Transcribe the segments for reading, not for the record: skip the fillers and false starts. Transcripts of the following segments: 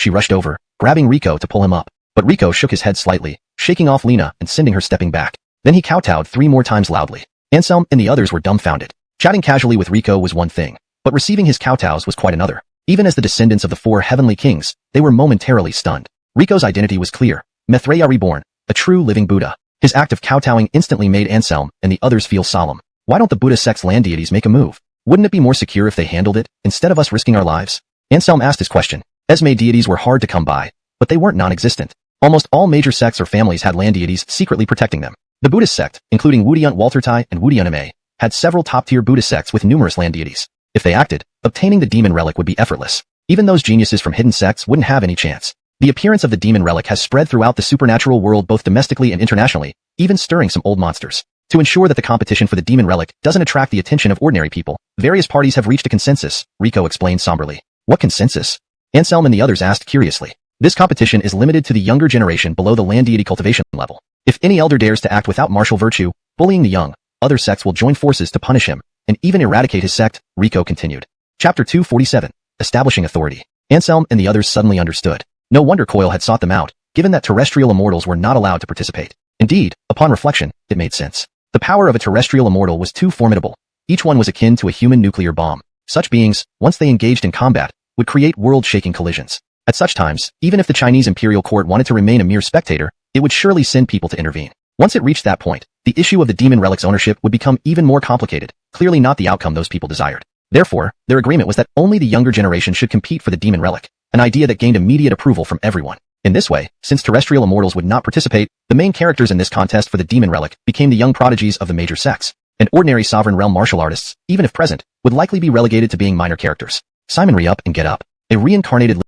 She rushed over, grabbing Rico to pull him up. But Rico shook his head slightly, shaking off Lena and sending her stepping back. Then he kowtowed 3 more times loudly. Anselm and the others were dumbfounded. Chatting casually with Rico was one thing, but receiving his kowtows was quite another. Even as the descendants of the 4 heavenly kings, they were momentarily stunned. Rico's identity was clear. Maitreya reborn, a true living Buddha. His act of kowtowing instantly made Anselm and the others feel solemn. Why don't the Buddha sect's land deities make a move? Wouldn't it be more secure if they handled it, instead of us risking our lives? Anselm asked his question. Esme deities were hard to come by, but they weren't non-existent. Almost all major sects or families had land deities secretly protecting them. The Buddhist sect, including Wudiant Waltertai and Wudiant Ame, had several top-tier Buddhist sects with numerous land deities. If they acted, obtaining the demon relic would be effortless. Even those geniuses from hidden sects wouldn't have any chance. The appearance of the demon relic has spread throughout the supernatural world both domestically and internationally, even stirring some old monsters. To ensure that the competition for the demon relic doesn't attract the attention of ordinary people, various parties have reached a consensus, Rico explained somberly. What consensus? Anselm and the others asked curiously. This competition is limited to the younger generation below the land deity cultivation level. If any elder dares to act without martial virtue, bullying the young, other sects will join forces to punish him, and even eradicate his sect, Rico continued. Chapter 247. Establishing Authority. Anselm and the others suddenly understood. No wonder Coil had sought them out, given that terrestrial immortals were not allowed to participate. Indeed, upon reflection, it made sense. The power of a terrestrial immortal was too formidable. Each one was akin to a human nuclear bomb. Such beings, once they engaged in combat, would create world-shaking collisions. At such times, even if the Chinese imperial court wanted to remain a mere spectator, it would surely send people to intervene. Once it reached that point, the issue of the demon relic's ownership would become even more complicated, clearly not the outcome those people desired. Therefore, their agreement was that only the younger generation should compete for the demon relic, an idea that gained immediate approval from everyone. In this way, since terrestrial immortals would not participate, the main characters in this contest for the demon relic became the young prodigies of the major sects, and ordinary sovereign realm martial artists, even if present, would likely be relegated to being minor characters. Simon re-up and get up. A reincarnated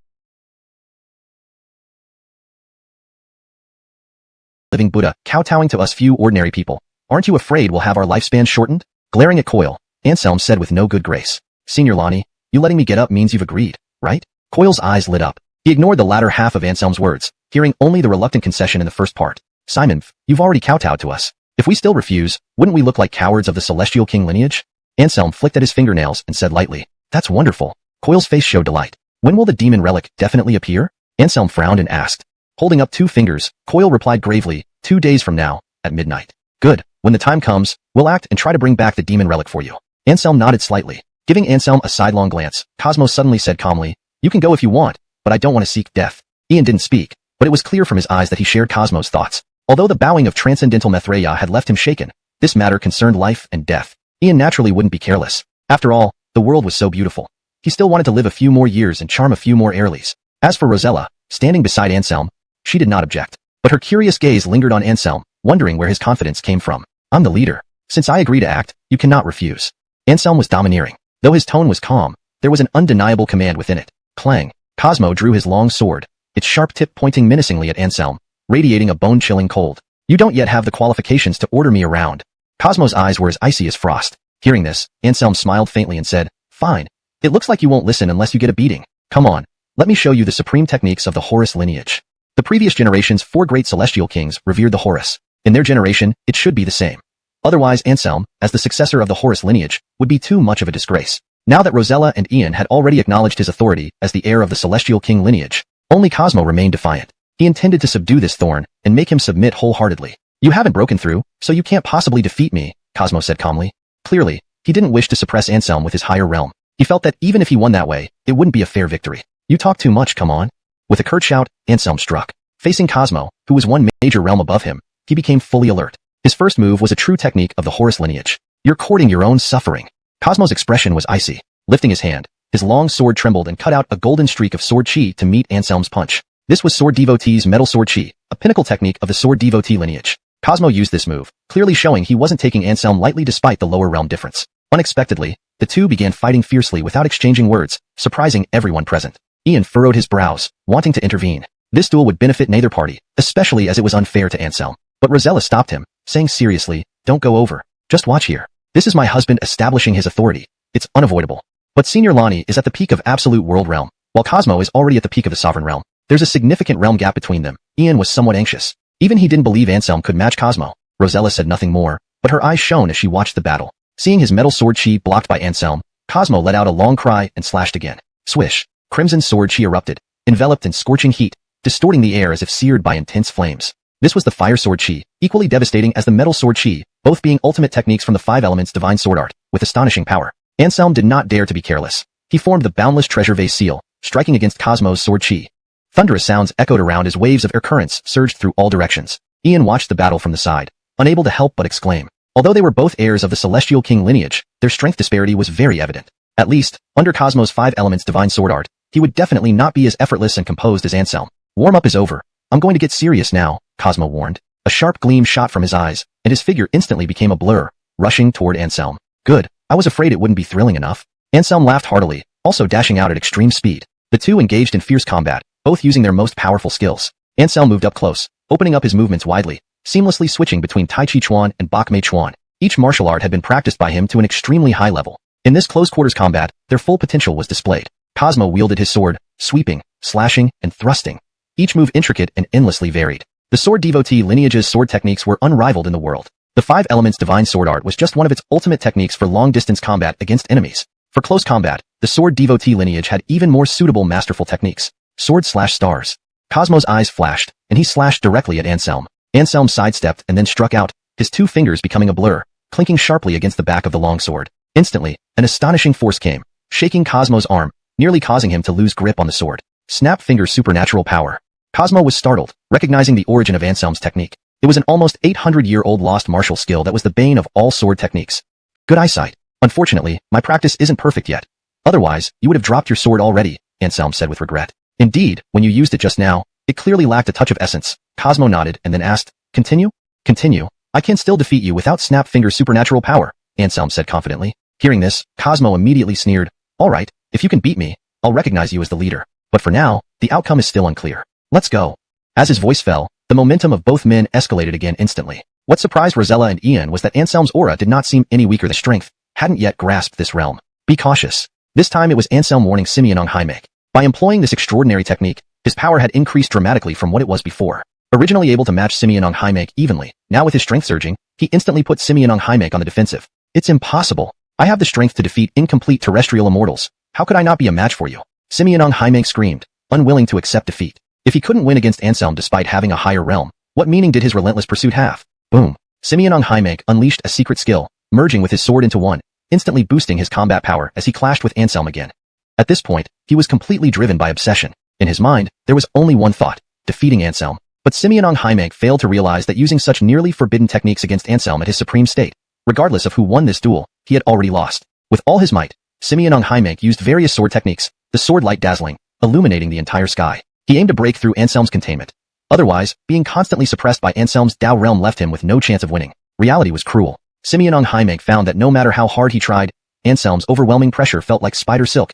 living Buddha, kowtowing to us few ordinary people. Aren't you afraid we'll have our lifespan shortened? Glaring at Coil, Anselm said with no good grace. Senior Lonnie, you letting me get up means you've agreed, right? Coil's eyes lit up. He ignored the latter half of Anselm's words, hearing only the reluctant concession in the first part. Simon, you've already kowtowed to us. If we still refuse, wouldn't we look like cowards of the celestial king lineage? Anselm flicked at his fingernails and said lightly, that's wonderful. Coil's face showed delight. When will the demon relic definitely appear? Anselm frowned and asked. Holding up 2 fingers, Coil replied gravely, 2 days from now, at midnight. Good. When the time comes, we'll act and try to bring back the demon relic for you. Anselm nodded slightly. Giving Anselm a sidelong glance, Cosmo suddenly said calmly, you can go if you want, but I don't want to seek death. Ian didn't speak, but it was clear from his eyes that he shared Cosmo's thoughts. Although the bowing of transcendental Maitreya had left him shaken, this matter concerned life and death. Ian naturally wouldn't be careless. After all, the world was so beautiful. He still wanted to live a few more years and charm a few more heirlies. As for Rosella, standing beside Anselm, she did not object. But her curious gaze lingered on Anselm, wondering where his confidence came from. I'm the leader. Since I agree to act, you cannot refuse. Anselm was domineering. Though his tone was calm, there was an undeniable command within it. Clang. Cosmo drew his long sword, its sharp tip pointing menacingly at Anselm, radiating a bone-chilling cold. You don't yet have the qualifications to order me around. Cosmo's eyes were as icy as frost. Hearing this, Anselm smiled faintly and said, fine. It looks like you won't listen unless you get a beating. Come on. Let me show you the supreme techniques of the Horus lineage. The previous generation's 4 great celestial kings revered the Horus. In their generation, it should be the same. Otherwise, Anselm, as the successor of the Horus lineage, would be too much of a disgrace. Now that Rosella and Ian had already acknowledged his authority as the heir of the celestial king lineage, only Cosmo remained defiant. He intended to subdue this thorn and make him submit wholeheartedly. You haven't broken through, so you can't possibly defeat me, Cosmo said calmly. Clearly, he didn't wish to suppress Anselm with his higher realm. He felt that even if he won that way, it wouldn't be a fair victory. You talk too much, come on. With a curt shout, Anselm struck. Facing Cosmo, who was one major realm above him, he became fully alert. His first move was a true technique of the Horus lineage. You're courting your own suffering. Cosmo's expression was icy. Lifting his hand, his long sword trembled and cut out a golden streak of sword chi to meet Anselm's punch. This was Sword Devotee's metal sword chi, a pinnacle technique of the Sword Devotee lineage. Cosmo used this move, clearly showing he wasn't taking Anselm lightly despite the lower realm difference. Unexpectedly, the two began fighting fiercely without exchanging words, surprising everyone present. Ian furrowed his brows, wanting to intervene. This duel would benefit neither party, especially as it was unfair to Anselm. But Rosella stopped him, saying seriously, don't go over. Just watch here. This is my husband establishing his authority. It's unavoidable. But Senior Lonnie is at the peak of absolute world realm, while Cosmo is already at the peak of the sovereign realm. There's a significant realm gap between them. Ian was somewhat anxious. Even he didn't believe Anselm could match Cosmo. Rosella said nothing more, but her eyes shone as she watched the battle. Seeing his metal sword chi blocked by Anselm, Cosmo let out a long cry and slashed again. Swish. Crimson sword chi erupted, enveloped in scorching heat, distorting the air as if seared by intense flames. This was the fire sword chi, equally devastating as the metal sword chi, both being ultimate techniques from the five elements divine sword art, with astonishing power. Anselm did not dare to be careless. He formed the boundless treasure vase seal, striking against Cosmo's sword chi. Thunderous sounds echoed around as waves of air currents surged through all directions. Ian watched the battle from the side, unable to help but exclaim. Although they were both heirs of the Celestial King lineage, their strength disparity was very evident. At least, under Cosmo's five elements divine sword art, he would definitely not be as effortless and composed as Anselm. Warm-up is over. I'm going to get serious now, Cosmo warned. A sharp gleam shot from his eyes, and his figure instantly became a blur, rushing toward Anselm. Good. I was afraid it wouldn't be thrilling enough. Anselm laughed heartily, also dashing out at extreme speed. The two engaged in fierce combat, both using their most powerful skills. Anselm moved up close, opening up his movements widely, seamlessly switching between Tai Chi Chuan and Bak Mei Chuan. Each martial art had been practiced by him to an extremely high level. In this close-quarters combat, their full potential was displayed. Cosmo wielded his sword, sweeping, slashing, and thrusting. Each move intricate and endlessly varied. The sword devotee lineage's sword techniques were unrivaled in the world. The five elements divine sword art was just one of its ultimate techniques for long-distance combat against enemies. For close combat, the sword devotee lineage had even more suitable masterful techniques. Sword/stars. Cosmo's eyes flashed, and he slashed directly at Anselm. Anselm sidestepped and then struck out, his two fingers becoming a blur, clinking sharply against the back of the long sword. Instantly, an astonishing force came, shaking Cosmo's arm, nearly causing him to lose grip on the sword. Snap fingers supernatural power. Cosmo was startled, recognizing the origin of Anselm's technique. It was an almost 800-year-old lost martial skill that was the bane of all sword techniques. Good eyesight. Unfortunately, my practice isn't perfect yet. Otherwise, you would have dropped your sword already, Anselm said with regret. Indeed, when you used it just now, it clearly lacked a touch of essence. Cosmo nodded and then asked, Continue? Continue. I can still defeat you without snap finger supernatural power, Anselm said confidently. Hearing this, Cosmo immediately sneered. All right, if you can beat me, I'll recognize you as the leader. But for now, the outcome is still unclear. Let's go. As his voice fell, the momentum of both men escalated again instantly. What surprised Rosella and Ian was that Anselm's aura did not seem any weaker. The strength hadn't yet grasped this realm. Be cautious. This time it was Anselm warning Simeon Haimek. By employing this extraordinary technique, his power had increased dramatically from what it was before. Originally able to match Simeon Haimek evenly, now with his strength surging, he instantly put Simeon Haimek on the defensive. It's impossible. I have the strength to defeat incomplete terrestrial immortals. How could I not be a match for you? Simeon Haimek screamed, unwilling to accept defeat. If he couldn't win against Anselm despite having a higher realm, what meaning did his relentless pursuit have? Boom. Simeon Haimek unleashed a secret skill, merging with his sword into one, instantly boosting his combat power as he clashed with Anselm again. At this point, he was completely driven by obsession. In his mind, there was only one thought, defeating Anselm. But Simeon Haimek failed to realize that using such nearly forbidden techniques against Anselm at his supreme state, regardless of who won this duel, he had already lost. With all his might, Simeon Haimek used various sword techniques, the sword light dazzling, illuminating the entire sky. He aimed to break through Anselm's containment. Otherwise, being constantly suppressed by Anselm's Dao realm left him with no chance of winning. Reality was cruel. Simeon Haimek found that no matter how hard he tried, Anselm's overwhelming pressure felt like spider silk.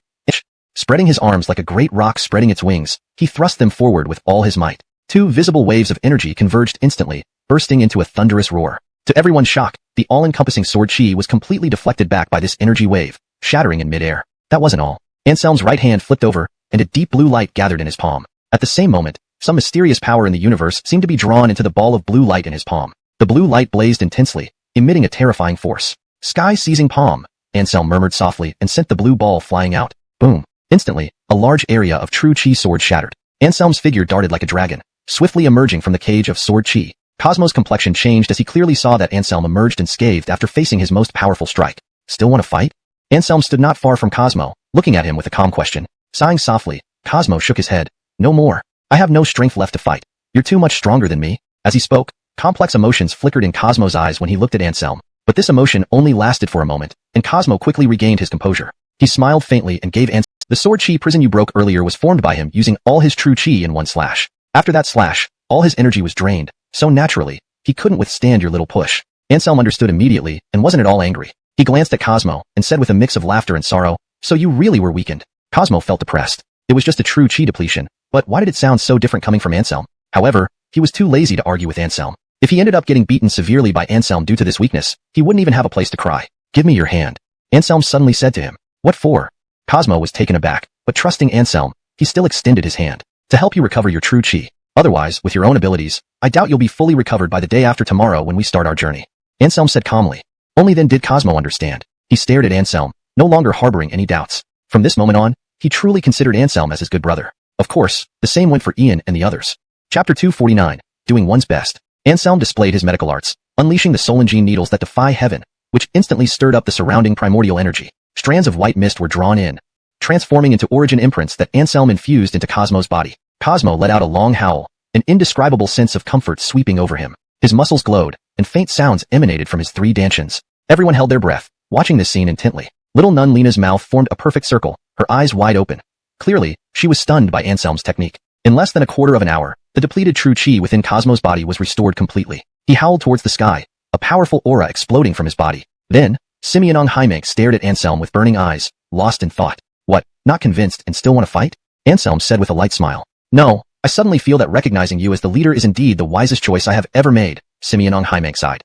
Spreading his arms like a great rock spreading its wings, he thrust them forward with all his might. Two visible waves of energy converged instantly, bursting into a thunderous roar. To everyone's shock, the all-encompassing sword chi was completely deflected back by this energy wave, shattering in midair. That wasn't all. Anselm's right hand flipped over, and a deep blue light gathered in his palm. At the same moment, some mysterious power in the universe seemed to be drawn into the ball of blue light in his palm. The blue light blazed intensely, emitting a terrifying force. Sky-seizing palm, Anselm murmured softly and sent the blue ball flying out. Boom. Instantly, a large area of true chi sword shattered. Anselm's figure darted like a dragon, swiftly emerging from the cage of sword chi. Cosmo's complexion changed as he clearly saw that Anselm emerged unscathed after facing his most powerful strike. Still want to fight? Anselm stood not far from Cosmo, looking at him with a calm question. Sighing softly, Cosmo shook his head. No more. I have no strength left to fight. You're too much stronger than me. As he spoke, complex emotions flickered in Cosmo's eyes when he looked at Anselm. But this emotion only lasted for a moment, and Cosmo quickly regained his composure. He smiled faintly and gave Anselm the sword chi prison you broke earlier was formed by him using all his true chi in one slash. After that slash, all his energy was drained, so naturally, he couldn't withstand your little push. Anselm understood immediately and wasn't at all angry. He glanced at Cosmo and said with a mix of laughter and sorrow, so you really were weakened. Cosmo felt depressed. It was just a true chi depletion, but why did it sound so different coming from Anselm? However, he was too lazy to argue with Anselm. If he ended up getting beaten severely by Anselm due to this weakness, he wouldn't even have a place to cry. Give me your hand. Anselm suddenly said to him. What for? Cosmo was taken aback, but trusting Anselm, he still extended his hand. To help you recover your true chi. Otherwise, with your own abilities, I doubt you'll be fully recovered by the day after tomorrow when we start our journey. Anselm said calmly. Only then did Cosmo understand. He stared at Anselm, no longer harboring any doubts. From this moment on, he truly considered Anselm as his good brother. Of course, the same went for Ian and the others. Chapter 249, Doing One's Best. Anselm displayed his medical arts, unleashing the Solengene needles that defy heaven, which instantly stirred up the surrounding primordial energy. Strands of white mist were drawn in, transforming into origin imprints that Anselm infused into Cosmo's body. Cosmo let out a long howl, an indescribable sense of comfort sweeping over him. His muscles glowed, and faint sounds emanated from his 3 dantians. Everyone held their breath, watching this scene intently. Little nun Lena's mouth formed a perfect circle, her eyes wide open. Clearly, she was stunned by Anselm's technique. In less than a quarter of an hour, the depleted true chi within Cosmo's body was restored completely. He howled towards the sky, a powerful aura exploding from his body. Then, Simeonong Haimek stared at Anselm with burning eyes, lost in thought. What, not convinced and still want to fight? Anselm said with a light smile. No, I suddenly feel that recognizing you as the leader is indeed the wisest choice I have ever made, Simeonong Haimek sighed.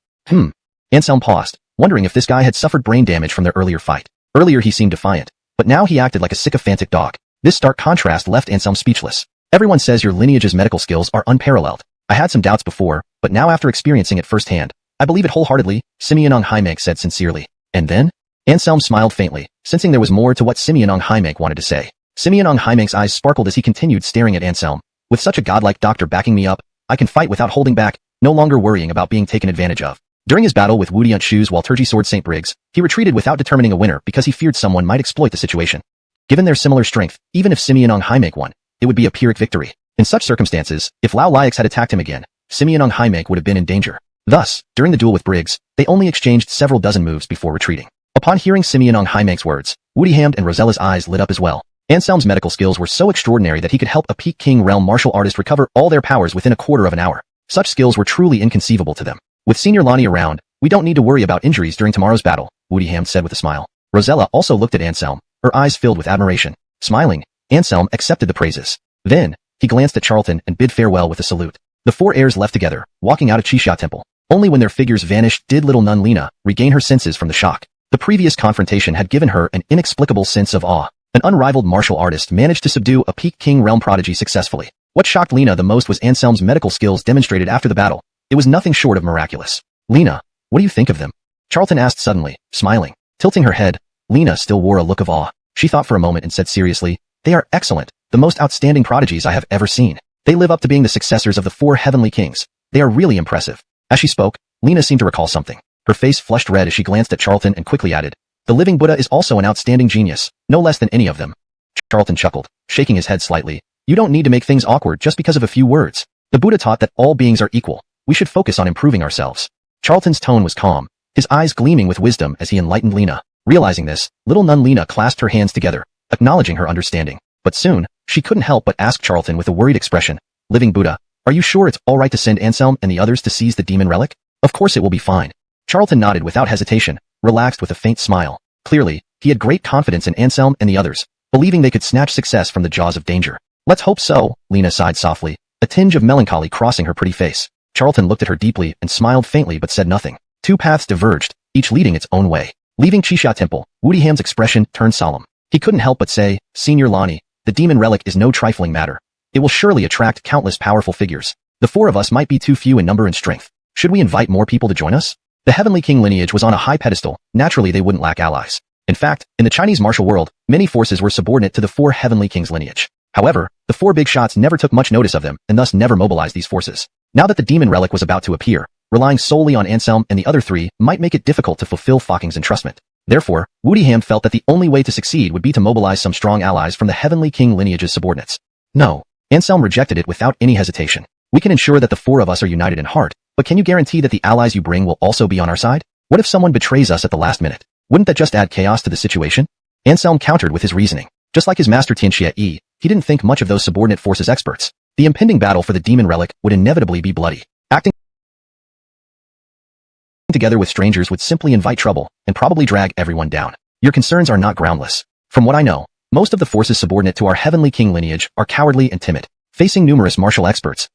Anselm paused, wondering if this guy had suffered brain damage from their earlier fight. Earlier he seemed defiant, but now he acted like a sycophantic dog. This stark contrast left Anselm speechless. Everyone says your lineage's medical skills are unparalleled. I had some doubts before, but now after experiencing it firsthand, I believe it wholeheartedly, Simeonong Haimek said sincerely. And then? Anselm smiled faintly, sensing there was more to what Simeonong Haimek wanted to say. Simeonong Haimek's eyes sparkled as he continued staring at Anselm. With such a godlike doctor backing me up, I can fight without holding back, no longer worrying about being taken advantage of. During his battle with Wudiant Shoes while Turgy Sword St. Briggs, he retreated without determining a winner because he feared someone might exploit the situation. Given their similar strength, even if Simeonong Haimek won, it would be a Pyrrhic victory. In such circumstances, if Lao Liax had attacked him again, Simeonong Haimek would have been in danger. Thus, during the duel with Briggs, they only exchanged several dozen moves before retreating. Upon hearing Simeonong Haimek's words, Woodyhammed and Rosella's eyes lit up as well. Anselm's medical skills were so extraordinary that he could help a Peak King realm martial artist recover all their powers within a quarter of an hour. Such skills were truly inconceivable to them. With Senior Lonnie around, we don't need to worry about injuries during tomorrow's battle, Woodyhammed said with a smile. Rosella also looked at Anselm, her eyes filled with admiration. Smiling, Anselm accepted the praises. Then, he glanced at Charlton and bid farewell with a salute. The 4 heirs left together, walking out of Qixia Temple. Only when their figures vanished did little nun Lena regain her senses from the shock. The previous confrontation had given her an inexplicable sense of awe. An unrivaled martial artist managed to subdue a Peak King realm prodigy successfully. What shocked Lena the most was Anselm's medical skills demonstrated after the battle. It was nothing short of miraculous. Lena, what do you think of them? Charlton asked suddenly, smiling. Tilting her head, Lena still wore a look of awe. She thought for a moment and said seriously, they are excellent, the most outstanding prodigies I have ever seen. They live up to being the successors of the 4 heavenly kings. They are really impressive. As she spoke, Lena seemed to recall something. Her face flushed red as she glanced at Charlton and quickly added, the living Buddha is also an outstanding genius, no less than any of them. Charlton chuckled, shaking his head slightly. You don't need to make things awkward just because of a few words. The Buddha taught that all beings are equal. We should focus on improving ourselves. Charlton's tone was calm, his eyes gleaming with wisdom as he enlightened Lena. Realizing this, little nun Lena clasped her hands together, acknowledging her understanding. But soon, she couldn't help but ask Charlton with a worried expression, Living Buddha, are you sure it's alright to send Anselm and the others to seize the demon relic? Of course it will be fine. Charlton nodded without hesitation, relaxed with a faint smile. Clearly, he had great confidence in Anselm and the others, believing they could snatch success from the jaws of danger. Let's hope so, Lena sighed softly, a tinge of melancholy crossing her pretty face. Charlton looked at her deeply and smiled faintly but said nothing. 2 paths diverged, each leading its own way. Leaving Qixia Temple, Woodyham's expression turned solemn. He couldn't help but say, Senior Lonnie, the demon relic is no trifling matter. It will surely attract countless powerful figures. The 4 of us might be too few in number and strength. Should we invite more people to join us? The Heavenly King lineage was on a high pedestal, naturally they wouldn't lack allies. In fact, in the Chinese martial world, many forces were subordinate to the 4 Heavenly Kings lineage. However, the 4 big shots never took much notice of them and thus never mobilized these forces. Now that the demon relic was about to appear, relying solely on Anselm and the other 3 might make it difficult to fulfill Focking's entrustment. Therefore, Woodyham felt that the only way to succeed would be to mobilize some strong allies from the Heavenly King lineage's subordinates. No. Anselm rejected it without any hesitation. We can ensure that the 4 of us are united in heart, but can you guarantee that the allies you bring will also be on our side? What if someone betrays us at the last minute? Wouldn't that just add chaos to the situation? Anselm countered with his reasoning. Just like his master Tianxia Yi, he didn't think much of those subordinate forces experts. The impending battle for the demon relic would inevitably be bloody. Acting together with strangers would simply invite trouble and probably drag everyone down. Your concerns are not groundless. From what I know, most of the forces subordinate to our Heavenly King lineage are cowardly and timid, facing numerous martial experts.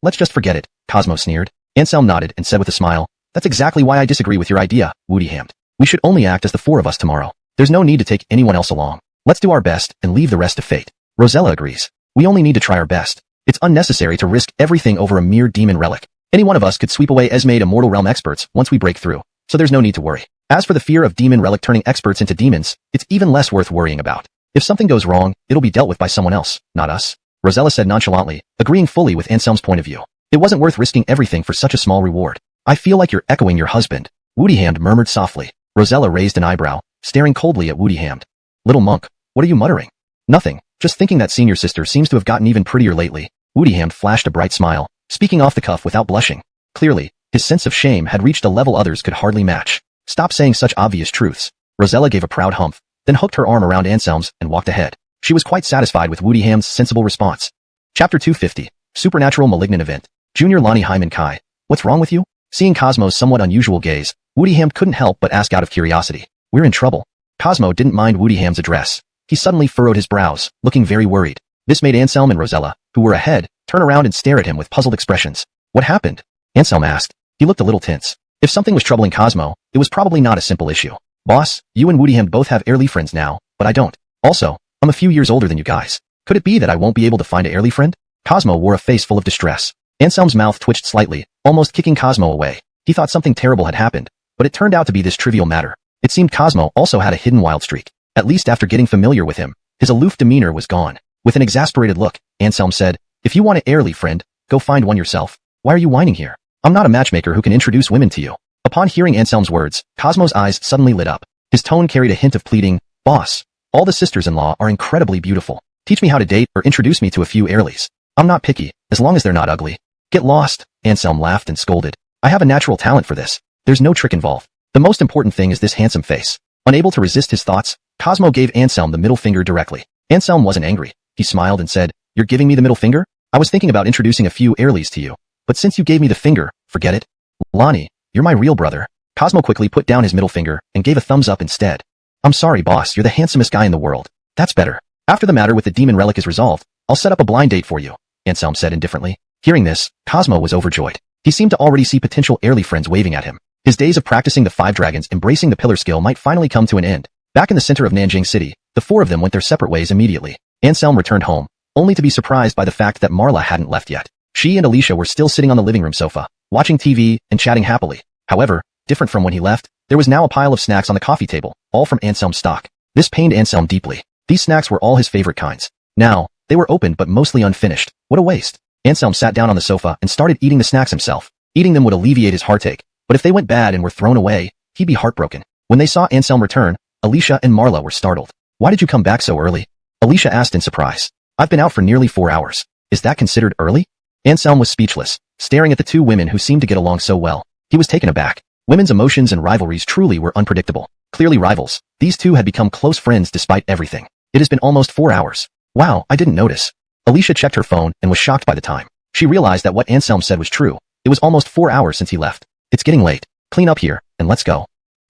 Let's just forget it, Cosmo sneered. Anselm nodded and said with a smile, that's exactly why I disagree with your idea, Woodyhammed. We should only act as the 4 of us tomorrow. There's no need to take anyone else along. Let's do our best and leave the rest to fate. Rosella agrees. We only need to try our best. It's unnecessary to risk everything over a mere demon relic. Any one of us could sweep away Esmade Immortal Realm experts once we break through, so there's no need to worry. As for the fear of demon relic turning experts into demons, it's even less worth worrying about. If something goes wrong, it'll be dealt with by someone else, not us. Rosella said nonchalantly, agreeing fully with Anselm's point of view. It wasn't worth risking everything for such a small reward. I feel like you're echoing your husband, Woodyhand murmured softly. Rosella raised an eyebrow, staring coldly at Woodyhand. Little monk, what are you muttering? Nothing, just thinking that senior sister seems to have gotten even prettier lately. Woodyhand flashed a bright smile, speaking off the cuff without blushing. Clearly, his sense of shame had reached a level others could hardly match. Stop saying such obvious truths. Rosella gave a proud humph, then hooked her arm around Anselm's and walked ahead. She was quite satisfied with Woodyham's sensible response. Chapter 250, Supernatural Malignant Event. Junior Lonnie Hyman Kai. What's wrong with you? Seeing Cosmo's somewhat unusual gaze, Woodyham couldn't help but ask out of curiosity. We're in trouble. Cosmo didn't mind Woodyham's address. He suddenly furrowed his brows, looking very worried. This made Anselm and Rosella, who were ahead, turn around and stare at him with puzzled expressions. What happened? Anselm asked. He looked a little tense. If something was troubling Cosmo, it was probably not a simple issue. Boss, you and Woodyham both have early friends now, but I don't. Also, I'm a few years older than you guys. Could it be that I won't be able to find a early friend? Cosmo wore a face full of distress. Anselm's mouth twitched slightly, almost kicking Cosmo away. He thought something terrible had happened, but it turned out to be this trivial matter. It seemed Cosmo also had a hidden wild streak. At least after getting familiar with him, his aloof demeanor was gone. With an exasperated look, Anselm said, if you want an early friend, go find one yourself. Why are you whining here? I'm not a matchmaker who can introduce women to you. Upon hearing Anselm's words, Cosmo's eyes suddenly lit up. His tone carried a hint of pleading. Boss, all the sisters-in-law are incredibly beautiful. Teach me how to date or introduce me to a few earlies. I'm not picky, as long as they're not ugly. Get lost, Anselm laughed and scolded. I have a natural talent for this. There's no trick involved. The most important thing is this handsome face. Unable to resist his thoughts, Cosmo gave Anselm the middle finger directly. Anselm wasn't angry. He smiled and said, You're giving me the middle finger? I was thinking about introducing a few earlies to you. But since you gave me the finger, forget it. Lonnie, you're my real brother. Cosmo quickly put down his middle finger and gave a thumbs up instead. I'm sorry, boss, you're the handsomest guy in the world. That's better. After the matter with the demon relic is resolved, I'll set up a blind date for you, Anselm said indifferently. Hearing this, Cosmo was overjoyed. He seemed to already see potential early friends waving at him. His days of practicing the 5 dragons embracing the pillar skill might finally come to an end. Back in the center of Nanjing City, the 4 of them went their separate ways immediately. Anselm returned home, only to be surprised by the fact that Marla hadn't left yet. She and Alicia were still sitting on the living room sofa, watching TV and chatting happily. However, different from when he left, there was now a pile of snacks on the coffee table, all from Anselm's stock. This pained Anselm deeply. These snacks were all his favorite kinds. Now, they were opened but mostly unfinished. What a waste. Anselm sat down on the sofa and started eating the snacks himself. Eating them would alleviate his heartache, but if they went bad and were thrown away, he'd be heartbroken. When they saw Anselm return, Alicia and Marla were startled. Why did you come back so early? Alicia asked in surprise. I've been out for nearly 4 hours. Is that considered early? Anselm was speechless, staring at the 2 women who seemed to get along so well. He was taken aback. Women's emotions and rivalries truly were unpredictable. Clearly rivals, these 2 had become close friends despite everything. It has been almost 4 hours. Wow, I didn't notice. Alicia checked her phone and was shocked by the time. She realized that what Anselm said was true. It was almost 4 hours since he left. It's getting late. Clean up here, and let's go.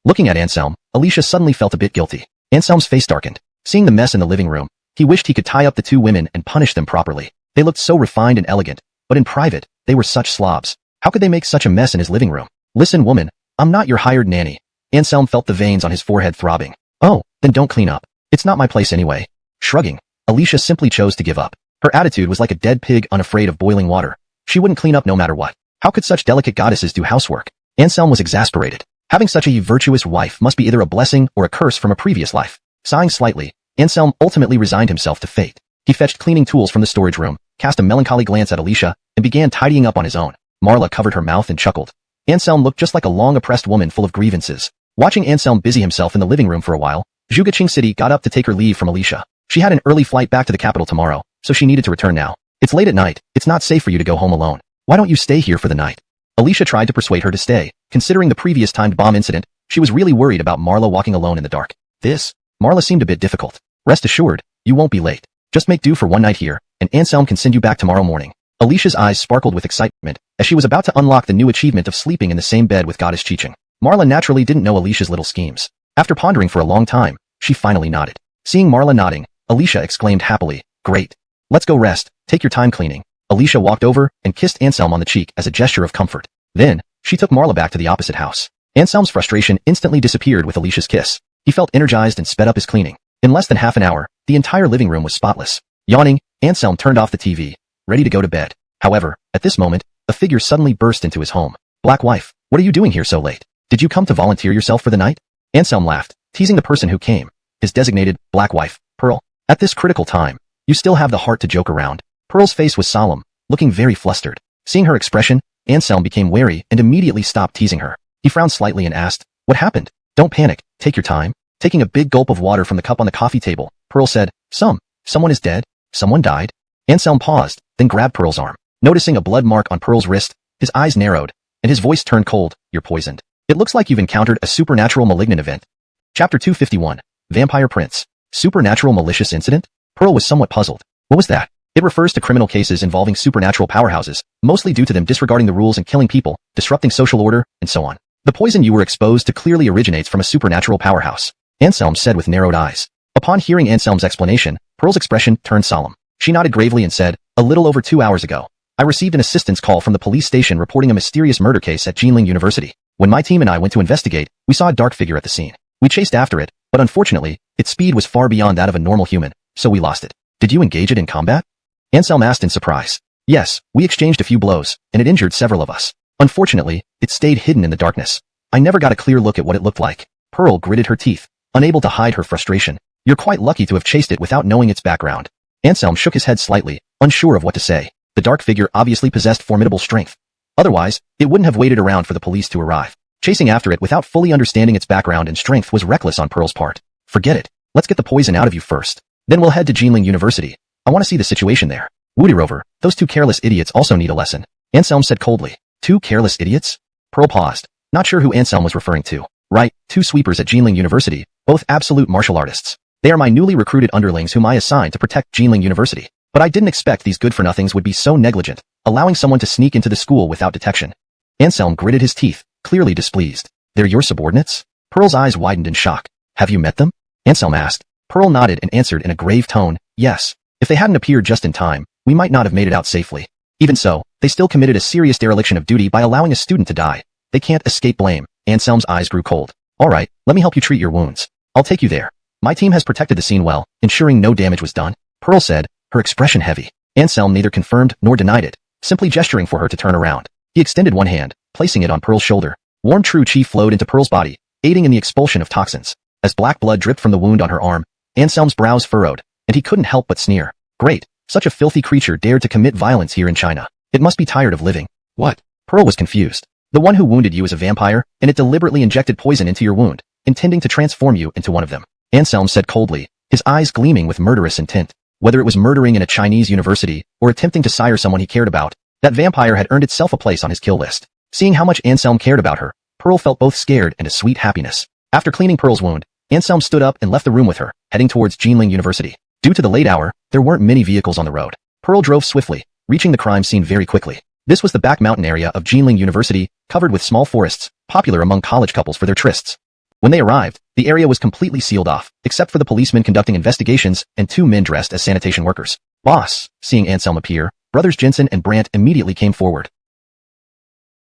Looking at Anselm, Alicia suddenly felt a bit guilty. Anselm's face darkened. Seeing the mess in the living room, he wished he could tie up the 2 women and punish them properly. They looked so refined and elegant, but in private, they were such slobs. How could they make such a mess in his living room? Listen, woman, I'm not your hired nanny. Anselm felt the veins on his forehead throbbing. Oh, then don't clean up. It's not my place anyway. Shrugging, Alicia simply chose to give up. Her attitude was like a dead pig unafraid of boiling water. She wouldn't clean up no matter what. How could such delicate goddesses do housework? Anselm was exasperated. Having such a virtuous wife must be either a blessing or a curse from a previous life. Sighing slightly, Anselm ultimately resigned himself to fate. He fetched cleaning tools from the storage room, cast a melancholy glance at Alicia, and began tidying up on his own. Marla covered her mouth and chuckled. Anselm looked just like a long-oppressed woman full of grievances. Watching Anselm busy himself in the living room for a while, Zhuge City got up to take her leave from Alicia. She had an early flight back to the capital tomorrow, so she needed to return now. It's late at night. It's not safe for you to go home alone. Why don't you stay here for the night? Alicia tried to persuade her to stay. Considering the previous timed bomb incident, she was really worried about Marla walking alone in the dark. Marla seemed a bit difficult. Rest assured, you won't be late. Just make do for one night here, and Anselm can send you back tomorrow morning. Alicia's eyes sparkled with excitement as she was about to unlock the new achievement of sleeping in the same bed with Goddess Chicheng. Marla naturally didn't know Alicia's little schemes. After pondering for a long time, she finally nodded. Seeing Marla nodding, Alicia exclaimed happily, Great. Let's go rest. Take your time cleaning. Alicia walked over and kissed Anselm on the cheek as a gesture of comfort. Then, she took Marla back to the opposite house. Anselm's frustration instantly disappeared with Alicia's kiss. He felt energized and sped up his cleaning. In less than half an hour, the entire living room was spotless. Yawning, Anselm turned off the TV, ready to go to bed. However, at this moment, a figure suddenly burst into his home. Black wife, what are you doing here so late? Did you come to volunteer yourself for the night? Anselm laughed, teasing the person who came. His designated, black wife, Pearl. At this critical time, you still have the heart to joke around. Pearl's face was solemn, looking very flustered. Seeing her expression, Anselm became wary and immediately stopped teasing her. He frowned slightly and asked, "What happened?" "Don't panic, take your time." Taking a big gulp of water from the cup on the coffee table, Pearl said, Someone is dead? Someone died?" Anselm paused, then grabbed Pearl's arm. Noticing a blood mark on Pearl's wrist, his eyes narrowed, and his voice turned cold. "You're poisoned. It looks like you've encountered a supernatural malignant event." Chapter 251. Vampire Prince. Supernatural malicious incident? Pearl was somewhat puzzled. What was that? It refers to criminal cases involving supernatural powerhouses, mostly due to them disregarding the rules and killing people, disrupting social order, and so on. "The poison you were exposed to clearly originates from a supernatural powerhouse," Anselm said with narrowed eyes. Upon hearing Anselm's explanation, Pearl's expression turned solemn. She nodded gravely and said, "A little over 2 hours ago, I received an assistance call from the police station reporting a mysterious murder case at Jinling University. When my team and I went to investigate, we saw a dark figure at the scene. We chased after it, but unfortunately, its speed was far beyond that of a normal human, so we lost it." "Did you engage it in combat?" Anselm asked in surprise. "Yes, we exchanged a few blows, and it injured several of us. Unfortunately, it stayed hidden in the darkness. I never got a clear look at what it looked like." Pearl gritted her teeth, unable to hide her frustration. "You're quite lucky to have chased it without knowing its background." Anselm shook his head slightly, unsure of what to say. The dark figure obviously possessed formidable strength. Otherwise, it wouldn't have waited around for the police to arrive. Chasing after it without fully understanding its background and strength was reckless on Pearl's part. "Forget it. Let's get the poison out of you first. Then we'll head to Jinling University. I want to see the situation there." "Woodyrover, those two careless idiots also need a lesson," Anselm said coldly. "Two careless idiots?" Pearl paused, not sure who Anselm was referring to. "Right, two sweepers at Jinling University, both absolute martial artists. They are my newly recruited underlings whom I assigned to protect Jinling University. But I didn't expect these good-for-nothings would be so negligent, allowing someone to sneak into the school without detection." Anselm gritted his teeth, clearly displeased. "They're your subordinates?" Pearl's eyes widened in shock. "Have you met them?" Anselm asked. Pearl nodded and answered in a grave tone, "Yes. If they hadn't appeared just in time, we might not have made it out safely. Even so, they still committed a serious dereliction of duty by allowing a student to die. They can't escape blame." Anselm's eyes grew cold. "All right, let me help you treat your wounds. I'll take you there. My team has protected the scene well, ensuring no damage was done," Pearl said, her expression heavy. Anselm neither confirmed nor denied it, simply gesturing for her to turn around. He extended one hand, placing it on Pearl's shoulder. Warm true chi flowed into Pearl's body, aiding in the expulsion of toxins. As black blood dripped from the wound on her arm, Anselm's brows furrowed, and he couldn't help but sneer. "Great, such a filthy creature dared to commit violence here in China. It must be tired of living." "What?" Pearl was confused. "The one who wounded you is a vampire, and it deliberately injected poison into your wound, intending to transform you into one of them," Anselm said coldly, his eyes gleaming with murderous intent. Whether it was murdering in a Chinese university or attempting to sire someone he cared about, that vampire had earned itself a place on his kill list. Seeing how much Anselm cared about her, Pearl felt both scared and a sweet happiness. After cleaning Pearl's wound, Anselm stood up and left the room with her, heading towards Jinling University. Due to the late hour, there weren't many vehicles on the road. Pearl drove swiftly, reaching the crime scene very quickly. This was the back mountain area of Jinling University, covered with small forests, popular among college couples for their trysts. When they arrived, the area was completely sealed off, except for the policemen conducting investigations and two men dressed as sanitation workers. "Boss," seeing Anselm appear, brothers Jensen and Brandt immediately came forward.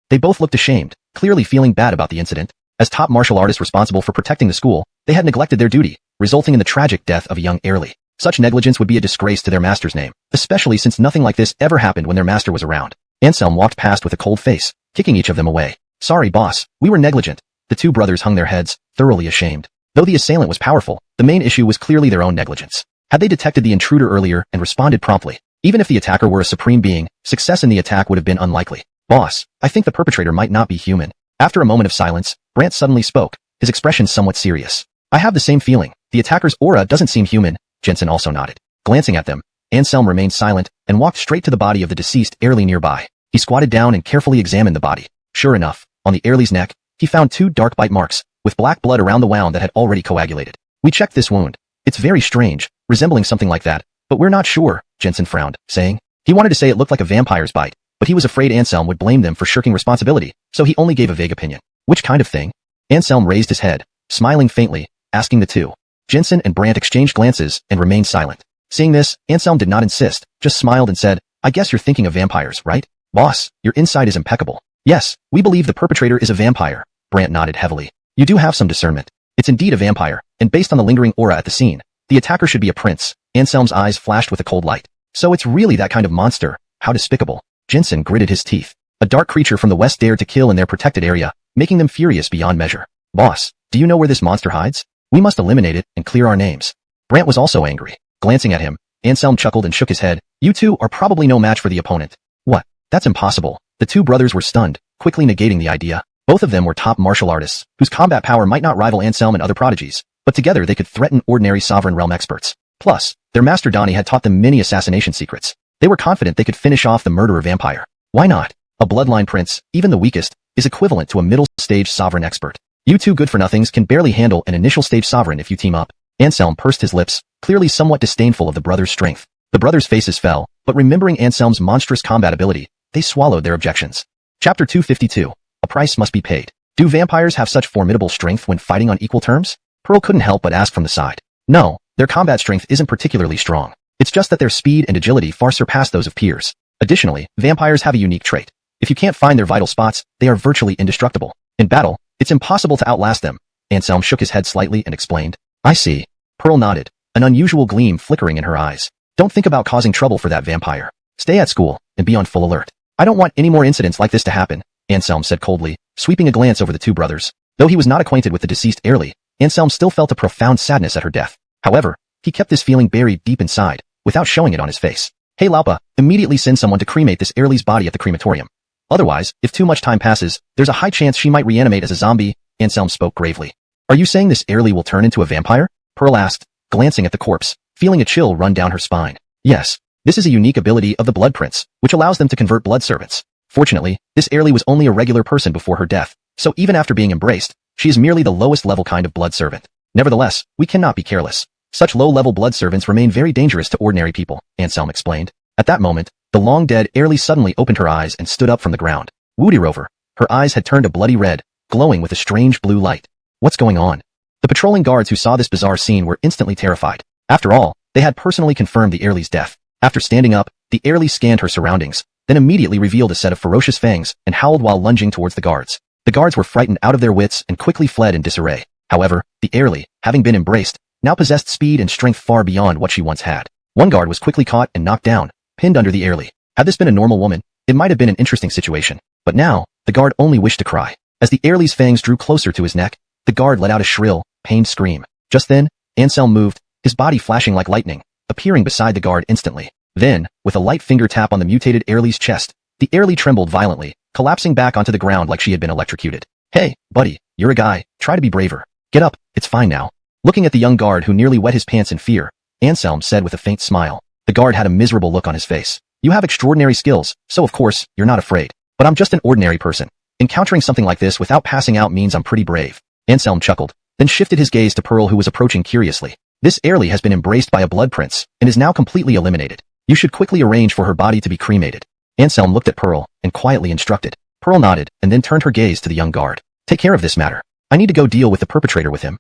They both looked ashamed, clearly feeling bad about the incident. As top martial artists responsible for protecting the school, they had neglected their duty, resulting in the tragic death of a young heirly. Such negligence would be a disgrace to their master's name, especially since nothing like this ever happened when their master was around. Anselm walked past with a cold face, kicking each of them away. "Sorry, boss, we were negligent." The two brothers hung their heads, thoroughly ashamed. Though the assailant was powerful, the main issue was clearly their own negligence. Had they detected the intruder earlier and responded promptly, even if the attacker were a supreme being, success in the attack would have been unlikely. "Boss, I think the perpetrator might not be human." After a moment of silence, Brandt suddenly spoke, his expression somewhat serious. "I have the same feeling. The attacker's aura doesn't seem human." Jensen also nodded. Glancing at them, Anselm remained silent and walked straight to the body of the deceased heirly nearby. He squatted down and carefully examined the body. Sure enough, on the heirly's neck, he found two dark bite marks, with black blood around the wound that had already coagulated. "We checked this wound. It's very strange, resembling something like that, but we're not sure," Jensen frowned, saying. He wanted to say it looked like a vampire's bite, but he was afraid Anselm would blame them for shirking responsibility, so he only gave a vague opinion. "Which kind of thing?" Anselm raised his head, smiling faintly, asking the two. Jensen and Brandt exchanged glances and remained silent. Seeing this, Anselm did not insist, just smiled and said, "I guess you're thinking of vampires, right? Boss, your insight is impeccable." "Yes, we believe the perpetrator is a vampire," Brandt nodded heavily. "You do have some discernment. It's indeed a vampire, and based on the lingering aura at the scene, the attacker should be a prince." Anselm's eyes flashed with a cold light. "So it's really that kind of monster. How despicable." Jensen gritted his teeth. A dark creature from the west dared to kill in their protected area, making them furious beyond measure. "Boss, do you know where this monster hides? We must eliminate it and clear our names." Brandt was also angry. Glancing at him, Anselm chuckled and shook his head, You two are probably no match for the opponent. What? That's impossible. The two brothers were stunned, quickly negating the idea. Both of them were top martial artists, whose combat power might not rival Anselm and other prodigies, but together they could threaten ordinary sovereign realm experts. Plus, their master Donnie had taught them many assassination secrets. They were confident they could finish off the murderer vampire. Why not? A bloodline prince, even the weakest, is equivalent to a middle-stage sovereign expert. You two good-for-nothings can barely handle an initial-stage sovereign if you team up. Anselm pursed his lips, clearly somewhat disdainful of the brothers' strength. The brothers' faces fell, but remembering Anselm's monstrous combat ability, they swallowed their objections. Chapter 252. A price must be paid. Do vampires have such formidable strength when fighting on equal terms? Pearl couldn't help but ask from the side. No, their combat strength isn't particularly strong. It's just that their speed and agility far surpass those of peers. Additionally, vampires have a unique trait. If you can't find their vital spots, they are virtually indestructible. In battle, it's impossible to outlast them. Anselm shook his head slightly and explained. I see. Pearl nodded, an unusual gleam flickering in her eyes. Don't think about causing trouble for that vampire. Stay at school and be on full alert. I don't want any more incidents like this to happen, Anselm said coldly, sweeping a glance over the two brothers. Though he was not acquainted with the deceased Airly, Anselm still felt a profound sadness at her death. However, he kept this feeling buried deep inside, without showing it on his face. Hey Laupa, immediately send someone to cremate this Airly's body at the crematorium. Otherwise, if too much time passes, there's a high chance she might reanimate as a zombie, Anselm spoke gravely. Are you saying this Airly will turn into a vampire? Pearl asked, glancing at the corpse, feeling a chill run down her spine. Yes, this is a unique ability of the Blood Prince, which allows them to convert blood servants. Fortunately, this Airly was only a regular person before her death, so even after being embraced, she is merely the lowest level kind of blood servant. Nevertheless, we cannot be careless. Such low-level blood servants remain very dangerous to ordinary people, Anselm explained. At that moment, the long-dead Airly suddenly opened her eyes and stood up from the ground. Woody Rover. Her eyes had turned a bloody red, glowing with a strange blue light. What's going on? The patrolling guards who saw this bizarre scene were instantly terrified. After all, they had personally confirmed the Airly's death. After standing up, the Airly scanned her surroundings, then immediately revealed a set of ferocious fangs and howled while lunging towards the guards. The guards were frightened out of their wits and quickly fled in disarray. However, the Airly, having been embraced, now possessed speed and strength far beyond what she once had. One guard was quickly caught and knocked down, pinned under the Airly. Had this been a normal woman, it might have been an interesting situation. But now, the guard only wished to cry. As the Airly's fangs drew closer to his neck, the guard let out a shrill, pained scream. Just then, Anselm moved, his body flashing like lightning, appearing beside the guard instantly. Then, with a light finger tap on the mutated Airly's chest, the Airly trembled violently, collapsing back onto the ground like she had been electrocuted. Hey, buddy, you're a guy, try to be braver. Get up, it's fine now. Looking at the young guard who nearly wet his pants in fear, Anselm said with a faint smile. The guard had a miserable look on his face. You have extraordinary skills, so of course, you're not afraid. But I'm just an ordinary person. Encountering something like this without passing out means I'm pretty brave. Anselm chuckled, then shifted his gaze to Pearl who was approaching curiously. This Airly has been embraced by a blood prince, and is now completely eliminated. You should quickly arrange for her body to be cremated. Anselm looked at Pearl, and quietly instructed. Pearl nodded, and then turned her gaze to the young guard. Take care of this matter. I need to go deal with the perpetrator with him.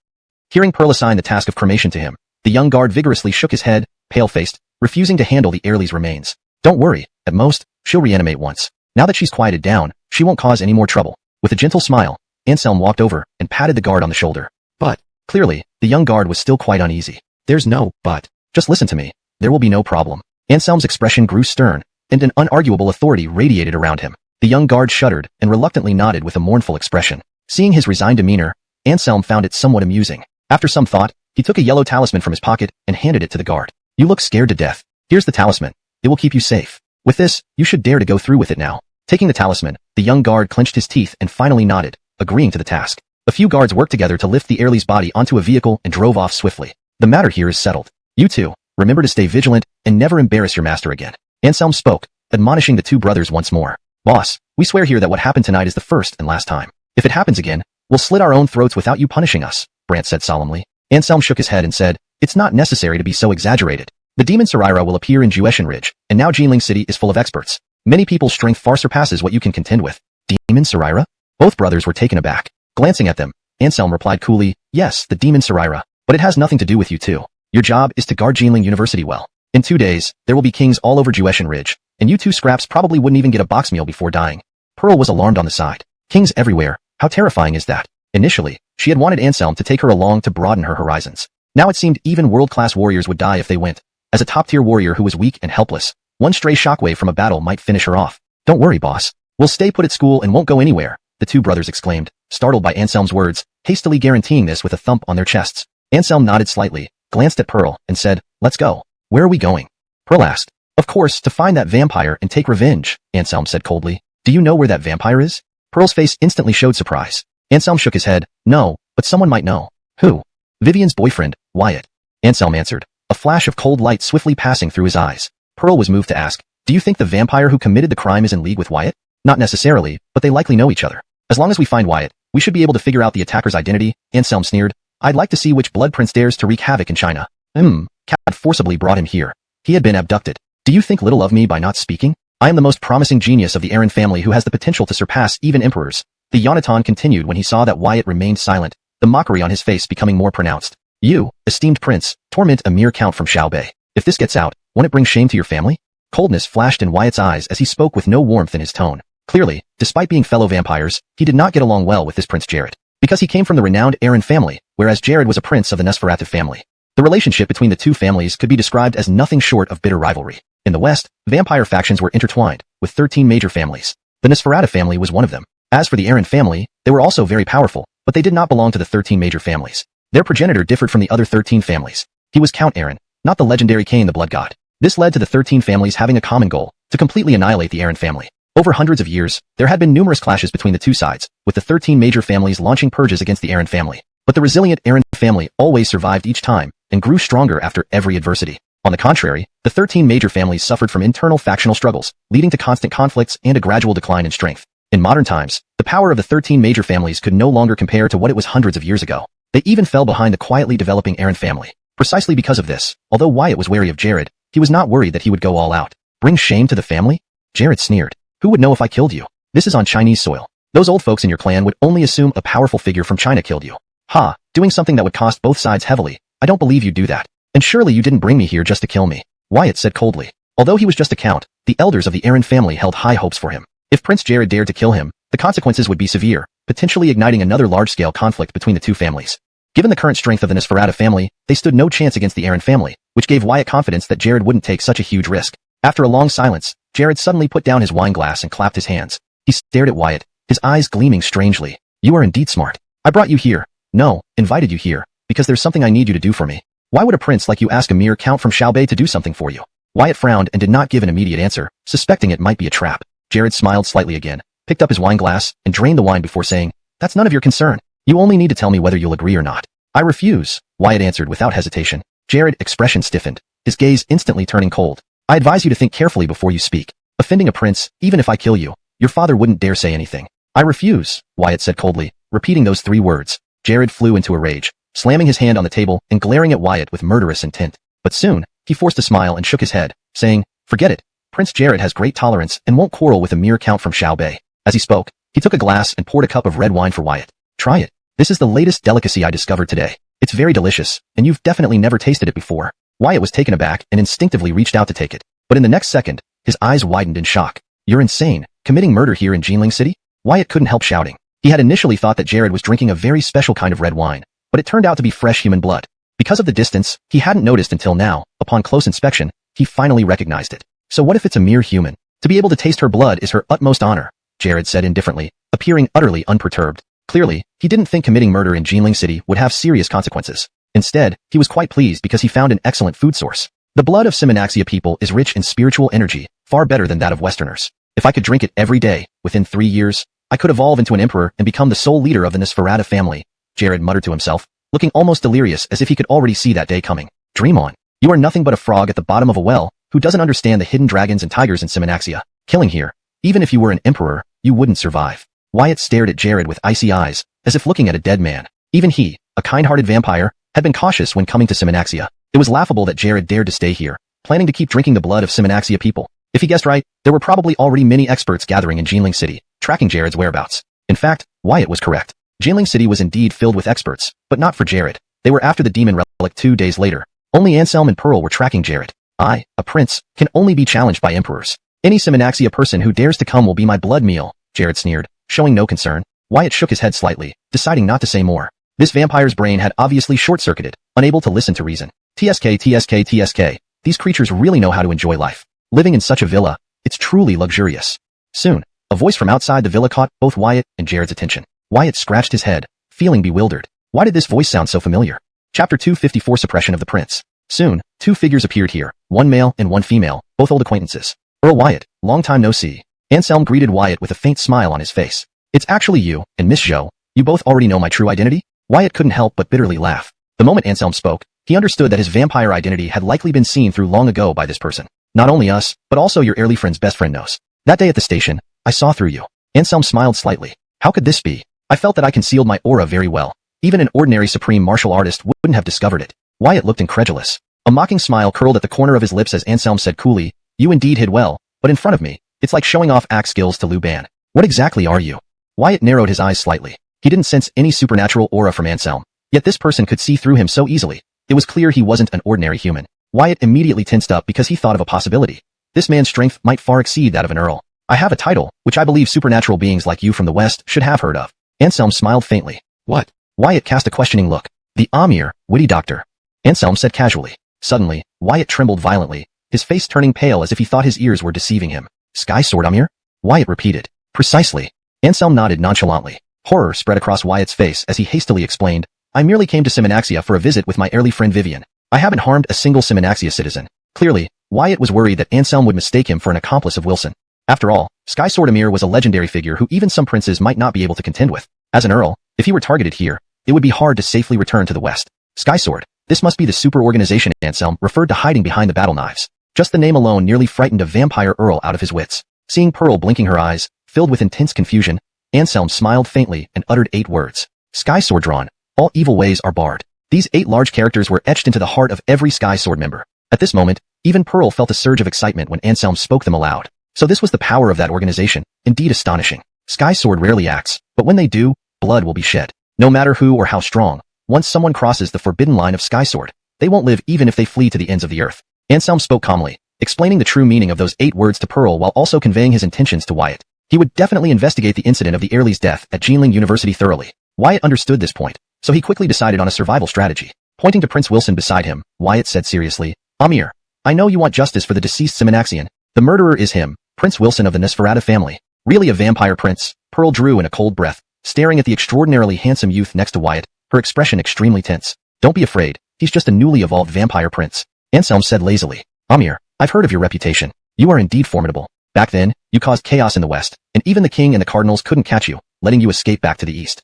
Hearing Pearl assign the task of cremation to him, the young guard vigorously shook his head, pale-faced, refusing to handle the Airly's remains. Don't worry, at most, she'll reanimate once. Now that she's quieted down, she won't cause any more trouble. With a gentle smile, Anselm walked over and patted the guard on the shoulder. But, clearly, the young guard was still quite uneasy. There's no but. Just listen to me. There will be no problem. Anselm's expression grew stern, and an unarguable authority radiated around him. The young guard shuddered and reluctantly nodded with a mournful expression. Seeing his resigned demeanor, Anselm found it somewhat amusing. After some thought, he took a yellow talisman from his pocket and handed it to the guard. You look scared to death. Here's the talisman. It will keep you safe. With this, you should dare to go through with it now. Taking the talisman, the young guard clenched his teeth and finally nodded, agreeing to the task. A few guards worked together to lift the Airly's body onto a vehicle and drove off swiftly. The matter here is settled. You two, remember to stay vigilant and never embarrass your master again. Anselm spoke, admonishing the two brothers once more. Boss, we swear here that what happened tonight is the first and last time. If it happens again, we'll slit our own throats without you punishing us, Brant said solemnly. Anselm shook his head and said, it's not necessary to be so exaggerated. The demon Saraira will appear in Jueshan Ridge, and now Jinling City is full of experts. Many people's strength far surpasses what you can contend with. Demon Saraira? Both brothers were taken aback. Glancing at them, Anselm replied coolly, yes, the demon Saraira, but it has nothing to do with you two. Your job is to guard Jinling University well. In 2 days, there will be kings all over Jueshan Ridge, and you two scraps probably wouldn't even get a box meal before dying. Pearl was alarmed on the side. Kings everywhere, how terrifying is that? Initially, she had wanted Anselm to take her along to broaden her horizons. Now it seemed even world-class warriors would die if they went. As a top-tier warrior who was weak and helpless, one stray shockwave from a battle might finish her off. Don't worry, boss. We'll stay put at school and won't go anywhere, the two brothers exclaimed, startled by Anselm's words, hastily guaranteeing this with a thump on their chests. Anselm nodded slightly, glanced at Pearl, and said, let's go. Where are we going? Pearl asked. Of course, to find that vampire and take revenge, Anselm said coldly. Do you know where that vampire is? Pearl's face instantly showed surprise. Anselm shook his head. No, but someone might know. Who? Vivian's boyfriend, Wyatt. Anselm answered, a flash of cold light swiftly passing through his eyes. Pearl was moved to ask, do you think the vampire who committed the crime is in league with Wyatt? Not necessarily, but they likely know each other. As long as we find Wyatt, we should be able to figure out the attacker's identity, Anselm sneered. I'd like to see which blood prince dares to wreak havoc in China. Cat forcibly brought him here. He had been abducted. Do you think little of me by not speaking? I am the most promising genius of the Aaron family who has the potential to surpass even emperors. The Yonatan continued when he saw that Wyatt remained silent, the mockery on his face becoming more pronounced. You, esteemed prince, torment a mere count from Xiaobei. If this gets out, won't it bring shame to your family? Coldness flashed in Wyatt's eyes as he spoke with no warmth in his tone. Clearly, despite being fellow vampires, he did not get along well with this Prince Jared. Because he came from the renowned Aaron family, whereas Jared was a prince of the Nosferatu family. The relationship between the two families could be described as nothing short of bitter rivalry. In the West, vampire factions were intertwined, with 13 major families. The Nosferatu family was one of them. As for the Aaron family, they were also very powerful, but they did not belong to the 13 major families. Their progenitor differed from the other 13 families. He was Count Aaron, not the legendary Cain the Blood God. This led to the 13 families having a common goal, to completely annihilate the Aaron family. Over hundreds of years, there had been numerous clashes between the two sides, with the 13 major families launching purges against the Aaron family. But the resilient Aaron family always survived each time, and grew stronger after every adversity. On the contrary, the 13 major families suffered from internal factional struggles, leading to constant conflicts and a gradual decline in strength. In modern times, the power of the 13 major families could no longer compare to what it was hundreds of years ago. They even fell behind the quietly developing Aaron family. Precisely because of this, although Wyatt was wary of Jared, he was not worried that he would go all out. Bring shame to the family? Jared sneered. Who would know if I killed you? This is on Chinese soil. Those old folks in your clan would only assume a powerful figure from China killed you. Ha, doing something that would cost both sides heavily. I don't believe you'd do that. And surely you didn't bring me here just to kill me. Wyatt said coldly. Although he was just a count, the elders of the Aaron family held high hopes for him. If Prince Jared dared to kill him, the consequences would be severe, potentially igniting another large-scale conflict between the two families. Given the current strength of the Nosferatu family, they stood no chance against the Aaron family, which gave Wyatt confidence that Jared wouldn't take such a huge risk. After a long silence, Jared suddenly put down his wine glass and clapped his hands. He stared at Wyatt, his eyes gleaming strangely. You are indeed smart. I brought you here. No, invited you here, because there's something I need you to do for me. Why would a prince like you ask a mere count from Xiaobei to do something for you? Wyatt frowned and did not give an immediate answer, suspecting it might be a trap. Jared smiled slightly again, picked up his wine glass, and drained the wine before saying, That's none of your concern. You only need to tell me whether you'll agree or not. I refuse, Wyatt answered without hesitation. Jared's expression stiffened, his gaze instantly turning cold. I advise you to think carefully before you speak. Offending a prince, even if I kill you, your father wouldn't dare say anything. I refuse, Wyatt said coldly, repeating those 3 words. Jared flew into a rage, slamming his hand on the table and glaring at Wyatt with murderous intent. But soon, he forced a smile and shook his head, saying, Forget it. Prince Jared has great tolerance and won't quarrel with a mere count from Xiaobei. As he spoke, he took a glass and poured a cup of red wine for Wyatt. Try it. This is the latest delicacy I discovered today. It's very delicious, and you've definitely never tasted it before. Wyatt was taken aback and instinctively reached out to take it. But in the next second, his eyes widened in shock. You're insane. Committing murder here in Jinling City? Wyatt couldn't help shouting. He had initially thought that Jared was drinking a very special kind of red wine, but it turned out to be fresh human blood. Because of the distance, he hadn't noticed until now. Upon close inspection, he finally recognized it. So what if it's a mere human? To be able to taste her blood is her utmost honor, Jared said indifferently, appearing utterly unperturbed. Clearly, he didn't think committing murder in Jinling City would have serious consequences. Instead, he was quite pleased because he found an excellent food source. The blood of Simanaxia people is rich in spiritual energy, far better than that of Westerners. If I could drink it every day, within 3 years, I could evolve into an emperor and become the sole leader of the Nosferatu family, Jared muttered to himself, looking almost delirious as if he could already see that day coming. Dream on. You are nothing but a frog at the bottom of a well, who doesn't understand the hidden dragons and tigers in Simanaxia. Killing here. Even if you were an emperor, you wouldn't survive. Wyatt stared at Jared with icy eyes, as if looking at a dead man. Even he, a kind-hearted vampire, had been cautious when coming to Simanaxia. It was laughable that Jared dared to stay here, planning to keep drinking the blood of Simanaxia people. If he guessed right, there were probably already many experts gathering in Jinling City, tracking Jared's whereabouts. In fact, Wyatt was correct. Jinling City was indeed filled with experts, but not for Jared. They were after the demon relic 2 days later. Only Anselm and Pearl were tracking Jared. I, a prince, can only be challenged by emperors. Any Simanaxia person who dares to come will be my blood meal, Jared sneered, showing no concern. Wyatt shook his head slightly, deciding not to say more. This vampire's brain had obviously short-circuited, unable to listen to reason. TSK. These creatures really know how to enjoy life. Living in such a villa, it's truly luxurious. Soon, a voice from outside the villa caught both Wyatt and Jared's attention. Wyatt scratched his head, feeling bewildered. Why did this voice sound so familiar? Chapter 254 Suppression of the Prince. Soon, two figures appeared here, one male and one female, both old acquaintances. Earl Wyatt, long time no see. Anselm greeted Wyatt with a faint smile on his face. It's actually you, and Miss Zhou. You both already know my true identity? Wyatt couldn't help but bitterly laugh. The moment Anselm spoke, he understood that his vampire identity had likely been seen through long ago by this person. Not only us, but also your early friend's best friend knows. That day at the station, I saw through you. Anselm smiled slightly. How could this be? I felt that I concealed my aura very well. Even an ordinary supreme martial artist wouldn't have discovered it. Wyatt looked incredulous. A mocking smile curled at the corner of his lips as Anselm said coolly, you indeed hid well, but in front of me, it's like showing off axe skills to Liu Ban. What exactly are you? Wyatt narrowed his eyes slightly. He didn't sense any supernatural aura from Anselm. Yet this person could see through him so easily. It was clear he wasn't an ordinary human. Wyatt immediately tensed up because he thought of a possibility. This man's strength might far exceed that of an earl. I have a title, which I believe supernatural beings like you from the West should have heard of. Anselm smiled faintly. What? Wyatt cast a questioning look. The Amir, witty doctor. Anselm said casually. Suddenly, Wyatt trembled violently, his face turning pale as if he thought his ears were deceiving him. Sky Sword Amir? Wyatt repeated. Precisely. Anselm nodded nonchalantly. Horror spread across Wyatt's face as he hastily explained, I merely came to Simanaxia for a visit with my early friend Vivian. I haven't harmed a single Simanaxia citizen. Clearly, Wyatt was worried that Anselm would mistake him for an accomplice of Wilson. After all, Sky Sword Amir was a legendary figure who even some princes might not be able to contend with. As an earl, if he were targeted here, it would be hard to safely return to the West. Sky Sword, this must be the super organization Anselm referred to hiding behind the battle knives. Just the name alone nearly frightened a vampire earl out of his wits. Seeing Pearl blinking her eyes, filled with intense confusion, Anselm smiled faintly and uttered 8 words. Sky Sword drawn. All evil ways are barred. These 8 large characters were etched into the heart of every Sky Sword member. At this moment, even Pearl felt a surge of excitement when Anselm spoke them aloud. So this was the power of that organization, indeed astonishing. Sky Sword rarely acts, but when they do, blood will be shed. No matter who or how strong, once someone crosses the forbidden line of Sky Sword, they won't live even if they flee to the ends of the earth. Anselm spoke calmly, explaining the true meaning of those 8 words to Pearl while also conveying his intentions to Wyatt. He would definitely investigate the incident of the Early's death at Jinling University thoroughly. Wyatt understood this point, so he quickly decided on a survival strategy. Pointing to Prince Wilson beside him, Wyatt said seriously, Amir, I know you want justice for the deceased Simanaxian. The murderer is him, Prince Wilson of the Nosferatu family. Really a vampire prince? Pearl drew in a cold breath, staring at the extraordinarily handsome youth next to Wyatt, her expression extremely tense. Don't be afraid, he's just a newly evolved vampire prince. Anselm said lazily, Amir, I've heard of your reputation. You are indeed formidable. Back then, you caused chaos in the West, and even the king and the cardinals couldn't catch you, letting you escape back to the East.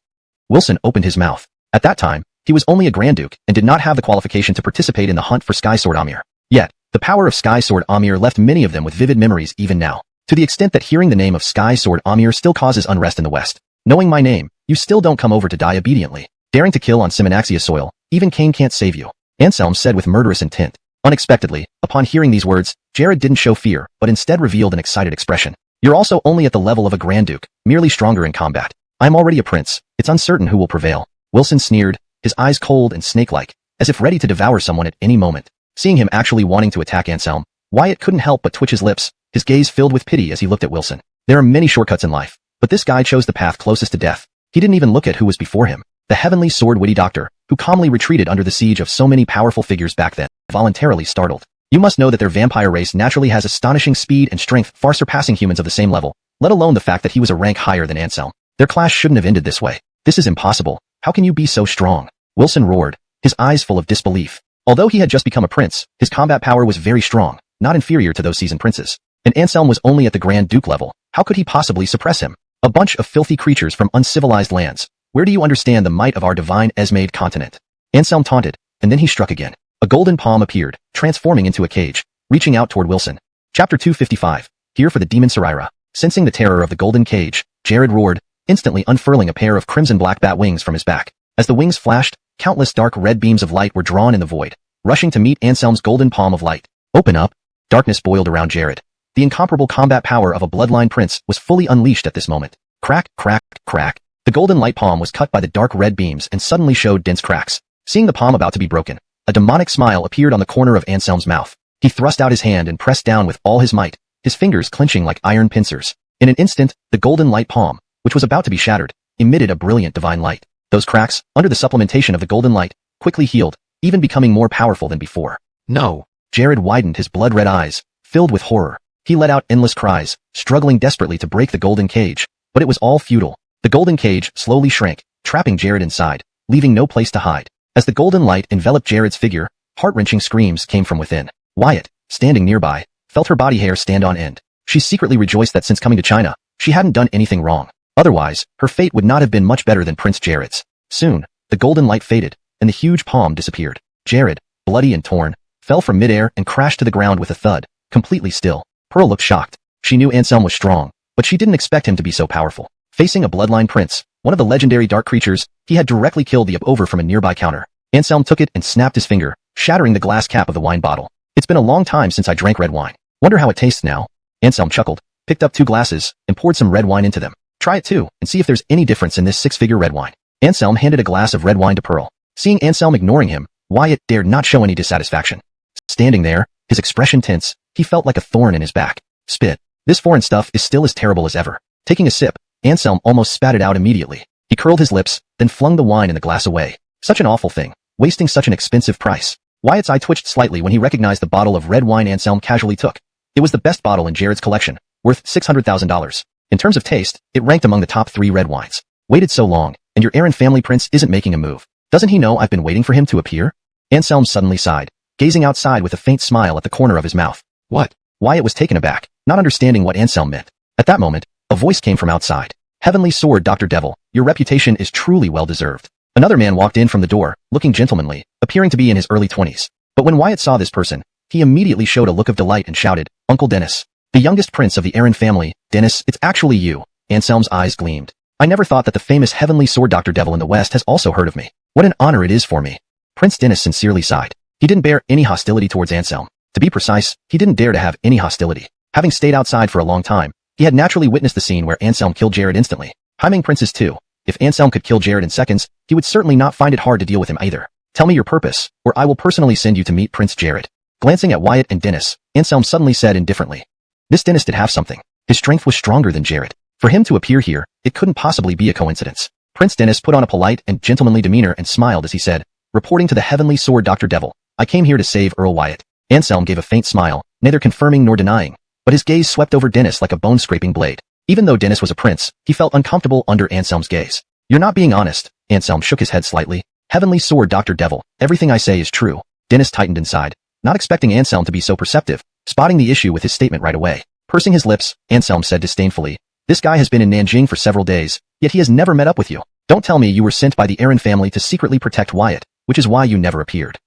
Wilson opened his mouth. At that time, he was only a Grand Duke and did not have the qualification to participate in the hunt for Sky Sword Amir. Yet, the power of Sky Sword Amir left many of them with vivid memories even now, to the extent that hearing the name of Sky Sword Amir still causes unrest in the West. Knowing my name, you still don't come over to die obediently. Daring to kill on Simanaxia soil, even Cain can't save you. Anselm said with murderous intent. Unexpectedly, upon hearing these words, Jared didn't show fear, but instead revealed an excited expression. You're also only at the level of a Grand Duke, merely stronger in combat. I'm already a prince. It's uncertain who will prevail. Wilson sneered, his eyes cold and snake-like, as if ready to devour someone at any moment. Seeing him actually wanting to attack Anselm, Wyatt couldn't help but twitch his lips, his gaze filled with pity as he looked at Wilson. There are many shortcuts in life, but this guy chose the path closest to death. He didn't even look at who was before him. The heavenly sword-witty doctor, who calmly retreated under the siege of so many powerful figures back then, voluntarily startled. You must know that their vampire race naturally has astonishing speed and strength far surpassing humans of the same level, let alone the fact that he was a rank higher than Anselm. Their clash shouldn't have ended this way. This is impossible. How can you be so strong? Wilson roared, his eyes full of disbelief. Although he had just become a prince, his combat power was very strong, not inferior to those seasoned princes. And Anselm was only at the Grand Duke level. How could he possibly suppress him? A bunch of filthy creatures from uncivilized lands. Where do you understand the might of our divine Esmade continent? Anselm taunted, and then he struck again. A golden palm appeared, transforming into a cage, reaching out toward Wilson. Chapter 255. Here for the demon Saraira. Sensing the terror of the golden cage, Jared roared, instantly unfurling a pair of crimson-black bat wings from his back. As the wings flashed, countless dark red beams of light were drawn in the void, rushing to meet Anselm's golden palm of light. Open up. Darkness boiled around Jared. The incomparable combat power of a bloodline prince was fully unleashed at this moment. Crack, crack, crack. The golden light palm was cut by the dark red beams and suddenly showed dense cracks. Seeing the palm about to be broken, a demonic smile appeared on the corner of Anselm's mouth. He thrust out his hand and pressed down with all his might, his fingers clenching like iron pincers. In an instant, the golden light palm, which was about to be shattered, emitted a brilliant divine light. Those cracks, under the supplementation of the golden light, quickly healed, even becoming more powerful than before. No! Jared widened his blood-red eyes, filled with horror. He let out endless cries, struggling desperately to break the golden cage, but it was all futile. The golden cage slowly shrank, trapping Jared inside, leaving no place to hide. As the golden light enveloped Jared's figure, Heart-wrenching screams came from within. Wyatt, standing nearby, felt her body hair stand on end. She secretly rejoiced that since coming to China, she hadn't done anything wrong. Otherwise, her fate would not have been much better than Prince Jared's. Soon, the golden light faded, and the huge palm disappeared. Jared, bloody and torn, fell from midair and crashed to the ground with a thud, completely still. Pearl looked shocked. She knew Anselm was strong, but she didn't expect him to be so powerful. Facing a bloodline prince, one of the legendary dark creatures, he had directly killed the over from a nearby counter. Anselm took it and snapped his finger, shattering the glass cap of the wine bottle. It's been a long time since I drank red wine. Wonder how it tastes now. Anselm chuckled, picked up 2 glasses, and poured some red wine into them. Try it too, and see if there's any difference in this 6-figure red wine. Anselm handed a glass of red wine to Pearl. Seeing Anselm ignoring him, Wyatt dared not show any dissatisfaction. Standing there, his expression tense, he felt like a thorn in his back. Spit. This foreign stuff is still as terrible as ever. Taking a sip, Anselm almost spat it out immediately. He curled his lips, then flung the wine in the glass away. Such an awful thing, wasting such an expensive price. Wyatt's eye twitched slightly when he recognized the bottle of red wine Anselm casually took. It was the best bottle in Jared's collection, worth $600,000. In terms of taste, it ranked among the top 3 red wines. Waited so long, and your errand family prince isn't making a move. Doesn't he know I've been waiting for him to appear? Anselm suddenly sighed, gazing outside with a faint smile at the corner of his mouth. What? Wyatt was taken aback, not understanding what Anselm meant. At that moment, a voice came from outside. Heavenly Sword, Dr. Devil, your reputation is truly well-deserved. Another man walked in from the door, looking gentlemanly, appearing to be in his early 20s. But when Wyatt saw this person, he immediately showed a look of delight and shouted, Uncle Dennis. The youngest prince of the Aaron family. Dennis, it's actually you. Anselm's eyes gleamed. I never thought that the famous Heavenly Sword Dr. Devil in the West has also heard of me. What an honor it is for me. Prince Dennis sincerely sighed. He didn't bear any hostility towards Anselm. To be precise, he didn't dare to have any hostility. Having stayed outside for a long time, he had naturally witnessed the scene where Anselm killed Jared instantly. Himing princes too. If Anselm could kill Jared in seconds, he would certainly not find it hard to deal with him either. Tell me your purpose, or I will personally send you to meet Prince Jared. Glancing at Wyatt and Dennis, Anselm suddenly said indifferently. This Dennis did have something. His strength was stronger than Jared. For him to appear here, it couldn't possibly be a coincidence. Prince Dennis put on a polite and gentlemanly demeanor and smiled as he said, reporting to the Heavenly Sword Dr. Devil, I came here to save Earl Wyatt. Anselm gave a faint smile, neither confirming nor denying, but his gaze swept over Dennis like a bone-scraping blade. Even though Dennis was a prince, he felt uncomfortable under Anselm's gaze. You're not being honest. Anselm shook his head slightly. Heavenly Sword Dr. Devil, everything I say is true. Dennis tightened inside, not expecting Anselm to be so perceptive, spotting the issue with his statement right away. Pursing his lips, Anselm said disdainfully, this guy has been in Nanjing for several days, yet he has never met up with you. Don't tell me you were sent by the Aaron family to secretly protect Wyatt, which is why you never appeared.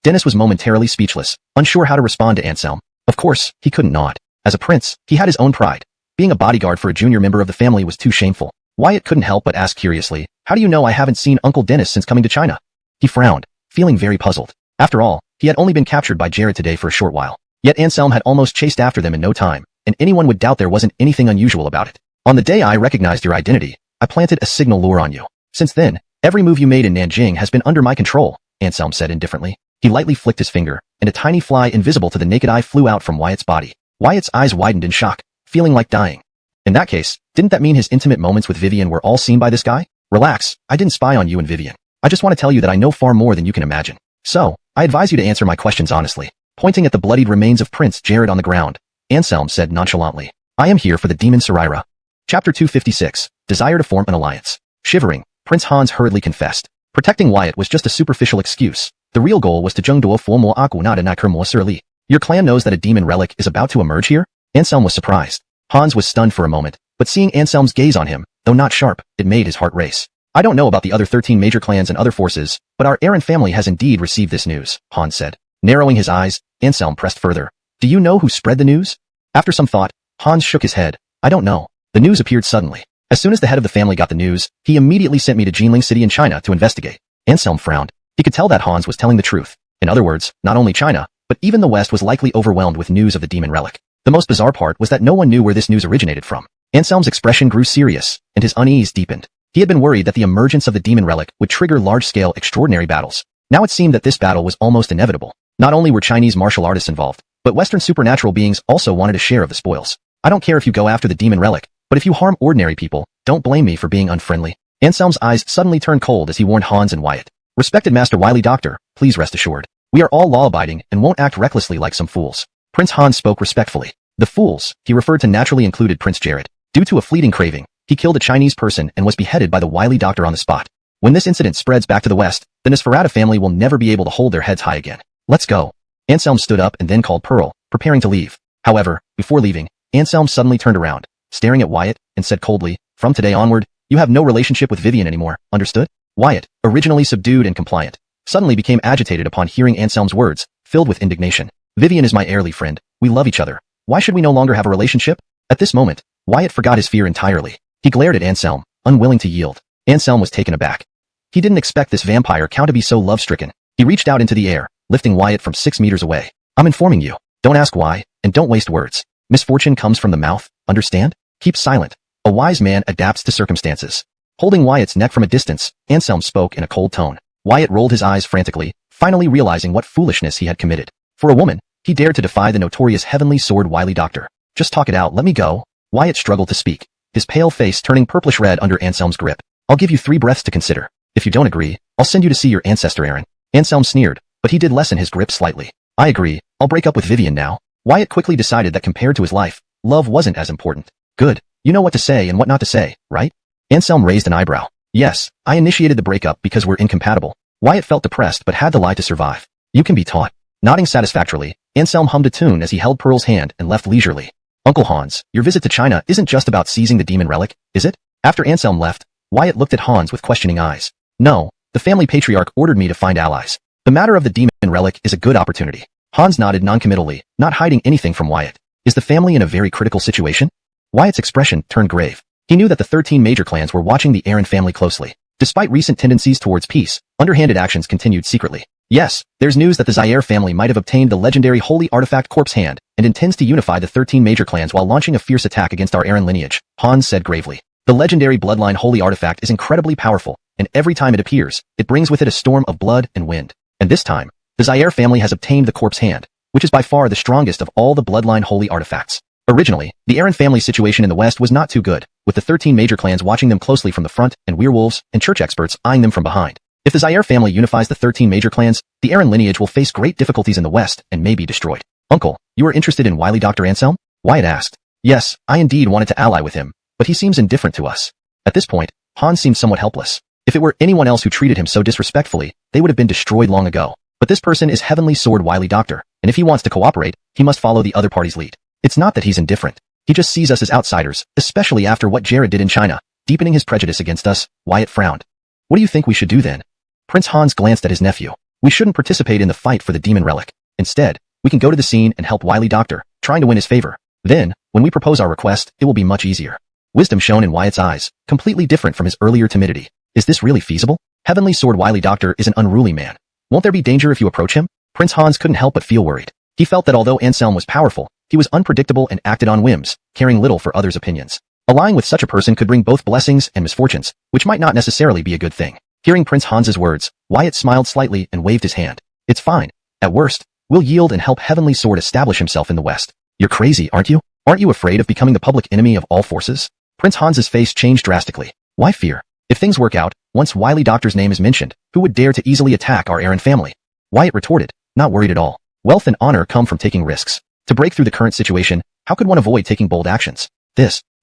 Dennis was momentarily speechless, unsure how to respond to Anselm. Of course, he couldn't nod. As a prince, he had his own pride. Being a bodyguard for a junior member of the family was too shameful. Wyatt couldn't help but ask curiously, how do you know I haven't seen Uncle Dennis since coming to China? He frowned, feeling very puzzled. After all, he had only been captured by Jared today for a short while. Yet Anselm had almost chased after them in no time, and anyone would doubt there wasn't anything unusual about it. On the day I recognized your identity, I planted a signal lure on you. Since then, every move you made in Nanjing has been under my control, Anselm said indifferently. He lightly flicked his finger, and a tiny fly invisible to the naked eye flew out from Wyatt's body. Wyatt's eyes widened in shock, feeling like dying. In that case, didn't that mean his intimate moments with Vivian were all seen by this guy? Relax, I didn't spy on you and Vivian. I just want to tell you that I know far more than you can imagine. So, I advise you to answer my questions honestly. Pointing at the bloodied remains of Prince Jared on the ground, Anselm said nonchalantly, I am here for the demon Sarira. Chapter 256, Desire to Form an Alliance. Shivering, Prince Hans hurriedly confessed. Protecting Wyatt was just a superficial excuse. The real goal was to zhengduo fu mo aku na naker mo surli. Your clan knows that a demon relic is about to emerge here? Anselm was surprised. Hans was stunned for a moment, but seeing Anselm's gaze on him, though not sharp, it made his heart race. I don't know about the other 13 major clans and other forces, but our Aaron family has indeed received this news, Hans said. Narrowing his eyes, Anselm pressed further. Do you know who spread the news? After some thought, Hans shook his head. I don't know. The news appeared suddenly. As soon as the head of the family got the news, he immediately sent me to Jinling City in China to investigate. Anselm frowned. He could tell that Hans was telling the truth. In other words, not only China, but even the West was likely overwhelmed with news of the demon relic. The most bizarre part was that no one knew where this news originated from. Anselm's expression grew serious, and his unease deepened. He had been worried that the emergence of the demon relic would trigger large-scale extraordinary battles. Now it seemed that this battle was almost inevitable. Not only were Chinese martial artists involved, but Western supernatural beings also wanted a share of the spoils. I don't care if you go after the demon relic, but if you harm ordinary people, don't blame me for being unfriendly. Anselm's eyes suddenly turned cold as he warned Hans and Wyatt. Respected Master Wily Doctor, please rest assured. We are all law-abiding and won't act recklessly like some fools. Prince Hans spoke respectfully. The fools, he referred to naturally included Prince Jared. Due to a fleeting craving, he killed a Chinese person and was beheaded by the wily doctor on the spot. When this incident spreads back to the West, the Nosferatu family will never be able to hold their heads high again. Let's go. Anselm stood up and then called Pearl, preparing to leave. However, before leaving, Anselm suddenly turned around, staring at Wyatt, and said coldly, "From today onward, you have no relationship with Vivian anymore, understood?" Wyatt, originally subdued and compliant, suddenly became agitated upon hearing Anselm's words, filled with indignation. "Vivian is my early friend. We love each other. Why should we no longer have a relationship?" At this moment, Wyatt forgot his fear entirely. He glared at Anselm, unwilling to yield. Anselm was taken aback. He didn't expect this vampire count to be so love-stricken. He reached out into the air, lifting Wyatt from 6 meters away. "I'm informing you. Don't ask why, and don't waste words. Misfortune comes from the mouth, understand? Keep silent. A wise man adapts to circumstances." Holding Wyatt's neck from a distance, Anselm spoke in a cold tone. Wyatt rolled his eyes frantically, finally realizing what foolishness he had committed. For a woman, he dared to defy the notorious heavenly sword wily doctor. "Just talk it out, let me go." Wyatt struggled to speak, his pale face turning purplish red under Anselm's grip. "I'll give you 3 breaths to consider. If you don't agree, I'll send you to see your ancestor Aaron." Anselm sneered, but he did lessen his grip slightly. "I agree, I'll break up with Vivian now." Wyatt quickly decided that compared to his life, love wasn't as important. "Good, you know what to say and what not to say, right?" Anselm raised an eyebrow. "Yes, I initiated the breakup because we're incompatible." Wyatt felt depressed but had to lie to survive. "You can be taught." Nodding satisfactorily, Anselm hummed a tune as he held Pearl's hand and left leisurely. "Uncle Hans, your visit to China isn't just about seizing the demon relic, is it?" After Anselm left, Wyatt looked at Hans with questioning eyes. "No, the family patriarch ordered me to find allies. The matter of the demon relic is a good opportunity." Hans nodded noncommittally, not hiding anything from Wyatt. "Is the family in a very critical situation?" Wyatt's expression turned grave. He knew that the 13 major clans were watching the Aaron family closely. Despite recent tendencies towards peace, underhanded actions continued secretly. "Yes, there's news that the Zaire family might have obtained the legendary holy artifact Corpse Hand and intends to unify the 13 major clans while launching a fierce attack against our Aaron lineage," Hans said gravely. "The legendary bloodline holy artifact is incredibly powerful, and every time it appears, it brings with it a storm of blood and wind. And this time, the Zaire family has obtained the Corpse Hand, which is by far the strongest of all the bloodline holy artifacts." Originally, the Aaron family situation in the West was not too good, with the 13 major clans watching them closely from the front and werewolves and church experts eyeing them from behind. If the Zaire family unifies the 13 major clans, the Aaron lineage will face great difficulties in the West and may be destroyed. "Uncle, you are interested in wily Dr. Anselm?" Wyatt asked. "Yes, I indeed wanted to ally with him, but he seems indifferent to us." At this point, Hans seemed somewhat helpless. If it were anyone else who treated him so disrespectfully, they would have been destroyed long ago. But this person is Heavenly Sword Wily Doctor, and if he wants to cooperate, he must follow the other party's lead. It's not that he's indifferent. He just sees us as outsiders, especially after what Jared did in China, deepening his prejudice against us. Wyatt frowned. "What do you think we should do then?" Prince Hans glanced at his nephew. "We shouldn't participate in the fight for the demon relic. Instead, we can go to the scene and help Wily Doctor, trying to win his favor. Then, when we propose our request, it will be much easier." Wisdom shone in Wyatt's eyes, completely different from his earlier timidity. "Is this really feasible? Heavenly Sword Wily Doctor is an unruly man. Won't there be danger if you approach him?" Prince Hans couldn't help but feel worried. He felt that although Anselm was powerful, he was unpredictable and acted on whims, caring little for others' opinions. Allying with such a person could bring both blessings and misfortunes, which might not necessarily be a good thing. Hearing Prince Hans's words, Wyatt smiled slightly and waved his hand. "It's fine. At worst, we'll yield and help Heavenly Sword establish himself in the West." "You're crazy, aren't you? Aren't you afraid of becoming the public enemy of all forces?" Prince Hans's face changed drastically. "Why fear? If things work out, once Wily Doctor's name is mentioned, who would dare to easily attack our Aaron family?" Wyatt retorted, not worried at all. Wealth and honor come from taking risks. To break through the current situation, how could one avoid taking bold actions?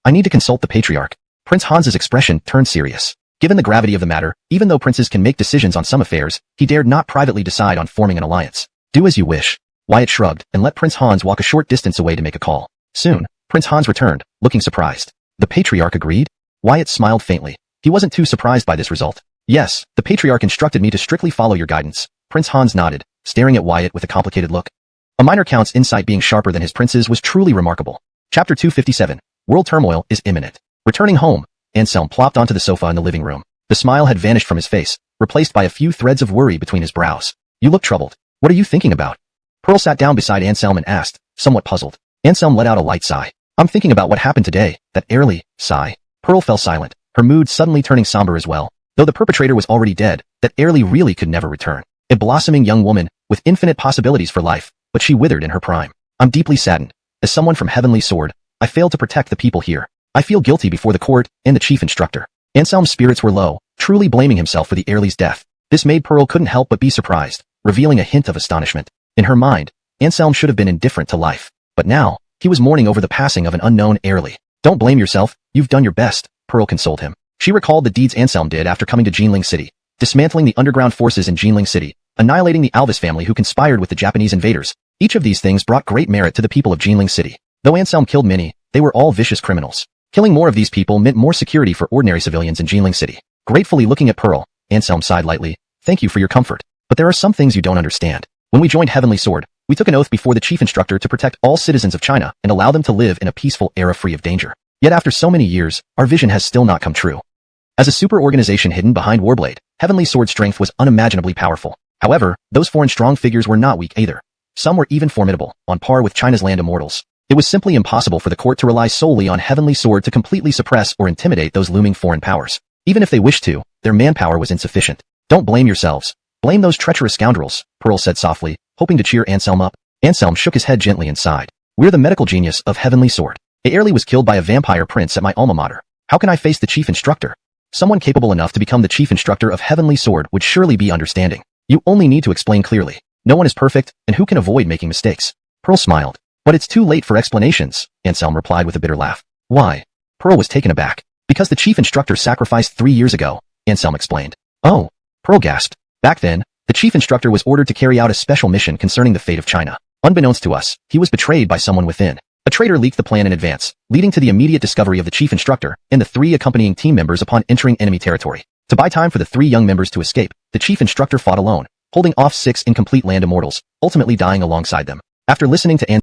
I need to consult the Patriarch." Prince Hans's expression turned serious. Given the gravity of the matter, even though princes can make decisions on some affairs, he dared not privately decide on forming an alliance. "Do as you wish." Wyatt shrugged and let Prince Hans walk a short distance away to make a call. Soon, Prince Hans returned, looking surprised. "The Patriarch agreed?" Wyatt smiled faintly. He wasn't too surprised by this result. "Yes, the Patriarch instructed me to strictly follow your guidance." Prince Hans nodded, staring at Wyatt with a complicated look. A minor count's insight being sharper than his prince's was truly remarkable. Chapter 257. World turmoil is imminent. Returning home, Anselm plopped onto the sofa in the living room. The smile had vanished from his face, replaced by a few threads of worry between his brows. "You look troubled. What are you thinking about?" Pearl sat down beside Anselm and asked, somewhat puzzled. Anselm let out a light sigh. "I'm thinking about what happened today, that early sigh." Pearl fell silent, her mood suddenly turning somber as well. Though the perpetrator was already dead, that Airly really could never return. A blossoming young woman, with infinite possibilities for life, but she withered in her prime. "I'm deeply saddened. As someone from Heavenly Sword, I failed to protect the people here. I feel guilty before the court and the chief instructor." Anselm's spirits were low, truly blaming himself for the Airly's death. This made Pearl couldn't help but be surprised, revealing a hint of astonishment. In her mind, Anselm should have been indifferent to life. But now, he was mourning over the passing of an unknown Airly. "Don't blame yourself, you've done your best," Pearl consoled him. She recalled the deeds Anselm did after coming to Jinling City, dismantling the underground forces in Jinling City, annihilating the Alvis family who conspired with the Japanese invaders. Each of these things brought great merit to the people of Jinling City. Though Anselm killed many, they were all vicious criminals. Killing more of these people meant more security for ordinary civilians in Jinling City. Gratefully looking at Pearl, Anselm sighed lightly. Thank you for your comfort. But there are some things you don't understand. When we joined Heavenly Sword, we took an oath before the chief instructor to protect all citizens of China and allow them to live in a peaceful era free of danger. Yet after so many years, our vision has still not come true. As a super organization hidden behind Warblade, Heavenly Sword's strength was unimaginably powerful. However, those foreign strong figures were not weak either. Some were even formidable, on par with China's land immortals. It was simply impossible for the court to rely solely on Heavenly Sword to completely suppress or intimidate those looming foreign powers. Even if they wished to, their manpower was insufficient. Don't blame yourselves. Blame those treacherous scoundrels, Pearl said softly, hoping to cheer Anselm up. Anselm shook his head gently and sighed. We're the medical genius of Heavenly Sword. Airly was killed by a vampire prince at my alma mater. How can I face the chief instructor? Someone capable enough to become the chief instructor of Heavenly Sword would surely be understanding. You only need to explain clearly. No one is perfect, and who can avoid making mistakes? Pearl smiled. But it's too late for explanations, Anselm replied with a bitter laugh. Why? Pearl was taken aback. Because the chief instructor sacrificed 3 years ago, Anselm explained. Oh. Pearl gasped. Back then, the chief instructor was ordered to carry out a special mission concerning the fate of China. Unbeknownst to us, he was betrayed by someone within. A traitor leaked the plan in advance, leading to the immediate discovery of the chief instructor and the 3 accompanying team members upon entering enemy territory. To buy time for the 3 young members to escape, the chief instructor fought alone, holding off 6 incomplete land immortals, ultimately dying alongside them. After listening to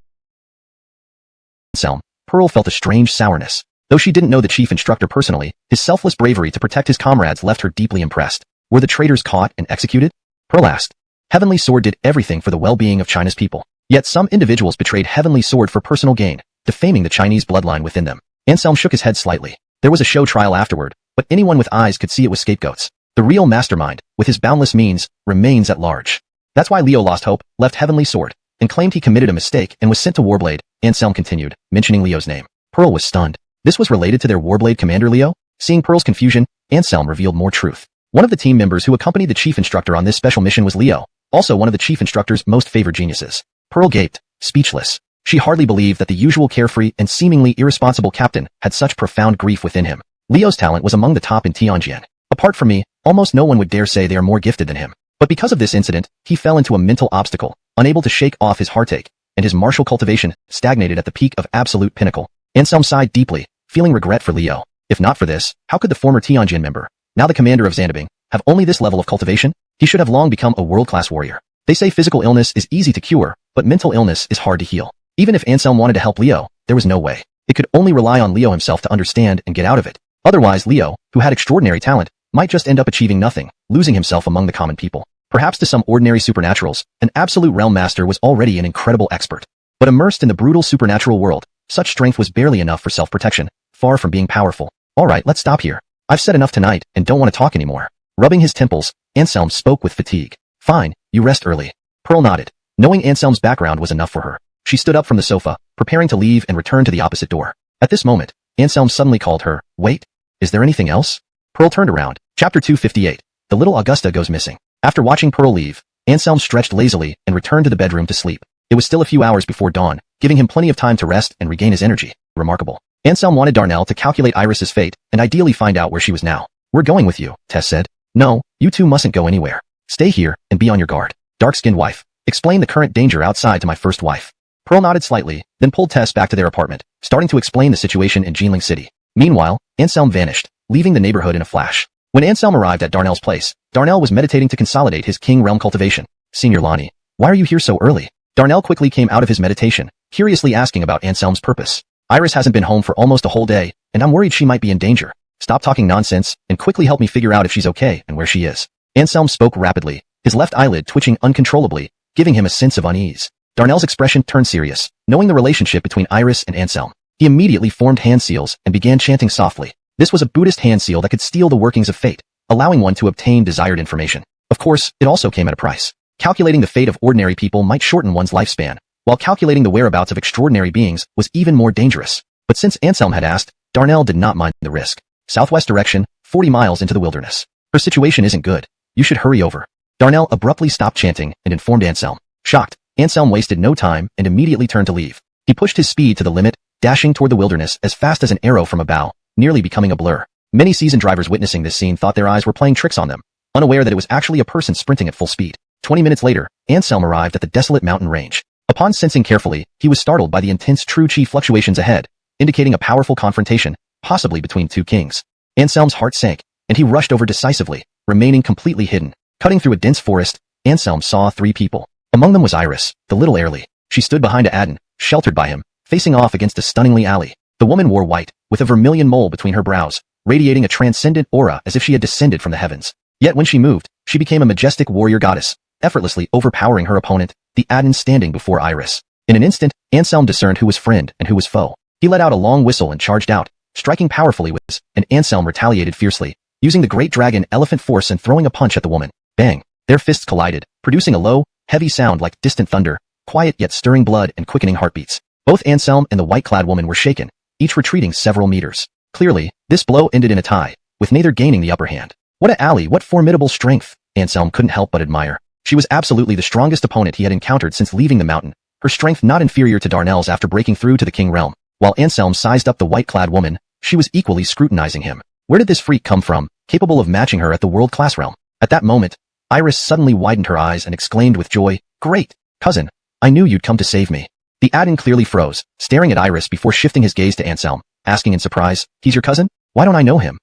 Anselm, Pearl felt a strange sourness. Though she didn't know the chief instructor personally, his selfless bravery to protect his comrades left her deeply impressed. Were the traitors caught and executed? Pearl asked. Heavenly Sword did everything for the well-being of China's people. Yet some individuals betrayed Heavenly Sword for personal gain, defaming the Chinese bloodline within them. Anselm shook his head slightly. There was a show trial afterward, but anyone with eyes could see it was scapegoats. The real mastermind, with his boundless means, remains at large. That's why Leo lost hope, left Heavenly Sword, and claimed he committed a mistake and was sent to Warblade, Anselm continued, mentioning Leo's name. Pearl was stunned. This was related to their Warblade commander Leo? Seeing Pearl's confusion, Anselm revealed more truth. One of the team members who accompanied the chief instructor on this special mission was Leo, also one of the chief instructor's most favored geniuses. Pearl gaped, speechless. She hardly believed that the usual carefree and seemingly irresponsible captain had such profound grief within him. Leo's talent was among the top in Tianjin. Apart from me, almost no one would dare say they are more gifted than him. But because of this incident, he fell into a mental obstacle, unable to shake off his heartache, and his martial cultivation stagnated at the peak of absolute pinnacle. Anselm sighed deeply, feeling regret for Leo. If not for this, how could the former Tianjin member, now the commander of Xanabing, have only this level of cultivation? He should have long become a world-class warrior. They say physical illness is easy to cure, but mental illness is hard to heal. Even if Anselm wanted to help Leo, there was no way. It could only rely on Leo himself to understand and get out of it. Otherwise, Leo, who had extraordinary talent, might just end up achieving nothing, losing himself among the common people. Perhaps to some ordinary supernaturals, an absolute realm master was already an incredible expert. But immersed in the brutal supernatural world, such strength was barely enough for self-protection, far from being powerful. Alright, let's stop here. I've said enough tonight and don't want to talk anymore. Rubbing his temples, Anselm spoke with fatigue. Fine, you rest early. Pearl nodded. Knowing Anselm's background was enough for her. She stood up from the sofa, preparing to leave and return to the opposite door. At this moment, Anselm suddenly called her. Wait, is there anything else? Pearl turned around. Chapter 258. The little Augusta goes missing. After watching Pearl leave, Anselm stretched lazily and returned to the bedroom to sleep. It was still a few hours before dawn, giving him plenty of time to rest and regain his energy. Remarkable. Anselm wanted Darnell to calculate Iris's fate and ideally find out where she was now. We're going with you, Tess said. No, you two mustn't go anywhere. Stay here and be on your guard. Dark-skinned wife. Explain the current danger outside to my first wife. Pearl nodded slightly, then pulled Tess back to their apartment, starting to explain the situation in Jinling City. Meanwhile, Anselm vanished, leaving the neighborhood in a flash. When Anselm arrived at Darnell's place, Darnell was meditating to consolidate his king realm cultivation. Senior Lonnie, why are you here so early? Darnell quickly came out of his meditation, curiously asking about Anselm's purpose. Iris hasn't been home for almost a whole day, and I'm worried she might be in danger. Stop talking nonsense, and quickly help me figure out if she's okay and where she is. Anselm spoke rapidly, his left eyelid twitching uncontrollably, giving him a sense of unease. Darnell's expression turned serious, knowing the relationship between Iris and Anselm. He immediately formed hand seals and began chanting softly. This was a Buddhist hand seal that could steal the workings of fate, allowing one to obtain desired information. Of course, it also came at a price. Calculating the fate of ordinary people might shorten one's lifespan, while calculating the whereabouts of extraordinary beings was even more dangerous. But since Anselm had asked, Darnell did not mind the risk. Southwest direction, 40 miles into the wilderness. Her situation isn't good. You should hurry over. Darnell abruptly stopped chanting and informed Anselm. Shocked, Anselm wasted no time and immediately turned to leave. He pushed his speed to the limit, dashing toward the wilderness as fast as an arrow from a bow, nearly becoming a blur. Many seasoned drivers witnessing this scene thought their eyes were playing tricks on them, unaware that it was actually a person sprinting at full speed. 20 minutes later, Anselm arrived at the desolate mountain range. Upon sensing carefully, he was startled by the intense true chi fluctuations ahead, indicating a powerful confrontation, possibly between two kings. Anselm's heart sank, and he rushed over decisively, remaining completely hidden. Cutting through a dense forest, Anselm saw 3 people. Among them was Iris, the little Airly. She stood behind Aden, sheltered by him, facing off against a stunningly alley. The woman wore white, with a vermilion mole between her brows, radiating a transcendent aura as if she had descended from the heavens. Yet when she moved, she became a majestic warrior goddess, effortlessly overpowering her opponent, the Aden standing before Iris. In an instant, Anselm discerned who was friend and who was foe. He let out a long whistle and charged out, striking powerfully with his, and Anselm retaliated fiercely, using the great dragon elephant force and throwing a punch at the woman. Bang! Their fists collided, producing a low, heavy sound like distant thunder, quiet yet stirring blood and quickening heartbeats. Both Anselm and the white-clad woman were shaken, each retreating several meters. Clearly, this blow ended in a tie, with neither gaining the upper hand. What a alley, what formidable strength! Anselm couldn't help but admire. She was absolutely the strongest opponent he had encountered since leaving the mountain, her strength not inferior to Darnell's after breaking through to the king realm. While Anselm sized up the white-clad woman, she was equally scrutinizing him. Where did this freak come from, capable of matching her at the world-class realm? At that moment, Iris suddenly widened her eyes and exclaimed with joy, "Great, cousin! I knew you'd come to save me." The Aden clearly froze, staring at Iris before shifting his gaze to Anselm, asking in surprise, "He's your cousin? Why don't I know him?"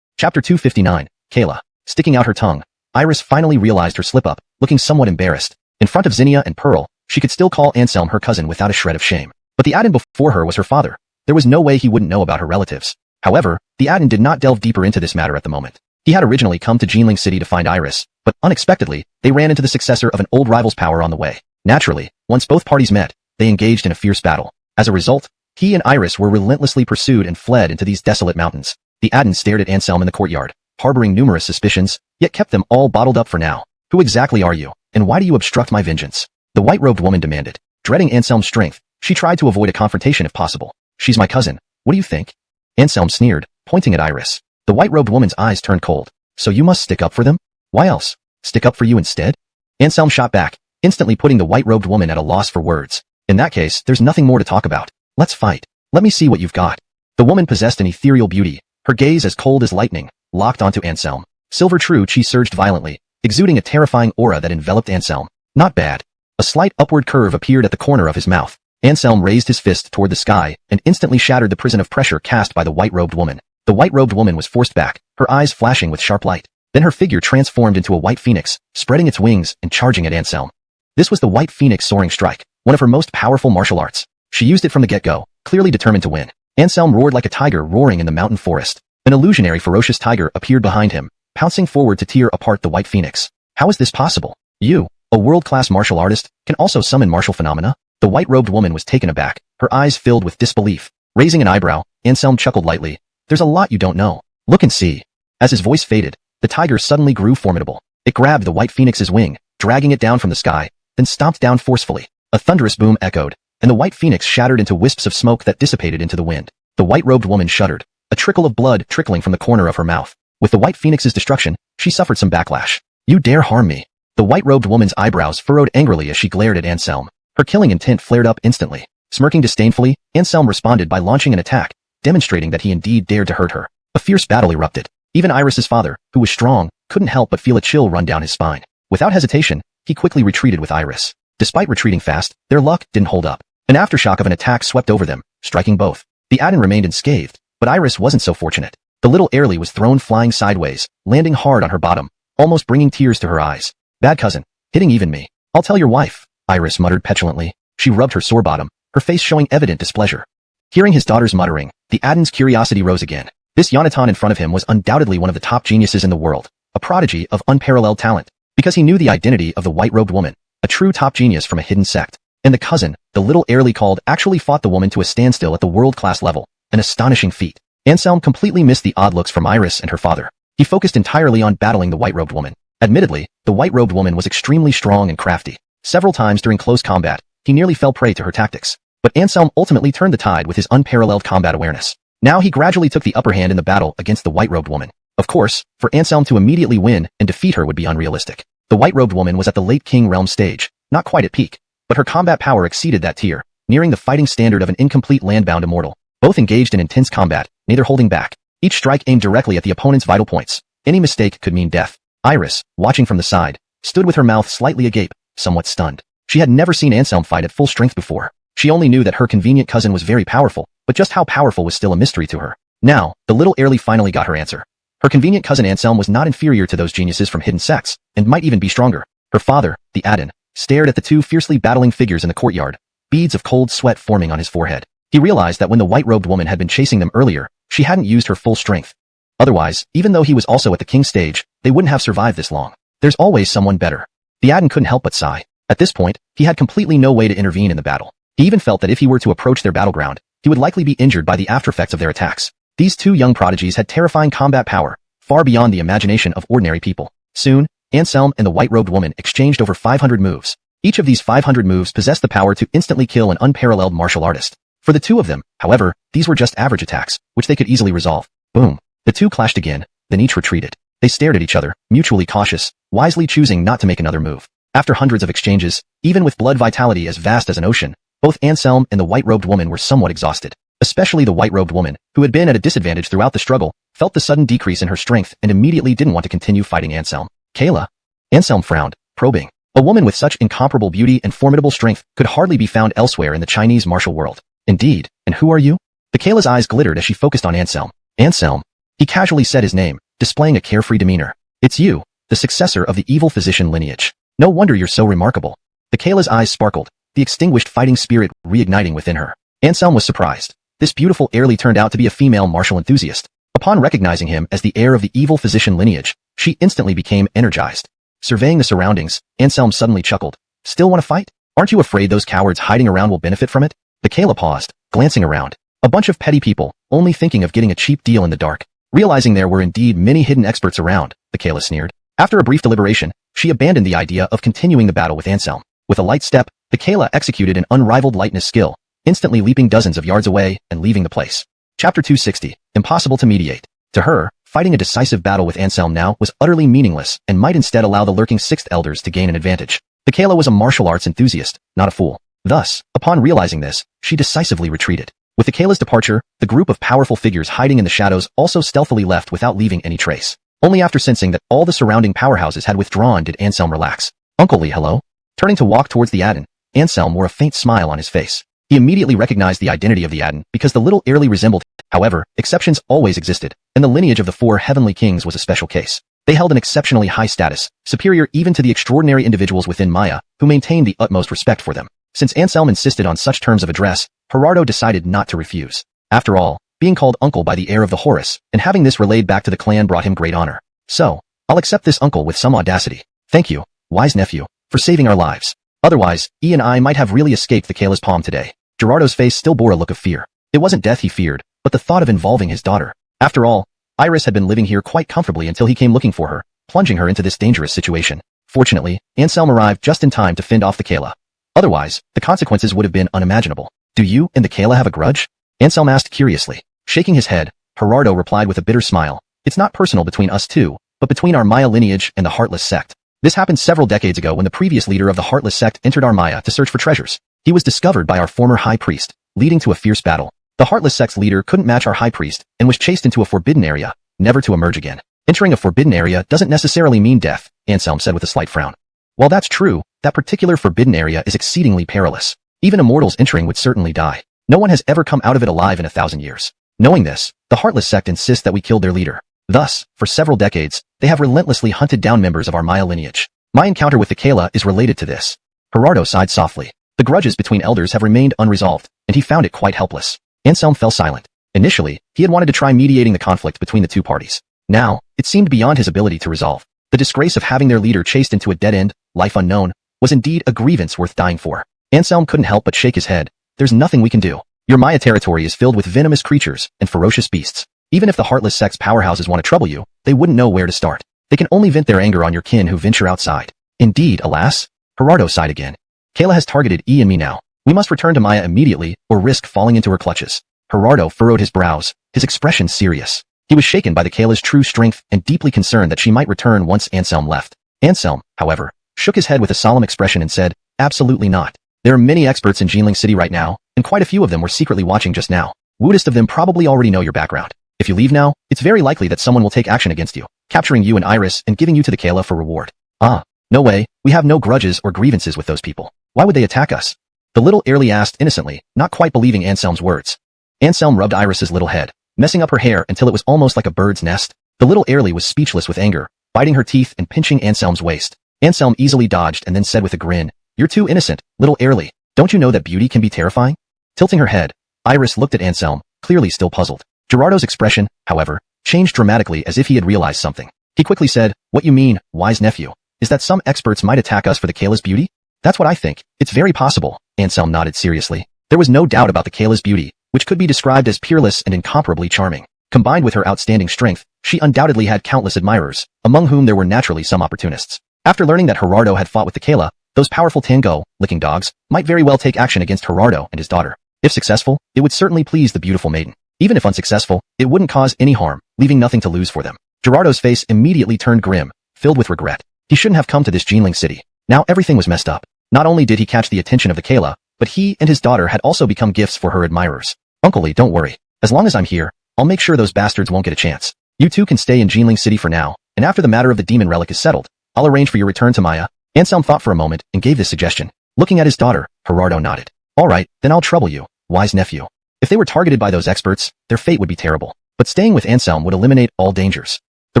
Chapter 259, Kayla. Sticking out her tongue, Iris finally realized her slip-up, looking somewhat embarrassed. In front of Zinnia and Pearl, she could still call Anselm her cousin without a shred of shame. But the Aden before her was her father. There was no way he wouldn't know about her relatives. However, the Aden did not delve deeper into this matter at the moment. He had originally come to Jinling City to find Iris, but unexpectedly, they ran into the successor of an old rival's power on the way. Naturally, once both parties met, they engaged in a fierce battle. As a result, he and Iris were relentlessly pursued and fled into these desolate mountains. The Aden stared at Anselm in the courtyard, harboring numerous suspicions, yet kept them all bottled up for now. "Who exactly are you, and why do you obstruct my vengeance?" the white-robed woman demanded. Dreading Anselm's strength, she tried to avoid a confrontation if possible. "She's my cousin. What do you think?" Anselm sneered, pointing at Iris. The white-robed woman's eyes turned cold. "So you must stick up for them? Why else? Stick up for you instead?" Anselm shot back, instantly putting the white-robed woman at a loss for words. "In that case, there's nothing more to talk about. Let's fight. Let me see what you've got." The woman possessed an ethereal beauty, her gaze as cold as lightning, locked onto Anselm. Silver true chi surged violently, exuding a terrifying aura that enveloped Anselm. Not bad. A slight upward curve appeared at the corner of his mouth. Anselm raised his fist toward the sky and instantly shattered the prison of pressure cast by the white-robed woman. The white-robed woman was forced back, her eyes flashing with sharp light. Then her figure transformed into a white phoenix, spreading its wings and charging at Anselm. This was the white phoenix soaring strike, one of her most powerful martial arts. She used it from the get-go, clearly determined to win. Anselm roared like a tiger roaring in the mountain forest. An illusionary ferocious tiger appeared behind him, pouncing forward to tear apart the white phoenix. How is this possible? You, a world-class martial artist, can also summon martial phenomena? The white-robed woman was taken aback, her eyes filled with disbelief. Raising an eyebrow, Anselm chuckled lightly. "There's a lot you don't know. Look and see." As his voice faded, the tiger suddenly grew formidable. It grabbed the white phoenix's wing, dragging it down from the sky, then stomped down forcefully. A thunderous boom echoed, and the white phoenix shattered into wisps of smoke that dissipated into the wind. The white-robed woman shuddered, a trickle of blood trickling from the corner of her mouth. With the white phoenix's destruction, she suffered some backlash. "You dare harm me?" The white-robed woman's eyebrows furrowed angrily as she glared at Anselm. Her killing intent flared up instantly. Smirking disdainfully, Anselm responded by launching an attack, demonstrating that he indeed dared to hurt her. A fierce battle erupted. Even Iris's father, who was strong, couldn't help but feel a chill run down his spine. Without hesitation, he quickly retreated with Iris. Despite retreating fast, their luck didn't hold up. An aftershock of an attack swept over them, striking both. The Aden remained unscathed, but Iris wasn't so fortunate. The little Airly was thrown flying sideways, landing hard on her bottom, almost bringing tears to her eyes. "Bad cousin, hitting even me. I'll tell your wife," Iris muttered petulantly. She rubbed her sore bottom, her face showing evident displeasure. Hearing his daughter's muttering, the Aden's curiosity rose again. This Yonatan in front of him was undoubtedly one of the top geniuses in the world, a prodigy of unparalleled talent, because he knew the identity of the white-robed woman, a true top genius from a hidden sect. And the cousin, the little Airly called, actually fought the woman to a standstill at the world-class level, an astonishing feat. Anselm completely missed the odd looks from Iris and her father. He focused entirely on battling the white-robed woman. Admittedly, the white-robed woman was extremely strong and crafty. Several times during close combat, he nearly fell prey to her tactics. But Anselm ultimately turned the tide with his unparalleled combat awareness. Now he gradually took the upper hand in the battle against the white-robed woman. Of course, for Anselm to immediately win and defeat her would be unrealistic. The white-robed woman was at the late King Realm stage, not quite at peak, but her combat power exceeded that tier, nearing the fighting standard of an incomplete land-bound immortal. Both engaged in intense combat, neither holding back. Each strike aimed directly at the opponent's vital points. Any mistake could mean death. Iris, watching from the side, stood with her mouth slightly agape, somewhat stunned. She had never seen Anselm fight at full strength before. She only knew that her convenient cousin was very powerful, but just how powerful was still a mystery to her. Now, the little heirly finally got her answer. Her convenient cousin Anselm was not inferior to those geniuses from hidden sects, and might even be stronger. Her father, the Adin, stared at the two fiercely battling figures in the courtyard, beads of cold sweat forming on his forehead. He realized that when the white-robed woman had been chasing them earlier, she hadn't used her full strength. Otherwise, even though he was also at the king's stage, they wouldn't have survived this long. There's always someone better. The Adin couldn't help but sigh. At this point, he had completely no way to intervene in the battle. He even felt that if he were to approach their battleground, he would likely be injured by the aftereffects of their attacks. These two young prodigies had terrifying combat power, far beyond the imagination of ordinary people. Soon, Anselm and the white-robed woman exchanged over 500 moves. Each of these 500 moves possessed the power to instantly kill an unparalleled martial artist. For the two of them, however, these were just average attacks, which they could easily resolve. Boom. The two clashed again, then each retreated. They stared at each other, mutually cautious, wisely choosing not to make another move. After hundreds of exchanges, even with blood vitality as vast as an ocean, both Anselm and the white-robed woman were somewhat exhausted. Especially the white-robed woman, who had been at a disadvantage throughout the struggle, felt the sudden decrease in her strength and immediately didn't want to continue fighting Anselm. Kayla? Anselm frowned, probing. A woman with such incomparable beauty and formidable strength could hardly be found elsewhere in the Chinese martial world. Indeed, and who are you? The Kayla's eyes glittered as she focused on Anselm. Anselm. He casually said his name, displaying a carefree demeanor. It's you, the successor of the evil physician lineage. No wonder you're so remarkable. The Kayla's eyes sparkled, the extinguished fighting spirit reigniting within her. Anselm was surprised. This beautiful heirly turned out to be a female martial enthusiast. Upon recognizing him as the heir of the evil physician lineage, she instantly became energized. Surveying the surroundings, Anselm suddenly chuckled. Still want to fight? Aren't you afraid those cowards hiding around will benefit from it? The Kayla paused, glancing around. A bunch of petty people, only thinking of getting a cheap deal in the dark. Realizing there were indeed many hidden experts around, the Kayla sneered. After a brief deliberation, she abandoned the idea of continuing the battle with Anselm. With a light step, the Kayla executed an unrivaled lightness skill, instantly leaping dozens of yards away and leaving the place. Chapter 260, Impossible to Mediate. To her, fighting a decisive battle with Anselm now was utterly meaningless and might instead allow the lurking Sixth Elders to gain an advantage. The Kayla was a martial arts enthusiast, not a fool. Thus, upon realizing this, she decisively retreated. With the Kayla's departure, the group of powerful figures hiding in the shadows also stealthily left without leaving any trace. Only after sensing that all the surrounding powerhouses had withdrawn did Anselm relax. Uncle Lee, hello? Turning to walk towards the Adin, Anselm wore a faint smile on his face. He immediately recognized the identity of the Adin because the little heirly resembled him. However, exceptions always existed, and the lineage of the four heavenly kings was a special case. They held an exceptionally high status, superior even to the extraordinary individuals within Maya, who maintained the utmost respect for them. Since Anselm insisted on such terms of address, Gerardo decided not to refuse. After all, being called uncle by the heir of the Horus, and having this relayed back to the clan brought him great honor. So, I'll accept this uncle with some audacity. Thank you, wise nephew, for saving our lives. Otherwise, E and I might have really escaped the Kayla's palm today. Gerardo's face still bore a look of fear. It wasn't death he feared, but the thought of involving his daughter. After all, Iris had been living here quite comfortably until he came looking for her, plunging her into this dangerous situation. Fortunately, Anselm arrived just in time to fend off the Kayla. Otherwise, the consequences would have been unimaginable. Do you and the Kayla have a grudge? Anselm asked curiously. Shaking his head, Gerardo replied with a bitter smile. It's not personal between us two, but between our Maya lineage and the Heartless sect. This happened several decades ago when the previous leader of the Heartless sect entered our Maya to search for treasures. He was discovered by our former high priest, leading to a fierce battle. The Heartless sect's leader couldn't match our high priest and was chased into a forbidden area, never to emerge again. Entering a forbidden area doesn't necessarily mean death, Anselm said with a slight frown. While that's true, that particular forbidden area is exceedingly perilous. Even immortals entering would certainly die. No one has ever come out of it alive in 1,000 years. Knowing this, the Heartless sect insists that we killed their leader. Thus, for several decades, they have relentlessly hunted down members of our Maya lineage. My encounter with the Kayla is related to this. Gerardo sighed softly. The grudges between elders have remained unresolved, and he found it quite helpless. Anselm fell silent. Initially, he had wanted to try mediating the conflict between the two parties. Now, it seemed beyond his ability to resolve. The disgrace of having their leader chased into a dead end, life unknown, was indeed a grievance worth dying for. Anselm couldn't help but shake his head. There's nothing we can do. Your Maya territory is filled with venomous creatures and ferocious beasts. Even if the Heartless sect's powerhouses want to trouble you, they wouldn't know where to start. They can only vent their anger on your kin who venture outside. Indeed, alas. Gerardo sighed again. Kayla has targeted E and me now. We must return to Maya immediately, or risk falling into her clutches. Gerardo furrowed his brows, his expression serious. He was shaken by the Kayla's true strength and deeply concerned that she might return once Anselm left. Anselm, however, shook his head with a solemn expression and said, absolutely not. There are many experts in Jinling City right now, and quite a few of them were secretly watching just now. Woodest of them probably already know your background. If you leave now, it's very likely that someone will take action against you, capturing you and Iris and giving you to the Kayla for reward. Ah, no way, we have no grudges or grievances with those people. Why would they attack us? The little Early asked innocently, not quite believing Anselm's words. Anselm rubbed Iris's little head, messing up her hair until it was almost like a bird's nest. The little Early was speechless with anger, biting her teeth and pinching Anselm's waist. Anselm easily dodged and then said with a grin, "You're too innocent, little Early. Don't you know that beauty can be terrifying?" Tilting her head, Iris looked at Anselm, clearly still puzzled. Gerardo's expression, however, changed dramatically as if he had realized something. He quickly said, "What you mean, wise nephew, is that some experts might attack us for the Kayla's beauty?" "That's what I think. It's very possible," Anselm nodded seriously. There was no doubt about the Kayla's beauty, which could be described as peerless and incomparably charming. Combined with her outstanding strength, she undoubtedly had countless admirers, among whom there were naturally some opportunists. After learning that Gerardo had fought with the Kayla, those powerful tango, licking dogs, might very well take action against Gerardo and his daughter. If successful, it would certainly please the beautiful maiden. Even if unsuccessful, it wouldn't cause any harm, leaving nothing to lose for them. Gerardo's face immediately turned grim, filled with regret. He shouldn't have come to this Jinling city. Now everything was messed up. Not only did he catch the attention of the Kayla, but he and his daughter had also become gifts for her admirers. "Uncle Lee, don't worry. As long as I'm here, I'll make sure those bastards won't get a chance. You two can stay in Jinling City for now, and after the matter of the demon relic is settled, I'll arrange for your return to Maya." Anselm thought for a moment and gave this suggestion. Looking at his daughter, Gerardo nodded. "All right, then I'll trouble you, wise nephew." If they were targeted by those experts, their fate would be terrible. But staying with Anselm would eliminate all dangers. The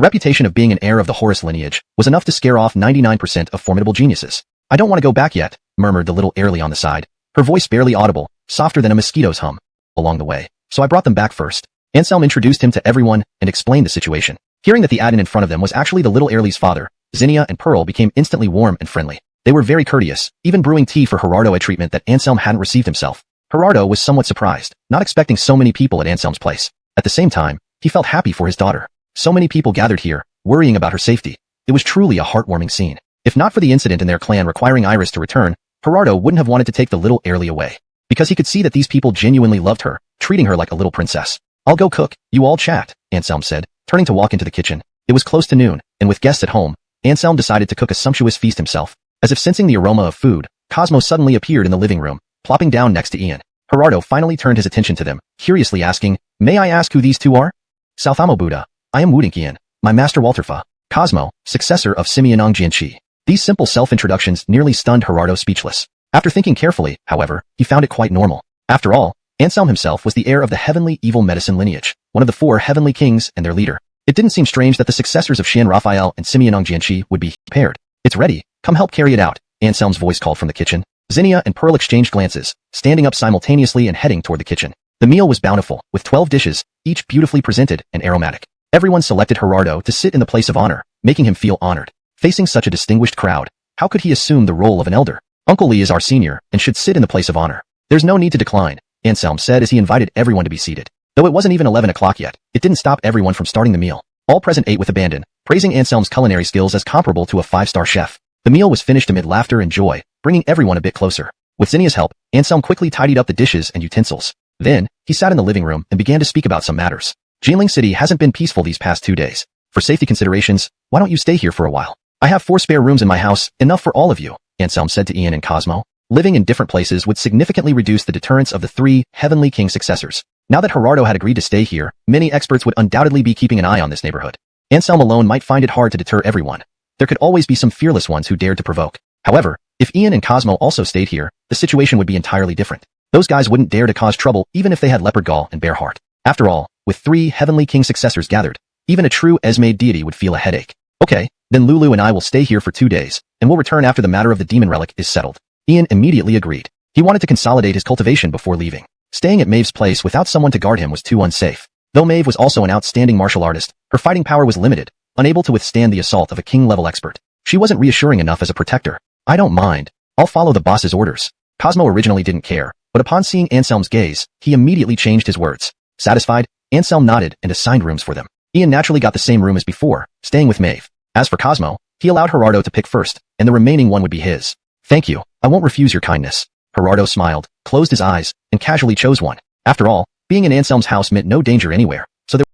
reputation of being an heir of the Horus lineage was enough to scare off 99% of formidable geniuses. "I don't want to go back yet," murmured the little Early on the side, her voice barely audible, softer than a mosquito's hum. "Along the way, so I brought them back first." Anselm introduced him to everyone and explained the situation. Hearing that the Adin in front of them was actually the little Early's father, Zinnia and Pearl became instantly warm and friendly. They were very courteous, even brewing tea for Gerardo, a treatment that Anselm hadn't received himself. Gerardo was somewhat surprised, not expecting so many people at Anselm's place. At the same time, he felt happy for his daughter. So many people gathered here, worrying about her safety. It was truly a heartwarming scene. If not for the incident in their clan requiring Iris to return, Gerardo wouldn't have wanted to take the little Early away. Because he could see that these people genuinely loved her, treating her like a little princess. "I'll go cook, you all chat," Anselm said, turning to walk into the kitchen. It was close to noon, and with guests at home, Anselm decided to cook a sumptuous feast himself. As if sensing the aroma of food, Cosmo suddenly appeared in the living room, plopping down next to Ian. Gerardo finally turned his attention to them, curiously asking, "May I ask who these two are?" "Southamo Buddha. I am Wudink Ian. My master Walterfa. Cosmo, successor of Simeonong Jianqi." These simple self-introductions nearly stunned Gerardo speechless. After thinking carefully, however, he found it quite normal. After all, Anselm himself was the heir of the heavenly evil medicine lineage, one of the 4 heavenly kings and their leader. It didn't seem strange that the successors of Xian Raphael and Simeonong Jianqi would be paired. "It's ready. Come help carry it out," Anselm's voice called from the kitchen. Zinnia and Pearl exchanged glances, standing up simultaneously and heading toward the kitchen. The meal was bountiful, with 12 dishes, each beautifully presented and aromatic. Everyone selected Gerardo to sit in the place of honor, making him feel honored. Facing such a distinguished crowd, how could he assume the role of an elder? "Uncle Lee is our senior and should sit in the place of honor. There's no need to decline," Anselm said as he invited everyone to be seated. Though it wasn't even 11 o'clock yet, it didn't stop everyone from starting the meal. All present ate with abandon, praising Anselm's culinary skills as comparable to a 5-star chef. The meal was finished amid laughter and joy, bringing everyone a bit closer. With Zinnia's help, Anselm quickly tidied up the dishes and utensils. Then, he sat in the living room and began to speak about some matters. "Jinling City hasn't been peaceful these past 2 days. For safety considerations, why don't you stay here for a while? I have 4 spare rooms in my house, enough for all of you," Anselm said to Ian and Cosmo. Living in different places would significantly reduce the deterrence of the 3 Heavenly King successors. Now that Gerardo had agreed to stay here, many experts would undoubtedly be keeping an eye on this neighborhood. Anselm alone might find it hard to deter everyone. There could always be some fearless ones who dared to provoke. However, if Ian and Cosmo also stayed here, the situation would be entirely different. Those guys wouldn't dare to cause trouble even if they had leopard gall and bear heart. After all, with 3 Heavenly King successors gathered, even a true Esmade deity would feel a headache. "Okay, then Lulu and I will stay here for 2 days, and we'll return after the matter of the demon relic is settled." Ian immediately agreed. He wanted to consolidate his cultivation before leaving. Staying at Maeve's place without someone to guard him was too unsafe. Though Maeve was also an outstanding martial artist, her fighting power was limited, unable to withstand the assault of a king-level expert. She wasn't reassuring enough as a protector. "I don't mind. I'll follow the boss's orders." Cosmo originally didn't care, but upon seeing Anselm's gaze, he immediately changed his words. Satisfied, Anselm nodded and assigned rooms for them. Ian naturally got the same room as before, staying with Maeve. As for Cosmo, he allowed Gerardo to pick first, and the remaining one would be his. "Thank you, I won't refuse your kindness." Gerardo smiled, closed his eyes, and casually chose one. After all, being in Anselm's house meant no danger anywhere, so there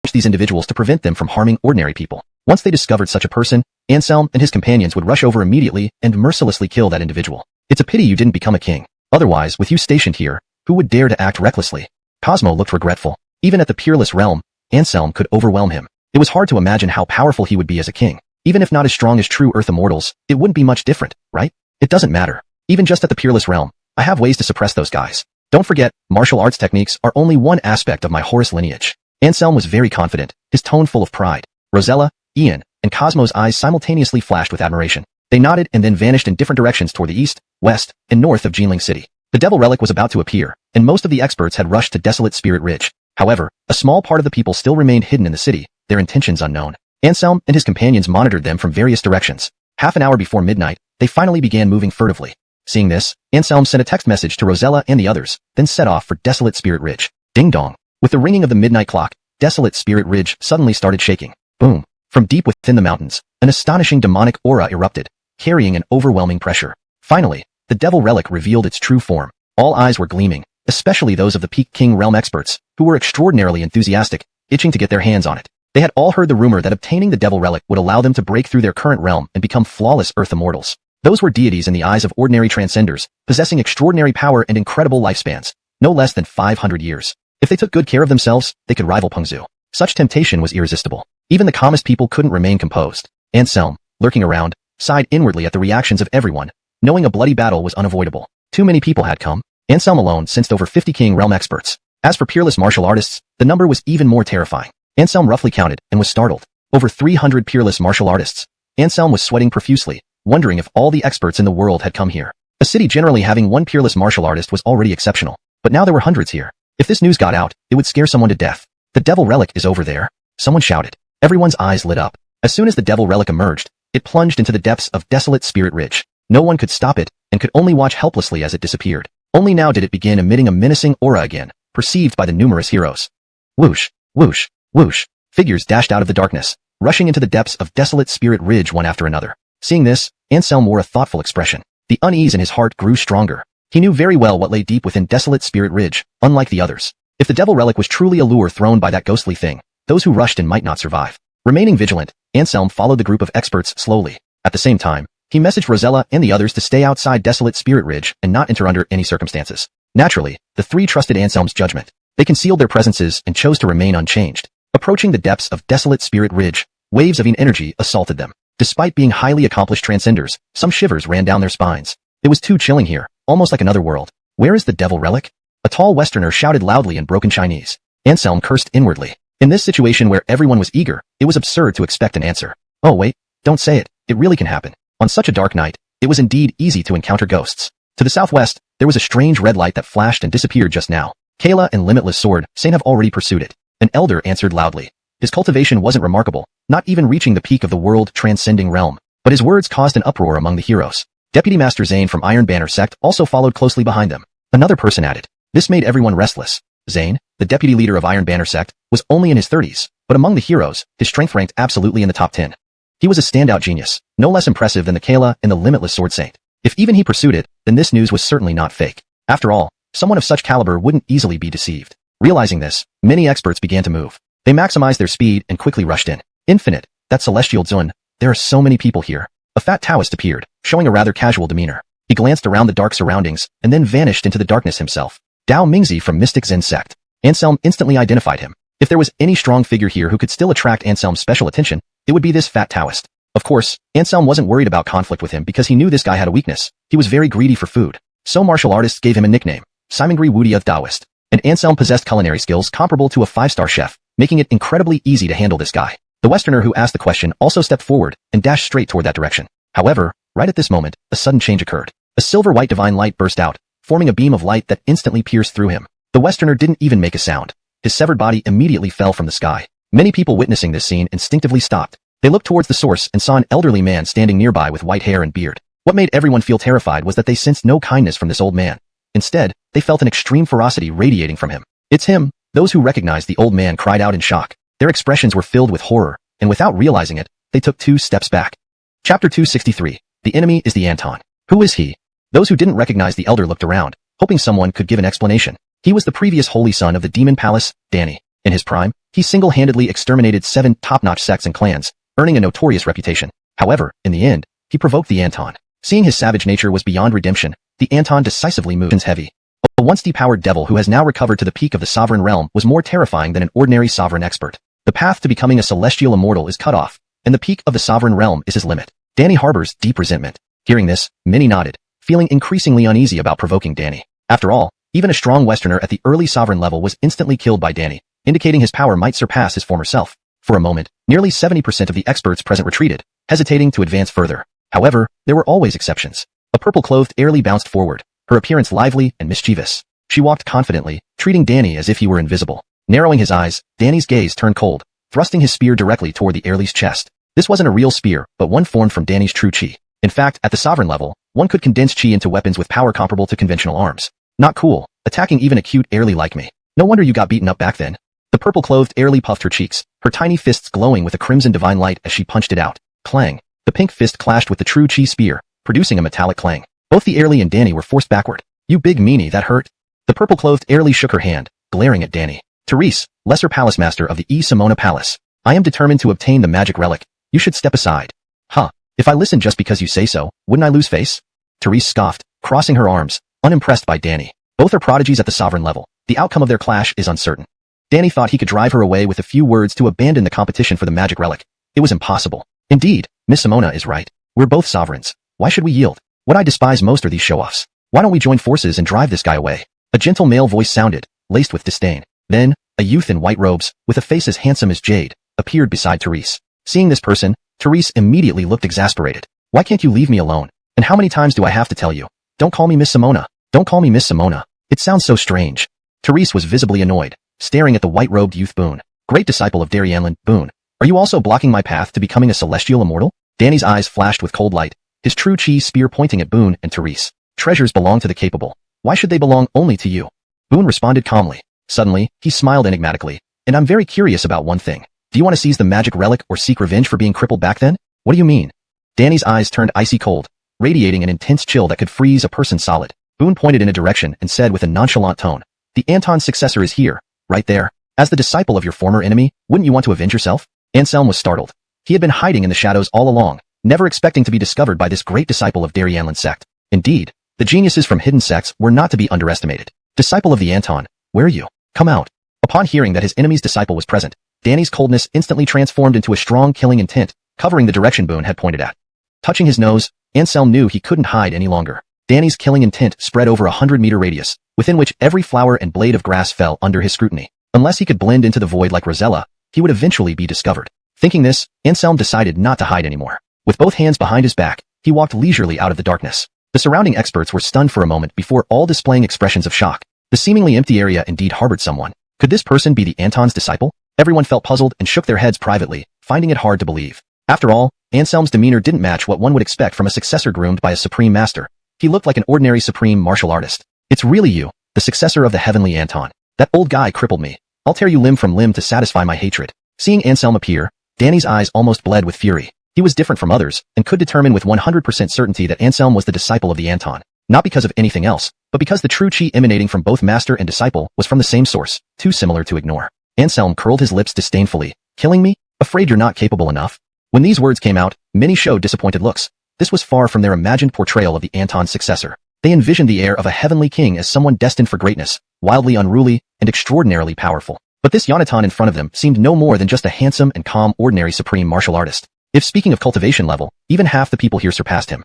were these individuals to prevent them from harming ordinary people. Once they discovered such a person, Anselm and his companions would rush over immediately and mercilessly kill that individual. "It's a pity you didn't become a king. Otherwise, with you stationed here, who would dare to act recklessly?" Cosmo looked regretful. Even at the peerless realm, Anselm could overwhelm him. It was hard to imagine how powerful he would be as a king. Even if not as strong as true Earth immortals, it wouldn't be much different, right? It doesn't matter. Even just at the peerless realm, I have ways to suppress those guys. Don't forget, martial arts techniques are only one aspect of my Horus lineage. Anselm was very confident, his tone full of pride. Rosella, Ian, and Cosmo's eyes simultaneously flashed with admiration. They nodded and then vanished in different directions toward the east, west, and north of Jinling City. The Devil Relic was about to appear, and most of the experts had rushed to Desolate Spirit Ridge. However, a small part of the people still remained hidden in the city, their intentions unknown. Anselm and his companions monitored them from various directions. Half an hour before midnight, they finally began moving furtively. Seeing this, Anselm sent a text message to Rosella and the others, then set off for Desolate Spirit Ridge. Ding dong. With the ringing of the midnight clock, Desolate Spirit Ridge suddenly started shaking. Boom. From deep within the mountains, an astonishing demonic aura erupted, carrying an overwhelming pressure. Finally, the Devil Relic revealed its true form. All eyes were gleaming, especially those of the Peak King realm experts, who were extraordinarily enthusiastic, itching to get their hands on it. They had all heard the rumor that obtaining the Devil Relic would allow them to break through their current realm and become flawless Earth immortals. Those were deities in the eyes of ordinary transcenders, possessing extraordinary power and incredible lifespans, no less than 500 years. If they took good care of themselves, they could rival Pengzu. Such temptation was irresistible. Even the calmest people couldn't remain composed. Anselm, lurking around, sighed inwardly at the reactions of everyone, knowing a bloody battle was unavoidable. Too many people had come. Anselm alone sensed over 50 King realm experts. As for peerless martial artists, the number was even more terrifying. Anselm roughly counted and was startled. Over 300 peerless martial artists. Anselm was sweating profusely, wondering if all the experts in the world had come here. A city generally having one peerless martial artist was already exceptional, but now there were hundreds here. If this news got out, it would scare someone to death. The Devil Relic is over there. Someone shouted. Everyone's eyes lit up. As soon as the Devil Relic emerged, it plunged into the depths of Desolate Spirit Ridge. No one could stop it, and could only watch helplessly as it disappeared. Only now did it begin emitting a menacing aura again, perceived by the numerous heroes. Whoosh, whoosh, whoosh. Figures dashed out of the darkness, rushing into the depths of Desolate Spirit Ridge one after another. Seeing this, Anselm wore a thoughtful expression. The unease in his heart grew stronger. He knew very well what lay deep within Desolate Spirit Ridge, unlike the others. If the Devil Relic was truly a lure thrown by that ghostly thing, those who rushed in might not survive. Remaining vigilant, Anselm followed the group of experts slowly. At the same time, he messaged Rosella and the others to stay outside Desolate Spirit Ridge and not enter under any circumstances. Naturally, the three trusted Anselm's judgment. They concealed their presences and chose to remain unchanged. Approaching the depths of Desolate Spirit Ridge, waves of energy assaulted them. Despite being highly accomplished transcenders, some shivers ran down their spines. It was too chilling here, almost like another world. Where is the Devil Relic? A tall Westerner shouted loudly in broken Chinese. Anselm cursed inwardly. In this situation where everyone was eager, it was absurd to expect an answer. Oh wait, don't say it. It really can happen. On such a dark night, it was indeed easy to encounter ghosts. To the southwest, there was a strange red light that flashed and disappeared just now. Kayla and Limitless Sword, Saint have already pursued it. An elder answered loudly. His cultivation wasn't remarkable, not even reaching the peak of the world-transcending realm. But his words caused an uproar among the heroes. Deputy Master Zane from Iron Banner sect also followed closely behind them. Another person added. This made everyone restless. Zane, the deputy leader of Iron Banner sect, was only in his 30s, but among the heroes, his strength ranked absolutely in the top 10. He was a standout genius, no less impressive than the Kayla and the Limitless Sword Saint. If even he pursued it, then this news was certainly not fake. After all, someone of such caliber wouldn't easily be deceived. Realizing this, many experts began to move. They maximized their speed and quickly rushed in. Infinite, that celestial Zun, there are so many people here. A fat Taoist appeared, showing a rather casual demeanor. He glanced around the dark surroundings, and then vanished into the darkness himself. Dao Mingzi from Mystic Zen sect. Anselm instantly identified him. If there was any strong figure here who could still attract Anselm's special attention, it would be this fat Taoist. Of course, Anselm wasn't worried about conflict with him because he knew this guy had a weakness. He was very greedy for food. So martial artists gave him a nickname, Simongri Wudia Taoist. And Anselm possessed culinary skills comparable to a 5-star chef, making it incredibly easy to handle this guy. The Westerner who asked the question also stepped forward and dashed straight toward that direction. However, right at this moment, a sudden change occurred. A silver-white divine light burst out, forming a beam of light that instantly pierced through him. The Westerner didn't even make a sound. His severed body immediately fell from the sky. Many people witnessing this scene instinctively stopped. They looked towards the source and saw an elderly man standing nearby with white hair and beard. What made everyone feel terrified was that they sensed no kindness from this old man. Instead, they felt an extreme ferocity radiating from him. It's him! Those who recognized the old man cried out in shock. Their expressions were filled with horror, and without realizing it, they took 2 steps back. Chapter 263. The enemy is the Anton. Who is he? Those who didn't recognize the elder looked around, hoping someone could give an explanation. He was the previous holy son of the Demon Palace, Danny. In his prime, he single-handedly exterminated 7 top-notch sects and clans, earning a notorious reputation. However, in the end, he provoked the Anton. Seeing his savage nature was beyond redemption, the Anton decisively moved heavy. A once depowered devil who has now recovered to the peak of the sovereign realm was more terrifying than an ordinary sovereign expert. The path to becoming a celestial immortal is cut off, and the peak of the sovereign realm is his limit. Danny harbors deep resentment. Hearing this, Minnie nodded, feeling increasingly uneasy about provoking Danny. After all, even a strong Westerner at the early sovereign level was instantly killed by Danny, indicating his power might surpass his former self. For a moment, nearly 70% of the experts present retreated, hesitating to advance further. However, there were always exceptions. A purple-clothed Airly bounced forward, her appearance lively and mischievous. She walked confidently, treating Danny as if he were invisible. Narrowing his eyes, Danny's gaze turned cold, thrusting his spear directly toward the Airly's chest. This wasn't a real spear, but one formed from Danny's true chi. In fact, at the sovereign level, one could condense chi into weapons with power comparable to conventional arms. Not cool, attacking even a cute Airly like me. No wonder you got beaten up back then. The purple-clothed Airly puffed her cheeks, her tiny fists glowing with a crimson divine light as she punched it out. Clang. The pink fist clashed with the true chi spear, producing a metallic clang. Both the Airly and Danny were forced backward. You big meanie, that hurt. The purple-clothed Airly shook her hand, glaring at Danny. Therese, lesser palace master of the E. Simona Palace. I am determined to obtain the magic relic. You should step aside. Huh. If I listen just because you say so, wouldn't I lose face? Therese scoffed, crossing her arms, unimpressed by Danny. Both are prodigies at the sovereign level. The outcome of their clash is uncertain. Danny thought he could drive her away with a few words to abandon the competition for the magic relic. It was impossible. Indeed, Miss Simona is right. We're both sovereigns. Why should we yield? What I despise most are these show-offs. Why don't we join forces and drive this guy away? A gentle male voice sounded, laced with disdain. Then, a youth in white robes, with a face as handsome as jade, appeared beside Therese. Seeing this person, Therese immediately looked exasperated. Why can't you leave me alone? And how many times do I have to tell you? Don't call me Miss Simona. Don't call me Miss Simona. It sounds so strange. Therese was visibly annoyed, staring at the white-robed youth Boone. Great disciple of Darien, Boone. Are you also blocking my path to becoming a celestial immortal? Danny's eyes flashed with cold light, his true chi spear pointing at Boone and Therese. Treasures belong to the capable. Why should they belong only to you? Boone responded calmly. Suddenly, he smiled enigmatically. And I'm very curious about one thing. Do you want to seize the magic relic or seek revenge for being crippled back then? What do you mean? Danny's eyes turned icy cold, radiating an intense chill that could freeze a person solid. Boone pointed in a direction and said with a nonchalant tone, the Anton's successor is here, right there. As the disciple of your former enemy, wouldn't you want to avenge yourself? Anselm was startled. He had been hiding in the shadows all along, never expecting to be discovered by this great disciple of Darien sect. Indeed, the geniuses from hidden sects were not to be underestimated. Disciple of the Anton, where are you? Come out. Upon hearing that his enemy's disciple was present, Danny's coldness instantly transformed into a strong killing intent, covering the direction Boone had pointed at. Touching his nose, Anselm knew he couldn't hide any longer. Danny's killing intent spread over a 100-meter radius, within which every flower and blade of grass fell under his scrutiny. Unless he could blend into the void like Rosella, he would eventually be discovered. Thinking this, Anselm decided not to hide anymore. With both hands behind his back, he walked leisurely out of the darkness. The surrounding experts were stunned for a moment before all displaying expressions of shock. The seemingly empty area indeed harbored someone. Could this person be the Anton's disciple? Everyone felt puzzled and shook their heads privately, finding it hard to believe. After all, Anselm's demeanor didn't match what one would expect from a successor groomed by a supreme master. He looked like an ordinary supreme martial artist. It's really you, the successor of the heavenly Anton. That old guy crippled me. I'll tear you limb from limb to satisfy my hatred. Seeing Anselm appear, Danny's eyes almost bled with fury. He was different from others, and could determine with 100% certainty that Anselm was the disciple of the Anton. Not because of anything else, but because the true chi emanating from both master and disciple was from the same source, too similar to ignore. Anselm curled his lips disdainfully. Killing me? Afraid you're not capable enough? When these words came out, many showed disappointed looks. This was far from their imagined portrayal of the Anton's successor. They envisioned the heir of a heavenly king as someone destined for greatness, wildly unruly, and extraordinarily powerful. But this Yonatan in front of them seemed no more than just a handsome and calm ordinary supreme martial artist. If speaking of cultivation level, even half the people here surpassed him.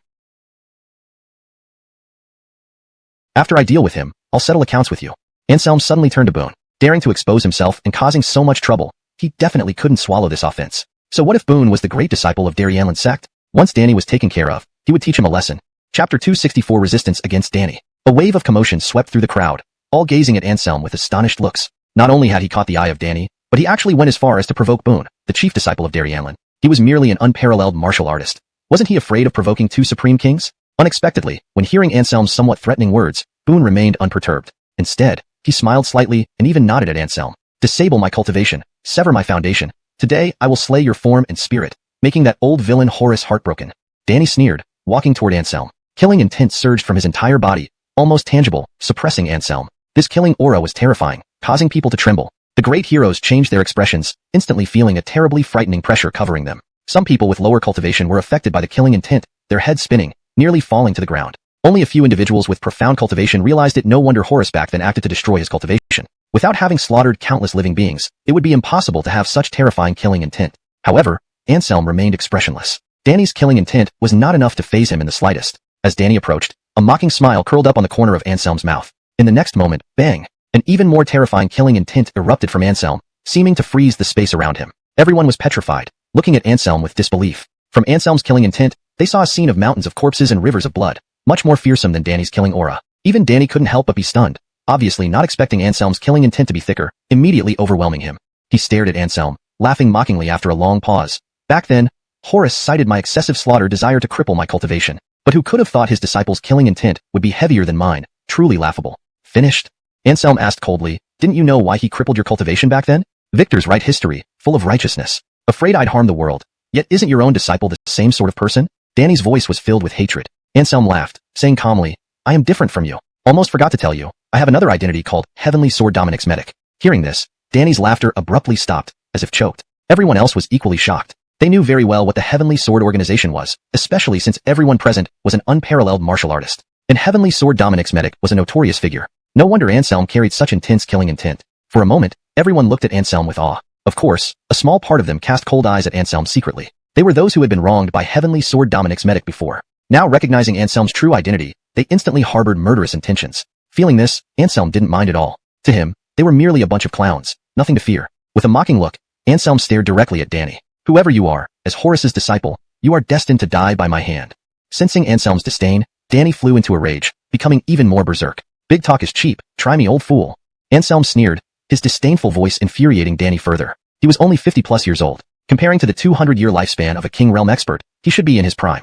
After I deal with him, I'll settle accounts with you. Anselm suddenly turned to Boone, daring to expose himself and causing so much trouble. He definitely couldn't swallow this offense. So what if Boone was the great disciple of Darien sect? Once Danny was taken care of, he would teach him a lesson. Chapter 264 Resistance against Danny. A wave of commotion swept through the crowd, all gazing at Anselm with astonished looks. Not only had he caught the eye of Danny, but he actually went as far as to provoke Boone, the chief disciple of Darien. He was merely an unparalleled martial artist. Wasn't he afraid of provoking two supreme kings? Unexpectedly, when hearing Anselm's somewhat threatening words, Boone remained unperturbed. Instead, he smiled slightly and even nodded at Anselm. Disable my cultivation, sever my foundation. Today, I will slay your form and spirit, making that old villain Horus heartbroken. Danny sneered, walking toward Anselm. Killing intent surged from his entire body, almost tangible, suppressing Anselm. This killing aura was terrifying, causing people to tremble. The great heroes changed their expressions, instantly feeling a terribly frightening pressure covering them. Some people with lower cultivation were affected by the killing intent, their heads spinning, nearly falling to the ground. Only a few individuals with profound cultivation realized it. No wonder Horus back then acted to destroy his cultivation. Without having slaughtered countless living beings, it would be impossible to have such terrifying killing intent. However, Anselm remained expressionless. Danny's killing intent was not enough to faze him in the slightest. As Danny approached, a mocking smile curled up on the corner of Anselm's mouth. In the next moment, bang! An even more terrifying killing intent erupted from Anselm, seeming to freeze the space around him. Everyone was petrified, looking at Anselm with disbelief. From Anselm's killing intent, they saw a scene of mountains of corpses and rivers of blood, much more fearsome than Danny's killing aura. Even Danny couldn't help but be stunned, obviously not expecting Anselm's killing intent to be thicker, immediately overwhelming him. He stared at Anselm, laughing mockingly after a long pause. Back then, Horus cited my excessive slaughter desire to cripple my cultivation. But who could have thought his disciple's killing intent would be heavier than mine? Truly laughable. Finished? Anselm asked coldly, didn't you know why he crippled your cultivation back then? Victors write history, full of righteousness. Afraid I'd harm the world. Yet isn't your own disciple the same sort of person? Danny's voice was filled with hatred. Anselm laughed, saying calmly, I am different from you. Almost forgot to tell you, I have another identity called Heavenly Sword Dominix Medic. Hearing this, Danny's laughter abruptly stopped, as if choked. Everyone else was equally shocked. They knew very well what the Heavenly Sword organization was, especially since everyone present was an unparalleled martial artist. And Heavenly Sword Dominix Medic was a notorious figure. No wonder Anselm carried such intense killing intent. For a moment, everyone looked at Anselm with awe. Of course, a small part of them cast cold eyes at Anselm secretly. They were those who had been wronged by Heavenly Sword Dominix Medic before. Now recognizing Anselm's true identity, they instantly harbored murderous intentions. Feeling this, Anselm didn't mind at all. To him, they were merely a bunch of clowns, nothing to fear. With a mocking look, Anselm stared directly at Danny. Whoever you are, as Horus's disciple, you are destined to die by my hand. Sensing Anselm's disdain, Danny flew into a rage, becoming even more berserk. Big talk is cheap, try me old fool. Anselm sneered, his disdainful voice infuriating Danny further. He was only 50+ years old. Comparing to the 200-year lifespan of a King Realm expert, he should be in his prime.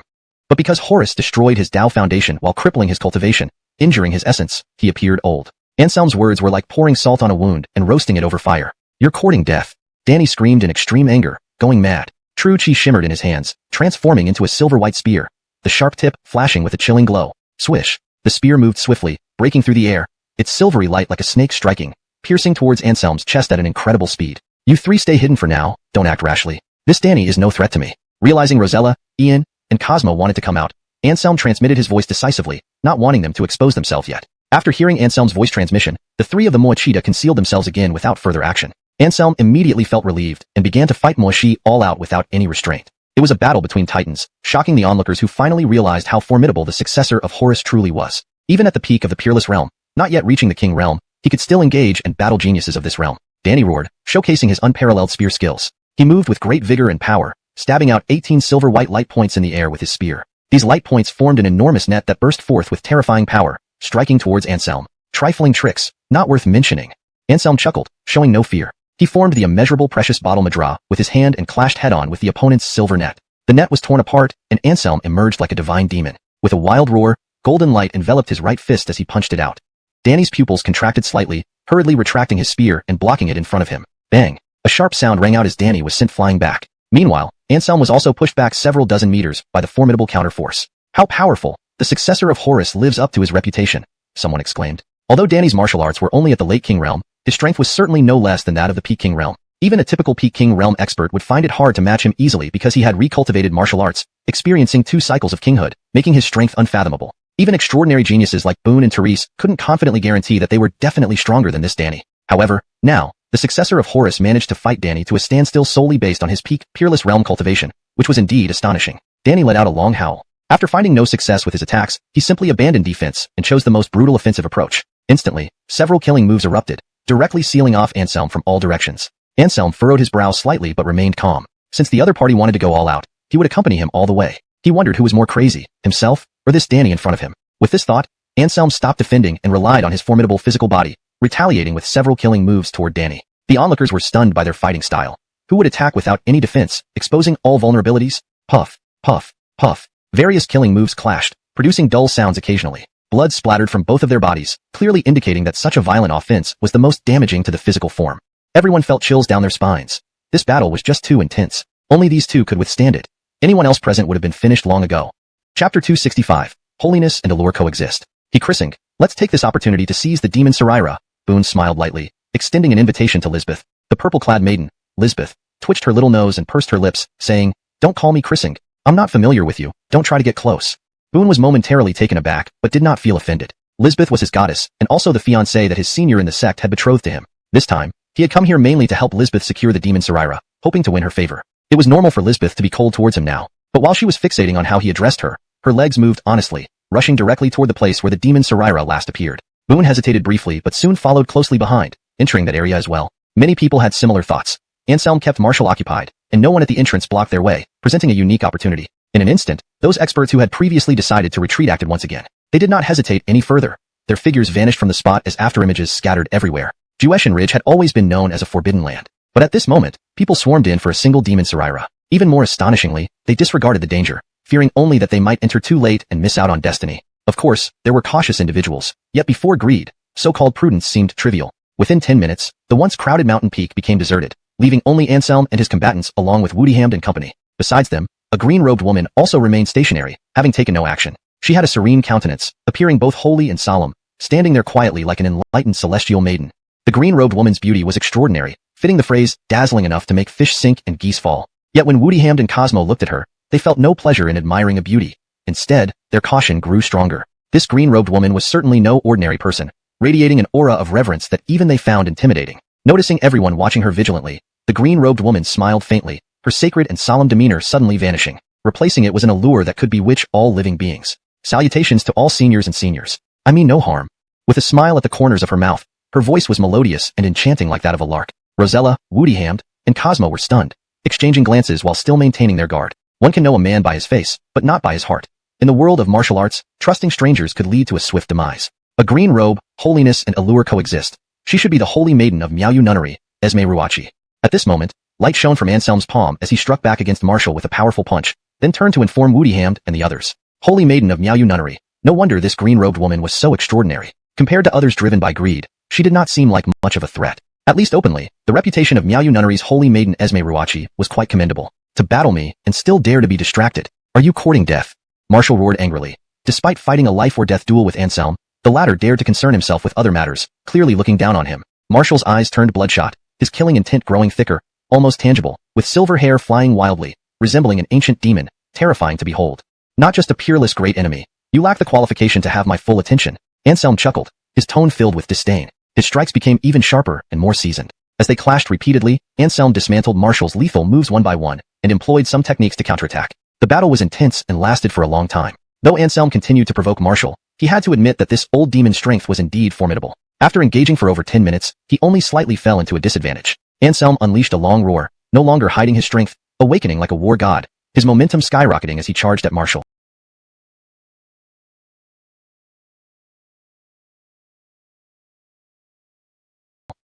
But because Horus destroyed his Tao foundation while crippling his cultivation, injuring his essence, he appeared old. Anselm's words were like pouring salt on a wound and roasting it over fire. You're courting death. Danny screamed in extreme anger, going mad. True chi shimmered in his hands, transforming into a silver-white spear, the sharp tip flashing with a chilling glow. Swish. The spear moved swiftly, breaking through the air, its silvery light like a snake striking, piercing towards Anselm's chest at an incredible speed. You three stay hidden for now, don't act rashly. This Danny is no threat to me. Realizing Rosella, Ian, and Cosmo wanted to come out, Anselm transmitted his voice decisively, not wanting them to expose themselves yet. After hearing Anselm's voice transmission, the three of the Moachida concealed themselves again without further action. Anselm immediately felt relieved and began to fight Moashi all out without any restraint. It was a battle between titans, shocking the onlookers who finally realized how formidable the successor of Horus truly was. Even at the peak of the Peerless Realm, not yet reaching the King Realm, he could still engage and battle geniuses of this realm. Danny roared, showcasing his unparalleled spear skills. He moved with great vigor and power, stabbing out 18 silver-white light points in the air with his spear. These light points formed an enormous net that burst forth with terrifying power, striking towards Anselm. Trifling tricks, not worth mentioning. Anselm chuckled, showing no fear. He formed the immeasurable precious bottle Madra with his hand and clashed head-on with the opponent's silver net. The net was torn apart, and Anselm emerged like a divine demon. With a wild roar, golden light enveloped his right fist as he punched it out. Danny's pupils contracted slightly, hurriedly retracting his spear and blocking it in front of him. Bang! A sharp sound rang out as Danny was sent flying back. Meanwhile, Anselm was also pushed back several dozen meters by the formidable counterforce. How powerful! The successor of Horus lives up to his reputation, someone exclaimed. Although Danny's martial arts were only at the late King Realm, his strength was certainly no less than that of the peak King Realm. Even a typical peak King Realm expert would find it hard to match him easily because he had recultivated martial arts, experiencing 2 cycles of kinghood, making his strength unfathomable. Even extraordinary geniuses like Boone and Therese couldn't confidently guarantee that they were definitely stronger than this Danny. However, now, the successor of Horus managed to fight Danny to a standstill solely based on his peak, peerless realm cultivation, which was indeed astonishing. Danny let out a long howl. After finding no success with his attacks, he simply abandoned defense and chose the most brutal offensive approach. Instantly, several killing moves erupted, directly sealing off Anselm from all directions. Anselm furrowed his brow slightly but remained calm. Since the other party wanted to go all out, he would accompany him all the way. He wondered who was more crazy, himself, or this Danny in front of him. With this thought, Anselm stopped defending and relied on his formidable physical body, retaliating with several killing moves toward Danny. The onlookers were stunned by their fighting style. Who would attack without any defense, exposing all vulnerabilities? Puff, puff, puff. Various killing moves clashed, producing dull sounds occasionally. Blood splattered from both of their bodies, clearly indicating that such a violent offense was the most damaging to the physical form. Everyone felt chills down their spines. This battle was just too intense. Only these two could withstand it. Anyone else present would have been finished long ago. Chapter 265. Holiness and Allure Coexist. He christened, let's take this opportunity to seize the demon Saraira. Boone smiled lightly, extending an invitation to Lisbeth. The purple-clad maiden, Lisbeth, twitched her little nose and pursed her lips, saying, don't call me christened. I'm not familiar with you, don't try to get close. Boone was momentarily taken aback, but did not feel offended. Lisbeth was his goddess, and also the fiancée that his senior in the sect had betrothed to him. This time, he had come here mainly to help Lisbeth secure the demon Sarira, hoping to win her favor. It was normal for Lisbeth to be cold towards him now, but while she was fixating on how he addressed her, her legs moved honestly, rushing directly toward the place where the demon Sarira last appeared. Boone hesitated briefly but soon followed closely behind, entering that area as well. Many people had similar thoughts. Anselm kept Marshall occupied, and no one at the entrance blocked their way, presenting a unique opportunity. In an instant, those experts who had previously decided to retreat acted once again. They did not hesitate any further. Their figures vanished from the spot as afterimages scattered everywhere. Jueshan Ridge had always been known as a forbidden land. But at this moment, people swarmed in for a single demon Sarira. Even more astonishingly, they disregarded the danger, fearing only that they might enter too late and miss out on destiny. Of course, there were cautious individuals, yet before greed, so-called prudence seemed trivial. Within 10 minutes, the once crowded mountain peak became deserted, leaving only Anselm and his combatants along with Woodyhamd and company. Besides them, a green-robed woman also remained stationary, having taken no action. She had a serene countenance, appearing both holy and solemn, standing there quietly like an enlightened celestial maiden. The green-robed woman's beauty was extraordinary, fitting the phrase dazzling enough to make fish sink and geese fall. Yet when Woodyhamd and Cosmo looked at her, they felt no pleasure in admiring a beauty. Instead, their caution grew stronger. This green-robed woman was certainly no ordinary person, radiating an aura of reverence that even they found intimidating. Noticing everyone watching her vigilantly, the green-robed woman smiled faintly, her sacred and solemn demeanor suddenly vanishing. Replacing it was an allure that could bewitch all living beings. Salutations to all seniors and seniors. I mean no harm. With a smile at the corners of her mouth, her voice was melodious and enchanting like that of a lark. Rosella, Woodyhamd, and Cosmo were stunned, exchanging glances while still maintaining their guard. One can know a man by his face, but not by his heart. In the world of martial arts, trusting strangers could lead to a swift demise. A green robe, holiness, and allure coexist. She should be the holy maiden of Miaoyu Nunnery, Esme Ruachi. At this moment, light shone from Anselm's palm as he struck back against Marshall with a powerful punch, then turned to inform Woodyhamd and the others. Holy maiden of Miaoyu Nunnery. No wonder this green-robed woman was so extraordinary. Compared to others driven by greed, she did not seem like much of a threat. At least openly, the reputation of Miaoyu Nunnery's holy maiden Esme Ruachi was quite commendable. To battle me and still dare to be distracted. Are you courting death? Marshall roared angrily. Despite fighting a life-or-death duel with Anselm, the latter dared to concern himself with other matters, clearly looking down on him. Marshall's eyes turned bloodshot, his killing intent growing thicker, almost tangible, with silver hair flying wildly, resembling an ancient demon, terrifying to behold. Not just a peerless great enemy. You lack the qualification to have my full attention. Anselm chuckled, his tone filled with disdain. His strikes became even sharper and more seasoned. As they clashed repeatedly, Anselm dismantled Marshall's lethal moves one by one, and employed some techniques to counterattack. The battle was intense and lasted for a long time. Though Anselm continued to provoke Marshall, he had to admit that this old demon's strength was indeed formidable. After engaging for over 10 minutes, he only slightly fell into a disadvantage. Anselm unleashed a long roar, no longer hiding his strength, awakening like a war god, his momentum skyrocketing as he charged at Marshall.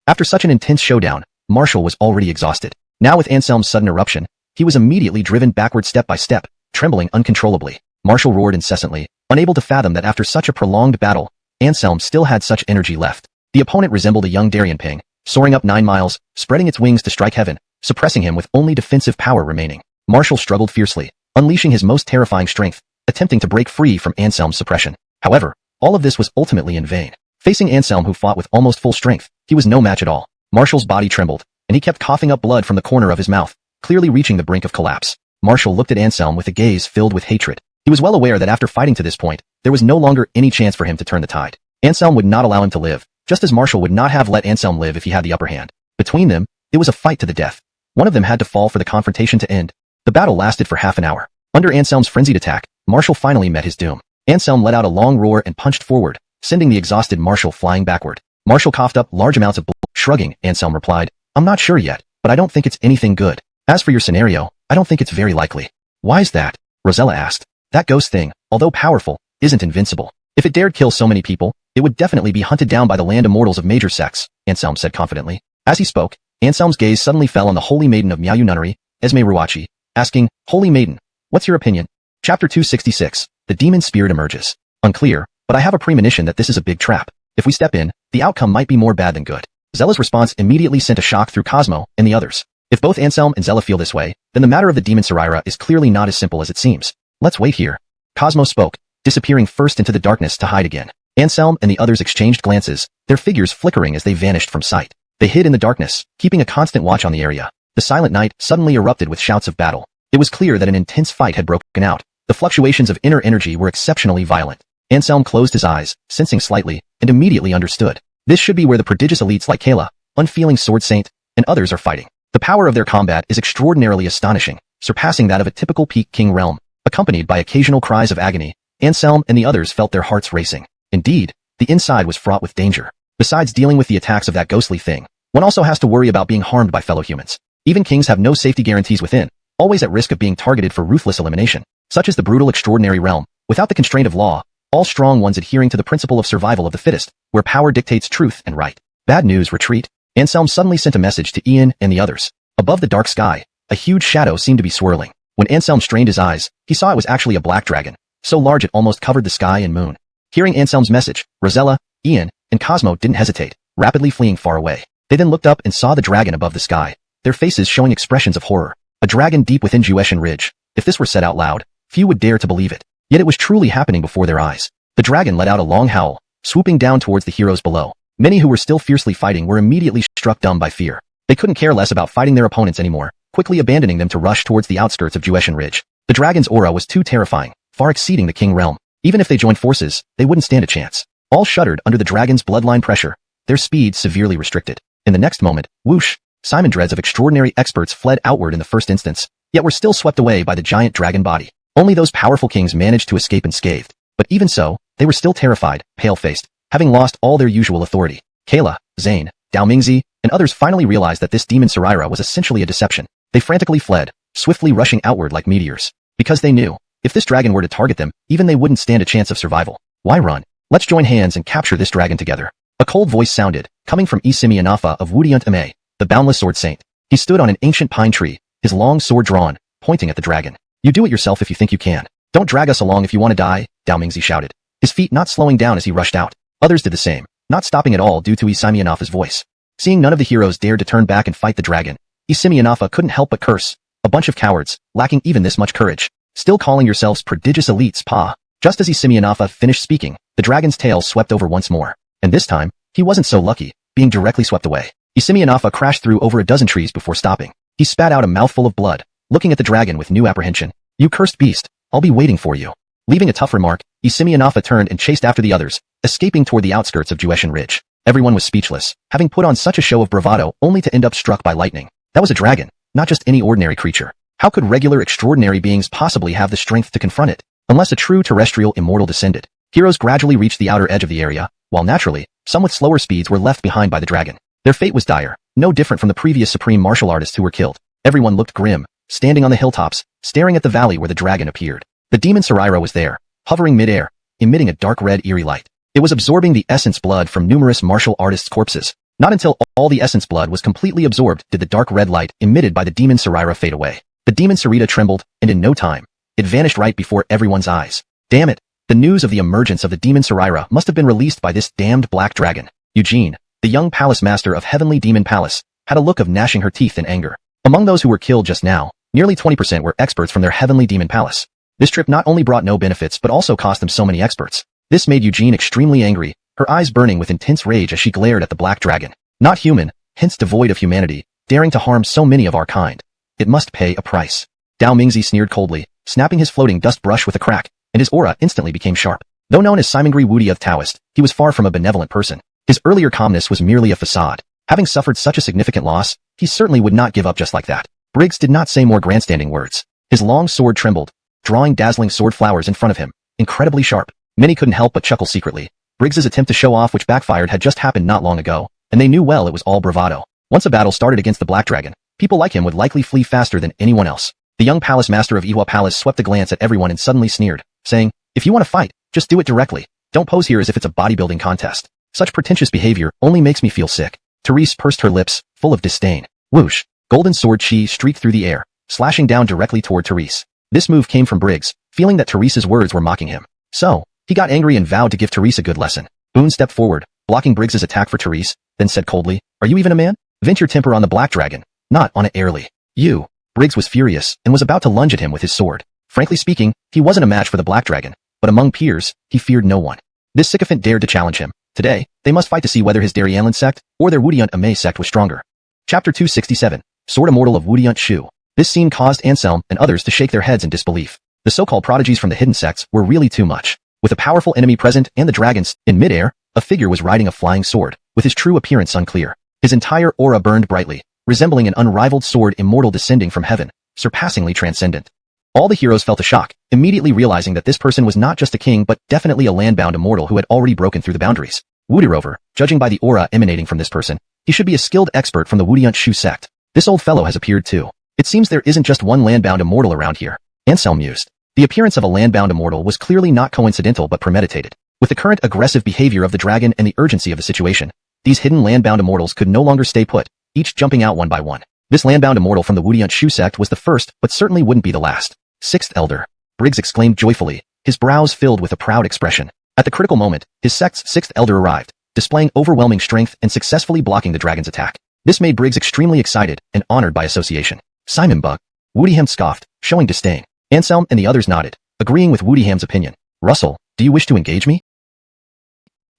After such an intense showdown, Marshall was already exhausted. Now with Anselm's sudden eruption, he was immediately driven backward step by step, trembling uncontrollably. Marshall roared incessantly, unable to fathom that after such a prolonged battle, Anselm still had such energy left. The opponent resembled a young Darien Ping, soaring up 9 miles, spreading its wings to strike heaven, suppressing him with only defensive power remaining. Marshall struggled fiercely, unleashing his most terrifying strength, attempting to break free from Anselm's suppression. However, all of this was ultimately in vain. Facing Anselm, who fought with almost full strength, he was no match at all. Marshall's body trembled, and he kept coughing up blood from the corner of his mouth, clearly reaching the brink of collapse. Marshall looked at Anselm with a gaze filled with hatred. He was well aware that after fighting to this point, there was no longer any chance for him to turn the tide. Anselm would not allow him to live, just as Marshall would not have let Anselm live if he had the upper hand. Between them, it was a fight to the death. One of them had to fall for the confrontation to end. The battle lasted for half an hour. Under Anselm's frenzied attack, Marshall finally met his doom. Anselm let out a long roar and punched forward, sending the exhausted Marshall flying backward. Marshall coughed up large amounts of blood. Shrugging, Anselm replied, I'm not sure yet, but I don't think it's anything good. As for your scenario, I don't think it's very likely. Why is that? Rosella asked. That ghost thing, although powerful, isn't invincible. If it dared kill so many people, it would definitely be hunted down by the land immortals of major sects, Anselm said confidently. As he spoke, Anselm's gaze suddenly fell on the holy maiden of Miaoyu Nunnery, Esme Ruachi, asking, Holy maiden, what's your opinion? Chapter 266, The Demon Spirit Emerges. Unclear, but I have a premonition that this is a big trap. If we step in, the outcome might be more bad than good. Zella's response immediately sent a shock through Cosmo and the others. If both Anselm and Zella feel this way, then the matter of the demon Sarira is clearly not as simple as it seems. Let's wait here. Cosmo spoke, disappearing first into the darkness to hide again. Anselm and the others exchanged glances, their figures flickering as they vanished from sight. They hid in the darkness, keeping a constant watch on the area. The silent night suddenly erupted with shouts of battle. It was clear that an intense fight had broken out, The fluctuations of inner energy were exceptionally violent. Anselm closed his eyes, sensing slightly, and immediately understood. This should be where the prodigious elites like Kayla, Unfeeling Sword Saint, and others are fighting. The power of their combat is extraordinarily astonishing, surpassing that of a typical peak king realm. Accompanied by occasional cries of agony, Anselm and the others felt their hearts racing. Indeed, the inside was fraught with danger. Besides dealing with the attacks of that ghostly thing, one also has to worry about being harmed by fellow humans. Even kings have no safety guarantees within, always at risk of being targeted for ruthless elimination. Such is the brutal extraordinary realm, without the constraint of law, all strong ones adhering to the principle of survival of the fittest, where power dictates truth and right. Bad news, retreat. Anselm suddenly sent a message to Ian and the others. Above the dark sky, a huge shadow seemed to be swirling. When Anselm strained his eyes, he saw it was actually a black dragon, so large it almost covered the sky and moon. Hearing Anselm's message, Rosella, Ian, and Cosmo didn't hesitate, rapidly fleeing far away. They then looked up and saw the dragon above the sky, their faces showing expressions of horror. A dragon deep within Jueshan Ridge. If this were said out loud, few would dare to believe it. Yet it was truly happening before their eyes. The dragon let out a long howl, swooping down towards the heroes below. Many who were still fiercely fighting were immediately struck dumb by fear. They couldn't care less about fighting their opponents anymore, quickly abandoning them to rush towards the outskirts of Jueshan Ridge. The dragon's aura was too terrifying, far exceeding the king realm. Even if they joined forces, they wouldn't stand a chance. All shuddered under the dragon's bloodline pressure, their speed severely restricted. In the next moment, whoosh, Simon dreads of extraordinary experts fled outward in the first instance, yet were still swept away by the giant dragon body. Only those powerful kings managed to escape unscathed. But even so, they were still terrified, pale-faced, having lost all their usual authority. Kayla, Zane, Dao Mingzi, and others finally realized that this demon Saraira was essentially a deception. They frantically fled, swiftly rushing outward like meteors. Because they knew, if this dragon were to target them, even they wouldn't stand a chance of survival. Why run? Let's join hands and capture this dragon together. A cold voice sounded, coming from Isimianafa of Wudiant Ame, the boundless sword saint. He stood on an ancient pine tree, his long sword drawn, pointing at the dragon. You do it yourself if you think you can. Don't drag us along if you want to die, Dao Mingzi shouted, his feet not slowing down as he rushed out. Others did the same, not stopping at all due to Isimianafa's voice. Seeing none of the heroes dared to turn back and fight the dragon, Isimianafa couldn't help but curse. A bunch of cowards, lacking even this much courage. Still calling yourselves prodigious elites, pa. Just as Isimianafa finished speaking, the dragon's tail swept over once more. And this time, he wasn't so lucky, being directly swept away. Isimianafa crashed through over a dozen trees before stopping. He spat out a mouthful of blood, looking at the dragon with new apprehension. You cursed beast, I'll be waiting for you. Leaving a tough remark, Isimianafa turned and chased after the others, escaping toward the outskirts of Jueshan Ridge. Everyone was speechless, having put on such a show of bravado only to end up struck by lightning. That was a dragon, not just any ordinary creature. How could regular extraordinary beings possibly have the strength to confront it, unless a true terrestrial immortal descended? Heroes gradually reached the outer edge of the area, while naturally, some with slower speeds were left behind by the dragon. Their fate was dire, no different from the previous supreme martial artists who were killed. Everyone looked grim, standing on the hilltops, staring at the valley where the dragon appeared. The demon Saraira was there, hovering mid-air, emitting a dark red eerie light. It was absorbing the essence blood from numerous martial artists' corpses. Not until all the essence blood was completely absorbed did the dark red light emitted by the demon Saraira fade away. The demon Sarita trembled, and in no time, it vanished right before everyone's eyes. Damn it! The news of the emergence of the demon Saraira must have been released by this damned black dragon. Eugene, the young palace master of Heavenly Demon Palace, had a look of gnashing her teeth in anger. Among those who were killed just now, nearly 20% were experts from their Heavenly Demon Palace. This trip not only brought no benefits but also cost them so many experts. This made Eugene extremely angry, her eyes burning with intense rage as she glared at the black dragon. Not human, hence devoid of humanity, daring to harm so many of our kind. It must pay a price. Dao Mingzi sneered coldly, snapping his floating dust brush with a crack, and his aura instantly became sharp. Though known as Simongri Wudi of Taoist, he was far from a benevolent person. His earlier calmness was merely a facade. Having suffered such a significant loss, he certainly would not give up just like that. Briggs did not say more grandstanding words. His long sword trembled, drawing dazzling sword flowers in front of him, incredibly sharp. Many couldn't help but chuckle secretly. Briggs's attempt to show off which backfired had just happened not long ago, and they knew well it was all bravado. Once a battle started against the black dragon, people like him would likely flee faster than anyone else. The young palace master of Iwa Palace swept a glance at everyone and suddenly sneered, saying, if you want to fight, just do it directly. Don't pose here as if it's a bodybuilding contest. Such pretentious behavior only makes me feel sick. Therese pursed her lips, full of disdain. Whoosh! Golden sword chi streaked through the air, slashing down directly toward Therese. This move came from Briggs, feeling that Therese's words were mocking him. So, he got angry and vowed to give Therese a good lesson. Boone stepped forward, blocking Briggs's attack for Therese, then said coldly, are you even a man? Vent your temper on the black dragon, not on it airly. You. Briggs was furious and was about to lunge at him with his sword. Frankly speaking, he wasn't a match for the black dragon, but among peers, he feared no one. This sycophant dared to challenge him. Today, they must fight to see whether his Daryanlan sect or their Wudiant Ame sect was stronger. Chapter 267, Sword Immortal of Wudiant Shu. This scene caused Anselm and others to shake their heads in disbelief. The so-called prodigies from the hidden sects were really too much. With a powerful enemy present and the dragons in midair, a figure was riding a flying sword, with his true appearance unclear. His entire aura burned brightly, resembling an unrivaled sword immortal descending from heaven, surpassingly transcendent. All the heroes felt a shock, immediately realizing that this person was not just a king but definitely a land-bound immortal who had already broken through the boundaries. Wudirover, judging by the aura emanating from this person, he should be a skilled expert from the Wudiant Shu sect. This old fellow has appeared too. It seems there isn't just one land-bound immortal around here. Anselm mused. The appearance of a land-bound immortal was clearly not coincidental but premeditated. With the current aggressive behavior of the dragon and the urgency of the situation, these hidden land-bound immortals could no longer stay put, each jumping out one by one. This land-bound immortal from the Wudiant Shu sect was the first, but certainly wouldn't be the last. Sixth Elder. Briggs exclaimed joyfully, his brows filled with a proud expression. At the critical moment, his sect's sixth elder arrived, displaying overwhelming strength and successfully blocking the dragon's attack. This made Briggs extremely excited and honored by association. Simon Bug. Woodiham scoffed, showing disdain. Anselm and the others nodded, agreeing with Woodiham's opinion. Russell, do you wish to engage me?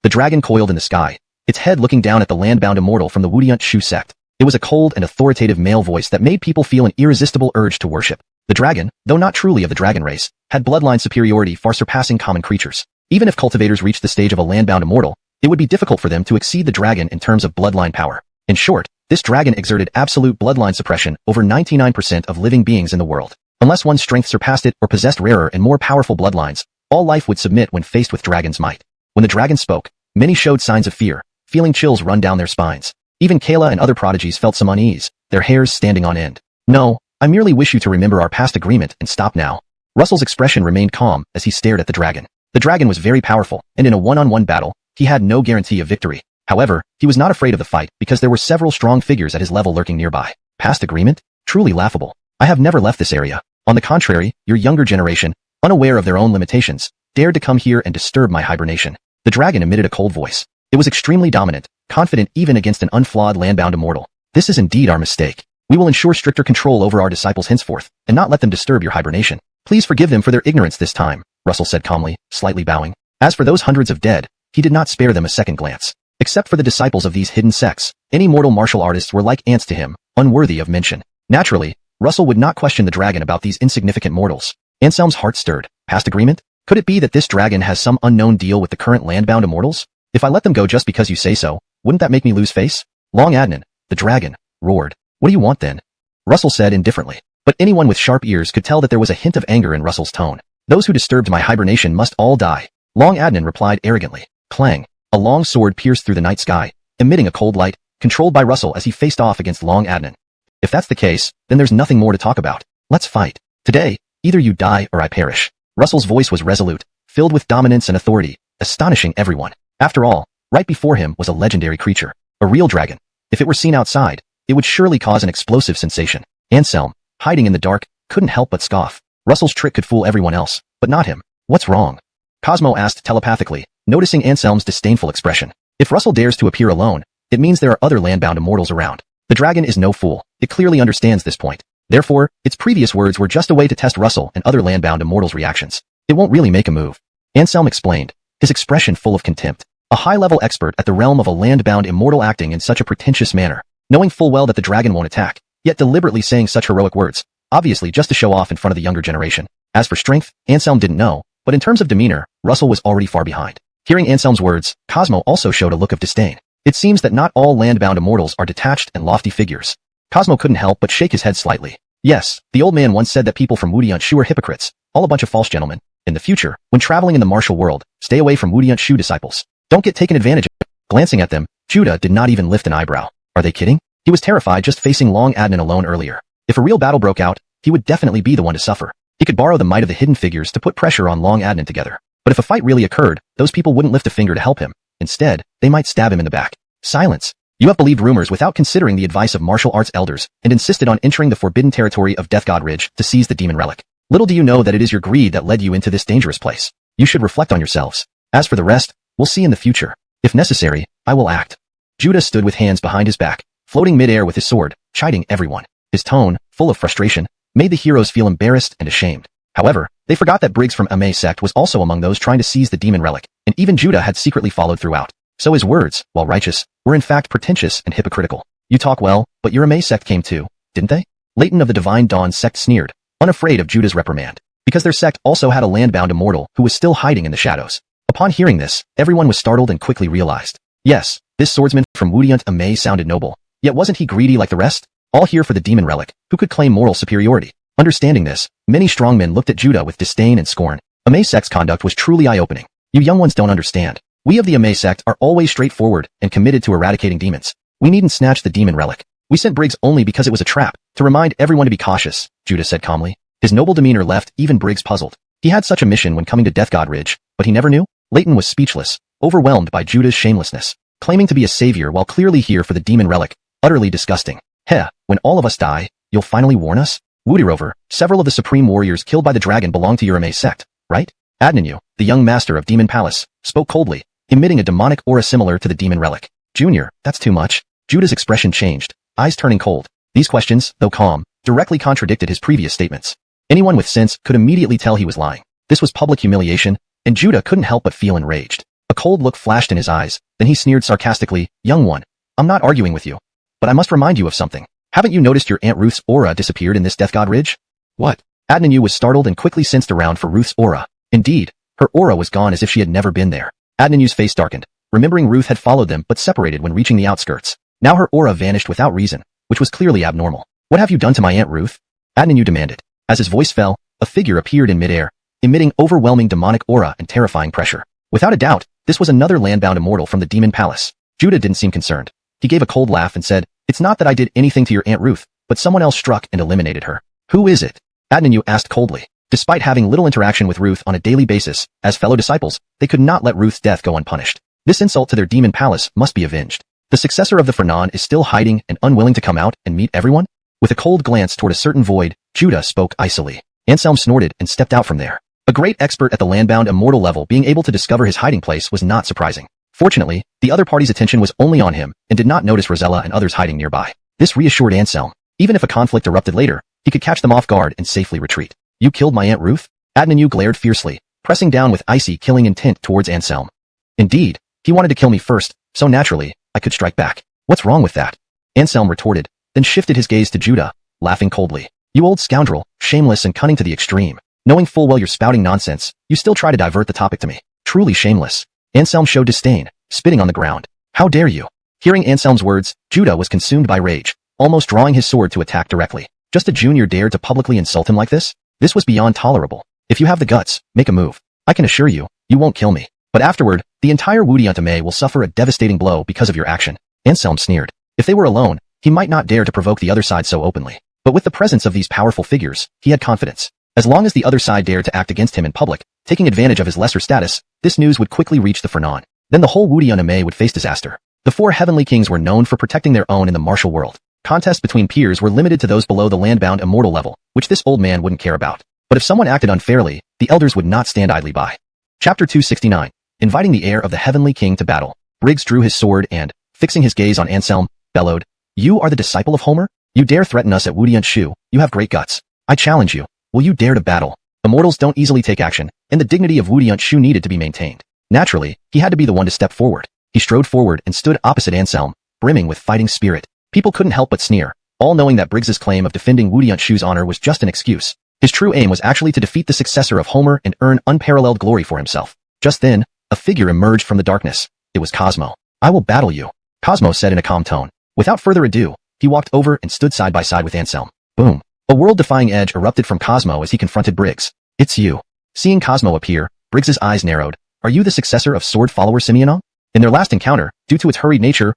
The dragon coiled in the sky, its head looking down at the land-bound immortal from the Wudiant Shu sect. It was a cold and authoritative male voice that made people feel an irresistible urge to worship. The dragon, though not truly of the dragon race, had bloodline superiority far surpassing common creatures. Even if cultivators reached the stage of a land-bound immortal, it would be difficult for them to exceed the dragon in terms of bloodline power. In short, this dragon exerted absolute bloodline suppression over 99% of living beings in the world. Unless one's strength surpassed it or possessed rarer and more powerful bloodlines, all life would submit when faced with dragon's might. When the dragon spoke, many showed signs of fear, feeling chills run down their spines. Even Kayla and other prodigies felt some unease, their hairs standing on end. No, I merely wish you to remember our past agreement and stop now. Russell's expression remained calm as he stared at the dragon. The dragon was very powerful, and in a one-on-one battle, he had no guarantee of victory. However, he was not afraid of the fight because there were several strong figures at his level lurking nearby. Past agreement? Truly laughable. I have never left this area. On the contrary, your younger generation, unaware of their own limitations, dared to come here and disturb my hibernation. The dragon emitted a cold voice. It was extremely dominant, confident even against an unflawed land-bound immortal. This is indeed our mistake. We will ensure stricter control over our disciples henceforth, and not let them disturb your hibernation. Please forgive them for their ignorance this time, Russell said calmly, slightly bowing. As for those hundreds of dead, he did not spare them a second glance. Except for the disciples of these hidden sects, any mortal martial artists were like ants to him, unworthy of mention. Naturally, Russell would not question the dragon about these insignificant mortals. Anselm's heart stirred. Past agreement? Could it be that this dragon has some unknown deal with the current land-bound immortals? If I let them go just because you say so, wouldn't that make me lose face? Long Adnan, the dragon, roared. What do you want then? Russell said indifferently. But anyone with sharp ears could tell that there was a hint of anger in Russell's tone. Those who disturbed my hibernation must all die. Long Adnan replied arrogantly. Clang. A long sword pierced through the night sky, emitting a cold light, controlled by Russell as he faced off against Long Adnan. If that's the case, then there's nothing more to talk about. Let's fight. Today, either you die or I perish. Russell's voice was resolute, filled with dominance and authority, astonishing everyone. After all, right before him was a legendary creature, a real dragon. If it were seen outside, it would surely cause an explosive sensation. Anselm, hiding in the dark, couldn't help but scoff. Russell's trick could fool everyone else, but not him. What's wrong? Cosmo asked telepathically, noticing Anselm's disdainful expression. If Russell dares to appear alone, it means there are other land-bound immortals around. The dragon is no fool. It clearly understands this point. Therefore, its previous words were just a way to test Russell and other land-bound immortals' reactions. It won't really make a move. Anselm explained, his expression full of contempt. A high-level expert at the realm of a land-bound immortal acting in such a pretentious manner, knowing full well that the dragon won't attack, yet deliberately saying such heroic words, obviously just to show off in front of the younger generation. As for strength, Anselm didn't know, but in terms of demeanor, Russell was already far behind. Hearing Anselm's words, Cosmo also showed a look of disdain. It seems that not all land-bound immortals are detached and lofty figures. Cosmo couldn't help but shake his head slightly. Yes, the old man once said that people from Wudiant Shu are hypocrites, all a bunch of false gentlemen. In the future, when traveling in the martial world, stay away from Wudiant Shu disciples. Don't get taken advantage of. Glancing at them, Judah did not even lift an eyebrow. Are they kidding? He was terrified just facing Long Adnan alone earlier. If a real battle broke out, he would definitely be the one to suffer. He could borrow the might of the hidden figures to put pressure on Long Adnan together. But if a fight really occurred, those people wouldn't lift a finger to help him. Instead, they might stab him in the back. Silence. You have believed rumors without considering the advice of martial arts elders and insisted on entering the forbidden territory of Death God Ridge to seize the demon relic. Little do you know that it is your greed that led you into this dangerous place. You should reflect on yourselves. As for the rest, we'll see in the future. If necessary, I will act. Judah stood with hands behind his back, floating midair with his sword, chiding everyone. His tone, full of frustration, made the heroes feel embarrassed and ashamed. However, they forgot that Briggs from Ma sect was also among those trying to seize the demon relic, and even Judah had secretly followed throughout. So his words, while righteous, were in fact pretentious and hypocritical. You talk well, but your Ma sect came too, didn't they? Leighton of the Divine Dawn sect sneered, unafraid of Judah's reprimand. because their sect also had a land-bound immortal who was still hiding in the shadows. Upon hearing this, everyone was startled and quickly realized. Yes, this swordsman from Wudiant Amei sounded noble. Yet wasn't he greedy like the rest? All here for the demon relic, who could claim moral superiority. Understanding this, many strong men looked at Judah with disdain and scorn. Amei sect's conduct was truly eye-opening. You young ones don't understand. We of the Amei sect are always straightforward and committed to eradicating demons. We needn't snatch the demon relic. We sent Briggs only because it was a trap, to remind everyone to be cautious, Judah said calmly. His noble demeanor left even Briggs puzzled. He had such a mission when coming to Death God Ridge, but he never knew? Leighton was speechless, overwhelmed by Judah's shamelessness. Claiming to be a savior while clearly here for the demon relic. Utterly disgusting. Heh, when all of us die, you'll finally warn us? Wudirover, several of the supreme warriors killed by the dragon belong to your Amei sect, right? Adnanu, the young master of Demon Palace, spoke coldly, emitting a demonic aura similar to the demon relic. Junior, that's too much. Judah's expression changed, eyes turning cold. These questions, though calm, directly contradicted his previous statements. Anyone with sense could immediately tell he was lying. This was public humiliation, and Judah couldn't help but feel enraged. A cold look flashed in his eyes, then he sneered sarcastically, young one, I'm not arguing with you. But I must remind you of something. Haven't you noticed your Aunt Ruth's aura disappeared in this Death God Ridge? What? Adnanu was startled and quickly sensed around for Ruth's aura. Indeed, her aura was gone as if she had never been there. Adnanu's face darkened, remembering Ruth had followed them but separated when reaching the outskirts. Now her aura vanished without reason, which was clearly abnormal. What have you done to my Aunt Ruth? Adnanu demanded. As his voice fell, a figure appeared in midair, emitting overwhelming demonic aura and terrifying pressure. Without a doubt, this was another land-bound immortal from the Demon Palace. Judah didn't seem concerned. He gave a cold laugh and said, it's not that I did anything to your Aunt Ruth, but someone else struck and eliminated her. Who is it? Adnanu asked coldly. Despite having little interaction with Ruth on a daily basis, as fellow disciples, they could not let Ruth's death go unpunished. This insult to their Demon Palace must be avenged. The successor of the Fernan is still hiding and unwilling to come out and meet everyone? With a cold glance toward a certain void, Judah spoke icily. Anselm snorted and stepped out from there. A great expert at the landbound immortal level being able to discover his hiding place was not surprising. Fortunately, the other party's attention was only on him and did not notice Rosella and others hiding nearby. This reassured Anselm. Even if a conflict erupted later, he could catch them off guard and safely retreat. You killed my Aunt Ruth? Adnanu glared fiercely, pressing down with icy killing intent towards Anselm. Indeed, he wanted to kill me first, so naturally, I could strike back. What's wrong with that? Anselm retorted, then shifted his gaze to Judah, laughing coldly. You old scoundrel, shameless and cunning to the extreme. Knowing full well you're spouting nonsense, you still try to divert the topic to me. Truly shameless. Anselm showed disdain, spitting on the ground. How dare you? Hearing Anselm's words, Judah was consumed by rage, almost drawing his sword to attack directly. Just a junior dared to publicly insult him like this? This was beyond tolerable. If you have the guts, make a move. I can assure you, you won't kill me. But afterward, the entire Wudiant Amei will suffer a devastating blow because of your action. Anselm sneered. If they were alone, he might not dare to provoke the other side so openly. But with the presence of these powerful figures, he had confidence. As long as the other side dared to act against him in public, taking advantage of his lesser status, this news would quickly reach the Fernan. Then the whole Wudiant Amei would face disaster. The four heavenly kings were known for protecting their own in the martial world. Contests between peers were limited to those below the landbound immortal level, which this old man wouldn't care about. But if someone acted unfairly, the elders would not stand idly by. Chapter 269. Inviting the heir of the heavenly king to battle. Briggs drew his sword and, fixing his gaze on Anselm, bellowed, You are the disciple of Homer? You dare threaten us at Wudiant Shu? You have great guts. I challenge you. Will you dare to battle? Immortals don't easily take action, and the dignity of Wudiant Shu needed to be maintained. Naturally, he had to be the one to step forward. He strode forward and stood opposite Anselm, brimming with fighting spirit. People couldn't help but sneer, all knowing that Briggs's claim of defending Wudiant Shu's honor was just an excuse. His true aim was actually to defeat the successor of Homer and earn unparalleled glory for himself. Just then, a figure emerged from the darkness. It was Cosmo. I will battle you, Cosmo said in a calm tone. Without further ado, he walked over and stood side by side with Anselm. Boom. A world-defying edge erupted from Cosmo as he confronted Briggs. It's you. Seeing Cosmo appear, Briggs's eyes narrowed. Are you the successor of sword follower Simeonon? In their last encounter, due to its hurried nature,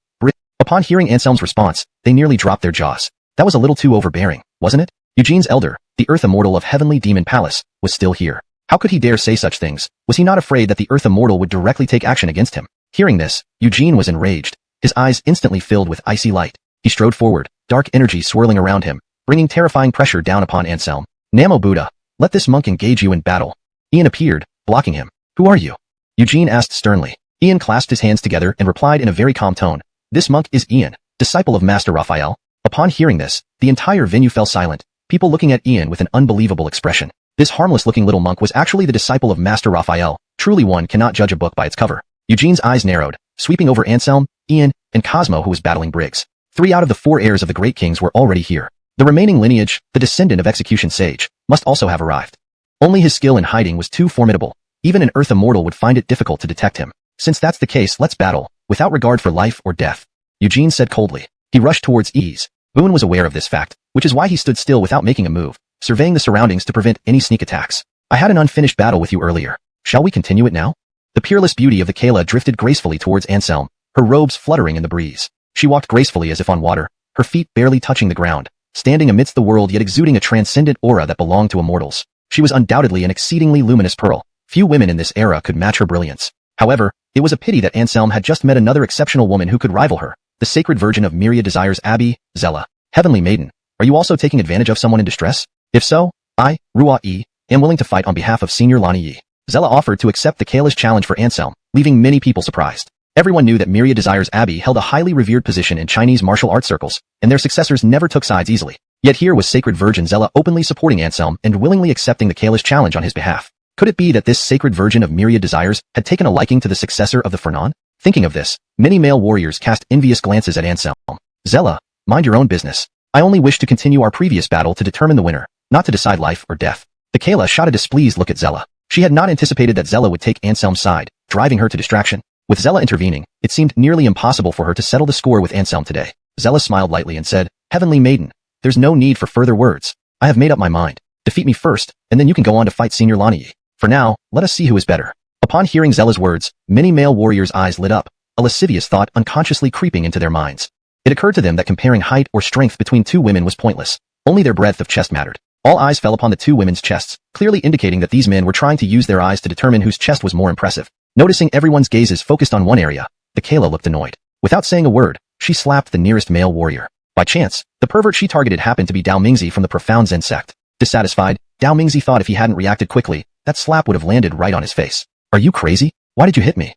upon hearing Anselm's response, they nearly dropped their jaws. That was a little too overbearing, wasn't it? Eugene's elder, the Earth Immortal of Heavenly Demon Palace, was still here. How could he dare say such things? Was he not afraid that the Earth Immortal would directly take action against him? Hearing this, Eugene was enraged. His eyes instantly filled with icy light. He strode forward, dark energy swirling around him, bringing terrifying pressure down upon Anselm. Namo Buddha, let this monk engage you in battle. Ian appeared, blocking him. Who are you? Eugene asked sternly. Ian clasped his hands together and replied in a very calm tone. This monk is Ian, disciple of Master Raphael. Upon hearing this, the entire venue fell silent, people looking at Ian with an unbelievable expression. This harmless-looking little monk was actually the disciple of Master Raphael. Truly one cannot judge a book by its cover. Eugene's eyes narrowed, sweeping over Anselm, Ian, and Cosmo who was battling Briggs. 3 out of the 4 heirs of the great kings were already here. The remaining lineage, the descendant of Execution Sage, must also have arrived. Only his skill in hiding was too formidable. Even an Earth immortal would find it difficult to detect him. Since that's the case, let's battle, without regard for life or death. Eugene said coldly. He rushed towards Ease. Boone was aware of this fact, which is why he stood still without making a move, surveying the surroundings to prevent any sneak attacks. I had an unfinished battle with you earlier. Shall we continue it now? The peerless beauty of the Kayla drifted gracefully towards Anselm, her robes fluttering in the breeze. She walked gracefully as if on water, her feet barely touching the ground, standing amidst the world yet exuding a transcendent aura that belonged to immortals. She was undoubtedly an exceedingly luminous pearl. Few women in this era could match her brilliance. However, it was a pity that Anselm had just met another exceptional woman who could rival her, the sacred virgin of myriad desires Abby, Zella. Heavenly maiden, are you also taking advantage of someone in distress? If so, I, Ruo Yi, am willing to fight on behalf of Senior Lani Yi. Zella offered to accept the Kayla's challenge for Anselm, leaving many people surprised. Everyone knew that Myriad Desires Abby held a highly revered position in Chinese martial arts circles, and their successors never took sides easily. Yet here was Sacred Virgin Zella openly supporting Anselm and willingly accepting the Kayla's challenge on his behalf. Could it be that this Sacred Virgin of Myriad Desires had taken a liking to the successor of the Fernan? Thinking of this, many male warriors cast envious glances at Anselm. Zella, mind your own business. I only wish to continue our previous battle to determine the winner, not to decide life or death. The Kayla shot a displeased look at Zella. She had not anticipated that Zella would take Anselm's side, driving her to distraction. With Zella intervening, it seemed nearly impossible for her to settle the score with Anselm today. Zella smiled lightly and said, Heavenly maiden, there's no need for further words. I have made up my mind. Defeat me first, and then you can go on to fight Senior Lani Yi. For now, let us see who is better. Upon hearing Zella's words, many male warriors' eyes lit up, a lascivious thought unconsciously creeping into their minds. It occurred to them that comparing height or strength between two women was pointless. Only their breadth of chest mattered. All eyes fell upon the two women's chests, clearly indicating that these men were trying to use their eyes to determine whose chest was more impressive. Noticing everyone's gazes focused on one area, the Kayla looked annoyed. Without saying a word, she slapped the nearest male warrior. By chance, the pervert she targeted happened to be Dao Mingzi from the Profound Zen sect. Dissatisfied, Dao Mingzi thought if he hadn't reacted quickly, that slap would have landed right on his face. Are you crazy? Why did you hit me?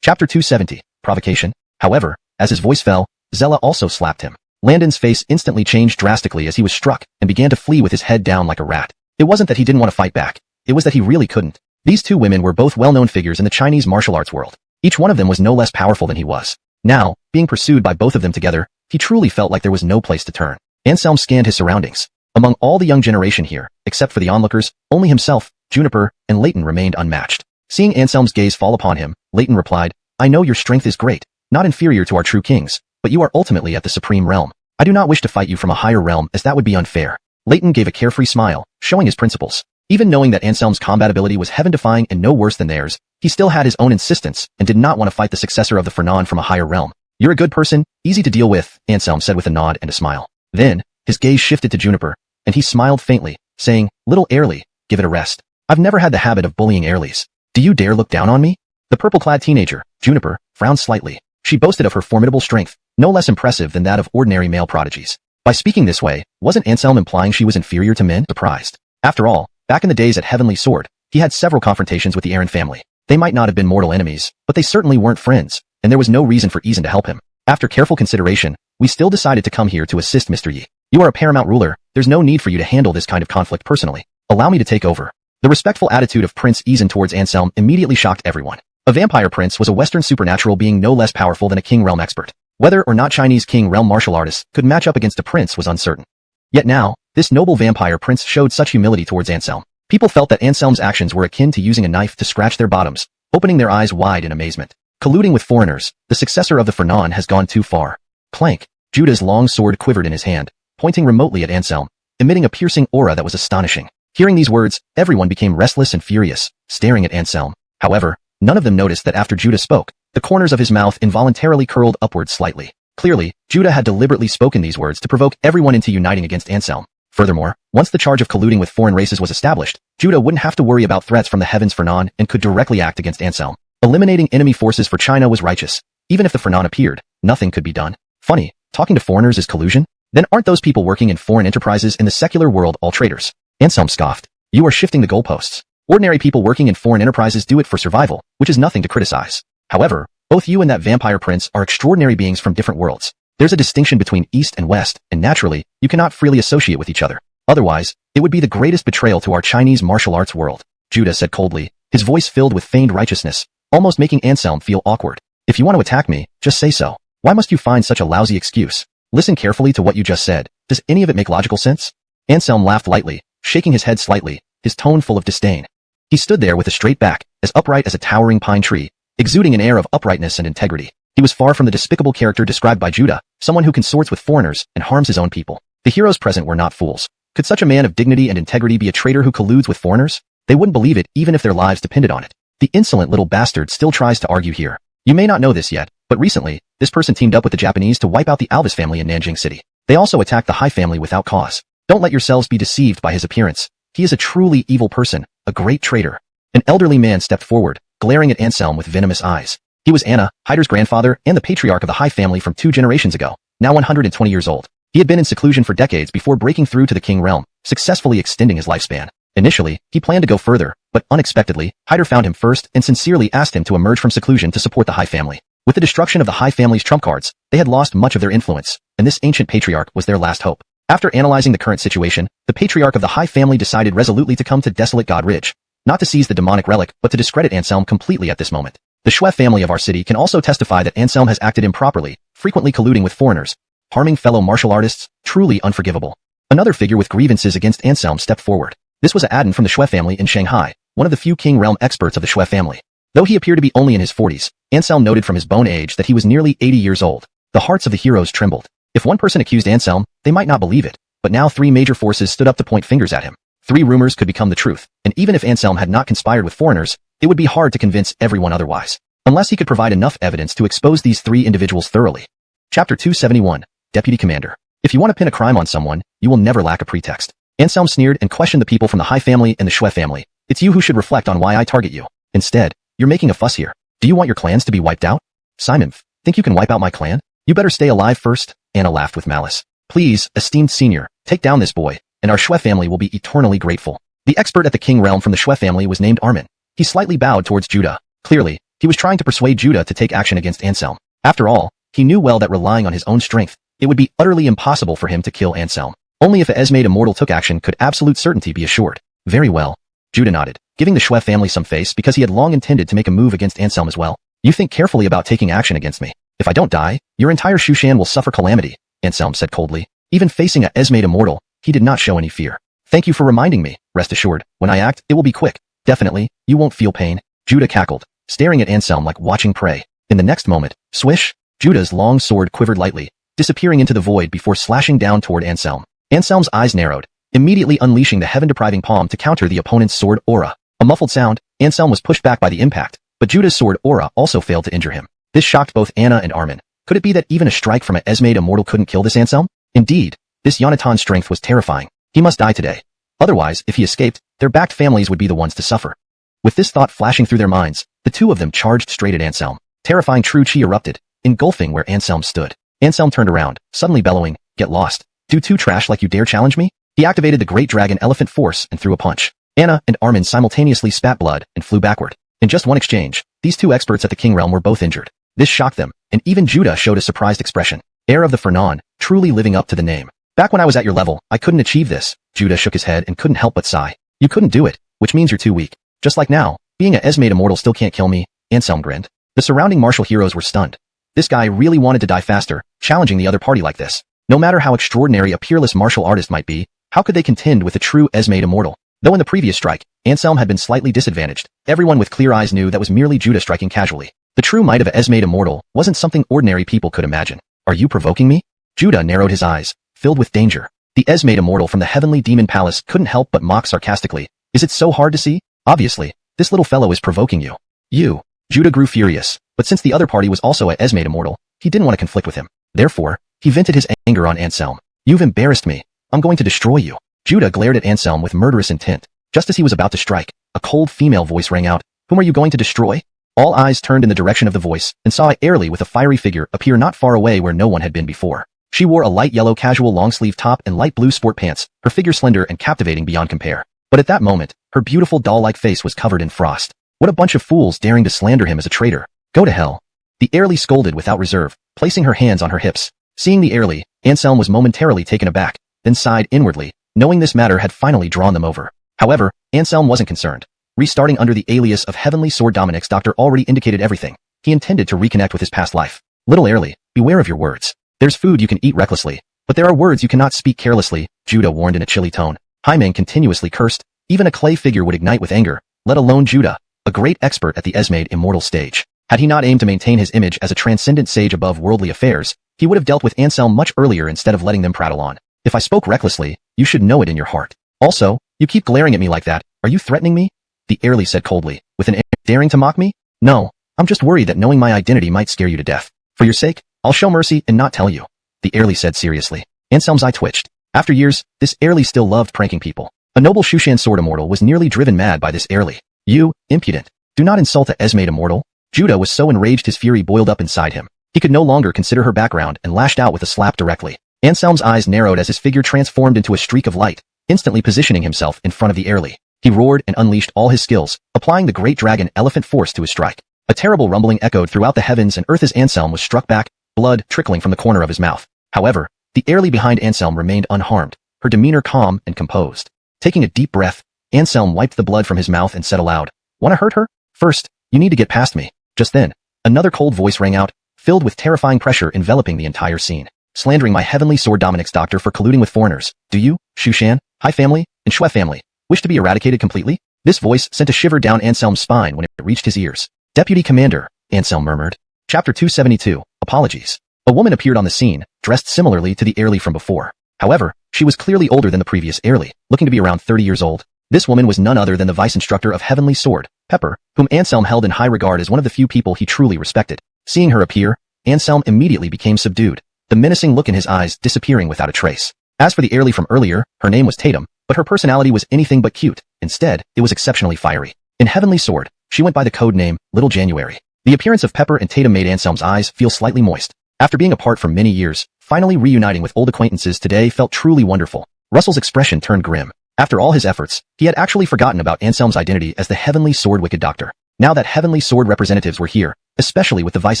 Chapter 270, Provocation. However, as his voice fell, Zella also slapped him. Landon's face instantly changed drastically as he was struck and began to flee with his head down like a rat. It wasn't that he didn't want to fight back. It was that he really couldn't. These two women were both well-known figures in the Chinese martial arts world. Each one of them was no less powerful than he was. Now, being pursued by both of them together, he truly felt like there was no place to turn. Anselm scanned his surroundings. Among all the young generation here, except for the onlookers, only himself, Juniper, and Leighton remained unmatched. Seeing Anselm's gaze fall upon him, Leighton replied, I know your strength is great, not inferior to our true kings, but you are ultimately at the supreme realm. I do not wish to fight you from a higher realm as that would be unfair. Leighton gave a carefree smile, showing his principles. Even knowing that Anselm's combat ability was heaven-defying and no worse than theirs, he still had his own insistence and did not want to fight the successor of the Fernan from a higher realm. You're a good person, easy to deal with, Anselm said with a nod and a smile. Then, his gaze shifted to Juniper, and he smiled faintly, saying, Little Airly, give it a rest. I've never had the habit of bullying Airlies. Do you dare look down on me? The purple-clad teenager, Juniper, frowned slightly. She boasted of her formidable strength, no less impressive than that of ordinary male prodigies. By speaking this way, wasn't Anselm implying she was inferior to men? Surprised. After all, back in the days at Heavenly Sword, he had several confrontations with the Aaron family. They might not have been mortal enemies, but they certainly weren't friends, and there was no reason for Eason to help him. After careful consideration, we still decided to come here to assist Mr. Yi. You are a paramount ruler, there's no need for you to handle this kind of conflict personally. Allow me to take over. The respectful attitude of Prince Eason towards Anselm immediately shocked everyone. A vampire prince was a Western supernatural being no less powerful than a king realm expert. Whether or not Chinese king realm martial artists could match up against a prince was uncertain. Yet now, this noble vampire prince showed such humility towards Anselm. People felt that Anselm's actions were akin to using a knife to scratch their bottoms, opening their eyes wide in amazement. Colluding with foreigners, the successor of the Fernan has gone too far. Clank. Judah's long sword quivered in his hand, pointing remotely at Anselm, emitting a piercing aura that was astonishing. Hearing these words, everyone became restless and furious, staring at Anselm. However, none of them noticed that after Judah spoke, the corners of his mouth involuntarily curled upward slightly. Clearly, Judah had deliberately spoken these words to provoke everyone into uniting against Anselm. Furthermore, once the charge of colluding with foreign races was established, Judah wouldn't have to worry about threats from the heavens Fernan and could directly act against Anselm. Eliminating enemy forces for China was righteous. Even if the Fernan appeared, nothing could be done. Funny, talking to foreigners is collusion? Then aren't those people working in foreign enterprises in the secular world all traitors? Anselm scoffed. You are shifting the goalposts. Ordinary people working in foreign enterprises do it for survival, which is nothing to criticize. However, both you and that vampire prince are extraordinary beings from different worlds. There's a distinction between East and West, and naturally, you cannot freely associate with each other. Otherwise, it would be the greatest betrayal to our Chinese martial arts world, Judah said coldly, his voice filled with feigned righteousness, almost making Anselm feel awkward. If you want to attack me, just say so. Why must you find such a lousy excuse? Listen carefully to what you just said. Does any of it make logical sense? Anselm laughed lightly, shaking his head slightly, his tone full of disdain. He stood there with a straight back, as upright as a towering pine tree, exuding an air of uprightness and integrity. He was far from the despicable character described by Judah, someone who consorts with foreigners and harms his own people. The heroes present were not fools. Could such a man of dignity and integrity be a traitor who colludes with foreigners? They wouldn't believe it even if their lives depended on it. The insolent little bastard still tries to argue here. You may not know this yet, but recently, this person teamed up with the Japanese to wipe out the Alvis family in Nanjing City. They also attacked the Hai family without cause. Don't let yourselves be deceived by his appearance. He is a truly evil person, a great traitor. An elderly man stepped forward, glaring at Anselm with venomous eyes. He was Anna, Hyder's grandfather and the patriarch of the Hai family from 2 generations ago, now 120 years old. He had been in seclusion for decades before breaking through to the king realm, successfully extending his lifespan. Initially, he planned to go further, but unexpectedly, Hyder found him first and sincerely asked him to emerge from seclusion to support the Hai family. With the destruction of the Hai family's trump cards, they had lost much of their influence, and this ancient patriarch was their last hope. After analyzing the current situation, the patriarch of the Hai family decided resolutely to come to desolate God Ridge, not to seize the demonic relic, but to discredit Anselm completely at this moment. The Shui family of our city can also testify that Anselm has acted improperly, frequently colluding with foreigners, harming fellow martial artists, truly unforgivable. Another figure with grievances against Anselm stepped forward. This was Aden from the Shui family in Shanghai, one of the few king realm experts of the Shui family. Though he appeared to be only in his 40s, Anselm noted from his bone age that he was nearly 80 years old. The hearts of the heroes trembled. If one person accused Anselm, they might not believe it, but now 3 major forces stood up to point fingers at him. 3 rumors could become the truth, and even if Anselm had not conspired with foreigners, it would be hard to convince everyone otherwise, unless he could provide enough evidence to expose these 3 individuals thoroughly. Chapter 271, Deputy Commander. If you want to pin a crime on someone, you will never lack a pretext. Anselm sneered and questioned the people from the Hai family and the Shui family. It's you who should reflect on why I target you. Instead, you're making a fuss here. Do you want your clans to be wiped out? Simon, think you can wipe out my clan? You better stay alive first. Anna laughed with malice. Please, esteemed senior, take down this boy, and our Shui family will be eternally grateful. The expert at the king realm from the Shui family was named Armin. He slightly bowed towards Judah. Clearly, he was trying to persuade Judah to take action against Anselm. After all, he knew well that relying on his own strength, it would be utterly impossible for him to kill Anselm. Only if a Esmade immortal took action could absolute certainty be assured. Very well. Judah nodded, giving the Shui family some face because he had long intended to make a move against Anselm as well. You think carefully about taking action against me. If I don't die, your entire Shushan will suffer calamity, Anselm said coldly. Even facing a Esmade immortal, he did not show any fear. Thank you for reminding me. Rest assured, when I act, it will be quick. Definitely, you won't feel pain. Judah cackled, staring at Anselm like watching prey. In the next moment, swish, Judah's long sword quivered lightly, disappearing into the void before slashing down toward Anselm. Anselm's eyes narrowed, immediately unleashing the heaven-depriving palm to counter the opponent's sword aura. A muffled sound, Anselm was pushed back by the impact, but Judah's sword aura also failed to injure him. This shocked both Anna and Armin. Could it be that even a strike from a Esmade immortal couldn't kill this Anselm? Indeed, this Yonatan strength was terrifying. He must die today. Otherwise, if he escaped, their backed families would be the ones to suffer. With this thought flashing through their minds, the 2 of them charged straight at Anselm. Terrifying true chi erupted, engulfing where Anselm stood. Anselm turned around, suddenly bellowing, "Get lost. Do 2 trash like you dare challenge me?" He activated the Great Dragon Elephant Force and threw a punch. Anna and Armin simultaneously spat blood and flew backward. In just one exchange, these 2 experts at the King Realm were both injured. This shocked them, and even Judah showed a surprised expression. Heir of the Fernan, truly living up to the name. Back when I was at your level, I couldn't achieve this. Judah shook his head and couldn't help but sigh. You couldn't do it, which means you're too weak. Just like now, being a Esmade immortal still can't kill me, Anselm grinned. The surrounding martial heroes were stunned. This guy really wanted to die faster, challenging the other party like this. No matter how extraordinary a peerless martial artist might be, how could they contend with a true Esmade immortal? Though in the previous strike, Anselm had been slightly disadvantaged, everyone with clear eyes knew that was merely Judah striking casually. The true might of a Esmade immortal wasn't something ordinary people could imagine. Are you provoking me? Judah narrowed his eyes, filled with danger. The Esmade immortal from the heavenly demon palace couldn't help but mock sarcastically. Is it so hard to see? Obviously, this little fellow is provoking you. You. Judah grew furious, but since the other party was also a Esmade immortal, he didn't want to conflict with him. Therefore, he vented his anger on Anselm. You've embarrassed me. I'm going to destroy you. Judah glared at Anselm with murderous intent. Just as he was about to strike, a cold female voice rang out. Whom are you going to destroy? All eyes turned in the direction of the voice, and saw Airly with a fiery figure appear not far away where no one had been before. She wore a light yellow casual long-sleeve top and light blue sport pants, her figure slender and captivating beyond compare. But at that moment, her beautiful doll-like face was covered in frost. What a bunch of fools daring to slander him as a traitor. Go to hell. The Airly scolded without reserve, placing her hands on her hips. Seeing the Airly, Anselm was momentarily taken aback, then sighed inwardly, knowing this matter had finally drawn them over. However, Anselm wasn't concerned. Restarting under the alias of Heavenly Sword Dominic's doctor already indicated everything. He intended to reconnect with his past life. Little Airly, beware of your words. There's food you can eat recklessly, but there are words you cannot speak carelessly, Judah warned in a chilly tone. Haimeng continuously cursed, Even a clay figure would ignite with anger, let alone Judah, a great expert at the Esmade immortal stage. Had he not aimed to maintain his image as a transcendent sage above worldly affairs, he would have dealt with Anselm much earlier instead of letting them prattle on. If I spoke recklessly, you should know it in your heart. Also, you keep glaring at me like that. Are you threatening me? The heirly said coldly, with an air. Daring to mock me? No, I'm just worried that knowing my identity might scare you to death. For your sake, I'll show mercy and not tell you. The heirly said seriously. Anselm's eye twitched. After years, this heirly still loved pranking people. A noble Shushan sword immortal was nearly driven mad by this heirly. You, impudent. Do not insult a Esmade immortal. Judah was so enraged his fury boiled up inside him. He could no longer consider her background and lashed out with a slap directly. Anselm's eyes narrowed as his figure transformed into a streak of light, instantly positioning himself in front of the heirly. He roared and unleashed all his skills, applying the great dragon elephant force to his strike. A terrible rumbling echoed throughout the heavens and earth as Anselm was struck back, blood trickling from the corner of his mouth. However, the heirly behind Anselm remained unharmed, her demeanor calm and composed. Taking a deep breath, Anselm wiped the blood from his mouth and said aloud, "Want to hurt her? First, you need to get past me." Just then, another cold voice rang out, filled with terrifying pressure enveloping the entire scene. "Slandering my heavenly sword Dominic's doctor for colluding with foreigners. Do you, Shushan, Hai family, and Shui family, wish to be eradicated completely?" This voice sent a shiver down Anselm's spine when it reached his ears. "Deputy Commander," Anselm murmured. Chapter 272, Apologies. A woman appeared on the scene, dressed similarly to the heirly from before. However, she was clearly older than the previous heirly, looking to be around 30 years old. This woman was none other than the vice instructor of Heavenly Sword, Pepper, whom Anselm held in high regard as one of the few people he truly respected. Seeing her appear, Anselm immediately became subdued, the menacing look in his eyes disappearing without a trace. As for the heirly from earlier, her name was Tatum, but her personality was anything but cute. Instead, it was exceptionally fiery. In Heavenly Sword, she went by the code name Little January. The appearance of Pepper and Tatum made Anselm's eyes feel slightly moist. After being apart for many years, finally reuniting with old acquaintances today felt truly wonderful. Russell's expression turned grim. After all his efforts, he had actually forgotten about Anselm's identity as the Heavenly Sword Wicked Doctor. Now that Heavenly Sword representatives were here, especially with the vice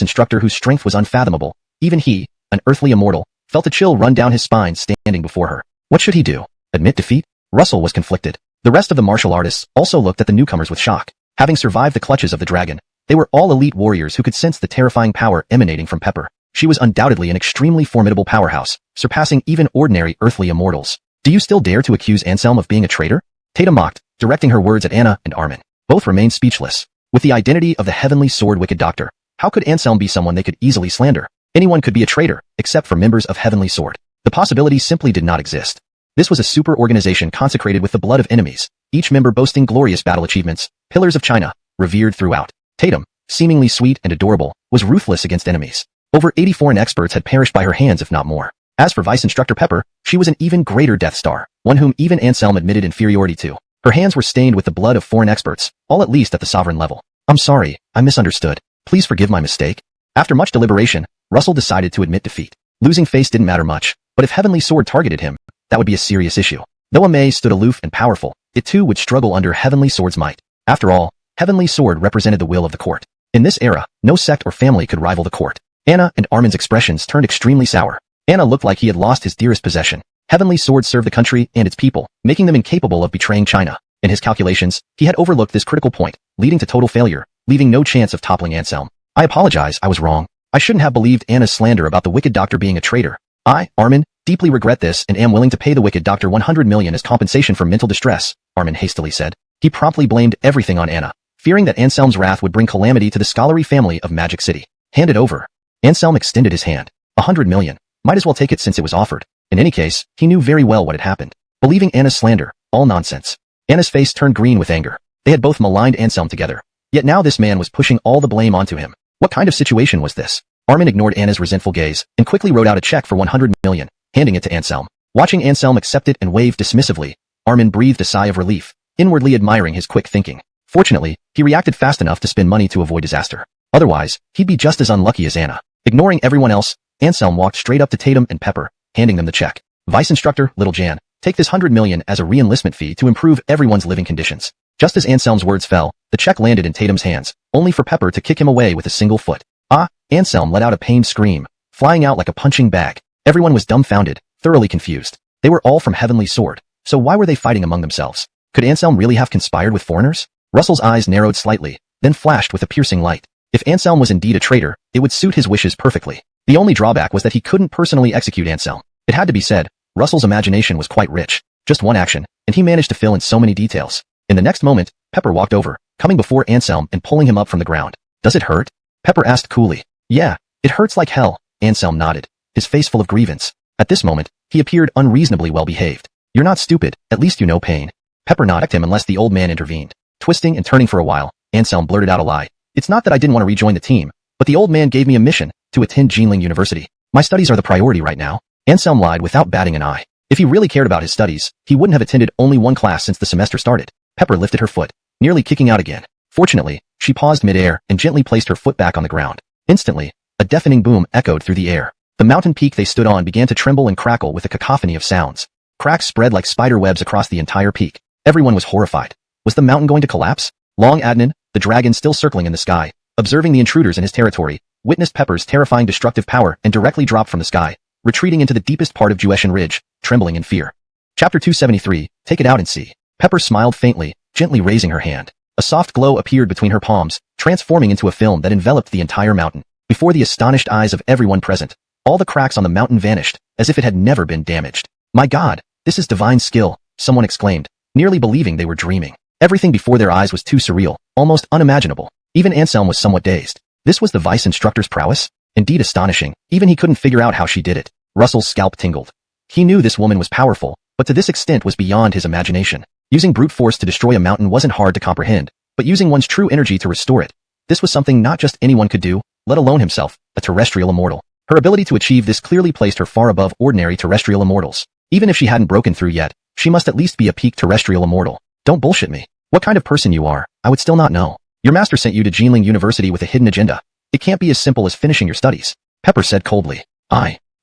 instructor whose strength was unfathomable, even he, an earthly immortal, felt a chill run down his spine standing before her. What should he do? Admit defeat? Russell was conflicted. The rest of the martial artists also looked at the newcomers with shock. Having survived the clutches of the dragon, they were all elite warriors who could sense the terrifying power emanating from Pepper. She was undoubtedly an extremely formidable powerhouse, surpassing even ordinary earthly immortals. "Do you still dare to accuse Anselm of being a traitor?" Tatum mocked, directing her words at Anna and Armin. Both remained speechless. With the identity of the Heavenly Sword Wicked Doctor, how could Anselm be someone they could easily slander? Anyone could be a traitor, except for members of Heavenly Sword. The possibility simply did not exist. This was a super organization consecrated with the blood of enemies, each member boasting glorious battle achievements, pillars of China, revered throughout. Tatum, seemingly sweet and adorable, was ruthless against enemies. Over 80 foreign experts had perished by her hands if not more. As for Vice Instructor Pepper, she was an even greater Death Star, one whom even Anselm admitted inferiority to. Her hands were stained with the blood of foreign experts, all at least at the sovereign level. "I'm sorry, I misunderstood. Please forgive my mistake." After much deliberation, Russell decided to admit defeat. Losing face didn't matter much, but if Heavenly Sword targeted him, that would be a serious issue. Though Amei stood aloof and powerful, it too would struggle under Heavenly Sword's might. After all, Heavenly Sword represented the will of the court. In this era, no sect or family could rival the court. Anna and Armin's expressions turned extremely sour. Anna looked like he had lost his dearest possession. Heavenly Sword served the country and its people, making them incapable of betraying China. In his calculations, he had overlooked this critical point, leading to total failure, leaving no chance of toppling Anselm. "I apologize, I was wrong. I shouldn't have believed Anna's slander about the Wicked Doctor being a traitor. I, Armin, deeply regret this and am willing to pay the Wicked Doctor 100 million as compensation for mental distress," Armin hastily said. He promptly blamed everything on Anna, fearing that Anselm's wrath would bring calamity to the scholarly family of Magic City. "Hand it over." Anselm extended his hand. 100 million. Might as well take it since it was offered. In any case, he knew very well what had happened. Believing Anna's slander, all nonsense. Anna's face turned green with anger. They had both maligned Anselm together. Yet now this man was pushing all the blame onto him. What kind of situation was this? Armin ignored Anna's resentful gaze and quickly wrote out a check for 100 million, handing it to Anselm. Watching Anselm accept it and wave dismissively, Armin breathed a sigh of relief, inwardly admiring his quick thinking. Fortunately, he reacted fast enough to spend money to avoid disaster. Otherwise, he'd be just as unlucky as Anna. Ignoring everyone else, Anselm walked straight up to Tatum and Pepper, handing them the check. "Vice Instructor, Little Jan, take this 100 million as a re-enlistment fee to improve everyone's living conditions." Just as Anselm's words fell, the check landed in Tatum's hands, only for Pepper to kick him away with a single foot. "Ah!" Anselm let out a pained scream, flying out like a punching bag. Everyone was dumbfounded, thoroughly confused. They were all from Heavenly Sword, so why were they fighting among themselves? Could Anselm really have conspired with foreigners? Russell's eyes narrowed slightly, then flashed with a piercing light. If Anselm was indeed a traitor, it would suit his wishes perfectly. The only drawback was that he couldn't personally execute Anselm. It had to be said, Russell's imagination was quite rich. Just one action, and he managed to fill in so many details. In the next moment, Pepper walked over, coming before Anselm and pulling him up from the ground. Does it hurt? Pepper asked coolly. Yeah, it hurts like hell, Anselm nodded, his face full of grievance. At this moment, he appeared unreasonably well behaved. You're not stupid, at least you know pain. Pepper nodded him unless the old man intervened. Twisting and turning for a while, Anselm blurted out a lie. It's not that I didn't want to rejoin the team, but the old man gave me a mission to attend Jinling University. My studies are the priority right now. Anselm lied without batting an eye. If he really cared about his studies, he wouldn't have attended only one class since the semester started. Pepper lifted her foot, nearly kicking out again. Fortunately, she paused mid-air and gently placed her foot back on the ground. Instantly, a deafening boom echoed through the air. The mountain peak they stood on began to tremble and crackle with a cacophony of sounds. Cracks spread like spider webs across the entire peak. Everyone was horrified. Was the mountain going to collapse? Long Adnan, the dragon still circling in the sky, observing the intruders in his territory, witnessed Pepper's terrifying destructive power and directly dropped from the sky, retreating into the deepest part of Jueshan Ridge, trembling in fear. Chapter 273, Take it out and see. Pepper smiled faintly, gently raising her hand. A soft glow appeared between her palms, transforming into a film that enveloped the entire mountain. Before the astonished eyes of everyone present, all the cracks on the mountain vanished, as if it had never been damaged. My God, this is divine skill, someone exclaimed, nearly believing they were dreaming. Everything before their eyes was too surreal, almost unimaginable. Even Anselm was somewhat dazed. This was the vice instructor's prowess? Indeed astonishing, even he couldn't figure out how she did it. Russell's scalp tingled. He knew this woman was powerful, but to this extent was beyond his imagination. Using brute force to destroy a mountain wasn't hard to comprehend, but using one's true energy to restore it, this was something not just anyone could do, let alone himself, a terrestrial immortal. Her ability to achieve this clearly placed her far above ordinary terrestrial immortals. Even if she hadn't broken through yet, she must at least be a peak terrestrial immortal. Don't bullshit me. What kind of person you are, I would still not know. Your master sent you to Jinling University with a hidden agenda. It can't be as simple as finishing your studies. Pepper said coldly.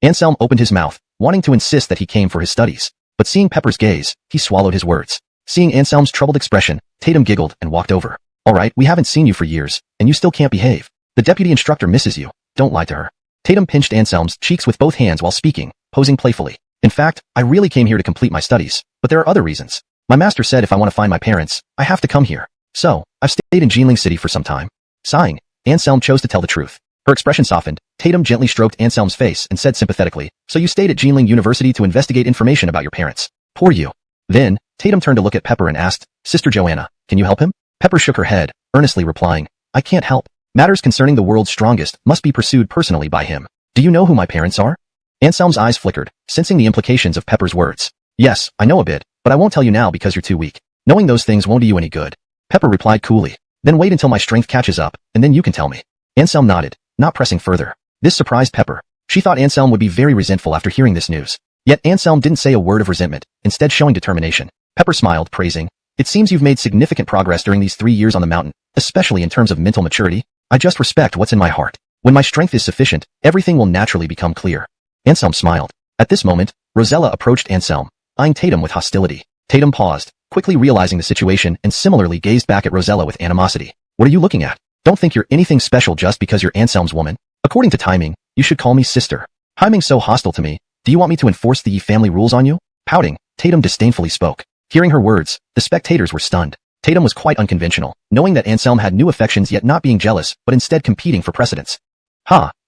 Anselm opened his mouth, wanting to insist that he came for his studies. But seeing Pepper's gaze, he swallowed his words. Seeing Anselm's troubled expression, Tatum giggled and walked over. Alright, we haven't seen you for years, and you still can't behave. The deputy instructor misses you. Don't lie to her. Tatum pinched Anselm's cheeks with both hands while speaking, posing playfully. In fact, I really came here to complete my studies, but there are other reasons. My master said if I want to find my parents, I have to come here. So, I've stayed in Jinling City for some time. Sighing, Anselm chose to tell the truth. Her expression softened. Tatum gently stroked Anselm's face and said sympathetically, so you stayed at Jinling University to investigate information about your parents. Poor you. Then, Tatum turned to look at Pepper and asked, Sister Joanna, can you help him? Pepper shook her head, earnestly replying, I can't help. Matters concerning the world's strongest must be pursued personally by him. Do you know who my parents are? Anselm's eyes flickered, sensing the implications of Pepper's words. Yes, I know a bit, but I won't tell you now because you're too weak. Knowing those things won't do you any good. Pepper replied coolly. Then wait until my strength catches up, and then you can tell me. Anselm nodded, not pressing further. This surprised Pepper. She thought Anselm would be very resentful after hearing this news. Yet Anselm didn't say a word of resentment, instead showing determination. Pepper smiled, praising, It seems you've made significant progress during these 3 years on the mountain, especially in terms of mental maturity. I just respect what's in my heart. When my strength is sufficient, everything will naturally become clear. Anselm smiled. At this moment, Rosella approached Anselm, eyeing Tatum with hostility. Tatum paused, quickly realizing the situation and similarly gazed back at Rosella with animosity. What are you looking at? Don't think you're anything special just because you're Anselm's woman. According to timing, you should call me sister. Timing's so hostile to me. Do you want me to enforce the family rules on you? Pouting, Tatum disdainfully spoke. Hearing her words, the spectators were stunned. Tatum was quite unconventional, knowing that Anselm had new affections yet not being jealous, but instead competing for precedence.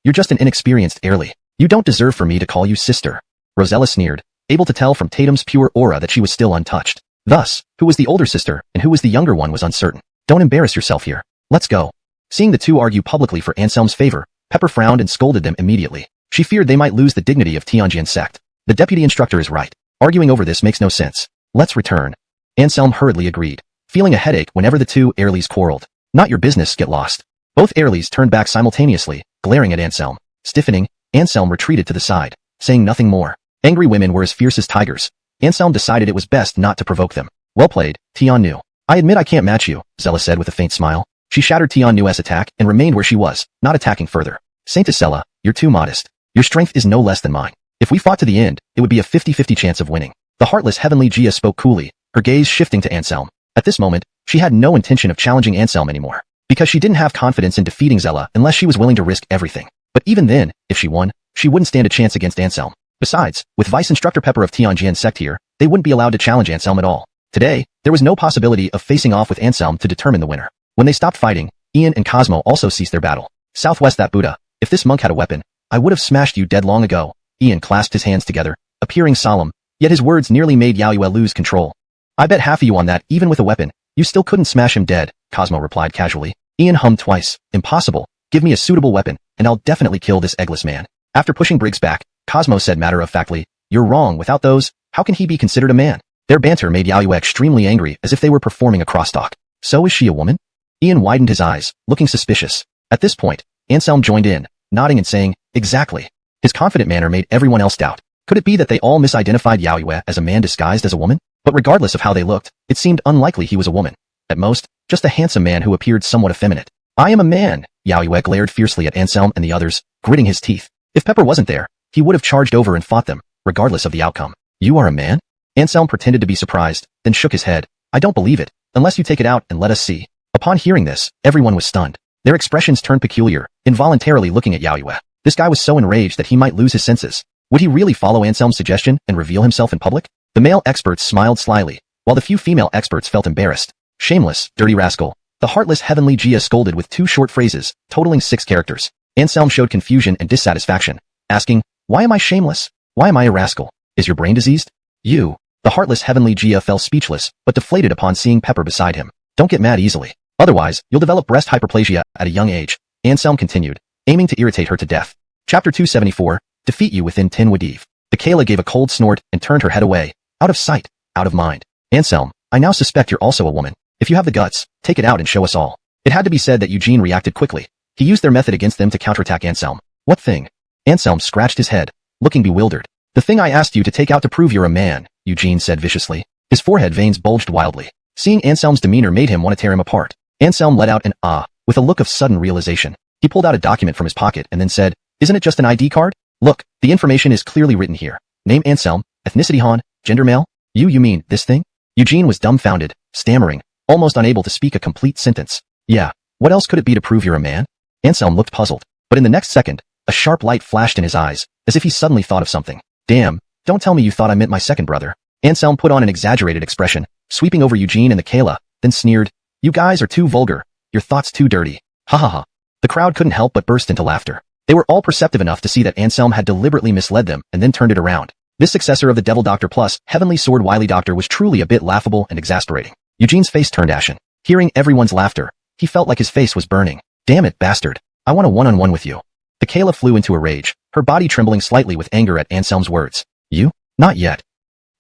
You're just an inexperienced heirly. You don't deserve for me to call you sister. Rosella sneered, able to tell from Tatum's pure aura that she was still untouched. Thus, who was the older sister and who was the younger one was uncertain. Don't embarrass yourself here. Let's go. Seeing the two argue publicly for Anselm's favor, Pepper frowned and scolded them immediately. She feared they might lose the dignity of Tianjian sect. The deputy instructor is right. Arguing over this makes no sense. Let's return. Anselm hurriedly agreed, feeling a headache whenever the two heirlies quarreled. Not your business, get lost. Both heirlies turned back simultaneously, glaring at Anselm. Stiffening, Anselm retreated to the side, saying nothing more. Angry women were as fierce as tigers. Anselm decided it was best not to provoke them. Well played, Tian Nu. I admit I can't match you, Zella said with a faint smile. She shattered Tian Nu's attack and remained where she was, not attacking further. Saint Isella, you're too modest. Your strength is no less than mine. If we fought to the end, it would be a 50-50 chance of winning. The heartless heavenly Jia spoke coolly, her gaze shifting to Anselm. At this moment, she had no intention of challenging Anselm anymore, because she didn't have confidence in defeating Zella unless she was willing to risk everything. But even then, if she won, she wouldn't stand a chance against Anselm. Besides, with Vice Instructor Pepper of Tianjian sect here, they wouldn't be allowed to challenge Anselm at all. Today, there was no possibility of facing off with Anselm to determine the winner. When they stopped fighting, Ian and Cosmo also ceased their battle. Southwest that Buddha, if this monk had a weapon, I would have smashed you dead long ago. Ian clasped his hands together, appearing solemn, Yet his words nearly made Yaoyue lose control. I bet half of you on that, even with a weapon. You still couldn't smash him dead, Cosmo replied casually. Ian hummed twice. Impossible. Give me a suitable weapon, and I'll definitely kill this eggless man. After pushing Briggs back, Cosmo said matter-of-factly, You're wrong, without those, how can he be considered a man? Their banter made Yaoyue extremely angry, as if they were performing a crosstalk. So is she a woman? Ian widened his eyes, looking suspicious. At this point, Anselm joined in, nodding and saying, Exactly. His confident manner made everyone else doubt. Could it be that they all misidentified Yaoyue as a man disguised as a woman? But regardless of how they looked, it seemed unlikely he was a woman. At most, just a handsome man who appeared somewhat effeminate. I am a man, Yaoyue glared fiercely at Anselm and the others, gritting his teeth. If Pepper wasn't there, he would have charged over and fought them, regardless of the outcome. You are a man? Anselm pretended to be surprised, then shook his head. I don't believe it, unless you take it out and let us see. Upon hearing this, everyone was stunned. Their expressions turned peculiar, involuntarily looking at Yaoyue. This guy was so enraged that he might lose his senses. Would he really follow Anselm's suggestion and reveal himself in public? The male experts smiled slyly, while the few female experts felt embarrassed. Shameless, dirty rascal. The heartless heavenly Gia scolded with 2 short phrases, totaling 6 characters. Anselm showed confusion and dissatisfaction, asking, Why am I shameless? Why am I a rascal? Is your brain diseased? You. The heartless heavenly Gia fell speechless, but deflated upon seeing Pepper beside him. Don't get mad easily. Otherwise, you'll develop breast hyperplasia at a young age, Anselm continued, aiming to irritate her to death. Chapter 274, Defeat you within 10 Wadiv. The Kayla gave a cold snort and turned her head away. Out of sight, out of mind. Anselm, I now suspect you're also a woman. If you have the guts, take it out and show us all. It had to be said that Eugene reacted quickly. He used their method against them to counterattack Anselm. What thing? Anselm scratched his head, looking bewildered. The thing I asked you to take out to prove you're a man, Eugene said viciously. His forehead veins bulged wildly. Seeing Anselm's demeanor made him want to tear him apart. Anselm let out an ah, with a look of sudden realization. He pulled out a document from his pocket and then said, Isn't it just an ID card? Look, the information is clearly written here. Name Anselm, ethnicity Han, gender male. You mean, this thing? Eugene was dumbfounded, stammering, almost unable to speak a complete sentence. Yeah, what else could it be to prove you're a man? Anselm looked puzzled, but in the next second, a sharp light flashed in his eyes, as if he suddenly thought of something. Damn, don't tell me you thought I meant my second brother. Anselm put on an exaggerated expression, sweeping over Eugene and the Kayla, then sneered, You guys are too vulgar, your thoughts too dirty. Ha ha ha. The crowd couldn't help but burst into laughter. They were all perceptive enough to see that Anselm had deliberately misled them and then turned it around. This successor of the Devil Doctor plus Heavenly Sword Wily Doctor was truly a bit laughable and exasperating. Eugene's face turned ashen. Hearing everyone's laughter, he felt like his face was burning. Damn it, bastard. I want a one-on-one with you. The Kayla flew into a rage, her body trembling slightly with anger at Anselm's words. You? Not yet.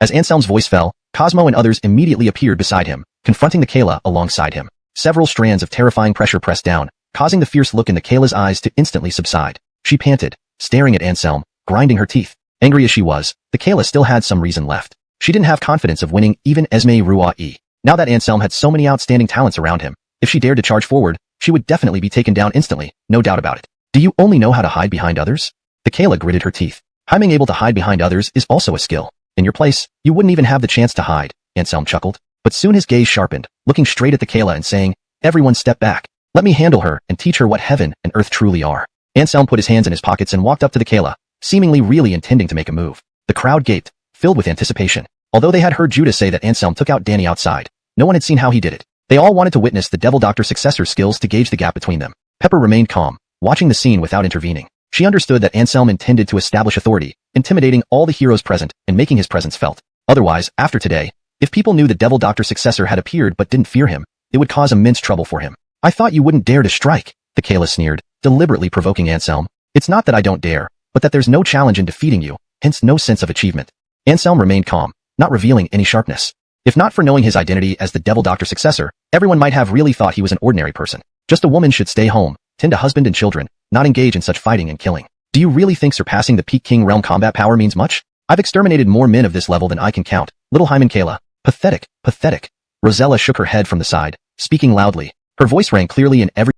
As Anselm's voice fell, Cosmo and others immediately appeared beside him, confronting the Kayla alongside him. Several strands of terrifying pressure pressed down, causing the fierce look in the Kayla's eyes to instantly subside. She panted, staring at Anselm, grinding her teeth. Angry as she was, the Kayla still had some reason left. She didn't have confidence of winning even Esme Rua-E. Now that Anselm had so many outstanding talents around him, if she dared to charge forward, she would definitely be taken down instantly, no doubt about it. Do you only know how to hide behind others? The Kayla gritted her teeth. Being able to hide behind others is also a skill. In your place, you wouldn't even have the chance to hide, Anselm chuckled. But soon his gaze sharpened, looking straight at the Kayla and saying, Everyone step back. Let me handle her and teach her what heaven and earth truly are. Anselm put his hands in his pockets and walked up to the Kayla, seemingly really intending to make a move. The crowd gaped, filled with anticipation. Although they had heard Judah say that Anselm took out Danny outside, no one had seen how he did it. They all wanted to witness the Devil Doctor successor's skills to gauge the gap between them. Pepper remained calm, watching the scene without intervening. She understood that Anselm intended to establish authority, intimidating all the heroes present and making his presence felt. Otherwise, after today, if people knew the Devil Doctor's successor had appeared but didn't fear him, it would cause immense trouble for him. I thought you wouldn't dare to strike, the Kayla sneered, deliberately provoking Anselm. It's not that I don't dare, but that there's no challenge in defeating you, hence no sense of achievement. Anselm remained calm, not revealing any sharpness. If not for knowing his identity as the Devil Doctor's successor, everyone might have really thought he was an ordinary person. Just a woman should stay home, tend to husband and children, not engage in such fighting and killing. Do you really think surpassing the peak King Realm combat power means much? I've exterminated more men of this level than I can count. Little Hyman Kayla. Pathetic, pathetic. Rosella shook her head from the side, speaking loudly. Her voice rang clearly in every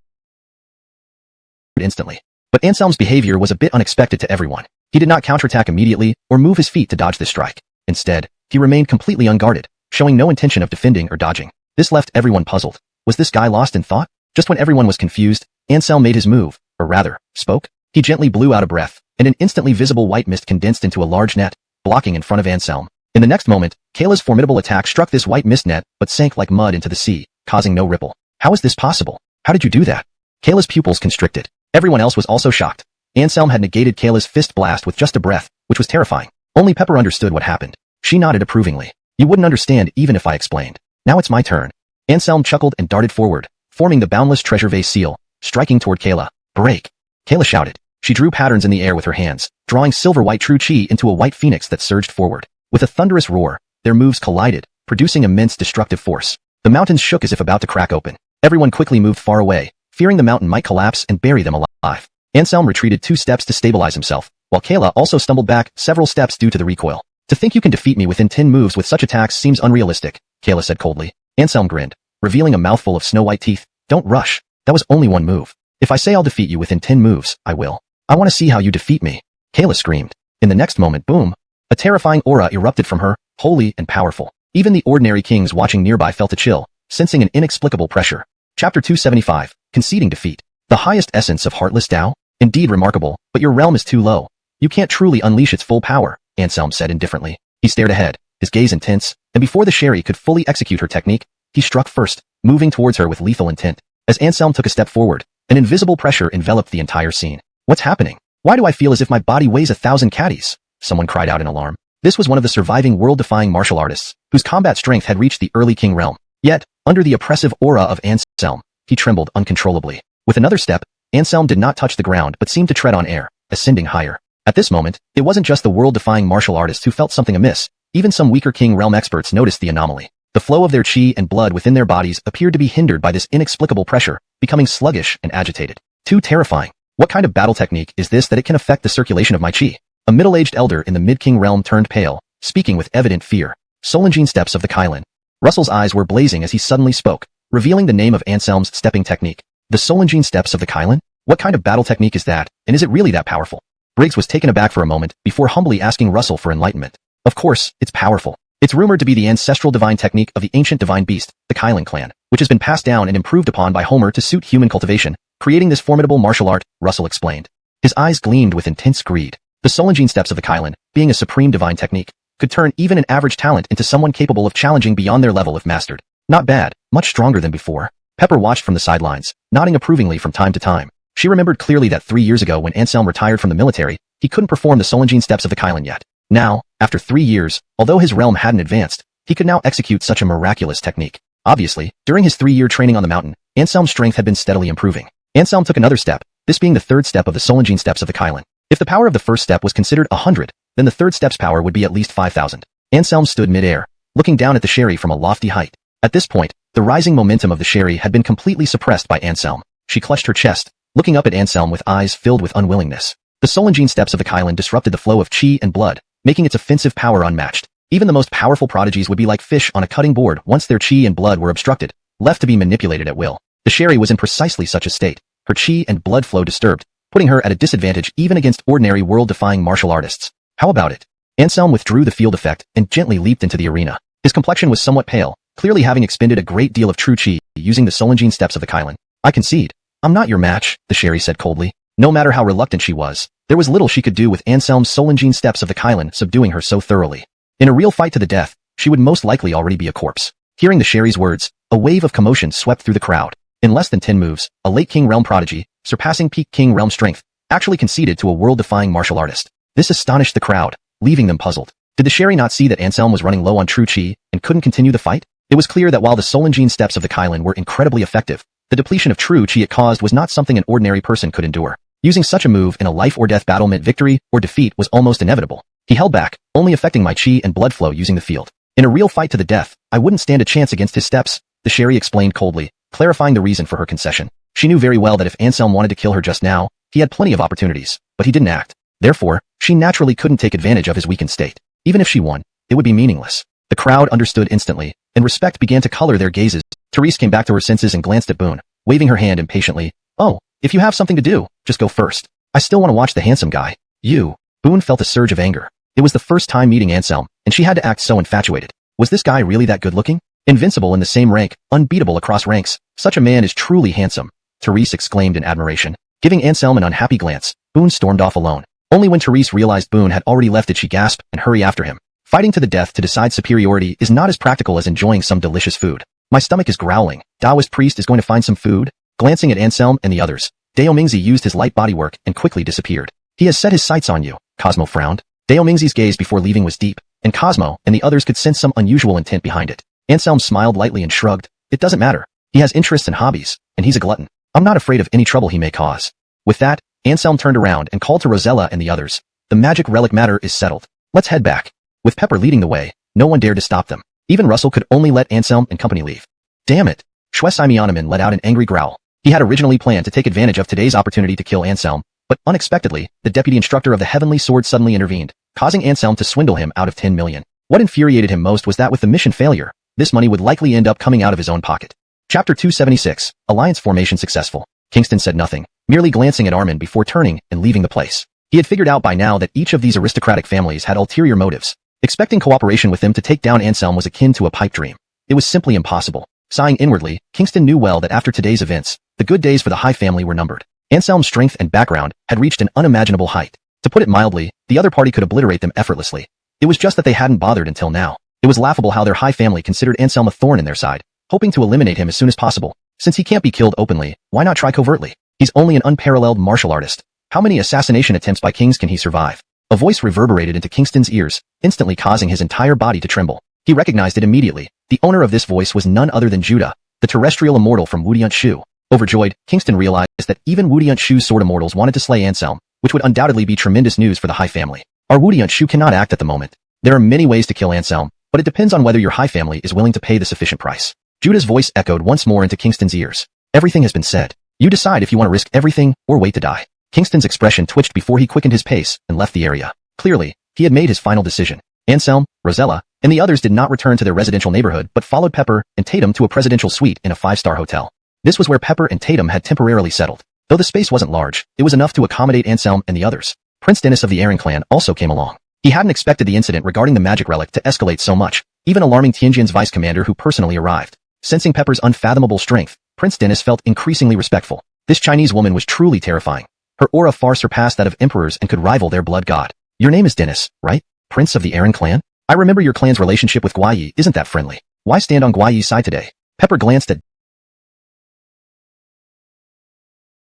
instantly. But Anselm's behavior was a bit unexpected to everyone. He did not counterattack immediately or move his feet to dodge this strike. Instead, he remained completely unguarded, showing no intention of defending or dodging. This left everyone puzzled. Was this guy lost in thought? Just when everyone was confused, Anselm made his move, or rather, spoke. He gently blew out a breath, and an instantly visible white mist condensed into a large net, blocking in front of Anselm. In the next moment, Kayla's formidable attack struck this white mist net, but sank like mud into the sea, causing no ripple. How is this possible? How did you do that? Kayla's pupils constricted. Everyone else was also shocked. Anselm had negated Kayla's fist blast with just a breath, which was terrifying. Only Pepper understood what happened. She nodded approvingly. You wouldn't understand even if I explained. Now it's my turn. Anselm chuckled and darted forward, forming the boundless treasure vase seal, striking toward Kayla. Break! Kayla shouted. She drew patterns in the air with her hands, drawing silver-white true chi into a white phoenix that surged forward. With a thunderous roar, their moves collided, producing immense destructive force. The mountains shook as if about to crack open. Everyone quickly moved far away, fearing the mountain might collapse and bury them alive. Anselm retreated 2 steps to stabilize himself, while Kayla also stumbled back several steps due to the recoil. To think you can defeat me within 10 moves with such attacks seems unrealistic, Kayla said coldly. Anselm grinned, revealing a mouthful of snow-white teeth. Don't rush. That was only 1 move. If I say I'll defeat you within 10 moves, I will. I want to see how you defeat me. Kayla screamed. In the next moment, boom! A terrifying aura erupted from her, holy and powerful. Even the ordinary kings watching nearby felt a chill, sensing an inexplicable pressure. Chapter 275, Conceding Defeat. The highest essence of Heartless Tao? Indeed remarkable, but your realm is too low. You can't truly unleash its full power, Anselm said indifferently. He stared ahead, his gaze intense, and before the Sherry could fully execute her technique, he struck first, moving towards her with lethal intent. As Anselm took a step forward, an invisible pressure enveloped the entire scene. What's happening? Why do I feel as if my body weighs 1,000 caddies? Someone cried out in alarm. This was one of the surviving world-defying martial artists, whose combat strength had reached the early king realm. Yet, under the oppressive aura of Anselm, he trembled uncontrollably. With another step, Anselm did not touch the ground but seemed to tread on air, ascending higher. At this moment, it wasn't just the world-defying martial artists who felt something amiss. Even some weaker king realm experts noticed the anomaly. The flow of their chi and blood within their bodies appeared to be hindered by this inexplicable pressure, becoming sluggish and agitated. Too terrifying. What kind of battle technique is this that it can affect the circulation of my chi? A middle-aged elder in the mid-king realm turned pale, speaking with evident fear. Solengine Steps of the Kylin. Russell's eyes were blazing as he suddenly spoke, revealing the name of Anselm's stepping technique. The Solengine Steps of the Kylin? What kind of battle technique is that, and is it really that powerful? Briggs was taken aback for a moment, before humbly asking Russell for enlightenment. Of course, it's powerful. It's rumored to be the ancestral divine technique of the ancient divine beast, the Kylin clan, which has been passed down and improved upon by Homer to suit human cultivation, creating this formidable martial art, Russell explained. His eyes gleamed with intense greed. The Solengine Steps of the Kylin, being a supreme divine technique, could turn even an average talent into someone capable of challenging beyond their level if mastered. Not bad, much stronger than before. Pepper watched from the sidelines, nodding approvingly from time to time. She remembered clearly that 3 years ago when Anselm retired from the military, he couldn't perform the Solengine Steps of the Kylin yet. Now, after 3 years, although his realm hadn't advanced, he could now execute such a miraculous technique. Obviously, during his 3-year training on the mountain, Anselm's strength had been steadily improving. Anselm took another step, this being the 3rd step of the Solengine Steps of the Kylin. If the power of the first step was considered 100, then the 3rd step's power would be at least 5,000. Anselm stood mid-air, looking down at the Sherry from a lofty height. At this point, the rising momentum of the Sherry had been completely suppressed by Anselm. She clutched her chest, looking up at Anselm with eyes filled with unwillingness. The Solengine Steps of the Kylin disrupted the flow of chi and blood, making its offensive power unmatched. Even the most powerful prodigies would be like fish on a cutting board once their chi and blood were obstructed, left to be manipulated at will. The Sherry was in precisely such a state, her chi and blood flow disturbed, putting her at a disadvantage even against ordinary world-defying martial artists. How about it? Anselm withdrew the field effect and gently leaped into the arena. His complexion was somewhat pale, clearly having expended a great deal of true chi using the Solengine Steps of the Kylin. I concede. I'm not your match, the Sherry said coldly. No matter how reluctant she was, there was little she could do with Anselm's Solengine Steps of the Kylin subduing her so thoroughly. In a real fight to the death, she would most likely already be a corpse. Hearing the Sherry's words, a wave of commotion swept through the crowd. In less than 10 moves, a late King Realm prodigy, surpassing peak King Realm strength, actually conceded to a world-defying martial artist. This astonished the crowd, leaving them puzzled. Did the Sherry not see that Anselm was running low on true chi and couldn't continue the fight? It was clear that while the Solengine Steps of the Kylin were incredibly effective, the depletion of true chi it caused was not something an ordinary person could endure. Using such a move in a life-or-death battle meant victory or defeat was almost inevitable. He held back, only affecting my chi and blood flow using the field. In a real fight to the death, I wouldn't stand a chance against his steps, the Sherry explained coldly, clarifying the reason for her concession. She knew very well that if Anselm wanted to kill her just now, he had plenty of opportunities, but he didn't act. Therefore, she naturally couldn't take advantage of his weakened state. Even if she won, it would be meaningless. The crowd understood instantly, and respect began to color their gazes. Therese came back to her senses and glanced at Boone, waving her hand impatiently. Oh, if you have something to do, just go first. I still want to watch the handsome guy. You. Boone felt a surge of anger. It was the first time meeting Anselm, and she had to act so infatuated. Was this guy really that good-looking? Invincible in the same rank, unbeatable across ranks, such a man is truly handsome, Therese exclaimed in admiration. Giving Anselm an unhappy glance, Boone stormed off alone. Only when Therese realized Boone had already left did she gasp and hurry after him. Fighting to the death to decide superiority is not as practical as enjoying some delicious food. My stomach is growling. Taoist priest is going to find some food? Glancing at Anselm and the others, Dao Mingzi used his light bodywork and quickly disappeared. He has set his sights on you, Cosmo frowned. Dao Mingzi's gaze before leaving was deep, and Cosmo and the others could sense some unusual intent behind it. Anselm smiled lightly and shrugged. It doesn't matter. He has interests and hobbies, and he's a glutton. I'm not afraid of any trouble he may cause. With that, Anselm turned around and called to Rosella and the others. The magic relic matter is settled. Let's head back. With Pepper leading the way, no one dared to stop them. Even Russell could only let Anselm and company leave. Damn it! Shwesimeonoman let out an angry growl. He had originally planned to take advantage of today's opportunity to kill Anselm, but unexpectedly, the deputy instructor of the Heavenly Sword suddenly intervened, causing Anselm to swindle him out of 10 million. What infuriated him most was that with the mission failure, this money would likely end up coming out of his own pocket. Chapter 276, Alliance Formation Successful. Kingston said nothing, merely glancing at Armin before turning and leaving the place. He had figured out by now that each of these aristocratic families had ulterior motives. Expecting cooperation with them to take down Anselm was akin to a pipe dream. It was simply impossible. Sighing inwardly, Kingston knew well that after today's events, the good days for the High family were numbered. Anselm's strength and background had reached an unimaginable height. To put it mildly, the other party could obliterate them effortlessly. It was just that they hadn't bothered until now. It was laughable how their High family considered Anselm a thorn in their side, hoping to eliminate him as soon as possible. Since he can't be killed openly, why not try covertly? He's only an unparalleled martial artist. How many assassination attempts by kings can he survive? A voice reverberated into Kingston's ears, instantly causing his entire body to tremble. He recognized it immediately. The owner of this voice was none other than Judah, the terrestrial immortal from Wudiant Shu. Overjoyed, Kingston realized that even Wudiant Shu's sword immortals wanted to slay Anselm, which would undoubtedly be tremendous news for the High family. Our Wudiant Shu cannot act at the moment. There are many ways to kill Anselm, but it depends on whether your High family is willing to pay the sufficient price. Judah's voice echoed once more into Kingston's ears. Everything has been said. You decide if you want to risk everything or wait to die. Kingston's expression twitched before he quickened his pace and left the area. Clearly, he had made his final decision. Anselm, Rosella, and the others did not return to their residential neighborhood but followed Pepper and Tatum to a presidential suite in a 5-star hotel. This was where Pepper and Tatum had temporarily settled. Though the space wasn't large, it was enough to accommodate Anselm and the others. Prince Dennis of the Aaron clan also came along. He hadn't expected the incident regarding the magic relic to escalate so much, even alarming Tianjin's vice commander who personally arrived. Sensing Pepper's unfathomable strength, Prince Dennis felt increasingly respectful. This Chinese woman was truly terrifying. Her aura far surpassed that of emperors and could rival their blood god. Your name is Dennis, right? Prince of the Aaron clan? I remember your clan's relationship with Guayi isn't that friendly. Why stand on Guayi's side today? Pepper glanced at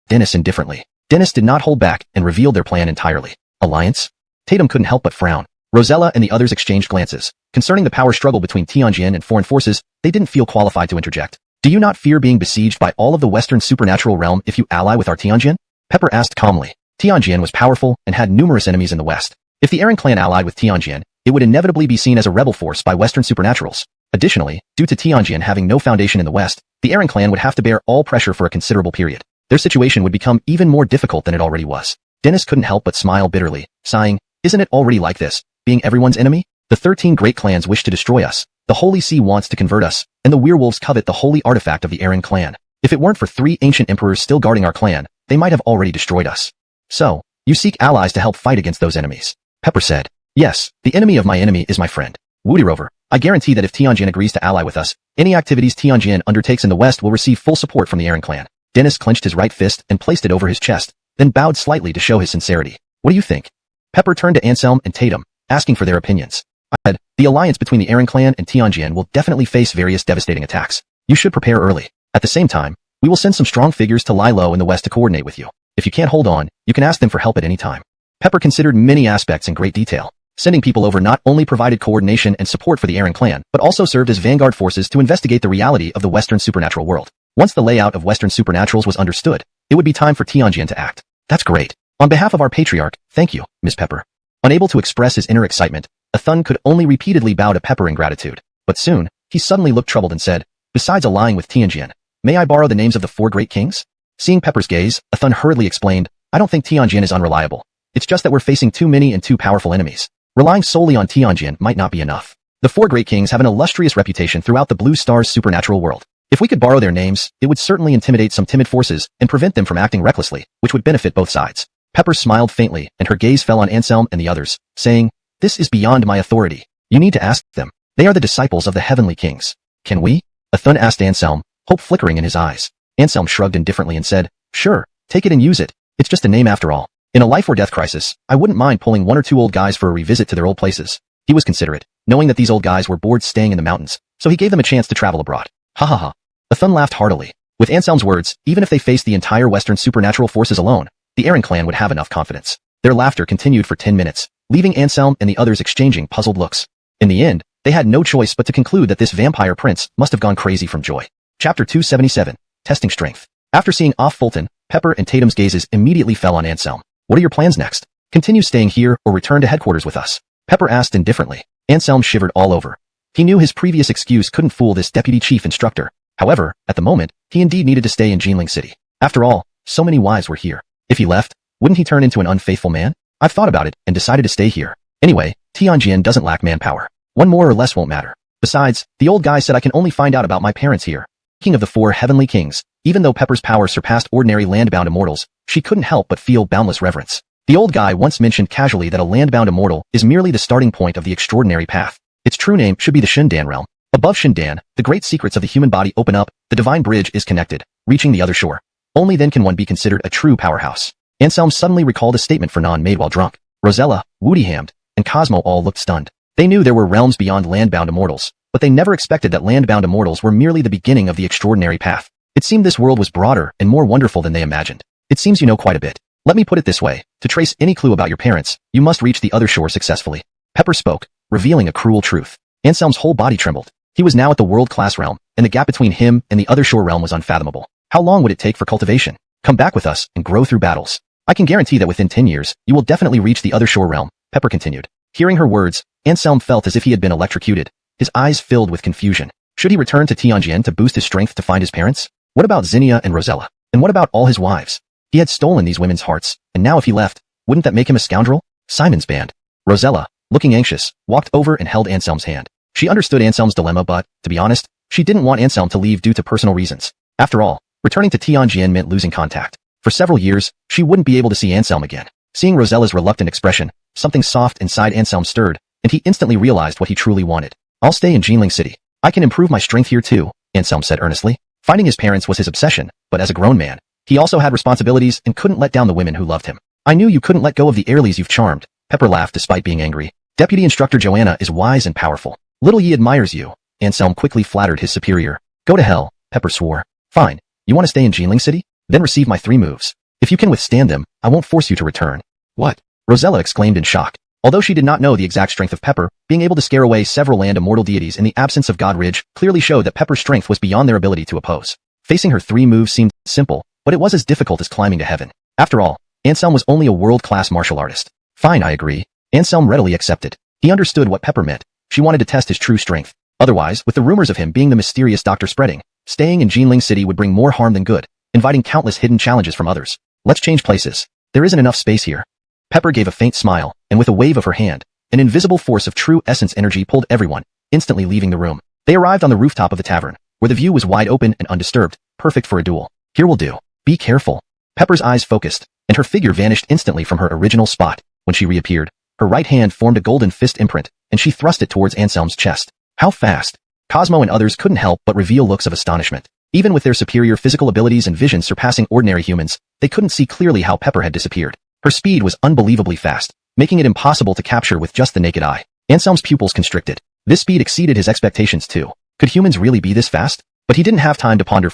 Dennis indifferently. Dennis did not hold back and revealed their plan entirely. Alliance? Tatum couldn't help but frown. Rosella and the others exchanged glances. Concerning the power struggle between Tianjin and foreign forces, they didn't feel qualified to interject. Do you not fear being besieged by all of the Western supernatural realm if you ally with our Tianjin? Pepper asked calmly. Tianjin was powerful and had numerous enemies in the West. If the Aaron clan allied with Tianjin, it would inevitably be seen as a rebel force by Western supernaturals. Additionally, due to Tianjin having no foundation in the West, the Aaron clan would have to bear all pressure for a considerable period. Their situation would become even more difficult than it already was. Dennis couldn't help but smile bitterly, sighing, isn't it already like this, being everyone's enemy? The 13 great clans wish to destroy us. The Holy See wants to convert us, and the werewolves covet the holy artifact of the Aaron clan. If it weren't for 3 ancient emperors still guarding our clan, they might have already destroyed us. So, you seek allies to help fight against those enemies. Pepper said. Yes, the enemy of my enemy is my friend. Wudirover, I guarantee that if Tianjin agrees to ally with us, any activities Tianjin undertakes in the West will receive full support from the Aaron clan. Dennis clenched his right fist and placed it over his chest, then bowed slightly to show his sincerity. What do you think? Pepper turned to Anselm and Tatum, asking for their opinions. I said, the alliance between the Aaron clan and Tianjin will definitely face various devastating attacks. You should prepare early. At the same time, we will send some strong figures to lie low in the West to coordinate with you. If you can't hold on, you can ask them for help at any time. Pepper considered many aspects in great detail. Sending people over not only provided coordination and support for the Aaron clan, but also served as vanguard forces to investigate the reality of the Western supernatural world. Once the layout of Western supernaturals was understood, it would be time for Tianjin to act. That's great. On behalf of our patriarch, thank you, Miss Pepper. Unable to express his inner excitement, Athun could only repeatedly bow to Pepper in gratitude. But soon, he suddenly looked troubled and said, besides allying with Tianjin, may I borrow the names of the 4 great kings? Seeing Pepper's gaze, Athun hurriedly explained, I don't think Tianjin is unreliable. It's just that we're facing too many and too powerful enemies. Relying solely on Tianjin might not be enough. The 4 great kings have an illustrious reputation throughout the Blue Star's supernatural world. If we could borrow their names, it would certainly intimidate some timid forces and prevent them from acting recklessly, which would benefit both sides. Pepper smiled faintly, and her gaze fell on Anselm and the others, saying, this is beyond my authority. You need to ask them. They are the disciples of the heavenly kings. Can we? Athun asked Anselm, hope flickering in his eyes. Anselm shrugged indifferently and said, sure, take it and use it. It's just a name after all. In a life or death crisis, I wouldn't mind pulling 1 or 2 old guys for a revisit to their old places. He was considerate, knowing that these old guys were bored staying in the mountains, so he gave them a chance to travel abroad. Ha ha ha. Athun laughed heartily. With Anselm's words, even if they faced the entire Western supernatural forces alone, the Aaron clan would have enough confidence. Their laughter continued for 10 minutes, leaving Anselm and the others exchanging puzzled looks. In the end, they had no choice but to conclude that this vampire prince must have gone crazy from joy. Chapter 277, Testing Strength. After seeing off Fulton, Pepper and Tatum's gazes immediately fell on Anselm. What are your plans next? Continue staying here or return to headquarters with us? Pepper asked indifferently. Anselm shivered all over. He knew his previous excuse couldn't fool this deputy chief instructor. However, at the moment, he indeed needed to stay in Jinling City. After all, so many wives were here. If he left, wouldn't he turn into an unfaithful man? I've thought about it and decided to stay here. Anyway, Tianjin doesn't lack manpower. One more or less won't matter. Besides, the old guy said I can only find out about my parents here. King of the 4 heavenly kings, even though Pepper's power surpassed ordinary land-bound immortals, she couldn't help but feel boundless reverence. The old guy once mentioned casually that a land-bound immortal is merely the starting point of the extraordinary path. Its true name should be the Shindan realm. Above Shindan, the great secrets of the human body open up, the divine bridge is connected, reaching the other shore. Only then can one be considered a true powerhouse. Anselm suddenly recalled a statement Fernand made while drunk. Rosella, Woodyhammed, and Cosmo all looked stunned. They knew there were realms beyond land-bound immortals, but they never expected that land-bound immortals were merely the beginning of the extraordinary path. It seemed this world was broader and more wonderful than they imagined. It seems you know quite a bit. Let me put it this way, to trace any clue about your parents, you must reach the other shore successfully. Pepper spoke, revealing a cruel truth. Anselm's whole body trembled. He was now at the world-class realm, and the gap between him and the other shore realm was unfathomable. How long would it take for cultivation? Come back with us and grow through battles. I can guarantee that within 10 years, you will definitely reach the other shore realm, Pepper continued. Hearing her words, Anselm felt as if he had been electrocuted. His eyes filled with confusion. Should he return to Tianjin to boost his strength to find his parents? What about Zinnia and Rosella? And what about all his wives? He had stolen these women's hearts, and now if he left, wouldn't that make him a scoundrel? Simon's band. Rosella, looking anxious, walked over and held Anselm's hand. She understood Anselm's dilemma but, to be honest, she didn't want Anselm to leave due to personal reasons. After all, returning to Tianjin meant losing contact. For several years, she wouldn't be able to see Anselm again. Seeing Rosella's reluctant expression, something soft inside Anselm stirred, and he instantly realized what he truly wanted. I'll stay in Jinling City. I can improve my strength here too, Anselm said earnestly. Finding his parents was his obsession, but as a grown man, he also had responsibilities and couldn't let down the women who loved him. I knew you couldn't let go of the Airlies you've charmed. Pepper laughed despite being angry. Deputy Instructor Joanna is wise and powerful. Little Yi admires you. Anselm quickly flattered his superior. Go to hell, Pepper swore. Fine. You want to stay in Jinling City? Then receive my 3 moves. If you can withstand them, I won't force you to return. What? Rosella exclaimed in shock. Although she did not know the exact strength of Pepper, being able to scare away several land immortal deities in the absence of God Ridge clearly showed that Pepper's strength was beyond their ability to oppose. Facing her 3 moves seemed simple, but it was as difficult as climbing to heaven. After all, Anselm was only a world-class martial artist. Fine, I agree. Anselm readily accepted. He understood what Pepper meant. She wanted to test his true strength. Otherwise, with the rumors of him being the mysterious doctor spreading, staying in Jinling City would bring more harm than good, inviting countless hidden challenges from others. Let's change places. There isn't enough space here. Pepper gave a faint smile, and with a wave of her hand, an invisible force of true essence energy pulled everyone, instantly leaving the room. They arrived on the rooftop of the tavern, where the view was wide open and undisturbed, perfect for a duel. Here will do. Be careful. Pepper's eyes focused, and her figure vanished instantly from her original spot. When she reappeared, her right hand formed a golden fist imprint, and she thrust it towards Anselm's chest. How fast! Cosmo and others couldn't help but reveal looks of astonishment. Even with their superior physical abilities and vision surpassing ordinary humans, they couldn't see clearly how Pepper had disappeared. Her speed was unbelievably fast, making it impossible to capture with just the naked eye. Anselm's pupils constricted. This speed exceeded his expectations too. Could humans really be this fast? But he didn't have time to ponder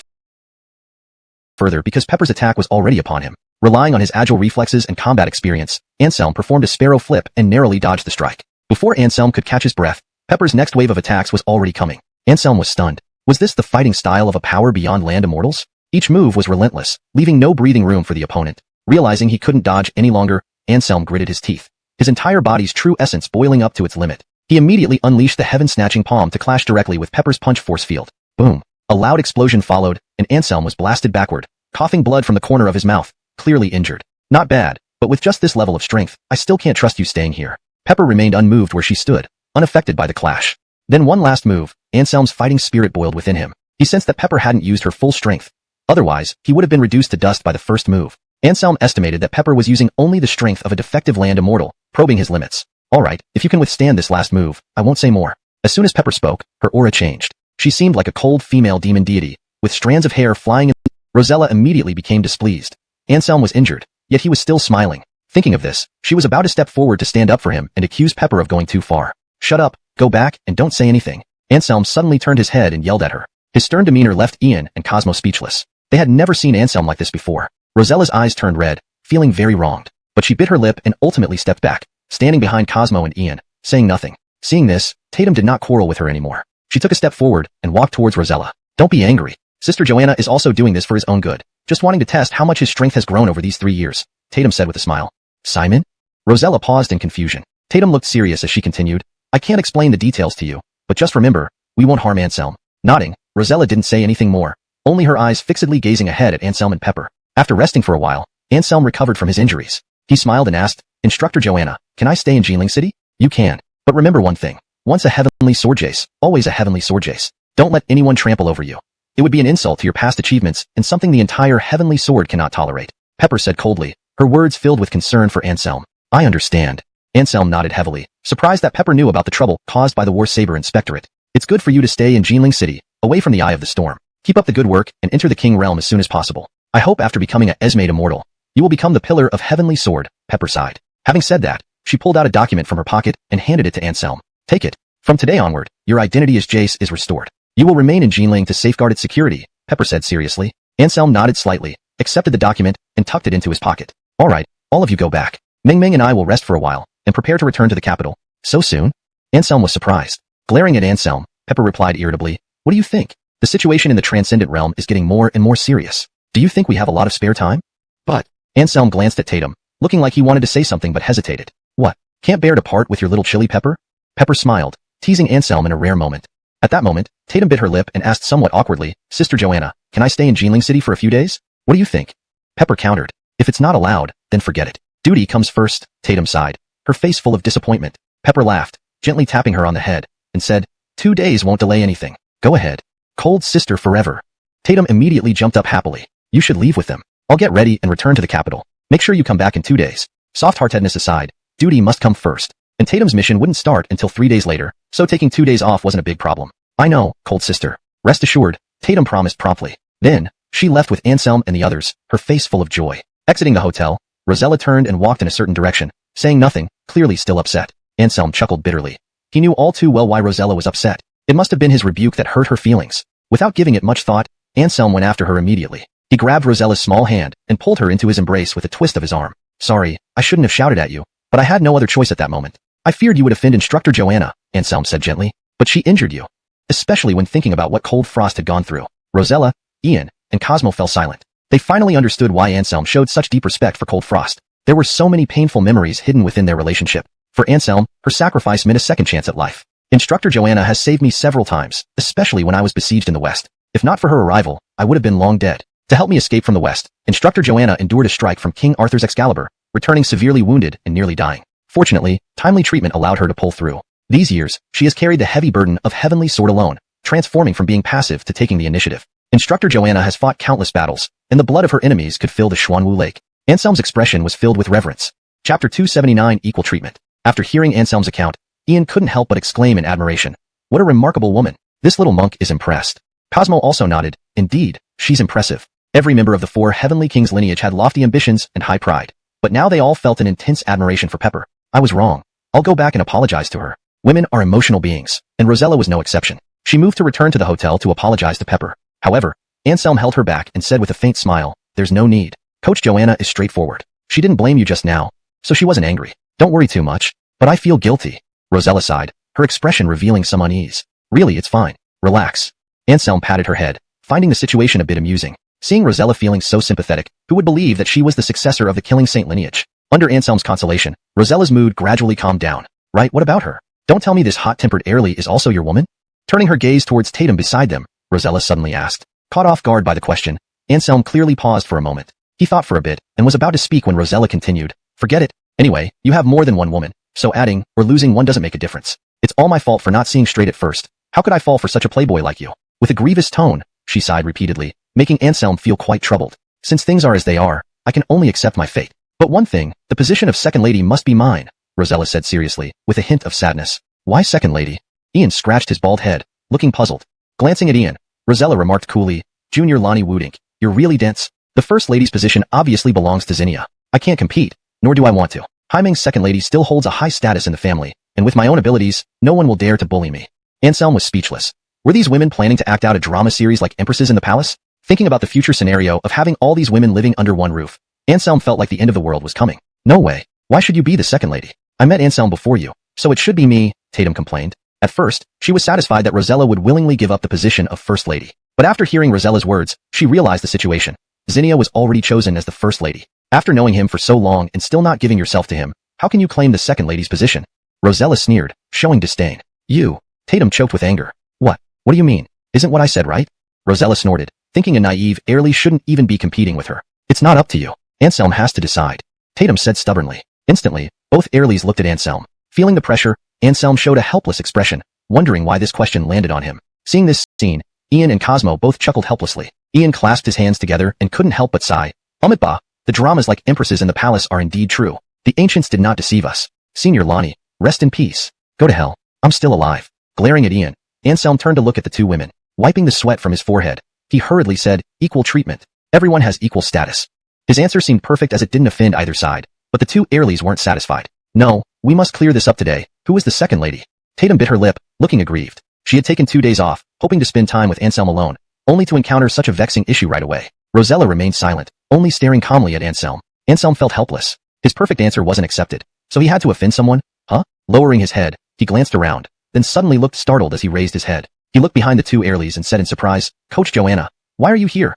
further because Pepper's attack was already upon him. Relying on his agile reflexes and combat experience, Anselm performed a sparrow flip and narrowly dodged the strike. Before Anselm could catch his breath, Pepper's next wave of attacks was already coming. Anselm was stunned. Was this the fighting style of a power beyond land immortals? Each move was relentless, leaving no breathing room for the opponent. Realizing he couldn't dodge any longer, Anselm gritted his teeth, his entire body's true essence boiling up to its limit. He immediately unleashed the heaven-snatching palm to clash directly with Pepper's punch force field. Boom! A loud explosion followed, and Anselm was blasted backward, coughing blood from the corner of his mouth, clearly injured. Not bad, but with just this level of strength, I still can't trust you staying here. Pepper remained unmoved where she stood, unaffected by the clash. Then one last move, Anselm's fighting spirit boiled within him. He sensed that Pepper hadn't used her full strength. Otherwise, he would have been reduced to dust by the first move. Anselm estimated that Pepper was using only the strength of a defective land immortal, probing his limits. Alright, if you can withstand this last move, I won't say more. As soon as Pepper spoke, her aura changed. She seemed like a cold female demon deity, with strands of hair flying in. Rosella immediately became displeased. Anselm was injured, yet he was still smiling. Thinking of this, she was about to step forward to stand up for him and accuse Pepper of going too far. Shut up, go back, and don't say anything. Anselm suddenly turned his head and yelled at her. His stern demeanor left Ian and Cosmo speechless. They had never seen Anselm like this before. Rosella's eyes turned red, feeling very wronged. But she bit her lip and ultimately stepped back, standing behind Cosmo and Ian, saying nothing. Seeing this, Tatum did not quarrel with her anymore. She took a step forward and walked towards Rosella. Don't be angry. Sister Joanna is also doing this for his own good, just wanting to test how much his strength has grown over these 3 years, Tatum said with a smile. Simon? Rosella paused in confusion. Tatum looked serious as she continued. I can't explain the details to you, but just remember, we won't harm Anselm. Nodding, Rosella didn't say anything more, only her eyes fixedly gazing ahead at Anselm and Pepper. After resting for a while, Anselm recovered from his injuries. He smiled and asked, Instructor Joanna, can I stay in Jinling City? You can. But remember one thing. Once a heavenly sword jace, always a heavenly sword jace. Don't let anyone trample over you. It would be an insult to your past achievements and something the entire heavenly sword cannot tolerate. Pepper said coldly, her words filled with concern for Anselm. I understand. Anselm nodded heavily, surprised that Pepper knew about the trouble caused by the War Saber Inspectorate. It's good for you to stay in Jinling City, away from the eye of the storm. Keep up the good work and enter the King Realm as soon as possible. I hope after becoming a Esmade Immortal, you will become the pillar of heavenly sword, Pepper sighed. Having said that, she pulled out a document from her pocket and handed it to Anselm. Take it. From today onward, your identity as Jace is restored. You will remain in Jinling to safeguard its security, Pepper said seriously. Anselm nodded slightly, accepted the document, and tucked it into his pocket. All right, all of you go back. Ming Ming and I will rest for a while, and prepare to return to the capital. So soon? Anselm was surprised. Glaring at Anselm, Pepper replied irritably, what do you think? The situation in the Transcendent Realm is getting more and more serious. Do you think we have a lot of spare time? But, Anselm glanced at Tatum, looking like he wanted to say something but hesitated. What? Can't bear to part with your little chili Pepper? Pepper smiled, teasing Anselm in a rare moment. At that moment, Tatum bit her lip and asked somewhat awkwardly, Sister Joanna, can I stay in Jinling City for a few days? What do you think? Pepper countered. If it's not allowed, then forget it. Duty comes first, Tatum sighed, her face full of disappointment. Pepper laughed, gently tapping her on the head, and said, 2 days won't delay anything. Go ahead. Cold sister forever. Tatum immediately jumped up happily. You should leave with them. I'll get ready and return to the capital. Make sure you come back in 2 days. Soft-heartedness aside, duty must come first. And Tatum's mission wouldn't start until 3 days later, so taking 2 days off wasn't a big problem. I know, cold sister. Rest assured, Tatum promised promptly. Then, she left with Anselm and the others, her face full of joy. Exiting the hotel, Rosella turned and walked in a certain direction, saying nothing, clearly still upset. Anselm chuckled bitterly. He knew all too well why Rosella was upset. It must have been his rebuke that hurt her feelings. Without giving it much thought, Anselm went after her immediately. He grabbed Rosella's small hand and pulled her into his embrace with a twist of his arm. Sorry, I shouldn't have shouted at you, but I had no other choice at that moment. I feared you would offend Instructor Joanna, Anselm said gently, but she injured you. Especially when thinking about what Cold Frost had gone through. Rosella, Ian, and Cosmo fell silent. They finally understood why Anselm showed such deep respect for Cold Frost. There were so many painful memories hidden within their relationship. For Anselm, her sacrifice meant a second chance at life. Instructor Joanna has saved me several times, especially when I was besieged in the West. If not for her arrival, I would have been long dead. To help me escape from the West, Instructor Joanna endured a strike from King Arthur's Excalibur, returning severely wounded and nearly dying. Fortunately, timely treatment allowed her to pull through. These years, she has carried the heavy burden of Heavenly Sword alone, transforming from being passive to taking the initiative. Instructor Joanna has fought countless battles, and the blood of her enemies could fill the Xuanwu Lake. Anselm's expression was filled with reverence. Chapter 279 Equal Treatment. After hearing Anselm's account, Ian couldn't help but exclaim in admiration. What a remarkable woman. This little monk is impressed. Cosmo also nodded. Indeed, she's impressive. Every member of the 4 Heavenly Kings lineage had lofty ambitions and high pride. But now they all felt an intense admiration for Pepper. I was wrong. I'll go back and apologize to her. Women are emotional beings, and Rosella was no exception. She moved to return to the hotel to apologize to Pepper. However, Anselm held her back and said with a faint smile, there's no need. Coach Joanna is straightforward. She didn't blame you just now, so she wasn't angry. Don't worry too much. But I feel guilty. Rosella sighed, her expression revealing some unease. Really, it's fine. Relax. Anselm patted her head, finding the situation a bit amusing. Seeing Rosella feeling so sympathetic, who would believe that she was the successor of the Killing Saint lineage? Under Anselm's consolation, Rosella's mood gradually calmed down. Right, what about her? Don't tell me this hot-tempered Airly is also your woman? Turning her gaze towards Tatum beside them, Rosella suddenly asked. Caught off guard by the question, Anselm clearly paused for a moment. He thought for a bit, and was about to speak when Rosella continued. Forget it. Anyway, you have more than one woman, so adding or losing one doesn't make a difference. It's all my fault for not seeing straight at first. How could I fall for such a playboy like you? With a grievous tone, she sighed repeatedly, making Anselm feel quite troubled. Since things are as they are, I can only accept my fate. But one thing, the position of second lady must be mine, Rosella said seriously, with a hint of sadness. Why second lady? Ian scratched his bald head, looking puzzled. Glancing at Ian, Rosella remarked coolly, Junior Lonnie Woodink, you're really dense. The first lady's position obviously belongs to Zinnia. I can't compete, nor do I want to. Haiming's second lady still holds a high status in the family, and with my own abilities, no one will dare to bully me. Anselm was speechless. Were these women planning to act out a drama series like Empresses in the Palace? Thinking about the future scenario of having all these women living under one roof, Anselm felt like the end of the world was coming. No way. Why should you be the second lady? I met Anselm before you, so it should be me, Tatum complained. At first, she was satisfied that Rosella would willingly give up the position of First Lady. But after hearing Rosella's words, she realized the situation. Zinnia was already chosen as the First Lady. After knowing him for so long and still not giving yourself to him, how can you claim the Second Lady's position? Rosella sneered, showing disdain. You. Tatum choked with anger. What? What do you mean? Isn't what I said right? Rosella snorted, thinking a naive Airlie shouldn't even be competing with her. It's not up to you. Anselm has to decide. Tatum said stubbornly. Instantly, both Airlies looked at Anselm. Feeling the pressure, Anselm showed a helpless expression, wondering why this question landed on him. Seeing this scene, Ian and Cosmo both chuckled helplessly. Ian clasped his hands together and couldn't help but sigh. Bah, the dramas like empresses in the palace are indeed true. The ancients did not deceive us. Senior Lonnie, rest in peace. Go to hell. I'm still alive. Glaring at Ian, Anselm turned to look at the two women. Wiping the sweat from his forehead, he hurriedly said, equal treatment. Everyone has equal status. His answer seemed perfect as it didn't offend either side, but the two Airlies weren't satisfied. No, we must clear this up today. Who is the Second Lady? Tatum bit her lip, looking aggrieved. She had taken 2 days off, hoping to spend time with Anselm alone, only to encounter such a vexing issue right away. Rosella remained silent, only staring calmly at Anselm. Anselm felt helpless. His perfect answer wasn't accepted, so he had to offend someone? Huh? Lowering his head, he glanced around, then suddenly looked startled as he raised his head. He looked behind the two Airlies and said in surprise, Coach Joanna, why are you here?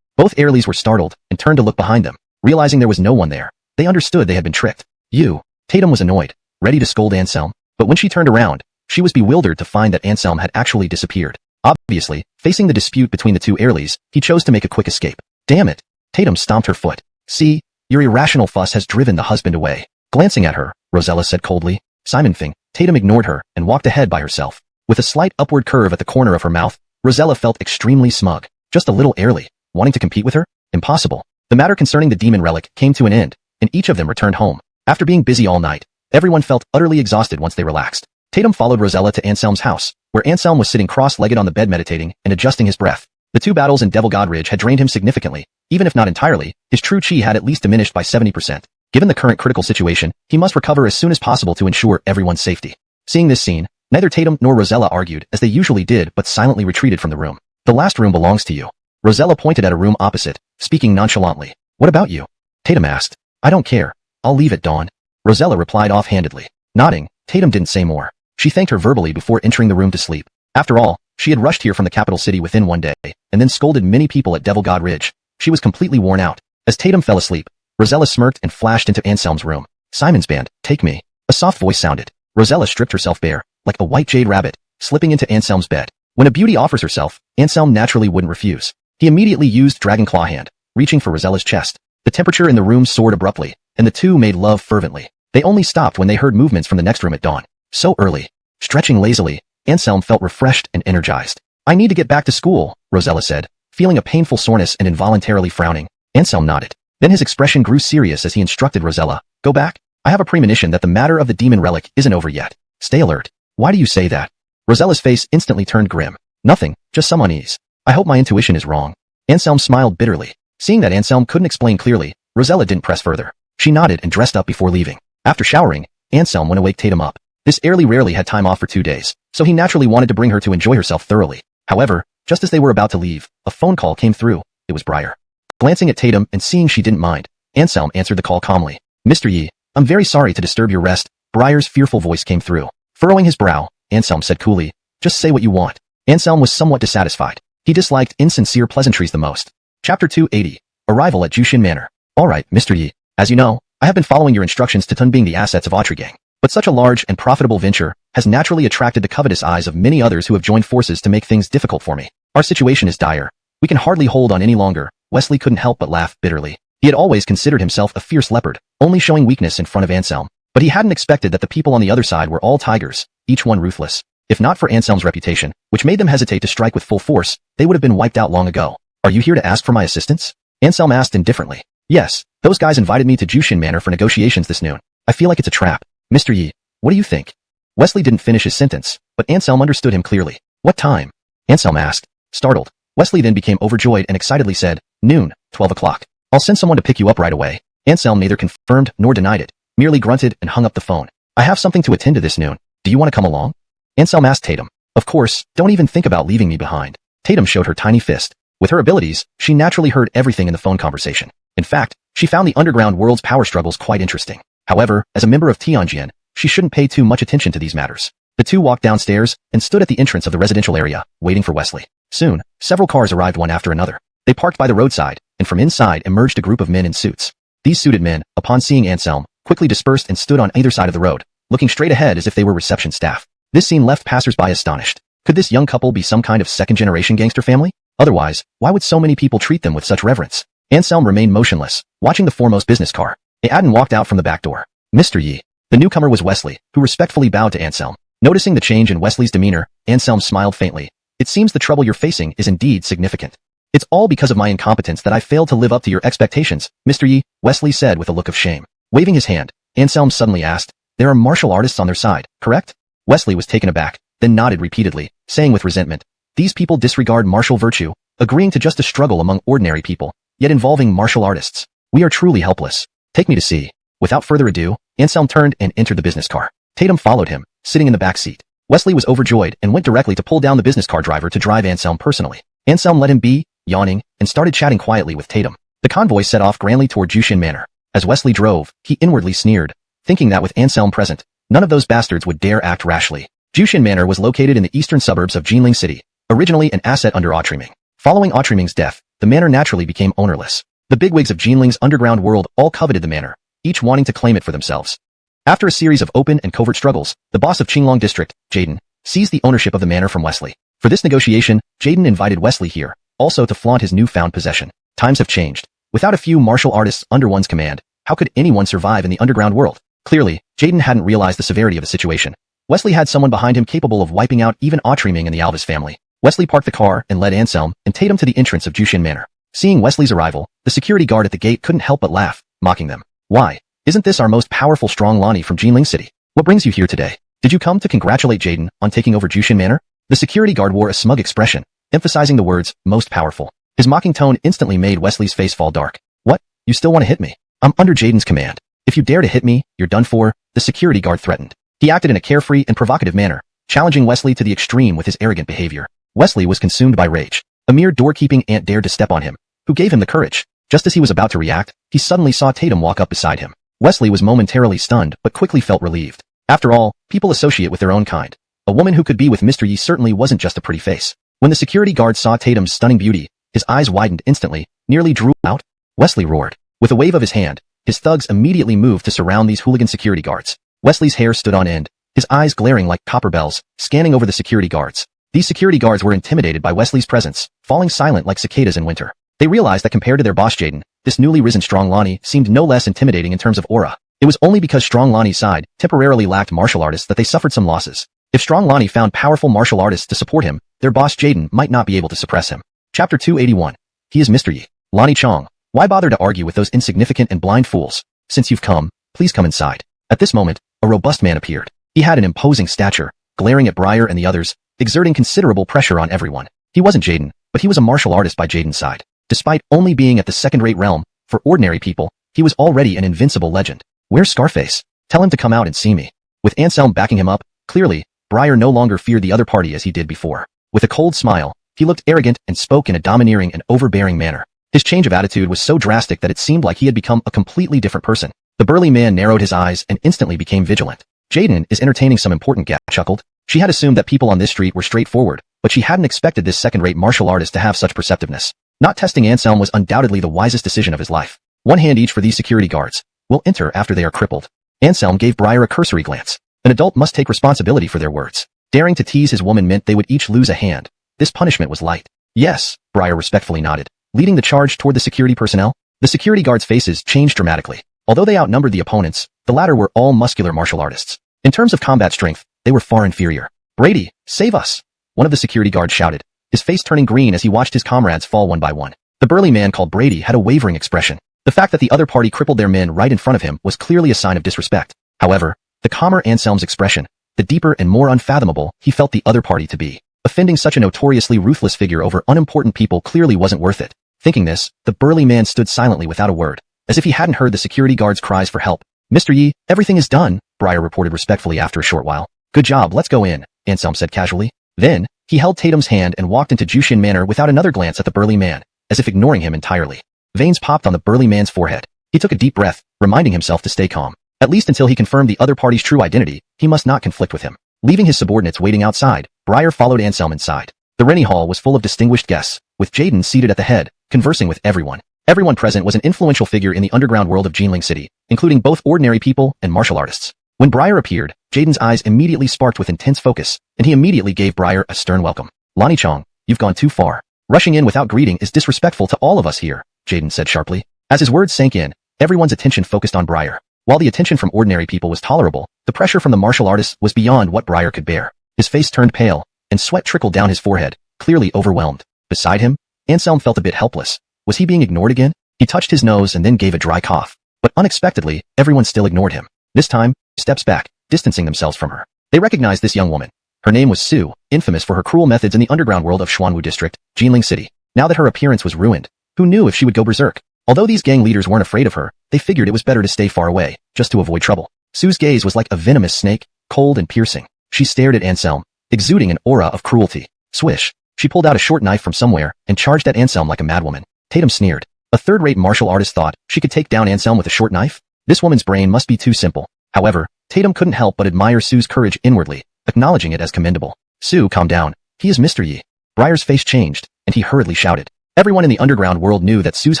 Both Airlies were startled and turned to look behind them, realizing there was no one there. They understood they had been tricked. You. Tatum was annoyed, ready to scold Anselm, but when she turned around, she was bewildered to find that Anselm had actually disappeared. Obviously, facing the dispute between the two Airlies, he chose to make a quick escape. Damn it. Tatum stomped her foot. See, your irrational fuss has driven the husband away. Glancing at her, Rosella said coldly. Simon Fing. Tatum ignored her and walked ahead by herself. With a slight upward curve at the corner of her mouth, Rosella felt extremely smug. Just a little Airlie. Wanting to compete with her? Impossible. The matter concerning the demon relic came to an end, and each of them returned home. After being busy all night, everyone felt utterly exhausted once they relaxed. Tatum followed Rosella to Anselm's house, where Anselm was sitting cross-legged on the bed meditating and adjusting his breath. The 2 battles in Devil God Ridge had drained him significantly. Even if not entirely, his true chi had at least diminished by 70%. Given the current critical situation, he must recover as soon as possible to ensure everyone's safety. Seeing this scene, neither Tatum nor Rosella argued as they usually did but silently retreated from the room. The last room belongs to you. Rosella pointed at a room opposite, speaking nonchalantly. What about you? Tatum asked. I don't care. I'll leave at dawn. Rosella replied offhandedly. Nodding, Tatum didn't say more. She thanked her verbally before entering the room to sleep. After all, she had rushed here from the capital city within one day, and then scolded many people at Devil God Ridge. She was completely worn out. As Tatum fell asleep, Rosella smirked and flashed into Anselm's room. Simon's band, take me. A soft voice sounded. Rosella stripped herself bare, like a white jade rabbit, slipping into Anselm's bed. When a beauty offers herself, Anselm naturally wouldn't refuse. He immediately used Dragon Claw Hand, reaching for Rosella's chest. The temperature in the room soared abruptly, and the two made love fervently. They only stopped when they heard movements from the next room at dawn. So early. Stretching lazily, Anselm felt refreshed and energized. I need to get back to school, Rosella said, feeling a painful soreness and involuntarily frowning. Anselm nodded. Then his expression grew serious as he instructed Rosella, go back. I have a premonition that the matter of the demon relic isn't over yet. Stay alert. Why do you say that? Rosella's face instantly turned grim. Nothing, just some unease. I hope my intuition is wrong. Anselm smiled bitterly. Seeing that Anselm couldn't explain clearly, Rosella didn't press further. She nodded and dressed up before leaving. After showering, Anselm went to wake Tatum up. This Airlie rarely had time off for 2 days, so he naturally wanted to bring her to enjoy herself thoroughly. However, just as they were about to leave, a phone call came through. It was Briar. Glancing at Tatum and seeing she didn't mind, Anselm answered the call calmly. Mr. Yi, I'm very sorry to disturb your rest. Briar's fearful voice came through. Furrowing his brow, Anselm said coolly, just say what you want. Anselm was somewhat dissatisfied. He disliked insincere pleasantries the most. Chapter 280. Arrival at Jushin Manor. Alright, Mr. Yi. As you know, I have been following your instructions to being the assets of Autry Gang. But such a large and profitable venture has naturally attracted the covetous eyes of many others who have joined forces to make things difficult for me. Our situation is dire. We can hardly hold on any longer. Wesley couldn't help but laugh bitterly. He had always considered himself a fierce leopard, only showing weakness in front of Anselm. But he hadn't expected that the people on the other side were all tigers, each one ruthless. If not for Anselm's reputation, which made them hesitate to strike with full force, they would have been wiped out long ago. Are you here to ask for my assistance? Anselm asked indifferently. Yes, those guys invited me to Jushin Manor for negotiations this noon. I feel like it's a trap. Mr. Yi, what do you think? Wesley didn't finish his sentence, but Anselm understood him clearly. What time? Anselm asked. Startled, Wesley then became overjoyed and excitedly said, noon, 12 o'clock. I'll send someone to pick you up right away. Anselm neither confirmed nor denied it, merely grunted and hung up the phone. I have something to attend to this noon. Do you want to come along? Anselm asked Tatum. Of course, don't even think about leaving me behind. Tatum showed her tiny fist. With her abilities, she naturally heard everything in the phone conversation. In fact, she found the underground world's power struggles quite interesting. However, as a member of Tianjian, she shouldn't pay too much attention to these matters. The two walked downstairs and stood at the entrance of the residential area, waiting for Wesley. Soon, several cars arrived one after another. They parked by the roadside, and from inside emerged a group of men in suits. These suited men, upon seeing Anselm, quickly dispersed and stood on either side of the road, looking straight ahead as if they were reception staff. This scene left passers-by astonished. Could this young couple be some kind of second-generation gangster family? Otherwise, why would so many people treat them with such reverence? Anselm remained motionless, watching the foremost business car. Aden walked out from the back door. Mr. Yi. The newcomer was Wesley, who respectfully bowed to Anselm. Noticing the change in Wesley's demeanor, Anselm smiled faintly. It seems the trouble you're facing is indeed significant. It's all because of my incompetence that I failed to live up to your expectations, Mr. Yi, Wesley said with a look of shame. Waving his hand, Anselm suddenly asked, there are martial artists on their side, correct? Wesley was taken aback, then nodded repeatedly, saying with resentment, these people disregard martial virtue, agreeing to just a struggle among ordinary people, yet involving martial artists. We are truly helpless. Take me to see. Without further ado, Anselm turned and entered the business car. Tatum followed him, sitting in the back seat. Wesley was overjoyed and went directly to pull down the business car driver to drive Anselm personally. Anselm let him be, yawning, and started chatting quietly with Tatum. The convoy set off grandly toward Jushin Manor. As Wesley drove, he inwardly sneered, thinking that with Anselm present, none of those bastards would dare act rashly. Jushin Manor was located in the eastern suburbs of Jinling City, originally an asset under Autriming. Following Autriming's death, the manor naturally became ownerless. The bigwigs of Jinling's underground world all coveted the manor, each wanting to claim it for themselves. After a series of open and covert struggles, the boss of Qinglong District, Jaden, seized the ownership of the manor from Wesley. For this negotiation, Jaden invited Wesley here, also to flaunt his newfound possession. Times have changed. Without a few martial artists under one's command, how could anyone survive in the underground world? Clearly, Jaden hadn't realized the severity of the situation. Wesley had someone behind him capable of wiping out even Autriming and the Alvis family. Wesley parked the car and led Anselm and Tatum to the entrance of Jushin Manor. Seeing Wesley's arrival, the security guard at the gate couldn't help but laugh, mocking them. Why? Isn't this our most powerful strong Lonnie from Jinling City? What brings you here today? Did you come to congratulate Jaden on taking over Jushin Manor? The security guard wore a smug expression, emphasizing the words, most powerful. His mocking tone instantly made Wesley's face fall dark. What? You still want to hit me? I'm under Jaden's command. If you dare to hit me, you're done for, the security guard threatened. He acted in a carefree and provocative manner, challenging Wesley to the extreme with his arrogant behavior. Wesley was consumed by rage. A mere doorkeeping ant dared to step on him. Who gave him the courage? Just as he was about to react, he suddenly saw Tatum walk up beside him. Wesley was momentarily stunned but quickly felt relieved. After all, people associate with their own kind. A woman who could be with Mr. Yi certainly wasn't just a pretty face. When the security guard saw Tatum's stunning beauty, his eyes widened instantly, nearly drew out. Wesley roared. With a wave of his hand, his thugs immediately moved to surround these hooligan security guards. Wesley's hair stood on end, his eyes glaring like copper bells, scanning over the security guards. These security guards were intimidated by Wesley's presence, falling silent like cicadas in winter. They realized that compared to their boss Jaden, this newly risen Strong Lonnie seemed no less intimidating in terms of aura. It was only because Strong Lonnie's side temporarily lacked martial artists that they suffered some losses. If Strong Lonnie found powerful martial artists to support him, their boss Jaden might not be able to suppress him. Chapter 281. He is Mr. Yi. Lonnie Chong. Why bother to argue with those insignificant and blind fools? Since you've come, please come inside. At this moment, a robust man appeared. He had an imposing stature, glaring at Briar and the others, exerting considerable pressure on everyone. He wasn't Jaden, but he was a martial artist by Jaden's side. Despite only being at the second-rate realm, for ordinary people, he was already an invincible legend. Where's Scarface? Tell him to come out and see me. With Anselm backing him up, clearly, Briar no longer feared the other party as he did before. With a cold smile, he looked arrogant and spoke in a domineering and overbearing manner. His change of attitude was so drastic that it seemed like he had become a completely different person. The burly man narrowed his eyes and instantly became vigilant. Jaden is entertaining some important gap, chuckled. She had assumed that people on this street were straightforward, but she hadn't expected this second-rate martial artist to have such perceptiveness. Not testing Anselm was undoubtedly the wisest decision of his life. One hand each for these security guards. Will enter after they are crippled. Anselm gave Briar a cursory glance. An adult must take responsibility for their words. Daring to tease his woman meant they would each lose a hand. This punishment was light. Yes, Briar respectfully nodded, leading the charge toward the security personnel. The security guards' faces changed dramatically. Although they outnumbered the opponents, the latter were all muscular martial artists. In terms of combat strength, they were far inferior. Brady, save us! One of the security guards shouted, his face turning green as he watched his comrades fall one by one. The burly man called Brady had a wavering expression. The fact that the other party crippled their men right in front of him was clearly a sign of disrespect. However, the calmer Anselm's expression, the deeper and more unfathomable he felt the other party to be. Offending such a notoriously ruthless figure over unimportant people clearly wasn't worth it. Thinking this, the burly man stood silently without a word, as if he hadn't heard the security guard's cries for help. Mr. Yi, everything is done, Briar reported respectfully after a short while. Good job, let's go in, Anselm said casually. Then, he held Tatum's hand and walked into Jushin Manor without another glance at the burly man, as if ignoring him entirely. Veins popped on the burly man's forehead. He took a deep breath, reminding himself to stay calm. At least until he confirmed the other party's true identity, he must not conflict with him. Leaving his subordinates waiting outside, Briar followed Anselm inside. The Rennie Hall was full of distinguished guests, with Jaden seated at the head, conversing with everyone. Everyone present was an influential figure in the underground world of Jinling City, including both ordinary people and martial artists. When Briar appeared, Jaden's eyes immediately sparked with intense focus, and he immediately gave Briar a stern welcome. Lonnie Chong, you've gone too far. Rushing in without greeting is disrespectful to all of us here, Jaden said sharply. As his words sank in, everyone's attention focused on Briar. While the attention from ordinary people was tolerable, the pressure from the martial artists was beyond what Briar could bear. His face turned pale, and sweat trickled down his forehead, clearly overwhelmed. Beside him, Anselm felt a bit helpless. Was he being ignored again? He touched his nose and then gave a dry cough. But unexpectedly, everyone still ignored him. This time, steps back, distancing themselves from her. They recognized this young woman. Her name was Sue, infamous for her cruel methods in the underground world of Xuanwu District, Jinling City. Now that her appearance was ruined, who knew if she would go berserk? Although these gang leaders weren't afraid of her, they figured it was better to stay far away, just to avoid trouble. Sue's gaze was like a venomous snake, cold and piercing. She stared at Anselm, exuding an aura of cruelty. Swish. She pulled out a short knife from somewhere and charged at Anselm like a madwoman. Tatum sneered. A third-rate martial artist thought she could take down Anselm with a short knife? This woman's brain must be too simple. However, Tatum couldn't help but admire Sue's courage inwardly, acknowledging it as commendable. Sue, calm down. He is Mr. Yi. Briar's face changed, and he hurriedly shouted. Everyone in the underground world knew that Sue's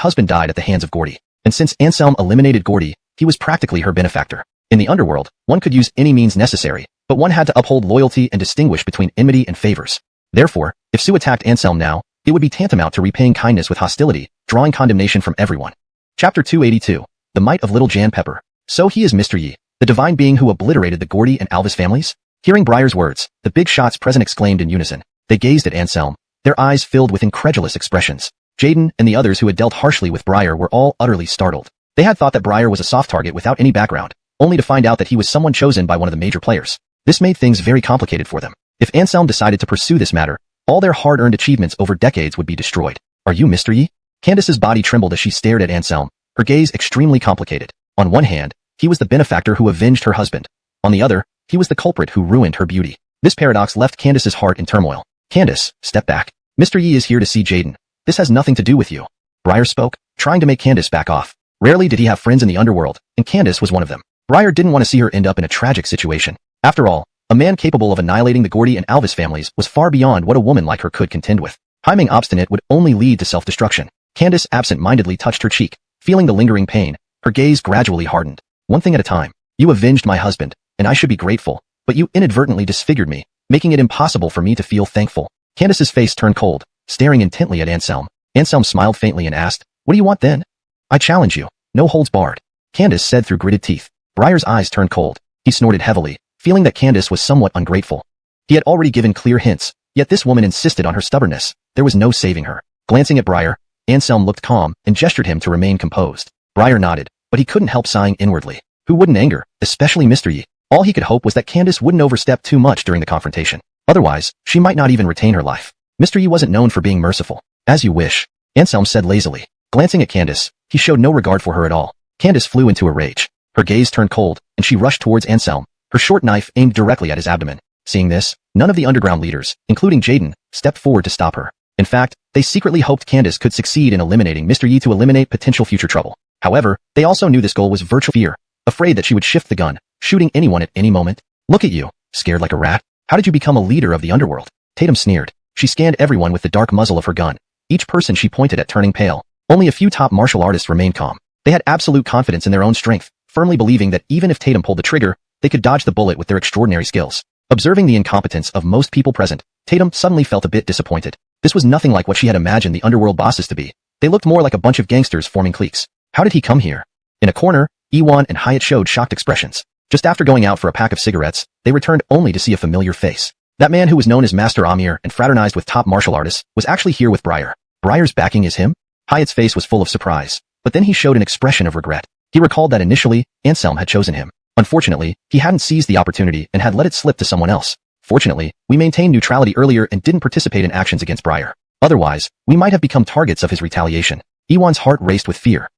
husband died at the hands of Gordy, and since Anselm eliminated Gordy, he was practically her benefactor. In the underworld, one could use any means necessary, but one had to uphold loyalty and distinguish between enmity and favors. Therefore, if Sue attacked Anselm now, it would be tantamount to repaying kindness with hostility, drawing condemnation from everyone. Chapter 282. The Might of Little Jan Pepper. So he is Mr. Yi, the divine being who obliterated the Gordy and Alvis families? Hearing Briar's words, the big shots present exclaimed in unison. They gazed at Anselm, their eyes filled with incredulous expressions. Jaden and the others who had dealt harshly with Briar were all utterly startled. They had thought that Briar was a soft target without any background, only to find out that he was someone chosen by one of the major players. This made things very complicated for them. If Anselm decided to pursue this matter, all their hard-earned achievements over decades would be destroyed. Are you Mr. Yi? Candace's body trembled as she stared at Anselm, her gaze extremely complicated. On one hand, he was the benefactor who avenged her husband. On the other, he was the culprit who ruined her beauty. This paradox left Candace's heart in turmoil. Candace, step back. Mr. Yi is here to see Jaden. This has nothing to do with you. Briar spoke, trying to make Candace back off. Rarely did he have friends in the underworld, and Candace was one of them. Briar didn't want to see her end up in a tragic situation. After all, a man capable of annihilating the Gordy and Alvis families was far beyond what a woman like her could contend with. Being obstinate would only lead to self-destruction. Candace absent-mindedly touched her cheek, feeling the lingering pain. Her gaze gradually hardened. One thing at a time. You avenged my husband, and I should be grateful, but you inadvertently disfigured me, making it impossible for me to feel thankful. Candace's face turned cold, staring intently at Anselm. Anselm smiled faintly and asked, what do you want then? I challenge you. No holds barred. Candace said through gritted teeth. Briar's eyes turned cold. He snorted heavily, feeling that Candace was somewhat ungrateful. He had already given clear hints, yet this woman insisted on her stubbornness. There was no saving her. Glancing at Briar, Anselm looked calm and gestured him to remain composed. Briar nodded, but he couldn't help sighing inwardly. Who wouldn't anger, especially Mr. Yi? All he could hope was that Candace wouldn't overstep too much during the confrontation. Otherwise, she might not even retain her life. Mr. Yi wasn't known for being merciful. As you wish, Anselm said lazily. Glancing at Candace, he showed no regard for her at all. Candace flew into a rage. Her gaze turned cold, and she rushed towards Anselm, her short knife aimed directly at his abdomen. Seeing this, none of the underground leaders, including Jaden, stepped forward to stop her. In fact, they secretly hoped Candace could succeed in eliminating Mr. Yi to eliminate potential future trouble. However, they also knew this goal was virtual fear, afraid that she would shift the gun, shooting anyone at any moment. Look at you, scared like a rat. How did you become a leader of the underworld? Tatum sneered. She scanned everyone with the dark muzzle of her gun, each person she pointed at turning pale. Only a few top martial artists remained calm. They had absolute confidence in their own strength, firmly believing that even if Tatum pulled the trigger, they could dodge the bullet with their extraordinary skills. Observing the incompetence of most people present, Tatum suddenly felt a bit disappointed. This was nothing like what she had imagined the underworld bosses to be. They looked more like a bunch of gangsters forming cliques. How did he come here? In a corner, Iwan and Hyatt showed shocked expressions. Just after going out for a pack of cigarettes, they returned only to see a familiar face. That man who was known as Master Amir and fraternized with top martial artists was actually here with Briar. Briar's backing is him? Hyatt's face was full of surprise, but then he showed an expression of regret. He recalled that initially, Anselm had chosen him. Unfortunately, he hadn't seized the opportunity and had let it slip to someone else. Fortunately, we maintained neutrality earlier and didn't participate in actions against Briar. Otherwise, we might have become targets of his retaliation. Iwan's heart raced with fear.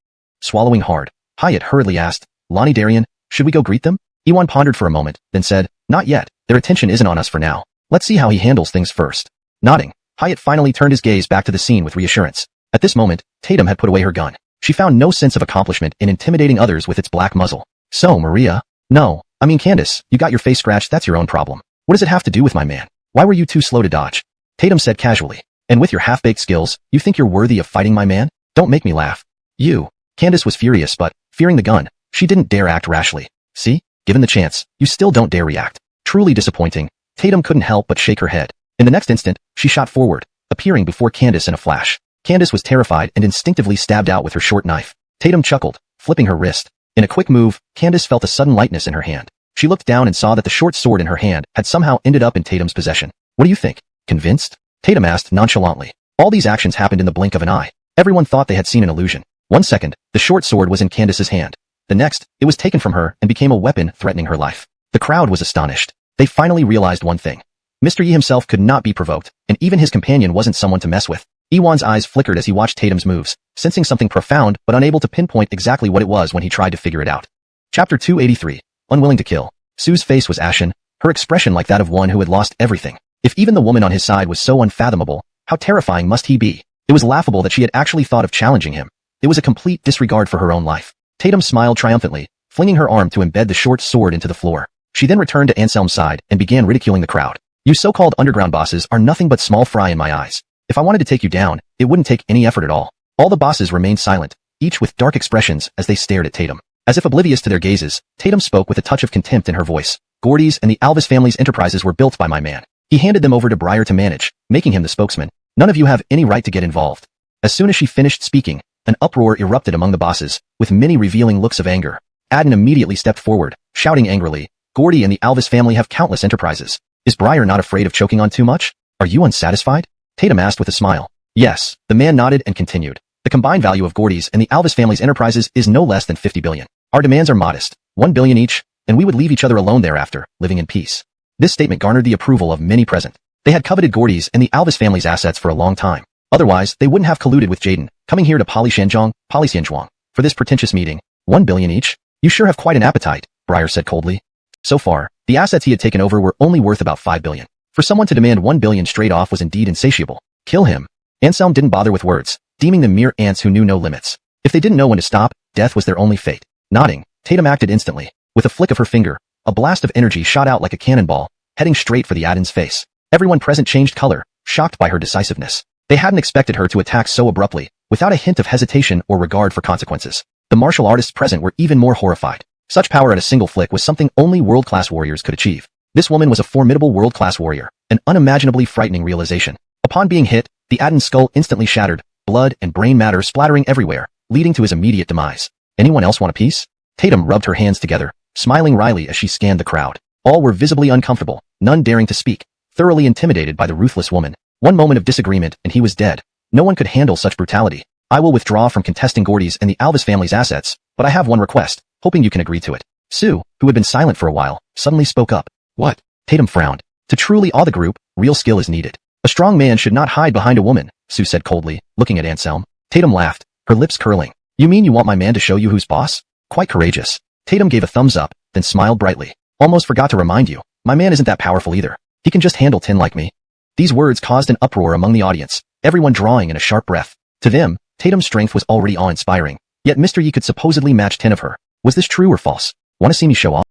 Swallowing hard, Hyatt hurriedly asked, Lonnie Darien, should we go greet them? Iwan pondered for a moment, then said, not yet. Their attention isn't on us for now. Let's see how he handles things first. Nodding, Hyatt finally turned his gaze back to the scene with reassurance. At this moment, Tatum had put away her gun. She found no sense of accomplishment in intimidating others with its black muzzle. So, Maria? No, I mean Candace, you got your face scratched, that's your own problem. What does it have to do with my man? Why were you too slow to dodge? Tatum said casually. And with your half-baked skills, you think you're worthy of fighting my man? Don't make me laugh. You. Candace was furious, but, fearing the gun, she didn't dare act rashly. See? Given the chance, you still don't dare react. Truly disappointing. Tatum couldn't help but shake her head. In the next instant, she shot forward, appearing before Candace in a flash. Candace was terrified and instinctively stabbed out with her short knife. Tatum chuckled, flipping her wrist. In a quick move, Candace felt a sudden lightness in her hand. She looked down and saw that the short sword in her hand had somehow ended up in Tatum's possession. What do you think? Convinced? Tatum asked nonchalantly. All these actions happened in the blink of an eye. Everyone thought they had seen an illusion. 1 second, the short sword was in Candace's hand. The next, it was taken from her and became a weapon threatening her life. The crowd was astonished. They finally realized one thing. Mr. Yi himself could not be provoked, and even his companion wasn't someone to mess with. Iwan's eyes flickered as he watched Tatum's moves, sensing something profound but unable to pinpoint exactly what it was when he tried to figure it out. Chapter 283. Unwilling to kill. Sue's face was ashen, her expression like that of one who had lost everything. If even the woman on his side was so unfathomable, how terrifying must he be? It was laughable that she had actually thought of challenging him. It was a complete disregard for her own life. Tatum smiled triumphantly, flinging her arm to embed the short sword into the floor. She then returned to Anselm's side and began ridiculing the crowd. You so-called underground bosses are nothing but small fry in my eyes. If I wanted to take you down, it wouldn't take any effort at all. All the bosses remained silent, each with dark expressions as they stared at Tatum. As if oblivious to their gazes, Tatum spoke with a touch of contempt in her voice. Gordy's and the Alvis family's enterprises were built by my man. He handed them over to Breyer to manage, making him the spokesman. None of you have any right to get involved. As soon as she finished speaking, an uproar erupted among the bosses, with many revealing looks of anger. Adden immediately stepped forward, shouting angrily, Gordy and the Alvis family have countless enterprises. Is Breyer not afraid of choking on too much? Are you unsatisfied? Tatum asked with a smile. Yes, the man nodded and continued. The combined value of Gordy's and the Alvis family's enterprises is no less than 50 billion. Our demands are modest, 1 billion each, and we would leave each other alone thereafter, living in peace. This statement garnered the approval of many present. They had coveted Gordy's and the Alvis family's assets for a long time. Otherwise, they wouldn't have colluded with Jaden, coming here to Polyxianzhuang, for this pretentious meeting. 1 billion each? You sure have quite an appetite, Breyer said coldly. So far, the assets he had taken over were only worth about 5 billion. For someone to demand 1 billion straight off was indeed insatiable. Kill him. Anselm didn't bother with words, deeming them mere ants who knew no limits. If they didn't know when to stop, death was their only fate. Nodding, Tatum acted instantly. With a flick of her finger, a blast of energy shot out like a cannonball, heading straight for the Adden's face. Everyone present changed color, shocked by her decisiveness. They hadn't expected her to attack so abruptly, without a hint of hesitation or regard for consequences. The martial artists present were even more horrified. Such power at a single flick was something only world-class warriors could achieve. This woman was a formidable world-class warrior, an unimaginably frightening realization. Upon being hit, the Adden's skull instantly shattered, blood and brain matter splattering everywhere, leading to his immediate demise. Anyone else want a piece? Tatum rubbed her hands together, smiling wryly as she scanned the crowd. All were visibly uncomfortable, none daring to speak, thoroughly intimidated by the ruthless woman. One moment of disagreement and he was dead. No one could handle such brutality. I will withdraw from contesting Gordy's and the Alvis family's assets, but I have one request, hoping you can agree to it. Sue, who had been silent for a while, suddenly spoke up. What? Tatum frowned. To truly awe the group, real skill is needed. A strong man should not hide behind a woman, Sue said coldly, looking at Anselm. Tatum laughed, her lips curling. You mean you want my man to show you who's boss? Quite courageous. Tatum gave a thumbs up, then smiled brightly. Almost forgot to remind you, my man isn't that powerful either. He can just handle 10 like me. These words caused an uproar among the audience, everyone drawing in a sharp breath. To them, Tatum's strength was already awe-inspiring, yet Mr. Yi could supposedly match 10 of her. Was this true or false? Want to see me show off?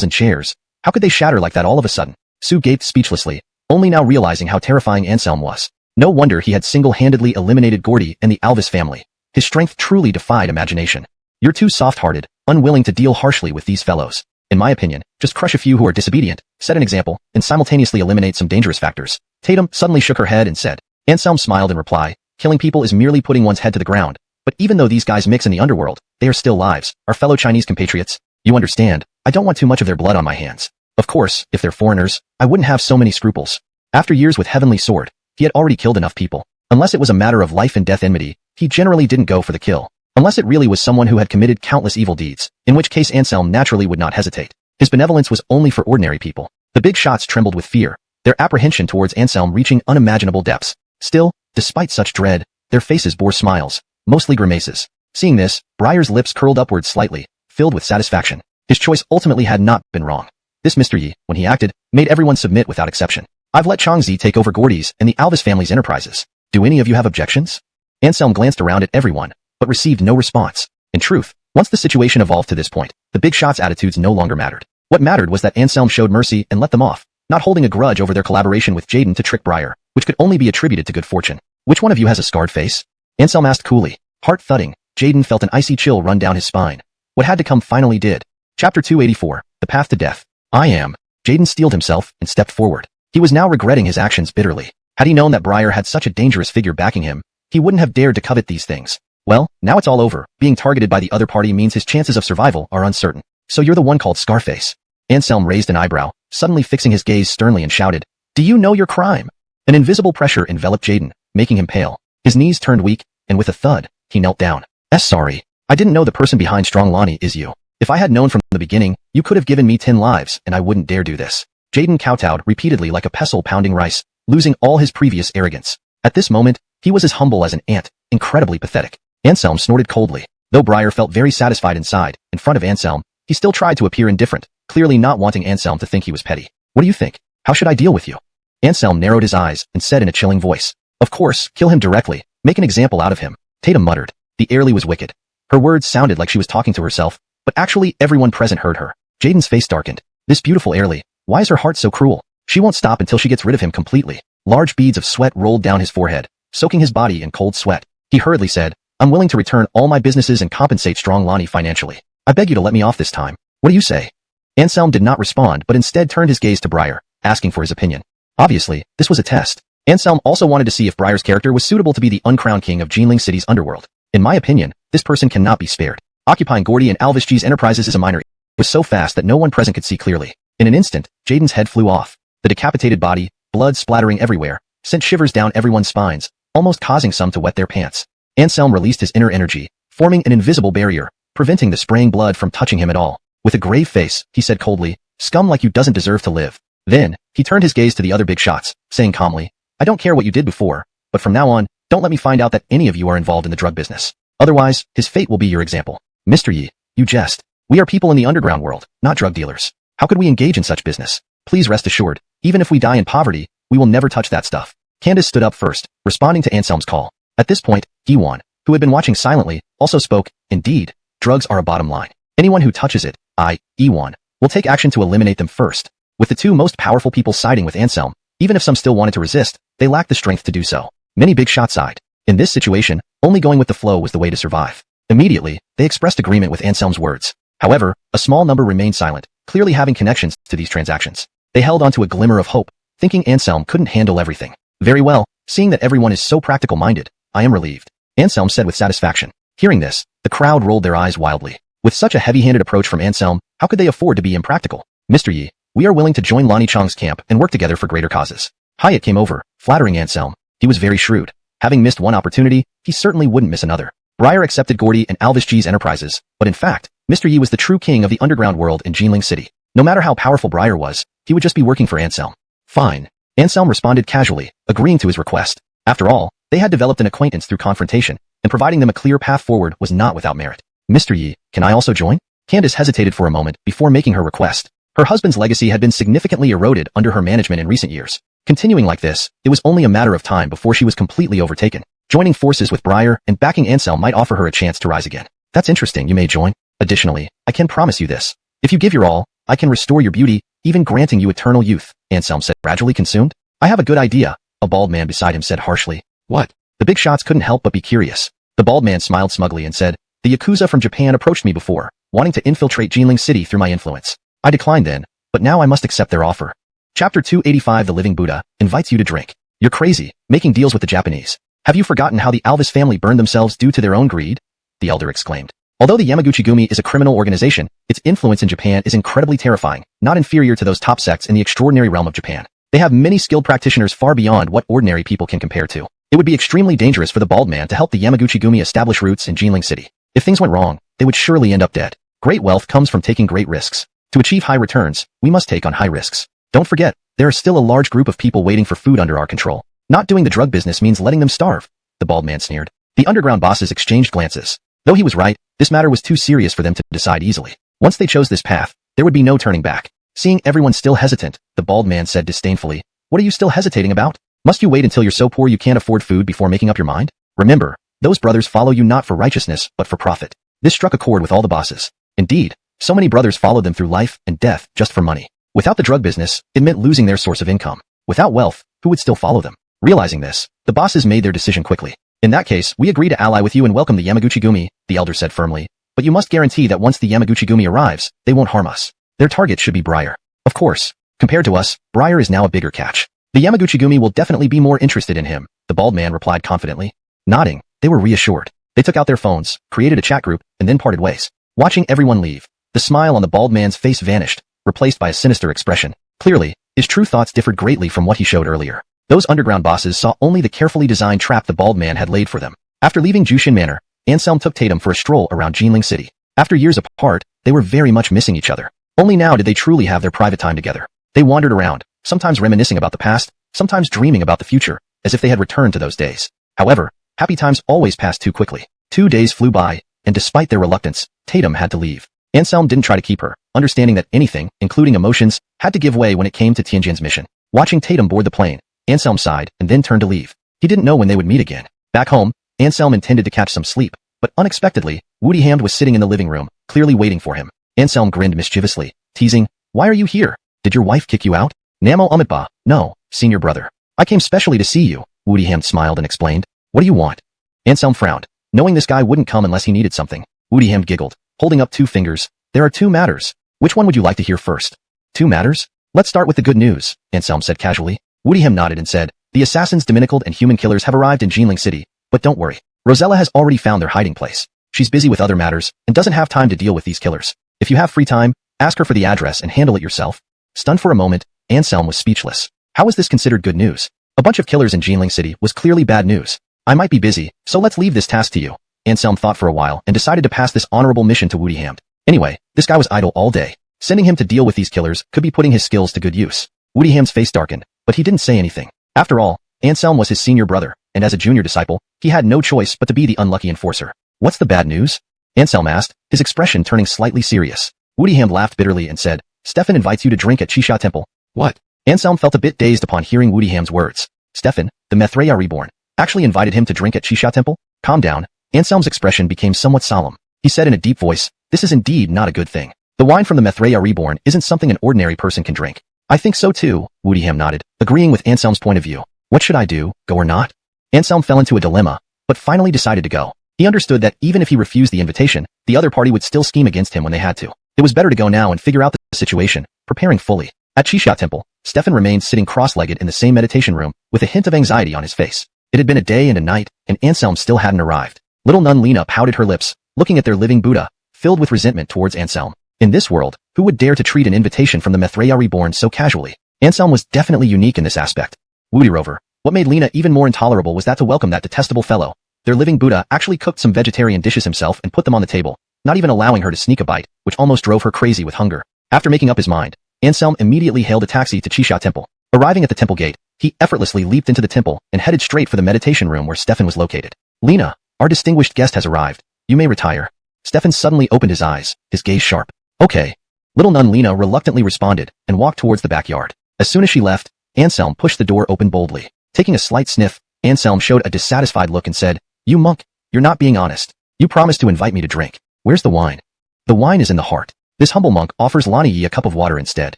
And chairs. How could they shatter like that all of a sudden? Sue gaped speechlessly, only now realizing how terrifying Anselm was. No wonder he had single-handedly eliminated Gordy and the Alvis family. His strength truly defied imagination. You're too soft-hearted, unwilling to deal harshly with these fellows. In my opinion, just crush a few who are disobedient, set an example, and simultaneously eliminate some dangerous factors. Tatum suddenly shook her head and said. Anselm smiled in reply, killing people is merely putting one's head to the ground. But even though these guys mix in the underworld, they are still lives, our fellow Chinese compatriots. You understand, I don't want too much of their blood on my hands. Of course, if they're foreigners, I wouldn't have so many scruples. After years with Heavenly Sword, he had already killed enough people. Unless it was a matter of life and death enmity, he generally didn't go for the kill. Unless it really was someone who had committed countless evil deeds, in which case Anselm naturally would not hesitate. His benevolence was only for ordinary people. The big shots trembled with fear, their apprehension towards Anselm reaching unimaginable depths. Still, despite such dread, their faces bore smiles, mostly grimaces. Seeing this, Breyer's lips curled upwards slightly, filled with satisfaction. His choice ultimately had not been wrong. This Mr. Yi, when he acted, made everyone submit without exception. I've let Changzi take over Gordy's and the Alvis family's enterprises. Do any of you have objections? Anselm glanced around at everyone, but received no response. In truth, once the situation evolved to this point, the big shots' attitudes no longer mattered. What mattered was that Anselm showed mercy and let them off. not holding a grudge over their collaboration with Jaden to trick Briar, which could only be attributed to good fortune. Which one of you has a scarred face? Anselm asked coolly. Heart thudding, Jaden felt an icy chill run down his spine. What had to come finally did. Chapter 284, The Path to Death. I am. Jaden steeled himself and stepped forward. He was now regretting his actions bitterly. Had he known that Briar had such a dangerous figure backing him, he wouldn't have dared to covet these things. Well, now it's all over. Being targeted by the other party means his chances of survival are uncertain. So you're the one called Scarface. Anselm raised an eyebrow, suddenly fixing his gaze sternly and shouted, Do you know your crime? An invisible pressure enveloped Jaden, making him pale. His knees turned weak, and with a thud, he knelt down. Sorry. I didn't know the person behind Strong Lonnie is you. If I had known from the beginning, you could have given me 10 lives, and I wouldn't dare do this. Jaden kowtowed repeatedly like a pestle pounding rice, losing all his previous arrogance. At this moment, he was as humble as an ant, incredibly pathetic. Anselm snorted coldly. Though Briar felt very satisfied inside, in front of Anselm, he still tried to appear indifferent, clearly not wanting Anselm to think he was petty. What do you think? How should I deal with you? Anselm narrowed his eyes and said in a chilling voice. Of course, kill him directly. Make an example out of him. Tatum muttered. The Airly was wicked. Her words sounded like she was talking to herself, but actually everyone present heard her. Jaden's face darkened. This beautiful Airly, why is her heart so cruel? She won't stop until she gets rid of him completely. Large beads of sweat rolled down his forehead, soaking his body in cold sweat. He hurriedly said, I'm willing to return all my businesses and compensate Strong Lonnie financially. I beg you to let me off this time. What do you say? Anselm did not respond but instead turned his gaze to Briar, asking for his opinion. Obviously, this was a test. Anselm also wanted to see if Briar's character was suitable to be the uncrowned king of Jinling City's underworld. In my opinion, this person cannot be spared. Occupying Gordy and Alvishji's enterprises is a minor. It was so fast that no one present could see clearly. In an instant, Jaden's head flew off. The decapitated body, blood splattering everywhere, sent shivers down everyone's spines, almost causing some to wet their pants. Anselm released his inner energy, forming an invisible barrier, preventing the spraying blood from touching him at all. With a grave face, he said coldly, Scum like you doesn't deserve to live. Then, he turned his gaze to the other big shots, saying calmly, I don't care what you did before, but from now on, don't let me find out that any of you are involved in the drug business. Otherwise, his fate will be your example. Mr. Yi, you jest. We are people in the underground world, not drug dealers. How could we engage in such business? Please rest assured, even if we die in poverty, we will never touch that stuff. Candace stood up first, responding to Anselm's call. At this point, Yiwan, who had been watching silently, also spoke, Indeed, drugs are a bottom line. Anyone who touches it, Yiwan, will take action to eliminate them first. With the two most powerful people siding with Anselm, even if some still wanted to resist, they lacked the strength to do so. Many big shots sighed. In this situation, only going with the flow was the way to survive. Immediately, they expressed agreement with Anselm's words. However, a small number remained silent, clearly having connections to these transactions. They held onto a glimmer of hope, thinking Anselm couldn't handle everything. Very well, seeing that everyone is so practical-minded, I am relieved. Anselm said with satisfaction. Hearing this, the crowd rolled their eyes wildly. With such a heavy-handed approach from Anselm, how could they afford to be impractical? Mr. Yi, we are willing to join Lonnie Chong's camp and work together for greater causes. Hyatt came over, flattering Anselm. He was very shrewd. Having missed one opportunity, he certainly wouldn't miss another. Briar accepted Gordy and Alvishji's enterprises, but in fact, Mr. Yi was the true king of the underground world in Jinling City. No matter how powerful Briar was, he would just be working for Anselm. Fine. Anselm responded casually, agreeing to his request. After all, they had developed an acquaintance through confrontation, and providing them a clear path forward was not without merit. Mr. Yi, can I also join? Candace hesitated for a moment before making her request. Her husband's legacy had been significantly eroded under her management in recent years. Continuing like this, it was only a matter of time before she was completely overtaken. Joining forces with Briar and backing Anselm might offer her a chance to rise again. That's interesting, you may join. Additionally, I can promise you this. If you give your all, I can restore your beauty, even granting you eternal youth, Anselm said, gradually consumed. I have a good idea, a bald man beside him said harshly. What? The big shots couldn't help but be curious. The bald man smiled smugly and said, The Yakuza from Japan approached me before, wanting to infiltrate Jinling City through my influence. I declined then, but now I must accept their offer. Chapter 285 The Living Buddha invites you to drink. You're crazy, making deals with the Japanese. Have you forgotten how the Alvis family burned themselves due to their own greed? The elder exclaimed. Although the Yamaguchi-gumi is a criminal organization, its influence in Japan is incredibly terrifying, not inferior to those top sects in the extraordinary realm of Japan. They have many skilled practitioners far beyond what ordinary people can compare to. It would be extremely dangerous for the bald man to help the Yamaguchi-gumi establish roots in Jinling City. If things went wrong, they would surely end up dead. Great wealth comes from taking great risks. To achieve high returns, we must take on high risks. Don't forget, there are still a large group of people waiting for food under our control. Not doing the drug business means letting them starve. The bald man sneered. The underground bosses exchanged glances. Though he was right, this matter was too serious for them to decide easily. Once they chose this path, there would be no turning back. Seeing everyone still hesitant, the bald man said disdainfully, What are you still hesitating about? Must you wait until you're so poor you can't afford food before making up your mind? Remember, those brothers follow you not for righteousness, but for profit. This struck a chord with all the bosses. Indeed, so many brothers followed them through life and death just for money. Without the drug business, it meant losing their source of income. Without wealth, who would still follow them? Realizing this, the bosses made their decision quickly. In that case, we agree to ally with you and welcome the Yamaguchi-gumi, the elder said firmly. But you must guarantee that once the Yamaguchi-gumi arrives, they won't harm us. Their target should be Briar. Of course. Compared to us, Briar is now a bigger catch. The Yamaguchi-gumi will definitely be more interested in him, the bald man replied confidently. Nodding, they were reassured. They took out their phones, created a chat group, and then parted ways. Watching everyone leave, the smile on the bald man's face vanished, replaced by a sinister expression. Clearly, his true thoughts differed greatly from what he showed earlier. Those underground bosses saw only the carefully designed trap the bald man had laid for them. After leaving Jushin Manor, Anselm took Tatum for a stroll around Jinling City. After years apart, they were very much missing each other. Only now did they truly have their private time together. They wandered around, sometimes reminiscing about the past, sometimes dreaming about the future, as if they had returned to those days. However, happy times always passed too quickly. 2 days flew by, and despite their reluctance, Tatum had to leave. Anselm didn't try to keep her, understanding that anything, including emotions, had to give way when it came to Tianjin's mission. Watching Tatum board the plane, Anselm sighed and then turned to leave. He didn't know when they would meet again. Back home, Anselm intended to catch some sleep, but unexpectedly, Woody Hamd was sitting in the living room, clearly waiting for him. Anselm grinned mischievously, teasing, "Why are you here? Did your wife kick you out?" "Namo Amitba, no, senior brother. I came specially to see you," Woody Hamd smiled and explained. "What do you want?" Anselm frowned, knowing this guy wouldn't come unless he needed something. Woody Hamd giggled, holding up 2 fingers. "There are 2 matters. Which one would you like to hear first?" "2 matters? Let's start with the good news," Anselm said casually. Woody Hamd nodded and said, "The assassins, Dominicald, and human killers have arrived in Jinling City, but don't worry. Rosella has already found their hiding place. She's busy with other matters and doesn't have time to deal with these killers. If you have free time, ask her for the address and handle it yourself." Stunned for a moment, Anselm was speechless. How was this considered good news? A bunch of killers in Jinling City was clearly bad news. "I might be busy, so let's leave this task to you." Anselm thought for a while and decided to pass this honorable mission to Woody Hamd. Anyway, this guy was idle all day. Sending him to deal with these killers could be putting his skills to good use. Woody Hamd's face darkened, but he didn't say anything. After all, Anselm was his senior brother, and as a junior disciple, he had no choice but to be the unlucky enforcer. "What's the bad news?" Anselm asked, his expression turning slightly serious. Woody Hamd laughed bitterly and said, "Stefan invites you to drink at Chisha Temple." "What?" Anselm felt a bit dazed upon hearing Woody Hamd's words. Stefan, the Methreya reborn, actually invited him to drink at Chisha Temple? Calm down. Anselm's expression became somewhat solemn. He said in a deep voice, "This is indeed not a good thing. The wine from the Methreya reborn isn't something an ordinary person can drink." "I think so too," Woody Hamd nodded, agreeing with Anselm's point of view. What should I do, go or not? Anselm fell into a dilemma, but finally decided to go. He understood that even if he refused the invitation, the other party would still scheme against him when they had to. It was better to go now and figure out the situation, preparing fully. At Chisha Temple, Stefan remained sitting cross-legged in the same meditation room, with a hint of anxiety on his face. It had been a day and a night, and Anselm still hadn't arrived. Little nun Lena pouted her lips, looking at their living Buddha, filled with resentment towards Anselm. In this world, who would dare to treat an invitation from the Methreya reborn so casually? Anselm was definitely unique in this aspect. Woody Rover. What made Lena even more intolerable was that to welcome that detestable fellow, their living Buddha actually cooked some vegetarian dishes himself and put them on the table, not even allowing her to sneak a bite, which almost drove her crazy with hunger. After making up his mind, Anselm immediately hailed a taxi to Chisha Temple. Arriving at the temple gate, he effortlessly leaped into the temple and headed straight for the meditation room where Stefan was located. "Lena, our distinguished guest has arrived. You may retire." Stefan suddenly opened his eyes, his gaze sharp. "Okay." Little nun Lena reluctantly responded and walked towards the backyard. As soon as she left, Anselm pushed the door open boldly. Taking a slight sniff, Anselm showed a dissatisfied look and said, "You monk, you're not being honest. You promised to invite me to drink. Where's the wine?" "The wine is in the heart. This humble monk offers Lani Yi a cup of water instead."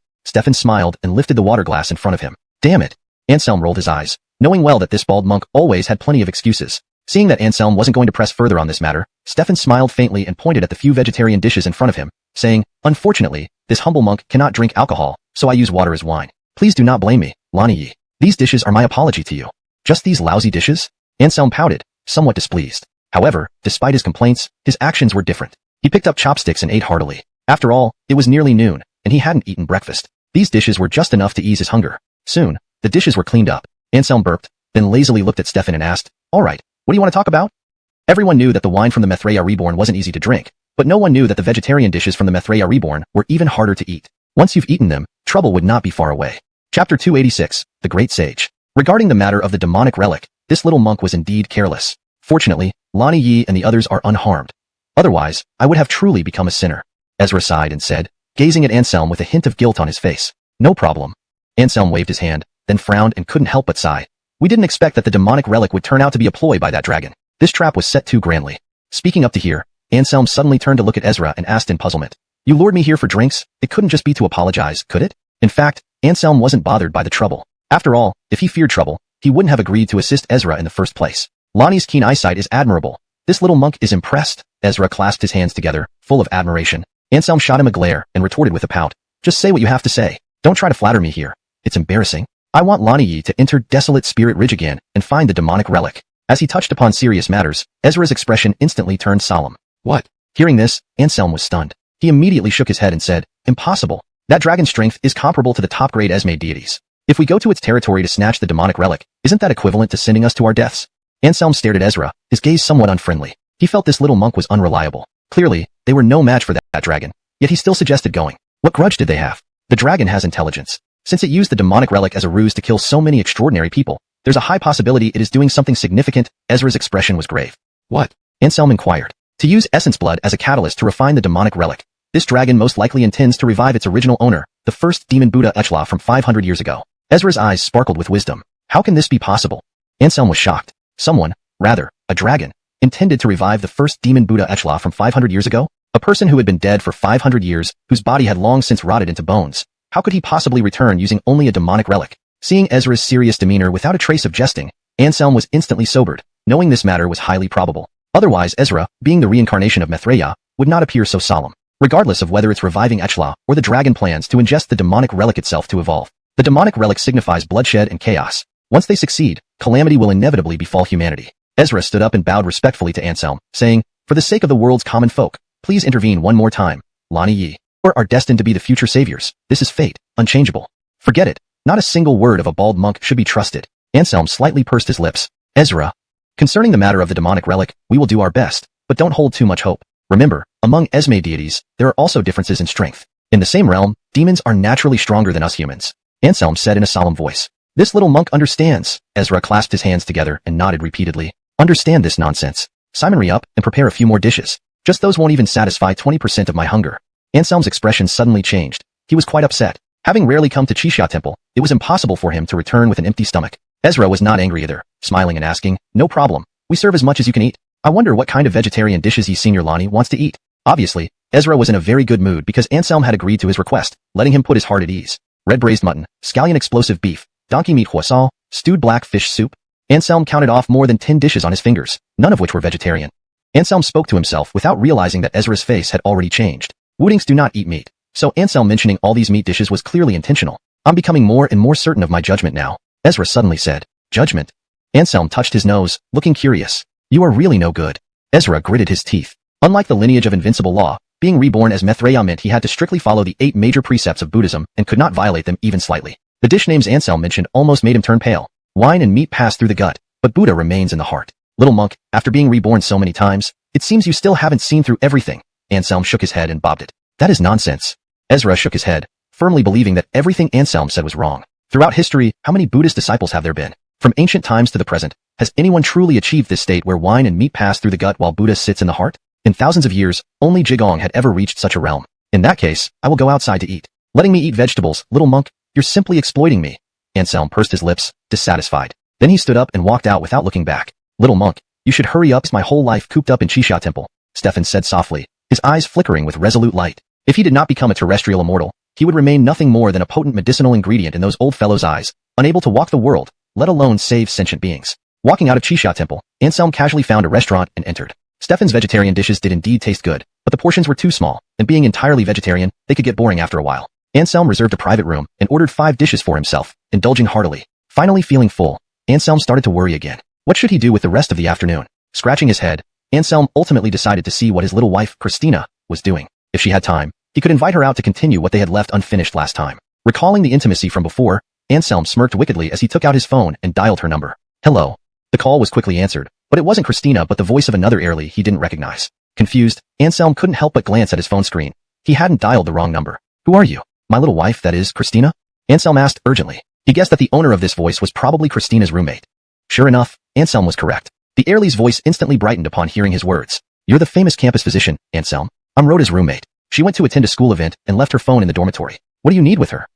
Stefan smiled and lifted the water glass in front of him. "Damn it." Anselm rolled his eyes, knowing well that this bald monk always had plenty of excuses. Seeing that Anselm wasn't going to press further on this matter, Stefan smiled faintly and pointed at the few vegetarian dishes in front of him, saying, "Unfortunately, this humble monk cannot drink alcohol, so I use water as wine. Please do not blame me, Lani Yi. These dishes are my apology to you." "Just these lousy dishes?" Anselm pouted, somewhat displeased. However, despite his complaints, his actions were different. He picked up chopsticks and ate heartily. After all, it was nearly noon, and he hadn't eaten breakfast. These dishes were just enough to ease his hunger. Soon, the dishes were cleaned up. Anselm burped, then lazily looked at Stefan and asked, "All right, what do you want to talk about?" Everyone knew that the wine from the Methreya reborn wasn't easy to drink, but no one knew that the vegetarian dishes from the Methreya reborn were even harder to eat. Once you've eaten them, trouble would not be far away. Chapter 286, The Great Sage. Regarding the matter of the demonic relic, this little monk was indeed careless. Fortunately, Lani Yi and the others are unharmed. Otherwise, I would have truly become a sinner. Ezra sighed and said, gazing at Anselm with a hint of guilt on his face, "No problem." Anselm waved his hand, then frowned and couldn't help but sigh. We didn't expect that the demonic relic would turn out to be a ploy by that dragon. This trap was set too grandly. Speaking up to here, Anselm suddenly turned to look at Ezra and asked in puzzlement, "You lured me here for drinks? It couldn't just be to apologize, could it?" In fact, Anselm wasn't bothered by the trouble. After all, if he feared trouble, he wouldn't have agreed to assist Ezra in the first place. Lonnie's keen eyesight is admirable. This little monk is impressed. Ezra clasped his hands together, full of admiration. Anselm shot him a glare and retorted with a pout. Just say what you have to say. Don't try to flatter me here. It's embarrassing. I want Lonnie Yi to enter Desolate Spirit Ridge again and find the demonic relic. As he touched upon serious matters, Ezra's expression instantly turned solemn. What? Hearing this, Anselm was stunned. He immediately shook his head and said, Impossible. That dragon's strength is comparable to the top-grade Esme deities. If we go to its territory to snatch the demonic relic, isn't that equivalent to sending us to our deaths? Anselm stared at Ezra, his gaze somewhat unfriendly. He felt this little monk was unreliable. Clearly, they were no match for that dragon. Yet he still suggested going. What grudge did they have? The dragon has intelligence. Since it used the demonic relic as a ruse to kill so many extraordinary people, there's a high possibility it is doing something significant. Ezra's expression was grave. What? Anselm inquired. To use essence blood as a catalyst to refine the demonic relic. This dragon most likely intends to revive its original owner, the first demon Buddha Echla from 500 years ago. Ezra's eyes sparkled with wisdom. How can this be possible? Anselm was shocked. Someone, rather, a dragon, intended to revive the first demon Buddha Echla from 500 years ago? A person who had been dead for 500 years, whose body had long since rotted into bones. How could he possibly return using only a demonic relic? Seeing Ezra's serious demeanor without a trace of jesting, Anselm was instantly sobered, knowing this matter was highly probable. Otherwise Ezra, being the reincarnation of Maitreya, would not appear so solemn. Regardless of whether it's reviving Echla or the dragon plans to ingest the demonic relic itself to evolve. The demonic relic signifies bloodshed and chaos. Once they succeed, calamity will inevitably befall humanity. Ezra stood up and bowed respectfully to Anselm, saying, For the sake of the world's common folk, please intervene one more time. Lonnie Yi. Or are destined to be the future saviors. This is fate, unchangeable. Forget it. Not a single word of a bald monk should be trusted. Anselm slightly pursed his lips. Ezra. Concerning the matter of the demonic relic, we will do our best, but don't hold too much hope. Remember, among Esme deities, there are also differences in strength. In the same realm, demons are naturally stronger than us humans. Anselm said in a solemn voice. This little monk understands. Ezra clasped his hands together and nodded repeatedly. Understand this nonsense. Simonry up and prepare a few more dishes. Just those won't even satisfy 20% of my hunger. Anselm's expression suddenly changed. He was quite upset. Having rarely come to Qixia Temple, it was impossible for him to return with an empty stomach. Ezra was not angry either, smiling and asking, No problem. We serve as much as you can eat. I wonder what kind of vegetarian dishes Senior Lonnie wants to eat. Obviously, Ezra was in a very good mood because Anselm had agreed to his request, letting him put his heart at ease. Red braised mutton, scallion explosive beef, donkey meat huasal, stewed black fish soup. Anselm counted off more than 10 dishes on his fingers, none of which were vegetarian. Anselm spoke to himself without realizing that Ezra's face had already changed. Woodings do not eat meat, so Anselm mentioning all these meat dishes was clearly intentional. I'm becoming more and more certain of my judgment now. Ezra suddenly said, Judgment? Anselm touched his nose, looking curious. You are really no good. Ezra gritted his teeth. Unlike the lineage of invincible law, being reborn as Maitreya meant he had to strictly follow the 8 major precepts of Buddhism and could not violate them even slightly. The dish names Anselm mentioned almost made him turn pale. Wine and meat pass through the gut, but Buddha remains in the heart. Little monk, after being reborn so many times, it seems you still haven't seen through everything. Anselm shook his head and bobbed it. That is nonsense. Ezra shook his head, firmly believing that everything Anselm said was wrong. Throughout history, how many Buddhist disciples have there been? From ancient times to the present, has anyone truly achieved this state where wine and meat pass through the gut while Buddha sits in the heart? In thousands of years, only Jigong had ever reached such a realm. In that case, I will go outside to eat. Letting me eat vegetables, little monk, you're simply exploiting me. Anselm pursed his lips, dissatisfied. Then he stood up and walked out without looking back. Little monk, you should hurry up. It's my whole life cooped up in Qixia Temple, Stefan said softly, his eyes flickering with resolute light. If he did not become a terrestrial immortal, he would remain nothing more than a potent medicinal ingredient in those old fellows' eyes, unable to walk the world, let alone save sentient beings. Walking out of Qixia Temple, Anselm casually found a restaurant and entered. Stefan's vegetarian dishes did indeed taste good, but the portions were too small, and being entirely vegetarian, they could get boring after a while. Anselm reserved a private room and ordered 5 dishes for himself, indulging heartily. Finally feeling full, Anselm started to worry again. What should he do with the rest of the afternoon? Scratching his head, Anselm ultimately decided to see what his little wife, Christina, was doing. If she had time, he could invite her out to continue what they had left unfinished last time. Recalling the intimacy from before, Anselm smirked wickedly as he took out his phone and dialed her number. Hello. The call was quickly answered, but it wasn't Christina but the voice of another Airly he didn't recognize. Confused, Anselm couldn't help but glance at his phone screen. He hadn't dialed the wrong number. Who are you? My little wife, that is, Christina? Anselm asked urgently. He guessed that the owner of this voice was probably Christina's roommate. Sure enough, Anselm was correct. The Airly's voice instantly brightened upon hearing his words. You're the famous campus physician, Anselm. I'm Rhoda's roommate. She went to attend a school event and left her phone in the dormitory. What do you need with her?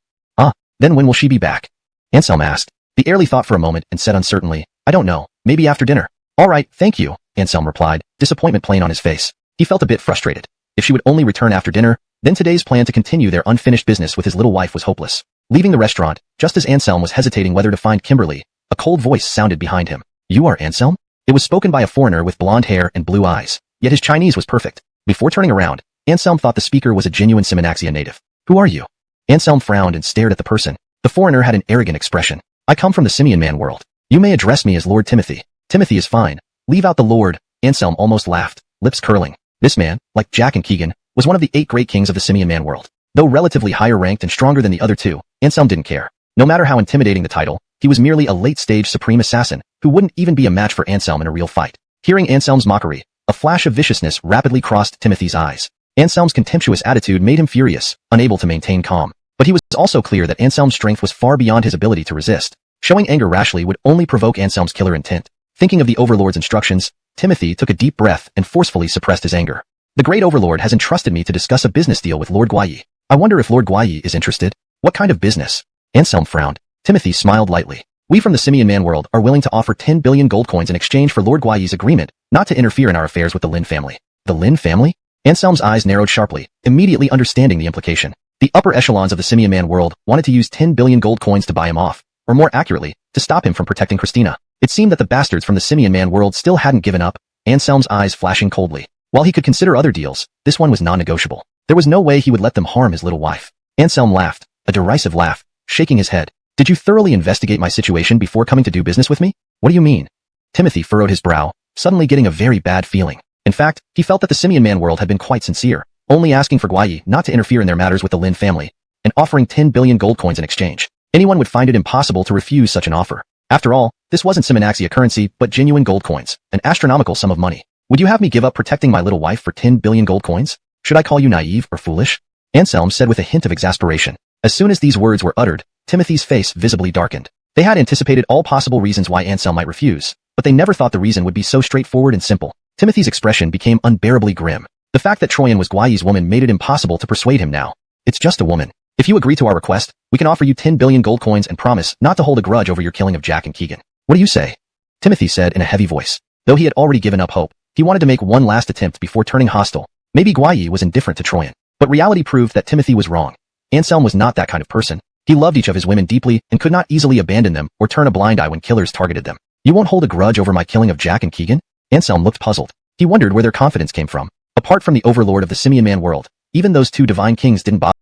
Then when will she be back? Anselm asked. The Airly thought for a moment and said uncertainly, I don't know, maybe after dinner. All right, thank you, Anselm replied, disappointment plain on his face. He felt a bit frustrated. If she would only return after dinner, Then today's plan to continue their unfinished business with his little wife was hopeless. Leaving the restaurant, just as Anselm was hesitating whether to find Kimberly, a cold voice sounded behind him. You are Anselm? It was spoken by a foreigner with blonde hair and blue eyes, yet his Chinese was perfect. Before turning around, Anselm thought the speaker was a genuine Simanaxia native. Who are you? Anselm frowned and stared at the person. The foreigner had an arrogant expression. I come from the Simian man world. You may address me as Lord Timothy. Timothy is fine. Leave out the Lord. Anselm almost laughed, lips curling. This man, like Jack and Keegan, was one of the 8 great kings of the Simian man world. Though relatively higher ranked and stronger than the other 2, Anselm didn't care. No matter how intimidating the title, he was merely a late-stage supreme assassin who wouldn't even be a match for Anselm in a real fight. Hearing Anselm's mockery, a flash of viciousness rapidly crossed Timothy's eyes. Anselm's contemptuous attitude made him furious, unable to maintain calm. But he was also clear that Anselm's strength was far beyond his ability to resist. Showing anger rashly would only provoke Anselm's killer intent. Thinking of the Overlord's instructions, Timothy took a deep breath and forcefully suppressed his anger. The Great Overlord has entrusted me to discuss a business deal with Lord Guayi. I wonder if Lord Guayi is interested. What kind of business? Anselm frowned. Timothy smiled lightly. We from the Simian man world are willing to offer 10 billion gold coins in exchange for Lord Guayi's agreement not to interfere in our affairs with the Lin family. The Lin family? Anselm's eyes narrowed sharply, immediately understanding the implication. The upper echelons of the Simian man world wanted to use 10 billion gold coins to buy him off, or more accurately, to stop him from protecting Christina. It seemed that the bastards from the Simian man world still hadn't given up, Anselm's eyes flashing coldly. While he could consider other deals, this one was non-negotiable. There was no way he would let them harm his little wife. Anselm laughed, a derisive laugh, shaking his head. Did you thoroughly investigate my situation before coming to do business with me? What do you mean? Timothy furrowed his brow, suddenly getting a very bad feeling. In fact, he felt that the Simian man world had been quite sincere, only asking for Guayi not to interfere in their matters with the Lin family, and offering 10 billion gold coins in exchange. Anyone would find it impossible to refuse such an offer. After all, this wasn't Simanaxia currency, but genuine gold coins, an astronomical sum of money. Would you have me give up protecting my little wife for 10 billion gold coins? Should I call you naive or foolish? Anselm said with a hint of exasperation. As soon as these words were uttered, Timothy's face visibly darkened. They had anticipated all possible reasons why Anselm might refuse, but they never thought the reason would be so straightforward and simple. Timothy's expression became unbearably grim. The fact that Troyan was Guayi's woman made it impossible to persuade him now. It's just a woman. If you agree to our request, we can offer you 10 billion gold coins and promise not to hold a grudge over your killing of Jack and Keegan. What do you say? Timothy said in a heavy voice. Though he had already given up hope, he wanted to make one last attempt before turning hostile. Maybe Guayi was indifferent to Troyan. But reality proved that Timothy was wrong. Anselm was not that kind of person. He loved each of his women deeply and could not easily abandon them or turn a blind eye when killers targeted them. You won't hold a grudge over my killing of Jack and Keegan? Anselm looked puzzled. He wondered where their confidence came from. Apart from the overlord of the Simian man world, even those 2 divine kings didn't bother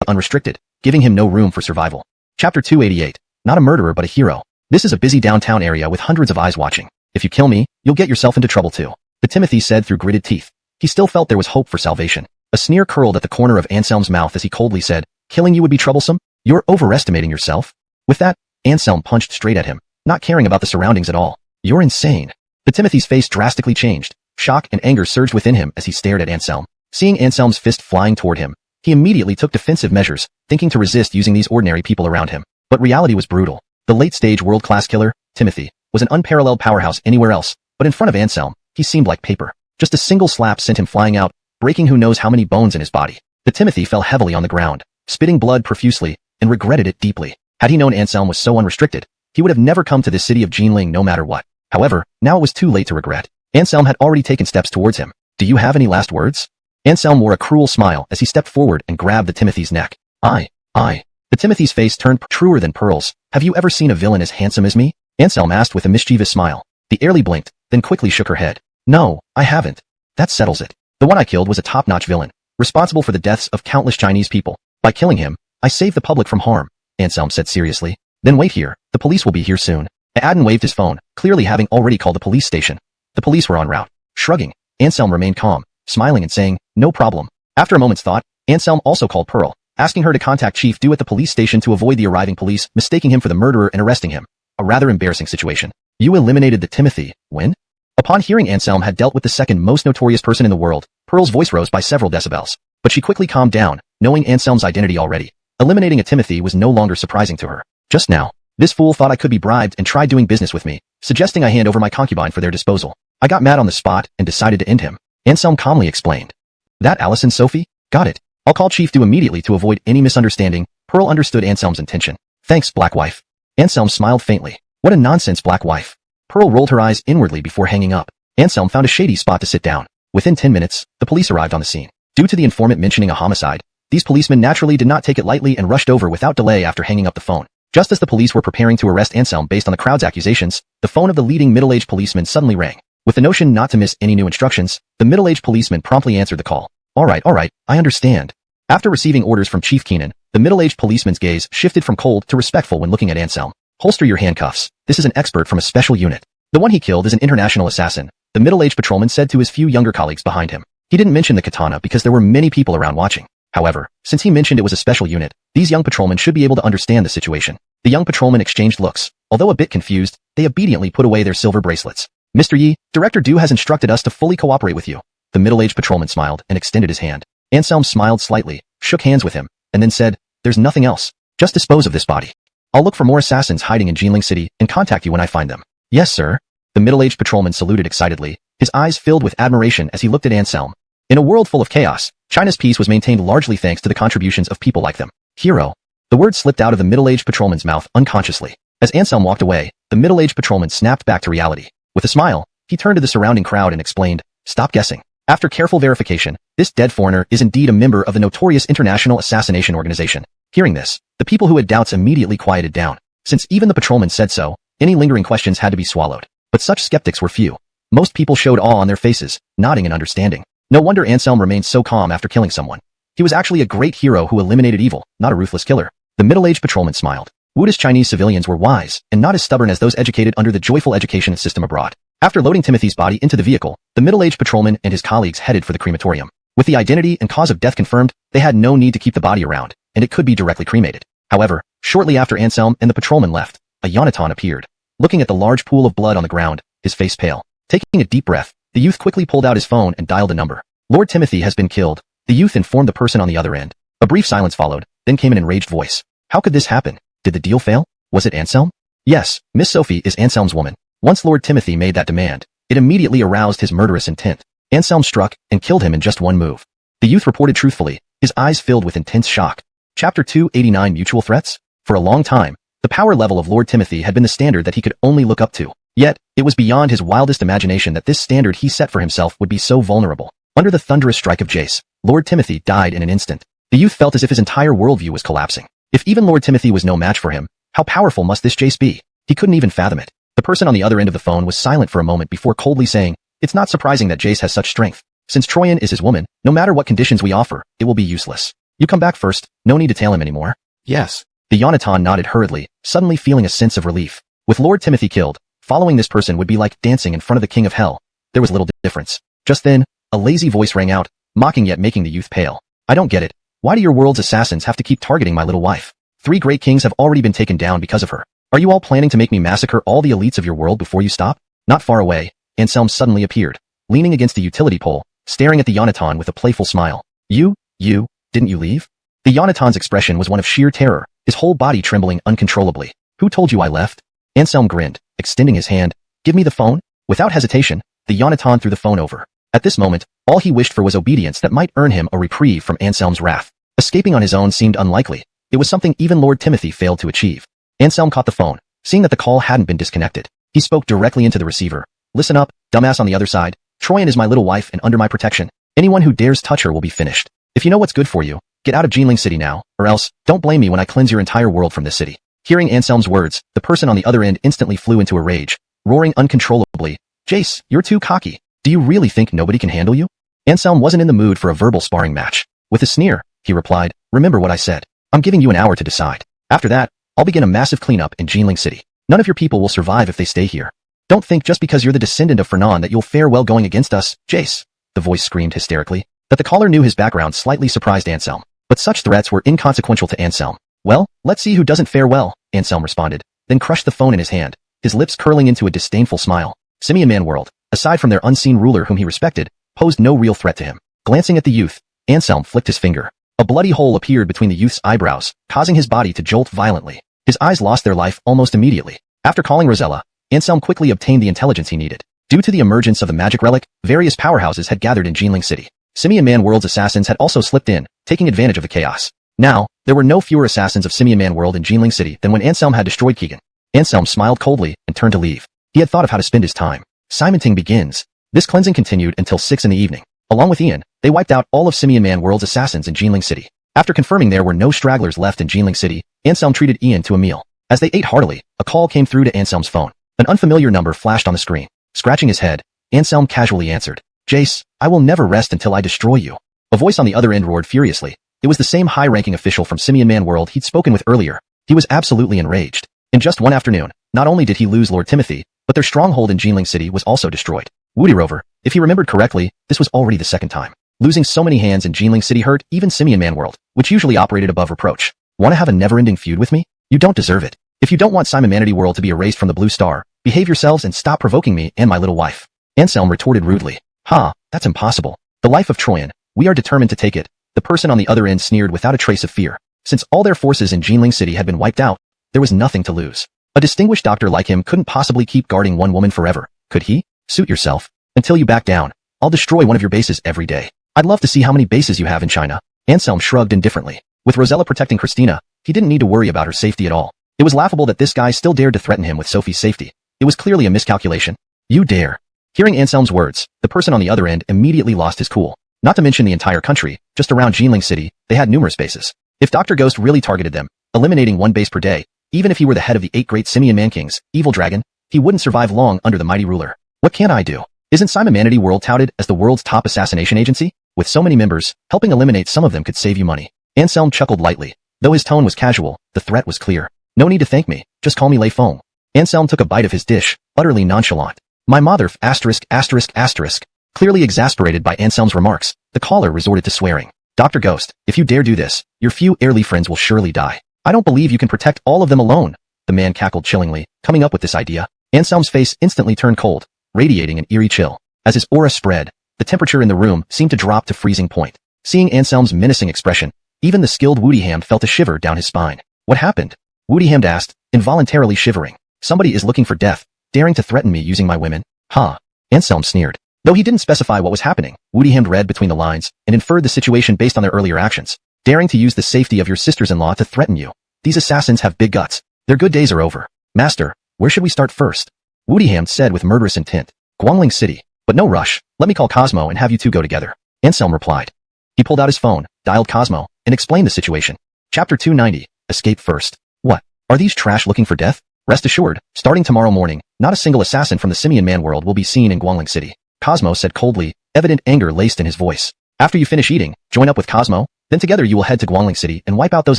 unrestricted, giving him no room for survival. Chapter 288. Not a murderer but a hero. This is a busy downtown area with hundreds of eyes watching. If you kill me, you'll get yourself into trouble too. The Timothy said through gritted teeth. He still felt there was hope for salvation. A sneer curled at the corner of Anselm's mouth as he coldly said, killing you would be troublesome? You're overestimating yourself. With that, Anselm punched straight at him, not caring about the surroundings at all. You're insane. The Timothy's face drastically changed. Shock and anger surged within him as he stared at Anselm. Seeing Anselm's fist flying toward him, he immediately took defensive measures, thinking to resist using these ordinary people around him. But reality was brutal. The late-stage world-class killer, Timothy, was an unparalleled powerhouse anywhere else, but in front of Anselm, he seemed like paper. Just a single slap sent him flying out, breaking who knows how many bones in his body. The Timothy fell heavily on the ground, spitting blood profusely, and regretted it deeply. Had he known Anselm was so unrestricted, he would have never come to this city of Jinling no matter what. However, now it was too late to regret. Anselm had already taken steps towards him. Do you have any last words? Anselm wore a cruel smile as he stepped forward and grabbed the Timothy's neck. I. The Timothy's face turned truer than pearls. Have you ever seen a villain as handsome as me? Anselm asked with a mischievous smile. The heirly blinked, then quickly shook her head. No, I haven't. That settles it. The one I killed was a top-notch villain, responsible for the deaths of countless Chinese people. By killing him, I saved the public from harm, Anselm said seriously. Then wait here, the police will be here soon. Adden waved his phone, clearly having already called the police station. The police were en route. Shrugging, Anselm remained calm, smiling and saying, no problem. After a moment's thought, Anselm also called Pearl, asking her to contact Chief Du at the police station to avoid the arriving police mistaking him for the murderer and arresting him. A rather embarrassing situation. You eliminated the Timothy. When? Upon hearing Anselm had dealt with the second most notorious person in the world, Pearl's voice rose by several decibels. But she quickly calmed down, knowing Anselm's identity already. Eliminating a Timothy was no longer surprising to her. Just now, this fool thought I could be bribed and tried doing business with me, suggesting I hand over my concubine for their disposal. I got mad on the spot and decided to end him. Anselm calmly explained. That Allison Sophie? Got it. I'll call Chief Du immediately to avoid any misunderstanding. Pearl understood Anselm's intention. Thanks, Black Wife. Anselm smiled faintly. What a nonsense, Black Wife. Pearl rolled her eyes inwardly before hanging up. Anselm found a shady spot to sit down. Within 10 minutes, the police arrived on the scene. Due to the informant mentioning a homicide, these policemen naturally did not take it lightly and rushed over without delay after hanging up the phone. Just as the police were preparing to arrest Anselm based on the crowd's accusations, the phone of the leading middle-aged policeman suddenly rang. With the notion not to miss any new instructions, the middle-aged policeman promptly answered the call. All right, I understand. After receiving orders from Chief Keenan, the middle-aged policeman's gaze shifted from cold to respectful when looking at Anselm. Holster your handcuffs. This is an expert from a special unit. The one he killed is an international assassin, the middle-aged patrolman said to his few younger colleagues behind him. He didn't mention the katana because there were many people around watching. However, since he mentioned it was a special unit, these young patrolmen should be able to understand the situation. The young patrolmen exchanged looks. Although a bit confused, they obediently put away their silver bracelets. Mr. Yi, Director Du has instructed us to fully cooperate with you. The middle-aged patrolman smiled and extended his hand. Anselm smiled slightly, shook hands with him, and then said, there's nothing else. Just dispose of this body. I'll look for more assassins hiding in Jinling City and contact you when I find them. Yes, sir. The middle-aged patrolman saluted excitedly, his eyes filled with admiration as he looked at Anselm. In a world full of chaos, China's peace was maintained largely thanks to the contributions of people like them. Hero. The word slipped out of the middle-aged patrolman's mouth unconsciously. As Anselm walked away, the middle-aged patrolman snapped back to reality. With a smile, he turned to the surrounding crowd and explained, stop guessing. After careful verification, this dead foreigner is indeed a member of the notorious international assassination organization. Hearing this, the people who had doubts immediately quieted down. Since even the patrolman said so, any lingering questions had to be swallowed. But such skeptics were few. Most people showed awe on their faces, nodding in understanding. No wonder Anselm remained so calm after killing someone. He was actually a great hero who eliminated evil, not a ruthless killer. The middle-aged patrolman smiled. Wuda's Chinese civilians were wise and not as stubborn as those educated under the joyful education system abroad. After loading Timothy's body into the vehicle, the middle-aged patrolman and his colleagues headed for the crematorium. With the identity and cause of death confirmed, they had no need to keep the body around, and it could be directly cremated. However, shortly after Anselm and the patrolman left, a Yonatan appeared. Looking at the large pool of blood on the ground, his face pale. Taking a deep breath, the youth quickly pulled out his phone and dialed a number. Lord Timothy has been killed. The youth informed the person on the other end. A brief silence followed, then came an enraged voice. How could this happen? Did the deal fail? Was it Anselm? Yes, Miss Sophie is Anselm's woman. Once Lord Timothy made that demand, it immediately aroused his murderous intent. Anselm struck and killed him in just one move. The youth reported truthfully, his eyes filled with intense shock. Chapter 289 Mutual Threats? For a long time, the power level of Lord Timothy had been the standard that he could only look up to. Yet, it was beyond his wildest imagination that this standard he set for himself would be so vulnerable. Under the thunderous strike of Jace, Lord Timothy died in an instant. The youth felt as if his entire worldview was collapsing. If even Lord Timothy was no match for him, how powerful must this Jace be? He couldn't even fathom it. The person on the other end of the phone was silent for a moment before coldly saying, it's not surprising that Jace has such strength. Since Troyan is his woman, no matter what conditions we offer, it will be useless. You come back first, no need to tail him anymore. Yes. The Yonatan nodded hurriedly, suddenly feeling a sense of relief. With Lord Timothy killed, following this person would be like dancing in front of the King of Hell. There was little difference. Just then, a lazy voice rang out, mocking yet making the youth pale. I don't get it. Why do your world's assassins have to keep targeting my little wife? 3 great kings have already been taken down because of her. Are you all planning to make me massacre all the elites of your world before you stop? Not far away, Anselm suddenly appeared, leaning against the utility pole, staring at the Yonatan with a playful smile. You, didn't you leave? The Yonatan's expression was one of sheer terror, his whole body trembling uncontrollably. Who told you I left? Anselm grinned, extending his hand. Give me the phone? Without hesitation, the Yonatan threw the phone over. At this moment, all he wished for was obedience that might earn him a reprieve from Anselm's wrath. Escaping on his own seemed unlikely. It was something even Lord Timothy failed to achieve. Anselm caught the phone, seeing that the call hadn't been disconnected. He spoke directly into the receiver. Listen up, dumbass on the other side. Troyan is my little wife and under my protection. Anyone who dares touch her will be finished. If you know what's good for you, get out of Jinling City now, or else, don't blame me when I cleanse your entire world from this city. Hearing Anselm's words, the person on the other end instantly flew into a rage, roaring uncontrollably, Jace, you're too cocky. Do you really think nobody can handle you? Anselm wasn't in the mood for a verbal sparring match. With a sneer, he replied, remember what I said. I'm giving you an hour to decide. After that, I'll begin a massive cleanup in Jinling City. None of your people will survive if they stay here. Don't think just because you're the descendant of Fernan that you'll fare well going against us, Jace. The voice screamed hysterically. That the caller knew his background slightly surprised Anselm. But such threats were inconsequential to Anselm. Well, let's see who doesn't fare well, Anselm responded, then crushed the phone in his hand, his lips curling into a disdainful smile. Simeon Man World, aside from their unseen ruler whom he respected, posed no real threat to him. Glancing at the youth, Anselm flicked his finger. A bloody hole appeared between the youth's eyebrows, causing his body to jolt violently. His eyes lost their life almost immediately. After calling Rosella, Anselm quickly obtained the intelligence he needed. Due to the emergence of the magic relic, various powerhouses had gathered in Jinling City. Simeon Man World's assassins had also slipped in, taking advantage of the chaos. Now, there were no fewer assassins of Simeon Man World in Jinling City than when Anselm had destroyed Keegan. Anselm smiled coldly and turned to leave. He had thought of how to spend his time. Simonting begins. This cleansing continued until 6 in the evening. Along with Ian, they wiped out all of Simian Man World's assassins in Jinling City. After confirming there were no stragglers left in Jinling City, Anselm treated Ian to a meal. As they ate heartily, a call came through to Anselm's phone. An unfamiliar number flashed on the screen. Scratching his head, Anselm casually answered. Jace, I will never rest until I destroy you. A voice on the other end roared furiously. It was the same high-ranking official from Simian Man World he'd spoken with earlier. He was absolutely enraged. In just one afternoon, not only did he lose Lord Timothy, but their stronghold in Jinling City was also destroyed. Woody Rover, if he remembered correctly, this was already the second time. Losing so many hands in Jinling City hurt even Simian Man World, which usually operated above reproach. Want to have a never-ending feud with me? You don't deserve it. If you don't want Simonmanity World to be erased from the Blue Star, behave yourselves and stop provoking me and my little wife. Anselm retorted rudely. Ha, that's impossible. The life of Troyan, we are determined to take it. The person on the other end sneered without a trace of fear. Since all their forces in Jinling City had been wiped out, there was nothing to lose. A distinguished doctor like him couldn't possibly keep guarding one woman forever, could he? Suit yourself. Until you back down, I'll destroy one of your bases every day. I'd love to see how many bases you have in China. Anselm shrugged indifferently. With Rosella protecting Christina, he didn't need to worry about her safety at all. It was laughable that this guy still dared to threaten him with Sophie's safety. It was clearly a miscalculation. You dare. Hearing Anselm's words, the person on the other end immediately lost his cool. Not to mention the entire country, just around Jinling City, they had numerous bases. If Dr. Ghost really targeted them, eliminating one base per day, even if he were the head of the 8 great Simian Man Kings, Evil Dragon, he wouldn't survive long under the mighty ruler. What can I do? Isn't Simonmanity World touted as the world's top assassination agency? With so many members, helping eliminate some of them could save you money. Anselm chuckled lightly. Though his tone was casual, the threat was clear. No need to thank me, just call me Lei Feng. Anselm took a bite of his dish, utterly nonchalant. My mother *****. Clearly exasperated by Anselm's remarks, the caller resorted to swearing. Dr. Ghost, if you dare do this, your few early friends will surely die. I don't believe you can protect all of them alone. The man cackled chillingly, coming up with this idea. Anselm's face instantly turned cold, radiating an eerie chill. As his aura spread, the temperature in the room seemed to drop to freezing point. Seeing Anselm's menacing expression, even the skilled Woodyham felt a shiver down his spine. What happened? Woodyham asked, involuntarily shivering. Somebody is looking for death, daring to threaten me using my women. Ha! Anselm sneered. Though he didn't specify what was happening, Woodyham read between the lines and inferred the situation based on their earlier actions. Daring to use the safety of your sisters-in-law to threaten you. These assassins have big guts. Their good days are over. Master, where should we start first? Woodyham said with murderous intent. Guangling City. But no rush. Let me call Cosmo and have you two go together. Anselm replied. He pulled out his phone, dialed Cosmo, and explained the situation. Chapter 290. Escape first. What? Are these trash looking for death? Rest assured, starting tomorrow morning, not a single assassin from the Simian Man World will be seen in Guangling City. Cosmo said coldly, evident anger laced in his voice. After you finish eating, join up with Cosmo, then together you will head to Guangling City and wipe out those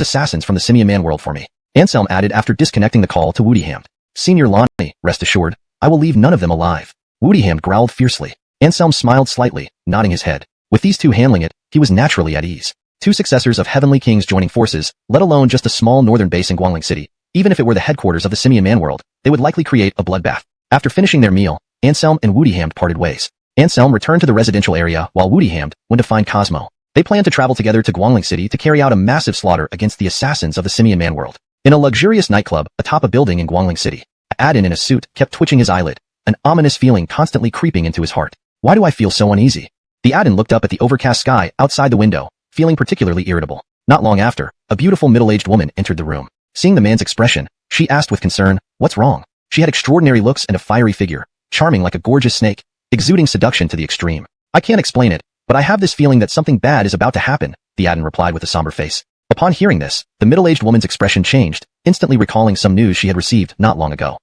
assassins from the Simian Man World for me. Anselm added after disconnecting the call to Woodyham. Senior Lonnie, rest assured, I will leave none of them alive. Woodyham growled fiercely. Anselm smiled slightly, nodding his head. With these two handling it, he was naturally at ease. 2 successors of Heavenly Kings joining forces, let alone just a small northern base in Guangling City. Even if it were the headquarters of the Simian Man World, they would likely create a bloodbath. After finishing their meal, Anselm and Woodyham parted ways. Anselm returned to the residential area while Woodyham went to find Cosmo. They planned to travel together to Guangling City to carry out a massive slaughter against the assassins of the Simian Man World. In a luxurious nightclub atop a building in Guangling City, Aden in a suit kept twitching his eyelid, an ominous feeling constantly creeping into his heart. Why do I feel so uneasy? The Aden looked up at the overcast sky outside the window, feeling particularly irritable. Not long after, a beautiful middle-aged woman entered the room. Seeing the man's expression, she asked with concern, what's wrong? She had extraordinary looks and a fiery figure, charming like a gorgeous snake, exuding seduction to the extreme. I can't explain it, but I have this feeling that something bad is about to happen, the Aden replied with a somber face. Upon hearing this, the middle-aged woman's expression changed, instantly recalling some news she had received not long ago.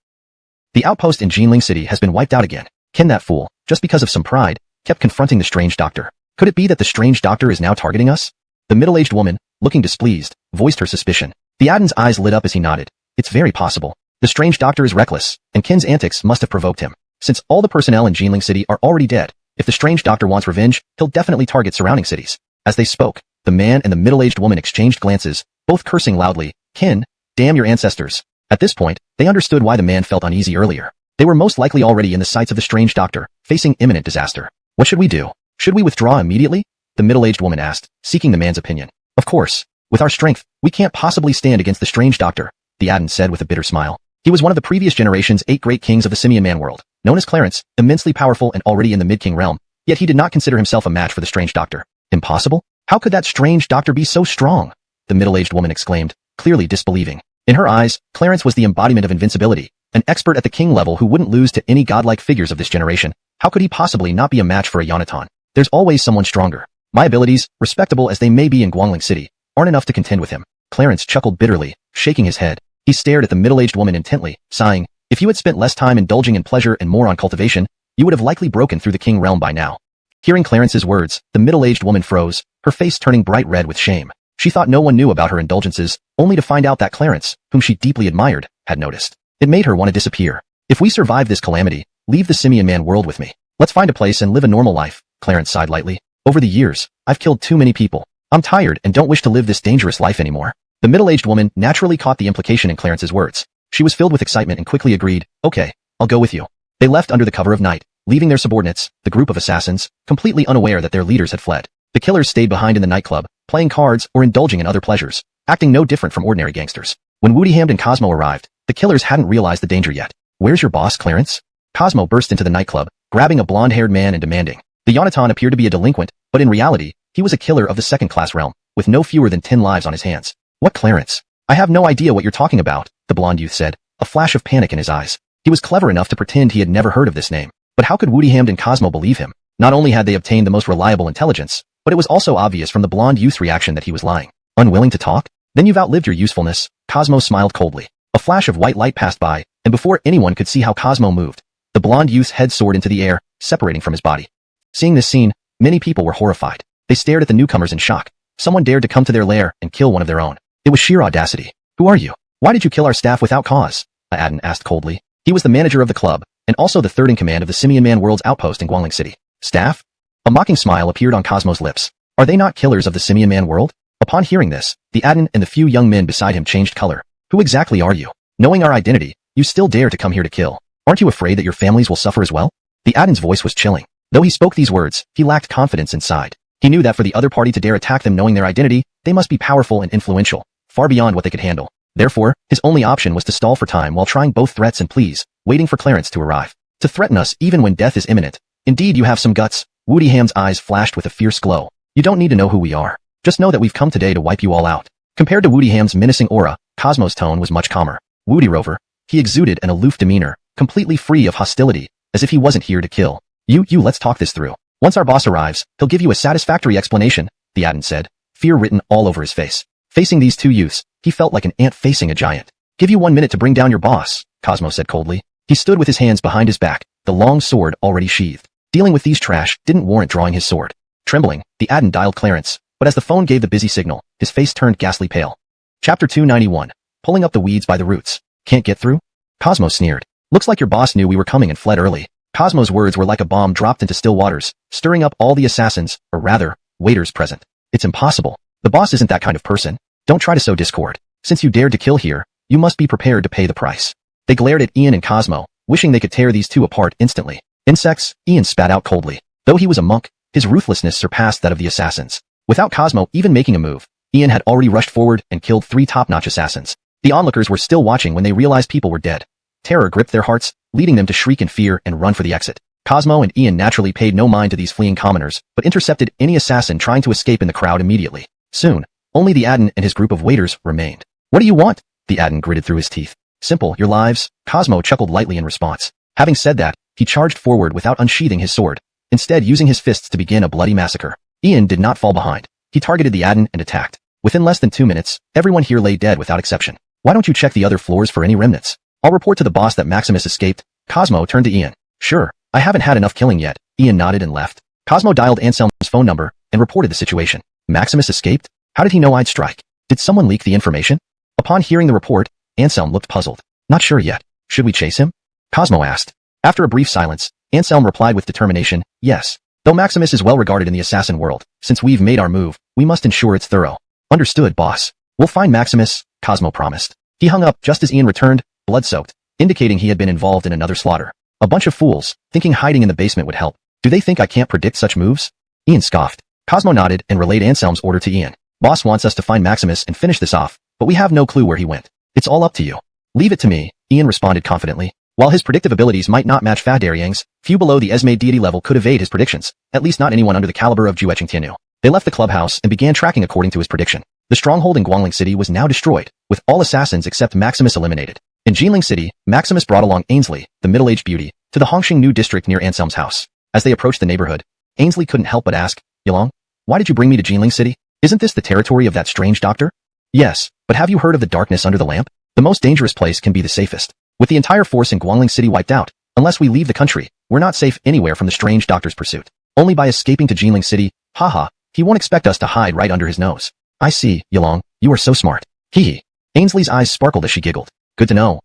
The outpost in Jinling City has been wiped out again. Ken, that fool, just because of some pride, kept confronting the strange doctor. Could it be that the strange doctor is now targeting us? The middle-aged woman, looking displeased, voiced her suspicion. The Aden's eyes lit up as he nodded. It's very possible. The strange doctor is reckless, and Ken's antics must have provoked him. Since all the personnel in Jinling City are already dead, if the strange doctor wants revenge, he'll definitely target surrounding cities. As they spoke, the man and the middle-aged woman exchanged glances, both cursing loudly. Ken, damn your ancestors. At this point, they understood why the man felt uneasy earlier. They were most likely already in the sights of the strange doctor, facing imminent disaster. What should we do? Should we withdraw immediately? The middle-aged woman asked, seeking the man's opinion. Of course. With our strength, we can't possibly stand against the strange doctor, the Aden said with a bitter smile. He was one of the previous generation's 8 great kings of the Simian Man World, known as Clarence, immensely powerful and already in the mid-king realm, yet he did not consider himself a match for the strange doctor. Impossible? How could that strange doctor be so strong? The middle-aged woman exclaimed, clearly disbelieving. In her eyes, Clarence was the embodiment of invincibility, an expert at the king level who wouldn't lose to any godlike figures of this generation. How could he possibly not be a match for a Yonatan? There's always someone stronger. My abilities, respectable as they may be in Guangling City, aren't enough to contend with him. Clarence chuckled bitterly, shaking his head. He stared at the middle-aged woman intently, sighing. If you had spent less time indulging in pleasure and more on cultivation, you would have likely broken through the king realm by now. Hearing Clarence's words, the middle-aged woman froze, her face turning bright red with shame. She thought no one knew about her indulgences, only to find out that Clarence, whom she deeply admired, had noticed. It made her want to disappear. If we survive this calamity, leave the simian man world with me. Let's find a place and live a normal life, Clarence sighed lightly. Over the years, I've killed too many people. I'm tired and don't wish to live this dangerous life anymore. The middle-aged woman naturally caught the implication in Clarence's words. She was filled with excitement and quickly agreed, okay, I'll go with you. They left under the cover of night, leaving their subordinates, the group of assassins, completely unaware that their leaders had fled. The killers stayed behind in the nightclub, playing cards or indulging in other pleasures, acting no different from ordinary gangsters. When Woodyham and Cosmo arrived, the killers hadn't realized the danger yet. Where's your boss, Clarence? Cosmo burst into the nightclub, grabbing a blonde-haired man and demanding. The Yonatan appeared to be a delinquent, but in reality, he was a killer of the second-class realm, with no fewer than 10 lives on his hands. What Clarence? I have no idea what you're talking about, the blonde youth said, a flash of panic in his eyes. He was clever enough to pretend he had never heard of this name. But how could Woodyham and Cosmo believe him? Not only had they obtained the most reliable intelligence, but it was also obvious from the blonde youth's reaction that he was lying. Unwilling to talk? Then you've outlived your usefulness, Cosmo smiled coldly. A flash of white light passed by, and before anyone could see how Cosmo moved, the blonde youth's head soared into the air, separating from his body. Seeing this scene, many people were horrified. They stared at the newcomers in shock. Someone dared to come to their lair and kill one of their own. It was sheer audacity. Who are you? Why did you kill our staff without cause? Aden asked coldly. He was the manager of the club, and also the third in command of the Simian Man World's outpost in Guangling City. Staff? A mocking smile appeared on Cosmo's lips. Are they not killers of the Simian Man World? Upon hearing this, the Aden and the few young men beside him changed color. Who exactly are you? Knowing our identity, you still dare to come here to kill. Aren't you afraid that your families will suffer as well? The Aden's voice was chilling. Though he spoke these words, he lacked confidence inside. He knew that for the other party to dare attack them knowing their identity, they must be powerful and influential, far beyond what they could handle. Therefore, his only option was to stall for time while trying both threats and pleas, waiting for Clarence to arrive. To threaten us even when death is imminent. Indeed you have some guts. Woodyham's eyes flashed with a fierce glow. You don't need to know who we are. Just know that we've come today to wipe you all out. Compared to Woodyham's menacing aura, Cosmo's tone was much calmer. Woody Rover. He exuded an aloof demeanor, completely free of hostility, as if he wasn't here to kill. Let's talk this through. Once our boss arrives, he'll give you a satisfactory explanation, the Aden said, fear written all over his face. Facing these two youths, he felt like an ant facing a giant. Give you 1 minute to bring down your boss, Cosmo said coldly. He stood with his hands behind his back, the long sword already sheathed. Dealing with these trash didn't warrant drawing his sword. Trembling, the Aden dialed Clarence, but as the phone gave the busy signal, his face turned ghastly pale. Chapter 291. Pulling up the weeds by the roots. Can't get through? Cosmo sneered. Looks like your boss knew we were coming and fled early. Cosmo's words were like a bomb dropped into still waters, stirring up all the assassins, or rather, waiters present. It's impossible. The boss isn't that kind of person. Don't try to sow discord. Since you dared to kill here, you must be prepared to pay the price. They glared at Ian and Cosmo, wishing they could tear these two apart instantly. Insects, Ian spat out coldly. Though he was a monk, his ruthlessness surpassed that of the assassins. Without Cosmo even making a move, Ian had already rushed forward and killed 3 top-notch assassins. The onlookers were still watching when they realized people were dead. Terror gripped their hearts, leading them to shriek in fear and run for the exit. Cosmo and Ian naturally paid no mind to these fleeing commoners, but intercepted any assassin trying to escape in the crowd immediately. Soon, only the Aden and his group of waiters remained. What do you want? The Aden gritted through his teeth. Simple, your lives. Cosmo chuckled lightly in response. Having said that, he charged forward without unsheathing his sword, instead using his fists to begin a bloody massacre. Ian did not fall behind. He targeted the Aden and attacked. Within less than 2 minutes, everyone here lay dead without exception. Why don't you check the other floors for any remnants? I'll report to the boss that Maximus escaped. Cosmo turned to Ian. Sure, I haven't had enough killing yet. Ian nodded and left. Cosmo dialed Anselm's phone number and reported the situation. Maximus escaped? How did he know I'd strike? Did someone leak the information? Upon hearing the report, Anselm looked puzzled. Not sure yet. Should we chase him? Cosmo asked. After a brief silence, Anselm replied with determination, yes. Though Maximus is well regarded in the assassin world, since we've made our move, we must ensure it's thorough. Understood, boss. We'll find Maximus, Cosmo promised. He hung up just as Ian returned, blood-soaked, indicating he had been involved in another slaughter. A bunch of fools, thinking hiding in the basement would help. Do they think I can't predict such moves? Ian scoffed. Cosmo nodded and relayed Anselm's order to Ian. Boss wants us to find Maximus and finish this off, but we have no clue where he went. It's all up to you. Leave it to me, Ian responded confidently. While his predictive abilities might not match Fa Daryang's, few below the Esme deity level could evade his predictions, at least not anyone under the caliber of Juecheng Tianu. They left the clubhouse and began tracking according to his prediction. The stronghold in Guangling City was now destroyed, with all assassins except Maximus eliminated. In Jinling City, Maximus brought along Ainsley, the middle-aged beauty, to the Hongxing New district near Anselm's house. As they approached the neighborhood, Ainsley couldn't help but ask, Yulong, why did you bring me to Jinling City? Isn't this the territory of that strange doctor? Yes, but have you heard of the darkness under the lamp? The most dangerous place can be the safest. With the entire force in Guangling City wiped out, unless we leave the country, we're not safe anywhere from the strange doctor's pursuit. Only by escaping to Jinling City, haha, he won't expect us to hide right under his nose. I see, Yulong, you are so smart. Hee. Ainsley's eyes sparkled as she giggled. Good to know.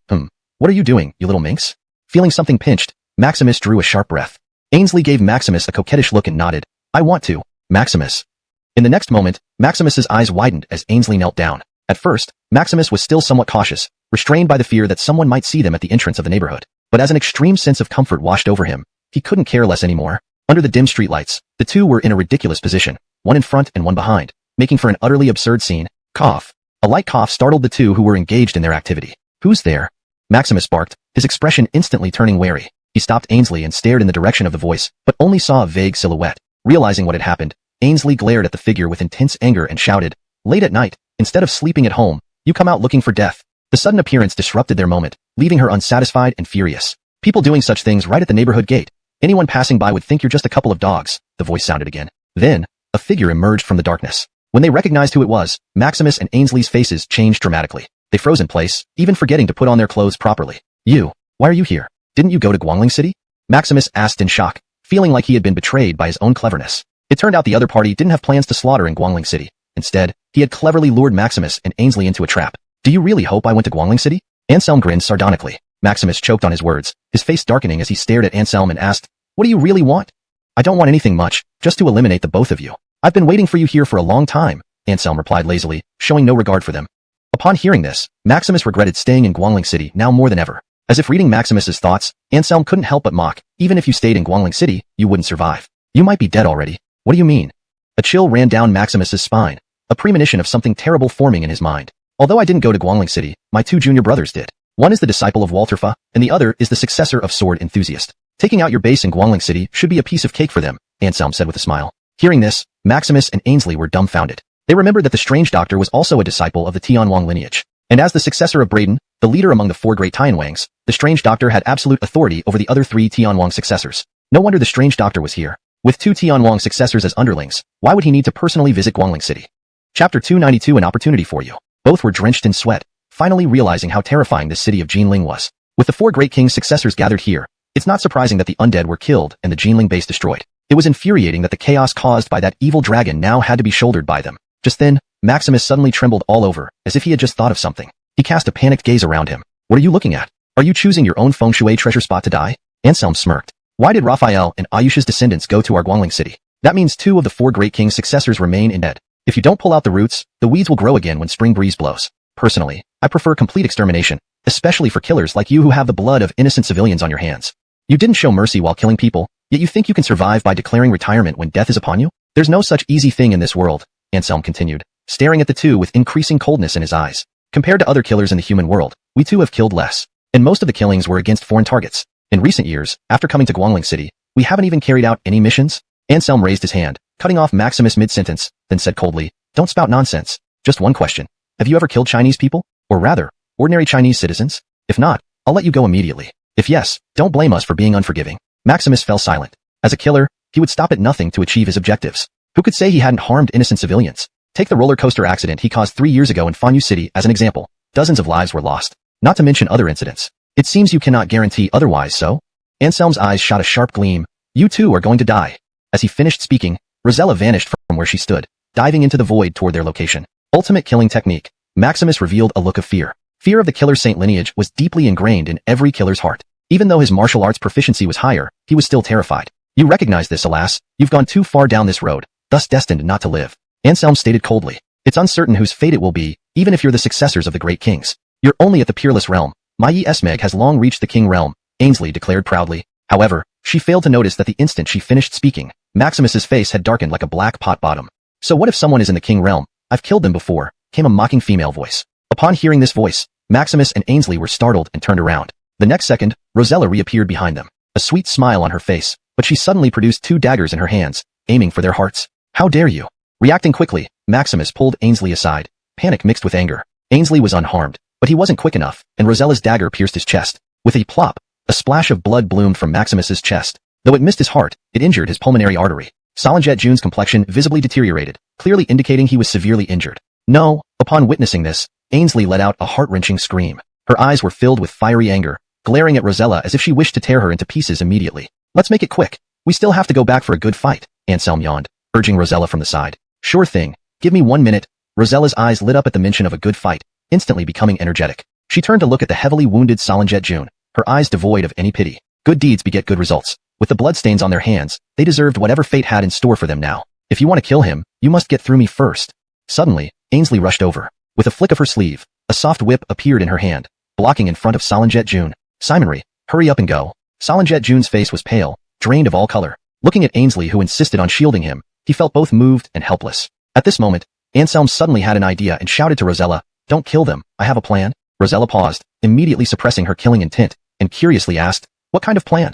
What are you doing, you little minx? Feeling something pinched, Maximus drew a sharp breath. Ainsley gave Maximus a coquettish look and nodded. I want to, Maximus. In the next moment, Maximus's eyes widened as Ainsley knelt down. At first, Maximus was still somewhat cautious, restrained by the fear that someone might see them at the entrance of the neighborhood. But as an extreme sense of comfort washed over him, he couldn't care less anymore. Under the dim streetlights, the two were in a ridiculous position, one in front and one behind, making for an utterly absurd scene. Cough. A light cough startled the two who were engaged in their activity. Who's there? Maximus barked, his expression instantly turning wary. He stopped Ainsley and stared in the direction of the voice, but only saw a vague silhouette. Realizing what had happened, Ainsley glared at the figure with intense anger and shouted, Late at night, instead of sleeping at home, you come out looking for death. The sudden appearance disrupted their moment, leaving her unsatisfied and furious. People doing such things right at the neighborhood gate. Anyone passing by would think you're just a couple of dogs, the voice sounded again. Then, a figure emerged from the darkness. When they recognized who it was, Maximus and Ainsley's faces changed dramatically. They froze in place, even forgetting to put on their clothes properly. You, why are you here? Didn't you go to Guangling City? Maximus asked in shock, feeling like he had been betrayed by his own cleverness. It turned out the other party didn't have plans to slaughter in Guangling City. Instead, he had cleverly lured Maximus and Ainsley into a trap. Do you really hope I went to Guangling City? Anselm grinned sardonically. Maximus choked on his words, his face darkening as he stared at Anselm and asked, What do you really want? I don't want anything much, just to eliminate the both of you. I've been waiting for you here for a long time, Anselm replied lazily, showing no regard for them. Upon hearing this, Maximus regretted staying in Guangling City now more than ever. As if reading Maximus's thoughts, Anselm couldn't help but mock, even if you stayed in Guangling City, you wouldn't survive. You might be dead already. What do you mean? A chill ran down Maximus's spine, a premonition of something terrible forming in his mind. Although I didn't go to Guangling City, my two junior brothers did. One is the disciple of Walter Fa, and the other is the successor of Sword Enthusiast. Taking out your base in Guangling City should be a piece of cake for them, Anselm said with a smile. Hearing this, Maximus and Ainsley were dumbfounded. They remembered that the strange doctor was also a disciple of the Tianwang lineage. And as the successor of Braden, the leader among the four great Tianwangs, the strange doctor had absolute authority over the other three Tianwang successors. No wonder the strange doctor was here. With two Tianwang successors as underlings, why would he need to personally visit Guangling City? Chapter 292 An opportunity for you. Both were drenched in sweat, finally realizing how terrifying this city of Jinling was. With the four great kings' successors gathered here, it's not surprising that the undead were killed and the Jinling base destroyed. It was infuriating that the chaos caused by that evil dragon now had to be shouldered by them. Just then, Maximus suddenly trembled all over, as if he had just thought of something. He cast a panicked gaze around him. What are you looking at? Are you choosing your own feng shui treasure spot to die? Anselm smirked. Why did Raphael and Ayush's descendants go to our Guangling City? That means two of the four great kings' successors remain in dead. If you don't pull out the roots, the weeds will grow again when spring breeze blows. Personally, I prefer complete extermination, especially for killers like you who have the blood of innocent civilians on your hands. You didn't show mercy while killing people, yet you think you can survive by declaring retirement when death is upon you? There's no such easy thing in this world, Anselm continued, staring at the two with increasing coldness in his eyes. Compared to other killers in the human world, we too have killed less, and most of the killings were against foreign targets. In recent years, after coming to Guangling City, we haven't even carried out any missions. Anselm raised his hand, cutting off Maximus mid-sentence, then said coldly, Don't spout nonsense. Just one question. Have you ever killed Chinese people? Or rather, ordinary Chinese citizens? If not, I'll let you go immediately. If yes, don't blame us for being unforgiving. Maximus fell silent. As a killer, he would stop at nothing to achieve his objectives. Who could say he hadn't harmed innocent civilians? Take the roller coaster accident he caused 3 years ago in Fanyu City as an example. Dozens of lives were lost. Not to mention other incidents. It seems you cannot guarantee otherwise, so? Anselm's eyes shot a sharp gleam. You too are going to die. As he finished speaking, Rosella vanished from where she stood, diving into the void toward their location. Ultimate killing technique. Maximus revealed a look of fear. Fear of the killer saint lineage was deeply ingrained in every killer's heart. Even though his martial arts proficiency was higher, he was still terrified. You recognize this, alas. You've gone too far down this road, thus destined not to live. Anselm stated coldly. It's uncertain whose fate it will be, even if you're the successors of the great kings. You're only at the peerless realm. Mai Esmeg has long reached the king realm, Ainsley declared proudly. However, she failed to notice that the instant she finished speaking, Maximus's face had darkened like a black pot bottom. So what if someone is in the king realm? I've killed them before, came a mocking female voice. Upon hearing this voice, Maximus and Ainsley were startled and turned around. The next second, Rosella reappeared behind them, a sweet smile on her face, but she suddenly produced 2 daggers in her hands, aiming for their hearts. How dare you? Reacting quickly, Maximus pulled Ainsley aside, panic mixed with anger. Ainsley was unharmed, but he wasn't quick enough, and Rosella's dagger pierced his chest. With a plop, a splash of blood bloomed from Maximus's chest. Though it missed his heart, it injured his pulmonary artery. Solanjet June's complexion visibly deteriorated, clearly indicating he was severely injured. No. Upon witnessing this, Ainsley let out a heart-wrenching scream. Her eyes were filled with fiery anger, glaring at Rosella as if she wished to tear her into pieces immediately. Let's make it quick. We still have to go back for a good fight, Anselm yawned, urging Rosella from the side. Sure thing. Give me 1 minute. Rosella's eyes lit up at the mention of a good fight, instantly becoming energetic. She turned to look at the heavily wounded Solanjet June, her eyes devoid of any pity. Good deeds beget good results. With the bloodstains on their hands, they deserved whatever fate had in store for them now. If you want to kill him, you must get through me first. Suddenly, Ainsley rushed over. With a flick of her sleeve, a soft whip appeared in her hand, blocking in front of Solanjet June. Simonry, hurry up and go. Solanjet June's face was pale, drained of all color. Looking at Ainsley, who insisted on shielding him, he felt both moved and helpless. At this moment, Anselm suddenly had an idea and shouted to Rosella, "Don't kill them, I have a plan." Rosella paused, immediately suppressing her killing intent, and curiously asked, "What kind of plan?"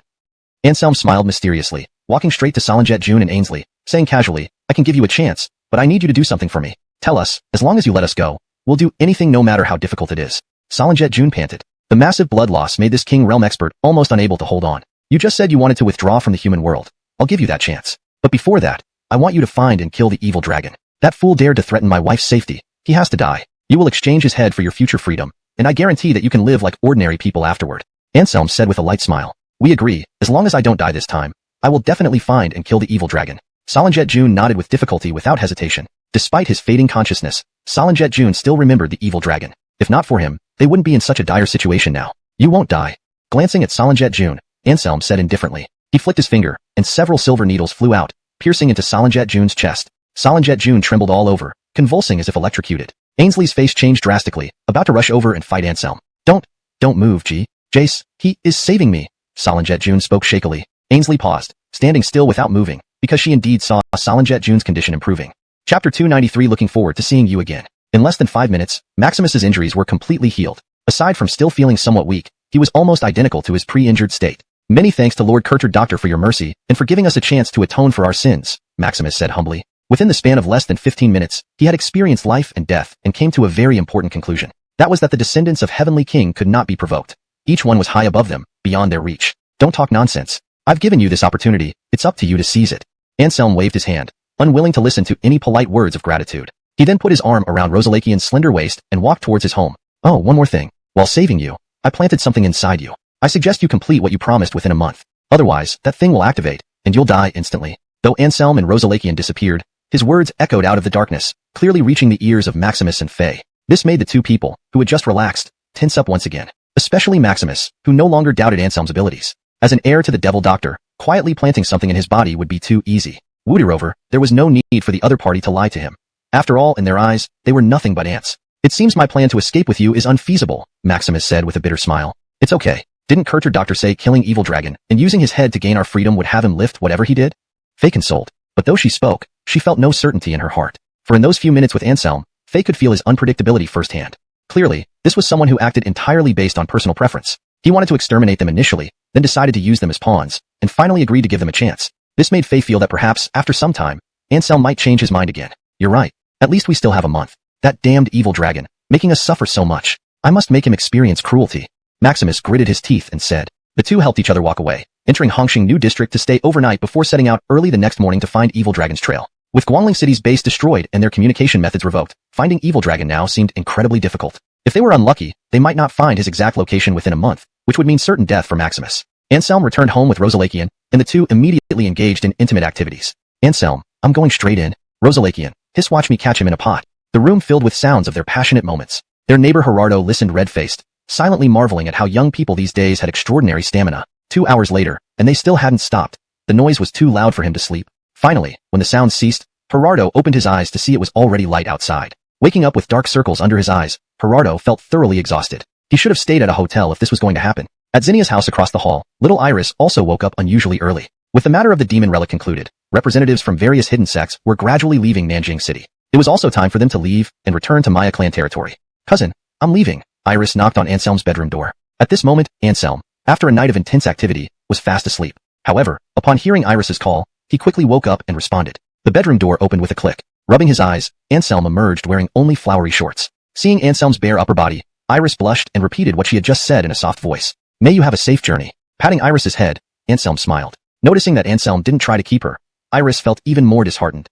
Anselm smiled mysteriously, walking straight to Solanjet June and Ainsley, saying casually, "I can give you a chance, but I need you to do something for me. Tell us, as long as you let us go, we'll do anything no matter how difficult it is." Solanjet June panted. The massive blood loss made this King Realm expert almost unable to hold on. "You just said you wanted to withdraw from the human world. I'll give you that chance. But before that, I want you to find and kill the evil dragon. That fool dared to threaten my wife's safety. He has to die. You will exchange his head for your future freedom, and I guarantee that you can live like ordinary people afterward." Anselm said with a light smile. "We agree, as long as I don't die this time. I will definitely find and kill the evil dragon." Solanjet June nodded with difficulty without hesitation. Despite his fading consciousness, Solanjet June still remembered the evil dragon. If not for him, they wouldn't be in such a dire situation now. "You won't die." Glancing at Solanjet June, Anselm said indifferently. He flicked his finger, and several silver needles flew out, piercing into Solanjet June's chest. Solanjet June trembled all over, convulsing as if electrocuted. Ainsley's face changed drastically, about to rush over and fight Anselm. Don't move, Jace, he is saving me." Solanjet June spoke shakily. Ainsley paused, standing still without moving, because she indeed saw Solanjet June's condition improving. Chapter 293. Looking forward to seeing you again. In less than 5 minutes, Maximus's injuries were completely healed. Aside from still feeling somewhat weak, he was almost identical to his pre-injured state. "Many thanks to Lord Kircher Doctor for your mercy, and for giving us a chance to atone for our sins," Maximus said humbly. Within the span of less than 15 minutes, he had experienced life and death and came to a very important conclusion. That was that the descendants of Heavenly King could not be provoked. Each one was high above them, beyond their reach. "Don't talk nonsense. I've given you this opportunity, it's up to you to seize it." Anselm waved his hand, unwilling to listen to any polite words of gratitude. He then put his arm around Rosalakian's slender waist and walked towards his home. "Oh, one more thing. While saving you, I planted something inside you. I suggest you complete what you promised within a month. Otherwise, that thing will activate, and you'll die instantly." Though Anselm and Rosalakian disappeared, his words echoed out of the darkness, clearly reaching the ears of Maximus and Faye. This made the two people, who had just relaxed, tense up once again. Especially Maximus, who no longer doubted Anselm's abilities. As an heir to the Devil Doctor, quietly planting something in his body would be too easy. Moreover, there was no need for the other party to lie to him. After all, in their eyes, they were nothing but ants. "It seems my plan to escape with you is unfeasible," Maximus said with a bitter smile. "It's okay. Didn't Kircher Doctor say killing evil dragon and using his head to gain our freedom would have him lift whatever he did?" Faye consoled. But though she spoke, she felt no certainty in her heart. For in those few minutes with Anselm, Faye could feel his unpredictability firsthand. Clearly, this was someone who acted entirely based on personal preference. He wanted to exterminate them initially, then decided to use them as pawns, and finally agreed to give them a chance. This made Faye feel that perhaps, after some time, Anselm might change his mind again. "You're right. At least we still have a month. That damned evil dragon, making us suffer so much. I must make him experience cruelty." Maximus gritted his teeth and said. The two helped each other walk away, entering Hongqing New District to stay overnight before setting out early the next morning to find Evil Dragon's trail. With Guangling City's base destroyed and their communication methods revoked, finding Evil Dragon now seemed incredibly difficult. If they were unlucky, they might not find his exact location within a month, which would mean certain death for Maximus. Anselm returned home with Rosalakian, and the two immediately engaged in intimate activities. "Anselm, I'm going straight in." Rosalakian, "Hiss, watch me catch him in a pot." The room filled with sounds of their passionate moments. Their neighbor Gerardo listened red-faced, silently marveling at how young people these days had extraordinary stamina. 2 hours later, and they still hadn't stopped. The noise was too loud for him to sleep. Finally, when the sound ceased, Gerardo opened his eyes to see it was already light outside. Waking up with dark circles under his eyes, Gerardo felt thoroughly exhausted. He should have stayed at a hotel if this was going to happen. At Zinnia's house across the hall, little Iris also woke up unusually early. With the matter of the demon relic concluded, representatives from various hidden sects were gradually leaving Nanjing City. It was also time for them to leave and return to Maya clan territory. "Cousin, I'm leaving." Iris knocked on Anselm's bedroom door. At this moment, Anselm, after a night of intense activity, was fast asleep. However, upon hearing Iris's call, he quickly woke up and responded. The bedroom door opened with a click. Rubbing his eyes, Anselm emerged wearing only flowery shorts. Seeing Anselm's bare upper body, Iris blushed and repeated what she had just said in a soft voice. "May you have a safe journey." Patting Iris's head, Anselm smiled. Noticing that Anselm didn't try to keep her, Iris felt even more disheartened.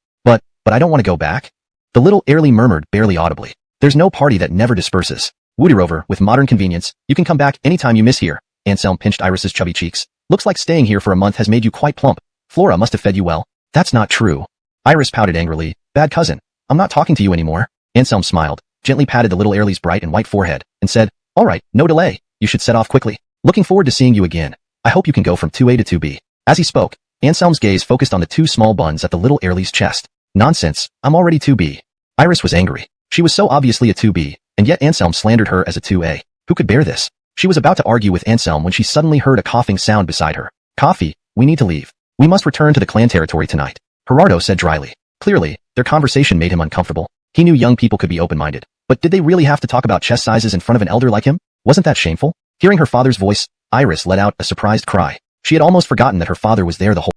But I don't want to go back. The little Airly murmured barely audibly. There's no party that never disperses. Wooderover, with modern convenience, you can come back anytime you miss here. Anselm pinched Iris's chubby cheeks. Looks like staying here for a month has made you quite plump. Flora must have fed you well. That's not true. Iris pouted angrily. Bad cousin. I'm not talking to you anymore. Anselm smiled, gently patted the little Airly's bright and white forehead, and said, all right, no delay. You should set off quickly. Looking forward to seeing you again. I hope you can go from 2A to 2B. As he spoke, Anselm's gaze focused on the two small buns at the little Airly's chest. Nonsense, I'm already 2B. Iris was angry. She was so obviously a 2B, and yet Anselm slandered her as a 2A. Who could bear this? She was about to argue with Anselm when she suddenly heard a coughing sound beside her. Coffee, we need to leave. We must return to the clan territory tonight, Gerardo said dryly. Clearly, their conversation made him uncomfortable. He knew young people could be open-minded, but did they really have to talk about chest sizes in front of an elder like him? Wasn't that shameful? Hearing her father's voice, Iris let out a surprised cry. She had almost forgotten that her father was there the whole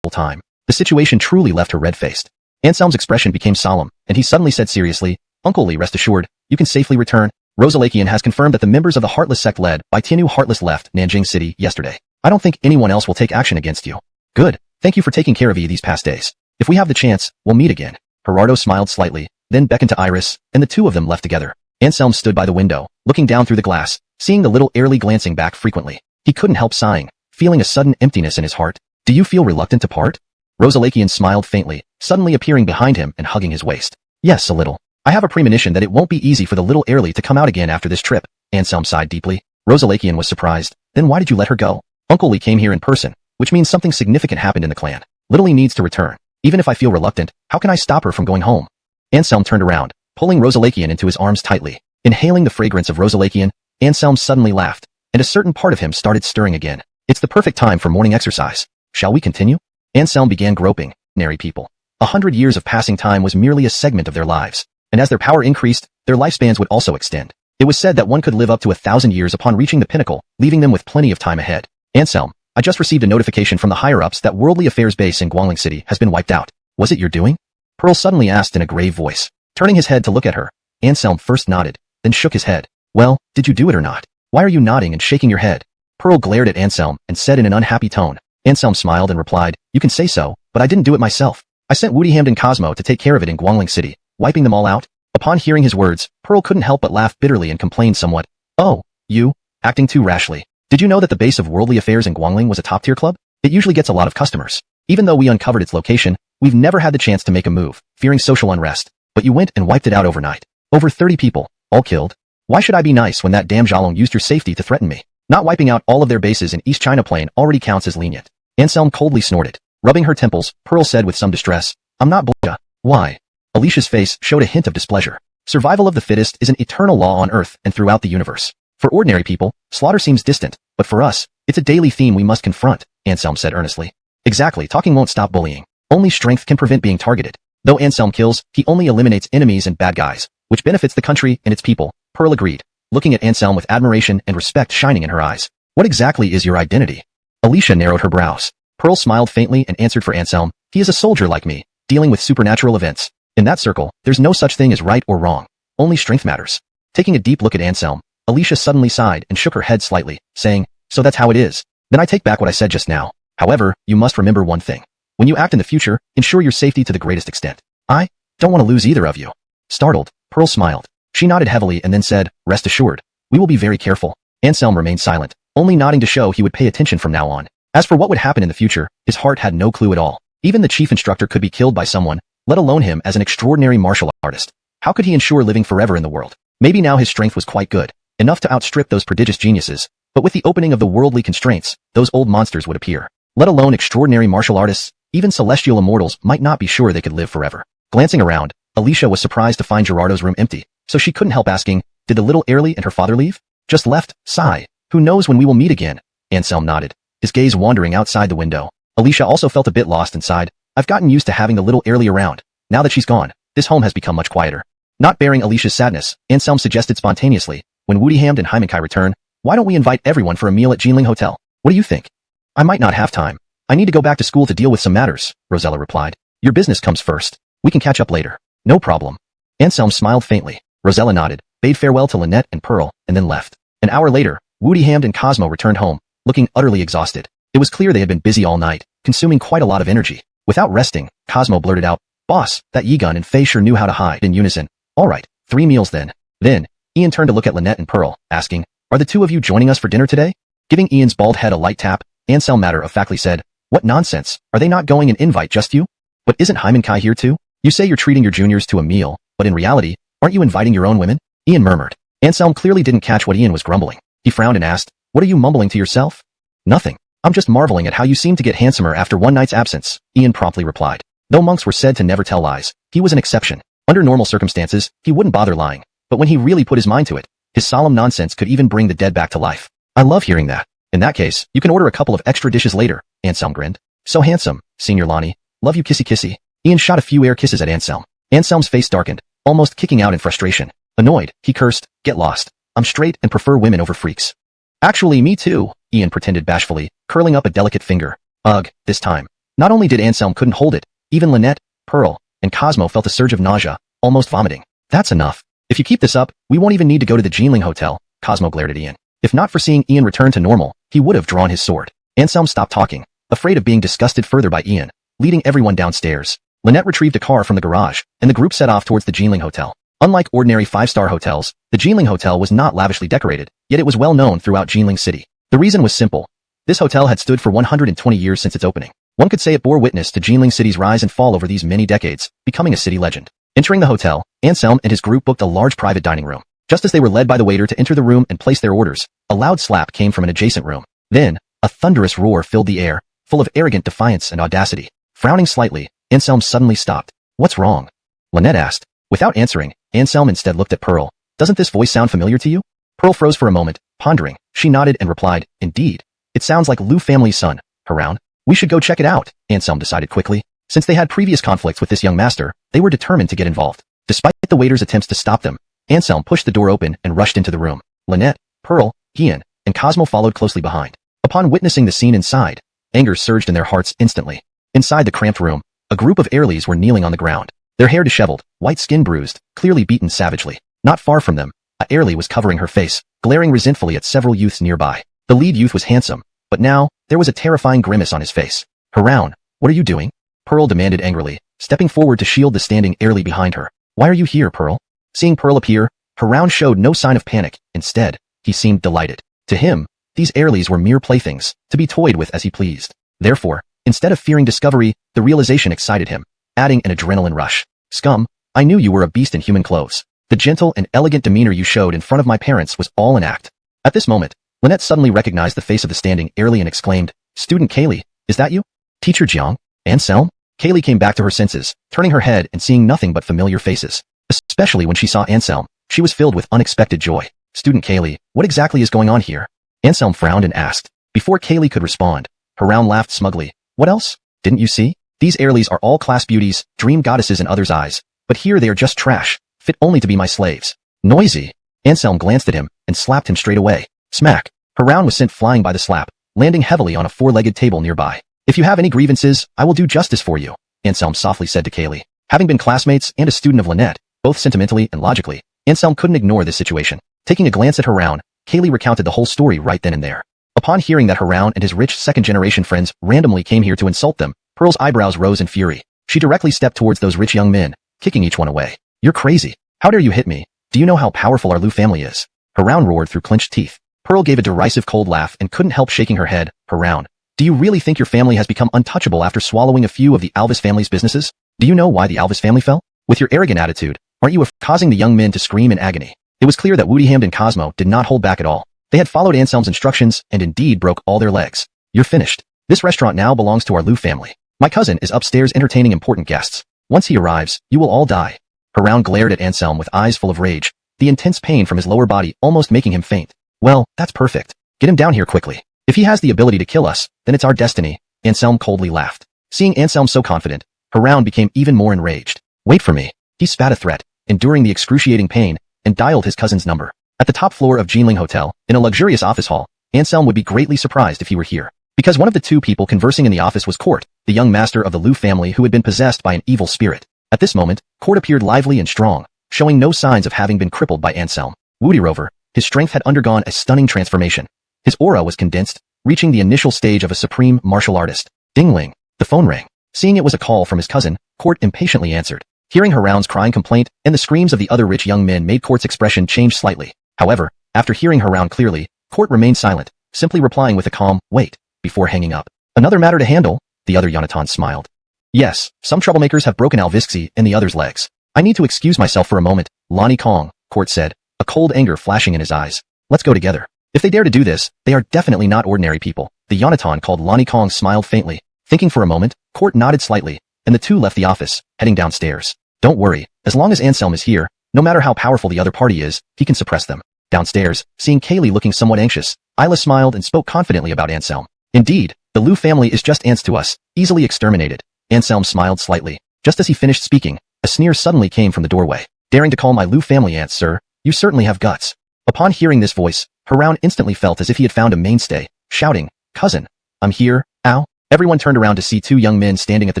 time. The situation truly left her red-faced. Anselm's expression became solemn, and he suddenly said seriously, Uncle Lee, rest assured, you can safely return. Rosalakian has confirmed that the members of the Heartless sect led by Tianu Heartless left Nanjing City yesterday. I don't think anyone else will take action against you. Good. Thank you for taking care of you these past days. If we have the chance, we'll meet again. Gerardo smiled slightly, then beckoned to Iris, and the two of them left together. Anselm stood by the window, looking down through the glass, seeing the little Airly glancing back frequently. He couldn't help sighing, feeling a sudden emptiness in his heart. Do you feel reluctant to part? Rosalakian smiled faintly, suddenly appearing behind him and hugging his waist. Yes, a little. I have a premonition that it won't be easy for the little Airly to come out again after this trip. Anselm sighed deeply. Rosalakian was surprised. Then why did you let her go? Uncle Lee came here in person, which means something significant happened in the clan. Little Lee needs to return. Even if I feel reluctant, how can I stop her from going home? Anselm turned around, pulling Rosalakian into his arms tightly. Inhaling the fragrance of Rosalakian, Anselm suddenly laughed, and a certain part of him started stirring again. It's the perfect time for morning exercise. Shall we continue? Anselm began groping. Nary people. 100 years of passing time was merely a segment of their lives, and as their power increased, their lifespans would also extend. It was said that one could live up to 1,000 years upon reaching the pinnacle, leaving them with plenty of time ahead. Anselm, I just received a notification from the higher-ups that Worldly Affairs base in Guangling City has been wiped out. Was it your doing? Pearl suddenly asked in a grave voice. Turning his head to look at her, Anselm first nodded, then shook his head. Well, did you do it or not? Why are you nodding and shaking your head? Pearl glared at Anselm and said in an unhappy tone. Anselm smiled and replied, you can say so, but I didn't do it myself. I sent Woodyhamd and Cosmo to take care of it in Guangling City, wiping them all out. Upon hearing his words, Pearl couldn't help but laugh bitterly and complained somewhat. Oh, you? Acting too rashly. Did you know that the base of Worldly Affairs in Guangling was a top-tier club? It usually gets a lot of customers. Even though we uncovered its location, we've never had the chance to make a move, fearing social unrest. But you went and wiped it out overnight. Over 30 people, all killed. Why should I be nice when that damn Zhalong used your safety to threaten me? Not wiping out all of their bases in East China Plain already counts as lenient. Anselm coldly snorted. Rubbing her temples, Pearl said with some distress, I'm not Blisha. Why? Alicia's face showed a hint of displeasure. Survival of the fittest is an eternal law on Earth and throughout the universe. For ordinary people, slaughter seems distant, but for us, it's a daily theme we must confront, Anselm said earnestly. Exactly, talking won't stop bullying. Only strength can prevent being targeted. Though Anselm kills, he only eliminates enemies and bad guys, which benefits the country and its people, Pearl agreed, looking at Anselm with admiration and respect shining in her eyes. What exactly is your identity? Alicia narrowed her brows. Pearl smiled faintly and answered for Anselm, he is a soldier like me, dealing with supernatural events. In that circle, there's no such thing as right or wrong. Only strength matters. Taking a deep look at Anselm, Alicia suddenly sighed and shook her head slightly, saying, so that's how it is. Then I take back what I said just now. However, you must remember one thing. When you act in the future, ensure your safety to the greatest extent. I don't want to lose either of you. Startled, Pearl smiled. She nodded heavily and then said, rest assured. We will be very careful. Anselm remained silent, only nodding to show he would pay attention from now on. As for what would happen in the future, his heart had no clue at all. Even the chief instructor could be killed by someone, let alone him as an extraordinary martial artist. How could he ensure living forever in the world? Maybe now his strength was quite good, enough to outstrip those prodigious geniuses, but with the opening of the worldly constraints, those old monsters would appear. Let alone extraordinary martial artists, even celestial immortals might not be sure they could live forever. Glancing around, Alicia was surprised to find Gerardo's room empty, so she couldn't help asking, did the little Airly and her father leave? Just left, sigh. Who knows when we will meet again? Anselm nodded, his gaze wandering outside the window. Alicia also felt a bit lost and sighed. I've gotten used to having the little Airly around. Now that she's gone, this home has become much quieter. Not bearing Alicia's sadness, Anselm suggested spontaneously, when Woodyhamd and Hymankai return, why don't we invite everyone for a meal at Jinling Hotel? What do you think? I might not have time. I need to go back to school to deal with some matters, Rosella replied. Your business comes first. We can catch up later. No problem. Anselm smiled faintly. Rosella nodded, bade farewell to Lynette and Pearl, and then left. An hour later, Woody Hamd and Cosmo returned home, looking utterly exhausted. It was clear they had been busy all night, consuming quite a lot of energy. Without resting, Cosmo blurted out, "Boss, that Yigun and Faye sure knew how to hide," in unison. "All right, 3 meals then." Then, Ian turned to look at Lynette and Pearl, asking, "Are the two of you joining us for dinner today?" Giving Ian's bald head a light tap, Anselm matter-of-factly said, "What nonsense, are they not going and invite just you? But isn't Hyman Kai here too? You say you're treating your juniors to a meal, but in reality, aren't you inviting your own women?" Ian murmured. Anselm clearly didn't catch what Ian was grumbling. He frowned and asked, "What are you mumbling to yourself?" "Nothing. I'm just marveling at how you seem to get handsomer after one night's absence," Ian promptly replied. Though monks were said to never tell lies, he was an exception. Under normal circumstances, he wouldn't bother lying. But when he really put his mind to it, his solemn nonsense could even bring the dead back to life. "I love hearing that. In that case, you can order a couple of extra dishes later," Anselm grinned. "So handsome, Senior Lonnie. Love you kissy kissy." Ian shot a few air kisses at Anselm. Anselm's face darkened, almost kicking out in frustration. Annoyed, he cursed, "Get lost. I'm straight and prefer women over freaks." "Actually, me too," Ian pretended bashfully, curling up a delicate finger. Ugh, this time. Not only did Anselm couldn't hold it, even Lynette, Pearl, and Cosmo felt a surge of nausea, almost vomiting. "That's enough. If you keep this up, we won't even need to go to the Jinling Hotel," Cosmo glared at Ian. If not for seeing Ian return to normal, he would have drawn his sword. Anselm stopped talking, afraid of being disgusted further by Ian, leading everyone downstairs. Lynette retrieved a car from the garage, and the group set off towards the Jinling Hotel. Unlike ordinary 5-star hotels, the Jinling Hotel was not lavishly decorated, yet it was well known throughout Jinling City. The reason was simple. This hotel had stood for 120 years since its opening. One could say it bore witness to Jinling City's rise and fall over these many decades, becoming a city legend. Entering the hotel, Anselm and his group booked a large private dining room. Just as they were led by the waiter to enter the room and place their orders, a loud slap came from an adjacent room. Then, a thunderous roar filled the air, full of arrogant defiance and audacity. Frowning slightly, Anselm suddenly stopped. "What's wrong?" Lynette asked. Without answering, Anselm instead looked at Pearl. "Doesn't this voice sound familiar to you?" Pearl froze for a moment, pondering. She nodded and replied, "Indeed. It sounds like Liu family's son, Haroun. We should go check it out," Anselm decided quickly. Since they had previous conflicts with this young master, they were determined to get involved. Despite the waiter's attempts to stop them, Anselm pushed the door open and rushed into the room. Lynette, Pearl, Ian, and Cosmo followed closely behind. Upon witnessing the scene inside, anger surged in their hearts instantly. Inside the cramped room, a group of Airlies were kneeling on the ground, their hair disheveled, white skin bruised, clearly beaten savagely. Not far from them, a Airlie was covering her face, glaring resentfully at several youths nearby. The lead youth was handsome, but now, there was a terrifying grimace on his face. "Haroun, what are you doing?" Pearl demanded angrily, stepping forward to shield the standing Airlie behind her. "Why are you here, Pearl?" Seeing Pearl appear, Haroun showed no sign of panic. Instead, he seemed delighted. To him, these Airlies were mere playthings, to be toyed with as he pleased. Therefore, instead of fearing discovery, the realization excited him, adding an adrenaline rush. "Scum, I knew you were a beast in human clothes. The gentle and elegant demeanor you showed in front of my parents was all an act." At this moment, Lynette suddenly recognized the face of the standing Airlie and exclaimed, "Student Kaylee, is that you? Teacher Jiang? Anselm?" Kaylee came back to her senses, turning her head and seeing nothing but familiar faces. Especially when she saw Anselm, she was filled with unexpected joy. "Student Kaylee, what exactly is going on here?" Anselm frowned and asked. Before Kaylee could respond, Haroun laughed smugly. "What else? Didn't you see? These Airlies are all class beauties, dream goddesses in others' eyes, but here they are just trash, fit only to be my slaves." "Noisy." Anselm glanced at him and slapped him straight away. Smack. Haroun was sent flying by the slap, landing heavily on a 4-legged table nearby. "If you have any grievances, I will do justice for you," Anselm softly said to Kaylee. Having been classmates and a student of Lynette, both sentimentally and logically, Anselm couldn't ignore this situation. Taking a glance at Haroun, Kaylee recounted the whole story right then and there. Upon hearing that Haroun and his rich second-generation friends randomly came here to insult them, Pearl's eyebrows rose in fury. She directly stepped towards those rich young men, kicking each one away. "You're crazy. How dare you hit me? Do you know how powerful our Liu family is?" Haroun roared through clenched teeth. Pearl gave a derisive cold laugh and couldn't help shaking her head. "Haroun, do you really think your family has become untouchable after swallowing a few of the Alvis family's businesses? Do you know why the Alvis family fell? With your arrogant attitude, aren't you causing the young men to scream in agony?" It was clear that Woody Hamd and Cosmo did not hold back at all. They had followed Anselm's instructions and indeed broke all their legs. "You're finished. This restaurant now belongs to our Liu family. My cousin is upstairs entertaining important guests. Once he arrives, you will all die." Haroun glared at Anselm with eyes full of rage, the intense pain from his lower body almost making him faint. "Well, that's perfect. Get him down here quickly. If he has the ability to kill us, then it's our destiny." Anselm coldly laughed. Seeing Anselm so confident, Haroun became even more enraged. "Wait for me." He spat a threat, enduring the excruciating pain, and dialed his cousin's number. At the top floor of Jinling Hotel, in a luxurious office hall, Anselm would be greatly surprised if he were here. Because one of the two people conversing in the office was Court, the young master of the Liu family who had been possessed by an evil spirit. At this moment, Court appeared lively and strong, showing no signs of having been crippled by Anselm. Woody Rover, his strength had undergone a stunning transformation. His aura was condensed, reaching the initial stage of a supreme martial artist. Ding-ling. The phone rang. Seeing it was a call from his cousin, Court impatiently answered. Hearing Haroun's crying complaint and the screams of the other rich young men made Court's expression change slightly. However, after hearing Haroun clearly, Court remained silent, simply replying with a calm, "Wait," before hanging up. "Another matter to handle?" The other Yonatan smiled. "Yes, some troublemakers have broken Alvisxi and the other's legs. I need to excuse myself for a moment, Lonnie Kong," Court said, a cold anger flashing in his eyes. "Let's go together. If they dare to do this, they are definitely not ordinary people." The Yonatan called Lonnie Kong smiled faintly. Thinking for a moment, Court nodded slightly, and the two left the office, heading downstairs. "Don't worry, as long as Anselm is here, no matter how powerful the other party is, he can suppress them." Downstairs, seeing Kaylee looking somewhat anxious, Isla smiled and spoke confidently about Anselm. "Indeed, the Liu family is just ants to us, easily exterminated." Anselm smiled slightly. Just as he finished speaking, a sneer suddenly came from the doorway. "Daring to call my Liu family ants, sir? You certainly have guts." Upon hearing this voice, Haroun instantly felt as if he had found a mainstay, shouting, "Cousin, I'm here, ow." Everyone turned around to see two young men standing at the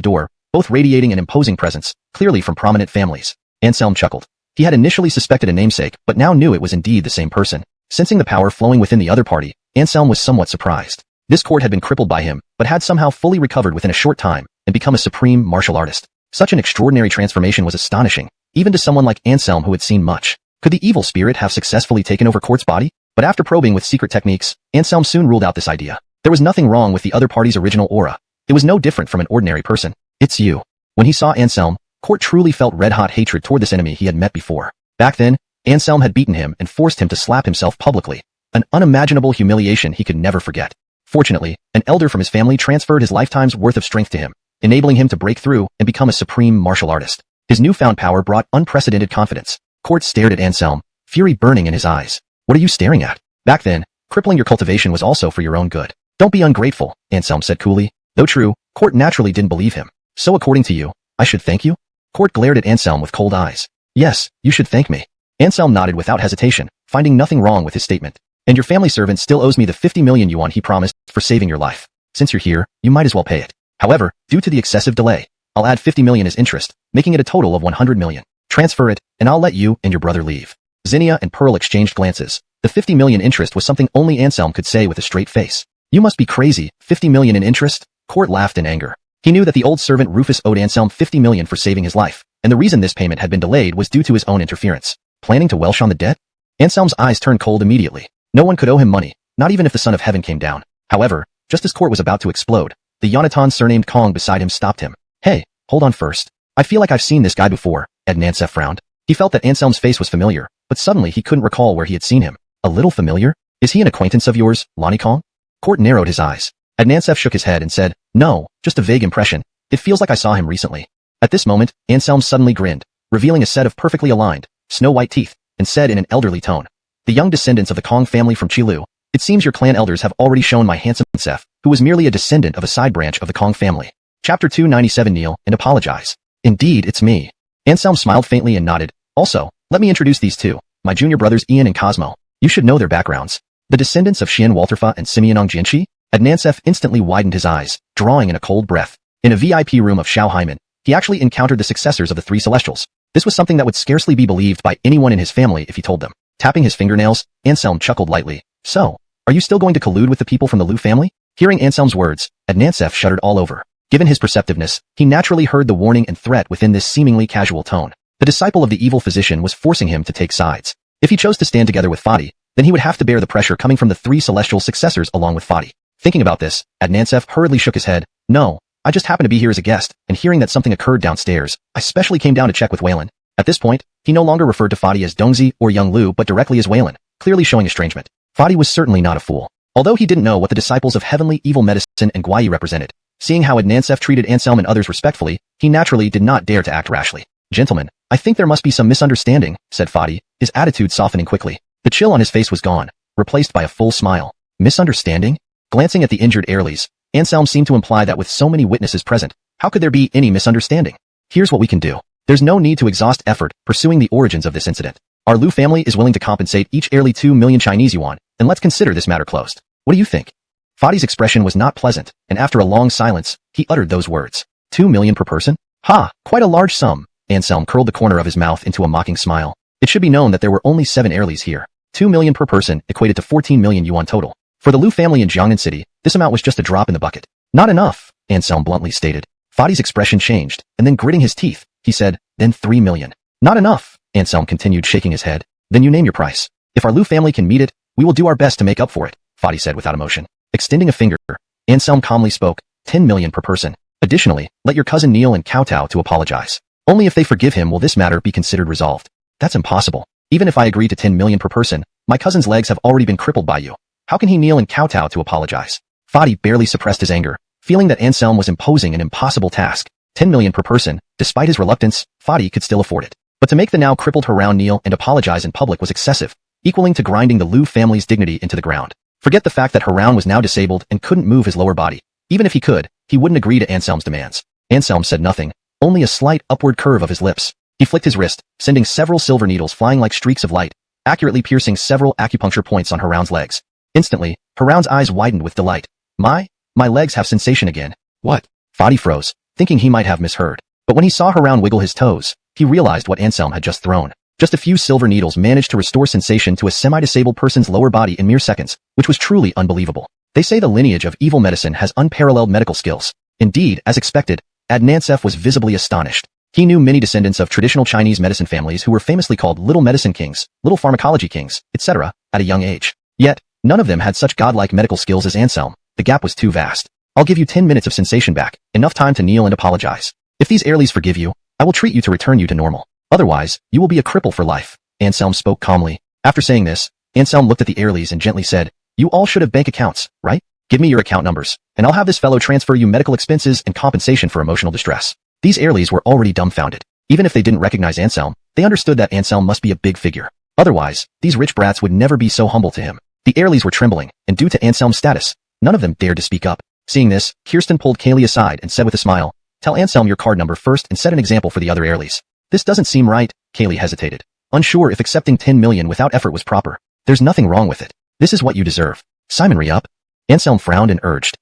door, both radiating an imposing presence, clearly from prominent families. Anselm chuckled. He had initially suspected a namesake, but now knew it was indeed the same person. Sensing the power flowing within the other party, Anselm was somewhat surprised. This court had been crippled by him, but had somehow fully recovered within a short time, and become a supreme martial artist. Such an extraordinary transformation was astonishing, even to someone like Anselm who had seen much. Could the evil spirit have successfully taken over Court's body? But after probing with secret techniques, Anselm soon ruled out this idea. There was nothing wrong with the other party's original aura. It was no different from an ordinary person. "It's you." When he saw Anselm, Court truly felt red-hot hatred toward this enemy he had met before. Back then, Anselm had beaten him and forced him to slap himself publicly. An unimaginable humiliation he could never forget. Fortunately, an elder from his family transferred his lifetime's worth of strength to him, enabling him to break through and become a supreme martial artist. His newfound power brought unprecedented confidence. Court stared at Anselm, fury burning in his eyes. "What are you staring at? Back then, crippling your cultivation was also for your own good." "Don't be ungrateful," Anselm said coolly. Though true, Court naturally didn't believe him. "So according to you, I should thank you?" Court glared at Anselm with cold eyes. "Yes, you should thank me." Anselm nodded without hesitation, finding nothing wrong with his statement. "And your family servant still owes me the 50 million yuan he promised for saving your life. Since you're here, you might as well pay it. However, due to the excessive delay, I'll add 50 million as interest, making it a total of 100 million. Transfer it, and I'll let you and your brother leave." Zinnia and Pearl exchanged glances. The 50 million interest was something only Anselm could say with a straight face. "You must be crazy, 50 million in interest?" Court laughed in anger. He knew that the old servant Rufus owed Anselm 50 million for saving his life, and the reason this payment had been delayed was due to his own interference. Planning to welsh on the debt? Anselm's eyes turned cold immediately. No one could owe him money, not even if the Son of Heaven came down. However, just as Court was about to explode, the Yonatan surnamed Kong beside him stopped him. "Hey, hold on first. I feel like I've seen this guy before." Adnansef frowned. He felt that Anselm's face was familiar, but suddenly he couldn't recall where he had seen him. "A little familiar? Is he an acquaintance of yours, Lonnie Kong?" Court narrowed his eyes. Adnansef shook his head and said, "No, just a vague impression. It feels like I saw him recently." At this moment, Anselm suddenly grinned, revealing a set of perfectly aligned, snow-white teeth, and said in an elderly tone, "The young descendants of the Kong family from Qilu, it seems your clan elders have already shown my handsome Sef, who was merely a descendant of a side branch of the Kong family." Chapter 297 Kneel and apologize. "Indeed, it's me." Anselm smiled faintly and nodded. "Also, let me introduce these two, my junior brothers Ian and Cosmo. You should know their backgrounds. The descendants of Xian Walterfa and Simeon Jianqi?" Adnansef instantly widened his eyes, drawing in a cold breath. In a VIP room of Xiao Haiman, he actually encountered the successors of the three Celestials. This was something that would scarcely be believed by anyone in his family if he told them. Tapping his fingernails, Anselm chuckled lightly. "So, are you still going to collude with the people from the Liu family?" Hearing Anselm's words, Adnansef shuddered all over. Given his perceptiveness, he naturally heard the warning and threat within this seemingly casual tone. The disciple of the evil physician was forcing him to take sides. If he chose to stand together with Fadi, then he would have to bear the pressure coming from the three Celestial successors along with Fadi. Thinking about this, Adnansef hurriedly shook his head. "No, I just happened to be here as a guest, and hearing that something occurred downstairs, I specially came down to check with Waylon." At this point, he no longer referred to Fadi as Dongzi or Young Lu but directly as Waylon, clearly showing estrangement. Fadi was certainly not a fool. Although he didn't know what the disciples of heavenly evil medicine and Guai represented, seeing how Adnansef treated Anselm and others respectfully, he naturally did not dare to act rashly. "Gentlemen, I think there must be some misunderstanding," said Fadi, his attitude softening quickly. The chill on his face was gone, replaced by a full smile. "Misunderstanding?" Glancing at the injured Airlies, Anselm seemed to imply that with so many witnesses present, how could there be any misunderstanding? "Here's what we can do. There's no need to exhaust effort pursuing the origins of this incident. Our Liu family is willing to compensate each Airly 2 million Chinese yuan, and let's consider this matter closed. What do you think?" Fadi's expression was not pleasant, and after a long silence, he uttered those words. 2 million per person? Ha, quite a large sum. Anselm curled the corner of his mouth into a mocking smile. It should be known that there were only 7 Airlies here. 2 million per person equated to 14 million yuan total. For the Lu family in Jiangnan City, this amount was just a drop in the bucket. Not enough, Anselm bluntly stated. Fadi's expression changed, and then gritting his teeth, he said, then 3 million. Not enough, Anselm continued shaking his head. Then you name your price. If our Lu family can meet it, we will do our best to make up for it, Fadi said without emotion. Extending a finger, Anselm calmly spoke, 10 million per person. Additionally, let your cousin kneel and kowtow to apologize. Only if they forgive him will this matter be considered resolved. That's impossible. Even if I agree to 10 million per person, my cousin's legs have already been crippled by you. How can he kneel and kowtow to apologize? Fadi barely suppressed his anger, feeling that Anselm was imposing an impossible task. 10 million per person, despite his reluctance, Fadi could still afford it. But to make the now crippled Haroun kneel and apologize in public was excessive, equaling to grinding the Lu family's dignity into the ground. Forget the fact that Haroun was now disabled and couldn't move his lower body. Even if he could, he wouldn't agree to Anselm's demands. Anselm said nothing, only a slight upward curve of his lips. He flicked his wrist, sending several silver needles flying like streaks of light, accurately piercing several acupuncture points on Haroun's legs. Instantly, Haroun's eyes widened with delight. My legs have sensation again. What? Fadi froze, thinking he might have misheard. But when he saw Haroun wiggle his toes, he realized what Anselm had just thrown. Just a few silver needles managed to restore sensation to a semi-disabled person's lower body in mere seconds, which was truly unbelievable. They say the lineage of evil medicine has unparalleled medical skills. Indeed, as expected, Adnansef was visibly astonished. He knew many descendants of traditional Chinese medicine families who were famously called little medicine kings, little pharmacology kings, etc., at a young age. Yet, none of them had such godlike medical skills as Anselm. The gap was too vast. I'll give you 10 minutes of sensation back, enough time to kneel and apologize. If these Airlies forgive you, I will treat you to return you to normal. Otherwise, you will be a cripple for life. Anselm spoke calmly. After saying this, Anselm looked at the Airlies and gently said, you all should have bank accounts, right? Give me your account numbers, and I'll have this fellow transfer you medical expenses and compensation for emotional distress. These Airlies were already dumbfounded. Even if they didn't recognize Anselm, they understood that Anselm must be a big figure. Otherwise, these rich brats would never be so humble to him. The Airlies were trembling, and due to Anselm's status, none of them dared to speak up. Seeing this, Kirsten pulled Kaylee aside and said with a smile, tell Anselm your card number first and set an example for the other Airlies. This doesn't seem right, Kaylee hesitated, unsure if accepting 10 million without effort was proper. There's nothing wrong with it. This is what you deserve. Simon, re-up. Anselm frowned and urged.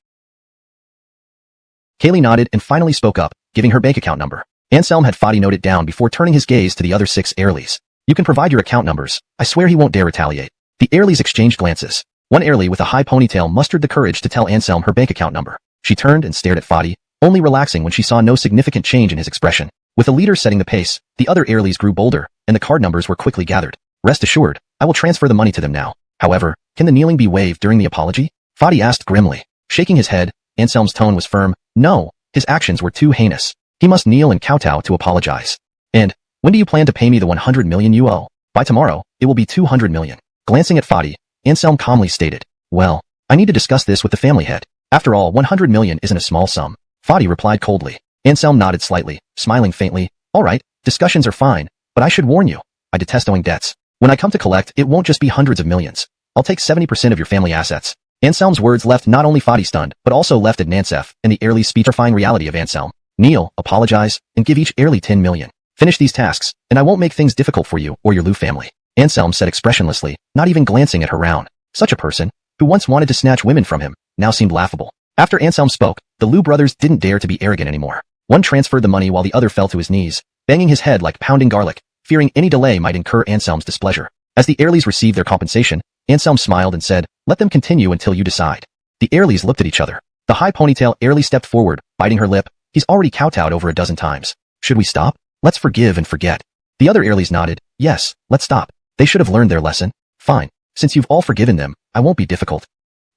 Kaylee nodded and finally spoke up, giving her bank account number. Anselm had Fadi note it down before turning his gaze to the other 6 Airlies. You can provide your account numbers. I swear he won't dare retaliate. The Airlies exchanged glances. One Airlie with a high ponytail mustered the courage to tell Anselm her bank account number. She turned and stared at Fadi, only relaxing when she saw no significant change in his expression. With the leader setting the pace, the other Airlies grew bolder, and the card numbers were quickly gathered. Rest assured, I will transfer the money to them now. However, can the kneeling be waived during the apology? Fadi asked grimly. Shaking his head, Anselm's tone was firm. No, his actions were too heinous. He must kneel and kowtow to apologize. And, when do you plan to pay me the 100 million you owe? By tomorrow, it will be 200 million. Glancing at Fadi, Anselm calmly stated, well, I need to discuss this with the family head. After all, 100 million isn't a small sum. Fadi replied coldly. Anselm nodded slightly, smiling faintly. All right, discussions are fine, but I should warn you. I detest owing debts. When I come to collect, it won't just be hundreds of millions. I'll take 70% of your family assets. Anselm's words left not only Fadi stunned, but also left Adnansef and the Airlies speechifying reality of Anselm. Kneel, apologize, and give each Airlie 10 million. Finish these tasks, and I won't make things difficult for you or your Lu family. Anselm said expressionlessly, not even glancing at Haroun. Such a person, who once wanted to snatch women from him, now seemed laughable. After Anselm spoke, the Lu brothers didn't dare to be arrogant anymore. One transferred the money while the other fell to his knees, banging his head like pounding garlic, fearing any delay might incur Anselm's displeasure. As the Airlies received their compensation, Anselm smiled and said, let them continue until you decide. The Airlies looked at each other. The high ponytail Airlie stepped forward, biting her lip. He's already kowtowed over a dozen times. Should we stop? Let's forgive and forget. The other Airlies nodded. Yes, let's stop. They should have learned their lesson. Fine. Since you've all forgiven them, I won't be difficult.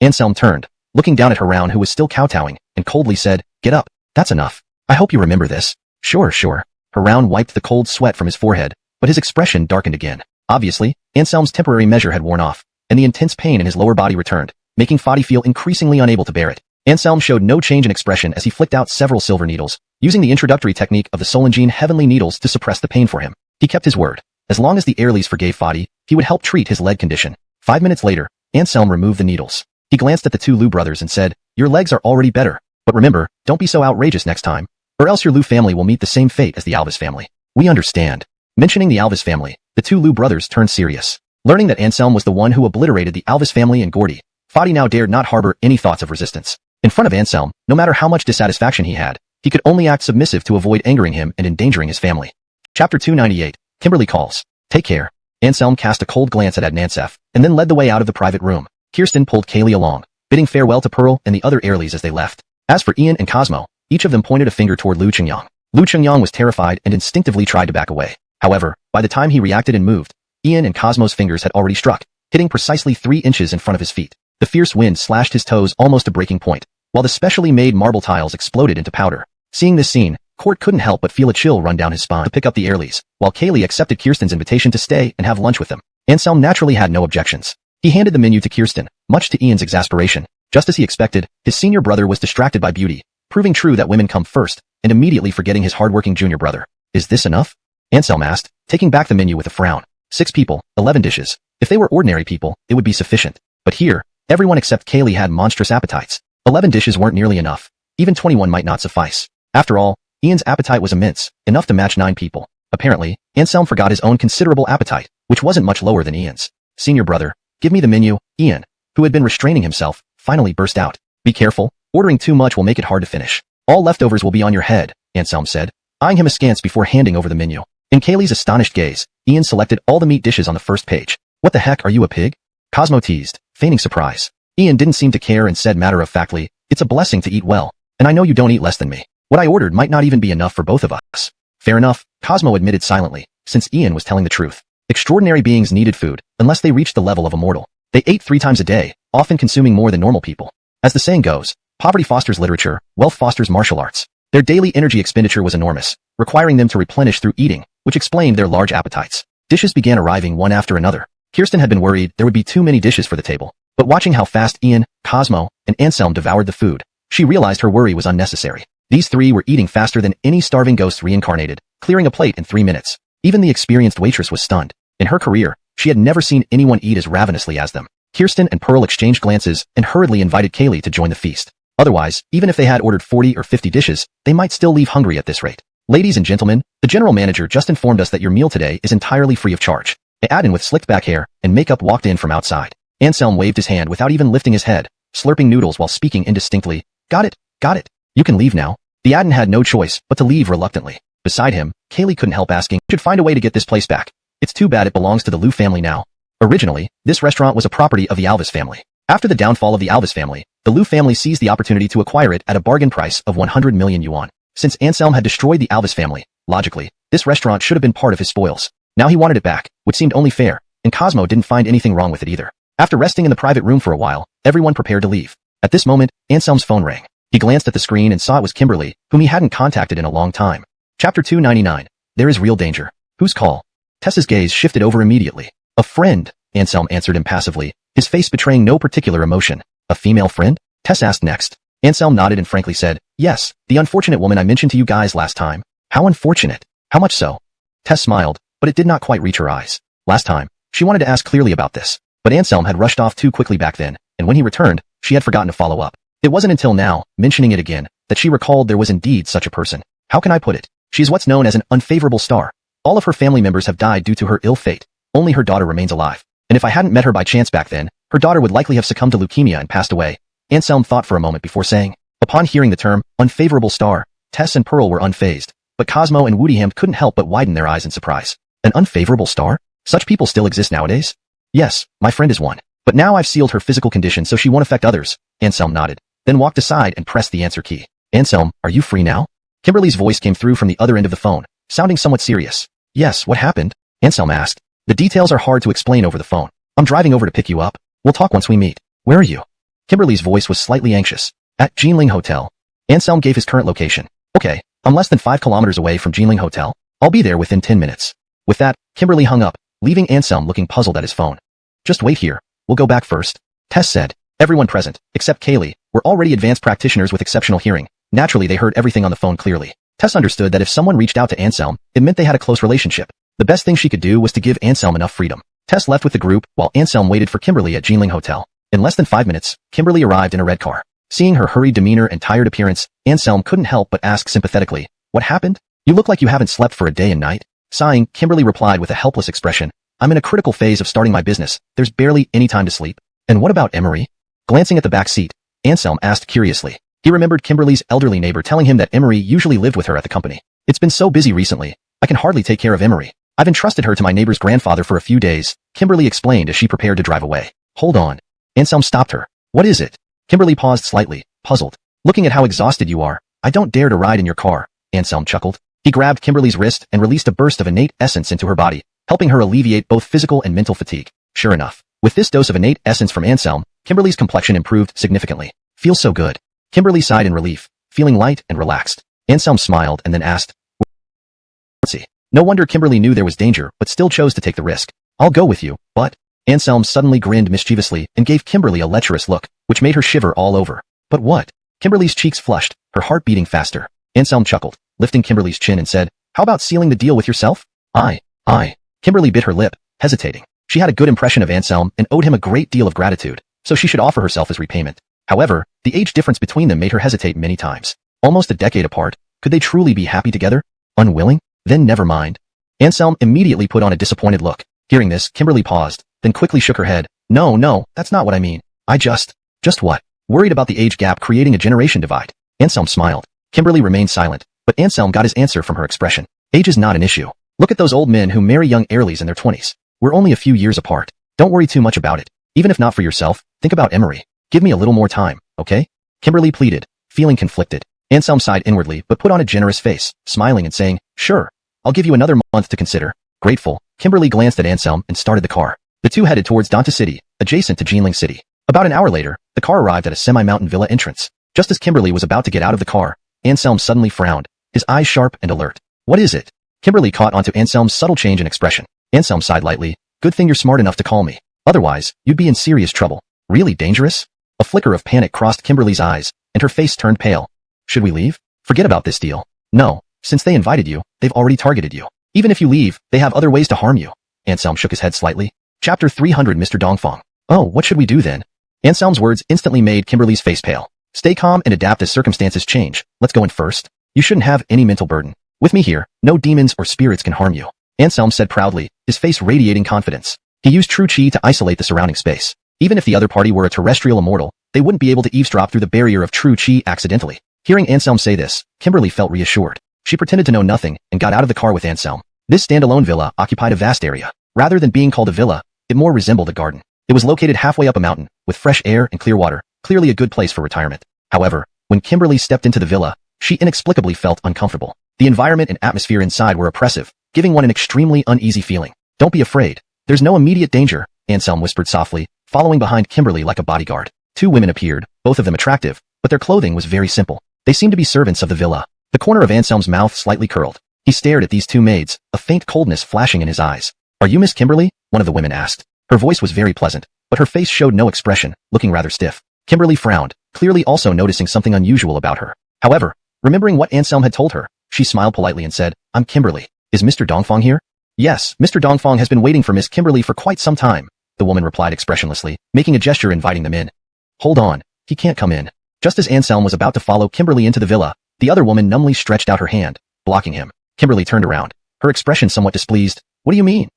Anselm turned, looking down at Haroun who was still kowtowing, and coldly said, get up. That's enough. I hope you remember this. Sure. Haroun wiped the cold sweat from his forehead, but his expression darkened again. Obviously, Anselm's temporary measure had worn off, and the intense pain in his lower body returned, making Fadi feel increasingly unable to bear it. Anselm showed no change in expression as he flicked out several silver needles, using the introductory technique of the Solangine heavenly needles to suppress the pain for him. He kept his word. As long as the Airlies forgave Fadi, he would help treat his leg condition. 5 minutes later, Anselm removed the needles. He glanced at the 2 Lu brothers and said, your legs are already better. But remember, don't be so outrageous next time, or else your Lu family will meet the same fate as the Alvis family. We understand. Mentioning the Alvis family, the 2 Lu brothers turned serious. Learning that Anselm was the one who obliterated the Alvis family and Gordy, Fadi now dared not harbor any thoughts of resistance. In front of Anselm, no matter how much dissatisfaction he had, he could only act submissive to avoid angering him and endangering his family. Chapter 298, Kimberly calls. Take care. Anselm cast a cold glance at Adnansef, and then led the way out of the private room. Kirsten pulled Kaylee along, bidding farewell to Pearl and the other Airlies as they left. As for Ian and Cosmo, each of them pointed a finger toward Lu Chengyang. Lu Chengyang was terrified and instinctively tried to back away. However, by the time he reacted and moved, Ian and Cosmo's fingers had already struck, hitting precisely 3 inches in front of his feet. The fierce wind slashed his toes almost to breaking point, while the specially made marble tiles exploded into powder. Seeing this scene, Court couldn't help but feel a chill run down his spine to pick up the Airlies, while Kaylee accepted Kirsten's invitation to stay and have lunch with them. Anselm naturally had no objections. He handed the menu to Kirsten, much to Ian's exasperation. Just as he expected, his senior brother was distracted by beauty, proving true that women come first, and immediately forgetting his hardworking junior brother. Is this enough? Anselm asked, taking back the menu with a frown. 6 people, 11 dishes. If they were ordinary people, it would be sufficient. But here, everyone except Kaylee had monstrous appetites. 11 dishes weren't nearly enough. Even 21 might not suffice. After all, Ian's appetite was immense, enough to match 9 people. Apparently, Anselm forgot his own considerable appetite, which wasn't much lower than Ian's. Senior brother, give me the menu. Ian, who had been restraining himself, finally burst out. Be careful, ordering too much will make it hard to finish. All leftovers will be on your head, Anselm said, eyeing him askance before handing over the menu. In Kaylee's astonished gaze, Ian selected all the meat dishes on the first page. What the heck, are you a pig? Cosmo teased, feigning surprise. Ian didn't seem to care and said matter-of-factly, it's a blessing to eat well, and I know you don't eat less than me. What I ordered might not even be enough for both of us. Fair enough, Cosmo admitted silently, since Ian was telling the truth. Extraordinary beings needed food, unless they reached the level of a mortal. They ate 3 times a day, often consuming more than normal people. As the saying goes, poverty fosters literature, wealth fosters martial arts. Their daily energy expenditure was enormous, requiring them to replenish through eating, which explained their large appetites. Dishes began arriving one after another. Kirsten had been worried there would be too many dishes for the table, but watching how fast Ian, Cosmo, and Anselm devoured the food, she realized her worry was unnecessary. These 3 were eating faster than any starving ghost reincarnated, clearing a plate in 3 minutes. Even the experienced waitress was stunned. In her career, she had never seen anyone eat as ravenously as them. Kirsten and Pearl exchanged glances and hurriedly invited Kaylee to join the feast. Otherwise, even if they had ordered 40 or 50 dishes, they might still leave hungry at this rate. Ladies and gentlemen, the general manager just informed us that your meal today is entirely free of charge. A Adin with slicked back hair and makeup walked in from outside. Anselm waved his hand without even lifting his head, slurping noodles while speaking indistinctly. Got it, got it. You can leave now. The Adin had no choice but to leave reluctantly. Beside him, Kaylee couldn't help asking, should find a way to get this place back. It's too bad it belongs to the Liu family now. Originally, this restaurant was a property of the Alvis family. After the downfall of the Alvis family, the Liu family seized the opportunity to acquire it at a bargain price of 100 million yuan. Since Anselm had destroyed the Alvis family, logically, this restaurant should have been part of his spoils. Now he wanted it back, which seemed only fair, and Cosmo didn't find anything wrong with it either. After resting in the private room for a while, everyone prepared to leave. At this moment, Anselm's phone rang. He glanced at the screen and saw it was Kimberly, whom he hadn't contacted in a long time. Chapter 299. There is real danger. Whose call? Tessa's gaze shifted over immediately. A friend, Anselm answered impassively, his face betraying no particular emotion. A female friend? Tess asked next. Anselm nodded and frankly said, yes, the unfortunate woman I mentioned to you guys last time. How unfortunate? How much so? Tess smiled, but it did not quite reach her eyes. Last time, she wanted to ask clearly about this, but Anselm had rushed off too quickly back then, and when he returned, she had forgotten to follow up. It wasn't until now, mentioning it again, that she recalled there was indeed such a person. How can I put it? She's what's known as an unfavorable star. All of her family members have died due to her ill fate. Only her daughter remains alive. And if I hadn't met her by chance back then, her daughter would likely have succumbed to leukemia and passed away. Anselm thought for a moment before saying. Upon hearing the term, unfavorable star, Tess and Pearl were unfazed, but Cosmo and Woodiham couldn't help but widen their eyes in surprise. An unfavorable star? Such people still exist nowadays? Yes, my friend is one. But now I've sealed her physical condition so she won't affect others. Anselm nodded, then walked aside and pressed the answer key. Anselm, are you free now? Kimberly's voice came through from the other end of the phone, sounding somewhat serious. Yes, what happened? Anselm asked. The details are hard to explain over the phone. I'm driving over to pick you up. We'll talk once we meet. Where are you? Kimberly's voice was slightly anxious. At Jinling Hotel. Anselm gave his current location. Okay, I'm less than 5 kilometers away from Jinling Hotel. I'll be there within 10 minutes. With that, Kimberly hung up, leaving Anselm looking puzzled at his phone. Just wait here. We'll go back first. Tess said. Everyone present, except Kaylee, were already advanced practitioners with exceptional hearing. Naturally, they heard everything on the phone clearly. Tess understood that if someone reached out to Anselm, it meant they had a close relationship. The best thing she could do was to give Anselm enough freedom. Tess left with the group, while Anselm waited for Kimberly at Jinling Hotel. In less than 5 minutes, Kimberly arrived in a red car. Seeing her hurried demeanor and tired appearance, Anselm couldn't help but ask sympathetically, what happened? You look like you haven't slept for a day and night. Sighing, Kimberly replied with a helpless expression, I'm in a critical phase of starting my business. There's barely any time to sleep. And what about Emery? Glancing at the back seat, Anselm asked curiously. He remembered Kimberly's elderly neighbor telling him that Emery usually lived with her at the company. It's been so busy recently, I can hardly take care of Emery. I've entrusted her to my neighbor's grandfather for a few days, Kimberly explained as she prepared to drive away. Hold on. Anselm stopped her. What is it? Kimberly paused slightly, puzzled. Looking at how exhausted you are, I don't dare to ride in your car, Anselm chuckled. He grabbed Kimberly's wrist and released a burst of innate essence into her body, helping her alleviate both physical and mental fatigue. Sure enough, with this dose of innate essence from Anselm, Kimberly's complexion improved significantly. Feels so good. Kimberly sighed in relief, feeling light and relaxed. Anselm smiled and then asked, "See." No wonder Kimberly knew there was danger, but still chose to take the risk. I'll go with you, but... Anselm suddenly grinned mischievously and gave Kimberly a lecherous look, which made her shiver all over. But what? Kimberly's cheeks flushed, her heart beating faster. Anselm chuckled, lifting Kimberly's chin and said, how about sealing the deal with yourself? I. Kimberly bit her lip, hesitating. She had a good impression of Anselm and owed him a great deal of gratitude, so she should offer herself as repayment. However, the age difference between them made her hesitate many times. Almost a decade apart, could they truly be happy together? Unwilling? Then never mind. Anselm immediately put on a disappointed look. Hearing this, Kimberly paused, then quickly shook her head. No, that's not what I mean. I just what? Worried about the age gap creating a generation divide. Anselm smiled. Kimberly remained silent, but Anselm got his answer from her expression. Age is not an issue. Look at those old men who marry young heirlies in their 20s. We're only a few years apart. Don't worry too much about it. Even if not for yourself, think about Emery. Give me a little more time, okay? Kimberly pleaded, feeling conflicted. Anselm sighed inwardly but put on a generous face, smiling and saying, sure, I'll give you another month to consider. Grateful, Kimberly glanced at Anselm and started the car. The two headed towards Donghua City, adjacent to Jinling City. About an hour later, the car arrived at a semi-mountain villa entrance. Just as Kimberly was about to get out of the car, Anselm suddenly frowned, his eyes sharp and alert. What is it? Kimberly caught onto Anselm's subtle change in expression. Anselm sighed lightly. Good thing you're smart enough to call me. Otherwise, you'd be in serious trouble. Really dangerous? A flicker of panic crossed Kimberly's eyes, and her face turned pale. Should we leave? Forget about this deal. No, since they invited you, they've already targeted you. Even if you leave, they have other ways to harm you. Anselm shook his head slightly. Chapter 300 Mr. Dongfang. Oh, what should we do then? Anselm's words instantly made Kimberly's face pale. Stay calm and adapt as circumstances change. Let's go in first. You shouldn't have any mental burden. With me here, no demons or spirits can harm you. Anselm said proudly, his face radiating confidence. He used true chi to isolate the surrounding space. Even if the other party were a terrestrial immortal, they wouldn't be able to eavesdrop through the barrier of true chi accidentally. Hearing Anselm say this, Kimberly felt reassured. She pretended to know nothing and got out of the car with Anselm. This standalone villa occupied a vast area. Rather than being called a villa, it more resembled a garden. It was located halfway up a mountain, with fresh air and clear water, clearly a good place for retirement. However, when Kimberly stepped into the villa, she inexplicably felt uncomfortable. The environment and atmosphere inside were oppressive, giving one an extremely uneasy feeling. Don't be afraid. There's no immediate danger, Anselm whispered softly, following behind Kimberly like a bodyguard. Two women appeared, both of them attractive, but their clothing was very simple. They seemed to be servants of the villa. The corner of Anselm's mouth slightly curled. He stared at these two maids, a faint coldness flashing in his eyes. Are you Miss Kimberly? One of the women asked. Her voice was very pleasant, but her face showed no expression, looking rather stiff. Kimberly frowned, clearly also noticing something unusual about her. However, remembering what Anselm had told her, she smiled politely and said, I'm Kimberly. Is Mr. Dongfang here? Yes, Mr. Dongfang has been waiting for Miss Kimberly for quite some time, the woman replied expressionlessly, making a gesture inviting them in. Hold on, he can't come in. Just as Anselm was about to follow Kimberly into the villa, the other woman numbly stretched out her hand, blocking him. Kimberly turned around, her expression somewhat displeased. What do you mean?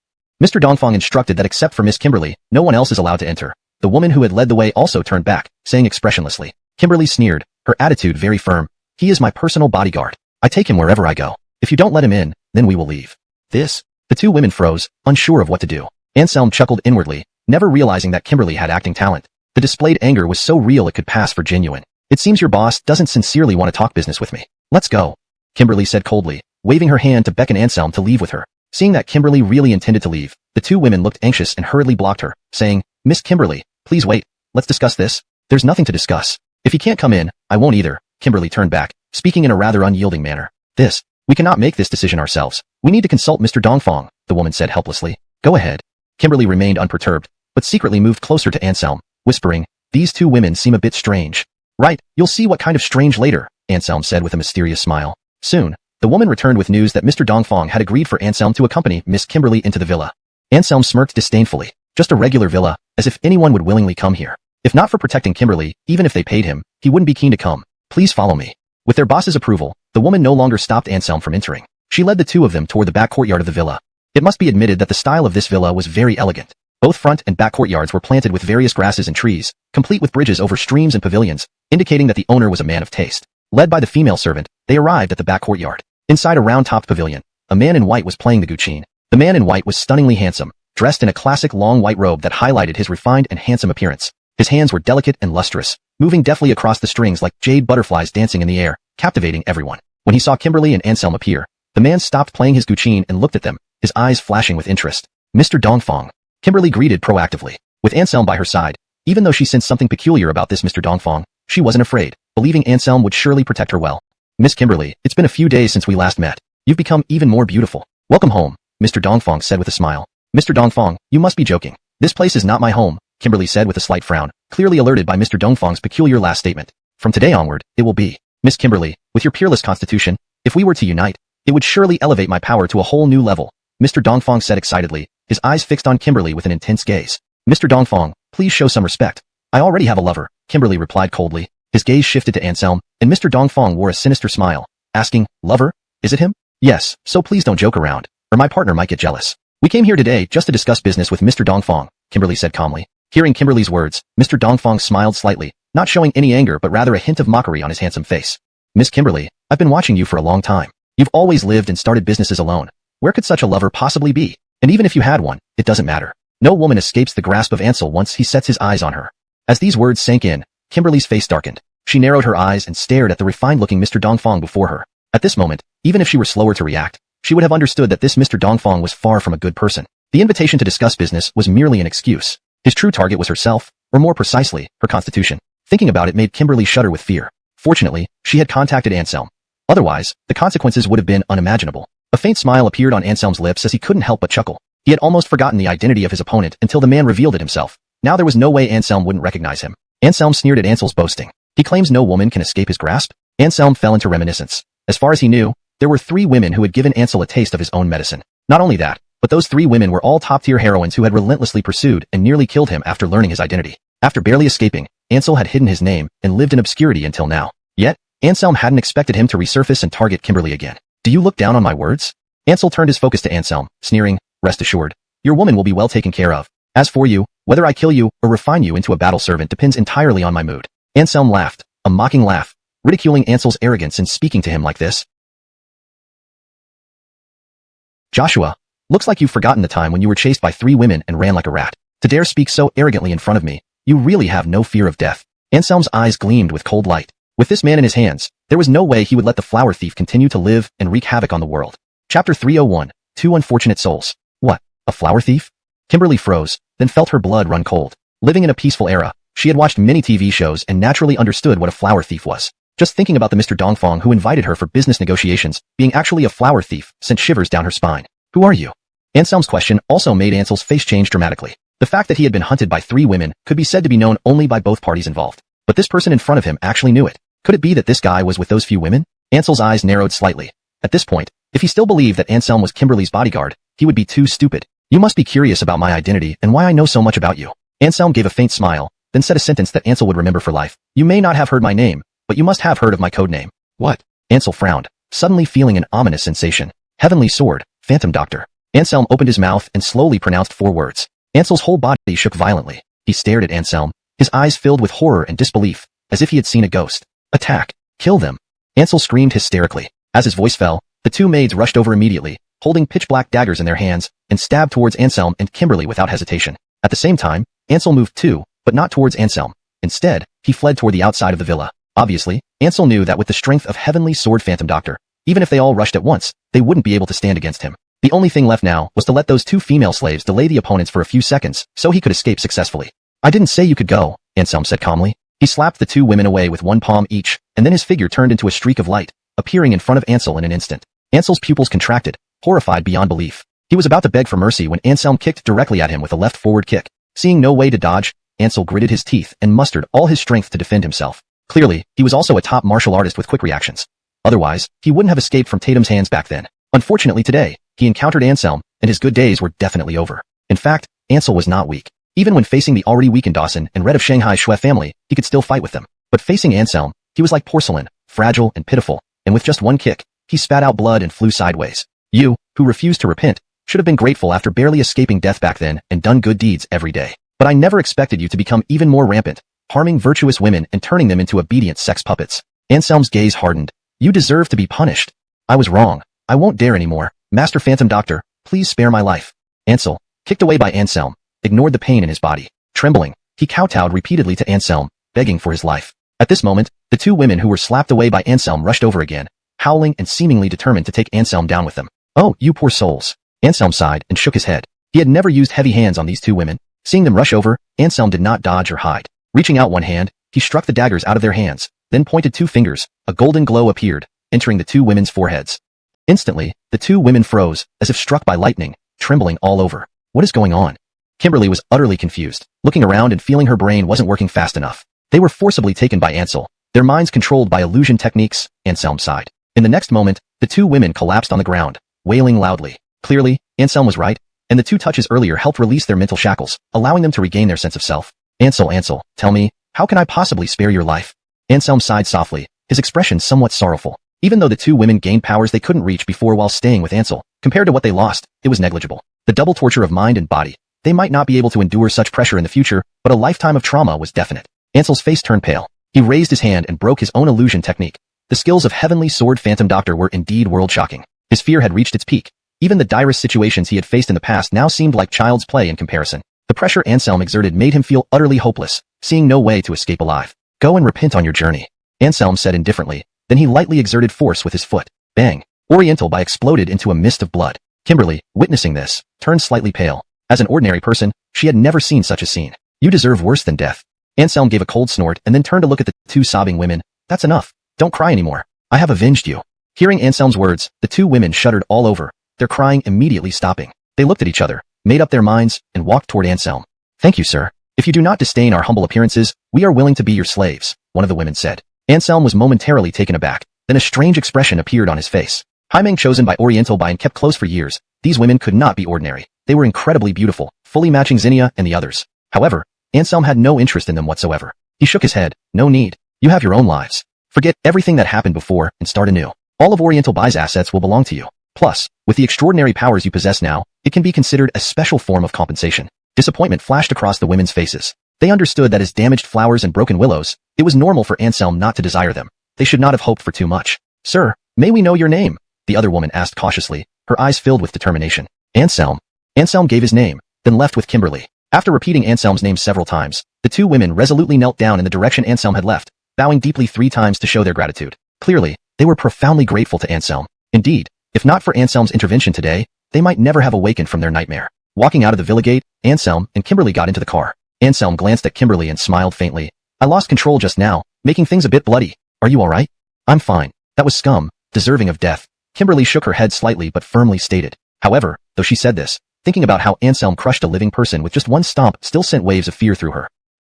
Mr. Dongfang instructed that except for Miss Kimberly, no one else is allowed to enter. The woman who had led the way also turned back, saying expressionlessly. Kimberly sneered, her attitude very firm. He is my personal bodyguard. I take him wherever I go. If you don't let him in, then we will leave. This? The two women froze, unsure of what to do. Anselm chuckled inwardly, never realizing that Kimberly had acting talent. The displayed anger was so real it could pass for genuine. It seems your boss doesn't sincerely want to talk business with me. Let's go, Kimberly said coldly, waving her hand to beckon Anselm to leave with her. Seeing that Kimberly really intended to leave, the two women looked anxious and hurriedly blocked her, saying, Miss Kimberly, please wait. Let's discuss this. There's nothing to discuss. If he can't come in, I won't either. Kimberly turned back, speaking in a rather unyielding manner. We cannot make this decision ourselves. We need to consult Mr. Dongfang, the woman said helplessly. Go ahead. Kimberly remained unperturbed, but secretly moved closer to Anselm, whispering, these two women seem a bit strange. Right, you'll see what kind of strange later, Anselm said with a mysterious smile. Soon, the woman returned with news that Mr. Dongfang had agreed for Anselm to accompany Miss Kimberly into the villa. Anselm smirked disdainfully. Just a regular villa, as if anyone would willingly come here. If not for protecting Kimberly, even if they paid him, he wouldn't be keen to come. Please follow me. With their boss's approval, the woman no longer stopped Anselm from entering. She led the two of them toward the back courtyard of the villa. It must be admitted that the style of this villa was very elegant. Both front and back courtyards were planted with various grasses and trees, complete with bridges over streams and pavilions, indicating that the owner was a man of taste. Led by the female servant, they arrived at the back courtyard. Inside a round-topped pavilion, a man in white was playing the guqin. The man in white was stunningly handsome, dressed in a classic long white robe that highlighted his refined and handsome appearance. His hands were delicate and lustrous, moving deftly across the strings like jade butterflies dancing in the air, captivating everyone. When he saw Kimberly and Anselm appear, the man stopped playing his guqin and looked at them, his eyes flashing with interest. Mr. Dongfang. Kimberly greeted proactively. With Anselm by her side, even though she sensed something peculiar about this Mr. Dongfang, she wasn't afraid, believing Anselm would surely protect her well. Miss Kimberly, it's been a few days since we last met. You've become even more beautiful. Welcome home, Mr. Dongfang said with a smile. Mr. Dongfang, you must be joking. This place is not my home, Kimberly said with a slight frown, clearly alerted by Mr. Dongfang's peculiar last statement. From today onward, it will be. Miss Kimberly, with your peerless constitution, if we were to unite, it would surely elevate my power to a whole new level, Mr. Dongfang said excitedly, his eyes fixed on Kimberly with an intense gaze. Mr. Dongfang, please show some respect. I already have a lover, Kimberly replied coldly. His gaze shifted to Anselm, and Mr. Dongfang wore a sinister smile, asking, lover? Is it him? Yes, so please don't joke around, or my partner might get jealous. We came here today just to discuss business with Mr. Dongfang, Kimberly said calmly. Hearing Kimberly's words, Mr. Dongfang smiled slightly, not showing any anger but rather a hint of mockery on his handsome face. Miss Kimberly, I've been watching you for a long time. You've always lived and started businesses alone. Where could such a lover possibly be? And even if you had one, it doesn't matter. No woman escapes the grasp of Ansel once he sets his eyes on her. As these words sank in, Kimberly's face darkened. She narrowed her eyes and stared at the refined-looking Mr. Dongfang before her. At this moment, even if she were slower to react, she would have understood that this Mr. Dongfang was far from a good person. The invitation to discuss business was merely an excuse. His true target was herself, or more precisely, her constitution. Thinking about it made Kimberly shudder with fear. Fortunately, she had contacted Anselm. Otherwise, the consequences would have been unimaginable. A faint smile appeared on Anselm's lips as he couldn't help but chuckle. He had almost forgotten the identity of his opponent until the man revealed it himself. Now there was no way Anselm wouldn't recognize him. Anselm sneered at Ansel's boasting. He claims no woman can escape his grasp? Anselm fell into reminiscence. As far as he knew, there were 3 women who had given Ansel a taste of his own medicine. Not only that, but those 3 women were all top-tier heroines who had relentlessly pursued and nearly killed him after learning his identity. After barely escaping, Ansel had hidden his name and lived in obscurity until now. Yet, Anselm hadn't expected him to resurface and target Kimberly again. Do you look down on my words? Ansel turned his focus to Anselm, sneering, rest assured, your woman will be well taken care of. As for you, whether I kill you or refine you into a battle servant depends entirely on my mood. Anselm laughed, a mocking laugh, ridiculing Ansel's arrogance in speaking to him like this. Joshua, looks like you've forgotten the time when you were chased by 3 women and ran like a rat. To dare speak so arrogantly in front of me, you really have no fear of death. Anselm's eyes gleamed with cold light. With this man in his hands, there was no way he would let the flower thief continue to live and wreak havoc on the world. Chapter 301, 2 Unfortunate Souls. What, a flower thief? Kimberly froze, then felt her blood run cold. Living in a peaceful era, she had watched many TV shows and naturally understood what a flower thief was. Just thinking about the Mr. Dongfang who invited her for business negotiations, being actually a flower thief, sent shivers down her spine. Who are you? Anselm's question also made Ansel's face change dramatically. The fact that he had been hunted by 3 women could be said to be known only by both parties involved. But this person in front of him actually knew it. Could it be that this guy was with those few women? Ansel's eyes narrowed slightly. At this point, if he still believed that Anselm was Kimberly's bodyguard, he would be too stupid. You must be curious about my identity and why I know so much about you. Anselm gave a faint smile, then said a sentence that Ansel would remember for life. You may not have heard my name, but you must have heard of my code name. What? Ansel frowned, suddenly feeling an ominous sensation. Heavenly Sword, Phantom Doctor. Anselm opened his mouth and slowly pronounced 4 words. Ansel's whole body shook violently. He stared at Anselm, his eyes filled with horror and disbelief, as if he had seen a ghost. Attack! Kill them! Ansel screamed hysterically. As his voice fell, the 2 maids rushed over immediately, holding pitch-black daggers in their hands, and stabbed towards Anselm and Kimberly without hesitation. At the same time, Ansel moved too, but not towards Anselm. Instead, he fled toward the outside of the villa. Obviously, Ansel knew that with the strength of Heavenly Sword Phantom Doctor, even if they all rushed at once, they wouldn't be able to stand against him. The only thing left now was to let those 2 female slaves delay the opponents for a few seconds so he could escape successfully. I didn't say you could go, Anselm said calmly. He slapped the 2 women away with one palm each, and then his figure turned into a streak of light, appearing in front of Ansel in an instant. Ansel's pupils contracted, horrified beyond belief. He was about to beg for mercy when Anselm kicked directly at him with a left forward kick. Seeing no way to dodge, Ansel gritted his teeth and mustered all his strength to defend himself. Clearly, he was also a top martial artist with quick reactions. Otherwise, he wouldn't have escaped from Tatum's hands back then. Unfortunately today, he encountered Anselm, and his good days were definitely over. In fact, Ansel was not weak. Even when facing the already weakened Dawson and Red of Shanghai Shui family, he could still fight with them. But facing Anselm, he was like porcelain, fragile and pitiful, and with just one kick, he spat out blood and flew sideways. You, who refused to repent, should have been grateful after barely escaping death back then and done good deeds every day. But I never expected you to become even more rampant, harming virtuous women and turning them into obedient sex puppets. Anselm's gaze hardened. You deserve to be punished. I was wrong. I won't dare anymore. Master Phantom Doctor, Please spare my life. Ansel, kicked away by Anselm, ignored the pain in his body. Trembling, he kowtowed repeatedly to Anselm, begging for his life. At this moment, the two women who were slapped away by Anselm rushed over again, howling and seemingly determined to take Anselm down with them. Oh, you poor souls. Anselm sighed and shook his head. He had never used heavy hands on these two women. Seeing them rush over, Anselm did not dodge or hide. Reaching out one hand, he struck the daggers out of their hands, then pointed two fingers. A golden glow appeared, entering the two women's foreheads. Instantly, the two women froze, as if struck by lightning, trembling all over. What is going on? Kimberly was utterly confused, looking around and feeling her brain wasn't working fast enough. They were forcibly taken by Ansel, their minds controlled by illusion techniques. Anselm sighed. In the next moment, the two women collapsed on the ground, wailing loudly. Clearly, Anselm was right, and the two touches earlier helped release their mental shackles, allowing them to regain their sense of self. Ansel, tell me, how can I possibly spare your life? Anselm sighed softly, his expression somewhat sorrowful. Even though the two women gained powers they couldn't reach before while staying with Ansel, compared to what they lost, it was negligible. The double torture of mind and body. They might not be able to endure such pressure in the future, but a lifetime of trauma was definite. Ansel's face turned pale. He raised his hand and broke his own illusion technique. The skills of Heavenly Sword Phantom Doctor were indeed world-shocking. His fear had reached its peak. Even the direst situations he had faced in the past now seemed like child's play in comparison. The pressure Anselm exerted made him feel utterly hopeless, seeing no way to escape alive. Go and repent on your journey, Anselm said indifferently. Then he lightly exerted force with his foot. Bang! Oriental Bai exploded into a mist of blood. Kimberly, witnessing this, turned slightly pale. As an ordinary person, she had never seen such a scene. You deserve worse than death. Anselm gave a cold snort and then turned to look at the two sobbing women. That's enough. Don't cry anymore. I have avenged you. Hearing Anselm's words, the two women shuddered all over, their crying immediately stopping. They looked at each other, made up their minds, and walked toward Anselm. Thank you, sir. If you do not disdain our humble appearances, we are willing to be your slaves, one of the women said. Anselm was momentarily taken aback. Then a strange expression appeared on his face. Haimeng chosen by Oriental Bai and kept close for years, these women could not be ordinary. They were incredibly beautiful, fully matching Zinnia and the others. However, Anselm had no interest in them whatsoever. He shook his head. No need. You have your own lives. Forget everything that happened before and start anew. All of Oriental Bai's assets will belong to you. Plus, with the extraordinary powers you possess now, it can be considered a special form of compensation. Disappointment flashed across the women's faces. They understood that as damaged flowers and broken willows, it was normal for Anselm not to desire them. They should not have hoped for too much. Sir, may we know your name? The other woman asked cautiously, her eyes filled with determination. Anselm. Anselm gave his name, then left with Kimberly. After repeating Anselm's name several times, the two women resolutely knelt down in the direction Anselm had left, bowing deeply 3 times to show their gratitude. Clearly, they were profoundly grateful to Anselm. Indeed, if not for Anselm's intervention today, they might never have awakened from their nightmare. Walking out of the villa gate, Anselm and Kimberly got into the car. Anselm glanced at Kimberly and smiled faintly. I lost control just now, making things a bit bloody. Are you alright? I'm fine. That was scum, deserving of death. Kimberly shook her head slightly but firmly stated. However, though she said this, thinking about how Anselm crushed a living person with just one stomp still sent waves of fear through her.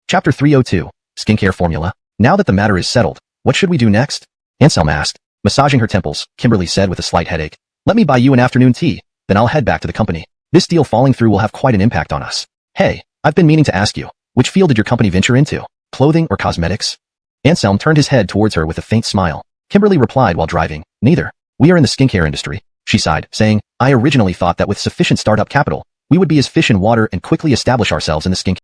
Chapter 302, Skincare Formula. Now that the matter is settled, what should we do next? Anselm asked. Massaging her temples, Kimberly said with a slight headache. Let me buy you an afternoon tea, then I'll head back to the company. This deal falling through will have quite an impact on us. Hey, I've been meaning to ask you, which field did your company venture into? Clothing or cosmetics? Anselm turned his head towards her with a faint smile. Kimberly replied while driving, neither. We are in the skincare industry. She sighed, saying, I originally thought that with sufficient startup capital, we would be as fish in water and quickly establish ourselves in the skincare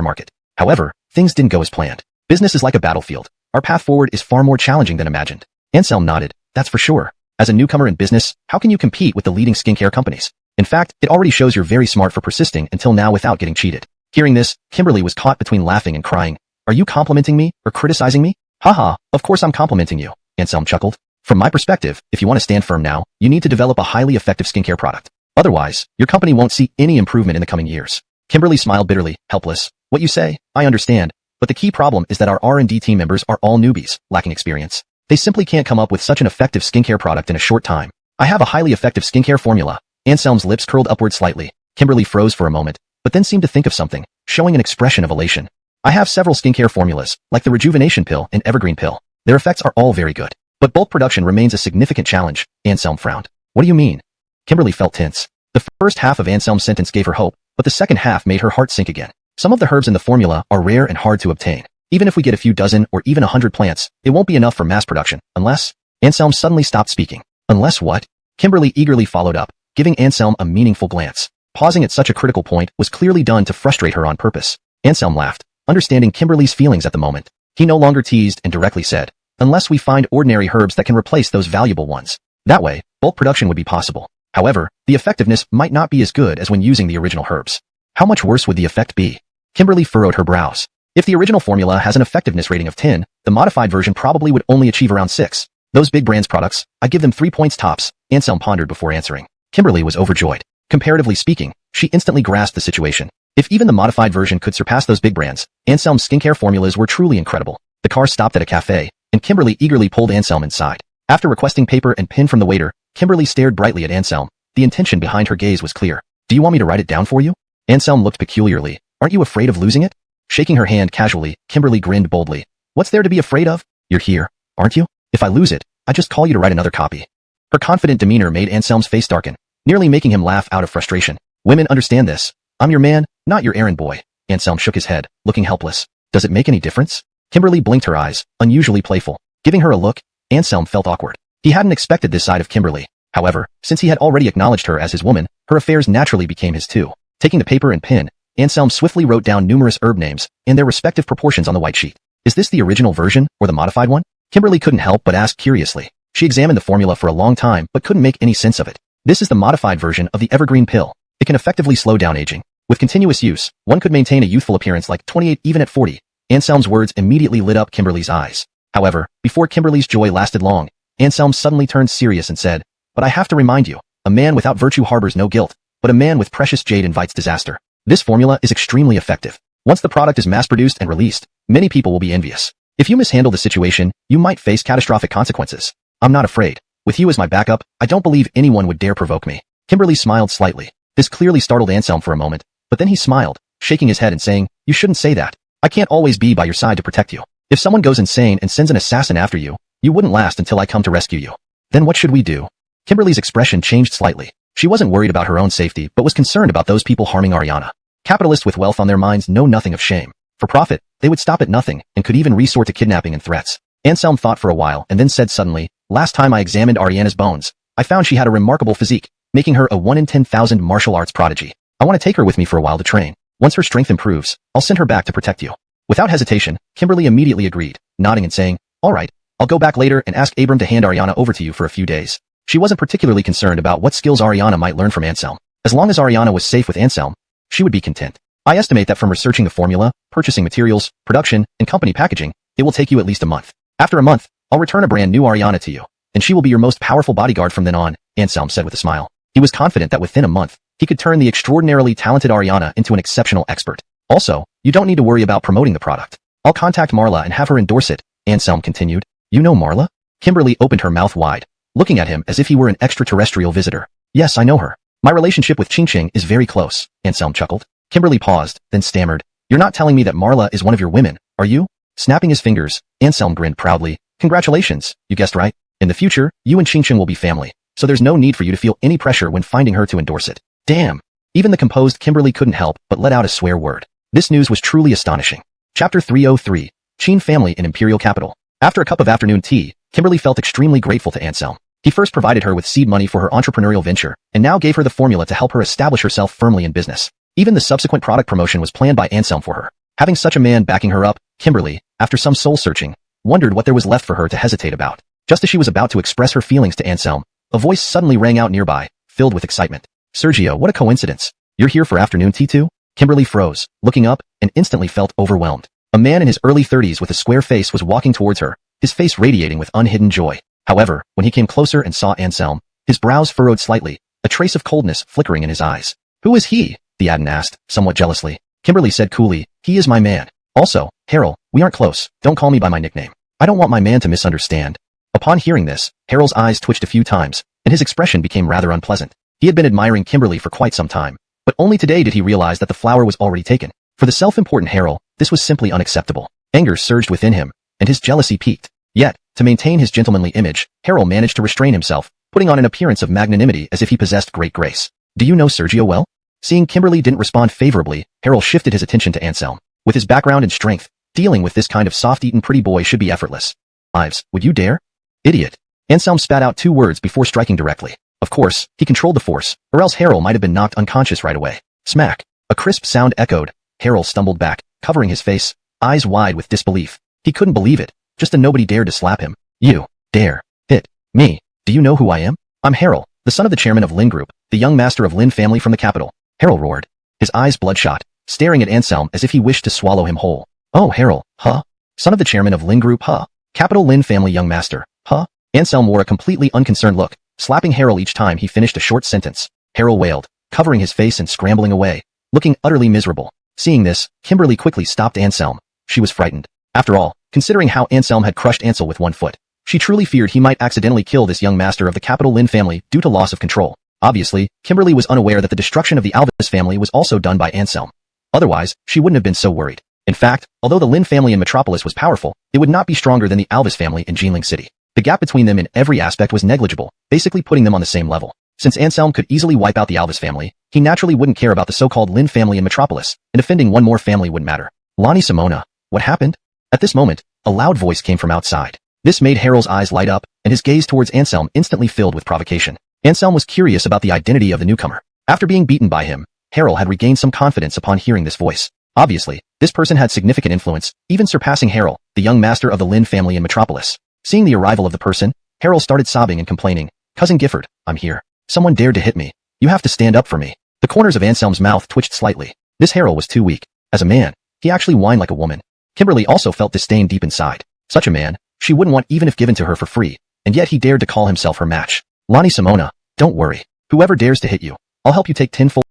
market. However, things didn't go as planned. Business is like a battlefield. Our path forward is far more challenging than imagined. Anselm nodded. That's for sure. As a newcomer in business, how can you compete with the leading skincare companies? In fact, it already shows you're very smart for persisting until now without getting cheated. Hearing this, Kimberly was caught between laughing and crying. Are you complimenting me or criticizing me? Haha, of course I'm complimenting you, Anselm chuckled. From my perspective, if you want to stand firm now, you need to develop a highly effective skincare product. Otherwise, your company won't see any improvement in the coming years. Kimberly smiled bitterly, helpless. What you say, I understand, but the key problem is that our R&D team members are all newbies, lacking experience. They simply can't come up with such an effective skincare product in a short time. I have a highly effective skincare formula. Anselm's lips curled upward slightly. Kimberly froze for a moment, but then seemed to think of something, showing an expression of elation. I have several skincare formulas, like the Rejuvenation Pill and Evergreen Pill. Their effects are all very good. But bulk production remains a significant challenge, Anselm frowned. What do you mean? Kimberly felt tense. The first half of Anselm's sentence gave her hope, but the second half made her heart sink again. Some of the herbs in the formula are rare and hard to obtain. Even if we get a few dozen or even 100 plants, it won't be enough for mass production, unless... Anselm suddenly stopped speaking. Unless what? Kimberly eagerly followed up, giving Anselm a meaningful glance. Pausing at such a critical point was clearly done to frustrate her on purpose. Anselm laughed, understanding Kimberly's feelings at the moment. He no longer teased and directly said, unless we find ordinary herbs that can replace those valuable ones. That way, bulk production would be possible. However, the effectiveness might not be as good as when using the original herbs. How much worse would the effect be? Kimberly furrowed her brows. If the original formula has an effectiveness rating of 10, the modified version probably would only achieve around 6. Those big brands products, I give them 3 points tops, Anselm pondered before answering. Kimberly was overjoyed. Comparatively speaking, she instantly grasped the situation. If even the modified version could surpass those big brands, Anselm's skincare formulas were truly incredible. The car stopped at a cafe, and Kimberly eagerly pulled Anselm inside. After requesting paper and pen from the waiter, Kimberly stared brightly at Anselm. The intention behind her gaze was clear. Do you want me to write it down for you? Anselm looked peculiarly. Aren't you afraid of losing it? Shaking her hand casually, Kimberly grinned boldly. What's there to be afraid of? You're here, aren't you? If I lose it, I just call you to write another copy. Her confident demeanor made Anselm's face darken, nearly making him laugh out of frustration. Women understand this. I'm your man, not your errand boy. Anselm shook his head, looking helpless. Does it make any difference? Kimberly blinked her eyes, unusually playful. Giving her a look, Anselm felt awkward. He hadn't expected this side of Kimberly. However, since he had already acknowledged her as his woman, her affairs naturally became his too. Taking the paper and pen, Anselm swiftly wrote down numerous herb names and their respective proportions on the white sheet. Is this the original version or the modified one? Kimberly couldn't help but ask curiously. She examined the formula for a long time but couldn't make any sense of it. This is the modified version of the evergreen pill. It can effectively slow down aging. With continuous use, one could maintain a youthful appearance like 28 even at 40. Anselm's words immediately lit up Kimberly's eyes. However, before Kimberly's joy lasted long, Anselm suddenly turned serious and said, But I have to remind you, a man without virtue harbors no guilt, but a man with precious jade invites disaster. This formula is extremely effective. Once the product is mass-produced and released, many people will be envious. If you mishandle the situation, you might face catastrophic consequences. I'm not afraid. With you as my backup, I don't believe anyone would dare provoke me. Kimberly smiled slightly. This clearly startled Anselm for a moment, but then he smiled, shaking his head and saying, You shouldn't say that. I can't always be by your side to protect you. If someone goes insane and sends an assassin after you, you wouldn't last until I come to rescue you. Then what should we do? Kimberly's expression changed slightly. She wasn't worried about her own safety, but was concerned about those people harming Ariana. Capitalists with wealth on their minds know nothing of shame. For profit, they would stop at nothing and could even resort to kidnapping and threats. Anselm thought for a while and then said suddenly, Last time I examined Ariana's bones, I found she had a remarkable physique, making her a 1 in 10,000 martial arts prodigy. I want to take her with me for a while to train. Once her strength improves, I'll send her back to protect you. Without hesitation, Kimberly immediately agreed, nodding and saying, All right, I'll go back later and ask Abram to hand Ariana over to you for a few days. She wasn't particularly concerned about what skills Ariana might learn from Anselm. As long as Ariana was safe with Anselm, she would be content. I estimate that from researching the formula, purchasing materials, production, and company packaging, it will take you at least a month. After a month, I'll return a brand new Ariana to you, and she will be your most powerful bodyguard from then on, Anselm said with a smile. He was confident that within a month, he could turn the extraordinarily talented Ariana into an exceptional expert. Also, you don't need to worry about promoting the product. I'll contact Marla and have her endorse it, Anselm continued. You know Marla? Kimberly opened her mouth wide, looking at him as if he were an extraterrestrial visitor. Yes, I know her. My relationship with Ching is very close, Anselm chuckled. Kimberly paused, then stammered. You're not telling me that Marla is one of your women, are you? Snapping his fingers, Anselm grinned proudly. Congratulations, you guessed right. In the future, you and Ching will be family, so there's no need for you to feel any pressure when finding her to endorse it. Damn. Even the composed Kimberly couldn't help but let out a swear word. This news was truly astonishing. Chapter 303. Chin family in Imperial Capital. After a cup of afternoon tea, Kimberly felt extremely grateful to Anselm. He first provided her with seed money for her entrepreneurial venture, and now gave her the formula to help her establish herself firmly in business. Even the subsequent product promotion was planned by Anselm for her. Having such a man backing her up, Kimberly, after some soul-searching, wondered what there was left for her to hesitate about. Just as she was about to express her feelings to Anselm, a voice suddenly rang out nearby, filled with excitement. Sergio, what a coincidence. You're here for afternoon tea too? Kimberly froze, looking up, and instantly felt overwhelmed. A man in his early 30s with a square face was walking towards her, his face radiating with unhidden joy. However, when he came closer and saw Anselm, his brows furrowed slightly, a trace of coldness flickering in his eyes. Who is he? The Adden asked, somewhat jealously. Kimberly said coolly, He is my man. Also, Harold, we aren't close, don't call me by my nickname. I don't want my man to misunderstand. Upon hearing this, Harold's eyes twitched a few times, and his expression became rather unpleasant. He had been admiring Kimberly for quite some time, but only today did he realize that the flower was already taken. For the self-important Harold, this was simply unacceptable. Anger surged within him, and his jealousy peaked. Yet, to maintain his gentlemanly image, Harold managed to restrain himself, putting on an appearance of magnanimity as if he possessed great grace. Do you know Sergio well? Seeing Kimberly didn't respond favorably, Harold shifted his attention to Anselm. With his background and strength, dealing with this kind of soft-eaten pretty boy should be effortless. Ives, would you dare? Idiot. Anselm spat out 2 words before striking directly. Of course, he controlled the force, or else Harold might have been knocked unconscious right away. Smack. A crisp sound echoed. Harold stumbled back, covering his face, eyes wide with disbelief. He couldn't believe it. Just a nobody dared to slap him. You dare hit me. Do you know who I am? I'm Harrell, the son of the chairman of Lin Group, the young master of Lin family from the capital. Harrell roared, his eyes bloodshot, staring at Anselm as if he wished to swallow him whole. Oh, Harrell, huh? Son of the chairman of Lin Group, huh? Capital Lin family young master, huh? Anselm wore a completely unconcerned look, slapping Harrell each time he finished a short sentence. Harrell wailed, covering his face and scrambling away, looking utterly miserable. Seeing this, Kimberly quickly stopped Anselm. She was frightened. After all, considering how Anselm had crushed Ansel with one foot, she truly feared he might accidentally kill this young master of the capital Lin family due to loss of control. Obviously, Kimberly was unaware that the destruction of the Alvis family was also done by Anselm. Otherwise, she wouldn't have been so worried. In fact, although the Lin family in Metropolis was powerful, it would not be stronger than the Alvis family in Jinling City. The gap between them in every aspect was negligible, basically putting them on the same level. Since Anselm could easily wipe out the Alvis family, he naturally wouldn't care about the so-called Lin family in Metropolis, and offending one more family wouldn't matter. Lonnie Simona, what happened? At this moment, a loud voice came from outside. This made Harrell's eyes light up, and his gaze towards Anselm instantly filled with provocation. Anselm was curious about the identity of the newcomer. After being beaten by him, Harrell had regained some confidence upon hearing this voice. Obviously, this person had significant influence, even surpassing Harrell, the young master of the Lin family in Metropolis. Seeing the arrival of the person, Harrell started sobbing and complaining, Cousin Gifford, I'm here. Someone dared to hit me. You have to stand up for me. The corners of Anselm's mouth twitched slightly. This Harrell was too weak. As a man, he actually whined like a woman. Kimberly also felt disdain deep inside. Such a man, she wouldn't want even if given to her for free, and yet he dared to call himself her match. Lonnie Simona, don't worry. Whoever dares to hit you, I'll help you take 10 full.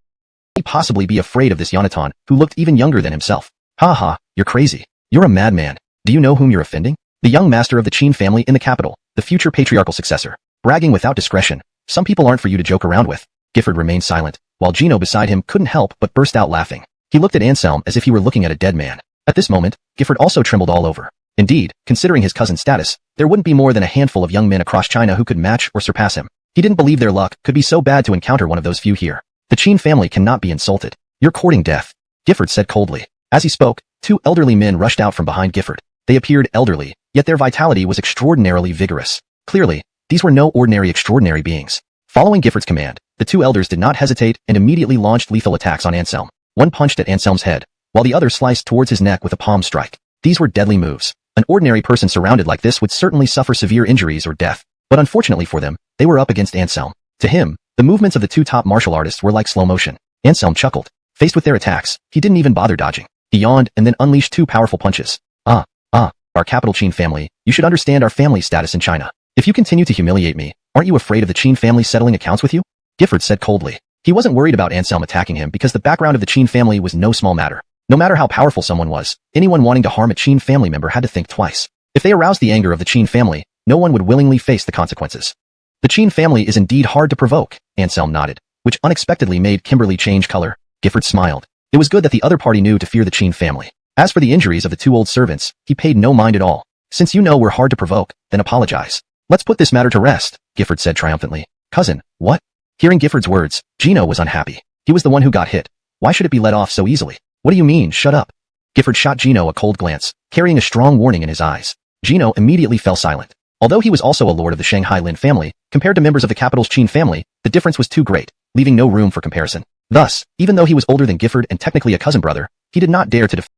He possibly be afraid of this Yonatan, who looked even younger than himself. Ha ha, you're crazy. You're a madman. Do you know whom you're offending? The young master of the Qin family in the capital, the future patriarchal successor. Bragging without discretion. Some people aren't for you to joke around with. Gifford remained silent, while Gino beside him couldn't help but burst out laughing. He looked at Anselm as if he were looking at a dead man. At this moment, Gifford also trembled all over. Indeed, considering his cousin's status, there wouldn't be more than a handful of young men across China who could match or surpass him. He didn't believe their luck could be so bad to encounter one of those few here. The Qin family cannot be insulted. You're courting death, Gifford said coldly. As he spoke, two elderly men rushed out from behind Gifford. They appeared elderly, yet their vitality was extraordinarily vigorous. Clearly, these were no ordinary extraordinary beings. Following Gifford's command, the two elders did not hesitate and immediately launched lethal attacks on Anselm. One punched at Anselm's head, while the other sliced towards his neck with a palm strike. These were deadly moves. An ordinary person surrounded like this would certainly suffer severe injuries or death. But unfortunately for them, they were up against Anselm. To him, the movements of the two top martial artists were like slow motion. Anselm chuckled. Faced with their attacks, he didn't even bother dodging. He yawned and then unleashed two powerful punches. Our capital Qin family, you should understand our family status in China. If you continue to humiliate me, aren't you afraid of the Qin family settling accounts with you? Gifford said coldly. He wasn't worried about Anselm attacking him because the background of the Qin family was no small matter. No matter how powerful someone was, anyone wanting to harm a Qin family member had to think twice. If they aroused the anger of the Qin family, no one would willingly face the consequences. The Qin family is indeed hard to provoke, Anselm nodded, which unexpectedly made Kimberly change color. Gifford smiled. It was good that the other party knew to fear the Qin family. As for the injuries of the two old servants, he paid no mind at all. Since you know we're hard to provoke, then apologize. Let's put this matter to rest, Gifford said triumphantly. Cousin, what? Hearing Gifford's words, Gino was unhappy. He was the one who got hit. Why should it be let off so easily? What do you mean, shut up? Gifford shot Gino a cold glance, carrying a strong warning in his eyes. Gino immediately fell silent. Although he was also a lord of the Shanghai Lin family, compared to members of the capital's Qin family, the difference was too great, leaving no room for comparison. Thus, even though he was older than Gifford and technically a cousin brother, he did not dare to defend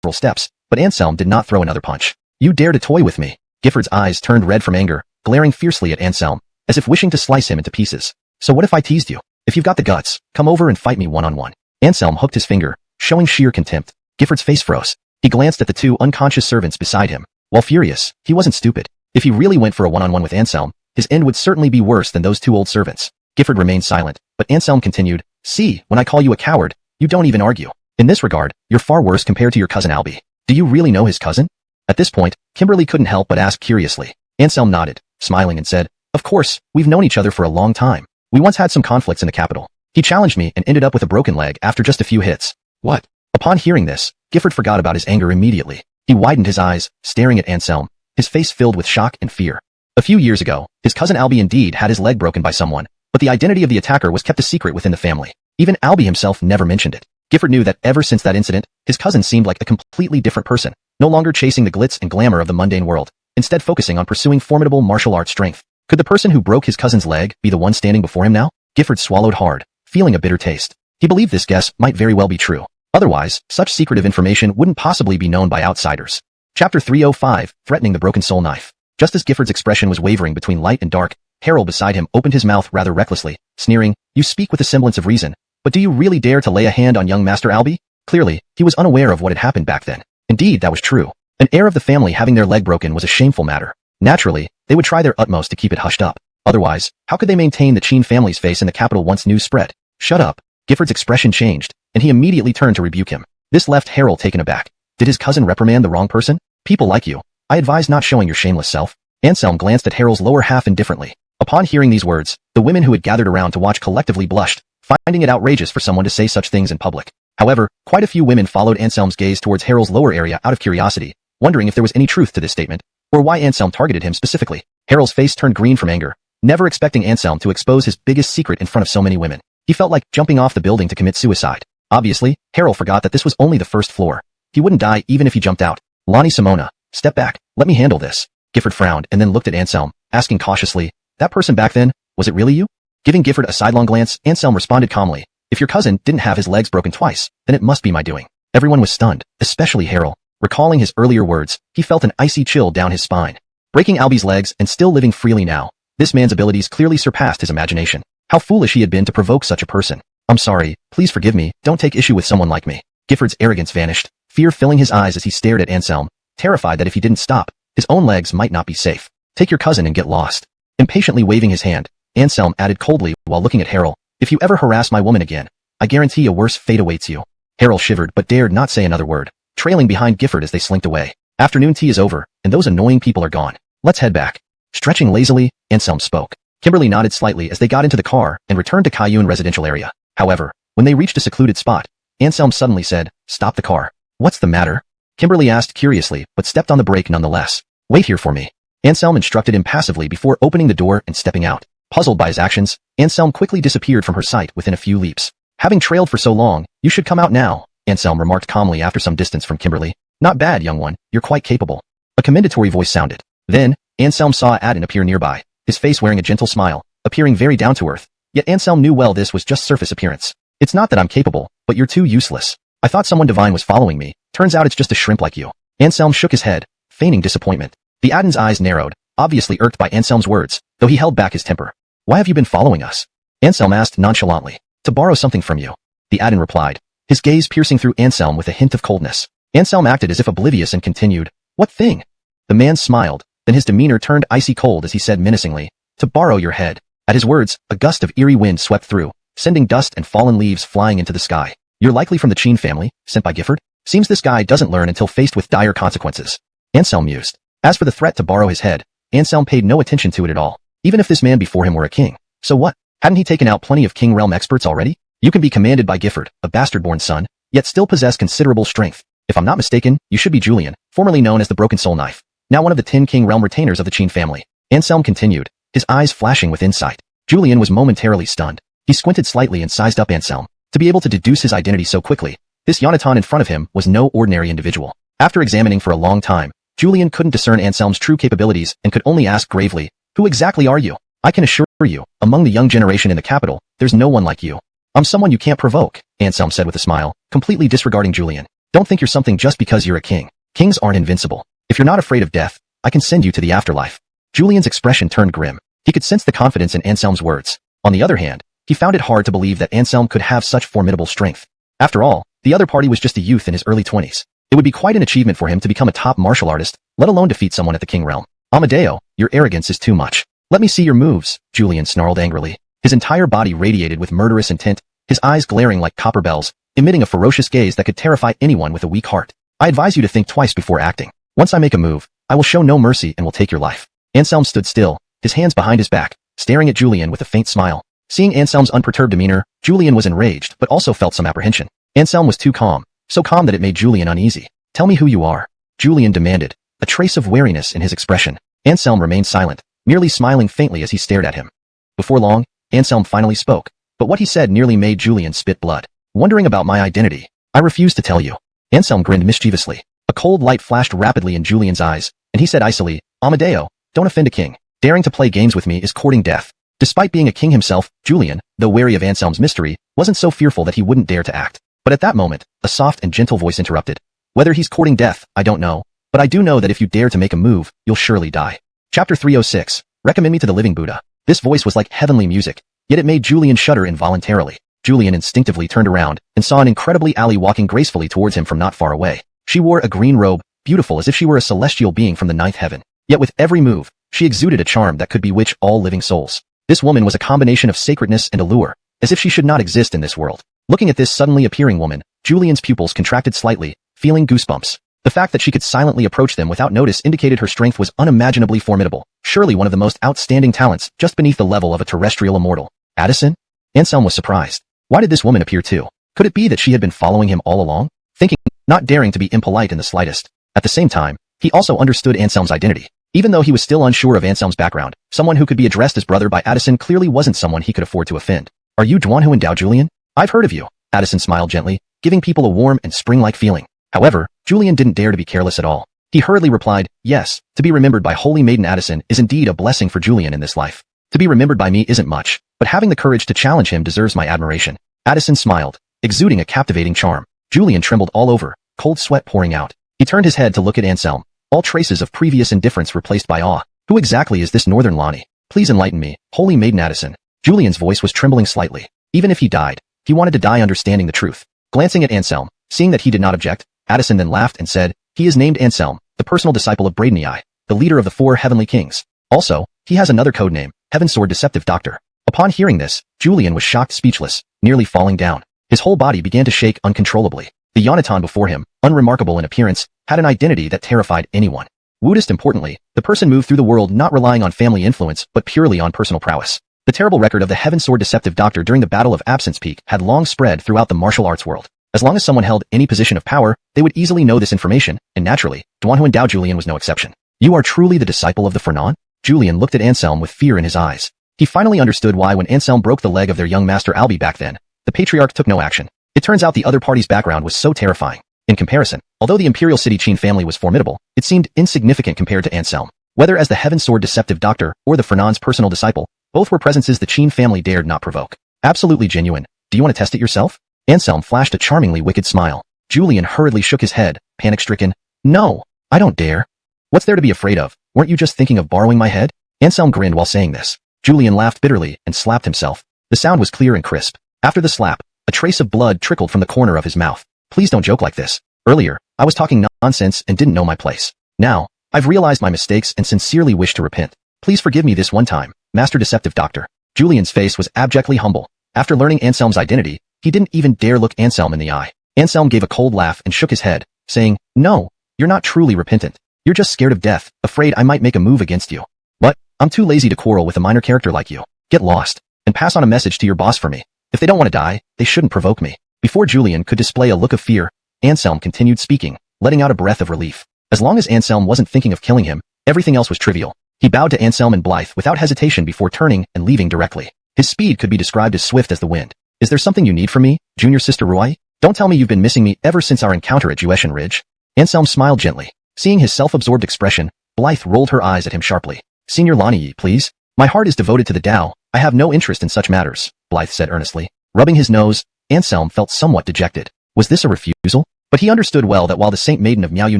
several steps, but Anselm did not throw another punch. You dare to toy with me? Gifford's eyes turned red from anger, glaring fiercely at Anselm, as if wishing to slice him into pieces. So what if I teased you? If you've got the guts, come over and fight me one-on-one. Anselm hooked his finger, showing sheer contempt. Gifford's face froze. He glanced at the two unconscious servants beside him. While furious, he wasn't stupid. If he really went for a one-on-one with Anselm, his end would certainly be worse than those two old servants. Gifford remained silent, but Anselm continued, See, when I call you a coward, you don't even argue. In this regard, you're far worse compared to your cousin Albie. Do you really know his cousin? At this point, Kimberly couldn't help but ask curiously. Anselm nodded, smiling and said, Of course, we've known each other for a long time. We once had some conflicts in the capital. He challenged me and ended up with a broken leg after just a few hits. What? Upon hearing this, Gifford forgot about his anger immediately. He widened his eyes, staring at Anselm, his face filled with shock and fear. A few years ago, his cousin Albie indeed had his leg broken by someone, but the identity of the attacker was kept a secret within the family. Even Albie himself never mentioned it. Gifford knew that ever since that incident, his cousin seemed like a completely different person, no longer chasing the glitz and glamour of the mundane world, instead focusing on pursuing formidable martial arts strength. Could the person who broke his cousin's leg be the one standing before him now? Gifford swallowed hard, feeling a bitter taste. He believed this guess might very well be true. Otherwise, such secretive information wouldn't possibly be known by outsiders. Chapter 305, Threatening the Broken Soul Knife. Just as Gifford's expression was wavering between light and dark, Harold beside him opened his mouth rather recklessly, sneering, "You speak with a semblance of reason, but do you really dare to lay a hand on young Master Albie?" Clearly, he was unaware of what had happened back then. Indeed, that was true. An heir of the family having their leg broken was a shameful matter. Naturally, they would try their utmost to keep it hushed up. Otherwise, how could they maintain the Qin family's face in the capital once news spread? "Shut up." Gifford's expression changed, and he immediately turned to rebuke him. This left Harold taken aback. Did his cousin reprimand the wrong person? "People like you, I advise not showing your shameless self." Anselm glanced at Harold's lower half indifferently. Upon hearing these words, the women who had gathered around to watch collectively blushed, finding it outrageous for someone to say such things in public. However, quite a few women followed Anselm's gaze towards Harold's lower area out of curiosity, wondering if there was any truth to this statement, or why Anselm targeted him specifically. Harold's face turned green from anger, never expecting Anselm to expose his biggest secret in front of so many women. He felt like jumping off the building to commit suicide. Obviously, Harold forgot that this was only the first floor. He wouldn't die even if he jumped out. "Lonnie Simona, step back, let me handle this." Gifford frowned and then looked at Anselm, asking cautiously, "That person back then, was it really you?" Giving Gifford a sidelong glance, Anselm responded calmly, "If your cousin didn't have his legs broken twice, then it must be my doing." Everyone was stunned, especially Harold. Recalling his earlier words, he felt an icy chill down his spine. Breaking Albie's legs and still living freely now, this man's abilities clearly surpassed his imagination. How foolish he had been to provoke such a person. "I'm sorry, please forgive me, don't take issue with someone like me." Gifford's arrogance vanished, fear filling his eyes as he stared at Anselm, terrified that if he didn't stop, his own legs might not be safe. "Take your cousin and get lost." Impatiently waving his hand, Anselm added coldly while looking at Harold, "If you ever harass my woman again, I guarantee a worse fate awaits you." Harold shivered but dared not say another word, trailing behind Gifford as they slinked away. "Afternoon tea is over, and those annoying people are gone. Let's head back." Stretching lazily, Anselm spoke. Kimberly nodded slightly as they got into the car and returned to Kaiyun residential area. However, when they reached a secluded spot, Anselm suddenly said, "Stop the car." "What's the matter?" Kimberly asked curiously, but stepped on the brake nonetheless. "Wait here for me." Anselm instructed impassively before opening the door and stepping out. Puzzled by his actions, Anselm quickly disappeared from her sight within a few leaps. "Having trailed for so long, you should come out now," Anselm remarked calmly after some distance from Kimberly. "Not bad, young one, you're quite capable." A commendatory voice sounded. Then, Anselm saw Adin appear nearby, his face wearing a gentle smile, appearing very down to earth. Yet Anselm knew well this was just surface appearance. "It's not that I'm capable, but you're too useless. I thought someone divine was following me, turns out it's just a shrimp like you." Anselm shook his head, feigning disappointment. The Adin's eyes narrowed, obviously irked by Anselm's words, though he held back his temper. "Why have you been following us?" Anselm asked nonchalantly. "To borrow something from you." The Adin replied, his gaze piercing through Anselm with a hint of coldness. Anselm acted as if oblivious and continued, "What thing?" The man smiled, then his demeanor turned icy cold as he said menacingly, "To borrow your head." At his words, a gust of eerie wind swept through, sending dust and fallen leaves flying into the sky. "You're likely from the Qin family, sent by Gifford? Seems this guy doesn't learn until faced with dire consequences." Anselm mused. As for the threat to borrow his head, Anselm paid no attention to it at all. Even if this man before him were a king, so what? Hadn't he taken out plenty of king realm experts already? You can be commanded by Gifford, a bastard-born son, yet still possess considerable strength. If I'm not mistaken, you should be Julian, formerly known as the Broken Soul Knife, now one of the 10 king realm retainers of the Qin family. Anselm continued, his eyes flashing with insight. Julian was momentarily stunned. He squinted slightly and sized up Anselm. To be able to deduce his identity so quickly, this Yonatan in front of him was no ordinary individual. After examining for a long time, Julian couldn't discern Anselm's true capabilities and could only ask gravely, "Who exactly are you?" "I can assure you, among the young generation in the capital, there's no one like you." "I'm someone you can't provoke," Anselm said with a smile, completely disregarding Julian. "Don't think you're something just because you're a king. Kings aren't invincible. If you're not afraid of death, I can send you to the afterlife." Julian's expression turned grim. He could sense the confidence in Anselm's words. On the other hand, he found it hard to believe that Anselm could have such formidable strength. After all, the other party was just a youth in his early 20s. It would be quite an achievement for him to become a top martial artist, let alone defeat someone at the king realm. "Amadeo, your arrogance is too much. Let me see your moves," Julian snarled angrily. His entire body radiated with murderous intent, his eyes glaring like copper bells, emitting a ferocious gaze that could terrify anyone with a weak heart. "I advise you to think twice before acting. Once I make a move, I will show no mercy and will take your life." Anselm stood still, his hands behind his back, staring at Julian with a faint smile. Seeing Anselm's unperturbed demeanor, Julian was enraged but also felt some apprehension. Anselm was too calm, so calm that it made Julian uneasy. "Tell me who you are," Julian demanded, a trace of wariness in his expression. Anselm remained silent, merely smiling faintly as he stared at him. Before long, Anselm finally spoke, but what he said nearly made Julian spit blood. "Wondering about my identity. I refuse to tell you." Anselm grinned mischievously. A cold light flashed rapidly in Julian's eyes, and he said icily, "Amadeo, don't offend a king. Daring to play games with me is courting death." Despite being a king himself, Julian, though wary of Anselm's mystery, wasn't so fearful that he wouldn't dare to act. But at that moment, a soft and gentle voice interrupted. "Whether he's courting death, I don't know, but I do know that if you dare to make a move, you'll surely die." Chapter 306. Recommend me to the living Buddha. This voice was like heavenly music, yet it made Julian shudder involuntarily. Julian instinctively turned around and saw an incredibly Ali walking gracefully towards him from not far away. She wore a green robe, beautiful as if she were a celestial being from the ninth heaven. Yet with every move, she exuded a charm that could bewitch all living souls. This woman was a combination of sacredness and allure, as if she should not exist in this world. Looking at this suddenly appearing woman, Julian's pupils contracted slightly, feeling goosebumps. The fact that she could silently approach them without notice indicated her strength was unimaginably formidable, surely one of the most outstanding talents, just beneath the level of a terrestrial immortal. Addison? Anselm was surprised. Why did this woman appear too? Could it be that she had been following him all along? Thinking, not daring to be impolite in the slightest. At the same time, he also understood Anselm's identity. Even though he was still unsure of Anselm's background, someone who could be addressed as brother by Addison clearly wasn't someone he could afford to offend. Are you donghua Dao Julian? I've heard of you. Addison smiled gently, giving people a warm and spring-like feeling. However, Julian didn't dare to be careless at all. He hurriedly replied, yes, to be remembered by Holy Maiden Addison is indeed a blessing for Julian in this life. To be remembered by me isn't much, but having the courage to challenge him deserves my admiration. Addison smiled, exuding a captivating charm. Julian trembled all over, cold sweat pouring out. He turned his head to look at Anselm. All traces of previous indifference replaced by awe. Who exactly is this Northern Lonnie? Please enlighten me, Holy Maiden Addison. Julian's voice was trembling slightly. Even if he died, he wanted to die understanding the truth. Glancing at Anselm, seeing that he did not object, Addison then laughed and said, he is named Anselm, the personal disciple of Bradenii, the leader of the 4 heavenly kings. Also, he has another code name, Heaven Sword Deceptive Doctor. Upon hearing this, Julian was shocked speechless, nearly falling down. His whole body began to shake uncontrollably. The Yonatan before him, unremarkable in appearance, had an identity that terrified anyone. Woodist importantly, the person moved through the world not relying on family influence, but purely on personal prowess. The terrible record of the Heaven Sword Deceptive Doctor during the Battle of Absence Peak had long spread throughout the martial arts world. As long as someone held any position of power, they would easily know this information, and naturally, donghua Dao Julian was no exception. You are truly the disciple of the Fernan? Julian looked at Anselm with fear in his eyes. He finally understood why when Anselm broke the leg of their young master Albi back then, the patriarch took no action. It turns out the other party's background was so terrifying. In comparison, although the Imperial City Qin family was formidable, it seemed insignificant compared to Anselm. Whether as the Heaven Sword Deceptive Doctor or the Fernan's personal disciple, both were presences the Qin family dared not provoke. Absolutely genuine. Do you want to test it yourself? Anselm flashed a charmingly wicked smile. Julian hurriedly shook his head, panic-stricken. No, I don't dare. What's there to be afraid of? Weren't you just thinking of borrowing my head? Anselm grinned while saying this. Julian laughed bitterly and slapped himself. The sound was clear and crisp. After the slap, a trace of blood trickled from the corner of his mouth. Please don't joke like this. Earlier, I was talking nonsense and didn't know my place. Now, I've realized my mistakes and sincerely wish to repent. Please forgive me this one time, Master Deceptive Doctor. Julian's face was abjectly humble. After learning Anselm's identity, he didn't even dare look Anselm in the eye. Anselm gave a cold laugh and shook his head, saying, no, you're not truly repentant. You're just scared of death, afraid I might make a move against you. But, I'm too lazy to quarrel with a minor character like you. Get lost, and pass on a message to your boss for me. If they don't want to die, they shouldn't provoke me. Before Julian could display a look of fear, Anselm continued speaking, letting out a breath of relief. As long as Anselm wasn't thinking of killing him, everything else was trivial. He bowed to Anselm and Blythe without hesitation before turning and leaving directly. His speed could be described as swift as the wind. Is there something you need from me, junior sister Ruai? Don't tell me you've been missing me ever since our encounter at Jueshan Ridge. Anselm smiled gently. Seeing his self-absorbed expression, Blythe rolled her eyes at him sharply. Senior Lonnie, please. My heart is devoted to the Tao. I have no interest in such matters, Blythe said earnestly. Rubbing his nose, Anselm felt somewhat dejected. Was this a refusal? But he understood well that while the Saint Maiden of Miaoyu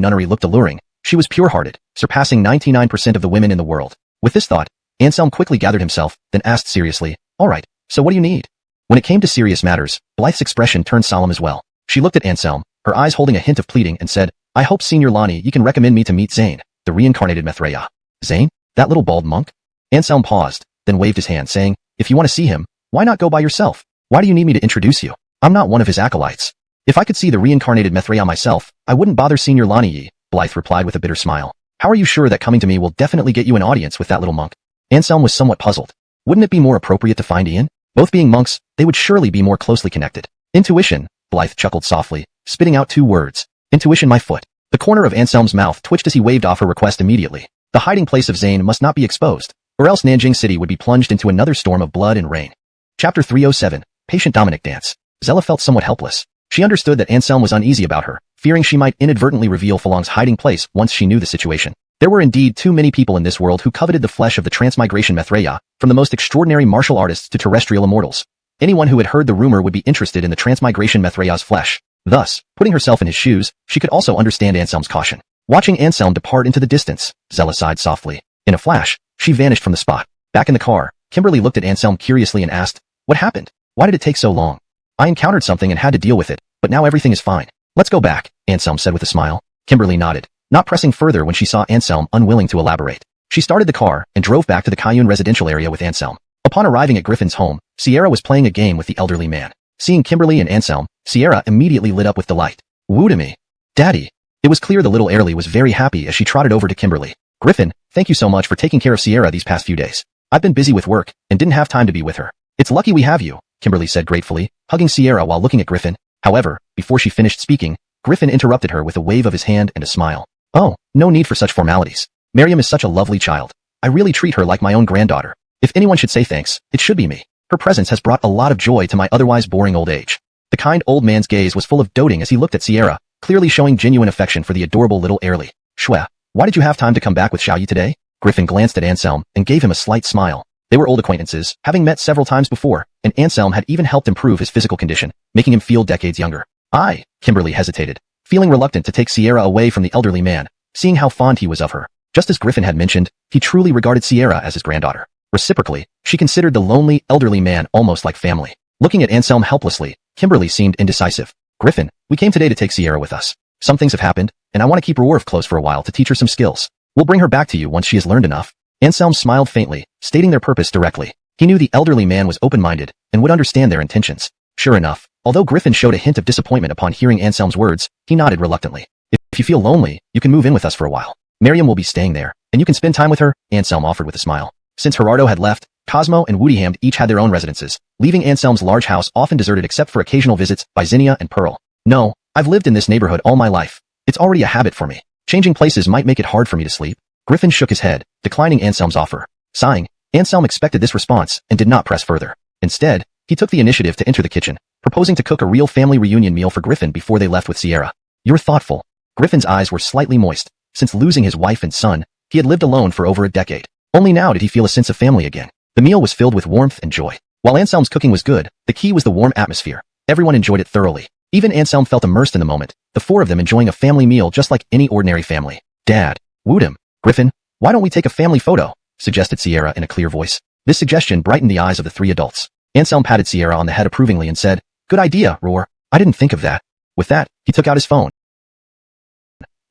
Nunnery looked alluring, she was pure-hearted, surpassing 99% of the women in the world. With this thought, Anselm quickly gathered himself, then asked seriously, all right, so what do you need? When it came to serious matters, Blythe's expression turned solemn as well. She looked at Anselm, her eyes holding a hint of pleading, and said, I hope Senior Lonnie you can recommend me to meet Zane, the reincarnated Mithraea. Zane? That little bald monk? Anselm paused, then waved his hand, saying, if you want to see him, why not go by yourself? Why do you need me to introduce you? I'm not one of his acolytes. If I could see the reincarnated Mithraea myself, I wouldn't bother Senior Lonnie, Blythe replied with a bitter smile. How are you sure that coming to me will definitely get you an audience with that little monk? Anselm was somewhat puzzled. Wouldn't it be more appropriate to find Ian? Both being monks, they would surely be more closely connected. Intuition, Blythe chuckled softly, spitting out 2 words. Intuition my foot. The corner of Anselm's mouth twitched as he waved off her request immediately. The hiding place of Zane must not be exposed, or else Nanjing City would be plunged into another storm of blood and rain. Chapter 307, Patient Dominic Dance. Zella felt somewhat helpless. She understood that Anselm was uneasy about her, fearing she might inadvertently reveal Falong's hiding place once she knew the situation. There were indeed too many people in this world who coveted the flesh of the transmigration Mithraea, from the most extraordinary martial artists to terrestrial immortals. Anyone who had heard the rumor would be interested in the transmigration Mithraea's flesh. Thus, putting herself in his shoes, she could also understand Anselm's caution. Watching Anselm depart into the distance, Zella sighed softly. In a flash, she vanished from the spot. Back in the car, Kimberly looked at Anselm curiously and asked, "What happened? Why did it take so long?" "I encountered something and had to deal with it, but now everything is fine. Let's go back," Anselm said with a smile. Kimberly nodded, not pressing further when she saw Anselm unwilling to elaborate. She started the car and drove back to the Cayenne residential area with Anselm. Upon arriving at Griffin's home, Sierra was playing a game with the elderly man. Seeing Kimberly and Anselm, Sierra immediately lit up with delight. "Woo to me, Daddy." It was clear the little Airlie was very happy as she trotted over to Kimberly. "Griffin, thank you so much for taking care of Sierra these past few days. I've been busy with work and didn't have time to be with her. It's lucky we have you," Kimberly said gratefully, hugging Sierra while looking at Griffin. However, before she finished speaking, Griffin interrupted her with a wave of his hand and a smile. "Oh, no need for such formalities. Miriam is such a lovely child. I really treat her like my own granddaughter. If anyone should say thanks, it should be me. Her presence has brought a lot of joy to my otherwise boring old age." The kind old man's gaze was full of doting as he looked at Sierra, clearly showing genuine affection for the adorable little Airlie. "Shwe, why did you have time to come back with Xiaoyi today?" Griffin glanced at Anselm and gave him a slight smile. They were old acquaintances, having met several times before, and Anselm had even helped improve his physical condition, making him feel decades younger. Kimberly hesitated, feeling reluctant to take Sierra away from the elderly man, seeing how fond he was of her. Just as Griffin had mentioned, he truly regarded Sierra as his granddaughter. Reciprocally, she considered the lonely, elderly man almost like family. Looking at Anselm helplessly, Kimberly seemed indecisive. "Griffin, we came today to take Sierra with us. Some things have happened, and I want to keep Roarf close for a while to teach her some skills. We'll bring her back to you once she has learned enough." Anselm smiled faintly, stating their purpose directly. He knew the elderly man was open-minded and would understand their intentions. Sure enough, although Griffin showed a hint of disappointment upon hearing Anselm's words, he nodded reluctantly. "If you feel lonely, you can move in with us for a while. Miriam will be staying there, and you can spend time with her," Anselm offered with a smile. Since Gerardo had left, Cosmo and Woodyham each had their own residences, leaving Anselm's large house often deserted except for occasional visits by Zinnia and Pearl. "No, I've lived in this neighborhood all my life. It's already a habit for me. Changing places might make it hard for me to sleep." Griffin shook his head, declining Anselm's offer. Sighing, Anselm expected this response and did not press further. Instead, he took the initiative to enter the kitchen, proposing to cook a real family reunion meal for Griffin before they left with Sierra. "You're thoughtful." Griffin's eyes were slightly moist. Since losing his wife and son, he had lived alone for over a decade. Only now did he feel a sense of family again. The meal was filled with warmth and joy. While Anselm's cooking was good, the key was the warm atmosphere. Everyone enjoyed it thoroughly. Even Anselm felt immersed in the moment, the four of them enjoying a family meal just like any ordinary family. "Dad," wooed him. "Griffin, why don't we take a family photo?" suggested Sierra in a clear voice. This suggestion brightened the eyes of the three adults. Anselm patted Sierra on the head approvingly and said, "Good idea, Roar. I didn't think of that." With that, he took out his phone,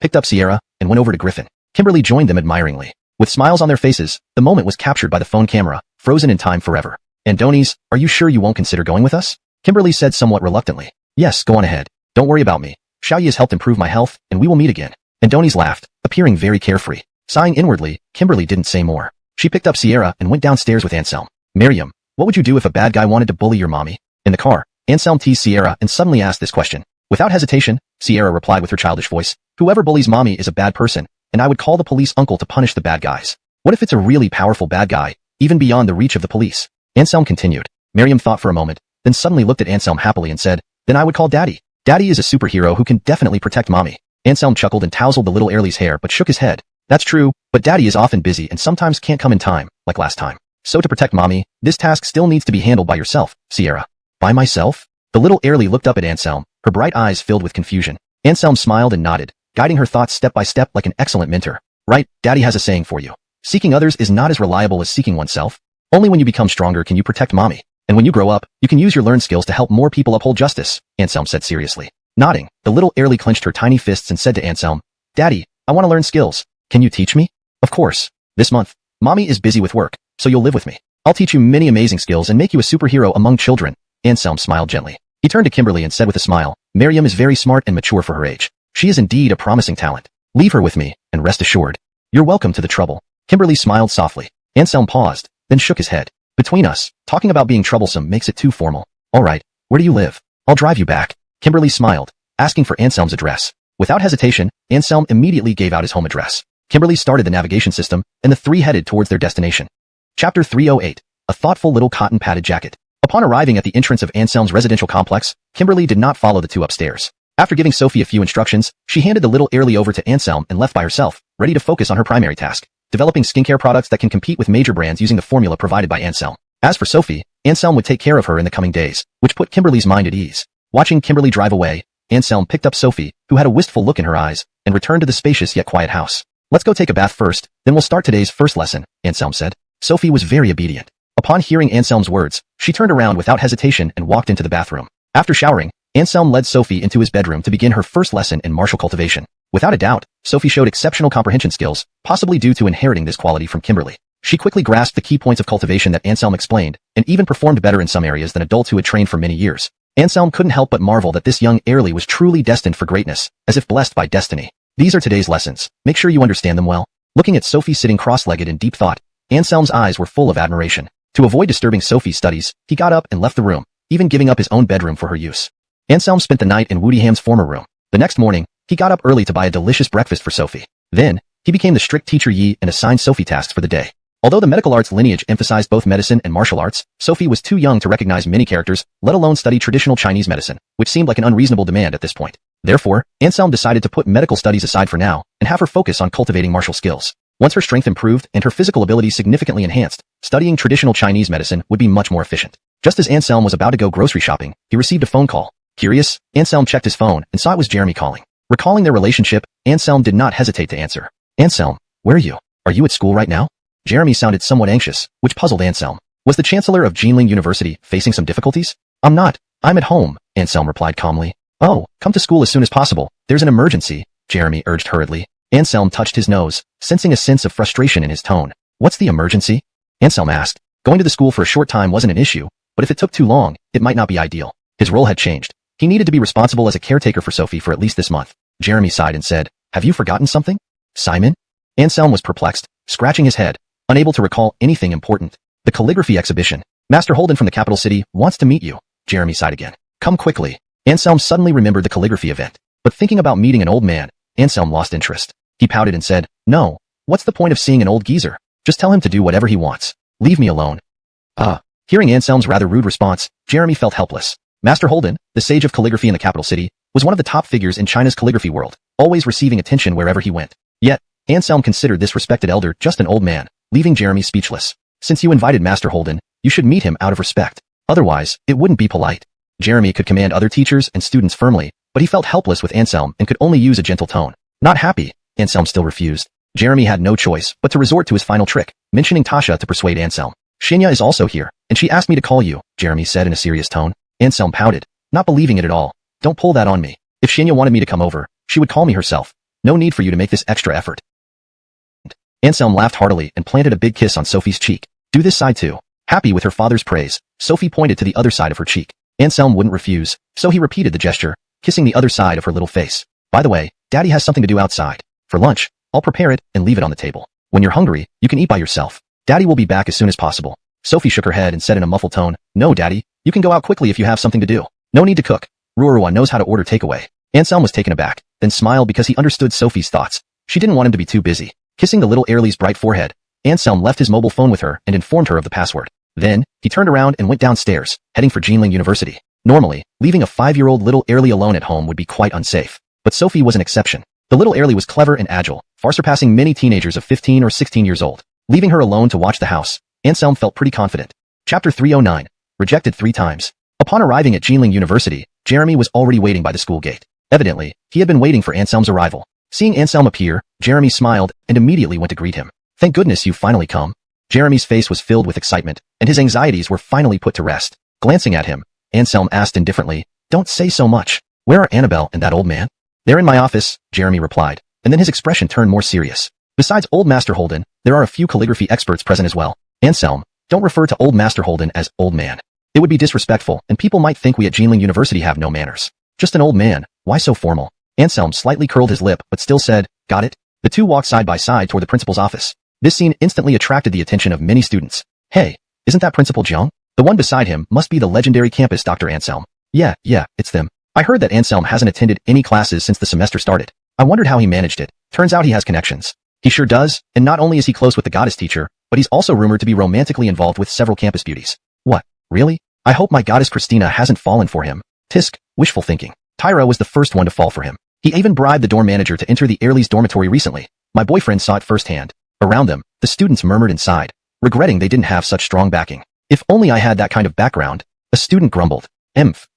picked up Sierra, and went over to Griffin. Kimberly joined them admiringly. With smiles on their faces, the moment was captured by the phone camera, frozen in time forever. "Andonies, are you sure you won't consider going with us?" Kimberly said somewhat reluctantly. "Yes, go on ahead. Don't worry about me. Xiaoyi has helped improve my health, and we will meet again." Andonies laughed, appearing very carefree. Sighing inwardly, Kimberly didn't say more. She picked up Sierra and went downstairs with Anselm. "Miriam, what would you do if a bad guy wanted to bully your mommy?" In the car, Anselm teased Sierra and suddenly asked this question. Without hesitation, Sierra replied with her childish voice, "Whoever bullies mommy is a bad person, and I would call the police uncle to punish the bad guys." "What if it's a really powerful bad guy, even beyond the reach of the police?" Anselm continued. Miriam thought for a moment, then suddenly looked at Anselm happily and said, "Then I would call Daddy. Daddy is a superhero who can definitely protect mommy." Anselm chuckled and tousled the little Airlie's hair but shook his head. "That's true, but Daddy is often busy and sometimes can't come in time, like last time. So to protect mommy, this task still needs to be handled by yourself, Sierra." "By myself?" The little Airlie looked up at Anselm, her bright eyes filled with confusion. Anselm smiled and nodded, guiding her thoughts step by step like an excellent mentor. "Right, Daddy has a saying for you. Seeking others is not as reliable as seeking oneself. Only when you become stronger can you protect mommy. And when you grow up, you can use your learned skills to help more people uphold justice," Anselm said seriously. Nodding, the little Airlie clenched her tiny fists and said to Anselm, "Daddy, I want to learn skills. Can you teach me?" "Of course. This month, mommy is busy with work, so you'll live with me. I'll teach you many amazing skills and make you a superhero among children." Anselm smiled gently. He turned to Kimberly and said with a smile, "Miriam is very smart and mature for her age. She is indeed a promising talent. Leave her with me, and rest assured, you're welcome to the trouble." Kimberly smiled softly. Anselm paused, then shook his head. "Between us, talking about being troublesome makes it too formal. All right, where do you live? I'll drive you back." Kimberly smiled, asking for Anselm's address. Without hesitation, Anselm immediately gave out his home address. Kimberly started the navigation system, and the three headed towards their destination. Chapter 308. A thoughtful little cotton-padded jacket. Upon arriving at the entrance of Anselm's residential complex, Kimberly did not follow the two upstairs. After giving Sophie a few instructions, she handed the little Airlie over to Anselm and left by herself, ready to focus on her primary task, developing skincare products that can compete with major brands using the formula provided by Anselm. As for Sophie, Anselm would take care of her in the coming days, which put Kimberly's mind at ease. Watching Kimberly drive away, Anselm picked up Sophie, who had a wistful look in her eyes, and returned to the spacious yet quiet house. Let's go take a bath first, then we'll start today's first lesson, Anselm said. Sophie was very obedient. Upon hearing Anselm's words, she turned around without hesitation and walked into the bathroom. After showering, Anselm led Sophie into his bedroom to begin her first lesson in martial cultivation. Without a doubt, Sophie showed exceptional comprehension skills, possibly due to inheriting this quality from Kimberly. She quickly grasped the key points of cultivation that Anselm explained, and even performed better in some areas than adults who had trained for many years. Anselm couldn't help but marvel that this young heirly was truly destined for greatness, as if blessed by destiny. These are today's lessons. Make sure you understand them well. Looking at Sophie sitting cross-legged in deep thought, Anselm's eyes were full of admiration. To avoid disturbing Sophie's studies, he got up and left the room, even giving up his own bedroom for her use. Anselm spent the night in Woodyham's former room. The next morning, he got up early to buy a delicious breakfast for Sophie. Then, he became the strict teacher Yi and assigned Sophie tasks for the day. Although the medical arts lineage emphasized both medicine and martial arts, Sophie was too young to recognize many characters, let alone study traditional Chinese medicine, which seemed like an unreasonable demand at this point. Therefore, Anselm decided to put medical studies aside for now, and have her focus on cultivating martial skills. Once her strength improved and her physical abilities significantly enhanced, studying traditional Chinese medicine would be much more efficient. Just as Anselm was about to go grocery shopping, he received a phone call. Curious, Anselm checked his phone and saw it was Jeremy calling. Recalling their relationship, Anselm did not hesitate to answer. Anselm, where are you? Are you at school right now? Jeremy sounded somewhat anxious, which puzzled Anselm. Was the chancellor of Jinling University facing some difficulties? I'm not. I'm at home, Anselm replied calmly. Oh, come to school as soon as possible. There's an emergency, Jeremy urged hurriedly. Anselm touched his nose, sensing a sense of frustration in his tone. What's the emergency? Anselm asked. Going to the school for a short time wasn't an issue, but if it took too long, it might not be ideal. His role had changed. He needed to be responsible as a caretaker for Sophie for at least this month. Jeremy sighed and said, Have you forgotten something? Simon? Anselm was perplexed, scratching his head, unable to recall anything important. The calligraphy exhibition. Master Holden from the capital city wants to meet you. Jeremy sighed again. Come quickly. Anselm suddenly remembered the calligraphy event. But thinking about meeting an old man, Anselm lost interest. He pouted and said, No. What's the point of seeing an old geezer? Just tell him to do whatever he wants. Leave me alone. Hearing Anselm's rather rude response, Jeremy felt helpless. Master Holden, the sage of calligraphy in the capital city, was one of the top figures in China's calligraphy world, always receiving attention wherever he went. Yet, Anselm considered this respected elder just an old man, leaving Jeremy speechless. Since you invited Master Holden, you should meet him out of respect. Otherwise, it wouldn't be polite. Jeremy could command other teachers and students firmly, but he felt helpless with Anselm and could only use a gentle tone. Not happy, Anselm still refused. Jeremy had no choice but to resort to his final trick, mentioning Tasha to persuade Anselm. Xinya is also here, and she asked me to call you, Jeremy said in a serious tone. Anselm pouted, not believing it at all. Don't pull that on me. If Xinya wanted me to come over, she would call me herself. No need for you to make this extra effort. Anselm laughed heartily and planted a big kiss on Sophie's cheek. Do this side too. Happy with her father's praise, Sophie pointed to the other side of her cheek. Anselm wouldn't refuse, so he repeated the gesture, kissing the other side of her little face. By the way, Daddy has something to do outside. For lunch, I'll prepare it and leave it on the table. When you're hungry, you can eat by yourself. Daddy will be back as soon as possible. Sophie shook her head and said in a muffled tone, No, Daddy, you can go out quickly if you have something to do. No need to cook. Ruorua knows how to order takeaway. Anselm was taken aback, then smiled because he understood Sophie's thoughts. She didn't want him to be too busy. Kissing the little heirly's bright forehead, Anselm left his mobile phone with her and informed her of the password. Then, he turned around and went downstairs, heading for Jinling University. Normally, leaving a 5-year-old little heirly alone at home would be quite unsafe. But Sophie was an exception. The little heirly was clever and agile, far surpassing many teenagers of 15 or 16 years old. Leaving her alone to watch the house, Anselm felt pretty confident. Chapter 309. Rejected 3 times. Upon arriving at Jinling University, Jeremy was already waiting by the school gate. Evidently, he had been waiting for Anselm's arrival. Seeing Anselm appear, Jeremy smiled and immediately went to greet him. Thank goodness you've finally come. Jeremy's face was filled with excitement, and his anxieties were finally put to rest. Glancing at him, Anselm asked indifferently, Don't say so much. Where are Annabelle and that old man? They're in my office, Jeremy replied, and then his expression turned more serious. Besides old Master Holden, there are a few calligraphy experts present as well. Anselm, don't refer to old Master Holden as old man. It would be disrespectful, and people might think we at Jinling University have no manners. Just an old man, why so formal? Anselm slightly curled his lip, but still said, Got it? The two walked side by side toward the principal's office. This scene instantly attracted the attention of many students. Hey, isn't that Principal Jiang? The one beside him must be the legendary campus Dr. Anselm. Yeah, it's them. I heard that Anselm hasn't attended any classes since the semester started. I wondered how he managed it. Turns out he has connections. He sure does, and not only is he close with the goddess teacher, but he's also rumored to be romantically involved with several campus beauties. What? Really? I hope my goddess Christina hasn't fallen for him. Tisk, wishful thinking. Tyra was the first one to fall for him. He even bribed the dorm manager to enter the heirly's dormitory recently. My boyfriend saw it firsthand. Around them, the students murmured and sighed, regretting they didn't have such strong backing. If only I had that kind of background. A student grumbled.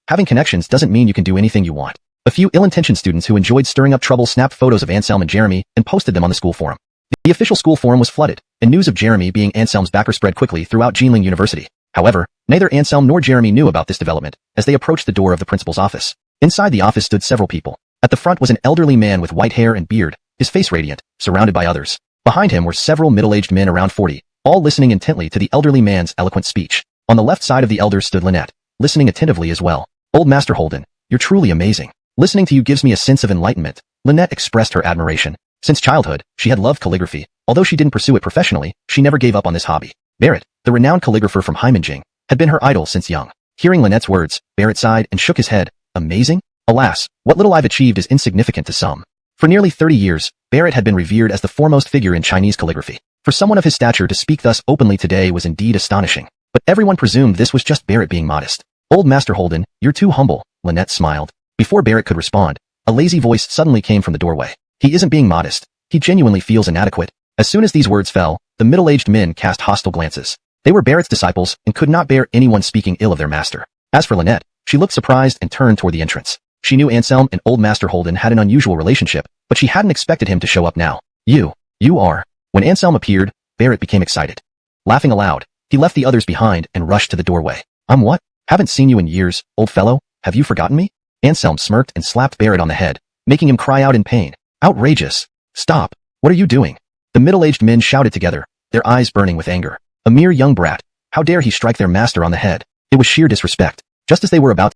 Having connections doesn't mean you can do anything you want. A few ill-intentioned students who enjoyed stirring up trouble snapped photos of Anselm and Jeremy and posted them on the school forum. The official school forum was flooded, and news of Jeremy being Anselm's backer spread quickly throughout Jinling University. However, neither Anselm nor Jeremy knew about this development as they approached the door of the principal's office. Inside the office stood several people. At the front was an elderly man with white hair and beard, his face radiant, surrounded by others. Behind him were several middle-aged men around 40, all listening intently to the elderly man's eloquent speech. On the left side of the elders stood Lynette, listening attentively as well. "Old Master Holden, you're truly amazing. Listening to you gives me a sense of enlightenment." Lynette expressed her admiration. Since childhood, she had loved calligraphy. Although she didn't pursue it professionally, she never gave up on this hobby. Barrett, the renowned calligrapher from Heimenjing, had been her idol since young. Hearing Lynette's words, Barrett sighed and shook his head. Amazing? Alas, what little I've achieved is insignificant to some. For nearly 30 years, Barrett had been revered as the foremost figure in Chinese calligraphy. For someone of his stature to speak thus openly today was indeed astonishing. But everyone presumed this was just Barrett being modest. "Old Master Holden, you're too humble," Lynette smiled. Before Barrett could respond, a lazy voice suddenly came from the doorway. "He isn't being modest. He genuinely feels inadequate." As soon as these words fell, the middle-aged men cast hostile glances. They were Barrett's disciples and could not bear anyone speaking ill of their master. As for Lynette, she looked surprised and turned toward the entrance. She knew Anselm and Old Master Holden had an unusual relationship, but she hadn't expected him to show up now. You are." When Anselm appeared, Barrett became excited. Laughing aloud, he left the others behind and rushed to the doorway. "I'm what? Haven't seen you in years, old fellow. Have you forgotten me?" Anselm smirked and slapped Barrett on the head, making him cry out in pain. "Outrageous. Stop. What are you doing?" The middle-aged men shouted together, their eyes burning with anger. A mere young brat. How dare he strike their master on the head? It was sheer disrespect. Just as they were about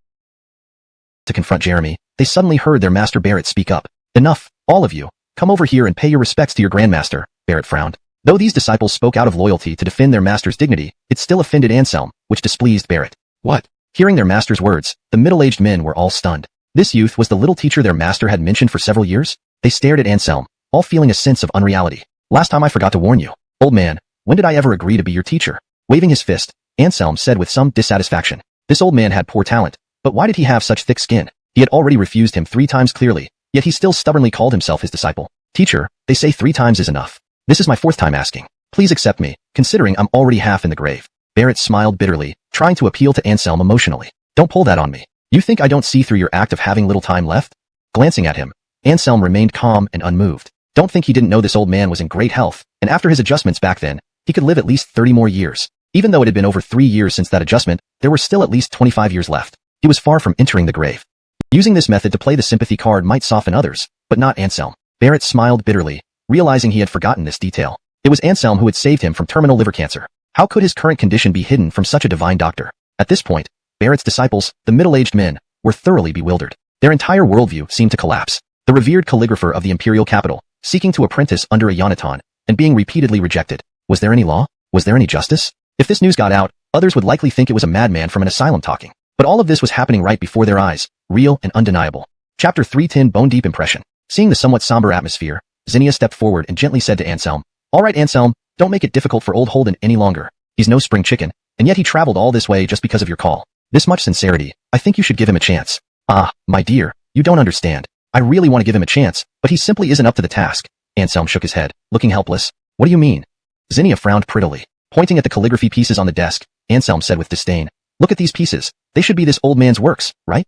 to confront Jeremy, they suddenly heard their master Barrett speak up. "Enough, all of you. Come over here and pay your respects to your grandmaster," Barrett frowned. Though these disciples spoke out of loyalty to defend their master's dignity, it still offended Anselm, which displeased Barrett. "What?" Hearing their master's words, the middle-aged men were all stunned. This youth was the little teacher their master had mentioned for several years? They stared at Anselm, all feeling a sense of unreality. "Last time I forgot to warn you. Old man, when did I ever agree to be your teacher?" Waving his fist, Anselm said with some dissatisfaction. This old man had poor talent, but why did he have such thick skin? He had already refused him 3 times clearly, yet he still stubbornly called himself his disciple. "Teacher, they say 3 times is enough. This is my 4th time asking. Please accept me, considering I'm already half in the grave." Barrett smiled bitterly, trying to appeal to Anselm emotionally. "Don't pull that on me. You think I don't see through your act of having little time left?" Glancing at him, Anselm remained calm and unmoved. Don't think he didn't know this old man was in great health, and after his adjustments back then, he could live at least 30 more years. Even though it had been over 3 years since that adjustment, there were still at least 25 years left. He was far from entering the grave. Using this method to play the sympathy card might soften others, but not Anselm. Barrett smiled bitterly, realizing he had forgotten this detail. It was Anselm who had saved him from terminal liver cancer. How could his current condition be hidden from such a divine doctor? At this point, Barrett's disciples, the middle-aged men, were thoroughly bewildered. Their entire worldview seemed to collapse. The revered calligrapher of the imperial capital, seeking to apprentice under a Yonatan, and being repeatedly rejected. Was there any law? Was there any justice? If this news got out, others would likely think it was a madman from an asylum talking. But all of this was happening right before their eyes, real and undeniable. Chapter 310 Bone-Deep Impression. Seeing the somewhat somber atmosphere, Zinnia stepped forward and gently said to Anselm, "All right, Anselm, don't make it difficult for old Holden any longer. He's no spring chicken, and yet he traveled all this way just because of your call. This much sincerity, I think you should give him a chance." "Ah, my dear, you don't understand. I really want to give him a chance, but he simply isn't up to the task." Anselm shook his head, looking helpless. "What do you mean?" Zinnia frowned prettily. Pointing at the calligraphy pieces on the desk, Anselm said with disdain, "Look at these pieces. They should be this old man's works, right?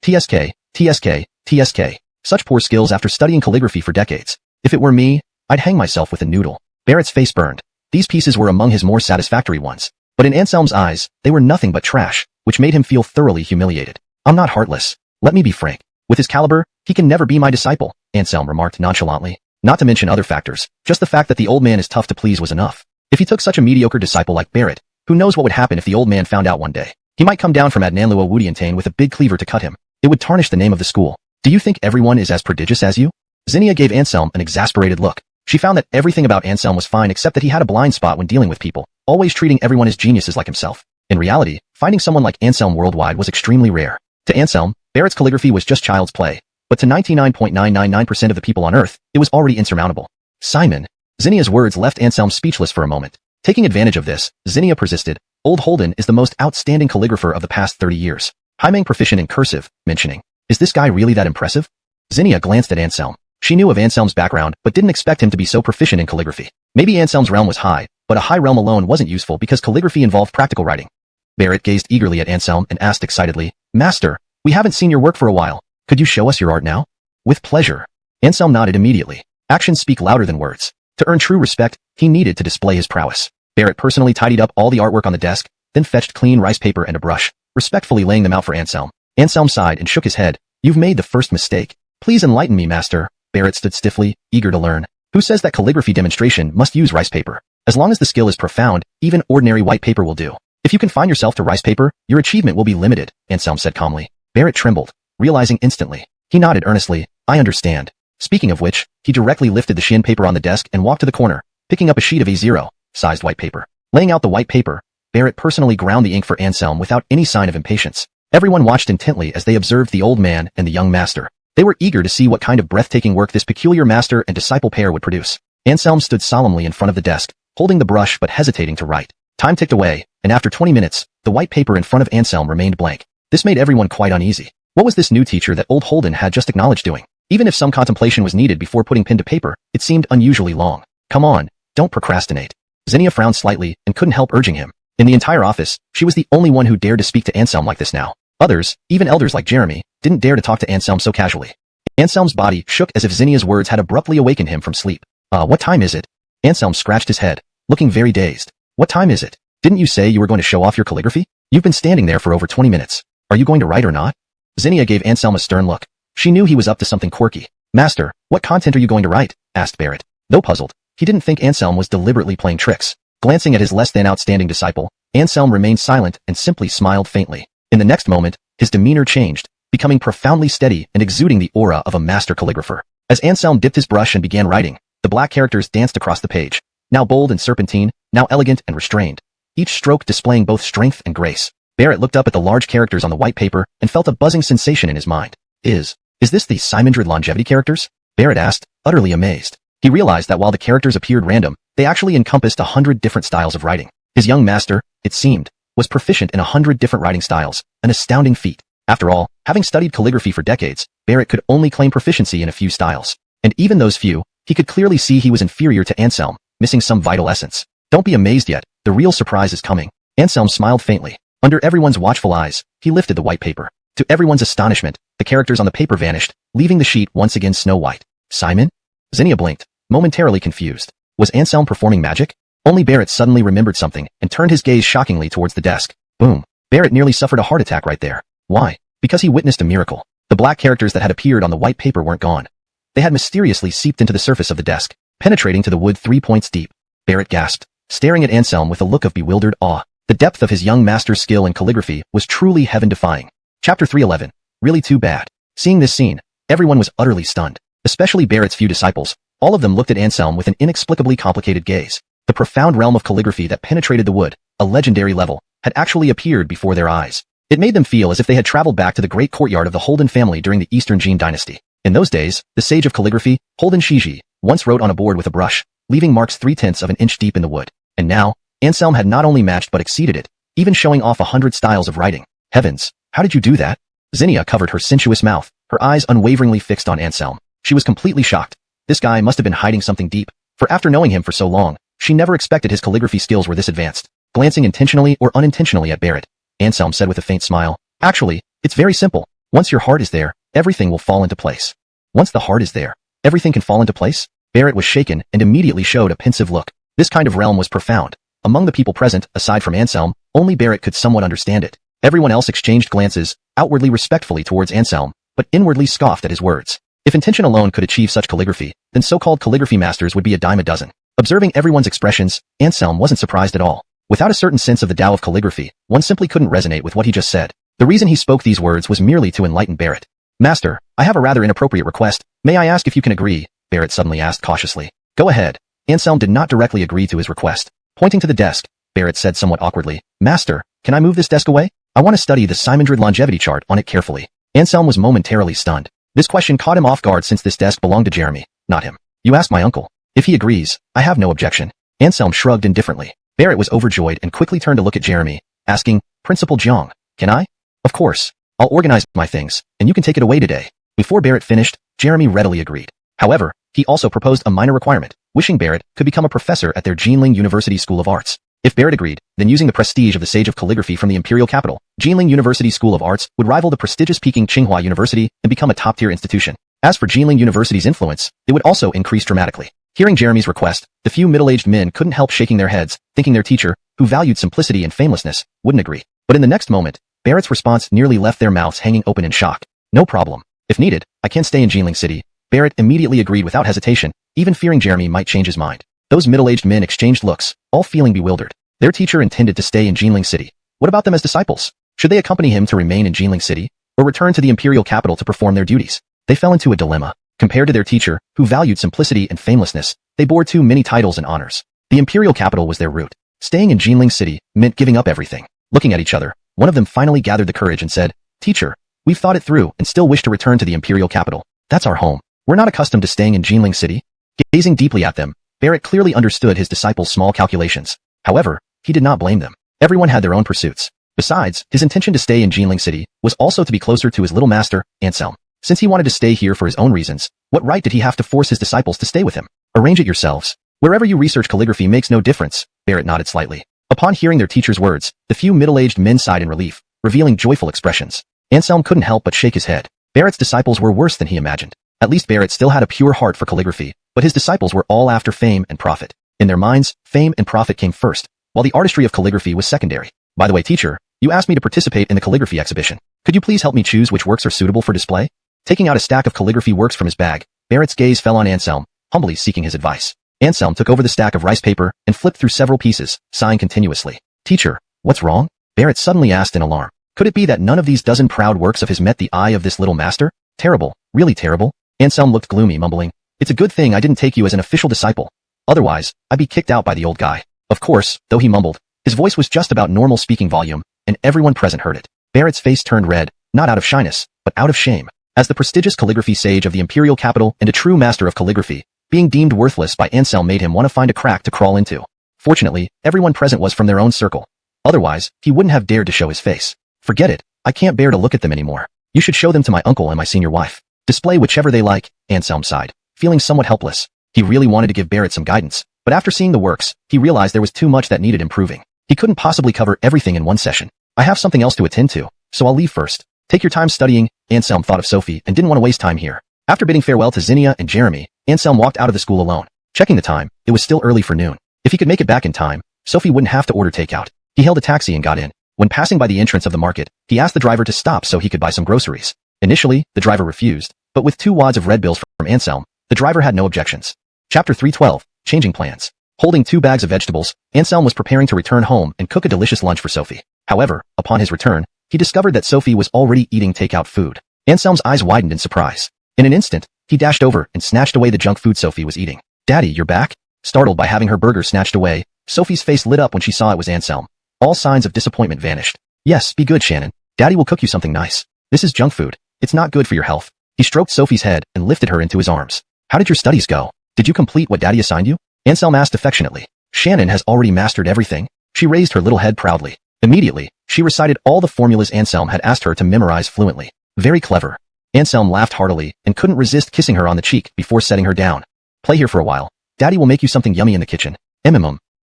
TSK, TSK, TSK. Such poor skills after studying calligraphy for decades. If it were me, I'd hang myself with a noodle." Barrett's face burned. These pieces were among his more satisfactory ones. But in Anselm's eyes, they were nothing but trash, which made him feel thoroughly humiliated. "I'm not heartless. Let me be frank. With his caliber, he can never be my disciple," Anselm remarked nonchalantly. Not to mention other factors, just the fact that the old man is tough to please was enough. If he took such a mediocre disciple like Barrett, who knows what would happen if the old man found out one day? He might come down from Adnanlua Wudiantane with a big cleaver to cut him. It would tarnish the name of the school. "Do you think everyone is as prodigious as you?" Zinnia gave Anselm an exasperated look. She found that everything about Anselm was fine except that he had a blind spot when dealing with people, always treating everyone as geniuses like himself. In reality, finding someone like Anselm worldwide was extremely rare. To Anselm, Barrett's calligraphy was just child's play, but to 99.999% of the people on Earth, it was already insurmountable. "Simon." Zinnia's words left Anselm speechless for a moment. Taking advantage of this, Zinnia persisted, "Old Holden is the most outstanding calligrapher of the past 30 years. Haimeng proficient in cursive," mentioning, "Is this guy really that impressive?" Zinnia glanced at Anselm. She knew of Anselm's background, but didn't expect him to be so proficient in calligraphy. Maybe Anselm's realm was high, but a high realm alone wasn't useful because calligraphy involved practical writing. Barrett gazed eagerly at Anselm and asked excitedly, "Master, we haven't seen your work for a while. Could you show us your art now? With pleasure. Anselm nodded immediately. Actions speak louder than words. To earn true respect, he needed to display his prowess. Barrett personally tidied up all the artwork on the desk, then fetched clean rice paper and a brush, respectfully laying them out for Anselm. Anselm sighed and shook his head. You've made the first mistake. Please enlighten me, master. Barrett stood stiffly, eager to learn. Who says that calligraphy demonstration must use rice paper? As long as the skill is profound, even ordinary white paper will do. If you confine yourself to rice paper, your achievement will be limited, Anselm said calmly. Barrett trembled, realizing instantly. He nodded earnestly. I understand. Speaking of which, he directly lifted the shin paper on the desk and walked to the corner, picking up a sheet of A0-sized white paper. Laying out the white paper, Barrett personally ground the ink for Anselm without any sign of impatience. Everyone watched intently as they observed the old man and the young master. They were eager to see what kind of breathtaking work this peculiar master and disciple pair would produce. Anselm stood solemnly in front of the desk, holding the brush but hesitating to write. Time ticked away, and after 20 minutes, the white paper in front of Anselm remained blank. This made everyone quite uneasy. What was this new teacher that old Holden had just acknowledged doing? Even if some contemplation was needed before putting pen to paper, it seemed unusually long. Come on, don't procrastinate. Zinnia frowned slightly and couldn't help urging him. In the entire office, she was the only one who dared to speak to Anselm like this now. Others, even elders like Jeremy, didn't dare to talk to Anselm so casually. Anselm's body shook as if Zinnia's words had abruptly awakened him from sleep. What time is it? Anselm scratched his head, looking very dazed. What time is it? Didn't you say you were going to show off your calligraphy? You've been standing there for over 20 minutes. Are you going to write or not? Zinnia gave Anselm a stern look. She knew he was up to something quirky. Master, what content are you going to write? Asked Barrett. Though puzzled, he didn't think Anselm was deliberately playing tricks. Glancing at his less-than-outstanding disciple, Anselm remained silent and simply smiled faintly. In the next moment, his demeanor changed, becoming profoundly steady and exuding the aura of a master calligrapher. As Anselm dipped his brush and began writing, the black characters danced across the page, now bold and serpentine, now elegant and restrained, each stroke displaying both strength and grace. Barrett looked up at the large characters on the white paper and felt a buzzing sensation in his mind. Is this the Simondred longevity characters? Barrett asked, utterly amazed. He realized that while the characters appeared random, they actually encompassed 100 different styles of writing. His young master, it seemed, was proficient in 100 different writing styles, an astounding feat. After all, having studied calligraphy for decades, Barrett could only claim proficiency in a few styles. And even those few, he could clearly see he was inferior to Anselm, missing some vital essence. Don't be amazed yet, the real surprise is coming. Anselm smiled faintly. Under everyone's watchful eyes, he lifted the white paper. To everyone's astonishment, the characters on the paper vanished, leaving the sheet once again snow-white. Simon? Zinnia blinked, momentarily confused. Was Anselm performing magic? Only Barrett suddenly remembered something and turned his gaze shockingly towards the desk. Boom. Barrett nearly suffered a heart attack right there. Why? Because he witnessed a miracle. The black characters that had appeared on the white paper weren't gone. They had mysteriously seeped into the surface of the desk, penetrating to the wood 3 points deep. Barrett gasped, staring at Anselm with a look of bewildered awe. The depth of his young master's skill in calligraphy was truly heaven-defying. Chapter 311. Really too bad. Seeing this scene, everyone was utterly stunned, especially Barrett's few disciples. All of them looked at Anselm with an inexplicably complicated gaze. The profound realm of calligraphy that penetrated the wood, a legendary level, had actually appeared before their eyes. It made them feel as if they had traveled back to the great courtyard of the Holden family during the Eastern Jin dynasty. In those days, the sage of calligraphy, Holden Shiji, once wrote on a board with a brush, leaving marks 3/10 of an inch deep in the wood. And now, Anselm had not only matched but exceeded it, even showing off 100 styles of writing. Heavens, how did you do that? Zinnia covered her sensuous mouth, her eyes unwaveringly fixed on Anselm. She was completely shocked. This guy must have been hiding something deep, for after knowing him for so long, she never expected his calligraphy skills were this advanced. Glancing intentionally or unintentionally at Barrett, Anselm said with a faint smile, actually, it's very simple. Once your heart is there, everything will fall into place. Once the heart is there, everything can fall into place? Barrett was shaken and immediately showed a pensive look. This kind of realm was profound. Among the people present, aside from Anselm, only Barrett could somewhat understand it. Everyone else exchanged glances, outwardly respectfully towards Anselm, but inwardly scoffed at his words. If intention alone could achieve such calligraphy, then so-called calligraphy masters would be a dime a dozen. Observing everyone's expressions, Anselm wasn't surprised at all. Without a certain sense of the Tao of calligraphy, one simply couldn't resonate with what he just said. The reason he spoke these words was merely to enlighten Barrett. Master, I have a rather inappropriate request. May I ask if you can agree? Barrett suddenly asked cautiously. Go ahead. Anselm did not directly agree to his request. Pointing to the desk, Barrett said somewhat awkwardly, Master, can I move this desk away? I want to study the Simondred longevity chart on it carefully. Anselm was momentarily stunned. This question caught him off guard since this desk belonged to Jeremy, not him. You ask my uncle. If he agrees, I have no objection. Anselm shrugged indifferently. Barrett was overjoyed and quickly turned to look at Jeremy, asking, Principal Jiang, can I? Of course. I'll organize my things, and you can take it away today. Before Barrett finished, Jeremy readily agreed. However, he also proposed a minor requirement, wishing Barrett could become a professor at their Jinling University School of Arts. If Barrett agreed, then using the prestige of the Sage of Calligraphy from the imperial capital, Jinling University School of Arts would rival the prestigious Peking Tsinghua University and become a top-tier institution. As for Jinling University's influence, it would also increase dramatically. Hearing Jeremy's request, the few middle-aged men couldn't help shaking their heads, thinking their teacher, who valued simplicity and famelessness, wouldn't agree. But in the next moment, Barrett's response nearly left their mouths hanging open in shock. No problem. If needed, I can stay in Jinling City. Barrett immediately agreed without hesitation, even fearing Jeremy might change his mind. Those middle-aged men exchanged looks, all feeling bewildered. Their teacher intended to stay in Jinling City. What about them as disciples? Should they accompany him to remain in Jinling City, or return to the imperial capital to perform their duties? They fell into a dilemma. Compared to their teacher, who valued simplicity and famelessness, they bore too many titles and honors. The imperial capital was their root. Staying in Jinling City meant giving up everything. Looking at each other, one of them finally gathered the courage and said, "Teacher, we've thought it through and still wish to return to the imperial capital. That's our home. We're not accustomed to staying in Jinling City." Gazing deeply at them, Barrett clearly understood his disciples' small calculations. However, he did not blame them. Everyone had their own pursuits. Besides, his intention to stay in Jinling City was also to be closer to his little master, Anselm. Since he wanted to stay here for his own reasons, what right did he have to force his disciples to stay with him? Arrange it yourselves. Wherever you research calligraphy makes no difference, Barrett nodded slightly. Upon hearing their teacher's words, the few middle-aged men sighed in relief, revealing joyful expressions. Anselm couldn't help but shake his head. Barrett's disciples were worse than he imagined. At least Barrett still had a pure heart for calligraphy, but his disciples were all after fame and profit. In their minds, fame and profit came first, while the artistry of calligraphy was secondary. By the way, teacher, you asked me to participate in the calligraphy exhibition. Could you please help me choose which works are suitable for display? Taking out a stack of calligraphy works from his bag, Barrett's gaze fell on Anselm, humbly seeking his advice. Anselm took over the stack of rice paper and flipped through several pieces, sighing continuously. Teacher, what's wrong? Barrett suddenly asked in alarm. Could it be that none of these dozen proud works of his met the eye of this little master? Terrible, really terrible. Anselm looked gloomy, mumbling, "It's a good thing I didn't take you as an official disciple. Otherwise, I'd be kicked out by the old guy." Of course, though he mumbled, his voice was just about normal speaking volume, and everyone present heard it. Barrett's face turned red, not out of shyness, but out of shame. As the prestigious calligraphy sage of the imperial capital and a true master of calligraphy, being deemed worthless by Anselm made him want to find a crack to crawl into. Fortunately, everyone present was from their own circle. Otherwise, he wouldn't have dared to show his face. Forget it, I can't bear to look at them anymore. You should show them to my uncle and my senior wife. Display whichever they like, Anselm sighed, feeling somewhat helpless. He really wanted to give Barrett some guidance, but after seeing the works, he realized there was too much that needed improving. He couldn't possibly cover everything in one session. I have something else to attend to, so I'll leave first. Take your time studying. Anselm thought of Sophie and didn't want to waste time here. After bidding farewell to Zinnia and Jeremy, Anselm walked out of the school alone. Checking the time, it was still early for noon. If he could make it back in time, Sophie wouldn't have to order takeout. He hailed a taxi and got in. When passing by the entrance of the market, he asked the driver to stop so he could buy some groceries. Initially, the driver refused, but with 2 wads of red bills from Anselm, the driver had no objections. Chapter 312, Changing Plans. Holding 2 bags of vegetables, Anselm was preparing to return home and cook a delicious lunch for Sophie. However, upon his return, he discovered that Sophie was already eating takeout food. Anselm's eyes widened in surprise. In an instant, he dashed over and snatched away the junk food Sophie was eating. "Daddy, you're back?" Startled by having her burger snatched away, Sophie's face lit up when she saw it was Anselm. All signs of disappointment vanished. "Yes, be good, Shannon. Daddy will cook you something nice. This is junk food. It's not good for your health." He stroked Sophie's head and lifted her into his arms. "How did your studies go? Did you complete what Daddy assigned you?" Anselm asked affectionately. "Shannon has already mastered everything." She raised her little head proudly. Immediately, she recited all the formulas Anselm had asked her to memorize fluently. "Very clever." Anselm laughed heartily and couldn't resist kissing her on the cheek before setting her down. "Play here for a while. Daddy will make you something yummy in the kitchen."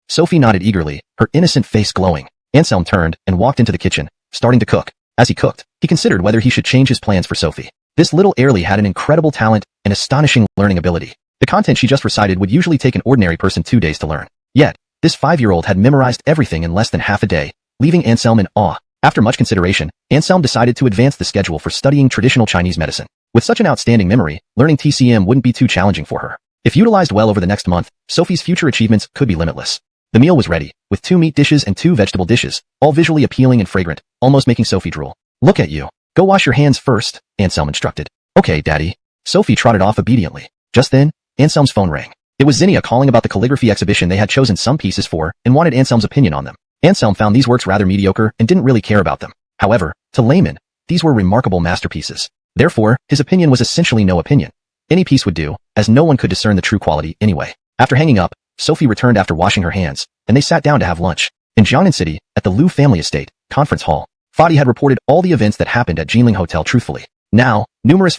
Sophie nodded eagerly, her innocent face glowing. Anselm turned and walked into the kitchen, starting to cook. As he cooked, he considered whether he should change his plans for Sophie. This little heirly had an incredible talent and astonishing learning ability. The content she just recited would usually take an ordinary person 2 days to learn. Yet, this 5-year-old had memorized everything in less than half a day, leaving Anselm in awe. After much consideration, Anselm decided to advance the schedule for studying traditional Chinese medicine. With such an outstanding memory, learning TCM wouldn't be too challenging for her. If utilized well over the next month, Sophie's future achievements could be limitless. The meal was ready, with 2 meat dishes and 2 vegetable dishes, all visually appealing and fragrant, almost making Sophie drool. "Look at you. Go wash your hands first," Anselm instructed. "Okay, Daddy." Sophie trotted off obediently. Just then, Anselm's phone rang. It was Zinnia calling about the calligraphy exhibition they had chosen some pieces for and wanted Anselm's opinion on them. Anselm found these works rather mediocre and didn't really care about them. However, to laymen, these were remarkable masterpieces. Therefore, his opinion was essentially no opinion. Any piece would do, as no one could discern the true quality anyway. After hanging up, Sophie returned after washing her hands, and they sat down to have lunch. In Jiangnan City, at the Liu family estate, conference hall, Fadi had reported all the events that happened at Jinling Hotel truthfully. Now, numerous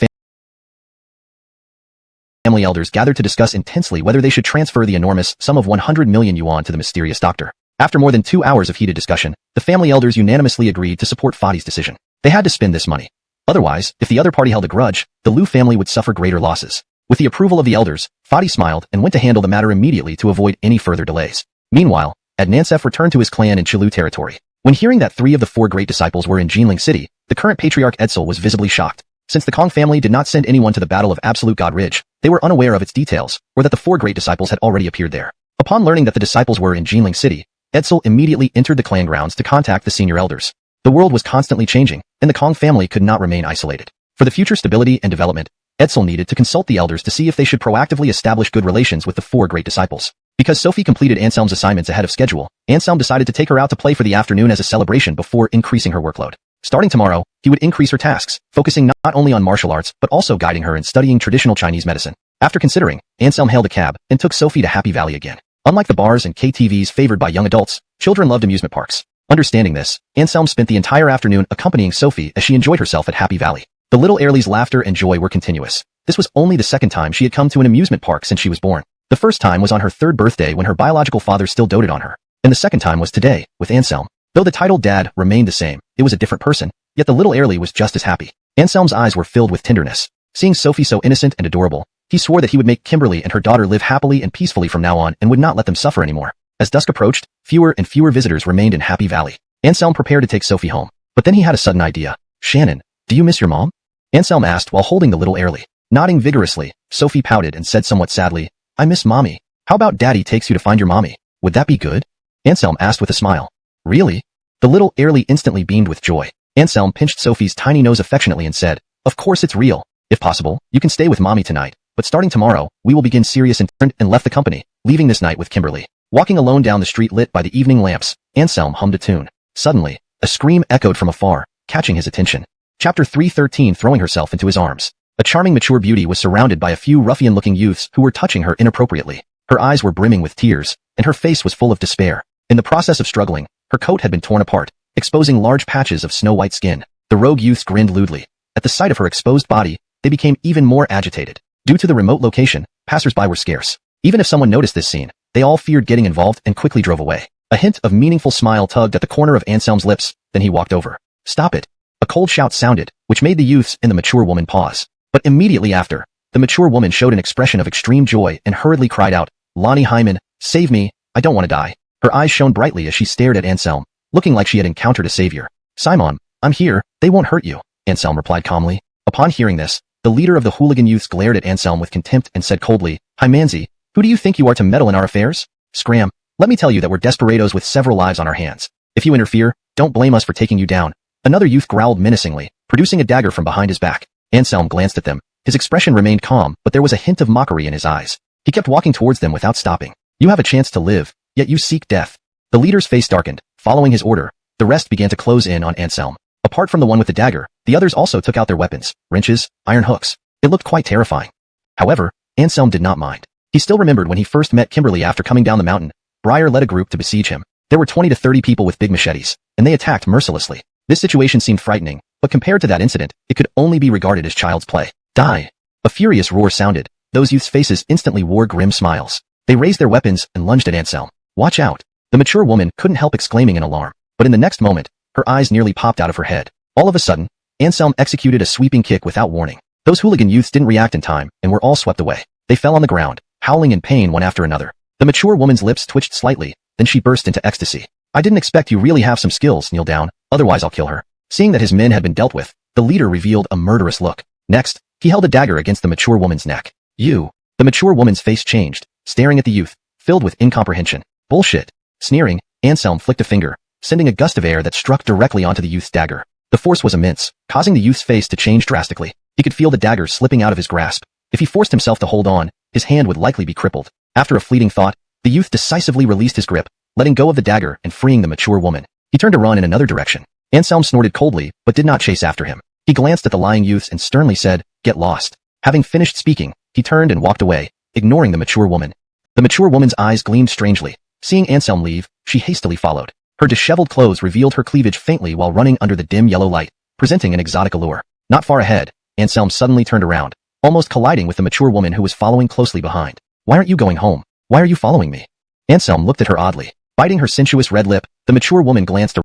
family elders gathered to discuss intensely whether they should transfer the enormous sum of 100 million yuan to the mysterious doctor. After more than 2 hours of heated discussion, the family elders unanimously agreed to support Fadi's decision. They had to spend this money. Otherwise, if the other party held a grudge, the Liu family would suffer greater losses. With the approval of the elders, Fadi smiled and went to handle the matter immediately to avoid any further delays. Meanwhile, Adnansef returned to his clan in Chilu territory. When hearing that 3 of the 4 great disciples were in Jinling City, the current patriarch Edsel was visibly shocked. Since the Kong family did not send anyone to the Battle of Absolute God Ridge, they were unaware of its details, or that the 4 great disciples had already appeared there. Upon learning that the disciples were in Jinling City, Edsel immediately entered the clan grounds to contact the senior elders. The world was constantly changing, and the Kong family could not remain isolated. For the future stability and development, Edsel needed to consult the elders to see if they should proactively establish good relations with the 4 great disciples. Because Sophie completed Anselm's assignments ahead of schedule, Anselm decided to take her out to play for the afternoon as a celebration before increasing her workload. Starting tomorrow, he would increase her tasks, focusing not only on martial arts but also guiding her in studying traditional Chinese medicine. After considering, Anselm hailed a cab and took Sophie to Happy Valley again. Unlike the bars and KTVs favored by young adults, children loved amusement parks. Understanding this, Anselm spent the entire afternoon accompanying Sophie as she enjoyed herself at Happy Valley. The little Airlie's laughter and joy were continuous. This was only the second time she had come to an amusement park since she was born. The first time was on her 3rd birthday when her biological father still doted on her. And the second time was today, with Anselm. Though the title Dad remained the same, it was a different person, yet the little Airlie was just as happy. Anselm's eyes were filled with tenderness. Seeing Sophie so innocent and adorable, he swore that he would make Kimberly and her daughter live happily and peacefully from now on and would not let them suffer anymore. As dusk approached, fewer and fewer visitors remained in Happy Valley. Anselm prepared to take Sophie home. But then he had a sudden idea. Shannon, do you miss your mom? Anselm asked while holding the little Airlie. Nodding vigorously, Sophie pouted and said somewhat sadly, I miss mommy. How about Daddy takes you to find your mommy? Would that be good? Anselm asked with a smile. Really? The little Airlie instantly beamed with joy. Anselm pinched Sophie's tiny nose affectionately and said, Of course it's real. If possible, you can stay with mommy tonight, but starting tomorrow, we will begin serious and left the company, leaving this night with Kimberly. Walking alone down the street lit by the evening lamps, Anselm hummed a tune. Suddenly, a scream echoed from afar, catching his attention. Chapter 313 Throwing herself into his arms. A charming mature beauty was surrounded by a few ruffian-looking youths who were touching her inappropriately. Her eyes were brimming with tears, and her face was full of despair. In the process of struggling, her coat had been torn apart, exposing large patches of snow-white skin. The rogue youths grinned lewdly. At the sight of her exposed body, they became even more agitated. Due to the remote location, passers-by were scarce. Even if someone noticed this scene, they all feared getting involved and quickly drove away. A hint of meaningful smile tugged at the corner of Anselm's lips, then he walked over. Stop it. A cold shout sounded, which made the youths and the mature woman pause. But immediately after, the mature woman showed an expression of extreme joy and hurriedly cried out, Lonnie Hyman, save me, I don't want to die. Her eyes shone brightly as she stared at Anselm, looking like she had encountered a savior. Simon, I'm here, they won't hurt you, Anselm replied calmly. Upon hearing this, the leader of the hooligan youths glared at Anselm with contempt and said coldly, Hymanzi, who do you think you are to meddle in our affairs? Scram, let me tell you that we're desperados with several lives on our hands. If you interfere, don't blame us for taking you down. Another youth growled menacingly, producing a dagger from behind his back. Anselm glanced at them. His expression remained calm, but there was a hint of mockery in his eyes. He kept walking towards them without stopping. You have a chance to live, yet you seek death. The leader's face darkened. Following his order, the rest began to close in on Anselm. Apart from the one with the dagger, the others also took out their weapons, wrenches, iron hooks. It looked quite terrifying. However, Anselm did not mind. He still remembered when he first met Kimberly after coming down the mountain. Briar led a group to besiege him. There were 20 to 30 people with big machetes, and they attacked mercilessly. This situation seemed frightening, but compared to that incident, it could only be regarded as child's play. Die! A furious roar sounded. Those youths' faces instantly wore grim smiles. They raised their weapons and lunged at Anselm. Watch out! The mature woman couldn't help exclaiming in alarm, but in the next moment, her eyes nearly popped out of her head. All of a sudden, Anselm executed a sweeping kick without warning. Those hooligan youths didn't react in time and were all swept away. They fell on the ground, howling in pain one after another. The mature woman's lips twitched slightly, then she burst into ecstasy. I didn't expect you really have some skills, kneel down, otherwise I'll kill her. Seeing that his men had been dealt with, the leader revealed a murderous look. Next, he held a dagger against the mature woman's neck. You! The mature woman's face changed, staring at the youth, filled with incomprehension. Bullshit! Sneering, Anselm flicked a finger, sending a gust of air that struck directly onto the youth's dagger. The force was immense, causing the youth's face to change drastically. He could feel the dagger slipping out of his grasp. If he forced himself to hold on, his hand would likely be crippled. After a fleeting thought, the youth decisively released his grip, letting go of the dagger and freeing the mature woman. He turned to run in another direction. Anselm snorted coldly, but did not chase after him. He glanced at the lying youths and sternly said, Get lost. Having finished speaking, he turned and walked away, ignoring the mature woman. The mature woman's eyes gleamed strangely. Seeing Anselm leave, she hastily followed. Her disheveled clothes revealed her cleavage faintly while running under the dim yellow light, presenting an exotic allure. Not far ahead, Anselm suddenly turned around, almost colliding with the mature woman who was following closely behind. Why aren't you going home? Why are you following me? Anselm looked at her oddly. Biting her sensuous red lip, the mature woman glanced around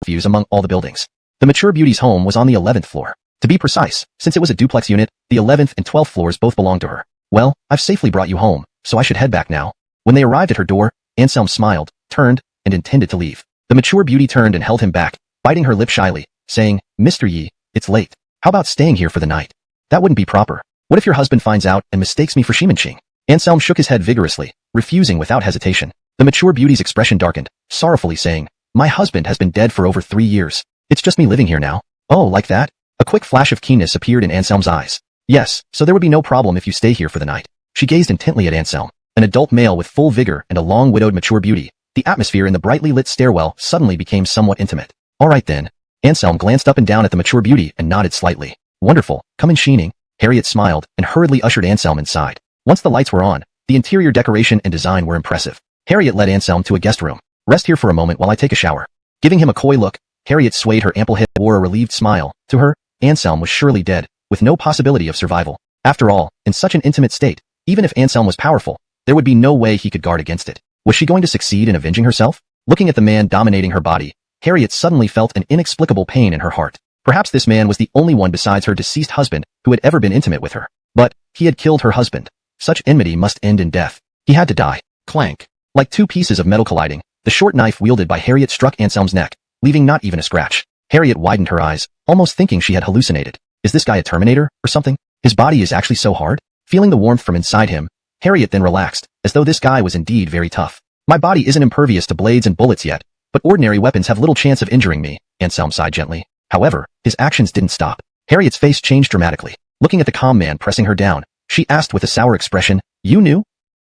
views among all the buildings. The mature beauty's home was on the 11th floor. To be precise, since it was a duplex unit, the 11th and 12th floors both belonged to her. Well, I've safely brought you home, so I should head back now. When they arrived at her door, Anselm smiled, turned, and intended to leave. The mature beauty turned and held him back, biting her lip shyly, saying, Mr. Yi, it's late. How about staying here for the night? That wouldn't be proper. What if your husband finds out and mistakes me for Shimanqing? Anselm shook his head vigorously, refusing without hesitation. The mature beauty's expression darkened, sorrowfully saying, My husband has been dead for over 3 years. It's just me living here now. Oh, like that? A quick flash of keenness appeared in Anselm's eyes. Yes, so there would be no problem if you stay here for the night. She gazed intently at Anselm, an adult male with full vigor and a long widowed mature beauty. The atmosphere in the brightly lit stairwell suddenly became somewhat intimate. All right then. Anselm glanced up and down at the mature beauty and nodded slightly. Wonderful, come in Shining. Harriet smiled and hurriedly ushered Anselm inside. Once the lights were on, the interior decoration and design were impressive. Harriet led Anselm to a guest room. Rest here for a moment while I take a shower. Giving him a coy look, Harriet swayed her ample head and wore a relieved smile. To her, Anselm was surely dead, with no possibility of survival. After all, in such an intimate state, even if Anselm was powerful, there would be no way he could guard against it. Was she going to succeed in avenging herself? Looking at the man dominating her body, Harriet suddenly felt an inexplicable pain in her heart. Perhaps this man was the only one besides her deceased husband who had ever been intimate with her. But he had killed her husband. Such enmity must end in death. He had to die. Clank. Like two pieces of metal colliding, the short knife wielded by Harriet struck Anselm's neck, leaving not even a scratch. Harriet widened her eyes, almost thinking she had hallucinated. Is this guy a Terminator, or something? His body is actually so hard? Feeling the warmth from inside him, Harriet then relaxed, as though this guy was indeed very tough. My body isn't impervious to blades and bullets yet, but ordinary weapons have little chance of injuring me, Anselm sighed gently. However, his actions didn't stop. Harriet's face changed dramatically. Looking at the calm man pressing her down, she asked with a sour expression, You knew?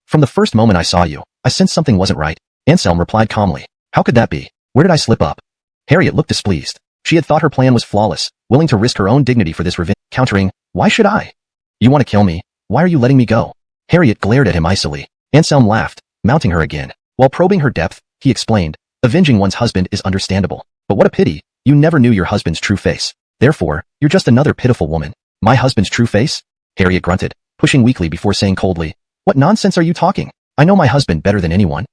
From the first moment I saw you, I sensed something wasn't right. Anselm replied calmly. How could that be? Where did I slip up? Harriet looked displeased. She had thought her plan was flawless, willing to risk her own dignity for this revenge, countering, Why should I? You want to kill me? Why are you letting me go? Harriet glared at him icily. Anselm laughed, mounting her again. While probing her depth, he explained, Avenging one's husband is understandable. But what a pity, you never knew your husband's true face. Therefore, you're just another pitiful woman. My husband's true face? Harriet grunted, pushing weakly before saying coldly, What nonsense are you talking? I know my husband better than anyone.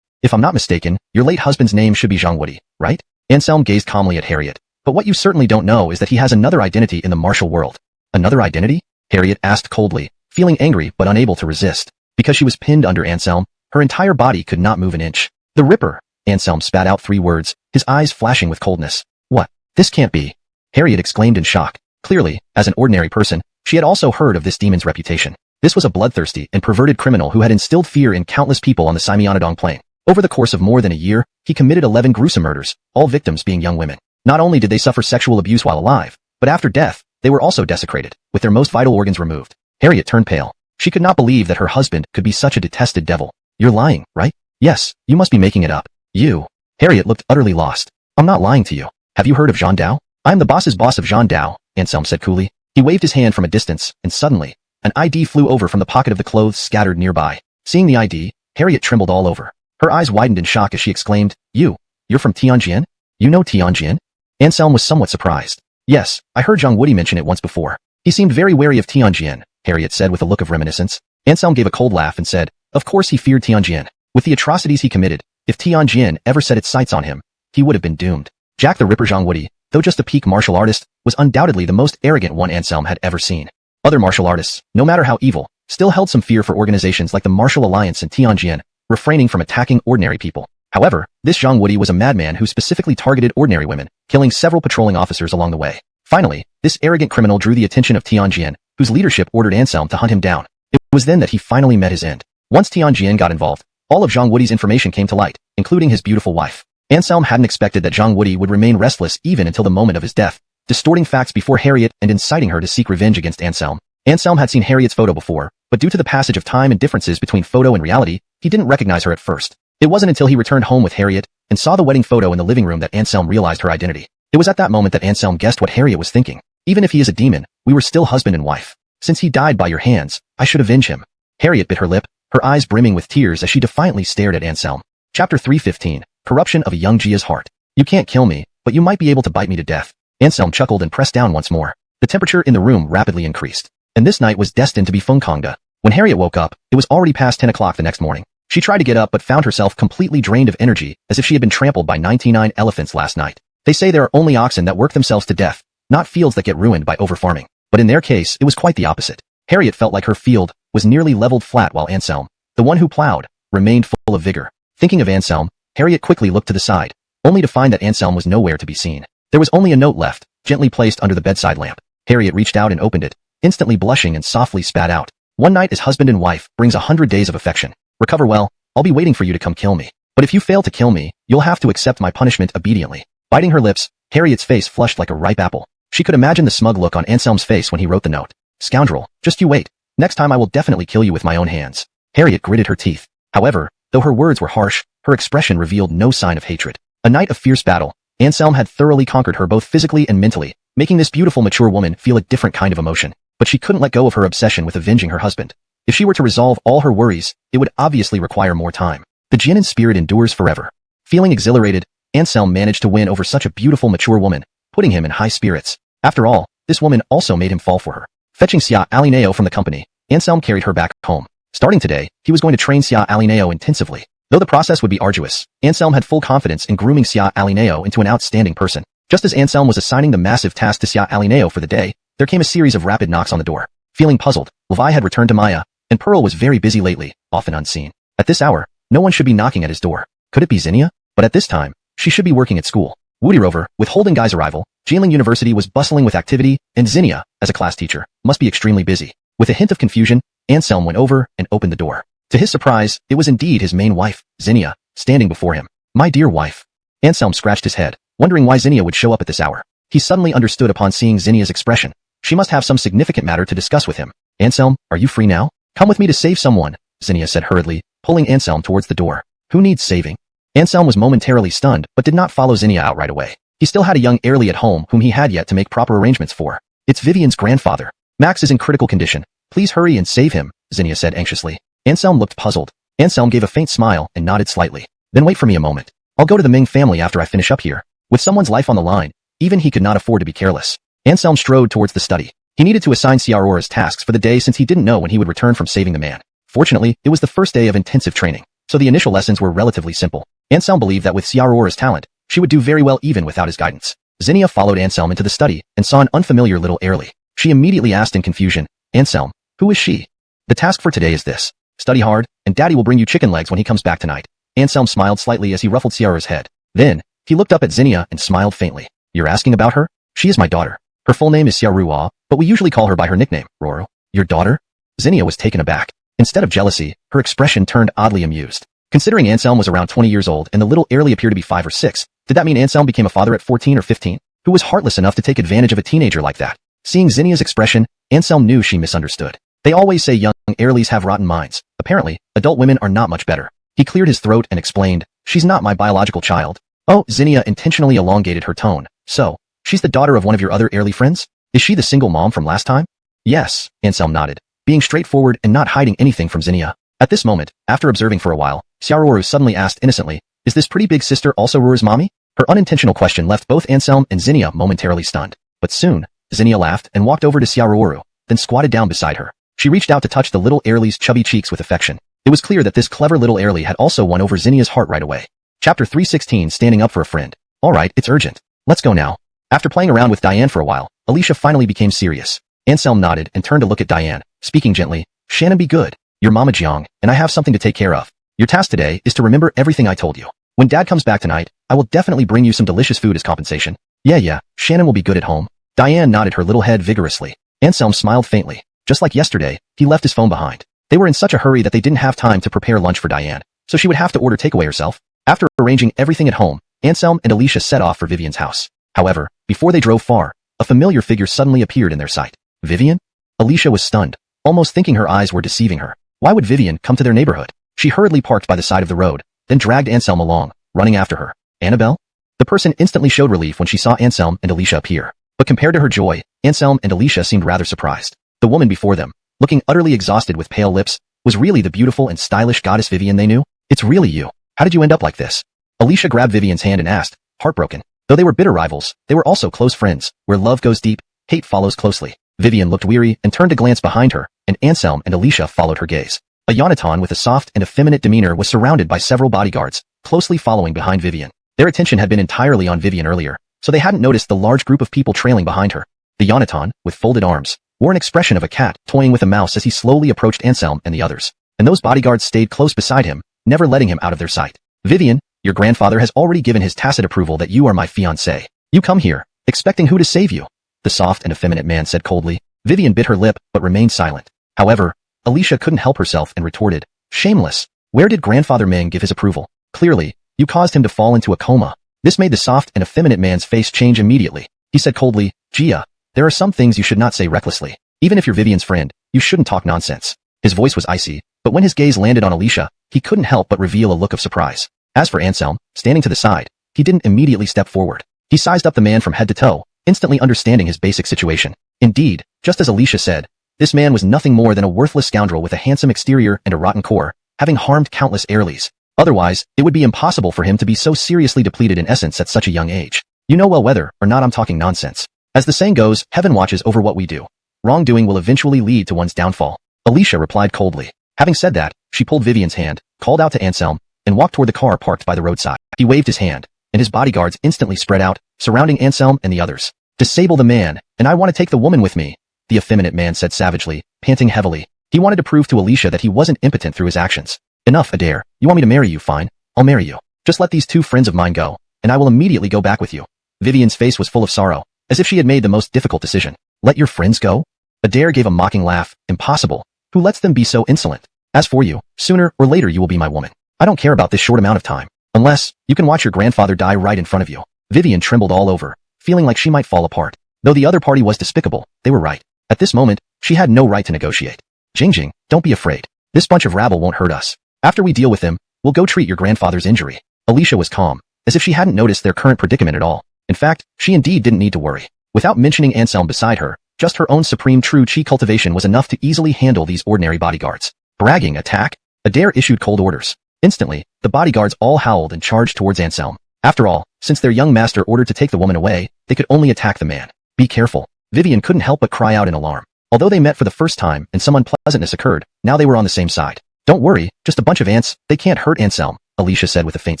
If I'm not mistaken, your late husband's name should be Zhang Woody, right? Anselm gazed calmly at Harriet. But what you certainly don't know is that he has another identity in the martial world. Another identity? Harriet asked coldly, feeling angry but unable to resist. Because she was pinned under Anselm, her entire body could not move an inch. The Ripper! Anselm spat out 3 words, his eyes flashing with coldness. What? This can't be! Harriet exclaimed in shock. Clearly, as an ordinary person, she had also heard of this demon's reputation. This was a bloodthirsty and perverted criminal who had instilled fear in countless people on the Simyeonadong plain. Over the course of more than a year, he committed 11 gruesome murders, all victims being young women. Not only did they suffer sexual abuse while alive, but after death, they were also desecrated, with their most vital organs removed. Harriet turned pale. She could not believe that her husband could be such a detested devil. You're lying, right? Yes, you must be making it up. You. Harriet looked utterly lost. I'm not lying to you. Have you heard of Jean Dao? I am the boss's boss of Jean Dao, Anselm said coolly. He waved his hand from a distance, and suddenly, an ID flew over from the pocket of the clothes scattered nearby. Seeing the ID, Harriet trembled all over. Her eyes widened in shock as she exclaimed, You're from Tianjin? You know Tianjin? Anselm was somewhat surprised. Yes, I heard Zhang Woody mention it once before. He seemed very wary of Tianjin, Harriet said with a look of reminiscence. Anselm gave a cold laugh and said, Of course he feared Tianjin. With the atrocities he committed, if Tianjin ever set its sights on him, he would have been doomed. Jack the Ripper Zhang Woody, though just a peak martial artist, was undoubtedly the most arrogant one Anselm had ever seen. Other martial artists, no matter how evil, still held some fear for organizations like the Martial Alliance in Tianjin, refraining from attacking ordinary people. However, this Zhang Woody was a madman who specifically targeted ordinary women, killing several patrolling officers along the way. Finally, this arrogant criminal drew the attention of Tianjin, whose leadership ordered Anselm to hunt him down. It was then that he finally met his end. Once Tianjin got involved, all of Zhang Woody's information came to light, including his beautiful wife. Anselm hadn't expected that Zhang Woody would remain restless even until the moment of his death, distorting facts before Harriet and inciting her to seek revenge against Anselm. Anselm had seen Harriet's photo before, but due to the passage of time and differences between photo and reality, he didn't recognize her at first. It wasn't until he returned home with Harriet and saw the wedding photo in the living room that Anselm realized her identity. It was at that moment that Anselm guessed what Harriet was thinking. Even if he is a demon, we were still husband and wife. Since he died by your hands, I should avenge him. Harriet bit her lip, her eyes brimming with tears as she defiantly stared at Anselm. Chapter 315, Corruption of a Young Jia's Heart. You can't kill me, but you might be able to bite me to death. Anselm chuckled and pressed down once more. The temperature in the room rapidly increased, and this night was destined to be Fengkongda. When Harriet woke up, it was already past 10 o'clock the next morning. She tried to get up but found herself completely drained of energy, as if she had been trampled by 99 elephants last night. They say there are only oxen that work themselves to death, not fields that get ruined by overfarming. But in their case, it was quite the opposite. Harriet felt like her field was nearly leveled flat while Anselm, the one who plowed, remained full of vigor. Thinking of Anselm, Harriet quickly looked to the side, only to find that Anselm was nowhere to be seen. There was only a note left, gently placed under the bedside lamp. Harriet reached out and opened it, instantly blushing and softly spat out. One night as husband and wife brings 100 days of affection. Recover well, I'll be waiting for you to come kill me. But if you fail to kill me, you'll have to accept my punishment obediently. Biting her lips, Harriet's face flushed like a ripe apple. She could imagine the smug look on Anselm's face when he wrote the note. Scoundrel, just you wait. Next time I will definitely kill you with my own hands. Harriet gritted her teeth. However, though her words were harsh, her expression revealed no sign of hatred. A night of fierce battle, Anselm had thoroughly conquered her both physically and mentally, making this beautiful mature woman feel a different kind of emotion. But she couldn't let go of her obsession with avenging her husband. If she were to resolve all her worries, it would obviously require more time. The Jinnin spirit endures forever. Feeling exhilarated, Anselm managed to win over such a beautiful mature woman, putting him in high spirits. After all, this woman also made him fall for her. Fetching Xia Alineo from the company, Anselm carried her back home. Starting today, he was going to train Xia Alineo intensively. Though the process would be arduous, Anselm had full confidence in grooming Xia Alineo into an outstanding person. Just as Anselm was assigning the massive task to Xia Alineo for the day, there came a series of rapid knocks on the door. Feeling puzzled, Levi had returned to Maya, and Pearl was very busy lately, often unseen. At this hour, no one should be knocking at his door. Could it be Zinnia? But at this time, she should be working at school. Woody Rover, with Holden Guy's arrival, Jiangling University was bustling with activity, and Zinnia, as a class teacher, must be extremely busy. With a hint of confusion, Anselm went over and opened the door. To his surprise, it was indeed his main wife, Zinnia, standing before him. My dear wife. Anselm scratched his head, wondering why Zinnia would show up at this hour. He suddenly understood upon seeing Zinnia's expression. She must have some significant matter to discuss with him. Anselm, are you free now? Come with me to save someone, Zinnia said hurriedly, pulling Anselm towards the door. Who needs saving? Anselm was momentarily stunned, but did not follow Zinnia out right away. He still had a young heirly at home whom he had yet to make proper arrangements for. It's Vivian's grandfather. Max is in critical condition. Please hurry and save him, Zinnia said anxiously. Anselm looked puzzled. Anselm gave a faint smile and nodded slightly. Then wait for me a moment. I'll go to the Ming family after I finish up here. With someone's life on the line, even he could not afford to be careless. Anselm strode towards the study. He needed to assign Ciarora's tasks for the day since he didn't know when he would return from saving the man. Fortunately, it was the first day of intensive training, so the initial lessons were relatively simple. Anselm believed that with Ciarora's talent, she would do very well even without his guidance. Zinnia followed Anselm into the study and saw an unfamiliar little heirly. She immediately asked in confusion, Anselm, who is she? The task for today is this. Study hard, and Daddy will bring you chicken legs when he comes back tonight. Anselm smiled slightly as he ruffled Ciara's head. Then, he looked up at Zinnia and smiled faintly. You're asking about her? She is my daughter. Her full name is Xiaorua, but we usually call her by her nickname, Roro. Your daughter? Zinnia was taken aback. Instead of jealousy, her expression turned oddly amused. Considering Anselm was around 20 years old and the little heirly appeared to be 5 or 6, did that mean Anselm became a father at 14 or 15? Who was heartless enough to take advantage of a teenager like that? Seeing Zinnia's expression, Anselm knew she misunderstood. They always say young heirlies have rotten minds. Apparently, adult women are not much better. He cleared his throat and explained, she's not my biological child. Oh, Zinnia intentionally elongated her tone. So, she's the daughter of one of your other heirly friends? Is she the single mom from last time? Yes, Anselm nodded, being straightforward and not hiding anything from Zinnia. At this moment, after observing for a while, Xiaoru suddenly asked innocently, is this pretty big sister also Ruru's mommy? Her unintentional question left both Anselm and Zinnia momentarily stunned. But soon, Zinnia laughed and walked over to Xiaoru, then squatted down beside her. She reached out to touch the little heirly's chubby cheeks with affection. It was clear that this clever little heirly had also won over Zinnia's heart right away. Chapter 316 Standing Up for a Friend. Alright, it's urgent. Let's go now. After playing around with Diane for a while, Alicia finally became serious. Anselm nodded and turned to look at Diane, speaking gently, Shannon be good. You're Mama Jiang, and I have something to take care of. Your task today is to remember everything I told you. When Dad comes back tonight, I will definitely bring you some delicious food as compensation. Yeah, Shannon will be good at home. Diane nodded her little head vigorously. Anselm smiled faintly. Just like yesterday, he left his phone behind. They were in such a hurry that they didn't have time to prepare lunch for Diane, so she would have to order takeaway herself. After arranging everything at home, Anselm and Alicia set off for Vivian's house. However, before they drove far, a familiar figure suddenly appeared in their sight. Vivian? Alicia was stunned, almost thinking her eyes were deceiving her. Why would Vivian come to their neighborhood? She hurriedly parked by the side of the road, then dragged Anselm along, running after her. Annabelle? The person instantly showed relief when she saw Anselm and Alicia appear. But compared to her joy, Anselm and Alicia seemed rather surprised. The woman before them, looking utterly exhausted with pale lips, was really the beautiful and stylish goddess Vivian they knew. It's really you. How did you end up like this? Alicia grabbed Vivian's hand and asked, heartbroken. Though they were bitter rivals, they were also close friends. Where love goes deep, hate follows closely. Vivian looked weary and turned to glance behind her, and Anselm and Alicia followed her gaze. A Yonatan with a soft and effeminate demeanor was surrounded by several bodyguards, closely following behind Vivian. Their attention had been entirely on Vivian earlier, so they hadn't noticed the large group of people trailing behind her. The Yonatan, with folded arms, wore an expression of a cat toying with a mouse as he slowly approached Anselm and the others, and those bodyguards stayed close beside him, never letting him out of their sight. Vivian, your grandfather has already given his tacit approval that you are my fiancée. You come here, expecting who to save you? The soft and effeminate man said coldly. Vivian bit her lip, but remained silent. However, Alicia couldn't help herself and retorted, shameless. Where did Grandfather Ming give his approval? Clearly, you caused him to fall into a coma. This made the soft and effeminate man's face change immediately. He said coldly, Gia, there are some things you should not say recklessly. Even if you're Vivian's friend, you shouldn't talk nonsense. His voice was icy, but when his gaze landed on Alicia, he couldn't help but reveal a look of surprise. As for Anselm, standing to the side, he didn't immediately step forward. He sized up the man from head to toe, instantly understanding his basic situation. Indeed, just as Alicia said, this man was nothing more than a worthless scoundrel with a handsome exterior and a rotten core, having harmed countless heirlooms. Otherwise, it would be impossible for him to be so seriously depleted in essence at such a young age. You know well whether or not I'm talking nonsense. As the saying goes, heaven watches over what we do. Wrongdoing will eventually lead to one's downfall. Alicia replied coldly. Having said that, she pulled Vivian's hand, called out to Anselm, and walked toward the car parked by the roadside. He waved his hand, and his bodyguards instantly spread out, surrounding Anselm and the others. Disable the man, and I want to take the woman with me, the effeminate man said savagely, panting heavily. He wanted to prove to Alicia that he wasn't impotent through his actions. Enough, Adair. You want me to marry you? Fine. I'll marry you. Just let these two friends of mine go, and I will immediately go back with you. Vivian's face was full of sorrow, as if she had made the most difficult decision. Let your friends go? Adair gave a mocking laugh. Impossible. Who lets them be so insolent? As for you, sooner or later you will be my woman. I don't care about this short amount of time. Unless, you can watch your grandfather die right in front of you. Vivian trembled all over, feeling like she might fall apart. Though the other party was despicable, they were right. At this moment, she had no right to negotiate. Jingjing, don't be afraid. This bunch of rabble won't hurt us. After we deal with them, we'll go treat your grandfather's injury. Alicia was calm, as if she hadn't noticed their current predicament at all. In fact, she indeed didn't need to worry. Without mentioning Anselm beside her, just her own supreme true chi cultivation was enough to easily handle these ordinary bodyguards. Bragging attack? Adair issued cold orders. Instantly, the bodyguards all howled and charged towards Anselm. After all, since their young master ordered to take the woman away, they could only attack the man. Be careful. Vivian couldn't help but cry out in alarm. Although they met for the first time and some unpleasantness occurred, now they were on the same side. Don't worry, just a bunch of ants, they can't hurt Anselm, Alicia said with a faint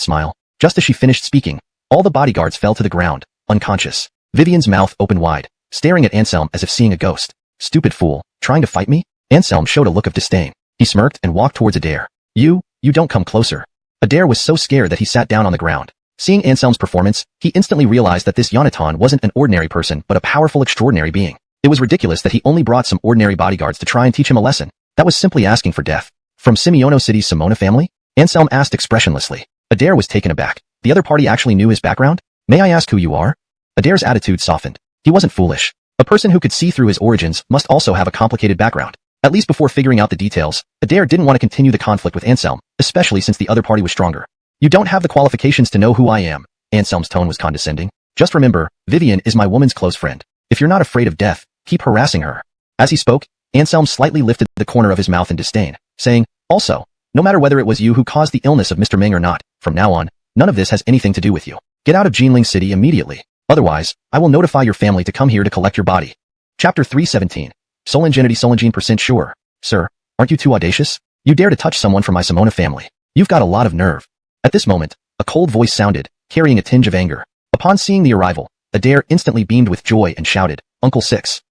smile. Just as she finished speaking, all the bodyguards fell to the ground, unconscious. Vivian's mouth opened wide, staring at Anselm as if seeing a ghost. Stupid fool, trying to fight me? Anselm showed a look of disdain. He smirked and walked towards Adair. You don't come closer. Adair was so scared that he sat down on the ground. Seeing Anselm's performance, he instantly realized that this Yonatan wasn't an ordinary person but a powerful extraordinary being. It was ridiculous that he only brought some ordinary bodyguards to try and teach him a lesson. That was simply asking for death. From Simeono City's Simona family? Anselm asked expressionlessly. Adair was taken aback. The other party actually knew his background? May I ask who you are? Adair's attitude softened. He wasn't foolish. A person who could see through his origins must also have a complicated background. At least before figuring out the details, Adair didn't want to continue the conflict with Anselm, especially since the other party was stronger. You don't have the qualifications to know who I am. Anselm's tone was condescending. Just remember, Vivian is my woman's close friend. If you're not afraid of death, keep harassing her. As he spoke, Anselm slightly lifted the corner of his mouth in disdain, saying, also, no matter whether it was you who caused the illness of Mr. Ming or not, from now on, none of this has anything to do with you. Get out of Jinling City immediately. Otherwise, I will notify your family to come here to collect your body. Chapter 317. Solangenity sure. Sir, aren't you too audacious? You dare to touch someone from my Simona family. You've got a lot of nerve. At this moment, a cold voice sounded, carrying a tinge of anger. Upon seeing the arrival, Adair instantly beamed with joy and shouted, Uncle Six.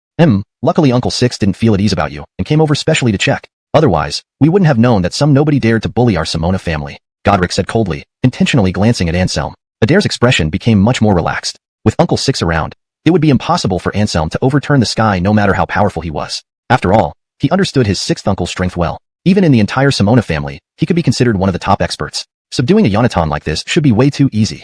Luckily Uncle Six didn't feel at ease about you and came over specially to check. Otherwise, we wouldn't have known that some nobody dared to bully our Simona family. Godric said coldly, intentionally glancing at Anselm. Adair's expression became much more relaxed. With Uncle Six around, it would be impossible for Anselm to overturn the sky no matter how powerful he was. After all, he understood his sixth uncle's strength well. Even in the entire Simona family, he could be considered one of the top experts. Subduing a Yonatan like this should be way too easy.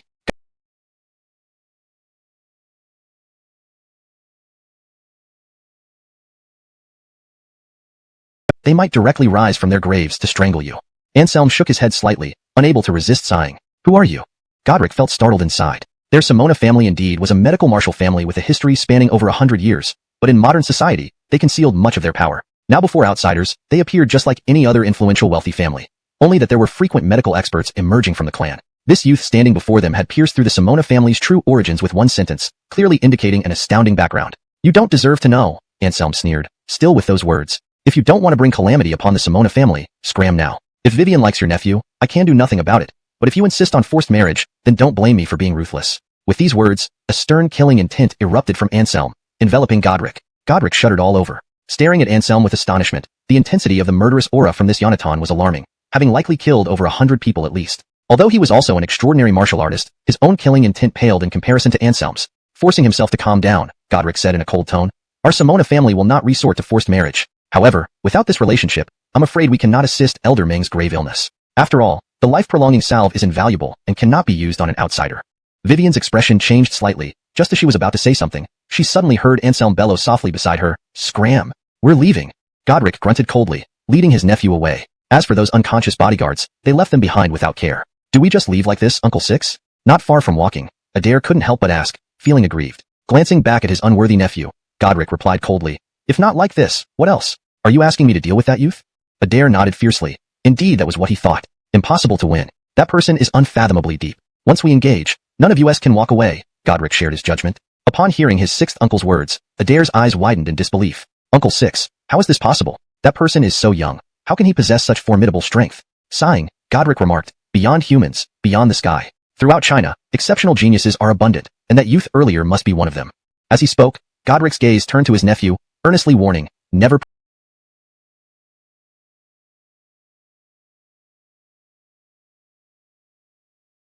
They might directly rise from their graves to strangle you. Anselm shook his head slightly, unable to resist sighing. Who are you? Godric felt startled inside. Their Simona family indeed was a medical martial family with a history spanning over 100 years, but in modern society, they concealed much of their power. Now before outsiders, they appeared just like any other influential wealthy family. Only that there were frequent medical experts emerging from the clan. This youth standing before them had pierced through the Simona family's true origins with one sentence, clearly indicating an astounding background. You don't deserve to know, Anselm sneered. Still with those words, If you don't want to bring calamity upon the Simona family, scram now. If Vivian likes your nephew, I can do nothing about it. But if you insist on forced marriage, then don't blame me for being ruthless. With these words, a stern killing intent erupted from Anselm, enveloping Godric. Godric shuddered all over. Staring at Anselm with astonishment, the intensity of the murderous aura from this Yonatan was alarming, having likely killed over 100 people at least. Although he was also an extraordinary martial artist, his own killing intent paled in comparison to Anselm's. Forcing himself to calm down, Godric said in a cold tone, our Simona family will not resort to forced marriage. However, without this relationship, I'm afraid we cannot assist Elder Ming's grave illness. After all, the life-prolonging salve is invaluable and cannot be used on an outsider. Vivian's expression changed slightly. Just as she was about to say something, she suddenly heard Anselm bellow softly beside her, scram. We're leaving. Godric grunted coldly, leading his nephew away. As for those unconscious bodyguards, they left them behind without care. Do we just leave like this, Uncle Six? Not far from walking, Adair couldn't help but ask, feeling aggrieved. Glancing back at his unworthy nephew, Godric replied coldly, if not like this, what else? Are you asking me to deal with that youth? Adair nodded fiercely. Indeed, that was what he thought. Impossible to win. That person is unfathomably deep. Once we engage, none of us can walk away, Godric shared his judgment. Upon hearing his sixth uncle's words, Adair's eyes widened in disbelief. Uncle Six, how is this possible? That person is so young. How can he possess such formidable strength? Sighing, Godric remarked, beyond humans, beyond the sky. Throughout China, exceptional geniuses are abundant, and that youth earlier must be one of them. As he spoke, Godric's gaze turned to his nephew, earnestly warning, never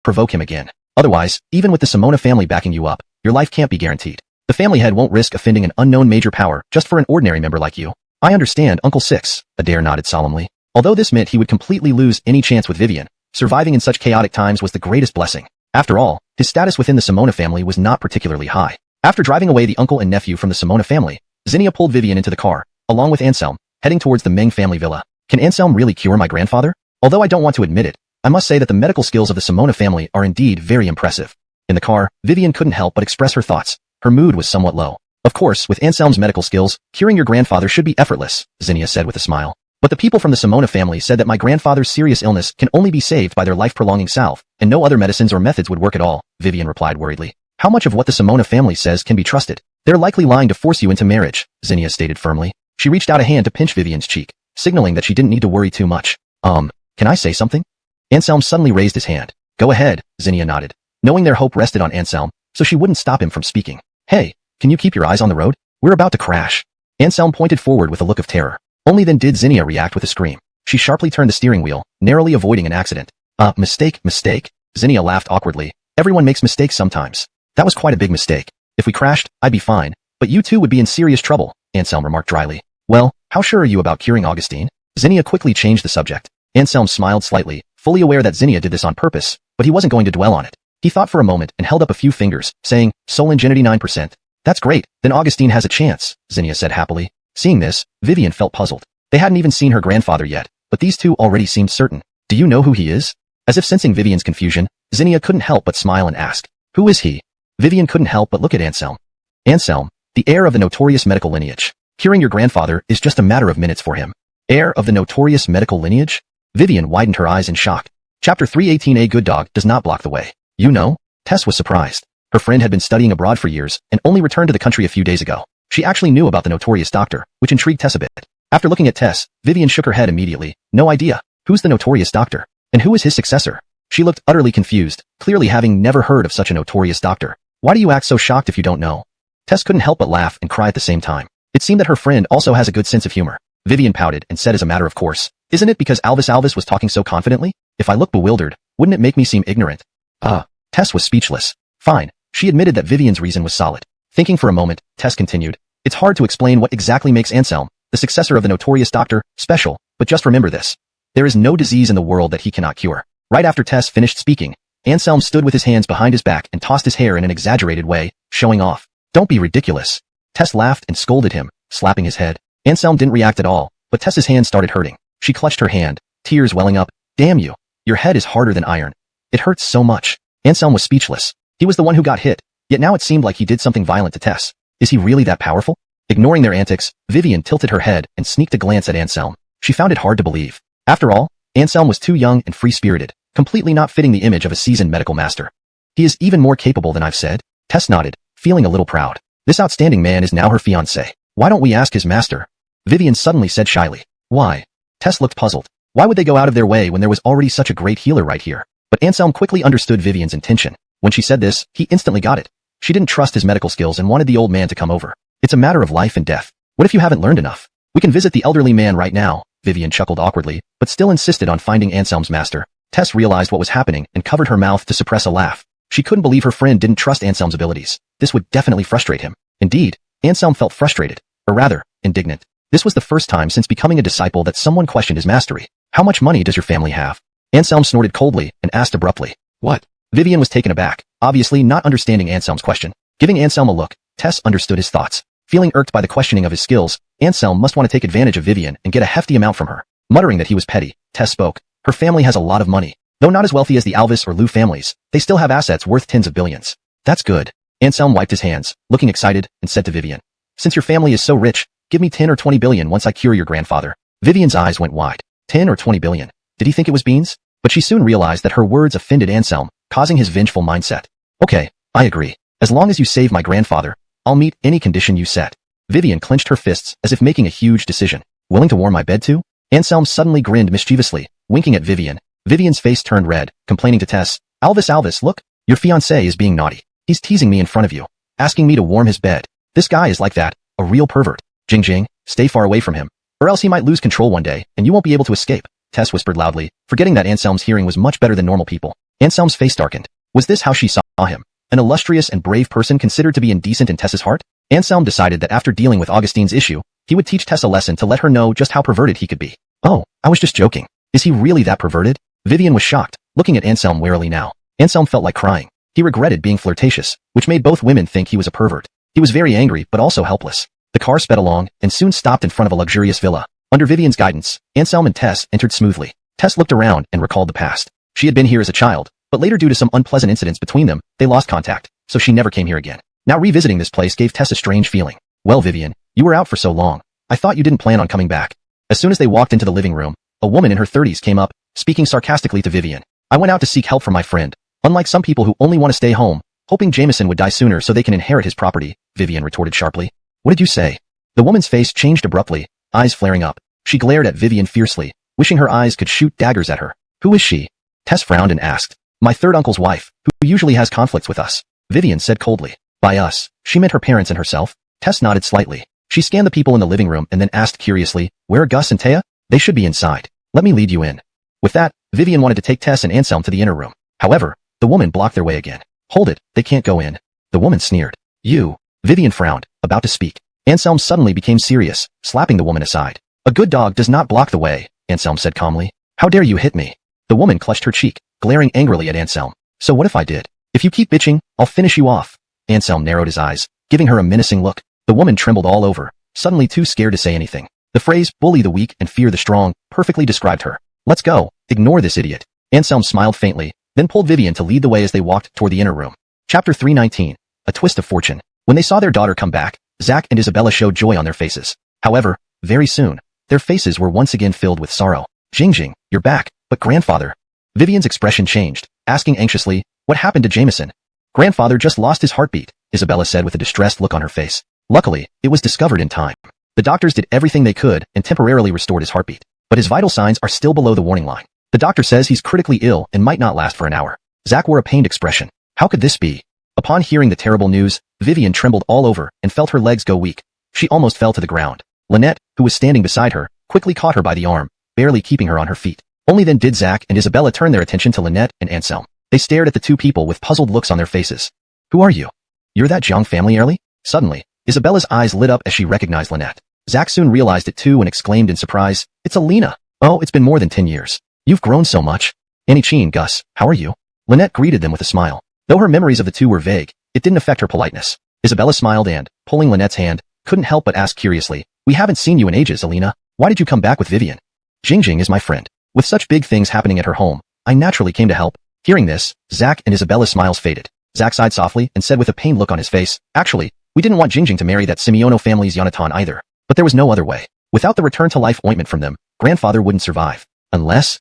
provoke him again. Otherwise, even with the Simona family backing you up, your life can't be guaranteed. The family head won't risk offending an unknown major power just for an ordinary member like you. I understand, Uncle Six, Adair nodded solemnly. Although this meant he would completely lose any chance with Vivian, surviving in such chaotic times was the greatest blessing. After all, his status within the Simona family was not particularly high. After driving away the uncle and nephew from the Simona family, Zinnia pulled Vivian into the car, along with Anselm, heading towards the Ming family villa. Can Anselm really cure my grandfather? Although I don't want to admit it, I must say that the medical skills of the Simona family are indeed very impressive. In the car, Vivian couldn't help but express her thoughts. Her mood was somewhat low. Of course, with Anselm's medical skills, curing your grandfather should be effortless, Zinnia said with a smile. But the people from the Simona family said that my grandfather's serious illness can only be saved by their life-prolonging salve, and no other medicines or methods would work at all, Vivian replied worriedly. How much of what the Simona family says can be trusted? They're likely lying to force you into marriage, Zinnia stated firmly. She reached out a hand to pinch Vivian's cheek, signaling that she didn't need to worry too much. Can I say something? Anselm suddenly raised his hand. Go ahead, Zinnia nodded, knowing their hope rested on Anselm, so she wouldn't stop him from speaking. Hey, can you keep your eyes on the road? We're about to crash. Anselm pointed forward with a look of terror. Only then did Zinnia react with a scream. She sharply turned the steering wheel, narrowly avoiding an accident. Mistake. Zinnia laughed awkwardly. Everyone makes mistakes sometimes. That was quite a big mistake. If we crashed, I'd be fine, but you two would be in serious trouble, Anselm remarked dryly. Well, how sure are you about curing Augustine? Zinnia quickly changed the subject. Anselm smiled slightly, fully aware that Zinnia did this on purpose, but he wasn't going to dwell on it. He thought for a moment and held up a few fingers, saying, soul ingenuity 9%. That's great, then Augustine has a chance, Zinnia said happily. Seeing this, Vivian felt puzzled. They hadn't even seen her grandfather yet, but these two already seemed certain. Do you know who he is? As if sensing Vivian's confusion, Zinnia couldn't help but smile and ask, who is he? Vivian couldn't help but look at Anselm. Anselm, the heir of the notorious medical lineage. Curing your grandfather is just a matter of minutes for him. Heir of the notorious medical lineage? Vivian widened her eyes in shock. Chapter 318. A good dog does not block the way. You know? Tess was surprised. Her friend had been studying abroad for years and only returned to the country a few days ago. She actually knew about the notorious doctor, which intrigued Tess a bit. After looking at Tess, Vivian shook her head immediately. No idea. Who's the notorious doctor? And who is his successor? She looked utterly confused, clearly having never heard of such a notorious doctor. Why do you act so shocked if you don't know? Tess couldn't help but laugh and cry at the same time. It seemed that her friend also has a good sense of humor. Vivian pouted and said as a matter of course, isn't it because Alvis was talking so confidently? If I look bewildered, wouldn't it make me seem ignorant? Tess was speechless. Fine. She admitted that Vivian's reason was solid. Thinking for a moment, Tess continued, it's hard to explain what exactly makes Anselm, the successor of the notorious doctor, special, but just remember this. There is no disease in the world that he cannot cure. Right after Tess finished speaking, Anselm stood with his hands behind his back and tossed his hair in an exaggerated way, showing off. Don't be ridiculous. Tess laughed and scolded him, slapping his head. Anselm didn't react at all, but Tess's hand started hurting. She clutched her hand, tears welling up. Damn you. Your head is harder than iron. It hurts so much. Anselm was speechless. He was the one who got hit, yet now it seemed like he did something violent to Tess. Is he really that powerful? Ignoring their antics, Vivian tilted her head and sneaked a glance at Anselm. She found it hard to believe. After all, Anselm was too young and free-spirited, completely not fitting the image of a seasoned medical master. He is even more capable than I've said. Tess nodded, feeling a little proud. This outstanding man is now her fiancé. Why don't we ask his master? Vivian suddenly said shyly. Why? Tess looked puzzled. Why would they go out of their way when there was already such a great healer right here? But Anselm quickly understood Vivian's intention. When she said this, he instantly got it. She didn't trust his medical skills and wanted the old man to come over. It's a matter of life and death. What if you haven't learned enough? We can visit the elderly man right now. Vivian chuckled awkwardly, but still insisted on finding Anselm's master. Tess realized what was happening and covered her mouth to suppress a laugh. She couldn't believe her friend didn't trust Anselm's abilities. This would definitely frustrate him. Indeed, Anselm felt frustrated, or rather, indignant. This was the first time since becoming a disciple that someone questioned his mastery. How much money does your family have? Anselm snorted coldly and asked abruptly. What? Vivian was taken aback, obviously not understanding Anselm's question. Giving Anselm a look, Tess understood his thoughts. Feeling irked by the questioning of his skills, Anselm must want to take advantage of Vivian and get a hefty amount from her. Muttering that he was petty, Tess spoke. Her family has a lot of money. Though not as wealthy as the Alvis or Liu families, they still have assets worth tens of billions. That's good. Anselm wiped his hands, looking excited, and said to Vivian. Since your family is so rich, give me 10 or 20 billion once I cure your grandfather. Vivian's eyes went wide. 10 or 20 billion. Did he think it was beans? But she soon realized that her words offended Anselm, causing his vengeful mindset. Okay, I agree. As long as you save my grandfather, I'll meet any condition you set. Vivian clenched her fists as if making a huge decision. Willing to warm my bed too? Anselm suddenly grinned mischievously, winking at Vivian. Vivian's face turned red, complaining to Tess. Alvis, look, your fiancé is being naughty. He's teasing me in front of you, asking me to warm his bed. This guy is like that, a real pervert. Jing, stay far away from him, or else he might lose control one day, and you won't be able to escape. Tess whispered loudly, forgetting that Anselm's hearing was much better than normal people. Anselm's face darkened. Was this how she saw him? An illustrious and brave person considered to be indecent in Tess's heart? Anselm decided that after dealing with Augustine's issue, he would teach Tess a lesson to let her know just how perverted he could be. Oh, I was just joking. Is he really that perverted? Vivian was shocked, looking at Anselm warily now. Anselm felt like crying. He regretted being flirtatious, which made both women think he was a pervert. He was very angry but also helpless. The car sped along and soon stopped in front of a luxurious villa. Under Vivian's guidance, Anselm and Tess entered smoothly. Tess looked around and recalled the past. She had been here as a child, but later due to some unpleasant incidents between them, they lost contact, so she never came here again. Now revisiting this place gave Tess a strange feeling. Well, Vivian, you were out for so long. I thought you didn't plan on coming back. As soon as they walked into the living room, a woman in her 30s came up, speaking sarcastically to Vivian. I went out to seek help from my friend. Unlike some people who only want to stay home, hoping Jameson would die sooner so they can inherit his property, Vivian retorted sharply. What did you say? The woman's face changed abruptly, eyes flaring up. She glared at Vivian fiercely, wishing her eyes could shoot daggers at her. Who is she? Tess frowned and asked. My third uncle's wife, who usually has conflicts with us. Vivian said coldly. By us, she meant her parents and herself. Tess nodded slightly. She scanned the people in the living room and then asked curiously, where are Gus and Taya? They should be inside. Let me lead you in. With that, Vivian wanted to take Tess and Anselm to the inner room. However, the woman blocked their way again. Hold it, they can't go in. The woman sneered. You. Vivian frowned, about to speak. Anselm suddenly became serious, slapping the woman aside. A good dog does not block the way, Anselm said calmly. How dare you hit me? The woman clutched her cheek, glaring angrily at Anselm. So what if I did? If you keep bitching, I'll finish you off. Anselm narrowed his eyes, giving her a menacing look. The woman trembled all over, suddenly too scared to say anything. The phrase, bully the weak and fear the strong, perfectly described her. Let's go, ignore this idiot. Anselm smiled faintly, then pulled Vivian to lead the way as they walked toward the inner room. Chapter 319. A Twist of Fortune. When they saw their daughter come back, Zach and Isabella showed joy on their faces. However, very soon, their faces were once again filled with sorrow. Jing, you're back, but grandfather. Vivian's expression changed, asking anxiously, what happened to Jameson? Grandfather just lost his heartbeat, Isabella said with a distressed look on her face. Luckily, it was discovered in time. The doctors did everything they could and temporarily restored his heartbeat, but his vital signs are still below the warning line. The doctor says he's critically ill and might not last for an hour. Zach wore a pained expression. How could this be? Upon hearing the terrible news, Vivian trembled all over and felt her legs go weak. She almost fell to the ground. Lynette, who was standing beside her, quickly caught her by the arm, barely keeping her on her feet. Only then did Zach and Isabella turn their attention to Lynette and Anselm. They stared at the two people with puzzled looks on their faces. Who are you? You're that Jiang family early? Suddenly, Isabella's eyes lit up as she recognized Lynette. Zach soon realized it too and exclaimed in surprise, it's Alina. Oh, it's been more than 10 years. You've grown so much. Annie Chin, Gus, how are you? Lynette greeted them with a smile. Though her memories of the two were vague, it didn't affect her politeness. Isabella smiled and, pulling Lynette's hand, couldn't help but ask curiously, we haven't seen you in ages, Alina. Why did you come back with Vivian? Jing is my friend. With such big things happening at her home, I naturally came to help. Hearing this, Zach and Isabella's smiles faded. Zach sighed softly and said with a pained look on his face, actually, we didn't want Jing to marry that Simeono family's Yonatan either. But there was no other way. Without the return-to-life ointment from them, grandfather wouldn't survive. Unless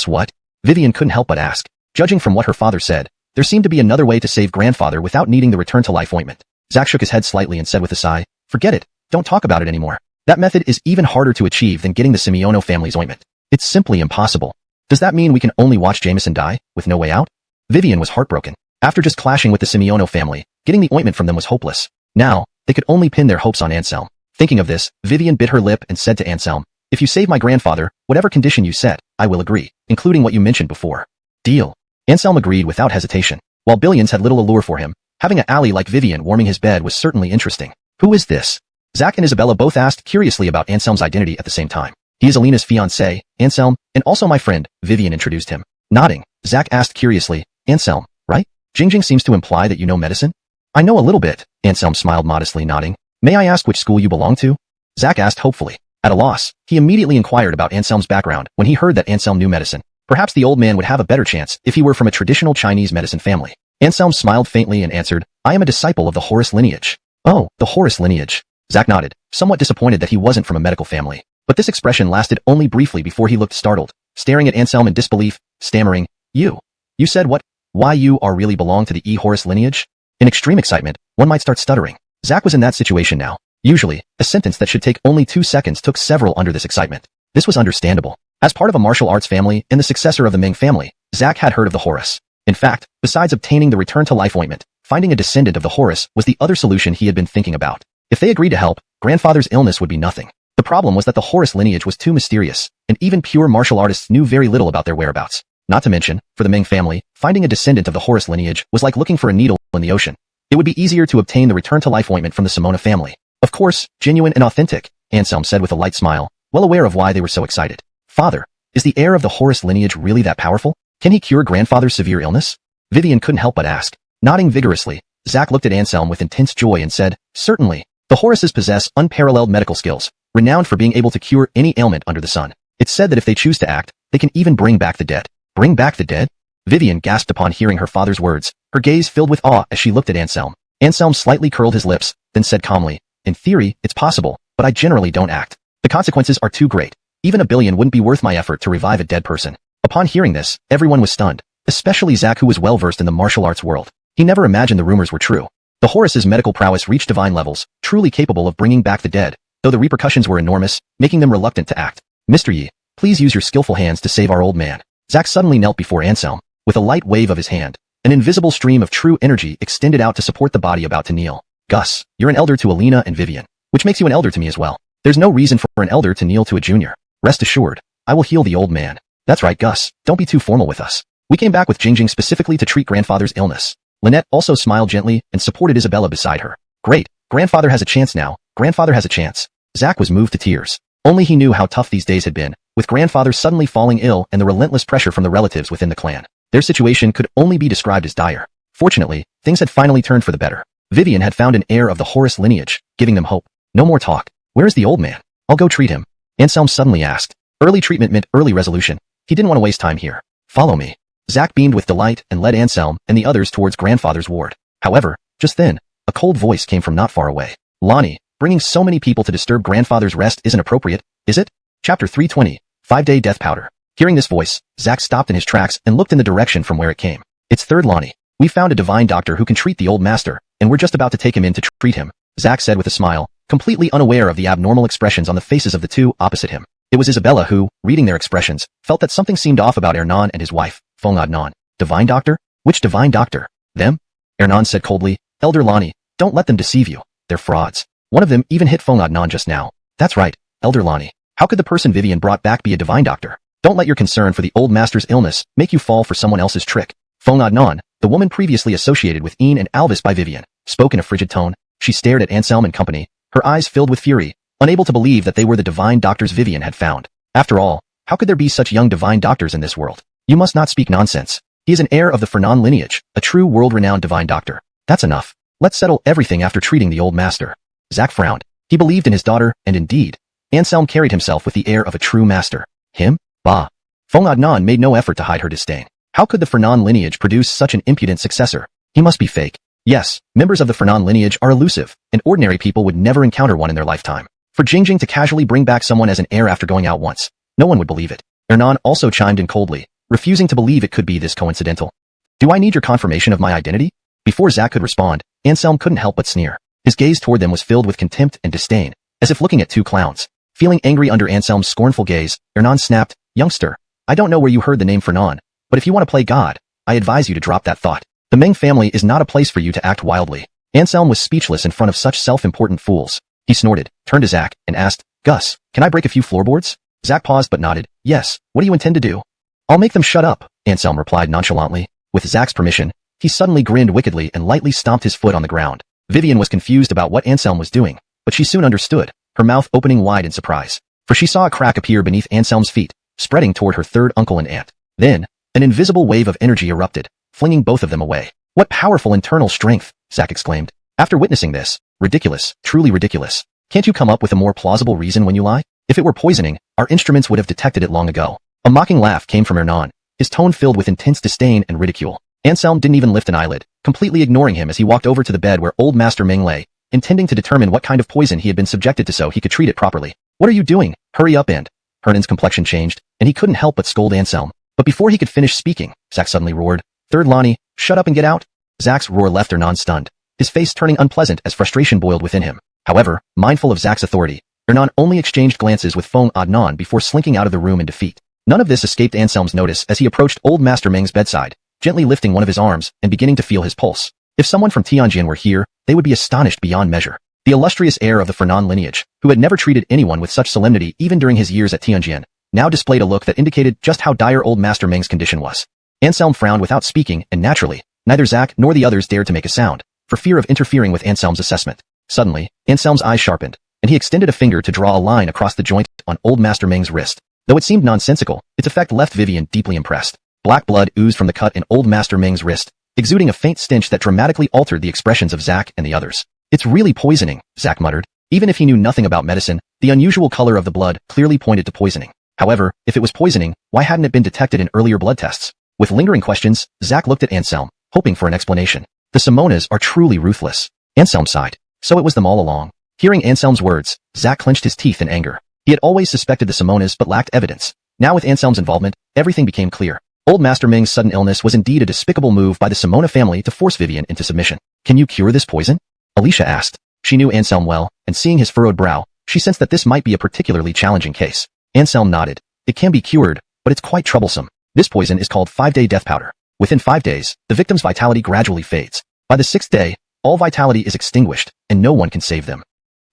what? Vivian couldn't help but ask. Judging from what her father said, there seemed to be another way to save grandfather without needing the return-to-life ointment. Zach shook his head slightly and said with a sigh, forget it, don't talk about it anymore. That method is even harder to achieve than getting the Simeono family's ointment. It's simply impossible. Does that mean we can only watch Jameson die, with no way out? Vivian was heartbroken. After just clashing with the Simeono family, getting the ointment from them was hopeless. Now, they could only pin their hopes on Anselm. Thinking of this, Vivian bit her lip and said to Anselm, "If you save my grandfather, whatever condition you set, I will agree, including what you mentioned before." Deal. Anselm agreed without hesitation. While billions had little allure for him, having an ally like Vivian warming his bed was certainly interesting. Who is this? Zach and Isabella both asked curiously about Anselm's identity at the same time. He is Alina's fiancé, Anselm, and also my friend, Vivian introduced him. Nodding, Zach asked curiously, "Anselm, right? Jingjing seems to imply that you know medicine?" "I know a little bit," Anselm smiled modestly, nodding. "May I ask which school you belong to?" Zach asked hopefully. At a loss, he immediately inquired about Anselm's background when he heard that Anselm knew medicine. Perhaps the old man would have a better chance if he were from a traditional Chinese medicine family. Anselm smiled faintly and answered, "I am a disciple of the Horus lineage." "Oh, the Horus lineage." Zach nodded, somewhat disappointed that he wasn't from a medical family. But this expression lasted only briefly before he looked startled, staring at Anselm in disbelief, stammering, You said what? Why you are really belong to the Horus lineage?" In extreme excitement, one might start stuttering. Zach was in that situation now. Usually, a sentence that should take only 2 seconds took several under this excitement. This was understandable. As part of a martial arts family and the successor of the Ming family, Zach had heard of the Horus. In fact, besides obtaining the return-to-life ointment, finding a descendant of the Horus was the other solution he had been thinking about. If they agreed to help, grandfather's illness would be nothing. The problem was that the Horus lineage was too mysterious, and even pure martial artists knew very little about their whereabouts. Not to mention, for the Ming family, finding a descendant of the Horus lineage was like looking for a needle in the ocean. It would be easier to obtain the return-to-life ointment from the Simona family. Of course, genuine and authentic, Anselm said with a light smile, well aware of why they were so excited. "Father, is the heir of the Horus lineage really that powerful? Can he cure grandfather's severe illness?" Vivian couldn't help but ask. Nodding vigorously, Zach looked at Anselm with intense joy and said, "Certainly. The Horuses possess unparalleled medical skills, renowned for being able to cure any ailment under the sun. It's said that if they choose to act, they can even bring back the dead." "Bring back the dead?" Vivian gasped upon hearing her father's words, her gaze filled with awe as she looked at Anselm. Anselm slightly curled his lips, then said calmly, "In theory, it's possible, but I generally don't act. The consequences are too great. Even a billion wouldn't be worth my effort to revive a dead person." Upon hearing this, everyone was stunned, especially Zach, who was well-versed in the martial arts world. He never imagined the rumors were true. The Horus's medical prowess reached divine levels, truly capable of bringing back the dead, though the repercussions were enormous, making them reluctant to act. "Mr. Yi, please use your skillful hands to save our old man." Zach suddenly knelt before Anselm. With a light wave of his hand, an invisible stream of true energy extended out to support the body about to kneel. "Gus, you're an elder to Alina and Vivian, which makes you an elder to me as well. There's no reason for an elder to kneel to a junior. Rest assured, I will heal the old man." "That's right, Gus, don't be too formal with us. We came back with Jingjing specifically to treat grandfather's illness." Lynette also smiled gently and supported Isabella beside her. "Great, grandfather has a chance now, grandfather has a chance." Zach was moved to tears. Only he knew how tough these days had been, with grandfather suddenly falling ill and the relentless pressure from the relatives within the clan. Their situation could only be described as dire. Fortunately, things had finally turned for the better. Vivian had found an heir of the Horus lineage, giving them hope. "No more talk. Where is the old man? I'll go treat him," Anselm suddenly asked. Early treatment meant early resolution. He didn't want to waste time here. "Follow me." Zach beamed with delight and led Anselm and the others towards grandfather's ward. However, just then, a cold voice came from not far away. "Lonnie, bringing so many people to disturb grandfather's rest isn't appropriate, is it?" Chapter 320, 5-Day Death Powder. Hearing this voice, Zach stopped in his tracks and looked in the direction from where it came. "It's third Lonnie. We found a divine doctor who can treat the old master, and we're just about to take him in to treat him," Zach said with a smile, completely unaware of the abnormal expressions on the faces of the two opposite him. It was Isabella who, reading their expressions, felt that something seemed off about Hernan and his wife, Feng Adnan. "Divine doctor? Which divine doctor? Them?" Hernan said coldly, "Elder Lonnie, don't let them deceive you. They're frauds. One of them even hit Feng Adnan just now." "That's right, Elder Lonnie. How could the person Vivian brought back be a divine doctor? Don't let your concern for the old master's illness make you fall for someone else's trick." Feng Adnan, the woman previously associated with Ian and Alvis by Vivian, spoke in a frigid tone. She stared at Anselm and company, her eyes filled with fury, unable to believe that they were the divine doctors Vivian had found. After all, how could there be such young divine doctors in this world? "You must not speak nonsense. He is an heir of the Fernan lineage, a true world-renowned divine doctor. That's enough. Let's settle everything after treating the old master." Zach frowned. He believed in his daughter, and indeed, Anselm carried himself with the air of a true master. Him? Bah. Feng Adnan made no effort to hide her disdain. How could the Fernan lineage produce such an impudent successor? He must be fake. Yes, members of the Fernan lineage are elusive, and ordinary people would never encounter one in their lifetime. For Jingjing to casually bring back someone as an heir after going out once, no one would believe it. Hernan also chimed in coldly, refusing to believe it could be this coincidental. "Do I need your confirmation of my identity?" Before Zach could respond, Anselm couldn't help but sneer. His gaze toward them was filled with contempt and disdain, as if looking at two clowns. Feeling angry under Anselm's scornful gaze, Ernan snapped, "Youngster, I don't know where you heard the name Fernan, but if you want to play God, I advise you to drop that thought. The Ming family is not a place for you to act wildly." Anselm was speechless in front of such self-important fools. He snorted, turned to Zack, and asked, "Gus, can I break a few floorboards?" Zack paused but nodded. "Yes, what do you intend to do?" "I'll make them shut up," Anselm replied nonchalantly. With Zack's permission, he suddenly grinned wickedly and lightly stomped his foot on the ground. Vivian was confused about what Anselm was doing, but she soon understood, her mouth opening wide in surprise. For she saw a crack appear beneath Anselm's feet, spreading toward her third uncle and aunt. Then, an invisible wave of energy erupted, flinging both of them away. "What powerful internal strength!" Zack exclaimed. After witnessing this, ridiculous, truly ridiculous. Can't you come up with a more plausible reason when you lie? If it were poisoning, our instruments would have detected it long ago. A mocking laugh came from Ernan, his tone filled with intense disdain and ridicule. Anselm didn't even lift an eyelid, completely ignoring him as he walked over to the bed where old Master Ming lay, intending to determine what kind of poison he had been subjected to so he could treat it properly. "What are you doing? Hurry up and—" Hernan's complexion changed, and he couldn't help but scold Anselm. But before he could finish speaking, Zack suddenly roared, "Third Lonnie, shut up and get out!" Zack's roar left Ernan stunned, his face turning unpleasant as frustration boiled within him. However, mindful of Zack's authority, Ernan only exchanged glances with Feng Adnan before slinking out of the room in defeat. None of this escaped Anselm's notice as he approached old Master Ming's bedside, gently lifting one of his arms and beginning to feel his pulse. If someone from Tianjin were here, they would be astonished beyond measure. The illustrious heir of the Fernan lineage, who had never treated anyone with such solemnity even during his years at Tianjin, now displayed a look that indicated just how dire old Master Ming's condition was. Anselm frowned without speaking, and naturally, neither Zack nor the others dared to make a sound, for fear of interfering with Anselm's assessment. Suddenly, Anselm's eyes sharpened, and he extended a finger to draw a line across the joint on old Master Ming's wrist. Though it seemed nonsensical, its effect left Vivian deeply impressed. Black blood oozed from the cut in old Master Ming's wrist, exuding a faint stench that dramatically altered the expressions of Zack and the others. "It's really poisoning," Zack muttered. Even if he knew nothing about medicine, the unusual color of the blood clearly pointed to poisoning. However, if it was poisoning, why hadn't it been detected in earlier blood tests? With lingering questions, Zack looked at Anselm, hoping for an explanation. "The Simonas are truly ruthless." Anselm sighed. So it was them all along. Hearing Anselm's words, Zack clenched his teeth in anger. He had always suspected the Simonas but lacked evidence. Now with Anselm's involvement, everything became clear. Old Master Ming's sudden illness was indeed a despicable move by the Simona family to force Vivian into submission. "Can you cure this poison?" Alicia asked. She knew Anselm well, and seeing his furrowed brow, she sensed that this might be a particularly challenging case. Anselm nodded. "It can be cured, but it's quite troublesome. This poison is called 5-day death powder. Within 5 days, the victim's vitality gradually fades. By the 6th day, all vitality is extinguished, and no one can save them."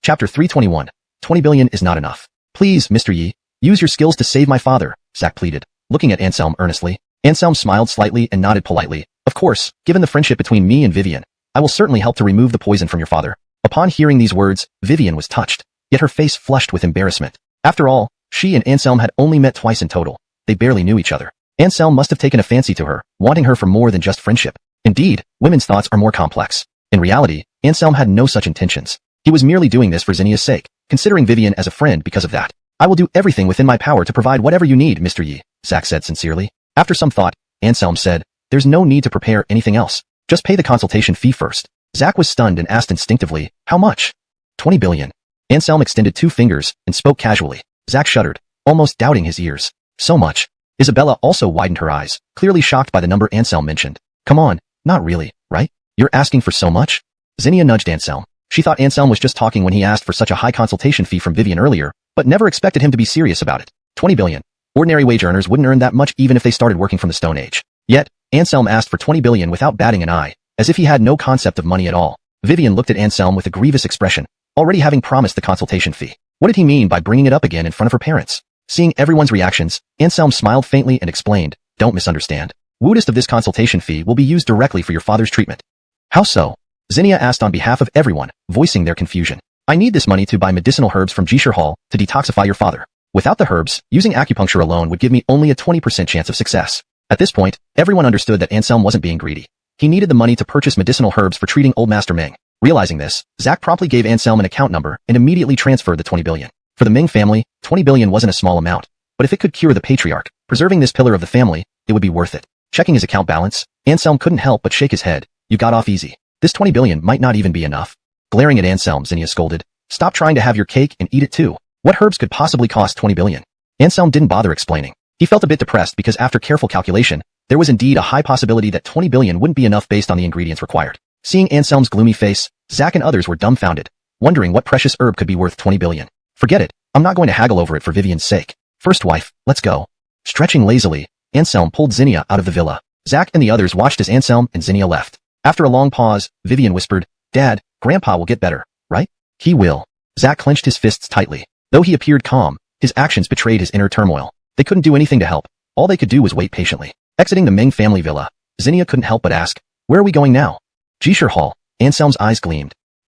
Chapter 321. 20 billion is not enough. "Please, Mr. Yi, use your skills to save my father," Zack pleaded, looking at Anselm earnestly. Anselm smiled slightly and nodded politely. "Of course, given the friendship between me and Vivian, I will certainly help to remove the poison from your father." Upon hearing these words, Vivian was touched, yet her face flushed with embarrassment. After all, she and Anselm had only met twice in total. They barely knew each other. Anselm must have taken a fancy to her, wanting her for more than just friendship. Indeed, women's thoughts are more complex. In reality, Anselm had no such intentions. He was merely doing this for Zinnia's sake, considering Vivian as a friend because of that. "I will do everything within my power to provide whatever you need, Mr. Yi," Zack said sincerely. After some thought, Anselm said, "There's no need to prepare anything else. Just pay the consultation fee first." Zack was stunned and asked instinctively, "How much?" 20 billion. Anselm extended 2 fingers and spoke casually. Zack shuddered, almost doubting his ears. "So much?" Isabella also widened her eyes, clearly shocked by the number Anselm mentioned. "Come on, not really, right? You're asking for so much?" Zinnia nudged Anselm. She thought Anselm was just talking when he asked for such a high consultation fee from Vivian earlier, but never expected him to be serious about it. 20 billion. Ordinary wage earners wouldn't earn that much even if they started working from the Stone Age. Yet, Anselm asked for 20 billion without batting an eye, as if he had no concept of money at all. Vivian looked at Anselm with a grievous expression, already having promised the consultation fee. What did he mean by bringing it up again in front of her parents? Seeing everyone's reactions, Anselm smiled faintly and explained, "Don't misunderstand. Woodest of this consultation fee will be used directly for your father's treatment." "How so?" Zinnia asked on behalf of everyone, voicing their confusion. "I need this money to buy medicinal herbs from Jishir Hall to detoxify your father. Without the herbs, using acupuncture alone would give me only a 20% chance of success." At this point, everyone understood that Anselm wasn't being greedy. He needed the money to purchase medicinal herbs for treating old Master Ming. Realizing this, Zack promptly gave Anselm an account number and immediately transferred the 20 billion. For the Ming family, 20 billion wasn't a small amount, but if it could cure the patriarch, preserving this pillar of the family, it would be worth it. Checking his account balance, Anselm couldn't help but shake his head. "You got off easy. This 20 billion might not even be enough." Glaring at Anselm, Zinnia scolded, "Stop trying to have your cake and eat it too. What herbs could possibly cost 20 billion? Anselm didn't bother explaining. He felt a bit depressed because after careful calculation, there was indeed a high possibility that 20 billion wouldn't be enough based on the ingredients required. Seeing Anselm's gloomy face, Zack and others were dumbfounded. wondering what precious herb could be worth 20 billion. Forget it, I'm not going to haggle over it for Vivian's sake. First wife, let's go. Stretching lazily, Anselm pulled Zinnia out of the villa. Zack and the others watched as Anselm and Zinnia left. After a long pause, Vivian whispered, Dad, Grandpa will get better, right? He will. Zack clenched his fists tightly. Though he appeared calm, his actions betrayed his inner turmoil. They couldn't do anything to help. All they could do was wait patiently. Exiting the Ming family villa, Zinnia couldn't help but ask, where are we going now? Jishir Hall. Anselm's eyes gleamed.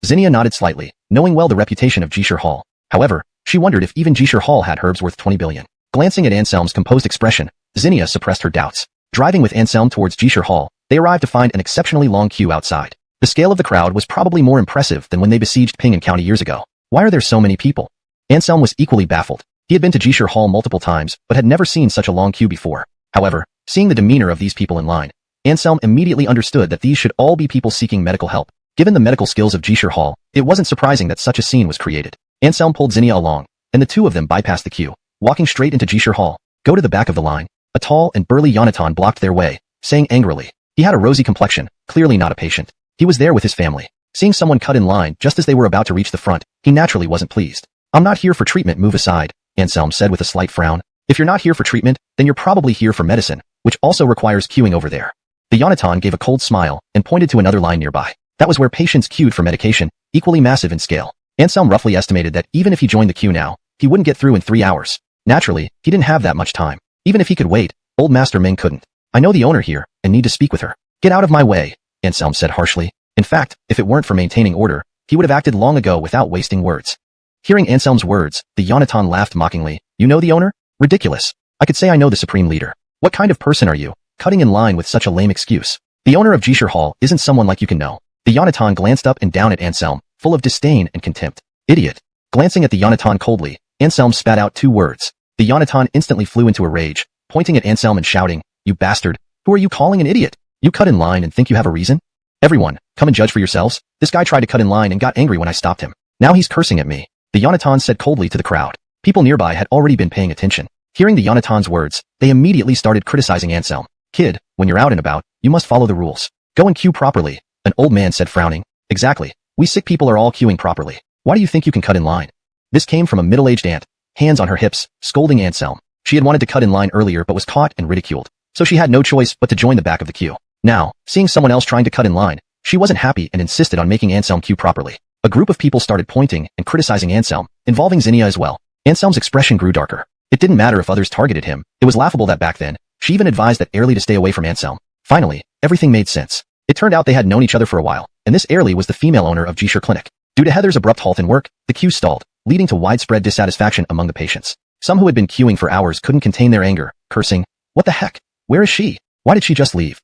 Zinnia nodded slightly, knowing well the reputation of Jishir Hall. However, she wondered if even Jishir Hall had herbs worth 20 billion. Glancing at Anselm's composed expression, Zinnia suppressed her doubts. Driving with Anselm towards Jishir Hall, they arrived to find an exceptionally long queue outside. The scale of the crowd was probably more impressive than when they besieged Ping'an County years ago. Why are there so many people? Anselm was equally baffled. He had been to Jishir Hall multiple times, but had never seen such a long queue before. However, seeing the demeanor of these people in line, Anselm immediately understood that these should all be people seeking medical help. Given the medical skills of Jishir Hall, it wasn't surprising that such a scene was created. Anselm pulled Zinnia along, and the two of them bypassed the queue, walking straight into Jishir Hall. Go to the back of the line. A tall and burly Yonatan blocked their way, saying angrily. He had a rosy complexion, clearly not a patient. He was there with his family. Seeing someone cut in line just as they were about to reach the front, he naturally wasn't pleased. I'm not here for treatment, move aside, Anselm said with a slight frown. If you're not here for treatment, then you're probably here for medicine, which also requires queuing over there. The Yonatan gave a cold smile and pointed to another line nearby. That was where patients queued for medication, equally massive in scale. Anselm roughly estimated that even if he joined the queue now, he wouldn't get through in 3 hours. Naturally, he didn't have that much time. Even if he could wait, old Master Ming couldn't. I know the owner here, and need to speak with her. Get out of my way, Anselm said harshly. In fact, if it weren't for maintaining order, he would have acted long ago without wasting words. Hearing Anselm's words, the Yonatan laughed mockingly. You know the owner? Ridiculous. I could say I know the supreme leader. What kind of person are you, cutting in line with such a lame excuse? The owner of Jishir Hall isn't someone like you can know. The Yonatan glanced up and down at Anselm, full of disdain and contempt. Idiot. Glancing at the Yonatan coldly, Anselm spat out 2 words. The Yonatan instantly flew into a rage, pointing at Anselm and shouting, You bastard! Who are you calling an idiot? You cut in line and think you have a reason? Everyone, come and judge for yourselves. This guy tried to cut in line and got angry when I stopped him. Now he's cursing at me. The Yonatan said coldly to the crowd. People nearby had already been paying attention. Hearing the Yonatan's words, they immediately started criticizing Anselm. Kid, when you're out and about, you must follow the rules. Go and queue properly, an old man said frowning. Exactly. We sick people are all queuing properly. Why do you think you can cut in line? This came from a middle-aged aunt, hands on her hips, scolding Anselm. She had wanted to cut in line earlier but was caught and ridiculed, so she had no choice but to join the back of the queue. Now, seeing someone else trying to cut in line, she wasn't happy and insisted on making Anselm queue properly. A group of people started pointing and criticizing Anselm, involving Zinnia as well. Anselm's expression grew darker. It didn't matter if others targeted him. It was laughable that back then, she even advised that Airly to stay away from Anselm. Finally, everything made sense. It turned out they had known each other for a while, and this Airly was the female owner of Jishir Clinic. Due to Heather's abrupt halt in work, the queue stalled, leading to widespread dissatisfaction among the patients. Some who had been queuing for hours couldn't contain their anger, cursing, What the heck? Where is she? Why did she just leave?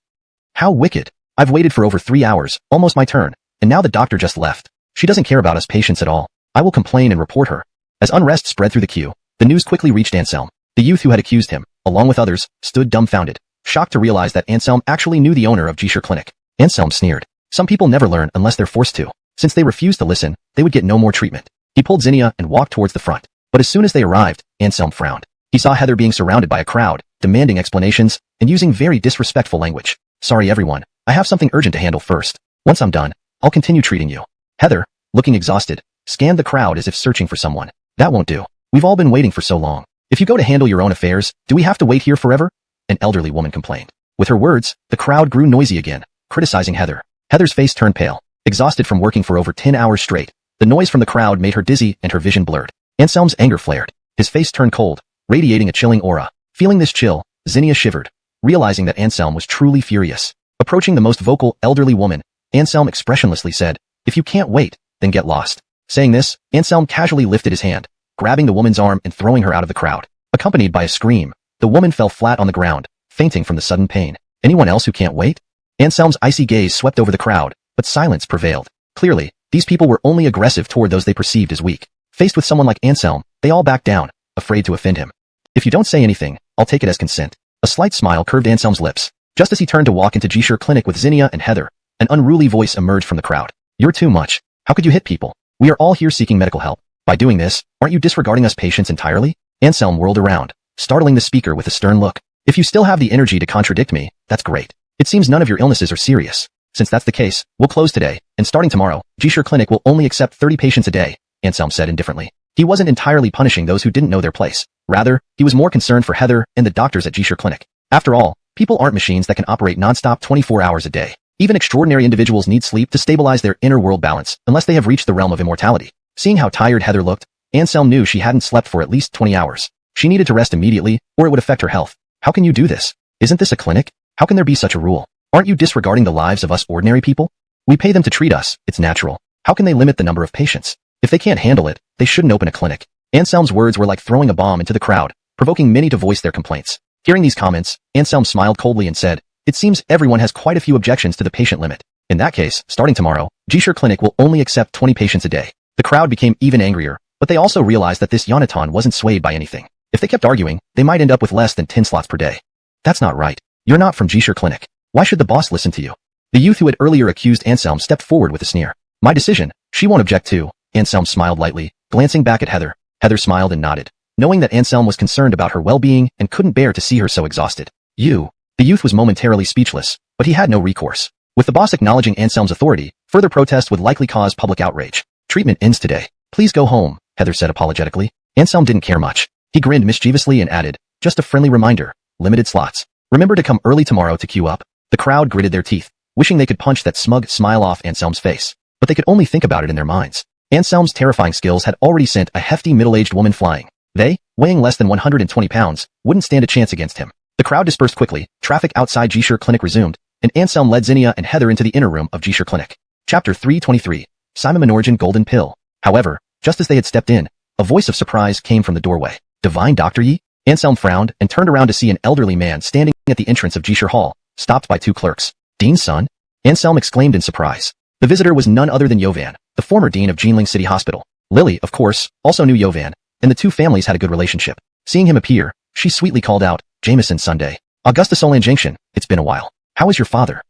How wicked. I've waited for over 3 hours, almost my turn, and now the doctor just left. She doesn't care about us patients at all. I will complain and report her. As unrest spread through the queue, the news quickly reached Anselm. The youth who had accused him, along with others, stood dumbfounded, shocked to realize that Anselm actually knew the owner of Jishir Clinic. Anselm sneered. Some people never learn unless they're forced to. Since they refused to listen, they would get no more treatment. He pulled Zinnia and walked towards the front. But as soon as they arrived, Anselm frowned. He saw Heather being surrounded by a crowd, demanding explanations, and using very disrespectful language. Sorry everyone, I have something urgent to handle first. Once I'm done, I'll continue treating you. Heather, looking exhausted, scanned the crowd as if searching for someone. That won't do. We've all been waiting for so long. If you go to handle your own affairs, do we have to wait here forever? An elderly woman complained. With her words, the crowd grew noisy again, criticizing Heather. Heather's face turned pale, exhausted from working for over 10 hours straight. The noise from the crowd made her dizzy and her vision blurred. Anselm's anger flared. His face turned cold, radiating a chilling aura. Feeling this chill, Zinnia shivered, realizing that Anselm was truly furious. Approaching the most vocal, elderly woman, Anselm expressionlessly said, If you can't wait, then get lost. Saying this, Anselm casually lifted his hand, grabbing the woman's arm and throwing her out of the crowd. Accompanied by a scream, the woman fell flat on the ground, fainting from the sudden pain. Anyone else who can't wait? Anselm's icy gaze swept over the crowd, but silence prevailed. Clearly, these people were only aggressive toward those they perceived as weak. Faced with someone like Anselm, they all backed down, afraid to offend him. If you don't say anything, I'll take it as consent. A slight smile curved Anselm's lips. Just as he turned to walk into Jishir Clinic with Zinnia and Heather, an unruly voice emerged from the crowd. You're too much. How could you hit people? We are all here seeking medical help. By doing this, aren't you disregarding us patients entirely? Anselm whirled around, startling the speaker with a stern look. If you still have the energy to contradict me, that's great. It seems none of your illnesses are serious. Since that's the case, we'll close today, and starting tomorrow, Jishir Clinic will only accept 30 patients a day, Anselm said indifferently. He wasn't entirely punishing those who didn't know their place. Rather, he was more concerned for Heather and the doctors at Jishir Clinic. After all, people aren't machines that can operate non-stop 24 hours a day. Even extraordinary individuals need sleep to stabilize their inner world balance, unless they have reached the realm of immortality. Seeing how tired Heather looked, Anselm knew she hadn't slept for at least 20 hours. She needed to rest immediately, or it would affect her health. How can you do this? Isn't this a clinic? How can there be such a rule? Aren't you disregarding the lives of us ordinary people? We pay them to treat us, it's natural. How can they limit the number of patients? If they can't handle it, they shouldn't open a clinic. Anselm's words were like throwing a bomb into the crowd, provoking many to voice their complaints. Hearing these comments, Anselm smiled coldly and said, "It seems everyone has quite a few objections to the patient limit. In that case, starting tomorrow, Jishir Clinic will only accept 20 patients a day." The crowd became even angrier, but they also realized that this Yonatan wasn't swayed by anything. If they kept arguing, they might end up with less than 10 slots per day. That's not right. You're not from Jishir Clinic. Why should the boss listen to you? The youth who had earlier accused Anselm stepped forward with a sneer. My decision. She won't object too. Anselm smiled lightly, glancing back at Heather. Heather smiled and nodded, knowing that Anselm was concerned about her well-being and couldn't bear to see her so exhausted. You. The youth was momentarily speechless, but he had no recourse. With the boss acknowledging Anselm's authority, further protest would likely cause public outrage. Treatment ends today. Please go home, Heather said apologetically. Anselm didn't care much. He grinned mischievously and added, just a friendly reminder, limited slots. Remember to come early tomorrow to queue up. The crowd gritted their teeth, wishing they could punch that smug smile off Anselm's face, but they could only think about it in their minds. Anselm's terrifying skills had already sent a hefty middle-aged woman flying. They, weighing less than 120 pounds, wouldn't stand a chance against him. The crowd dispersed quickly, traffic outside Jishir Clinic resumed, and Anselm led Zinnia and Heather into the inner room of Jishir Clinic. Chapter 323. Simon Menorgan Golden Pill. However, just as they had stepped in, a voice of surprise came from the doorway. Divine Dr. Yi? Anselm frowned and turned around to see an elderly man standing at the entrance of Jishir Hall, stopped by two clerks. Dean's son? Anselm exclaimed in surprise. The visitor was none other than Yovan, the former dean of Jinling City Hospital. Lily, of course, also knew Yovan, and the two families had a good relationship. Seeing him appear, she sweetly called out, Jameson Sunday. Augusta Solan Junction, it's been a while. How is your father?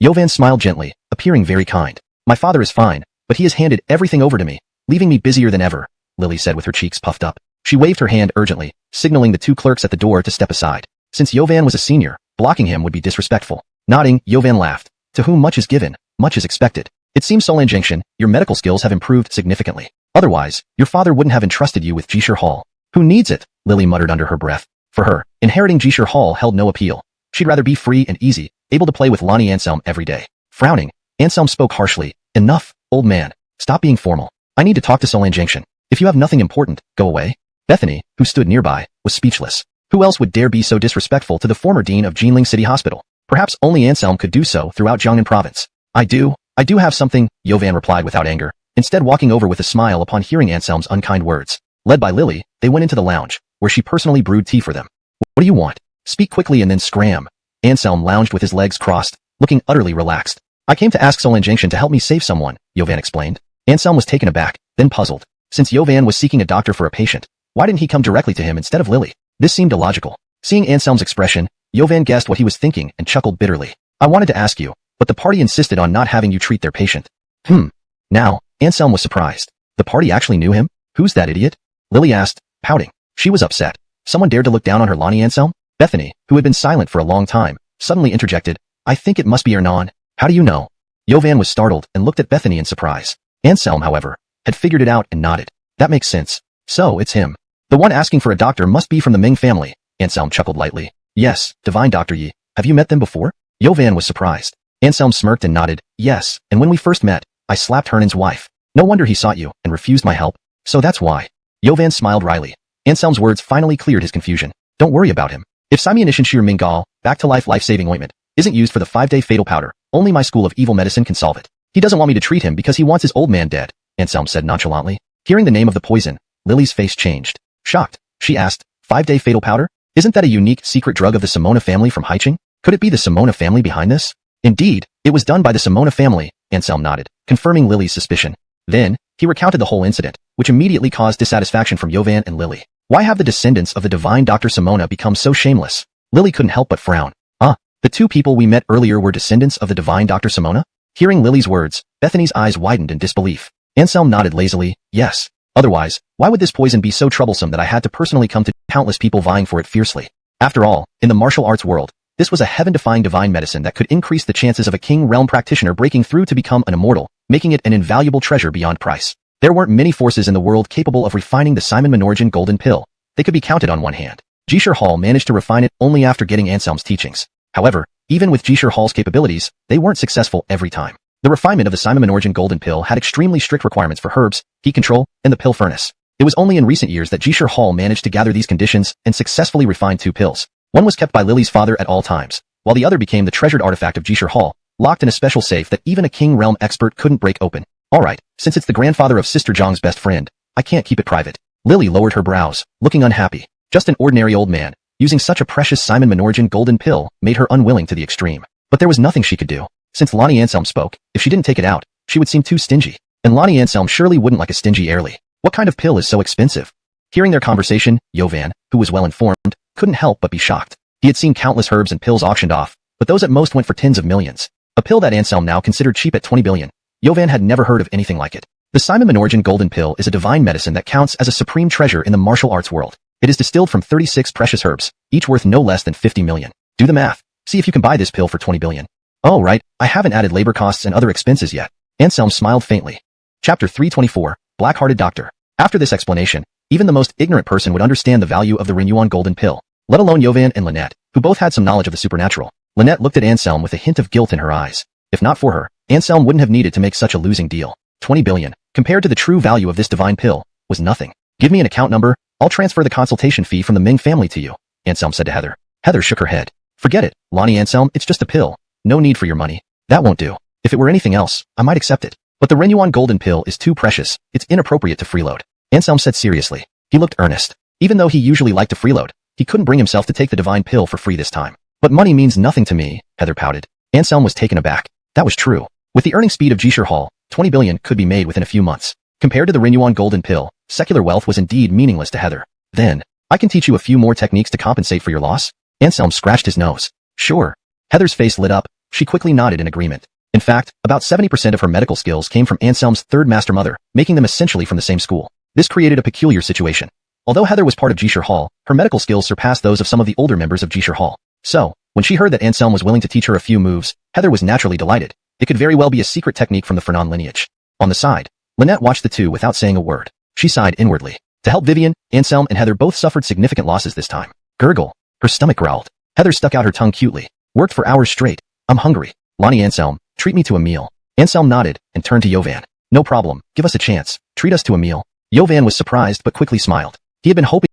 Yovan smiled gently, appearing very kind. My father is fine, but he has handed everything over to me, leaving me busier than ever, Lily said with her cheeks puffed up. She waved her hand urgently, signaling the two clerks at the door to step aside. Since Yovan was a senior, blocking him would be disrespectful. Nodding, Yovan laughed. To whom much is given, much is expected. It seems Solan Junction, your medical skills have improved significantly. Otherwise, your father wouldn't have entrusted you with Jishir Hall. Who needs it? Lily muttered under her breath. For her, inheriting Jishir Hall held no appeal. She'd rather be free and easy, able to play with Lonnie Anselm every day. Frowning, Anselm spoke harshly. Enough, old man. Stop being formal. I need to talk to Solan Junction. If you have nothing important, go away. Bethany, who stood nearby, was speechless. Who else would dare be so disrespectful to the former dean of Jinling City Hospital? Perhaps only Anselm could do so throughout Jiangnan Province. I do have something, Yovan replied without anger, instead walking over with a smile upon hearing Anselm's unkind words. Led by Lily, they went into the lounge, where she personally brewed tea for them. What do you want? Speak quickly and then scram. Anselm lounged with his legs crossed, looking utterly relaxed. I came to ask Solan Junction to help me save someone, Yovan explained. Anselm was taken aback, then puzzled. Since Yovan was seeking a doctor for a patient, why didn't he come directly to him instead of Lily? This seemed illogical. Seeing Anselm's expression, Yovan guessed what he was thinking and chuckled bitterly. I wanted to ask you, but the party insisted on not having you treat their patient. Now, Anselm was surprised. The party actually knew him? Who's that idiot? Lily asked, pouting. She was upset. Someone dared to look down on her Lonnie Anselm? Bethany, who had been silent for a long time, suddenly interjected, I think it must be Hernan. How do you know? Yovan was startled and looked at Bethany in surprise. Anselm, however, had figured it out and nodded. That makes sense. So, it's him. The one asking for a doctor must be from the Ming family. Anselm chuckled lightly. Yes, Divine Dr. Yi. Have you met them before? Yovan was surprised. Anselm smirked and nodded. Yes, and when we first met, I slapped Hernan's wife. No wonder he sought you and refused my help. So that's why. Yovan smiled wryly. Anselm's words finally cleared his confusion. Don't worry about him. If Simeonishinshir Mingal, back-to-life life-saving ointment, isn't used for the 5-day fatal powder, only my school of evil medicine can solve it. He doesn't want me to treat him because he wants his old man dead, Anselm said nonchalantly. Hearing the name of the poison, Lily's face changed. Shocked, she asked, 5-day fatal powder? Isn't that a unique secret drug of the Simona family from Haiching? Could it be the Simona family behind this? Indeed, it was done by the Simona family, Anselm nodded, confirming Lily's suspicion. Then, he recounted the whole incident, which immediately caused dissatisfaction from Yovan and Lily. Why have the descendants of the divine Dr. Simona become so shameless? Lily couldn't help but frown. The two people we met earlier were descendants of the divine Dr. Simona? Hearing Lily's words, Bethany's eyes widened in disbelief. Anselm nodded lazily, yes. Otherwise, why would this poison be so troublesome that I had to personally come to countless people vying for it fiercely? After all, in the martial arts world, This was a heaven-defying divine medicine that could increase the chances of a king realm practitioner breaking through to become an immortal, making it an invaluable treasure beyond price. There weren't many forces in the world capable of refining the Simon Menorgan golden pill. They could be counted on one hand. Jishir Hall managed to refine it only after getting Anselm's teachings. However, even with Jishir Hall's capabilities, they weren't successful every time. The refinement of the Simon Menorgan golden pill had extremely strict requirements for herbs, heat control, and the pill furnace. It was only in recent years that Jishir Hall managed to gather these conditions and successfully refine two pills. One was kept by Lily's father at all times, while the other became the treasured artifact of Jishir Hall, locked in a special safe that even a king realm expert couldn't break open. Alright, since it's the grandfather of Sister Zhang's best friend, I can't keep it private. Lily lowered her brows, looking unhappy. Just an ordinary old man, using such a precious Simon Menorgan golden pill, made her unwilling to the extreme. But there was nothing she could do. Since Lonnie Anselm spoke, if she didn't take it out, she would seem too stingy. And Lonnie Anselm surely wouldn't like a stingy heirly. What kind of pill is so expensive? Hearing their conversation, Yovan, who was well informed, couldn't help but be shocked. He had seen countless herbs and pills auctioned off, but those at most went for tens of millions. A pill that Anselm now considered cheap at 20 billion. Yovan had never heard of anything like it. The Simon Menorgan golden pill is a divine medicine that counts as a supreme treasure in the martial arts world. It is distilled from 36 precious herbs, each worth no less than 50 million. Do the math. See if you can buy this pill for 20 billion. Oh right, I haven't added labor costs and other expenses yet. Anselm smiled faintly. Chapter 324, Black-Hearted Doctor. After this explanation, even the most ignorant person would understand the value of the Renuan golden pill, let alone Yovan and Lynette, who both had some knowledge of the supernatural. Lynette looked at Anselm with a hint of guilt in her eyes. If not for her, Anselm wouldn't have needed to make such a losing deal. 20 billion, compared to the true value of this divine pill, was nothing. Give me an account number, I'll transfer the consultation fee from the Ming family to you, Anselm said to Heather. Heather shook her head. Forget it, Lonnie Anselm, it's just a pill. No need for your money. That won't do. If it were anything else, I might accept it. But the Renuan golden pill is too precious, it's inappropriate to freeload. Anselm said seriously. He looked earnest. Even though he usually liked to freeload, he couldn't bring himself to take the divine pill for free this time. But money means nothing to me, Heather pouted. Anselm was taken aback. That was true. With the earning speed of Jishir Hall, 20 billion could be made within a few months. Compared to the Renuan golden pill, secular wealth was indeed meaningless to Heather. Then, I can teach you a few more techniques to compensate for your loss? Anselm scratched his nose. Sure. Heather's face lit up. She quickly nodded in agreement. In fact, about 70% of her medical skills came from Anselm's third master mother, making them essentially from the same school. This created a peculiar situation. Although Heather was part of Jishir Hall, her medical skills surpassed those of some of the older members of Jishir Hall. So, when she heard that Anselm was willing to teach her a few moves, Heather was naturally delighted. It could very well be a secret technique from the Fernan lineage. On the side, Lynette watched the two without saying a word. She sighed inwardly. To help Vivian, Anselm and Heather both suffered significant losses this time. Gurgle. Her stomach growled. Heather stuck out her tongue cutely. Worked for hours straight. I'm hungry. Lonnie Anselm, treat me to a meal. Anselm nodded and turned to Yovan. No problem, give us a chance. Treat us to a meal. Yovan was surprised but quickly smiled. He had been hoping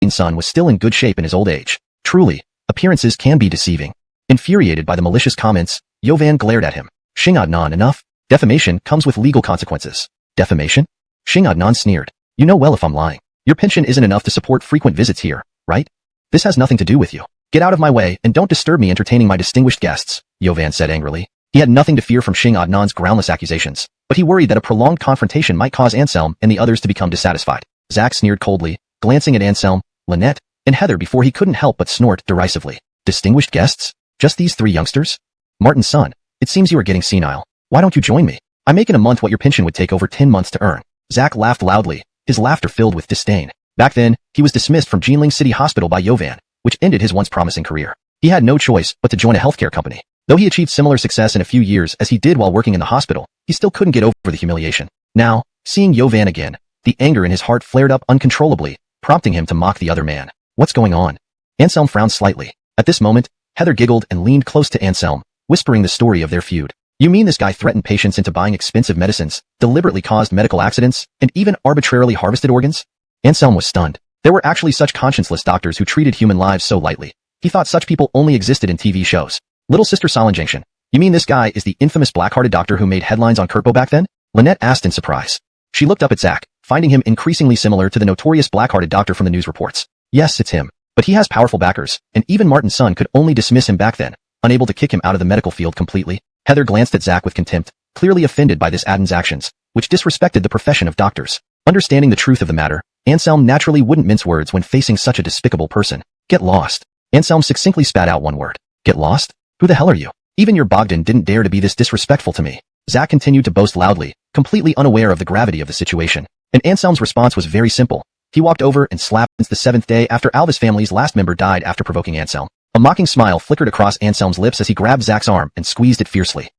his son was still in good shape in his old age. Truly, appearances can be deceiving. Infuriated by the malicious comments, Yovan glared at him. Xing Adnan, enough? Defamation comes with legal consequences. Defamation? Xing Adnan sneered. You know well if I'm lying. Your pension isn't enough to support frequent visits here, right? This has nothing to do with you. Get out of my way and don't disturb me entertaining my distinguished guests, Yovan said angrily. He had nothing to fear from Xing Adnan's groundless accusations, but he worried that a prolonged confrontation might cause Anselm and the others to become dissatisfied. Zack sneered coldly, glancing at Anselm, Lynette, and Heather before he couldn't help but snort derisively. Distinguished guests? Just these three youngsters? Martin's son, it seems you are getting senile. Why don't you join me? I make in a month what your pension would take over 10 months to earn. Zack laughed loudly, his laughter filled with disdain. Back then, he was dismissed from Jinling City Hospital by Yovan, which ended his once promising career. He had no choice but to join a healthcare company. Though he achieved similar success in a few years as he did while working in the hospital, he still couldn't get over the humiliation. Now, seeing Yovan again, the anger in his heart flared up uncontrollably, prompting him to mock the other man. What's going on? Anselm frowned slightly. At this moment, Heather giggled and leaned close to Anselm, whispering the story of their feud. You mean this guy threatened patients into buying expensive medicines, deliberately caused medical accidents, and even arbitrarily harvested organs? Anselm was stunned. There were actually such conscienceless doctors who treated human lives so lightly. He thought such people only existed in TV shows. Little Sister Solanjangtion, you mean this guy is the infamous black-hearted doctor who made headlines on Kurtbo back then? Lynette asked in surprise. She looked up at Zack, finding him increasingly similar to the notorious black-hearted doctor from the news reports. Yes, it's him. But he has powerful backers, and even Martin's son could only dismiss him back then, unable to kick him out of the medical field completely. Heather glanced at Zack with contempt, clearly offended by this Adden's actions, which disrespected the profession of doctors. Understanding the truth of the matter, Anselm naturally wouldn't mince words when facing such a despicable person. Get lost. Anselm succinctly spat out one word. Get lost? Who the hell are you? Even your Bogdan didn't dare to be this disrespectful to me. Zack continued to boast loudly, completely unaware of the gravity of the situation. And Anselm's response was very simple. He walked over and slapped since the 7th day after Alva's family's last member died after provoking Anselm. A mocking smile flickered across Anselm's lips as he grabbed Zach's arm and squeezed it fiercely.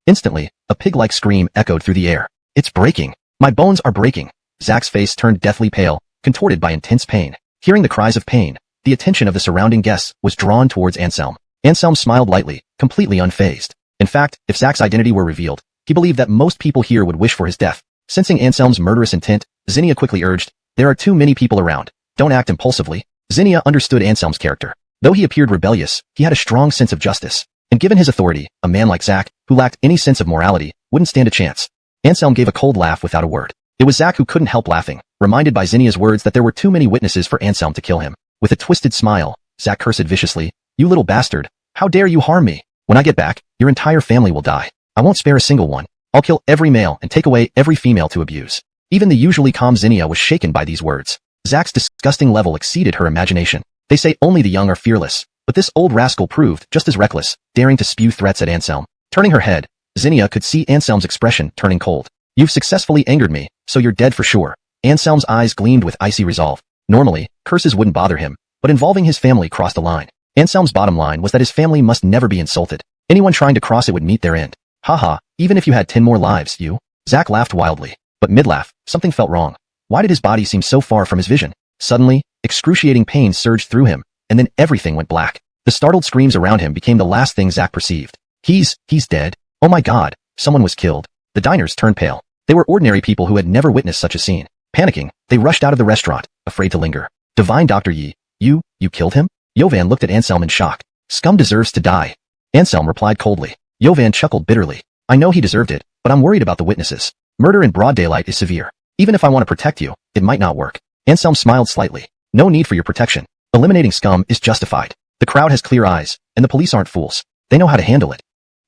Instantly, a pig-like scream echoed through the air. It's breaking. My bones are breaking. Zach's face turned deathly pale, contorted by intense pain. Hearing the cries of pain, the attention of the surrounding guests was drawn towards Anselm. Anselm smiled lightly, completely unfazed. In fact, if Zach's identity were revealed, he believed that most people here would wish for his death. Sensing Anselm's murderous intent, Zinnia quickly urged, "There are too many people around. Don't act impulsively." Zinnia understood Anselm's character. Though he appeared rebellious, he had a strong sense of justice. And given his authority, a man like Zach, who lacked any sense of morality, wouldn't stand a chance. Anselm gave a cold laugh without a word. It was Zach who couldn't help laughing, reminded by Zinnia's words that there were too many witnesses for Anselm to kill him. With a twisted smile, Zach cursed viciously, "You little bastard. How dare you harm me? When I get back, your entire family will die. I won't spare a single one. I'll kill every male and take away every female to abuse." Even the usually calm Zinnia was shaken by these words. Zach's disgusting level exceeded her imagination. They say only the young are fearless, but this old rascal proved just as reckless, daring to spew threats at Anselm. Turning her head, Zinnia could see Anselm's expression turning cold. "You've successfully angered me, so you're dead for sure." Anselm's eyes gleamed with icy resolve. Normally, curses wouldn't bother him, but involving his family crossed a line. Anselm's bottom line was that his family must never be insulted. Anyone trying to cross it would meet their end. "Haha, even if you had 10 more lives, you?" Zach laughed wildly, but mid-laugh, something felt wrong. Why did his body seem so far from his vision? Suddenly, excruciating pain surged through him, and then everything went black. The startled screams around him became the last thing Zach perceived. He's dead. Oh my god, someone was killed. The diners turned pale. They were ordinary people who had never witnessed such a scene. Panicking, they rushed out of the restaurant, afraid to linger. "Divine Dr. Yi, you killed him?" Yovan looked at Anselm in shock. "Scum deserves to die." Anselm replied coldly. Yovan chuckled bitterly. "I know he deserved it, but I'm worried about the witnesses. Murder in broad daylight is severe. Even if I want to protect you, it might not work." Anselm smiled slightly. "No need for your protection. Eliminating scum is justified. The crowd has clear eyes, and the police aren't fools. They know how to handle it."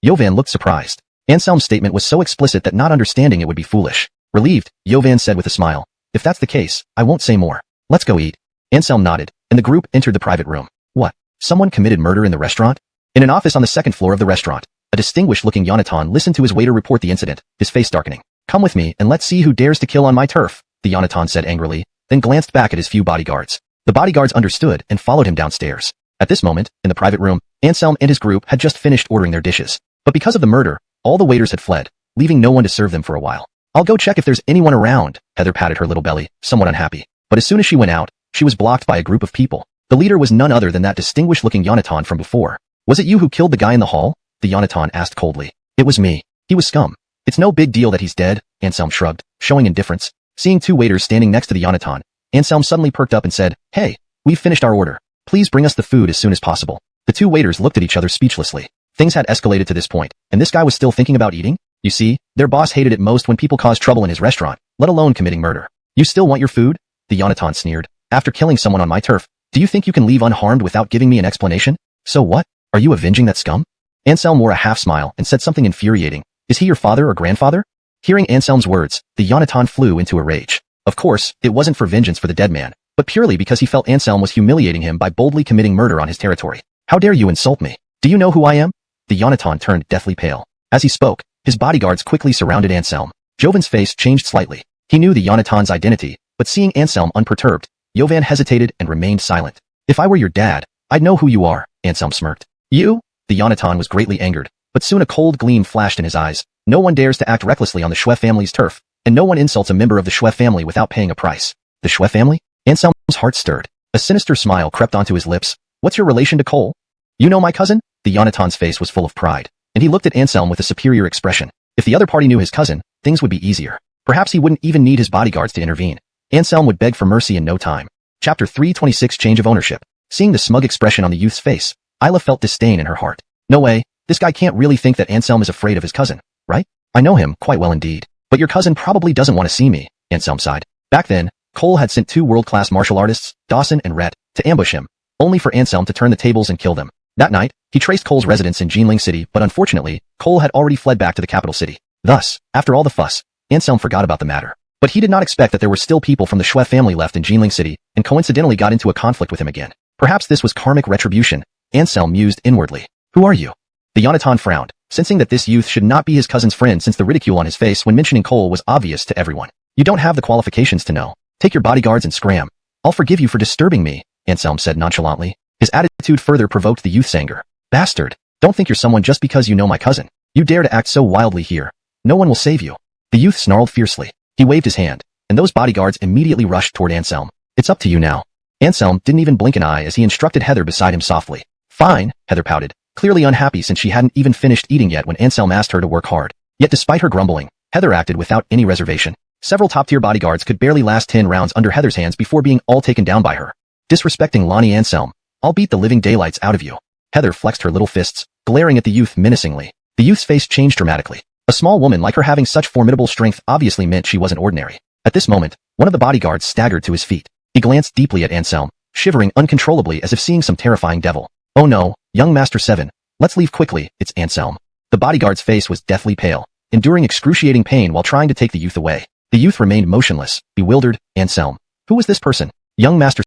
Yovan looked surprised. Anselm's statement was so explicit that not understanding it would be foolish. Relieved, Yovan said with a smile, "If that's the case, I won't say more. Let's go eat." Anselm nodded, and the group entered the private room. What? Someone committed murder in the restaurant? In an office on the second floor of the restaurant, a distinguished-looking Yonatan listened to his waiter report the incident, his face darkening. "Come with me and let's see who dares to kill on my turf," the Yonatan said angrily, then glanced back at his few bodyguards. The bodyguards understood and followed him downstairs. At this moment, in the private room, Anselm and his group had just finished ordering their dishes. But because of the murder, all the waiters had fled, leaving no one to serve them for a while. "I'll go check if there's anyone around," Heather patted her little belly, somewhat unhappy. But as soon as she went out, she was blocked by a group of people. The leader was none other than that distinguished-looking Yonatan from before. "Was it you who killed the guy in the hall?" the Yonatan asked coldly. "It was me. He was scum. It's no big deal that he's dead," Anselm shrugged, showing indifference. Seeing two waiters standing next to the Yonatan, Anselm suddenly perked up and said, "Hey, we've finished our order. Please bring us the food as soon as possible." The two waiters looked at each other speechlessly. Things had escalated to this point, and this guy was still thinking about eating? You see, their boss hated it most when people caused trouble in his restaurant, let alone committing murder. "You still want your food?" the Yonatan sneered. "After killing someone on my turf, do you think you can leave unharmed without giving me an explanation? So what? Are you avenging that scum?" Anselm wore a half smile and said something infuriating. "Is he your father or grandfather?" Hearing Anselm's words, the Yonatan flew into a rage. Of course, it wasn't for vengeance for the dead man, but purely because he felt Anselm was humiliating him by boldly committing murder on his territory. "How dare you insult me? Do you know who I am?" The Yonatan turned deathly pale. As he spoke, his bodyguards quickly surrounded Anselm. Jovan's face changed slightly. He knew the Yonatan's identity, but seeing Anselm unperturbed, Yovan hesitated and remained silent. "If I were your dad, I'd know who you are," Anselm smirked. "You?" The Yonatan was greatly angered, but soon a cold gleam flashed in his eyes. No one dares to act recklessly on the Schwe family's turf, and no one insults a member of the Schwe family without paying a price. The Schwe family? Anselm's heart stirred. A sinister smile crept onto his lips. "What's your relation to Cole?" "You know my cousin?" The Yonatan's face was full of pride, and he looked at Anselm with a superior expression. If the other party knew his cousin, things would be easier. Perhaps he wouldn't even need his bodyguards to intervene. Anselm would beg for mercy in no time. Chapter 326 Change of Ownership. Seeing the smug expression on the youth's face, Isla felt disdain in her heart. No way, this guy can't really think that Anselm is afraid of his cousin, right? "I know him quite well indeed. But your cousin probably doesn't want to see me," Anselm sighed. Back then, Cole had sent two world-class martial artists, Dawson and Rhett, to ambush him, only for Anselm to turn the tables and kill them. That night, he traced Cole's residence in Jinling City, but unfortunately, Cole had already fled back to the capital city. Thus, after all the fuss, Anselm forgot about the matter. But he did not expect that there were still people from the Schwe family left in Jinling City, and coincidentally got into a conflict with him again. Perhaps this was karmic retribution, Anselm mused inwardly. "Who are you?" The Yonatan frowned, sensing that this youth should not be his cousin's friend since the ridicule on his face when mentioning Cole was obvious to everyone. "You don't have the qualifications to know." Take your bodyguards and scram. I'll forgive you for disturbing me, Anselm said nonchalantly. His attitude further provoked the youth's anger. Bastard! Don't think you're someone just because you know my cousin. You dare to act so wildly here. No one will save you. The youth snarled fiercely. He waved his hand, and those bodyguards immediately rushed toward Anselm. It's up to you now. Anselm didn't even blink an eye as he instructed Heather beside him softly. Fine, Heather pouted, clearly unhappy since she hadn't even finished eating yet when Anselm asked her to work hard. Yet despite her grumbling, Heather acted without any reservation. Several top-tier bodyguards could barely last 10 rounds under Heather's hands before being all taken down by her. Disrespecting Lonnie Anselm, I'll beat the living daylights out of you. Heather flexed her little fists, glaring at the youth menacingly. The youth's face changed dramatically. A small woman like her having such formidable strength obviously meant she wasn't ordinary. At this moment, one of the bodyguards staggered to his feet. He glanced deeply at Anselm, shivering uncontrollably as if seeing some terrifying devil. Oh no, young Master 7, let's leave quickly, it's Anselm. The bodyguard's face was deathly pale, enduring excruciating pain while trying to take the youth away. The youth remained motionless, bewildered. Anselm. Who was this person? Young Master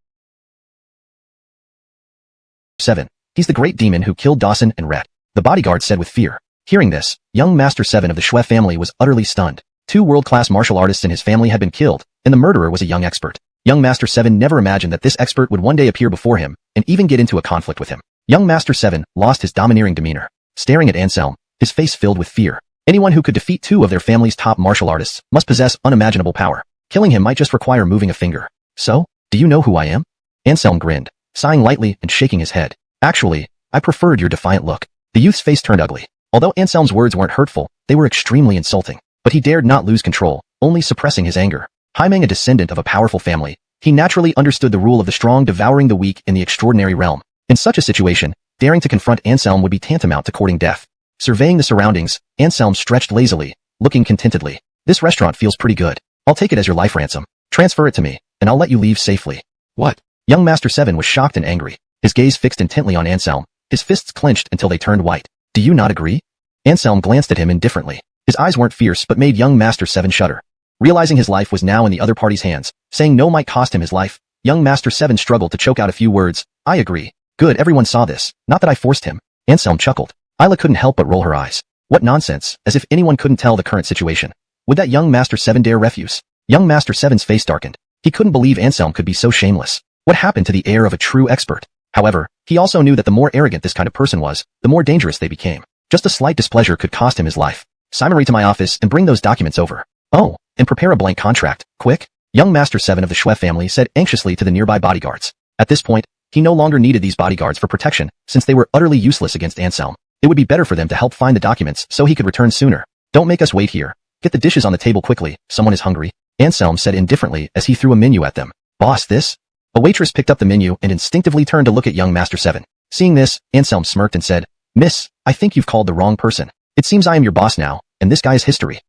7. He's the great demon who killed Dawson and Rhett, the bodyguard said with fear. Hearing this, young Master 7 of the Schwe family was utterly stunned. 2 world-class martial artists in his family had been killed, and the murderer was a young expert. Young Master 7 never imagined that this expert would one day appear before him, and even get into a conflict with him. Young Master 7 lost his domineering demeanor, staring at Anselm, his face filled with fear. Anyone who could defeat 2 of their family's top martial artists must possess unimaginable power. Killing him might just require moving a finger. So, do you know who I am? Anselm grinned, sighing lightly and shaking his head. Actually, I preferred your defiant look. The youth's face turned ugly. Although Anselm's words weren't hurtful, they were extremely insulting. But he dared not lose control, only suppressing his anger. Being a descendant of a powerful family, he naturally understood the rule of the strong devouring the weak in the extraordinary realm. In such a situation, daring to confront Anselm would be tantamount to courting death. Surveying the surroundings, Anselm stretched lazily, looking contentedly. This restaurant feels pretty good. I'll take it as your life ransom. Transfer it to me, and I'll let you leave safely. What? Young Master 7 was shocked and angry, his gaze fixed intently on Anselm, his fists clenched until they turned white. Do you not agree? Anselm glanced at him indifferently. His eyes weren't fierce but made young Master 7 shudder. Realizing his life was now in the other party's hands, saying no might cost him his life, young Master 7 struggled to choke out a few words. I agree. Good, everyone saw this. Not that I forced him. Anselm chuckled. Isla couldn't help but roll her eyes. What nonsense, as if anyone couldn't tell the current situation. Would that young Master 7 dare refuse? Young Master 7's face darkened. He couldn't believe Anselm could be so shameless. What happened to the air of a true expert? However, he also knew that the more arrogant this kind of person was, the more dangerous they became. Just a slight displeasure could cost him his life. Summary to my office and bring those documents over. Oh, and prepare a blank contract, quick. Young Master 7 of the Schwe family said anxiously to the nearby bodyguards. At this point, he no longer needed these bodyguards for protection, since they were utterly useless against Anselm. It would be better for them to help find the documents so he could return sooner. Don't make us wait here. Get the dishes on the table quickly, someone is hungry. Anselm said indifferently as he threw a menu at them. Boss, this? A waitress picked up the menu and instinctively turned to look at young Master 7. Seeing this, Anselm smirked and said, Miss, I think you've called the wrong person. It seems I am your boss now, and this guy is history.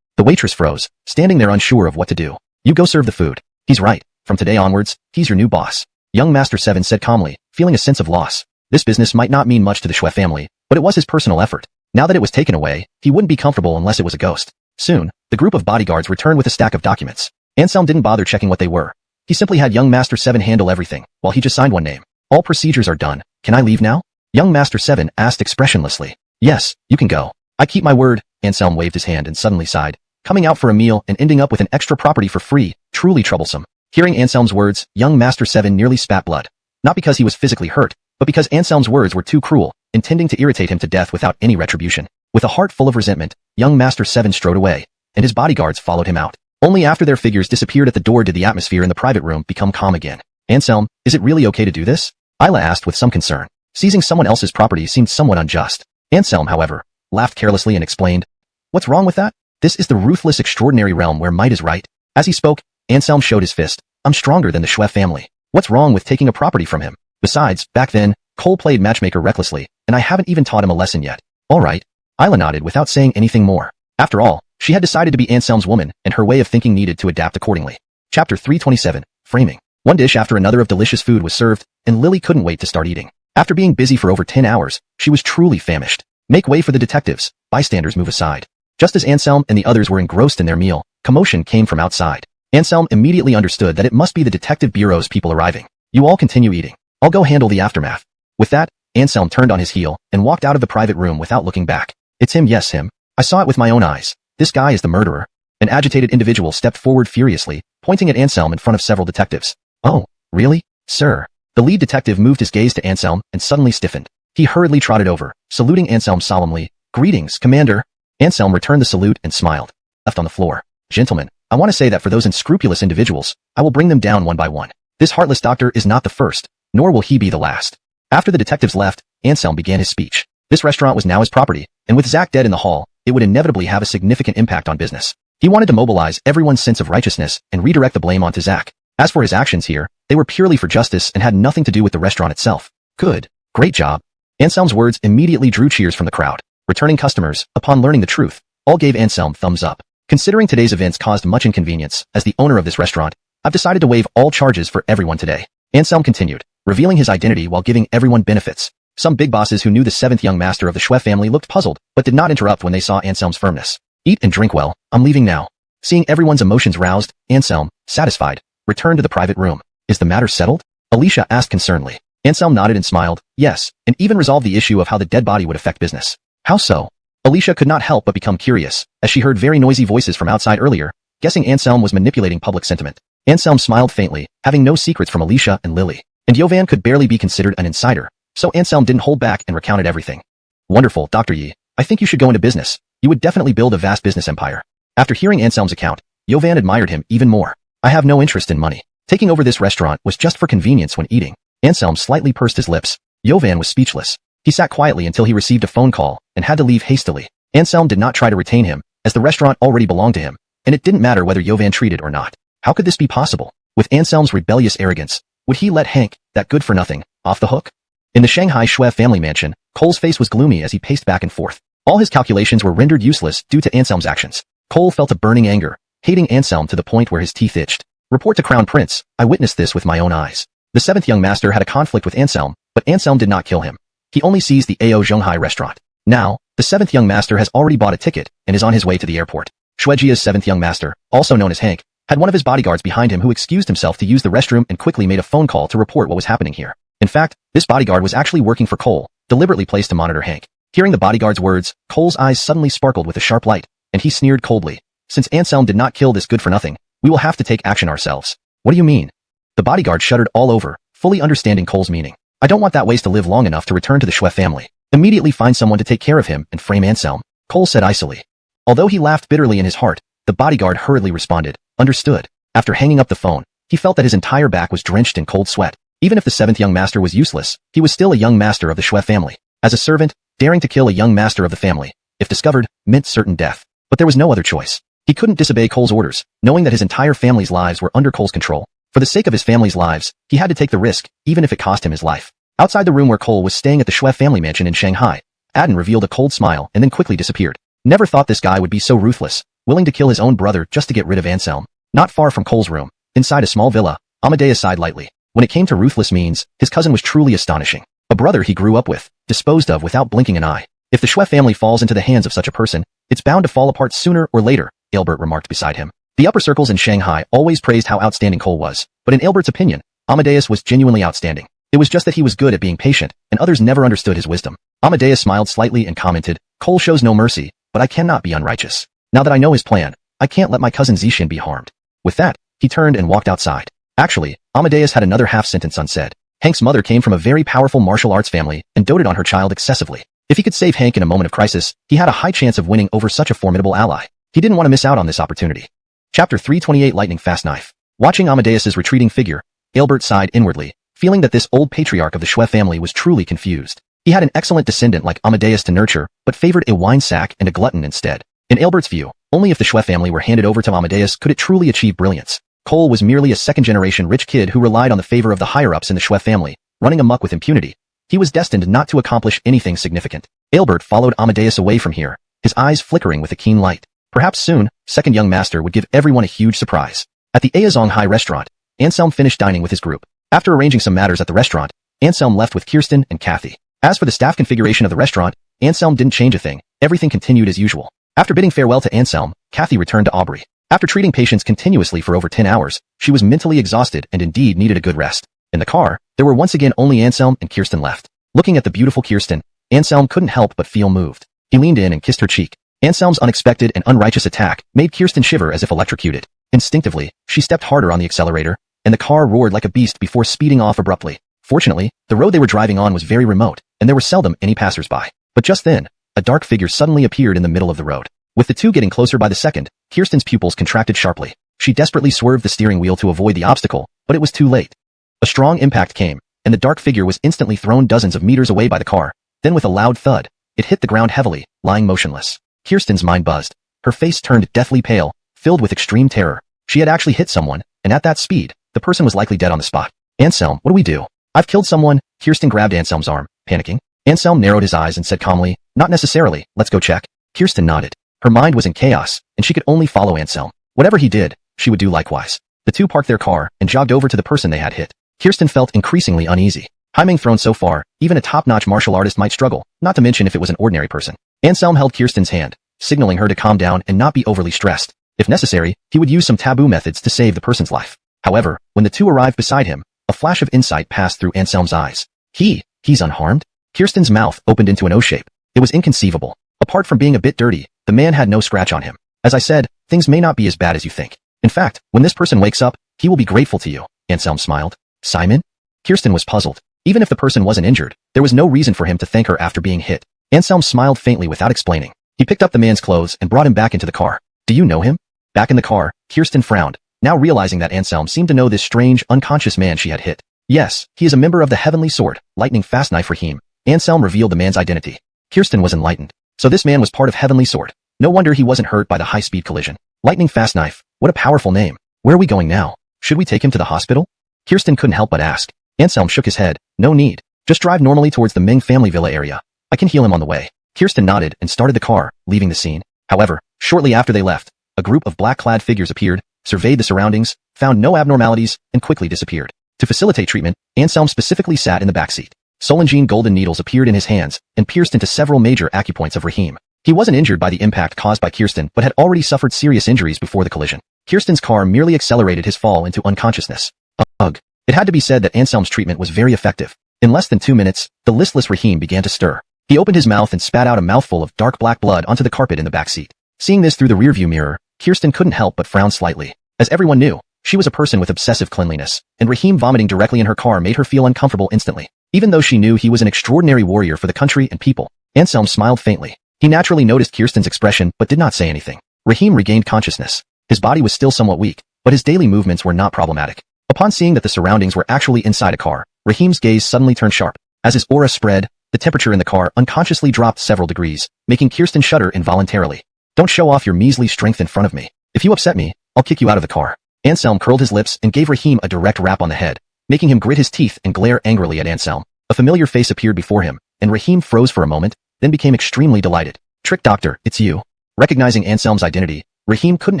The waitress froze, standing there unsure of what to do. You go serve the food. He's right. From today onwards, he's your new boss. Young Master 7 said calmly, feeling a sense of loss. This business might not mean much to the Schwe family, but it was his personal effort. Now that it was taken away, he wouldn't be comfortable unless it was a ghost. Soon, the group of bodyguards returned with a stack of documents. Anselm didn't bother checking what they were. He simply had young Master 7 handle everything, while he just signed one name. All procedures are done. Can I leave now? Young Master 7 asked expressionlessly. Yes, you can go. I keep my word. Anselm waved his hand and suddenly sighed. Coming out for a meal and ending up with an extra property for free, truly troublesome. Hearing Anselm's words, young Master 7 nearly spat blood. Not because he was physically hurt, but because Anselm's words were too cruel, intending to irritate him to death without any retribution. With a heart full of resentment, young Master 7 strode away, and his bodyguards followed him out. Only after their figures disappeared at the door did the atmosphere in the private room become calm again. Anselm, is it really okay to do this? Isla asked with some concern. Seizing someone else's property seemed somewhat unjust. Anselm, however, laughed carelessly and explained, What's wrong with that? This is the ruthless extraordinary realm where might is right. As he spoke, Anselm showed his fist. I'm stronger than the Schwe family. What's wrong with taking a property from him? Besides, back then, Cole played matchmaker recklessly, and I haven't even taught him a lesson yet. All right. Isla nodded without saying anything more. After all, she had decided to be Anselm's woman, and her way of thinking needed to adapt accordingly. Chapter 327, Framing. One dish after another of delicious food was served, and Lily couldn't wait to start eating. After being busy for over 10 hours, she was truly famished. Make way for the detectives. Bystanders move aside. Just as Anselm and the others were engrossed in their meal, commotion came from outside. Anselm immediately understood that it must be the detective bureau's people arriving. You all continue eating. I'll go handle the aftermath. With that, Anselm turned on his heel and walked out of the private room without looking back. It's him, yes him. I saw it with my own eyes. This guy is the murderer. An agitated individual stepped forward furiously, pointing at Anselm in front of several detectives. Oh, really? Sir. The lead detective moved his gaze to Anselm and suddenly stiffened. He hurriedly trotted over, saluting Anselm solemnly. Greetings, Commander. Anselm returned the salute and smiled. Left on the floor. Gentlemen, I want to say that for those unscrupulous individuals, I will bring them down one by one. This heartless doctor is not the first, nor will he be the last. After the detectives left, Anselm began his speech. This restaurant was now his property, and with Zack dead in the hall, it would inevitably have a significant impact on business. He wanted to mobilize everyone's sense of righteousness and redirect the blame onto Zack. As for his actions here, they were purely for justice and had nothing to do with the restaurant itself. Good. Great job. Anselm's words immediately drew cheers from the crowd. Returning customers, upon learning the truth, all gave Anselm thumbs up. Considering today's events caused much inconvenience, as the owner of this restaurant, I've decided to waive all charges for everyone today. Anselm continued, revealing his identity while giving everyone benefits. Some big bosses who knew the seventh young master of the Schwe family looked puzzled, but did not interrupt when they saw Anselm's firmness. Eat and drink well, I'm leaving now. Seeing everyone's emotions roused, Anselm, satisfied, returned to the private room. Is the matter settled? Alicia asked concernedly. Anselm nodded and smiled, yes, and even resolved the issue of how the dead body would affect business. How so? Alicia could not help but become curious, as she heard very noisy voices from outside earlier, guessing Anselm was manipulating public sentiment. Anselm smiled faintly, having no secrets from Alicia and Lily. And Yovan could barely be considered an insider, so Anselm didn't hold back and recounted everything. Wonderful, Dr. Yi. I think you should go into business. You would definitely build a vast business empire. After hearing Anselm's account, Yovan admired him even more. I have no interest in money. Taking over this restaurant was just for convenience when eating. Anselm slightly pursed his lips. Yovan was speechless. He sat quietly until he received a phone call and had to leave hastily. Anselm did not try to retain him, as the restaurant already belonged to him, and it didn't matter whether Yovan treated or not. How could this be possible? With Anselm's rebellious arrogance, would he let Hank, that good-for-nothing, off the hook? In the Shanghai Schwe family mansion, Cole's face was gloomy as he paced back and forth. All his calculations were rendered useless due to Anselm's actions. Cole felt a burning anger, hating Anselm to the point where his teeth itched. Report to Crown Prince, I witnessed this with my own eyes. The seventh young master had a conflict with Anselm, but Anselm did not kill him. He only seized the Ao Zhonghai restaurant. Now, the seventh young master has already bought a ticket and is on his way to the airport. Shuejia's seventh young master, also known as Hank, had one of his bodyguards behind him who excused himself to use the restroom and quickly made a phone call to report what was happening here. In fact, this bodyguard was actually working for Cole, deliberately placed to monitor Hank. Hearing the bodyguard's words, Cole's eyes suddenly sparkled with a sharp light, and he sneered coldly. Since Anselm did not kill this good-for-nothing, we will have to take action ourselves. What do you mean? The bodyguard shuddered all over, fully understanding Cole's meaning. I don't want that waste to live long enough to return to the Schwe family. Immediately find someone to take care of him and frame Anselm, Cole said icily. Although he laughed bitterly in his heart, the bodyguard hurriedly responded, understood. After hanging up the phone, he felt that his entire back was drenched in cold sweat. Even if the seventh young master was useless, he was still a young master of the Schwe family. As a servant, daring to kill a young master of the family, if discovered, meant certain death. But there was no other choice. He couldn't disobey Cole's orders, knowing that his entire family's lives were under Cole's control. For the sake of his family's lives, he had to take the risk, even if it cost him his life. Outside the room where Cole was staying at the Schwe family mansion in Shanghai, Adden revealed a cold smile and then quickly disappeared. Never thought this guy would be so ruthless, willing to kill his own brother just to get rid of Anselm. Not far from Cole's room, inside a small villa, Amadeus sighed lightly. When it came to ruthless means, his cousin was truly astonishing. A brother he grew up with, disposed of without blinking an eye. If the Schwe family falls into the hands of such a person, it's bound to fall apart sooner or later, Albert remarked beside him. The upper circles in Shanghai always praised how outstanding Cole was, but in Albert's opinion, Amadeus was genuinely outstanding. It was just that he was good at being patient, and others never understood his wisdom. Amadeus smiled slightly and commented, Cole shows no mercy, but I cannot be unrighteous. Now that I know his plan, I can't let my cousin Zishin be harmed. With that, he turned and walked outside. Actually, Amadeus had another half-sentence unsaid. Hank's mother came from a very powerful martial arts family and doted on her child excessively. If he could save Hank in a moment of crisis, he had a high chance of winning over such a formidable ally. He didn't want to miss out on this opportunity. Chapter 328 Lightning Fast Knife. Watching Amadeus's retreating figure, Albert sighed inwardly, feeling that this old patriarch of the Schwe family was truly confused. He had an excellent descendant like Amadeus to nurture, but favored a wine sack and a glutton instead. In Albert's view, only if the Schwe family were handed over to Amadeus could it truly achieve brilliance. Cole was merely a second-generation rich kid who relied on the favor of the higher-ups in the Schwe family, running amok with impunity. He was destined not to accomplish anything significant. Albert followed Amadeus away from here, his eyes flickering with a keen light. Perhaps soon, second young master would give everyone a huge surprise. At the Aozonghai restaurant, Anselm finished dining with his group. After arranging some matters at the restaurant, Anselm left with Kirsten and Kathy. As for the staff configuration of the restaurant, Anselm didn't change a thing. Everything continued as usual. After bidding farewell to Anselm, Kathy returned to Aubrey. After treating patients continuously for over 10 hours, she was mentally exhausted and indeed needed a good rest. In the car, there were once again only Anselm and Kirsten left. Looking at the beautiful Kirsten, Anselm couldn't help but feel moved. He leaned in and kissed her cheek. Anselm's unexpected and unrighteous attack made Kirsten shiver as if electrocuted. Instinctively, she stepped harder on the accelerator, and the car roared like a beast before speeding off abruptly. Fortunately, the road they were driving on was very remote, and there were seldom any passers-by. But just then, a dark figure suddenly appeared in the middle of the road. With the two getting closer by the second, Kirsten's pupils contracted sharply. She desperately swerved the steering wheel to avoid the obstacle, but it was too late. A strong impact came, and the dark figure was instantly thrown dozens of meters away by the car. Then with a loud thud, it hit the ground heavily, lying motionless. Kirsten's mind buzzed. Her face turned deathly pale, filled with extreme terror. She had actually hit someone, and at that speed, the person was likely dead on the spot. Anselm, what do we do? I've killed someone. Kirsten grabbed Anselm's arm, panicking. Anselm narrowed his eyes and said calmly, not necessarily, let's go check. Kirsten nodded. Her mind was in chaos, and she could only follow Anselm. Whatever he did, she would do likewise. The two parked their car and jogged over to the person they had hit. Kirsten felt increasingly uneasy. Timing thrown so far, even a top-notch martial artist might struggle, not to mention if it was an ordinary person. Anselm held Kirsten's hand, signaling her to calm down and not be overly stressed. If necessary, he would use some taboo methods to save the person's life. However, when the two arrived beside him, a flash of insight passed through Anselm's eyes. He's unharmed? Kirsten's mouth opened into an O shape. It was inconceivable. Apart from being a bit dirty, the man had no scratch on him. As I said, things may not be as bad as you think. In fact, when this person wakes up, he will be grateful to you. Anselm smiled. Simon? Kirsten was puzzled. Even if the person wasn't injured, there was no reason for him to thank her after being hit. Anselm smiled faintly without explaining. He picked up the man's clothes and brought him back into the car. Do you know him? Back in the car, Kirsten frowned, now realizing that Anselm seemed to know this strange, unconscious man she had hit. Yes, he is a member of the Heavenly Sword, Lightning Fast Knife Rahim. Anselm revealed the man's identity. Kirsten was enlightened. So this man was part of Heavenly Sword. No wonder he wasn't hurt by the high-speed collision. Lightning Fast Knife, what a powerful name. Where are we going now? Should we take him to the hospital? Kirsten couldn't help but ask. Anselm shook his head. No need. Just drive normally towards the Ming family villa area. I can heal him on the way. Kirsten nodded and started the car, leaving the scene. However, shortly after they left, a group of black-clad figures appeared, surveyed the surroundings, found no abnormalities, and quickly disappeared. To facilitate treatment, Anselm specifically sat in the backseat. Solangine golden needles appeared in his hands and pierced into several major acupoints of Rahim. He wasn't injured by the impact caused by Kirsten but had already suffered serious injuries before the collision. Kirsten's car merely accelerated his fall into unconsciousness. Ugh. It had to be said that Anselm's treatment was very effective. In less than 2 minutes, the listless Rahim began to stir. He opened his mouth and spat out a mouthful of dark black blood onto the carpet in the backseat. Seeing this through the rearview mirror, Kirsten couldn't help but frown slightly. As everyone knew, she was a person with obsessive cleanliness, and Rahim vomiting directly in her car made her feel uncomfortable instantly. Even though she knew he was an extraordinary warrior for the country and people, Anselm smiled faintly. He naturally noticed Kirsten's expression but did not say anything. Rahim regained consciousness. His body was still somewhat weak, but his daily movements were not problematic. Upon seeing that the surroundings were actually inside a car, Rahim's gaze suddenly turned sharp. As his aura spread, the temperature in the car unconsciously dropped several degrees, making Kirsten shudder involuntarily. Don't show off your measly strength in front of me. If you upset me, I'll kick you out of the car. Anselm curled his lips and gave Rahim a direct rap on the head, making him grit his teeth and glare angrily at Anselm. A familiar face appeared before him, and Rahim froze for a moment, then became extremely delighted. Trick Doctor, it's you. Recognizing Anselm's identity, Rahim couldn't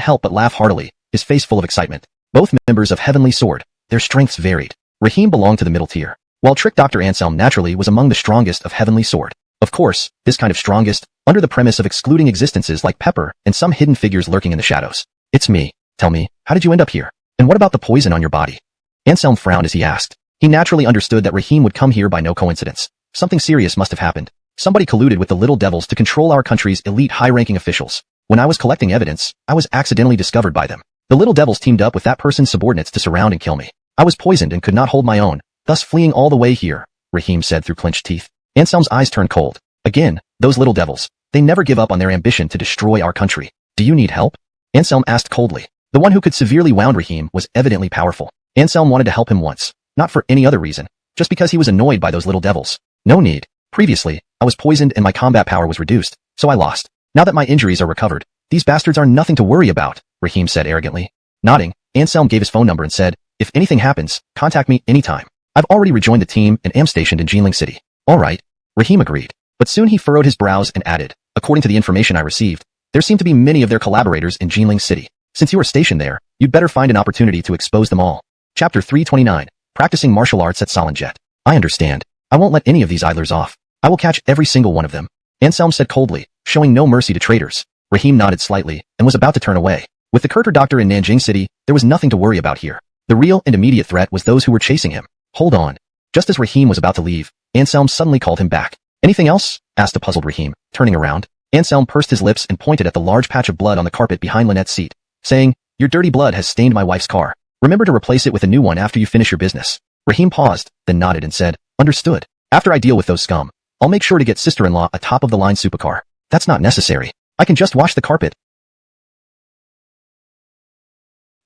help but laugh heartily, his face full of excitement. Both members of Heavenly Sword, their strengths varied. Rahim belonged to the middle tier, while Trick Doctor Anselm naturally was among the strongest of Heavenly Sword. Of course, this kind of strongest, under the premise of excluding existences like Pepper and some hidden figures lurking in the shadows. It's me. Tell me, how did you end up here? And what about the poison on your body? Anselm frowned as he asked. He naturally understood that Rahim would come here by no coincidence. Something serious must have happened. Somebody colluded with the Little Devils to control our country's elite high-ranking officials. When I was collecting evidence, I was accidentally discovered by them. The Little Devils teamed up with that person's subordinates to surround and kill me. I was poisoned and could not hold my own, thus fleeing all the way here, Rahim said through clenched teeth. Anselm's eyes turned cold. Again, those Little Devils. They never give up on their ambition to destroy our country. Do you need help? Anselm asked coldly. The one who could severely wound Rahim was evidently powerful. Anselm wanted to help him once, not for any other reason, just because he was annoyed by those Little Devils. No need. Previously, I was poisoned and my combat power was reduced, so I lost. Now that my injuries are recovered, these bastards are nothing to worry about, Rahim said arrogantly. Nodding, Anselm gave his phone number and said, if anything happens, contact me anytime. I've already rejoined the team and am stationed in Jinling City. All right. Rahim agreed. But soon he furrowed his brows and added, according to the information I received, there seem to be many of their collaborators in Jinling City. Since you are stationed there, you'd better find an opportunity to expose them all. Chapter 329, Practicing Martial Arts at Salanjet. I understand. I won't let any of these idlers off. I will catch every single one of them. Anselm said coldly, showing no mercy to traitors. Rahim nodded slightly and was about to turn away. With the Kurter doctor in Nanjing City, there was nothing to worry about here. The real and immediate threat was those who were chasing him. Hold on. Just as Rahim was about to leave, Anselm suddenly called him back. Anything else? Asked the puzzled Rahim, turning around. Anselm pursed his lips and pointed at the large patch of blood on the carpet behind Lynette's seat, saying, "Your dirty blood has stained my wife's car. Remember to replace it with a new one after you finish your business." Raheem paused, then nodded and said, "Understood. After I deal with those scum, I'll make sure to get sister-in-law a top-of-the-line supercar." "That's not necessary. I can just wash the carpet,"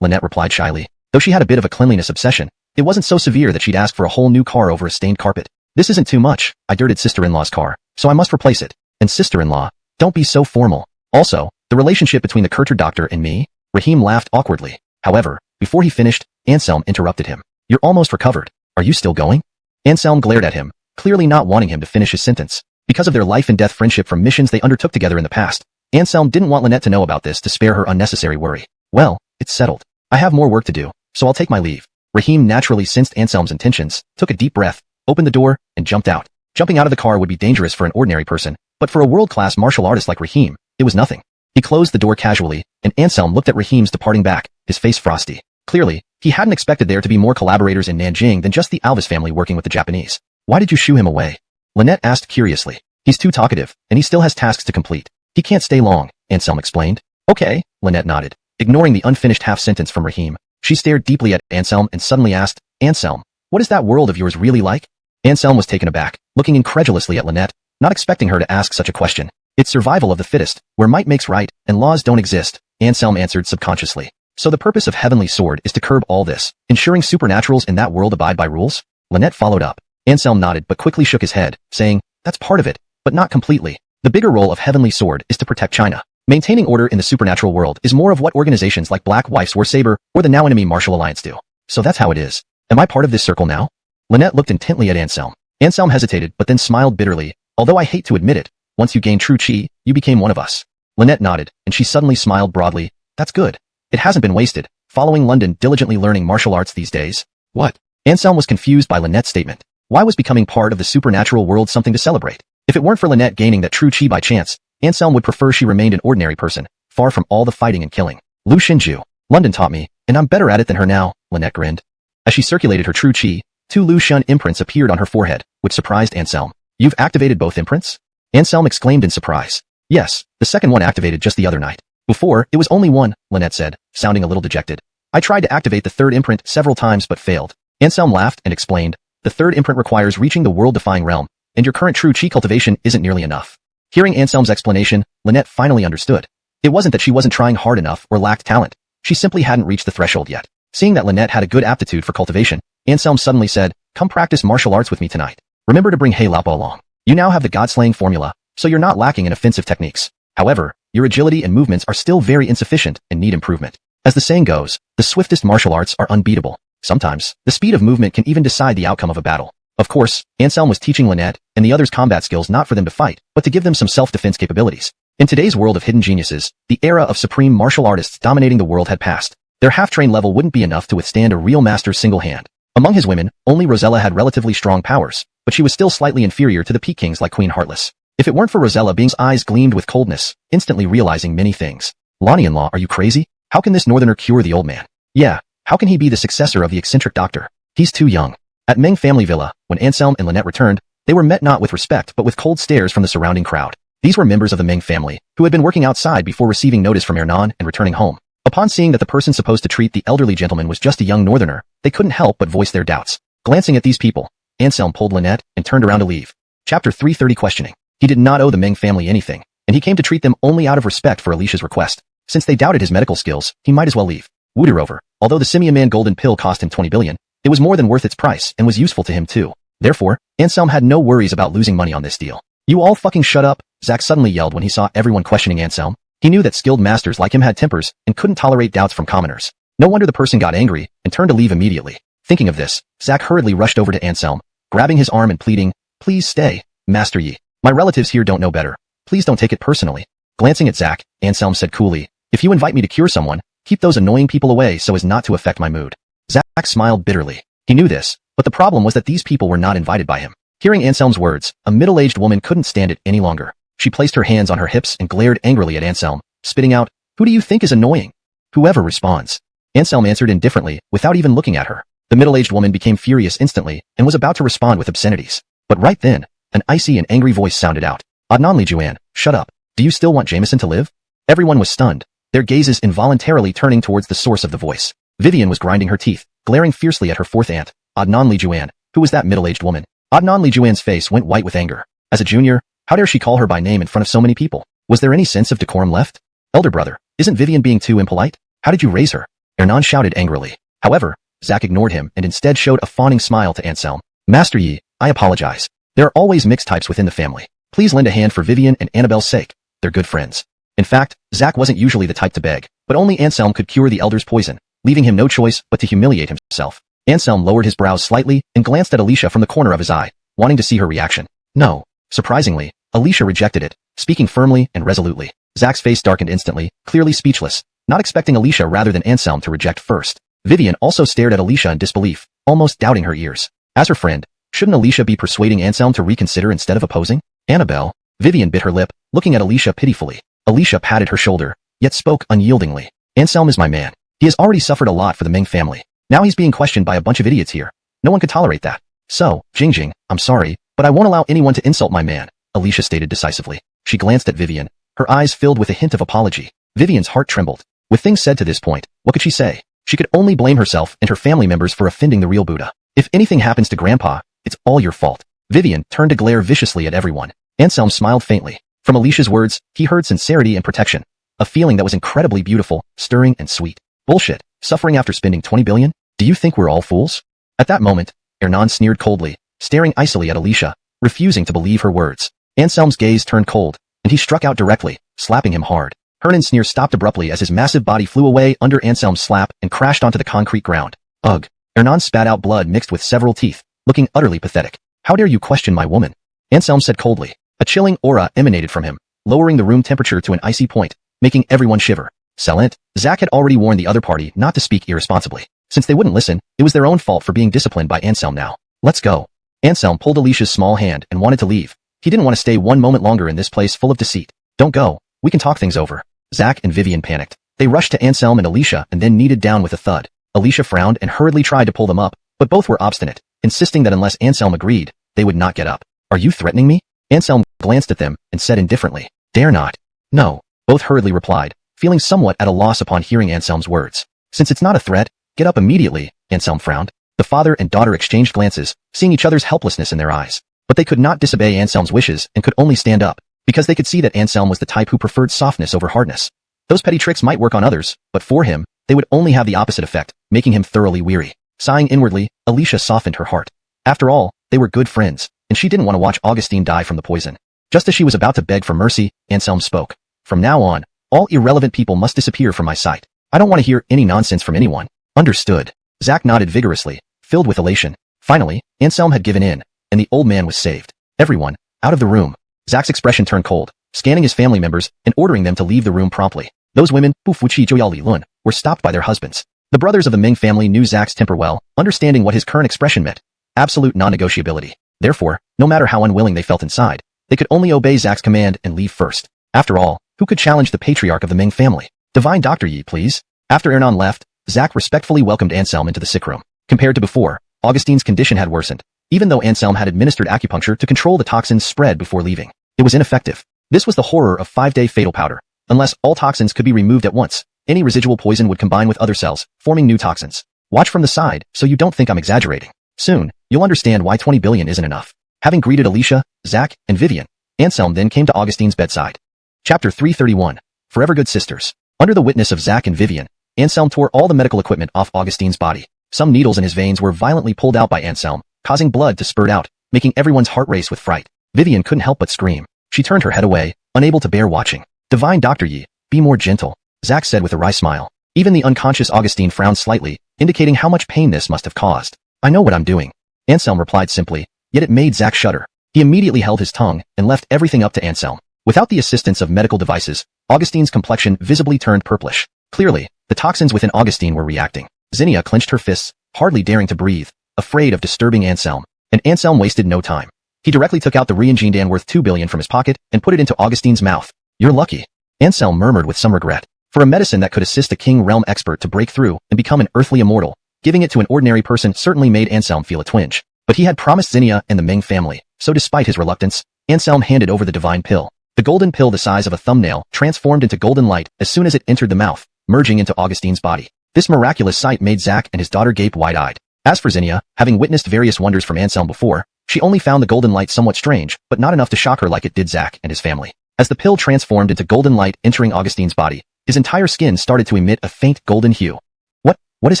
Lynette replied shyly. Though she had a bit of a cleanliness obsession, it wasn't so severe that she'd ask for a whole new car over a stained carpet. "This isn't too much. I dirted sister-in-law's car, so I must replace it." "And sister-in-law, don't be so formal. Also, the relationship between the Kurtr doctor and me?" Raheem laughed awkwardly. However, before he finished, Anselm interrupted him. "You're almost recovered. Are you still going?" Anselm glared at him, clearly not wanting him to finish his sentence. Because of their life-and-death friendship from missions they undertook together in the past, Anselm didn't want Lynette to know about this to spare her unnecessary worry. "Well, it's settled. I have more work to do, so I'll take my leave." Raheem naturally sensed Anselm's intentions, took a deep breath, opened the door, and jumped out. Jumping out of the car would be dangerous for an ordinary person, but for a world-class martial artist like Raheem, it was nothing. He closed the door casually, and Anselm looked at Raheem's departing back, his face frosty. Clearly, he hadn't expected there to be more collaborators in Nanjing than just the Alvis family working with the Japanese. "Why did you shoo him away?" Lynette asked curiously. "He's too talkative, and he still has tasks to complete. He can't stay long," Anselm explained. "Okay," Lynette nodded. Ignoring the unfinished half-sentence from Raheem, she stared deeply at Anselm and suddenly asked, "Anselm, what is that world of yours really like?" Anselm was taken aback, looking incredulously at Lynette, not expecting her to ask such a question. "It's survival of the fittest, where might makes right, and laws don't exist," Anselm answered subconsciously. "So the purpose of Heavenly Sword is to curb all this, ensuring supernaturals in that world abide by rules?" Lynette followed up. Anselm nodded but quickly shook his head, saying, "That's part of it, but not completely. The bigger role of Heavenly Sword is to protect China. Maintaining order in the supernatural world is more of what organizations like Black Wife's War Saber or the now-enemy Martial Alliance do. So that's how it is. Am I part of this circle now?" Lynette looked intently at Anselm. Anselm hesitated but then smiled bitterly. "Although I hate to admit it, once you gain true chi, you became one of us." Lynette nodded, and she suddenly smiled broadly. "That's good. It hasn't been wasted, following London diligently learning martial arts these days." "What?" Anselm was confused by Lynette's statement. Why was becoming part of the supernatural world something to celebrate? If it weren't for Lynette gaining that true chi by chance, Anselm would prefer she remained an ordinary person, far from all the fighting and killing. "Lu Shinju. London taught me, and I'm better at it than her now," Lynette grinned. As she circulated her true chi, 2 Lu Shun imprints appeared on her forehead, which surprised Anselm. "You've activated both imprints?" Anselm exclaimed in surprise. "Yes, the second one activated just the other night. Before, it was only one," Lynette said, sounding a little dejected. "I tried to activate the third imprint several times but failed." Anselm laughed and explained, "The third imprint requires reaching the world-defying realm, and your current true chi cultivation isn't nearly enough." Hearing Anselm's explanation, Lynette finally understood. It wasn't that she wasn't trying hard enough or lacked talent. She simply hadn't reached the threshold yet. Seeing that Lynette had a good aptitude for cultivation, Anselm suddenly said, "Come practice martial arts with me tonight. Remember to bring Hei Laopo along. You now have the God-slaying formula, so you're not lacking in offensive techniques. However, your agility and movements are still very insufficient and need improvement. As the saying goes, the swiftest martial arts are unbeatable. Sometimes, the speed of movement can even decide the outcome of a battle." Of course, Anselm was teaching Lynette and the others combat skills not for them to fight, but to give them some self-defense capabilities. In today's world of hidden geniuses, the era of supreme martial artists dominating the world had passed. Their half-trained level wouldn't be enough to withstand a real master's single hand. Among his women, only Rosella had relatively strong powers, but she was still slightly inferior to the Peak Kings like Queen Heartless. If it weren't for Rosella, Bing's eyes gleamed with coldness, instantly realizing many things. "Lonnie-in-law, are you crazy? How can this northerner cure the old man?" "Yeah, how can he be the successor of the eccentric doctor? He's too young." At Meng family villa, when Anselm and Lynette returned, they were met not with respect but with cold stares from the surrounding crowd. These were members of the Meng family, who had been working outside before receiving notice from Hernan and returning home. Upon seeing that the person supposed to treat the elderly gentleman was just a young northerner, they couldn't help but voice their doubts. Glancing at these people, Anselm pulled Lynette and turned around to leave. Chapter 330 Questioning. He did not owe the Meng family anything, and he came to treat them only out of respect for Alicia's request. Since they doubted his medical skills, he might as well leave. Wooderover, although the Simeon Man golden pill cost him 20 billion, it was more than worth its price and was useful to him too. Therefore, Anselm had no worries about losing money on this deal. "You all fucking shut up," Zack suddenly yelled when he saw everyone questioning Anselm. He knew that skilled masters like him had tempers and couldn't tolerate doubts from commoners. No wonder the person got angry and turned to leave immediately. Thinking of this, Zack hurriedly rushed over to Anselm, grabbing his arm and pleading, "Please stay, Master Yi. My relatives here don't know better. Please don't take it personally." Glancing at Zack, Anselm said coolly, "If you invite me to cure someone, keep those annoying people away so as not to affect my mood." Zack smiled bitterly. He knew this, but the problem was that these people were not invited by him. Hearing Anselm's words, a middle-aged woman couldn't stand it any longer. She placed her hands on her hips and glared angrily at Anselm, spitting out, "Who do you think is annoying? Whoever responds." Anselm answered indifferently, without even looking at her. The middle-aged woman became furious instantly and was about to respond with obscenities. But right then, an icy and angry voice sounded out. "Adnan Li Juan, shut up. Do you still want Jameson to live? Everyone was stunned, their gazes involuntarily turning towards the source of the voice. Vivian was grinding her teeth, glaring fiercely at her fourth aunt, Adnan Lijuan. Who was that middle-aged woman? Adnan Lijuan's face went white with anger. As a junior, how dare she call her by name in front of so many people? Was there any sense of decorum left? Elder brother, isn't Vivian being too impolite? How did you raise her? Ernan shouted angrily. However, Zack ignored him and instead showed a fawning smile to Anselm. Master Yi, I apologize. There are always mixed types within the family. Please lend a hand for Vivian and Annabelle's sake. They're good friends. In fact, Zack wasn't usually the type to beg, but only Anselm could cure the elder's poison, leaving him no choice but to humiliate himself. Anselm lowered his brows slightly and glanced at Alicia from the corner of his eye, wanting to see her reaction. No. Surprisingly, Alicia rejected it, speaking firmly and resolutely. Zack's face darkened instantly, clearly speechless, not expecting Alicia rather than Anselm to reject first. Vivian also stared at Alicia in disbelief, almost doubting her ears. As her friend, shouldn't Alicia be persuading Anselm to reconsider instead of opposing? Annabelle. Vivian bit her lip, looking at Alicia pitifully. Alicia patted her shoulder, yet spoke unyieldingly. Anselm is my man. He has already suffered a lot for the Ming family. Now he's being questioned by a bunch of idiots here. No one could tolerate that. So, Jingjing, I'm sorry, but I won't allow anyone to insult my man, Alicia stated decisively. She glanced at Vivian, her eyes filled with a hint of apology. Vivian's heart trembled. With things said to this point, what could she say? She could only blame herself and her family members for offending the real Buddha. If anything happens to Grandpa, it's all your fault. Vivian turned to glare viciously at everyone. Anselm smiled faintly. From Alicia's words, he heard sincerity and protection. A feeling that was incredibly beautiful, stirring, and sweet. Bullshit. Suffering after spending 20 billion? Do you think we're all fools? At that moment, Ernan sneered coldly, staring icily at Alicia, refusing to believe her words. Anselm's gaze turned cold, and he struck out directly, slapping him hard. Hernan's sneer stopped abruptly as his massive body flew away under Anselm's slap and crashed onto the concrete ground. Ugh. Ernan spat out blood mixed with several teeth, looking utterly pathetic. How dare you question my woman? Anselm said coldly. A chilling aura emanated from him, lowering the room temperature to an icy point, making everyone shiver. Silent. Zack had already warned the other party not to speak irresponsibly. Since they wouldn't listen, it was their own fault for being disciplined by Anselm now. Let's go. Anselm pulled Alicia's small hand and wanted to leave. He didn't want to stay one moment longer in this place full of deceit. Don't go. We can talk things over. Zack and Vivian panicked. They rushed to Anselm and Alicia and then kneaded down with a thud. Alicia frowned and hurriedly tried to pull them up, but both were obstinate, insisting that unless Anselm agreed, they would not get up. Are you threatening me? Anselm glanced at them and said indifferently. Dare not. No. Both hurriedly replied, feeling somewhat at a loss upon hearing Anselm's words. Since it's not a threat, get up immediately, Anselm frowned. The father and daughter exchanged glances, seeing each other's helplessness in their eyes. But they could not disobey Anselm's wishes and could only stand up, because they could see that Anselm was the type who preferred softness over hardness. Those petty tricks might work on others, but for him, they would only have the opposite effect, making him thoroughly weary. Sighing inwardly, Alicia softened her heart. After all, they were good friends, and she didn't want to watch Augustine die from the poison. Just as she was about to beg for mercy, Anselm spoke. From now on, all irrelevant people must disappear from my sight. I don't want to hear any nonsense from anyone. Understood. Zack nodded vigorously, filled with elation. Finally, Anselm had given in, and the old man was saved. Everyone, out of the room. Zack's expression turned cold, scanning his family members and ordering them to leave the room promptly. Those women, Pu Fuqi Joyali Lun, were stopped by their husbands. The brothers of the Ming family knew Zack's temper well, understanding what his current expression meant. Absolute non-negotiability. Therefore, no matter how unwilling they felt inside, they could only obey Zack's command and leave first. After all, who could challenge the patriarch of the Ming family? Divine Dr. Yi, please. After Ernan left, Zack respectfully welcomed Anselm into the sick room. Compared to before, Augustine's condition had worsened, even though Anselm had administered acupuncture to control the toxins spread before leaving. It was ineffective. This was the horror of 5-day fatal powder. Unless all toxins could be removed at once, any residual poison would combine with other cells, forming new toxins. Watch from the side, so you don't think I'm exaggerating. Soon, you'll understand why 20 billion isn't enough. Having greeted Alicia, Zack, and Vivian, Anselm then came to Augustine's bedside. Chapter 331. Forever Good Sisters. Under the witness of Zack and Vivian, Anselm tore all the medical equipment off Augustine's body. Some needles in his veins were violently pulled out by Anselm, causing blood to spurt out, making everyone's heart race with fright. Vivian couldn't help but scream. She turned her head away, unable to bear watching. Divine Dr. Yi, be more gentle, Zack said with a wry smile. Even the unconscious Augustine frowned slightly, indicating how much pain this must have caused. I know what I'm doing, Anselm replied simply, yet it made Zack shudder. He immediately held his tongue and left everything up to Anselm. Without the assistance of medical devices, Augustine's complexion visibly turned purplish. Clearly, the toxins within Augustine were reacting. Zinnia clenched her fists, hardly daring to breathe, afraid of disturbing Anselm. And Anselm wasted no time. He directly took out the Rianjindan worth 2 billion from his pocket and put it into Augustine's mouth. You're lucky, Anselm murmured with some regret. For a medicine that could assist a king realm expert to break through and become an earthly immortal, giving it to an ordinary person certainly made Anselm feel a twinge. But he had promised Zinnia and the Ming family, so despite his reluctance, Anselm handed over the divine pill. The golden pill the size of a thumbnail transformed into golden light as soon as it entered the mouth, merging into Augustine's body. This miraculous sight made Zach and his daughter gape wide-eyed. As for Zinnia, having witnessed various wonders from Anselm before, she only found the golden light somewhat strange, but not enough to shock her like it did Zach and his family. As the pill transformed into golden light entering Augustine's body, his entire skin started to emit a faint golden hue. What is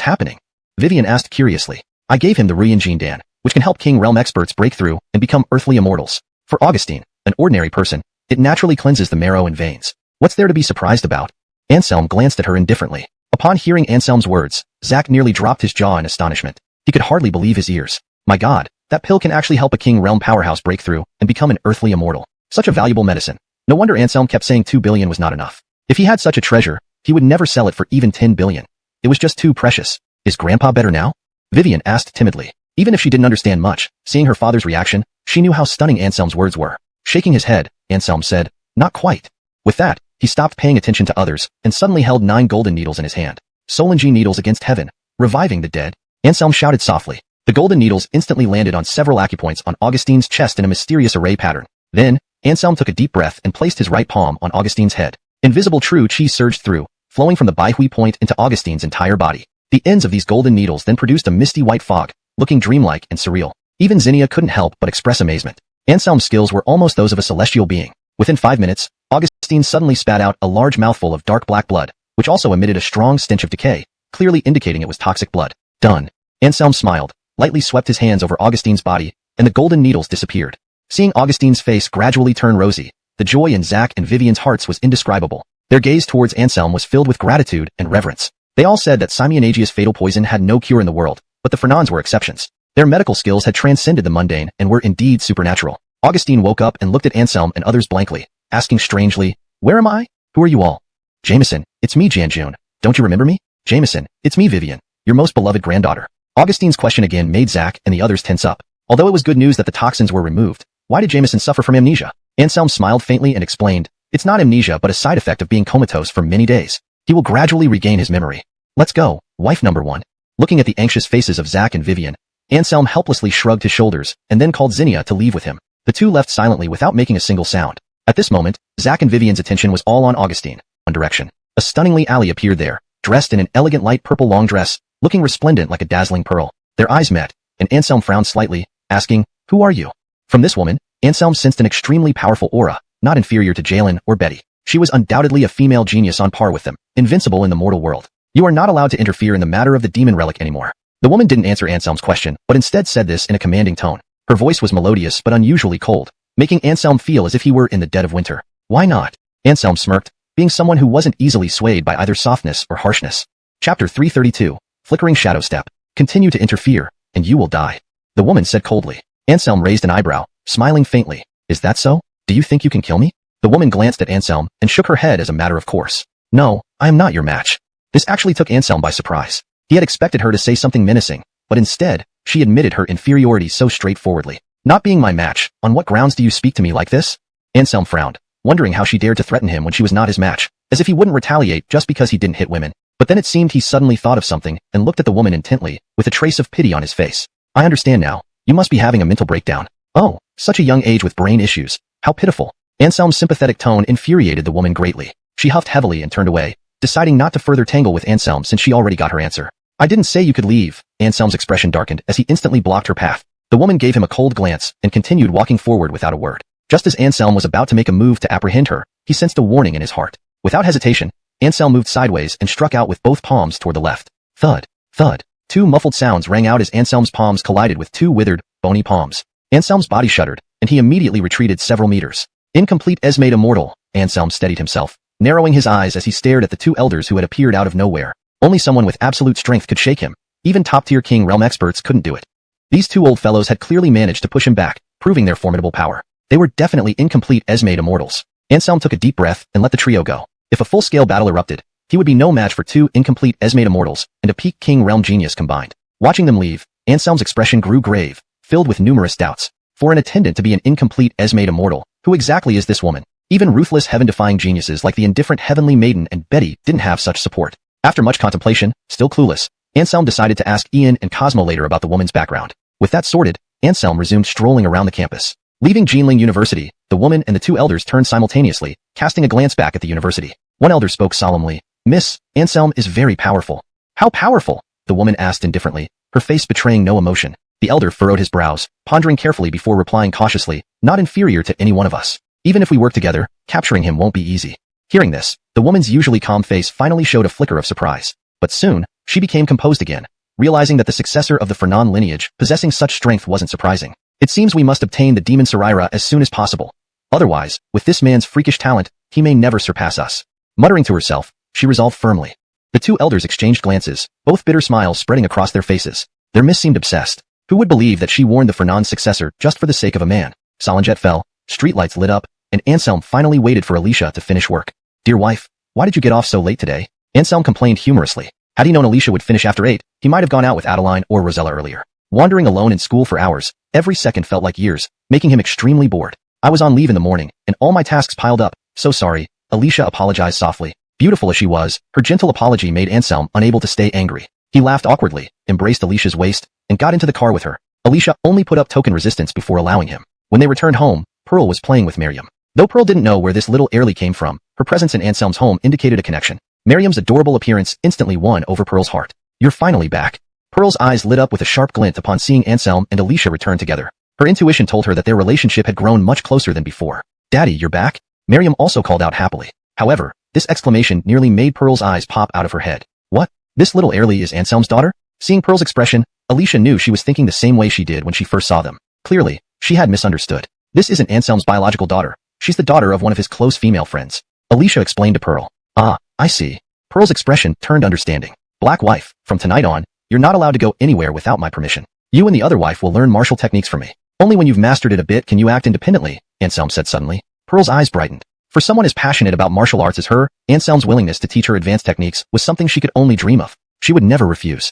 happening? Vivian asked curiously. I gave him the Ruyan Gene Dan, which can help King Realm experts break through and become earthly immortals. For Augustine, an ordinary person, it naturally cleanses the marrow and veins. What's there to be surprised about? Anselm glanced at her indifferently. Upon hearing Anselm's words, Zach nearly dropped his jaw in astonishment. He could hardly believe his ears. My God, that pill can actually help a King Realm powerhouse break through and become an earthly immortal. Such a valuable medicine. No wonder Anselm kept saying 2 billion was not enough. If he had such a treasure, he would never sell it for even 10 billion. It was just too precious. Is Grandpa better now? Vivian asked timidly. Even if she didn't understand much, seeing her father's reaction, she knew how stunning Anselm's words were. Shaking his head, Anselm said, not quite. With that, he stopped paying attention to others and suddenly held 9 golden needles in his hand. Solange needles against heaven, reviving the dead. Anselm shouted softly. The golden needles instantly landed on several acupoints on Augustine's chest in a mysterious array pattern. Then, Anselm took a deep breath and placed his right palm on Augustine's head. Invisible true chi surged through, flowing from the Baihui point into Augustine's entire body. The ends of these golden needles then produced a misty white fog, looking dreamlike and surreal. Even Zinnia couldn't help but express amazement. Anselm's skills were almost those of a celestial being. Within 5 minutes, Augustine suddenly spat out a large mouthful of dark black blood, which also emitted a strong stench of decay, clearly indicating it was toxic blood. Done. Anselm smiled, lightly swept his hands over Augustine's body, and the golden needles disappeared. Seeing Augustine's face gradually turn rosy, the joy in Zach and Vivian's hearts was indescribable. Their gaze towards Anselm was filled with gratitude and reverence. They all said that Simeonagia's fatal poison had no cure in the world, but the Fernands were exceptions. Their medical skills had transcended the mundane and were indeed supernatural. Augustine woke up and looked at Anselm and others blankly, asking strangely, where am I? Who are you all? Jameson, it's me Janjun. Don't you remember me? Jameson, it's me Vivian, your most beloved granddaughter. Augustine's question again made Zach and the others tense up. Although it was good news that the toxins were removed, why did Jameson suffer from amnesia? Anselm smiled faintly and explained, it's not amnesia but a side effect of being comatose for many days. He will gradually regain his memory. Let's go, wife number 1. Looking at the anxious faces of Zach and Vivian, Anselm helplessly shrugged his shoulders and then called Zinnia to leave with him. The two left silently without making a single sound. At this moment, Zach and Vivian's attention was all on Augustine. One direction. A stunningly alley appeared there, dressed in an elegant light purple long dress, looking resplendent like a dazzling pearl. Their eyes met, and Anselm frowned slightly, asking, who are you? From this woman, Anselm sensed an extremely powerful aura, not inferior to Jalen or Betty. She was undoubtedly a female genius on par with them, invincible in the mortal world. You are not allowed to interfere in the matter of the demon relic anymore. The woman didn't answer Anselm's question, but instead said this in a commanding tone. Her voice was melodious but unusually cold, making Anselm feel as if he were in the dead of winter. Why not? Anselm smirked, being someone who wasn't easily swayed by either softness or harshness. Chapter 332, Flickering Shadow Step. Continue to interfere, and you will die. The woman said coldly. Anselm raised an eyebrow, smiling faintly. Is that so? Do you think you can kill me? The woman glanced at Anselm and shook her head as a matter of course. No, I am not your match. This actually took Anselm by surprise. He had expected her to say something menacing, but instead, she admitted her inferiority so straightforwardly. Not being my match, on what grounds do you speak to me like this? Anselm frowned, wondering how she dared to threaten him when she was not his match, as if he wouldn't retaliate just because he didn't hit women. But then it seemed he suddenly thought of something and looked at the woman intently, with a trace of pity on his face. I understand now. You must be having a mental breakdown. Oh, such a young age with brain issues. How pitiful. Anselm's sympathetic tone infuriated the woman greatly. She huffed heavily and turned away, deciding not to further tangle with Anselm since she already got her answer. I didn't say you could leave. Anselm's expression darkened as he instantly blocked her path. The woman gave him a cold glance and continued walking forward without a word. Just as Anselm was about to make a move to apprehend her, he sensed a warning in his heart. Without hesitation, Anselm moved sideways and struck out with both palms toward the left. Thud, thud. 2 muffled sounds rang out as Anselm's palms collided with 2 withered, bony palms. Anselm's body shuddered, and he immediately retreated several meters. Incomplete Esmate immortal, Anselm steadied himself, narrowing his eyes as he stared at the 2 elders who had appeared out of nowhere. Only someone with absolute strength could shake him. Even top-tier King Realm experts couldn't do it. These 2 old fellows had clearly managed to push him back, proving their formidable power. They were definitely incomplete Esmate immortals. Anselm took a deep breath and let the trio go. If a full-scale battle erupted, he would be no match for 2 incomplete Esmate immortals and a peak King Realm genius combined. Watching them leave, Anselm's expression grew grave, filled with numerous doubts. For an attendant to be an incomplete Esmate immortal, who exactly is this woman? Even ruthless heaven-defying geniuses like the indifferent Heavenly Maiden and Betty didn't have such support. After much contemplation, still clueless, Anselm decided to ask Ian and Cosmo later about the woman's background. With that sorted, Anselm resumed strolling around the campus. Leaving Jinling University, the woman and the two elders turned simultaneously, casting a glance back at the university. One elder spoke solemnly. Miss, Anselm is very powerful. How powerful? The woman asked indifferently, her face betraying no emotion. The elder furrowed his brows, pondering carefully before replying cautiously, not inferior to any one of us. Even if we work together, capturing him won't be easy. Hearing this, the woman's usually calm face finally showed a flicker of surprise. But soon, she became composed again, realizing that the successor of the Fernan lineage possessing such strength wasn't surprising. It seems we must obtain the demon Saraira as soon as possible. Otherwise, with this man's freakish talent, he may never surpass us. Muttering to herself, she resolved firmly. The two elders exchanged glances, both bitter smiles spreading across their faces. Their miss seemed obsessed. Who would believe that she warned the Fernand's successor just for the sake of a man? Salanjet fell, streetlights lit up, and Anselm finally waited for Alicia to finish work. Dear wife, why did you get off so late today? Anselm complained humorously. Had he known Alicia would finish after 8, he might have gone out with Adeline or Rosella earlier. Wandering alone in school for hours, every second felt like years, making him extremely bored. I was on leave in the morning, and all my tasks piled up. So sorry, Alicia apologized softly. Beautiful as she was, her gentle apology made Anselm unable to stay angry. He laughed awkwardly, embraced Alicia's waist, and got into the car with her. Alicia only put up token resistance before allowing him. When they returned home, Pearl was playing with Miriam. Though Pearl didn't know where this little Airly came from, her presence in Anselm's home indicated a connection. Miriam's adorable appearance instantly won over Pearl's heart. You're finally back. Pearl's eyes lit up with a sharp glint upon seeing Anselm and Alicia return together. Her intuition told her that their relationship had grown much closer than before. Daddy, you're back? Miriam also called out happily. However, this exclamation nearly made Pearl's eyes pop out of her head. What? This little Airly is Anselm's daughter? Seeing Pearl's expression, Alicia knew she was thinking the same way she did when she first saw them. Clearly, she had misunderstood. This isn't Anselm's biological daughter. She's the daughter of one of his close female friends. Alicia explained to Pearl. Ah, I see. Pearl's expression turned understanding. Black wife, from tonight on, you're not allowed to go anywhere without my permission. You and the other wife will learn martial techniques from me. Only when you've mastered it a bit can you act independently, Anselm said suddenly. Pearl's eyes brightened. For someone as passionate about martial arts as her, Anselm's willingness to teach her advanced techniques was something she could only dream of. She would never refuse.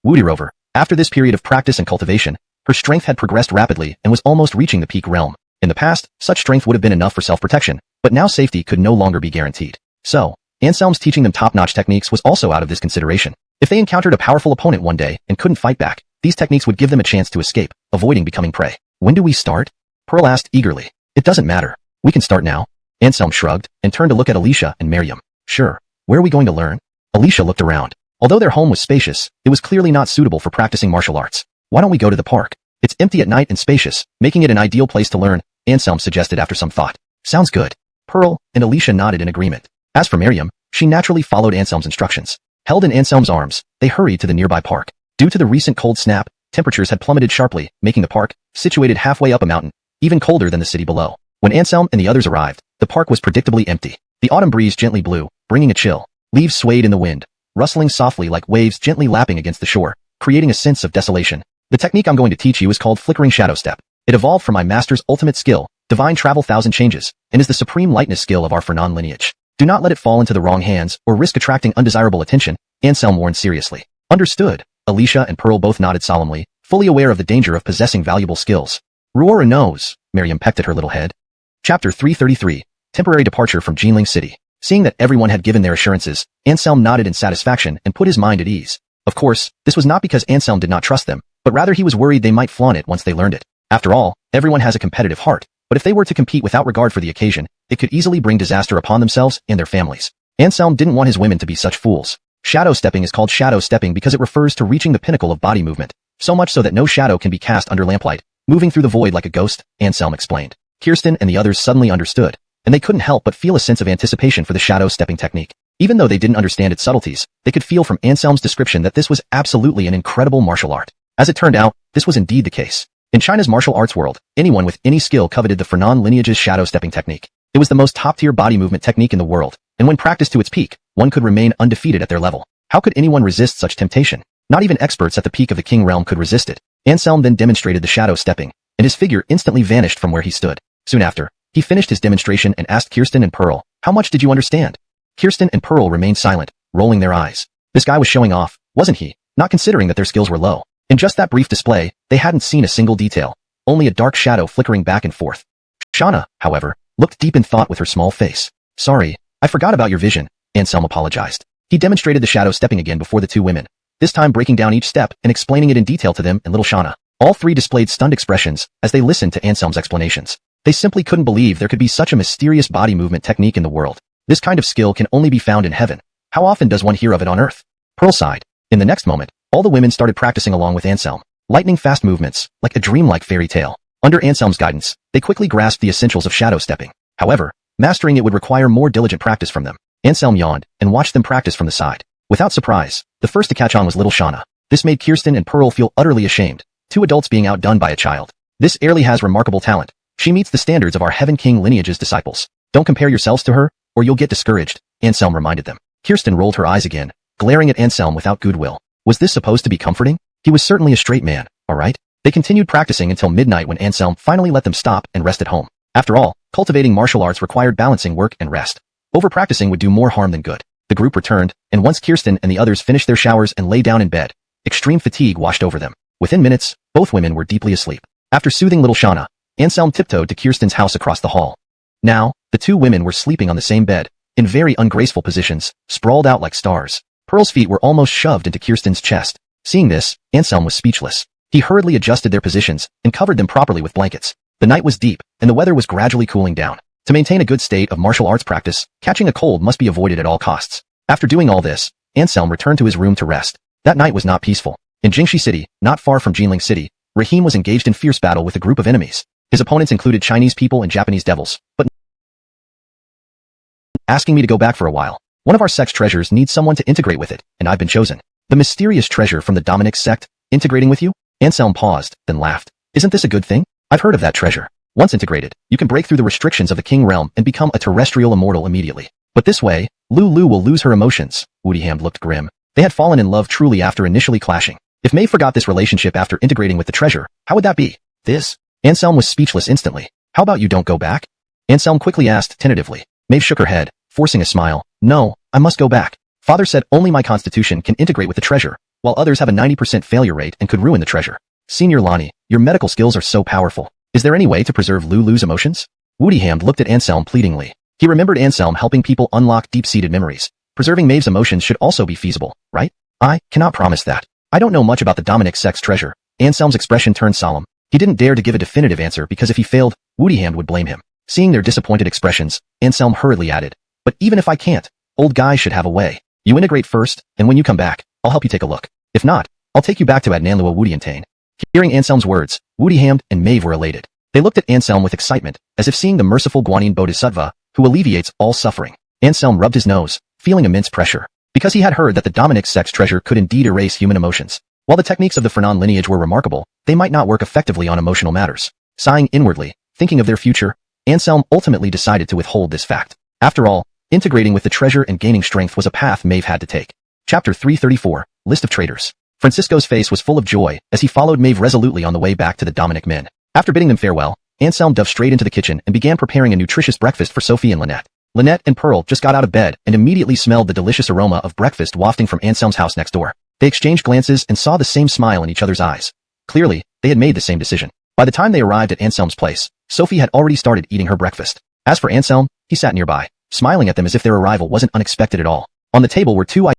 Woodyrover, after this period of practice and cultivation, her strength had progressed rapidly and was almost reaching the peak realm. In the past, such strength would have been enough for self-protection, but now safety could no longer be guaranteed. So, Anselm's teaching them top-notch techniques was also out of this consideration. If they encountered a powerful opponent one day and couldn't fight back, these techniques would give them a chance to escape, avoiding becoming prey. When do we start? Pearl asked eagerly. It doesn't matter. We can start now. Anselm shrugged and turned to look at Alicia and Miriam. Sure. Where are we going to learn? Alicia looked around. Although their home was spacious, it was clearly not suitable for practicing martial arts. Why don't we go to the park? It's empty at night and spacious, making it an ideal place to learn, Anselm suggested after some thought. Sounds good. Pearl and Alicia nodded in agreement. As for Miriam, she naturally followed Anselm's instructions. Held in Anselm's arms, they hurried to the nearby park. Due to the recent cold snap, temperatures had plummeted sharply, making the park, situated halfway up a mountain, even colder than the city below. When Anselm and the others arrived, the park was predictably empty. The autumn breeze gently blew, bringing a chill. Leaves swayed in the wind, rustling softly like waves gently lapping against the shore, creating a sense of desolation. The technique I'm going to teach you is called Flickering Shadow Step. It evolved from my master's ultimate skill, Divine Travel Thousand Changes, and is the supreme lightness skill of our Fernan lineage. Do not let it fall into the wrong hands or risk attracting undesirable attention, Anselm warned seriously. Understood. Alicia and Pearl both nodded solemnly, fully aware of the danger of possessing valuable skills. Ruora knows, Miriam pecked at her little head. Chapter 333, Temporary Departure from Jinling City. Seeing that everyone had given their assurances, Anselm nodded in satisfaction and put his mind at ease. Of course, this was not because Anselm did not trust them, but rather he was worried they might flaunt it once they learned it. After all, everyone has a competitive heart, but if they were to compete without regard for the occasion, it could easily bring disaster upon themselves and their families. Anselm didn't want his women to be such fools. Shadow stepping is called shadow stepping because it refers to reaching the pinnacle of body movement, so much so that no shadow can be cast under lamplight, moving through the void like a ghost, Anselm explained. Kirsten and the others suddenly understood, and they couldn't help but feel a sense of anticipation for the shadow stepping technique. Even though they didn't understand its subtleties, they could feel from Anselm's description that this was absolutely an incredible martial art. As it turned out, this was indeed the case. In China's martial arts world, anyone with any skill coveted the Fernan lineage's shadow stepping technique. It was the most top-tier body movement technique in the world, and when practiced to its peak, one could remain undefeated at their level. How could anyone resist such temptation? Not even experts at the peak of the king realm could resist it. Anselm then demonstrated the shadow stepping, and his figure instantly vanished from where he stood. Soon after, he finished his demonstration and asked Kirsten and Pearl, "How much did you understand?" Kirsten and Pearl remained silent, rolling their eyes. This guy was showing off, wasn't he? Not considering that their skills were low. In just that brief display, they hadn't seen a single detail, only a dark shadow flickering back and forth. Shauna, however, looked deep in thought with her small face. "Sorry, I forgot about your vision," Anselm apologized. He demonstrated the shadow stepping again before the two women, this time breaking down each step and explaining it in detail to them and little Shauna. All three displayed stunned expressions as they listened to Anselm's explanations. They simply couldn't believe there could be such a mysterious body movement technique in the world. This kind of skill can only be found in heaven. How often does one hear of it on earth? Pearl sighed. In the next moment, all the women started practicing along with Anselm. Lightning-fast movements, like a dreamlike fairy tale. Under Anselm's guidance, they quickly grasped the essentials of shadow stepping. However, mastering it would require more diligent practice from them. Anselm yawned and watched them practice from the side. Without surprise, the first to catch on was little Shauna. This made Kirsten and Pearl feel utterly ashamed. Two adults being outdone by a child. This heirly has remarkable talent. She meets the standards of our Heaven King lineage's disciples. Don't compare yourselves to her, or you'll get discouraged, Anselm reminded them. Kirsten rolled her eyes again, glaring at Anselm without goodwill. Was this supposed to be comforting? He was certainly a straight man, all right? They continued practicing until midnight when Anselm finally let them stop and rest at home. After all, cultivating martial arts required balancing work and rest. Over-practicing would do more harm than good. The group returned, and once Kirsten and the others finished their showers and lay down in bed, extreme fatigue washed over them. Within minutes, both women were deeply asleep. After soothing little Shauna, Anselm tiptoed to Kirsten's house across the hall. Now, the two women were sleeping on the same bed, in very ungraceful positions, sprawled out like stars. Pearl's feet were almost shoved into Kirsten's chest. Seeing this, Anselm was speechless. He hurriedly adjusted their positions and covered them properly with blankets. The night was deep, and the weather was gradually cooling down. To maintain a good state of martial arts practice, catching a cold must be avoided at all costs. After doing all this, Anselm returned to his room to rest. That night was not peaceful. In Jingxi City, not far from Jinling City, Rahim was engaged in fierce battle with a group of enemies. His opponents included Chinese people and Japanese devils, but asking me to go back for a while. One of our sect's treasures needs someone to integrate with it, and I've been chosen. The mysterious treasure from the Dominic sect, integrating with you? Anselm paused, then laughed. Isn't this a good thing? I've heard of that treasure. Once integrated, you can break through the restrictions of the King realm and become a terrestrial immortal immediately. But this way, Lulu will lose her emotions. Woodiham looked grim. They had fallen in love truly after initially clashing. If Maeve forgot this relationship after integrating with the treasure, how would that be? This? Anselm was speechless instantly. How about you don't go back? Anselm quickly asked tentatively. Maeve shook her head, forcing a smile. No, I must go back. Father said only my constitution can integrate with the treasure, while others have a 90% failure rate and could ruin the treasure. Senior Lonnie, your medical skills are so powerful. Is there any way to preserve Lulu's emotions? Woodiham looked at Anselm pleadingly. He remembered Anselm helping people unlock deep-seated memories. Preserving Maeve's emotions should also be feasible, right? I cannot promise that. I don't know much about the Dominic sect's treasure. Anselm's expression turned solemn. He didn't dare to give a definitive answer because if he failed, Woodiham would blame him. Seeing their disappointed expressions, Anselm hurriedly added, but even if I can't, old guy should have a way. You integrate first, and when you come back, I'll help you take a look. If not, I'll take you back to Adnanlua Woodiantane. Hearing Anselm's words, Woodiham and Maeve were elated. They looked at Anselm with excitement, as if seeing the merciful Guanyin Bodhisattva, who alleviates all suffering. Anselm rubbed his nose, feeling immense pressure, because he had heard that the Dominic sect's treasure could indeed erase human emotions. While the techniques of the Fernan lineage were remarkable, they might not work effectively on emotional matters. Sighing inwardly, thinking of their future, Anselm ultimately decided to withhold this fact. After all, integrating with the treasure and gaining strength was a path Maeve had to take. Chapter 334, List of Traitors. Francisco's face was full of joy as he followed Maeve resolutely on the way back to the Dominic men. After bidding them farewell, Anselm dove straight into the kitchen and began preparing a nutritious breakfast for Sophie and Lynette. Lynette and Pearl just got out of bed and immediately smelled the delicious aroma of breakfast wafting from Anselm's house next door. They exchanged glances and saw the same smile in each other's eyes. Clearly, they had made the same decision. By the time they arrived at Anselm's place, Sophie had already started eating her breakfast. As for Anselm, he sat nearby, smiling at them as if their arrival wasn't unexpected at all. On the table were two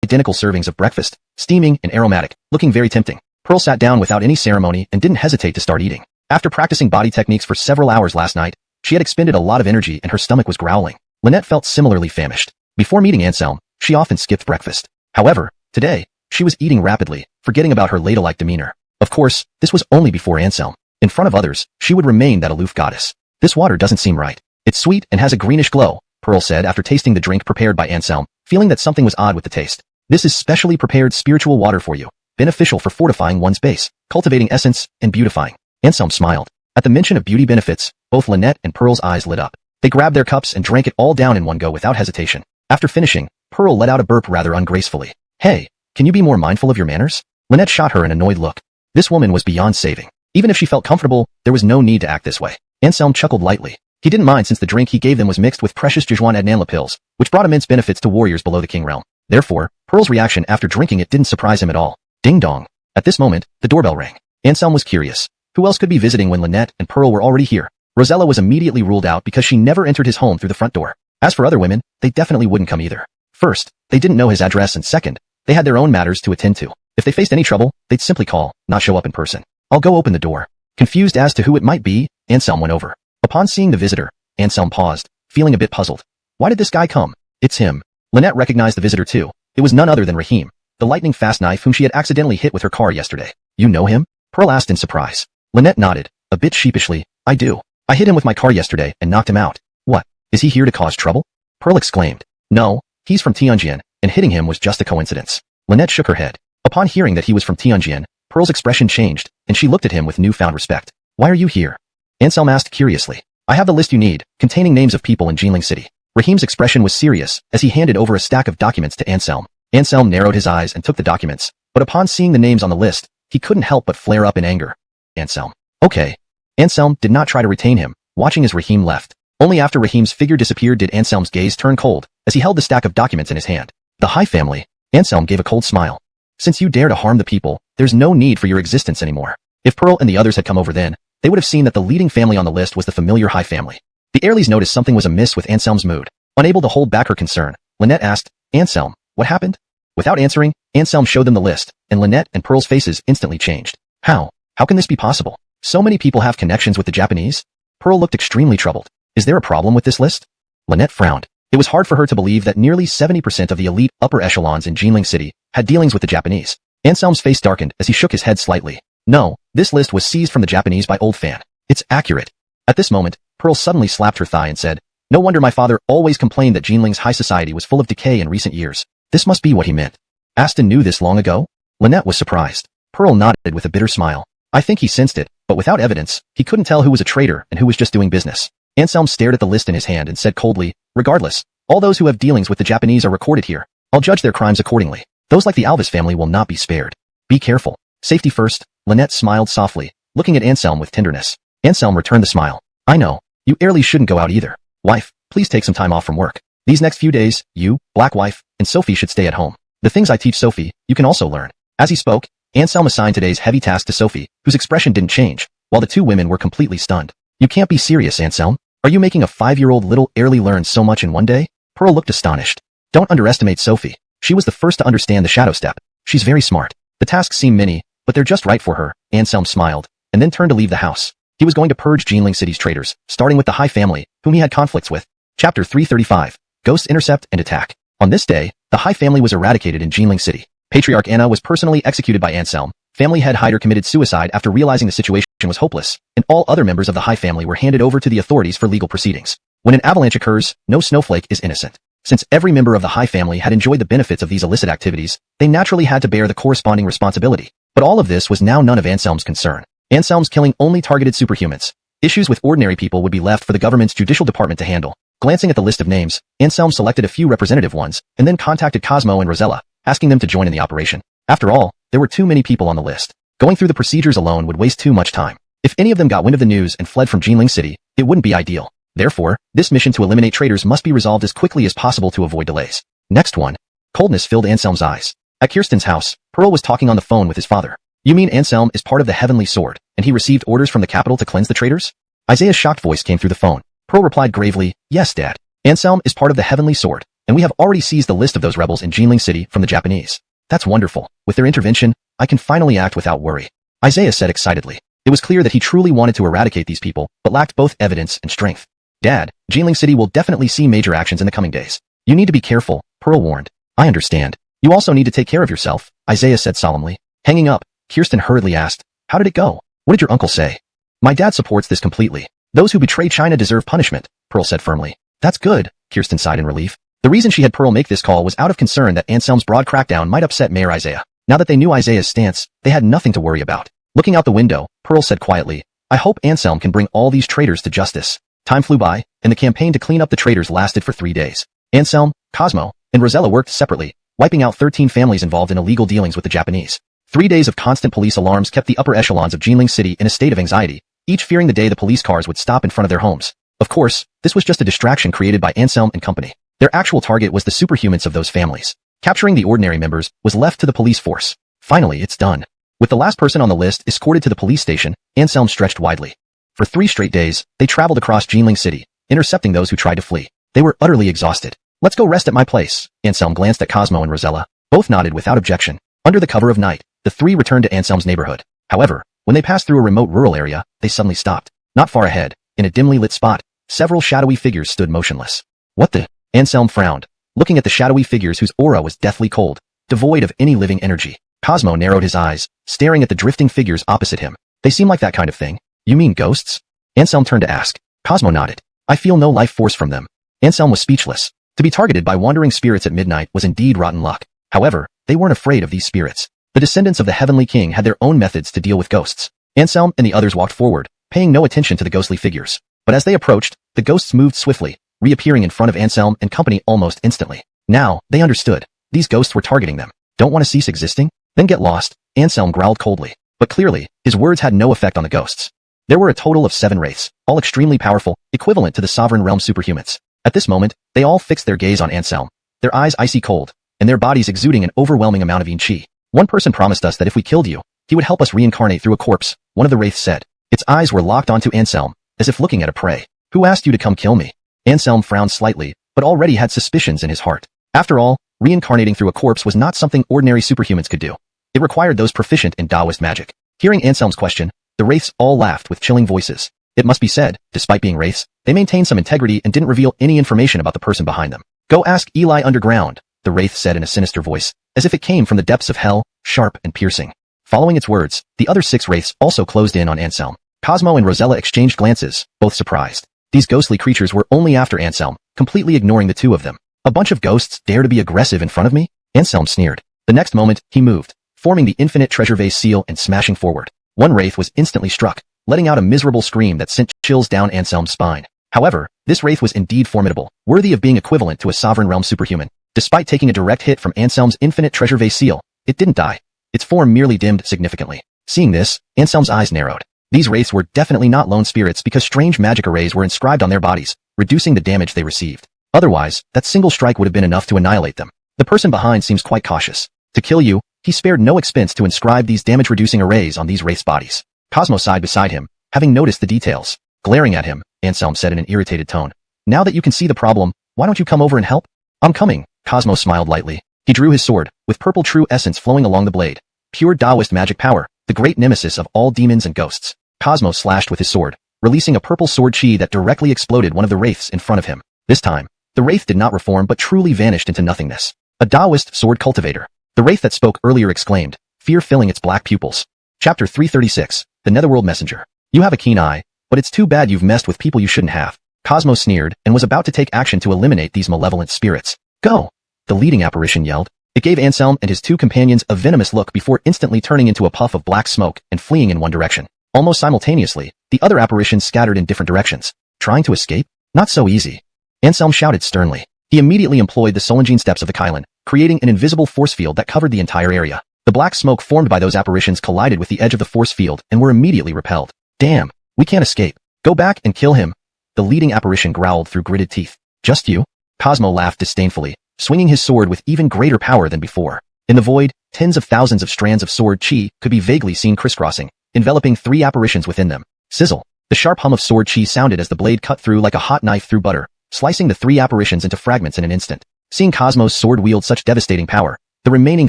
identical servings of breakfast, steaming and aromatic, looking very tempting. Pearl sat down without any ceremony and didn't hesitate to start eating. After practicing body techniques for several hours last night, she had expended a lot of energy and her stomach was growling. Lynette felt similarly famished. Before meeting Anselm, she often skipped breakfast. However, today, she was eating rapidly, forgetting about her ladle-like demeanor. Of course, this was only before Anselm. In front of others, she would remain that aloof goddess. This water doesn't seem right. It's sweet and has a greenish glow, Pearl said after tasting the drink prepared by Anselm, feeling that something was odd with the taste. This is specially prepared spiritual water for you, beneficial for fortifying one's base, cultivating essence, and beautifying. Anselm smiled. At the mention of beauty benefits, both Lynette and Pearl's eyes lit up. They grabbed their cups and drank it all down in one go without hesitation. After finishing, Pearl let out a burp rather ungracefully. Hey, can you be more mindful of your manners? Lynette shot her an annoyed look. This woman was beyond saving. Even if she felt comfortable, there was no need to act this way. Anselm chuckled lightly. He didn't mind since the drink he gave them was mixed with precious Jijuan Adnanla pills, which brought immense benefits to warriors below the King realm. Therefore, Pearl's reaction after drinking it didn't surprise him at all. Ding dong. At this moment, the doorbell rang. Anselm was curious. Who else could be visiting when Lynette and Pearl were already here? Rosella was immediately ruled out because she never entered his home through the front door. As for other women, they definitely wouldn't come either. First, they didn't know his address and second, They had their own matters to attend to. If they faced any trouble, they'd simply call, not show up in person. I'll go open the door. Confused as to who it might be, Anselm went over. Upon seeing the visitor, Anselm paused, feeling a bit puzzled. Why did this guy come? It's him. Lynette recognized the visitor too. It was none other than Raheem, the lightning-fast knife whom she had accidentally hit with her car yesterday. You know him? Pearl asked in surprise. Lynette nodded, a bit sheepishly. I do. I hit him with my car yesterday and knocked him out. What? Is he here to cause trouble? Pearl exclaimed. No, he's from Tianjin, and hitting him was just a coincidence. Lynette shook her head. Upon hearing that he was from Tianjin, Pearl's expression changed, and she looked at him with newfound respect. Why are you here? Anselm asked curiously. I have the list you need, containing names of people in Jinling City. Raheem's expression was serious as he handed over a stack of documents to Anselm. Anselm narrowed his eyes and took the documents, but upon seeing the names on the list, he couldn't help but flare up in anger. Anselm. Okay. Anselm did not try to retain him, watching as Raheem left. Only after Raheem's figure disappeared did Anselm's gaze turn cold, as he held the stack of documents in his hand. The High family. Anselm gave a cold smile. Since you dare to harm the people, there's no need for your existence anymore. If Pearl and the others had come over then, they would have seen that the leading family on the list was the familiar High family. The Airleys noticed something was amiss with Anselm's mood. Unable to hold back her concern, Lynette asked, Anselm, what happened? Without answering, Anselm showed them the list, and Lynette and Pearl's faces instantly changed. How? How can this be possible? So many people have connections with the Japanese? Pearl looked extremely troubled. Is there a problem with this list? Lynette frowned. It was hard for her to believe that nearly 70% of the elite upper echelons in Jinling City had dealings with the Japanese. Anselm's face darkened as he shook his head slightly. No, this list was seized from the Japanese by Old Fan. It's accurate. At this moment, Pearl suddenly slapped her thigh and said, no wonder my father always complained that Jinling's high society was full of decay in recent years. This must be what he meant. Aston knew this long ago? Lynette was surprised. Pearl nodded with a bitter smile. I think he sensed it, but without evidence, he couldn't tell who was a traitor and who was just doing business. Anselm stared at the list in his hand and said coldly, regardless, all those who have dealings with the Japanese are recorded here. I'll judge their crimes accordingly. Those like the Alvis family will not be spared. Be careful. Safety first. Lynette smiled softly, looking at Anselm with tenderness. Anselm returned the smile. I know. You Airleys shouldn't go out either. Wife, please take some time off from work. These next few days, you, Black Wife, and Sophie should stay at home. The things I teach Sophie, you can also learn. As he spoke, Anselm assigned today's heavy task to Sophie, whose expression didn't change, while the two women were completely stunned. You can't be serious, Anselm. Are you making a 5-year-old little Airley learn so much in one day? Pearl looked astonished. Don't underestimate Sophie. She was the first to understand the shadow step. She's very smart. The tasks seem many, but they're just right for her. Anselm smiled, and then turned to leave the house. He was going to purge Jinling City's traitors, starting with the High family, whom he had conflicts with. Chapter 335. Ghosts intercept and attack. On this day, the High family was eradicated in Jinling City. Patriarch Anna was personally executed by Anselm. Family head Hyder committed suicide after realizing the situation was hopeless, and all other members of the High family were handed over to the authorities for legal proceedings. When an avalanche occurs, no snowflake is innocent. Since every member of the High family had enjoyed the benefits of these illicit activities, they naturally had to bear the corresponding responsibility. But all of this was now none of Anselm's concern. Anselm's killing only targeted superhumans. Issues with ordinary people would be left for the government's judicial department to handle. Glancing at the list of names, Anselm selected a few representative ones, and then contacted Cosmo and Rosella, asking them to join in the operation. After all, there were too many people on the list. Going through the procedures alone would waste too much time. If any of them got wind of the news and fled from Jinling City, it wouldn't be ideal. Therefore, this mission to eliminate traitors must be resolved as quickly as possible to avoid delays. Next one. Coldness filled Anselm's eyes. At Kirsten's house, Pearl was talking on the phone with his father. You mean Anselm is part of the Heavenly Sword, and he received orders from the capital to cleanse the traitors? Isaiah's shocked voice came through the phone. Pearl replied gravely, yes, Dad. Anselm is part of the Heavenly Sword, and we have already seized the list of those rebels in Jinling City from the Japanese. That's wonderful. With their intervention, I can finally act without worry. Isaiah said excitedly. It was clear that he truly wanted to eradicate these people, but lacked both evidence and strength. Dad, Jinling City will definitely see major actions in the coming days. You need to be careful, Pearl warned. I understand. You also need to take care of yourself, Isaiah said solemnly. Hanging up, Kirsten hurriedly asked, how did it go? What did your uncle say? My dad supports this completely. Those who betray China deserve punishment, Pearl said firmly. That's good, Kirsten sighed in relief. The reason she had Pearl make this call was out of concern that Anselm's broad crackdown might upset Mayor Isaiah. Now that they knew Isaiah's stance, they had nothing to worry about. Looking out the window, Pearl said quietly, I hope Anselm can bring all these traitors to justice. Time flew by, and the campaign to clean up the traitors lasted for 3 days. Anselm, Cosmo, and Rosella worked separately, wiping out 13 families involved in illegal dealings with the Japanese. 3 days of constant police alarms kept the upper echelons of Jinling City in a state of anxiety, each fearing the day the police cars would stop in front of their homes. Of course, this was just a distraction created by Anselm and company. Their actual target was the superhumans of those families. Capturing the ordinary members was left to the police force. Finally, it's done. With the last person on the list escorted to the police station, Anselm stretched widely. For 3 straight days, they traveled across Jinling City, intercepting those who tried to flee. They were utterly exhausted. Let's go rest at my place. Anselm glanced at Cosmo and Rosella. Both nodded without objection. Under the cover of night, the three returned to Anselm's neighborhood. However, when they passed through a remote rural area, they suddenly stopped. Not far ahead, in a dimly lit spot, several shadowy figures stood motionless. What the? Anselm frowned, looking at the shadowy figures whose aura was deathly cold, devoid of any living energy. Cosmo narrowed his eyes, staring at the drifting figures opposite him. They seem like that kind of thing. You mean ghosts? Anselm turned to ask. Cosmo nodded. I feel no life force from them. Anselm was speechless. To be targeted by wandering spirits at midnight was indeed rotten luck. However, they weren't afraid of these spirits. The descendants of the Heavenly King had their own methods to deal with ghosts. Anselm and the others walked forward, paying no attention to the ghostly figures. But as they approached, the ghosts moved swiftly, reappearing in front of Anselm and company almost instantly. Now, they understood. These ghosts were targeting them. Don't want to cease existing? Then get lost, Anselm growled coldly. But clearly, his words had no effect on the ghosts. There were a total of 7 wraiths, all extremely powerful, equivalent to the Sovereign Realm superhumans. At this moment, they all fixed their gaze on Anselm, their eyes icy cold, and their bodies exuding an overwhelming amount of yin qi. One person promised us that if we killed you, he would help us reincarnate through a corpse, one of the wraiths said. Its eyes were locked onto Anselm, as if looking at a prey. Who asked you to come kill me? Anselm frowned slightly, but already had suspicions in his heart. After all, reincarnating through a corpse was not something ordinary superhumans could do. It required those proficient in Taoist magic. Hearing Anselm's question, the wraiths all laughed with chilling voices. It must be said, despite being wraiths, they maintained some integrity and didn't reveal any information about the person behind them. Go ask Eli underground, the wraith said in a sinister voice, as if it came from the depths of hell, sharp and piercing. Following its words, the other 6 wraiths also closed in on Anselm. Cosmo and Rosella exchanged glances, both surprised. These ghostly creatures were only after Anselm, completely ignoring the two of them. A bunch of ghosts dare to be aggressive in front of me? Anselm sneered. The next moment, he moved, forming the infinite treasure vase seal and smashing forward. One wraith was instantly struck, letting out a miserable scream that sent chills down Anselm's spine. However, this wraith was indeed formidable, worthy of being equivalent to a Sovereign Realm superhuman. Despite taking a direct hit from Anselm's infinite treasure vase seal, it didn't die. Its form merely dimmed significantly. Seeing this, Anselm's eyes narrowed. These wraiths were definitely not lone spirits because strange magic arrays were inscribed on their bodies, reducing the damage they received. Otherwise, that single strike would have been enough to annihilate them. The person behind seems quite cautious. To kill you, he spared no expense to inscribe these damage-reducing arrays on these wraiths' bodies. Cosmo sighed beside him, having noticed the details. Glaring at him, Anselm said in an irritated tone. Now that you can see the problem, why don't you come over and help? I'm coming, Cosmo smiled lightly. He drew his sword, with purple true essence flowing along the blade. Pure Taoist magic power, the great nemesis of all demons and ghosts. Cosmo slashed with his sword, releasing a purple sword chi that directly exploded one of the wraiths in front of him. This time, the wraith did not reform but truly vanished into nothingness. A Taoist sword cultivator. The wraith that spoke earlier exclaimed, fear filling its black pupils. Chapter 336, The Netherworld Messenger. You have a keen eye, but it's too bad you've messed with people you shouldn't have. Cosmo sneered and was about to take action to eliminate these malevolent spirits. Go! The leading apparition yelled. It gave Anselm and his 2 companions a venomous look before instantly turning into a puff of black smoke and fleeing in one direction. Almost simultaneously, the other apparitions scattered in different directions. Trying to escape? Not so easy. Anselm shouted sternly. He immediately employed the Solengine steps of the Kylan, creating an invisible force field that covered the entire area. The black smoke formed by those apparitions collided with the edge of the force field and were immediately repelled. Damn, we can't escape. Go back and kill him. The leading apparition growled through gritted teeth. Just you? Cosmo laughed disdainfully, swinging his sword with even greater power than before. In the void, tens of thousands of strands of sword chi could be vaguely seen crisscrossing, enveloping 3 apparitions within them. Sizzle. The sharp hum of sword chi sounded as the blade cut through like a hot knife through butter, slicing the 3 apparitions into fragments in an instant. Seeing Cosmo's sword wield such devastating power, the remaining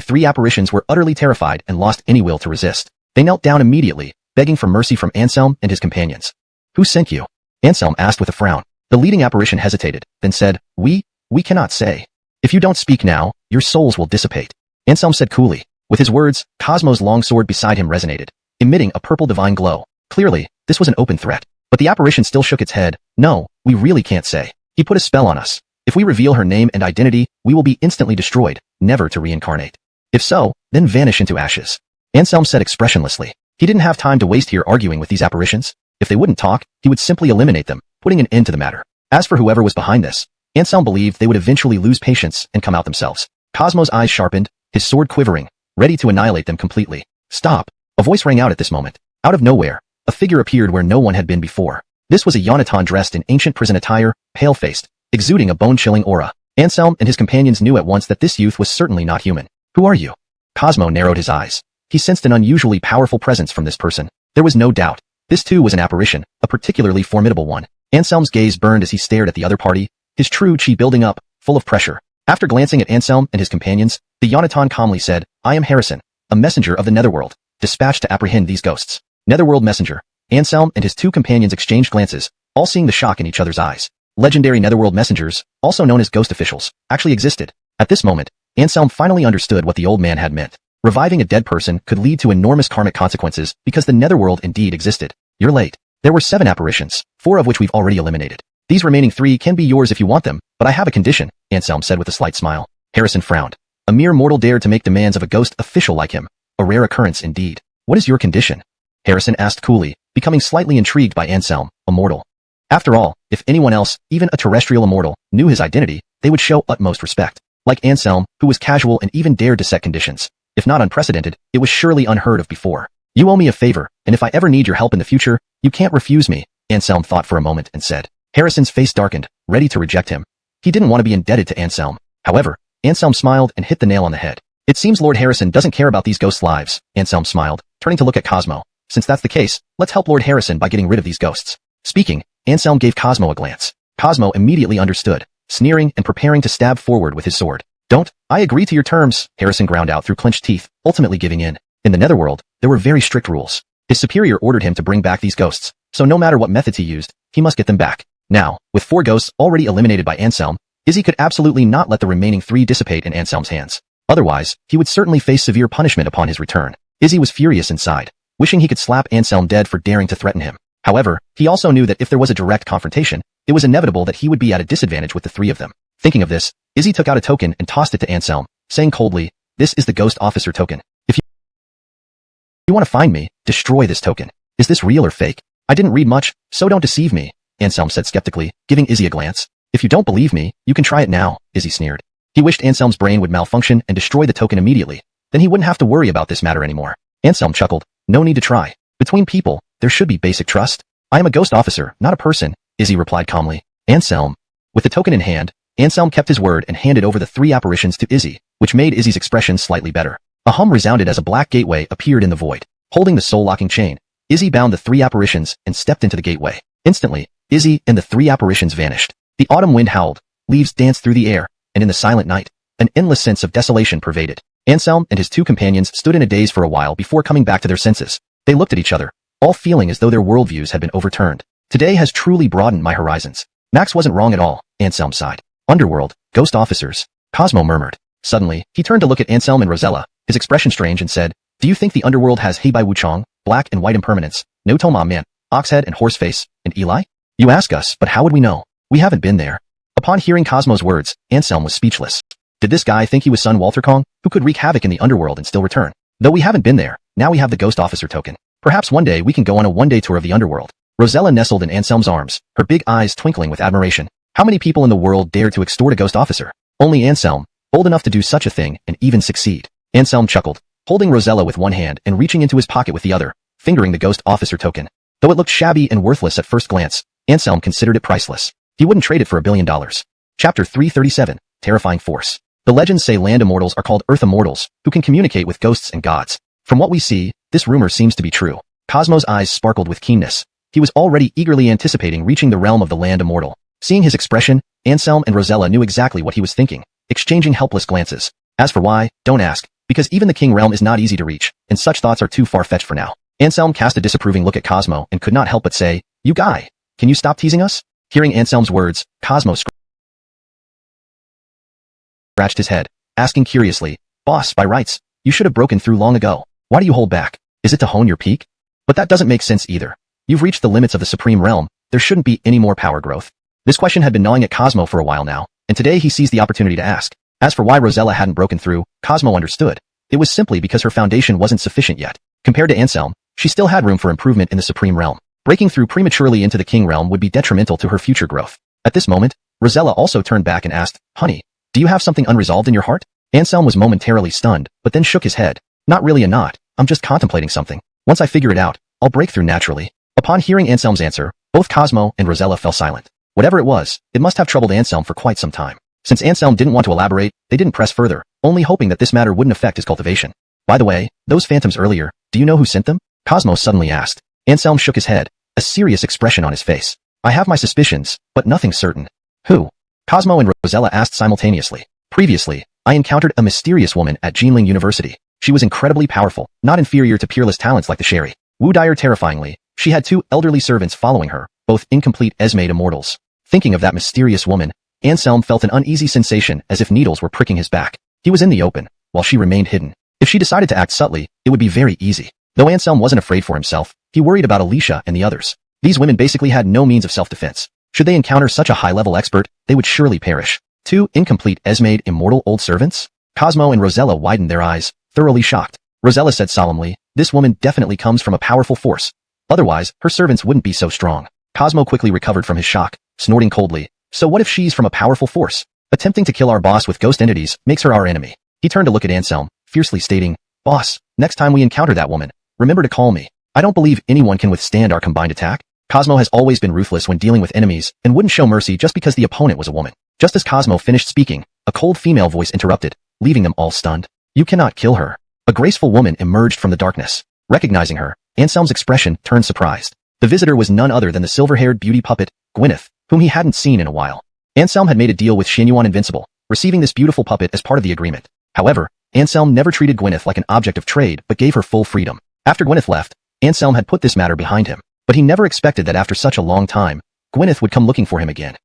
3 apparitions were utterly terrified and lost any will to resist. They knelt down immediately, begging for mercy from Anselm and his companions. Who sent you? Anselm asked with a frown. The leading apparition hesitated, then said, We cannot say. If you don't speak now, your souls will dissipate. Anselm said coolly. With his words, Cosmo's long sword beside him resonated, emitting a purple divine glow. Clearly, this was an open threat. But the apparition still shook its head. No, we really can't say. He put a spell on us. If we reveal her name and identity, we will be instantly destroyed, never to reincarnate. If so, then vanish into ashes. Anselm said expressionlessly. He didn't have time to waste here arguing with these apparitions. If they wouldn't talk, he would simply eliminate them, putting an end to the matter. As for whoever was behind this, Anselm believed they would eventually lose patience and come out themselves. Cosmo's eyes sharpened, his sword quivering, ready to annihilate them completely. Stop! A voice rang out at this moment. Out of nowhere, a figure appeared where no one had been before. This was a Yonatan dressed in ancient prison attire, pale-faced, exuding a bone-chilling aura. Anselm and his companions knew at once that this youth was certainly not human. Who are you? Cosmo narrowed his eyes. He sensed an unusually powerful presence from this person. There was no doubt. This too was an apparition, a particularly formidable one. Anselm's gaze burned as he stared at the other party, his true chi building up, full of pressure. After glancing at Anselm and his companions, The Yonatan calmly said, I am Harrison, a messenger of the Netherworld, dispatched to apprehend these ghosts. Netherworld messenger. Anselm and his two companions exchanged glances, all seeing the shock in each other's eyes. Legendary Netherworld messengers, also known as ghost officials, actually existed. At this moment, Anselm finally understood what the old man had meant. Reviving a dead person could lead to enormous karmic consequences because the Netherworld indeed existed. You're late. There were 7 apparitions, 4 of which we've already eliminated. These remaining 3 can be yours if you want them, but I have a condition, Anselm said with a slight smile. Harrison frowned. A mere mortal dared to make demands of a ghost official like him. A rare occurrence indeed. What is your condition? Harrison asked coolly, becoming slightly intrigued by Anselm, a mortal. After all, if anyone else, even a terrestrial immortal, knew his identity, they would show utmost respect. Like Anselm, who was casual and even dared to set conditions. If not unprecedented, it was surely unheard of before. You owe me a favor, and if I ever need your help in the future, you can't refuse me, Anselm thought for a moment and said. Harrison's face darkened, ready to reject him. He didn't want to be indebted to Anselm. However, Anselm smiled and hit the nail on the head. It seems Lord Harrison doesn't care about these ghosts' lives, Anselm smiled, turning to look at Cosmo. Since that's the case, let's help Lord Harrison by getting rid of these ghosts. Speaking, Anselm gave Cosmo a glance. Cosmo immediately understood, sneering and preparing to stab forward with his sword. Don't, I agree to your terms, Harrison ground out through clenched teeth, ultimately giving in. In the Netherworld, there were very strict rules. His superior ordered him to bring back these ghosts, so no matter what methods he used, he must get them back. Now, with 4 ghosts already eliminated by Anselm, Izzy could absolutely not let the remaining 3 dissipate in Anselm's hands. Otherwise, he would certainly face severe punishment upon his return. Izzy was furious inside, wishing he could slap Anselm dead for daring to threaten him. However, he also knew that if there was a direct confrontation, it was inevitable that he would be at a disadvantage with the 3 of them. Thinking of this, Izzy took out a token and tossed it to Anselm, saying coldly, this is the Ghost Officer token. If you want to find me, destroy this token. Is this real or fake? I didn't read much, so don't deceive me, Anselm said skeptically, giving Izzy a glance. If you don't believe me, you can try it now, Izzy sneered. He wished Anselm's brain would malfunction and destroy the token immediately. Then he wouldn't have to worry about this matter anymore. Anselm chuckled. No need to try. Between people, there should be basic trust. I am a ghost officer, not a person, Izzy replied calmly. Anselm. With the token in hand, Anselm kept his word and handed over the 3 apparitions to Izzy, which made Izzy's expression slightly better. A hum resounded as a black gateway appeared in the void. Holding the soul-locking chain, Izzy bound the 3 apparitions and stepped into the gateway. Instantly, Izzy and the 3 apparitions vanished. The autumn wind howled, leaves danced through the air, and in the silent night, an endless sense of desolation pervaded. Anselm and his 2 companions stood in a daze for a while before coming back to their senses. They looked at each other, all feeling as though their worldviews had been overturned. Today has truly broadened my horizons. Max wasn't wrong at all, Anselm sighed. Underworld, ghost officers, Cosmo murmured. Suddenly, he turned to look at Anselm and Rosella, his expression strange and said, do you think the underworld has Heibai Wuchang, black and white impermanence, no Toma man, Oxhead and Horseface, and Eli? You ask us, but how would we know? We haven't been there. Upon hearing Cosmo's words, Anselm was speechless. Did this guy think he was son Walter Kong, who could wreak havoc in the underworld and still return? Though we haven't been there, now we have the ghost officer token. Perhaps one day we can go on a one-day tour of the underworld. Rosella nestled in Anselm's arms, her big eyes twinkling with admiration. How many people in the world dared to extort a ghost officer? Only Anselm, bold enough to do such a thing and even succeed. Anselm chuckled, holding Rosella with one hand and reaching into his pocket with the other, fingering the ghost officer token. Though it looked shabby and worthless at first glance, Anselm considered it priceless. He wouldn't trade it for $1 billion. Chapter 337, Terrifying Force. The legends say land immortals are called earth immortals, who can communicate with ghosts and gods. From what we see, this rumor seems to be true. Cosmo's eyes sparkled with keenness. He was already eagerly anticipating reaching the realm of the land immortal. Seeing his expression, Anselm and Rosella knew exactly what he was thinking, exchanging helpless glances. As for why, don't ask, because even the king realm is not easy to reach, and such thoughts are too far-fetched for now. Anselm cast a disapproving look at Cosmo and could not help but say, you guy, can you stop teasing us? Hearing Anselm's words, Cosmo scratched his head, asking curiously, boss, by rights, you should have broken through long ago. Why do you hold back? Is it to hone your peak? But that doesn't make sense either. You've reached the limits of the supreme realm, there shouldn't be any more power growth. This question had been gnawing at Cosmo for a while now, and today he seized the opportunity to ask. As for why Rosella hadn't broken through, Cosmo understood. It was simply because her foundation wasn't sufficient yet. Compared to Anselm, she still had room for improvement in the supreme realm. Breaking through prematurely into the king realm would be detrimental to her future growth. At this moment, Rosella also turned back and asked, honey, do you have something unresolved in your heart? Anselm was momentarily stunned, but then shook his head. Not really a knot, I'm just contemplating something. Once I figure it out, I'll break through naturally. Upon hearing Anselm's answer, both Cosmo and Rosella fell silent. Whatever it was, it must have troubled Anselm for quite some time. Since Anselm didn't want to elaborate, they didn't press further, only hoping that this matter wouldn't affect his cultivation. By the way, those phantoms earlier, do you know who sent them? Cosmo suddenly asked. Anselm shook his head, a serious expression on his face. I have my suspicions, but nothing certain. Who? Cosmo and Rosella asked simultaneously. Previously, I encountered a mysterious woman at Jinling University. She was incredibly powerful, not inferior to peerless talents like the Sherry. Wu Dyer terrifyingly. She had 2 elderly servants following her, both incomplete Esmade immortals. Thinking of that mysterious woman, Anselm felt an uneasy sensation as if needles were pricking his back. He was in the open, while she remained hidden. If she decided to act subtly, it would be very easy. Though Anselm wasn't afraid for himself, he worried about Alicia and the others. These women basically had no means of self-defense. Should they encounter such a high-level expert, they would surely perish. 2 incomplete Esmade immortal old servants? Cosmo and Rosella widened their eyes, thoroughly shocked. Rosella said solemnly, "This woman definitely comes from a powerful force. Otherwise, her servants wouldn't be so strong." Cosmo quickly recovered from his shock, snorting coldly, "So what if she's from a powerful force? Attempting to kill our boss with ghost entities makes her our enemy." He turned to look at Anselm, fiercely stating, "Boss, next time we encounter that woman, remember to call me. I don't believe anyone can withstand our combined attack." Cosmo has always been ruthless when dealing with enemies and wouldn't show mercy just because the opponent was a woman. Just as Cosmo finished speaking, a cold female voice interrupted, leaving them all stunned. "You cannot kill her." A graceful woman emerged from the darkness. Recognizing her, Anselm's expression turned surprised. The visitor was none other than the silver-haired beauty puppet, Gwyneth, whom he hadn't seen in a while. Anselm had made a deal with Xianyuan Invincible, receiving this beautiful puppet as part of the agreement. However, Anselm never treated Gwyneth like an object of trade but gave her full freedom. After Gwyneth left, Anselm had put this matter behind him, but he never expected that after such a long time, Gwyneth would come looking for him again.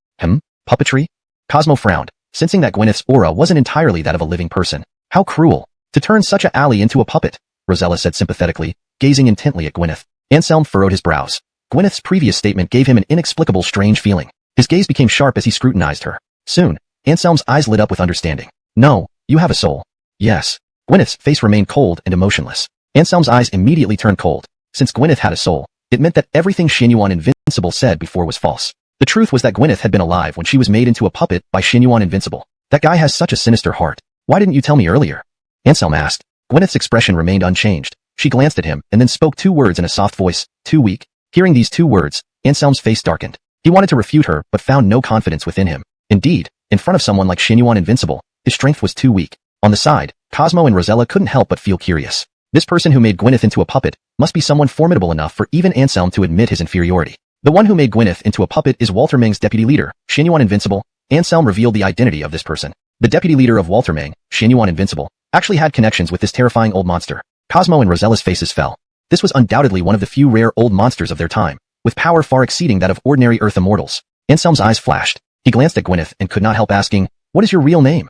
Puppetry? Cosmo frowned, sensing that Gwyneth's aura wasn't entirely that of a living person. How cruel. To turn such a ally into a puppet, Rosella said sympathetically, gazing intently at Gwyneth. Anselm furrowed his brows. Gwyneth's previous statement gave him an inexplicable strange feeling. His gaze became sharp as he scrutinized her. Soon, Anselm's eyes lit up with understanding. "No, you have a soul." "Yes." Gwyneth's face remained cold and emotionless. Anselm's eyes immediately turned cold. Since Gwyneth had a soul, it meant that everything Xianyuan Invincible said before was false. The truth was that Gwyneth had been alive when she was made into a puppet by Xianyuan Invincible. That guy has such a sinister heart. Why didn't you tell me earlier? Anselm asked. Gwyneth's expression remained unchanged. She glanced at him and then spoke 2 words in a soft voice, "Too weak." Hearing these 2 words, Anselm's face darkened. He wanted to refute her but found no confidence within him. Indeed, in front of someone like Xianyuan Invincible, his strength was too weak. On the side, Cosmo and Rosella couldn't help but feel curious. This person who made Gwyneth into a puppet must be someone formidable enough for even Anselm to admit his inferiority. The one who made Gwyneth into a puppet is Walter Meng's deputy leader, Xianyuan Invincible. Anselm revealed the identity of this person. The deputy leader of Walter Meng, Xianyuan Invincible, actually had connections with this terrifying old monster. Cosmo and Rosella's faces fell. This was undoubtedly one of the few rare old monsters of their time, with power far exceeding that of ordinary Earth immortals. Anselm's eyes flashed. He glanced at Gwyneth and could not help asking, "What is your real name?"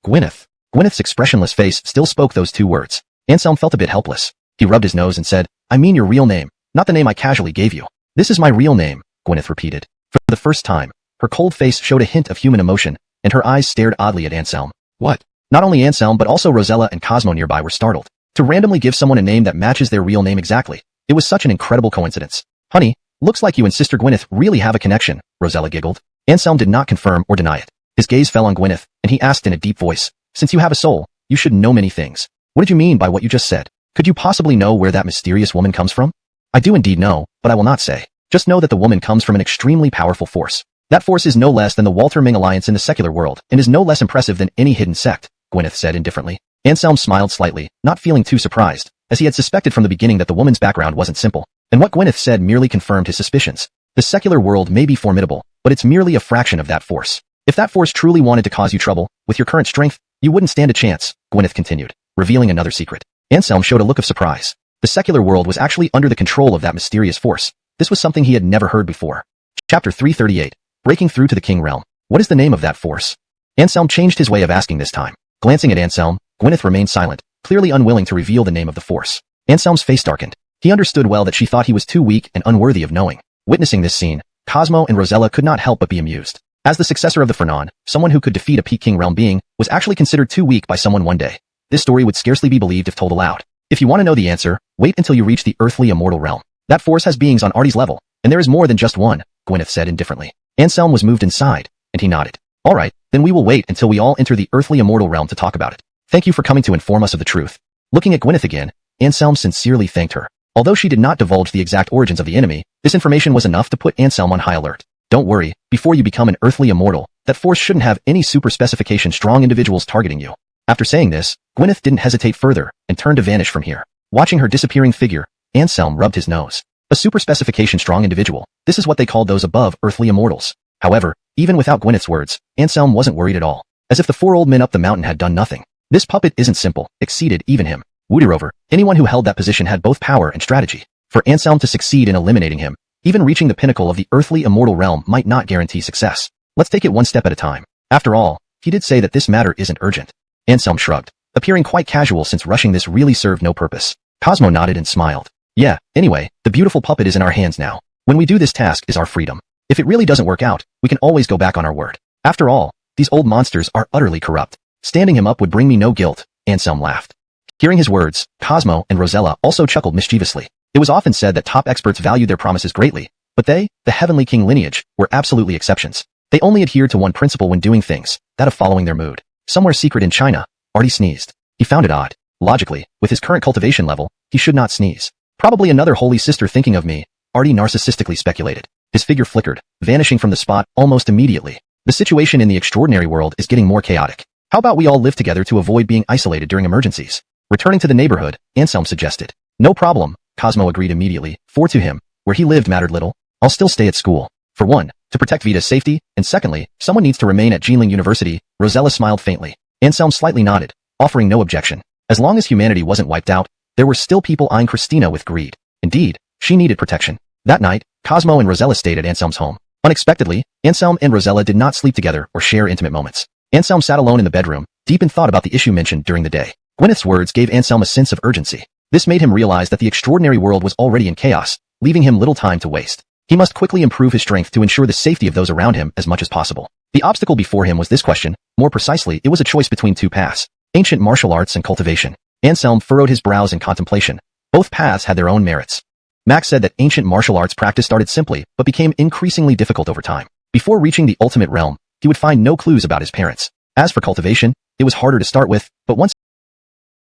"Gwyneth." Gwyneth's expressionless face still spoke those 2 words. Anselm felt a bit helpless. He rubbed his nose and said, "I mean your real name, not the name I casually gave you." "This is my real name," Gwyneth repeated. For the first time, her cold face showed a hint of human emotion, and her eyes stared oddly at Anselm. "What?" Not only Anselm but also Rosella and Cosmo nearby were startled. To randomly give someone a name that matches their real name exactly. It was such an incredible coincidence. "Honey, looks like you and Sister Gwyneth really have a connection," Rosella giggled. Anselm did not confirm or deny it. His gaze fell on Gwyneth, and he asked in a deep voice, "Since you have a soul, you should know many things. What did you mean by what you just said? Could you possibly know where that mysterious woman comes from?" "I do indeed know, but I will not say. Just know that the woman comes from an extremely powerful force. That force is no less than the Walter Meng Alliance in the secular world, and is no less impressive than any hidden sect," Gwyneth said indifferently. Anselm smiled slightly, not feeling too surprised, as he had suspected from the beginning that the woman's background wasn't simple, and what Gwyneth said merely confirmed his suspicions. The secular world may be formidable, but it's merely a fraction of that force. If that force truly wanted to cause you trouble, with your current strength, you wouldn't stand a chance, Gwyneth continued, revealing another secret. Anselm showed a look of surprise. The secular world was actually under the control of that mysterious force. This was something he had never heard before. Chapter 338. Breaking through to the King Realm. What is the name of that force? Anselm changed his way of asking this time. Glancing at Anselm, Gwyneth remained silent, clearly unwilling to reveal the name of the force. Anselm's face darkened. He understood well that she thought he was too weak and unworthy of knowing. Witnessing this scene, Cosmo and Rosella could not help but be amused. As the successor of the Fernan, someone who could defeat a Peak King Realm being was actually considered too weak by someone one day. This story would scarcely be believed if told aloud. If you want to know the answer, wait until you reach the earthly immortal realm. That force has beings on Artie's level, and there is more than just one, Gwyneth said indifferently. Anselm was moved inside, and he nodded. All right, then we will wait until we all enter the earthly immortal realm to talk about it. Thank you for coming to inform us of the truth. Looking at Gwyneth again, Anselm sincerely thanked her. Although she did not divulge the exact origins of the enemy, this information was enough to put Anselm on high alert. Don't worry, before you become an earthly immortal, that force shouldn't have any super specification strong individuals targeting you. After saying this, Gwyneth didn't hesitate further and turned to vanish from here. Watching her disappearing figure, Anselm rubbed his nose. A super specification strong individual, this is what they called those above earthly immortals. However, even without Gwyneth's words, Anselm wasn't worried at all. as if the four old men up the mountain had done nothing. This puppet isn't simple, exceeded even him. Moreover, anyone who held that position had both power and strategy. For Anselm to succeed in eliminating him, even reaching the pinnacle of the earthly immortal realm might not guarantee success. Let's take it one step at a time. After all, he did say that this matter isn't urgent. Anselm shrugged, appearing quite casual since rushing this really served no purpose. Cosmo nodded and smiled. Yeah, anyway, the beautiful puppet is in our hands now. When we do this task is our freedom. If it really doesn't work out, we can always go back on our word. After all, these old monsters are utterly corrupt. Standing him up would bring me no guilt, Anselm laughed. Hearing his words, Cosmo and Rosella also chuckled mischievously. It was often said that top experts valued their promises greatly, but they, the Heavenly King lineage, were absolutely exceptions. They only adhered to one principle when doing things, that of following their mood. Somewhere secret in China, Artie sneezed. He found it odd. Logically, with his current cultivation level, he should not sneeze. Probably another holy sister thinking of me, Artie narcissistically speculated. His figure flickered, vanishing from the spot almost immediately. The situation in the extraordinary world is getting more chaotic. How about we all live together to avoid being isolated during emergencies? Returning to the neighborhood, Anselm suggested. No problem, Cosmo agreed immediately, for to him, where he lived mattered little. I'll still stay at school. For one, to protect Vita's safety, and secondly, someone needs to remain at Jinling University. Rosella smiled faintly. Anselm slightly nodded, offering no objection. As long as humanity wasn't wiped out, there were still people eyeing Christina with greed. Indeed, she needed protection. That night, Cosmo and Rosella stayed at Anselm's home. Unexpectedly, Anselm and Rosella did not sleep together or share intimate moments. Anselm sat alone in the bedroom, deep in thought about the issue mentioned during the day. Gwyneth's words gave Anselm a sense of urgency. This made him realize that the extraordinary world was already in chaos, leaving him little time to waste. He must quickly improve his strength to ensure the safety of those around him as much as possible. The obstacle before him was this question. More precisely, it was a choice between two paths: ancient martial arts and cultivation. Anselm furrowed his brows in contemplation. Both paths had their own merits. Max said that ancient martial arts practice started simply, but became increasingly difficult over time. Before reaching the ultimate realm, he would find no clues about his parents. As for cultivation, it was harder to start with, but once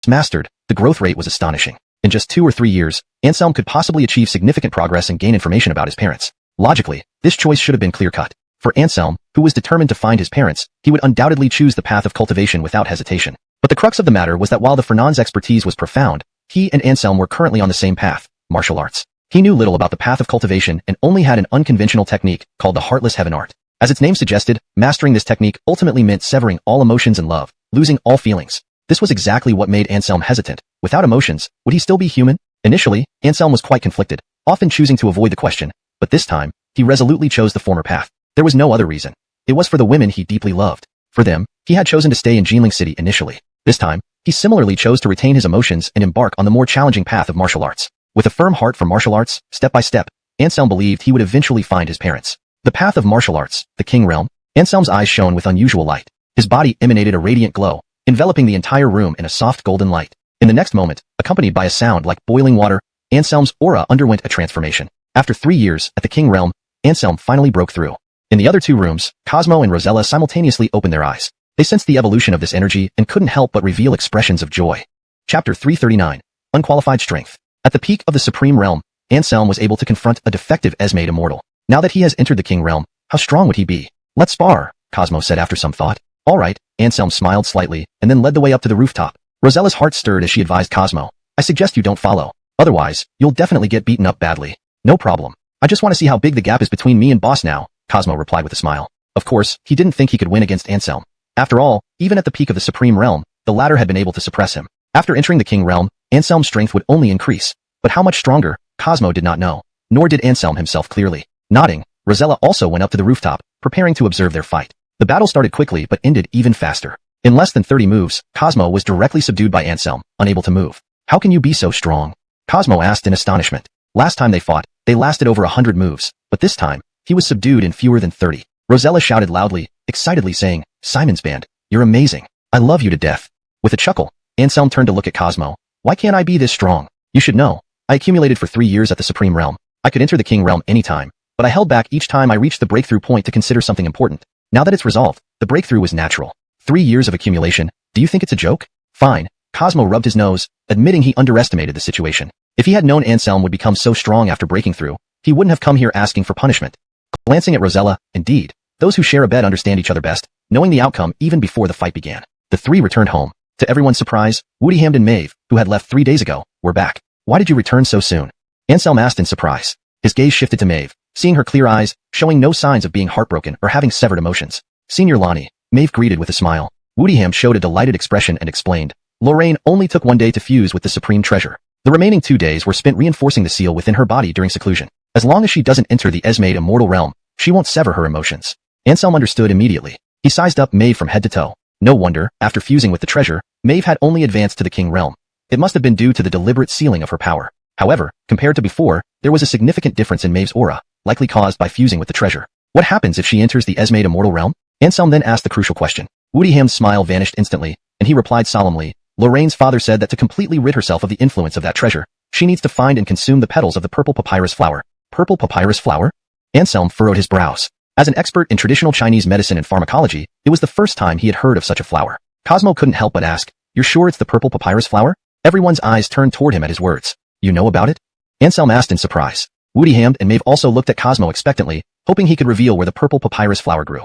mastered, the growth rate was astonishing. In just 2 or 3 years, Anselm could possibly achieve significant progress and gain information about his parents. Logically, this choice should have been clear-cut. For Anselm, who was determined to find his parents, he would undoubtedly choose the path of cultivation without hesitation. But the crux of the matter was that while the Fernand's expertise was profound, he and Anselm were currently on the same path: martial arts. He knew little about the path of cultivation and only had an unconventional technique called the Heartless Heaven Art. As its name suggested, mastering this technique ultimately meant severing all emotions and love, losing all feelings. This was exactly what made Anselm hesitant. Without emotions, would he still be human? Initially, Anselm was quite conflicted, often choosing to avoid the question, but this time, he resolutely chose the former path. There was no other reason. It was for the women he deeply loved. For them, he had chosen to stay in Jinling City initially. This time, he similarly chose to retain his emotions and embark on the more challenging path of martial arts. With a firm heart for martial arts, step by step, Anselm believed he would eventually find his parents. The path of martial arts, the King Realm. Anselm's eyes shone with unusual light. His body emanated a radiant glow, enveloping the entire room in a soft golden light. In the next moment, accompanied by a sound like boiling water, Anselm's aura underwent a transformation. After 3 years at the King Realm, Anselm finally broke through. In the other 2 rooms, Cosmo and Rosella simultaneously opened their eyes. They sensed the evolution of this energy and couldn't help but reveal expressions of joy. Chapter 339. Unqualified Strength. At the peak of the Supreme Realm, Anselm was able to confront a defective Esmade immortal. Now that he has entered the King Realm, how strong would he be? Let's spar, Cosmo said after some thought. All right, Anselm smiled slightly and then led the way up to the rooftop. Rosella's heart stirred as she advised Cosmo. I suggest you don't follow. Otherwise, you'll definitely get beaten up badly. No problem. I just want to see how big the gap is between me and boss now, Cosmo replied with a smile. Of course, he didn't think he could win against Anselm. After all, even at the peak of the Supreme Realm, the latter had been able to suppress him. After entering the King Realm, Anselm's strength would only increase. But how much stronger, Cosmo did not know. Nor did Anselm himself clearly. Nodding, Rosella also went up to the rooftop, preparing to observe their fight. The battle started quickly but ended even faster. In less than 30 moves, Cosmo was directly subdued by Anselm, unable to move. How can you be so strong? Cosmo asked in astonishment. Last time they fought, they lasted over 100 moves, but this time, he was subdued in fewer than 30. Rosella shouted loudly, excitedly saying, Simon's band, you're amazing. I love you to death. With a chuckle, Anselm turned to look at Cosmo. Why can't I be this strong? You should know. I accumulated for 3 years at the Supreme Realm. I could enter the King Realm anytime, but I held back each time I reached the breakthrough point to consider something important. Now that it's resolved, the breakthrough was natural. 3 years of accumulation, do you think it's a joke? Fine. Cosmo rubbed his nose, admitting he underestimated the situation. If he had known Anselm would become so strong after breaking through, he wouldn't have come here asking for punishment. Glancing at Rosella, indeed, those who share a bed understand each other best, knowing the outcome even before the fight began. The 3 returned home. To everyone's surprise, Woody Hamd and Maeve, who had left 3 days ago, were back. Why did you return so soon? Anselm asked in surprise. His gaze shifted to Maeve, seeing her clear eyes, showing no signs of being heartbroken or having severed emotions. Senior Lonnie, Maeve greeted with a smile. Woodiham showed a delighted expression and explained, Lorraine only took 1 day to fuse with the supreme treasure. The remaining 2 days were spent reinforcing the seal within her body during seclusion. As long as she doesn't enter the Esmade immortal realm, she won't sever her emotions. Anselm understood immediately. He sized up Maeve from head to toe. No wonder, after fusing with the treasure, Maeve had only advanced to the king realm. It must have been due to the deliberate sealing of her power. However, compared to before, there was a significant difference in Maeve's aura, likely caused by fusing with the treasure. What happens if she enters the Esmade immortal realm? Anselm then asked the crucial question. Woodyham's smile vanished instantly, and he replied solemnly, Lorraine's father said that to completely rid herself of the influence of that treasure, she needs to find and consume the petals of the purple papyrus flower. Purple papyrus flower? Anselm furrowed his brows. As an expert in traditional Chinese medicine and pharmacology, it was the first time he had heard of such a flower. Cosmo couldn't help but ask, You're sure it's the purple papyrus flower? Everyone's eyes turned toward him at his words. You know about it? Anselm asked in surprise. Woodiham and Maeve also looked at Cosmo expectantly, hoping he could reveal where the purple papyrus flower grew.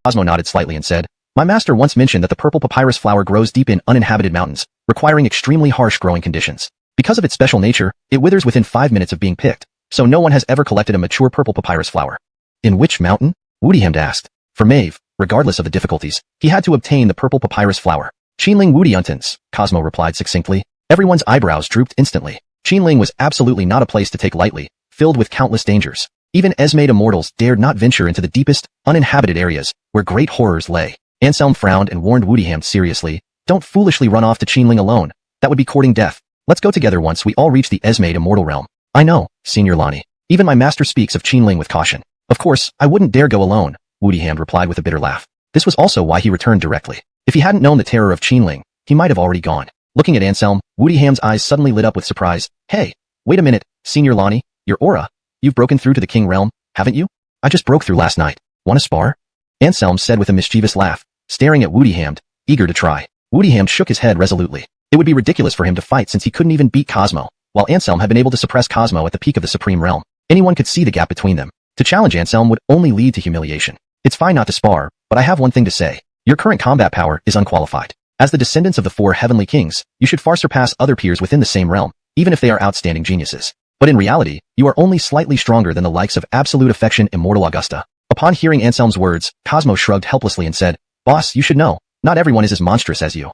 Cosmo nodded slightly and said, My master once mentioned that the purple papyrus flower grows deep in uninhabited mountains, requiring extremely harsh growing conditions. Because of its special nature, it withers within 5 minutes of being picked, so no one has ever collected a mature purple papyrus flower. In which mountain? Woodiham asked. For Maeve, regardless of the difficulties, he had to obtain the purple papyrus flower. Qinling Woodyuntins, Cosmo replied succinctly. Everyone's eyebrows drooped instantly. Qinling was absolutely not a place to take lightly, filled with countless dangers. Even Esmade immortals dared not venture into the deepest, uninhabited areas, where great horrors lay. Anselm frowned and warned Woodiham seriously, Don't foolishly run off to Qinling alone. That would be courting death. Let's go together once we all reach the Esmade immortal realm. I know, Senior Lonnie. Even my master speaks of Qinling with caution. Of course, I wouldn't dare go alone, Woodiham replied with a bitter laugh. This was also why he returned directly. If he hadn't known the terror of Qinling, he might have already gone. Looking at Anselm, Woodyham's eyes suddenly lit up with surprise. Hey, wait a minute, Senior Lonnie, your aura. You've broken through to the king realm, haven't you? I just broke through last night. Want to spar? Anselm said with a mischievous laugh, staring at Woodiham, eager to try. Woodiham shook his head resolutely. It would be ridiculous for him to fight since he couldn't even beat Cosmo, while Anselm had been able to suppress Cosmo at the peak of the supreme realm. Anyone could see the gap between them. To challenge Anselm would only lead to humiliation. It's fine not to spar, but I have one thing to say. Your current combat power is unqualified. As the descendants of the 4 heavenly kings, you should far surpass other peers within the same realm, even if they are outstanding geniuses. But in reality, you are only slightly stronger than the likes of Absolute Affection Immortal Augusta. Upon hearing Anselm's words, Cosmo shrugged helplessly and said, Boss, you should know, not everyone is as monstrous as you.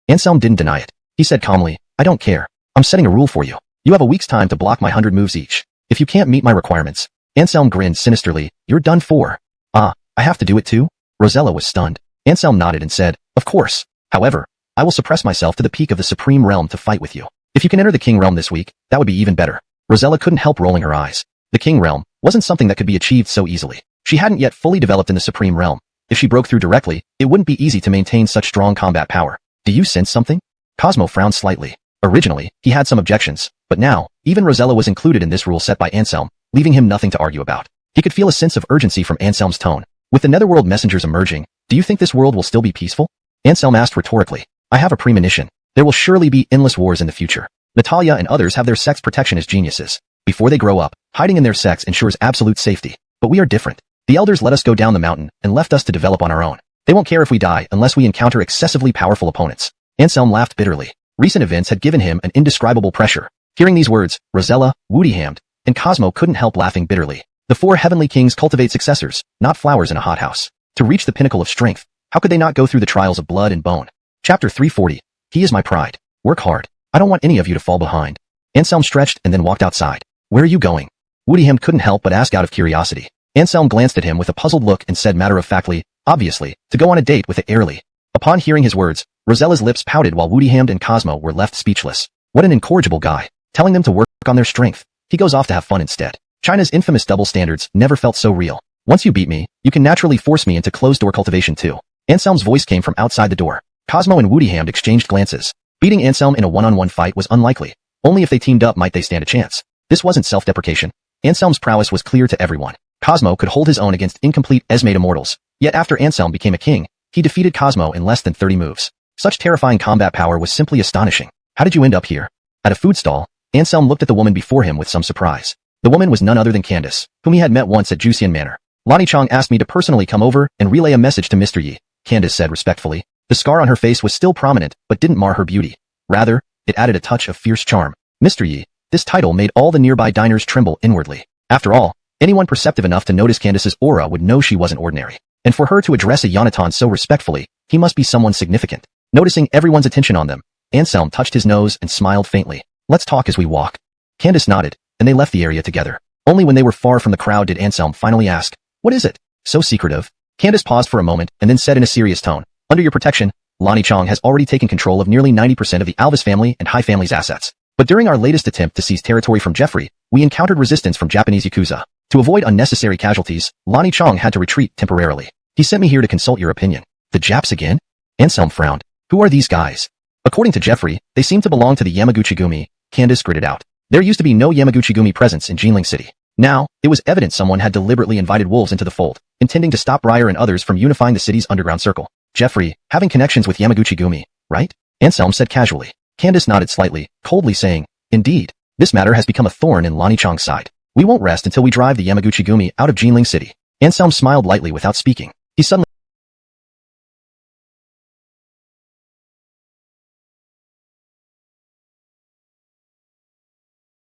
Anselm didn't deny it. He said calmly, I don't care. I'm setting a rule for you. You have a week's time to block my 100 moves each. If you can't meet my requirements. Anselm grinned sinisterly, You're done for. Ah, I have to do it too? Rosella was stunned. Anselm nodded and said, Of course. However, I will suppress myself to the peak of the supreme realm to fight with you. If you can enter the king realm this week, that would be even better. Rosella couldn't help rolling her eyes. The king realm wasn't something that could be achieved so easily. She hadn't yet fully developed in the supreme realm. If she broke through directly, it wouldn't be easy to maintain such strong combat power. Do you sense something? Cosmo frowned slightly. Originally, he had some objections, but now, even Rosella was included in this rule set by Anselm, leaving him nothing to argue about. He could feel a sense of urgency from Anselm's tone. With the netherworld messengers emerging, do you think this world will still be peaceful? Anselm asked rhetorically. I have a premonition. There will surely be endless wars in the future. Natalia and others have their sex protection as geniuses. Before they grow up, hiding in their sex ensures absolute safety. But we are different. The elders let us go down the mountain and left us to develop on our own. They won't care if we die unless we encounter excessively powerful opponents. Anselm laughed bitterly. Recent events had given him an indescribable pressure. Hearing these words, Rosella, Woodiham, and Cosmo couldn't help laughing bitterly. The 4 heavenly kings cultivate successors, not flowers in a hothouse. To reach the pinnacle of strength, how could they not go through the trials of blood and bone? Chapter 340. He is my pride. Work hard. I don't want any of you to fall behind. Anselm stretched and then walked outside. Where are you going? Woodiham couldn't help but ask out of curiosity. Anselm glanced at him with a puzzled look and said matter-of-factly, obviously, to go on a date with the Airly. Upon hearing his words, Rosella's lips pouted while Woodiham and Cosmo were left speechless. What an incorrigible guy, telling them to work on their strength. He goes off to have fun instead. China's infamous double standards never felt so real. Once you beat me, you can naturally force me into closed-door cultivation too. Anselm's voice came from outside the door. Cosmo and Woodiham exchanged glances. Beating Anselm in a one-on-one fight was unlikely. Only if they teamed up might they stand a chance. This wasn't self-deprecation. Anselm's prowess was clear to everyone. Cosmo could hold his own against incomplete Esmade immortals. Yet after Anselm became a king, he defeated Cosmo in less than 30 moves. Such terrifying combat power was simply astonishing. How did you end up here? At a food stall, Anselm looked at the woman before him with some surprise. The woman was none other than Candace, whom he had met once at Juxian Manor. Lonnie Chong asked me to personally come over and relay a message to Mr. Yi, Candace said respectfully. The scar on her face was still prominent, but didn't mar her beauty. Rather, it added a touch of fierce charm. Mr. Yi, this title made all the nearby diners tremble inwardly. After all, anyone perceptive enough to notice Candace's aura would know she wasn't ordinary. and for her to address a Yonatan so respectfully, he must be someone significant. Noticing everyone's attention on them, Anselm touched his nose and smiled faintly. Let's talk as we walk. Candace nodded, and they left the area together. Only when they were far from the crowd did Anselm finally ask, "What is it? So secretive?" Candace paused for a moment and then said in a serious tone, "Under your protection, Lonnie Chong has already taken control of nearly 90% of the Alvis family and Hai family's assets. But during our latest attempt to seize territory from Jeffrey, we encountered resistance from Japanese Yakuza. To avoid unnecessary casualties, Lonnie Chong had to retreat temporarily. He sent me here to consult your opinion." "The Japs again?" Anselm frowned. "Who are these guys?" "According to Jeffrey, they seem to belong to the Yamaguchi-gumi," Candace gritted out. "There used to be no Yamaguchi-gumi presence in Jinling City. Now, it was evident someone had deliberately invited wolves into the fold, intending to stop Ryer and others from unifying the city's underground circle. Jeffrey, having connections with Yamaguchi-gumi, right?" Anselm said casually. Candace nodded slightly, coldly saying, "Indeed. This matter has become a thorn in Lonnie Chong's side. We won't rest until we drive the Yamaguchi-gumi out of Jinling City." Anselm smiled lightly without speaking. He suddenly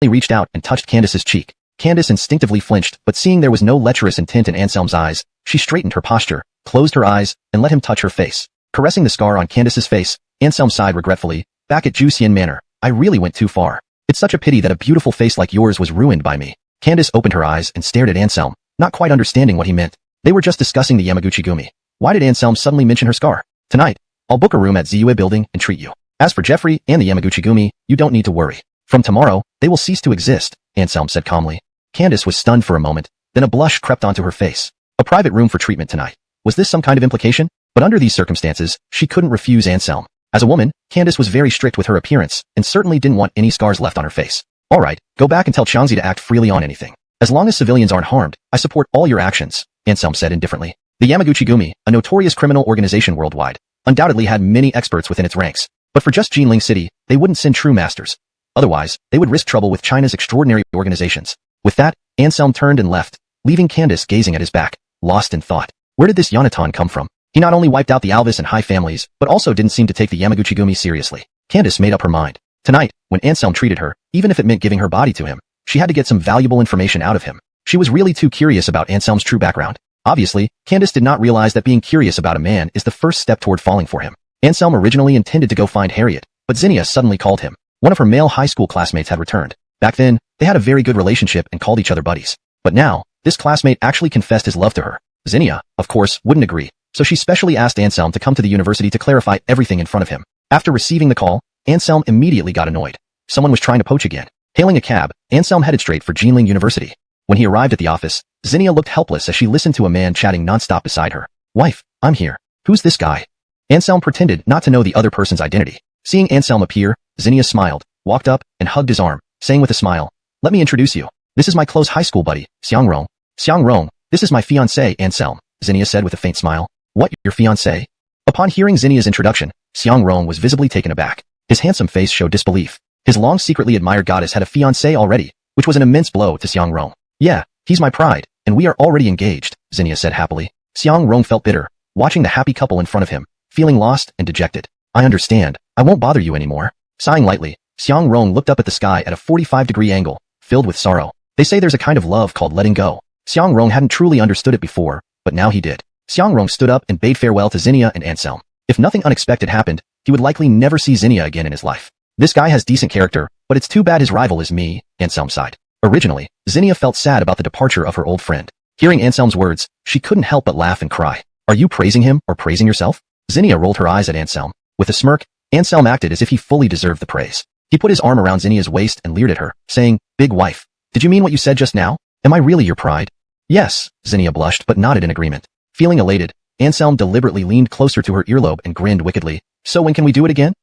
reached out and touched Candace's cheek. Candace instinctively flinched, but seeing there was no lecherous intent in Anselm's eyes, she straightened her posture, closed her eyes, and let him touch her face. Caressing the scar on Candace's face, Anselm sighed regretfully. "Back at Juxian Manor, I really went too far. It's such a pity that a beautiful face like yours was ruined by me." Candace opened her eyes and stared at Anselm, not quite understanding what he meant. They were just discussing the Yamaguchi-gumi. Why did Anselm suddenly mention her scar? "Tonight, I'll book a room at Ziyue Building and treat you. As for Jeffrey and the Yamaguchi-gumi, you don't need to worry. From tomorrow, they will cease to exist," Anselm said calmly. Candace was stunned for a moment, then a blush crept onto her face. A private room for treatment tonight. Was this some kind of implication? But under these circumstances, she couldn't refuse Anselm. As a woman, Candace was very strict with her appearance and certainly didn't want any scars left on her face. "All right, go back and tell Changzi to act freely on anything. As long as civilians aren't harmed, I support all your actions," Anselm said indifferently. The Yamaguchi-gumi, a notorious criminal organization worldwide, undoubtedly had many experts within its ranks. But for just Jinling City, they wouldn't send true masters. Otherwise, they would risk trouble with China's extraordinary organizations. With that, Anselm turned and left, leaving Candace gazing at his back, lost in thought. Where did this Yonatan come from? He not only wiped out the Alvis and Hai families, but also didn't seem to take the Yamaguchi-gumi seriously. Candace made up her mind. Tonight, when Anselm treated her, even if it meant giving her body to him, she had to get some valuable information out of him. She was really too curious about Anselm's true background. Obviously, Candace did not realize that being curious about a man is the first step toward falling for him. Anselm originally intended to go find Harriet, but Zinnia suddenly called him. One of her male high school classmates had returned. Back then, they had a very good relationship and called each other buddies. But now, this classmate actually confessed his love to her. Zinnia, of course, wouldn't agree, so she specially asked Anselm to come to the university to clarify everything in front of him. After receiving the call, Anselm immediately got annoyed. Someone was trying to poach again. Hailing a cab, Anselm headed straight for Jinling University. When he arrived at the office, Zinnia looked helpless as she listened to a man chatting nonstop beside her. "Wife, I'm here. Who's this guy?" Anselm pretended not to know the other person's identity. Seeing Anselm appear, Zinnia smiled, walked up, and hugged his arm, saying with a smile, "Let me introduce you. This is my close high school buddy, Xiang Rong." "Xiang Rong, this is my fiancé, Anselm," Zinnia said with a faint smile. "What, your fiancé?" Upon hearing Zinnia's introduction, Xiang Rong was visibly taken aback. His handsome face showed disbelief. His long secretly admired goddess had a fiancé already, which was an immense blow to Xiang Rong. "Yeah, he's my pride, and we are already engaged," Zinnia said happily. Xiang Rong felt bitter, watching the happy couple in front of him, feeling lost and dejected. "I understand. I won't bother you anymore." Sighing lightly, Xiang Rong looked up at the sky at a 45-degree angle, filled with sorrow. They say there's a kind of love called letting go. Xiang Rong hadn't truly understood it before, but now he did. Xiang Rong stood up and bade farewell to Zinnia and Anselm. If nothing unexpected happened, he would likely never see Zinnia again in his life. "This guy has decent character, but it's too bad his rival is me," Anselm sighed. Originally, Zinnia felt sad about the departure of her old friend. Hearing Anselm's words, she couldn't help but laugh and cry. "Are you praising him or praising yourself?" Zinnia rolled her eyes at Anselm. With a smirk, Anselm acted as if he fully deserved the praise. He put his arm around Zinnia's waist and leered at her, saying, "Big wife, did you mean what you said just now? Am I really your pride?" "Yes," Zinnia blushed but nodded in agreement. Feeling elated, Anselm deliberately leaned closer to her earlobe and grinned wickedly. "So when can we do it again?"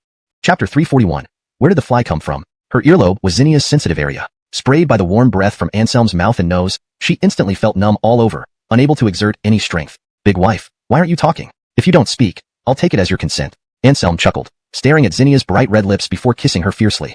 Chapter 341. Where did the fly come from? Her earlobe was Zinnia's sensitive area. Sprayed by the warm breath from Anselm's mouth and nose, she instantly felt numb all over, unable to exert any strength. "Big wife, why aren't you talking? If you don't speak, I'll take it as your consent." Anselm chuckled, staring at Zinnia's bright red lips before kissing her fiercely.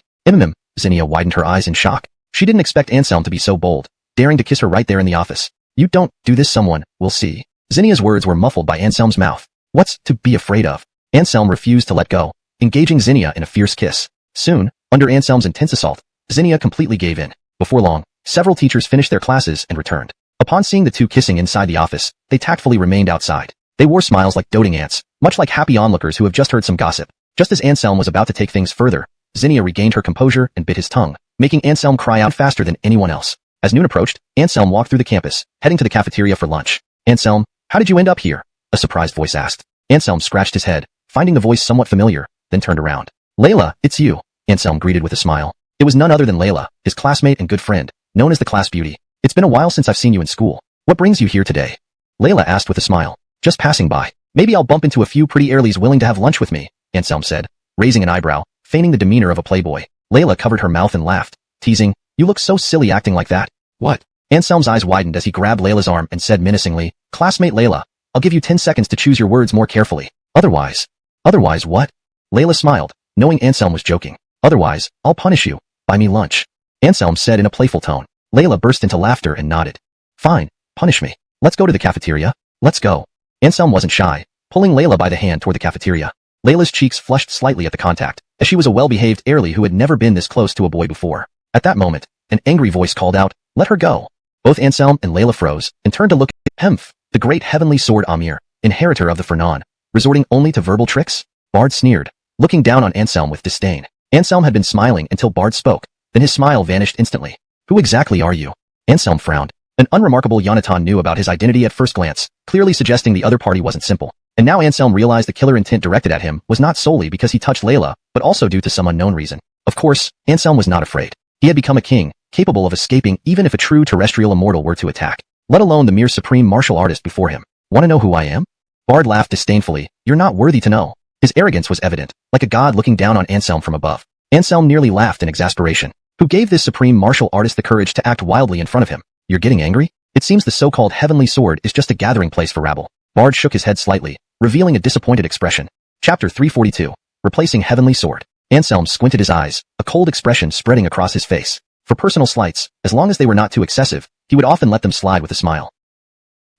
Zinnia widened her eyes in shock. She didn't expect Anselm to be so bold, daring to kiss her right there in the office. "You don't do this, someone will see." Zinnia's words were muffled by Anselm's mouth. "What's to be afraid of?" Anselm refused to let go, engaging Zinnia in a fierce kiss. Soon, under Anselm's intense assault, Zinnia completely gave in. Before long, several teachers finished their classes and returned. Upon seeing the two kissing inside the office, they tactfully remained outside. They wore smiles like doting ants, much like happy onlookers who have just heard some gossip. Just as Anselm was about to take things further, Zinnia regained her composure and bit his tongue, making Anselm cry out faster than anyone else. As noon approached, Anselm walked through the campus, heading to the cafeteria for lunch. Anselm, how did you end up here? A surprised voice asked. Anselm scratched his head, finding the voice somewhat familiar, then turned around. Layla, it's you, Anselm greeted with a smile. It was none other than Layla, his classmate and good friend, known as the class beauty. It's been a while since I've seen you in school. What brings you here today? Layla asked with a smile. Just passing by. Maybe I'll bump into a few pretty earlies willing to have lunch with me, Anselm said, raising an eyebrow, feigning the demeanor of a playboy. Layla covered her mouth and laughed, teasing, you look so silly acting like that. What? Anselm's eyes widened as he grabbed Layla's arm and said menacingly, Classmate Layla, I'll give you 10 seconds to choose your words more carefully. Otherwise what? Layla smiled, knowing Anselm was joking. Otherwise, I'll punish you. Buy me lunch. Anselm said in a playful tone. Layla burst into laughter and nodded. Fine, punish me. Let's go to the cafeteria. Let's go. Anselm wasn't shy, pulling Layla by the hand toward the cafeteria. Layla's cheeks flushed slightly at the contact, as she was a well-behaved heirly who had never been this close to a boy before. At that moment, an angry voice called out, let her go. Both Anselm and Layla froze and turned to look at Hemph, the great heavenly sword Amir, inheritor of the Fernan, resorting only to verbal tricks? Bard sneered, looking down on Anselm with disdain. Anselm had been smiling until Bard spoke, then his smile vanished instantly. Who exactly are you? Anselm frowned. An unremarkable Yonatan knew about his identity at first glance, clearly suggesting the other party wasn't simple. And now Anselm realized the killer intent directed at him was not solely because he touched Layla, but also due to some unknown reason. Of course, Anselm was not afraid. He had become a king, capable of escaping even if a true terrestrial immortal were to attack, let alone the mere supreme martial artist before him. Want to know who I am? Bard laughed disdainfully. You're not worthy to know. His arrogance was evident, like a god looking down on Anselm from above. Anselm nearly laughed in exasperation. Who gave this supreme martial artist the courage to act wildly in front of him? You're getting angry? It seems the so-called heavenly sword is just a gathering place for rabble. Bard shook his head slightly, revealing a disappointed expression. Chapter 342. Replacing heavenly sword. Anselm squinted his eyes, a cold expression spreading across his face. For personal slights, as long as they were not too excessive, he would often let them slide with a smile.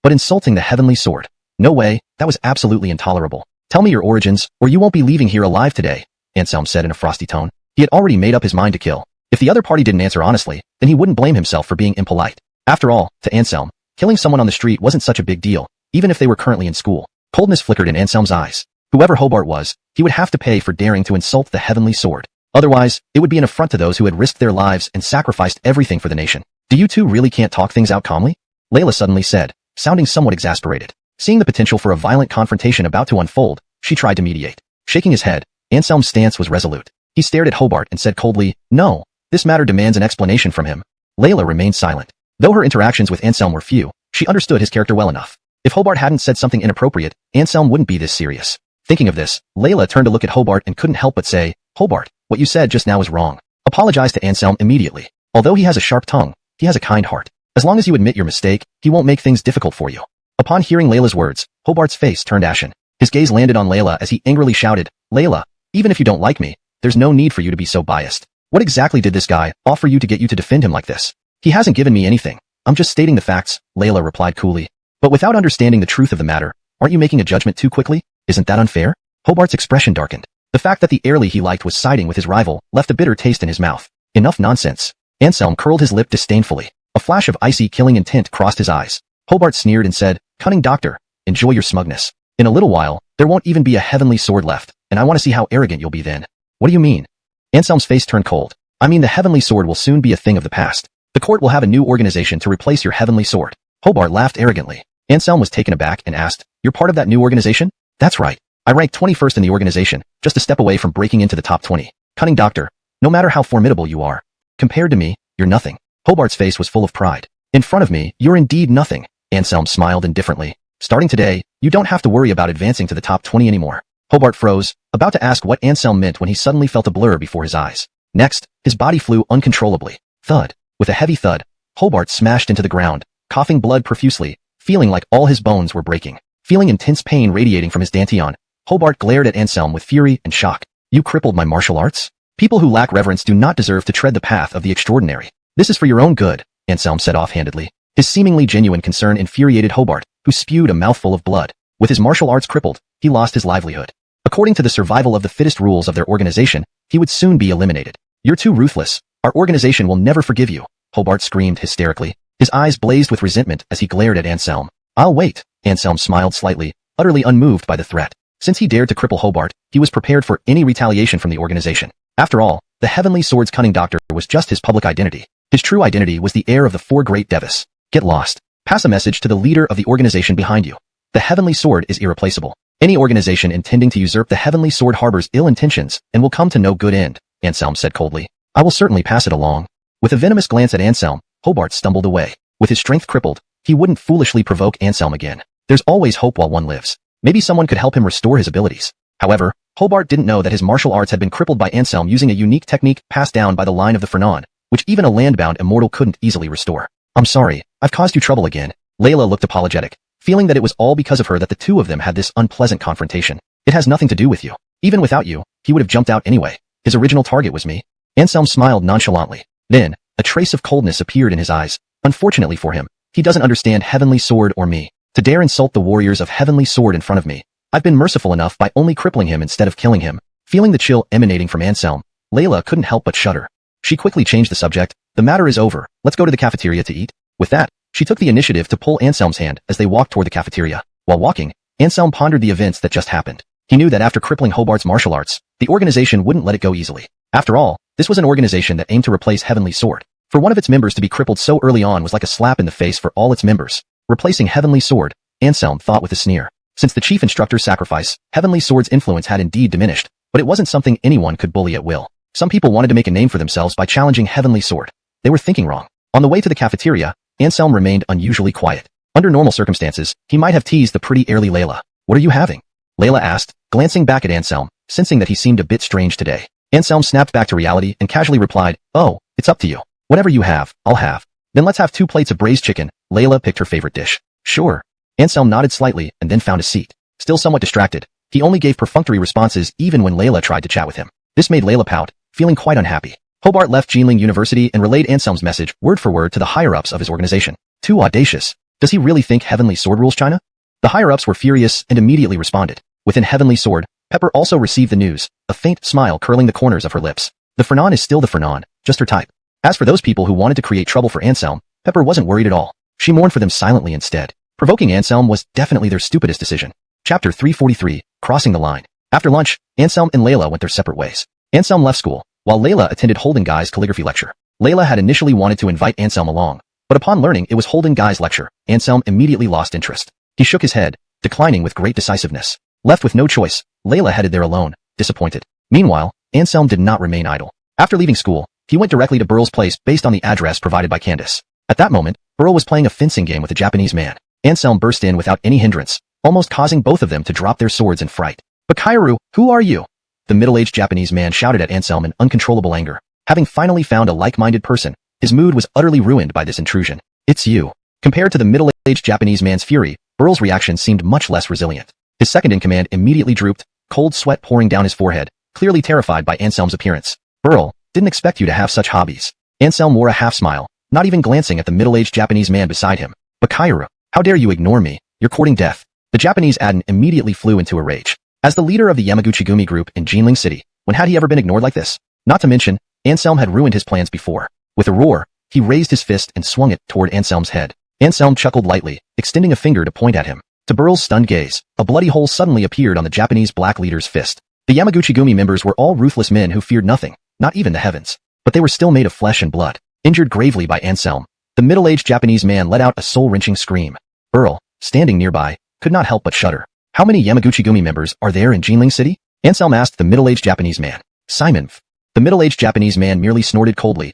But insulting the heavenly sword? No way, that was absolutely intolerable. Tell me your origins, or you won't be leaving here alive today, Anselm said in a frosty tone. He had already made up his mind to kill. If the other party didn't answer honestly, then he wouldn't blame himself for being impolite. After all, to Anselm, killing someone on the street wasn't such a big deal, even if they were currently in school. Coldness flickered in Anselm's eyes. Whoever Hobart was, he would have to pay for daring to insult the heavenly sword. Otherwise, it would be an affront to those who had risked their lives and sacrificed everything for the nation. Do you two really can't talk things out calmly? Layla suddenly said, sounding somewhat exasperated. Seeing the potential for a violent confrontation about to unfold, she tried to mediate. Shaking his head, Anselm's stance was resolute. He stared at Hobart and said coldly, no, this matter demands an explanation from him. Layla remained silent. Though her interactions with Anselm were few, she understood his character well enough. If Hobart hadn't said something inappropriate, Anselm wouldn't be this serious. Thinking of this, Layla turned to look at Hobart and couldn't help but say, Hobart, what you said just now is wrong. Apologize to Anselm immediately. Although he has a sharp tongue, he has a kind heart. As long as you admit your mistake, he won't make things difficult for you. Upon hearing Layla's words, Hobart's face turned ashen. His gaze landed on Layla as he angrily shouted, Layla, even if you don't like me, there's no need for you to be so biased. What exactly did this guy offer you to get you to defend him like this? He hasn't given me anything. I'm just stating the facts, Layla replied coolly. But without understanding the truth of the matter, aren't you making a judgment too quickly? Isn't that unfair? Hobart's expression darkened. The fact that the heirly he liked was siding with his rival left a bitter taste in his mouth. Enough nonsense. Anselm curled his lip disdainfully. A flash of icy killing intent crossed his eyes. Hobart sneered and said, cunning doctor, enjoy your smugness. In a little while, there won't even be a heavenly sword left, and I want to see how arrogant you'll be then. What do you mean? Anselm's face turned cold. I mean the heavenly sword will soon be a thing of the past. The court will have a new organization to replace your heavenly sword. Hobart laughed arrogantly. Anselm was taken aback and asked, you're part of that new organization? That's right. I ranked 21st in the organization, just a step away from breaking into the top 20. Cunning doctor, no matter how formidable you are, compared to me, you're nothing. Hobart's face was full of pride. In front of me, you're indeed nothing. Anselm smiled indifferently. Starting today, you don't have to worry about advancing to the top 20 anymore. Hobart froze, about to ask what Anselm meant when he suddenly felt a blur before his eyes. Next, his body flew uncontrollably. Thud. With a heavy thud, Hobart smashed into the ground, coughing blood profusely, feeling like all his bones were breaking. Feeling intense pain radiating from his dantian, Hobart glared at Anselm with fury and shock. You crippled my martial arts? People who lack reverence do not deserve to tread the path of the extraordinary. This is for your own good, Anselm said offhandedly. His seemingly genuine concern infuriated Hobart, who spewed a mouthful of blood. With his martial arts crippled, he lost his livelihood. According to the survival of the fittest rules of their organization, he would soon be eliminated. You're too ruthless. Our organization will never forgive you, Hobart screamed hysterically. His eyes blazed with resentment as he glared at Anselm. I'll wait. Anselm smiled slightly, utterly unmoved by the threat. Since he dared to cripple Hobart, he was prepared for any retaliation from the organization. After all, the Heavenly Sword's cunning doctor was just his public identity. His true identity was the heir of the four great Devis. Get lost. Pass a message to the leader of the organization behind you. The Heavenly Sword is irreplaceable. Any organization intending to usurp the Heavenly Sword harbors ill intentions and will come to no good end, Anselm said coldly. I will certainly pass it along. With a venomous glance at Anselm, Hobart stumbled away. With his strength crippled, he wouldn't foolishly provoke Anselm again. There's always hope while one lives. Maybe someone could help him restore his abilities. However, Hobart didn't know that his martial arts had been crippled by Anselm using a unique technique passed down by the line of the Fernan, which even a land-bound immortal couldn't easily restore. I'm sorry, I've caused you trouble again. Layla looked apologetic, feeling that it was all because of her that the two of them had this unpleasant confrontation. It has nothing to do with you. Even without you, he would have jumped out anyway. His original target was me. Anselm smiled nonchalantly. Then, a trace of coldness appeared in his eyes. Unfortunately for him, he doesn't understand Heavenly Sword or me. To dare insult the warriors of Heavenly Sword in front of me. I've been merciful enough by only crippling him instead of killing him. Feeling the chill emanating from Anselm, Layla couldn't help but shudder. She quickly changed the subject. The matter is over. Let's go to the cafeteria to eat. With that, she took the initiative to pull Anselm's hand as they walked toward the cafeteria. While walking, Anselm pondered the events that just happened. He knew that after crippling Hobart's martial arts, the organization wouldn't let it go easily. After all, this was an organization that aimed to replace Heavenly Sword. For one of its members to be crippled so early on was like a slap in the face for all its members. Replacing Heavenly Sword, Anselm thought with a sneer. Since the chief instructor's sacrifice, Heavenly Sword's influence had indeed diminished, but it wasn't something anyone could bully at will. Some people wanted to make a name for themselves by challenging Heavenly Sword. They were thinking wrong. On the way to the cafeteria, Anselm remained unusually quiet. Under normal circumstances, he might have teased the pretty airly Layla. What are you having? Layla asked, glancing back at Anselm, sensing that he seemed a bit strange today. Anselm snapped back to reality and casually replied, oh, it's up to you. Whatever you have, I'll have. Then let's have 2 plates of braised chicken. Layla picked her favorite dish. Sure. Anselm nodded slightly and then found a seat. Still somewhat distracted, he only gave perfunctory responses even when Layla tried to chat with him. This made Layla pout, feeling quite unhappy. Hobart left Jinling University and relayed Anselm's message word for word to the higher-ups of his organization. Too audacious. Does he really think Heavenly Sword rules China? The higher-ups were furious and immediately responded. Within Heavenly Sword, Pepper also received the news, a faint smile curling the corners of her lips. The Fernan is still the Fernan, just her type. As for those people who wanted to create trouble for Anselm, Pepper wasn't worried at all. She mourned for them silently instead. Provoking Anselm was definitely their stupidest decision. Chapter 343, Crossing the Line. After lunch, Anselm and Layla went their separate ways. Anselm left school, while Layla attended Holden Guy's calligraphy lecture. Layla had initially wanted to invite Anselm along, but upon learning it was Holden Guy's lecture, Anselm immediately lost interest. He shook his head, declining with great decisiveness. Left with no choice, Layla headed there alone, disappointed. Meanwhile, Anselm did not remain idle. After leaving school, he went directly to Burl's place based on the address provided by Candace. At that moment, Burl was playing a fencing game with a Japanese man. Anselm burst in without any hindrance, almost causing both of them to drop their swords in fright. Bakairu, who are you? The middle-aged Japanese man shouted at Anselm in uncontrollable anger. Having finally found a like-minded person, his mood was utterly ruined by this intrusion. It's you. Compared to the middle-aged Japanese man's fury, Burl's reaction seemed much less resilient. His second-in-command immediately drooped, cold sweat pouring down his forehead, clearly terrified by Anselm's appearance. Burl, didn't expect you to have such hobbies. Anselm wore a half-smile, not even glancing at the middle-aged Japanese man beside him. Bakairu, how dare you ignore me? You're courting death. The Japanese Adin immediately flew into a rage. As the leader of the Yamaguchi-gumi group in Jinling City, when had he ever been ignored like this? Not to mention, Anselm had ruined his plans before. With a roar, he raised his fist and swung it toward Anselm's head. Anselm chuckled lightly, extending a finger to point at him. To Burl's stunned gaze, a bloody hole suddenly appeared on the Japanese black leader's fist. The Yamaguchi-gumi members were all ruthless men who feared nothing, not even the heavens. But they were still made of flesh and blood. Injured gravely by Anselm, the middle-aged Japanese man let out a soul-wrenching scream. Burl, standing nearby, could not help but shudder. How many Yamaguchi-gumi members are there in Jinling City? Anselm asked the middle-aged Japanese man. Simon. The middle-aged Japanese man merely snorted coldly.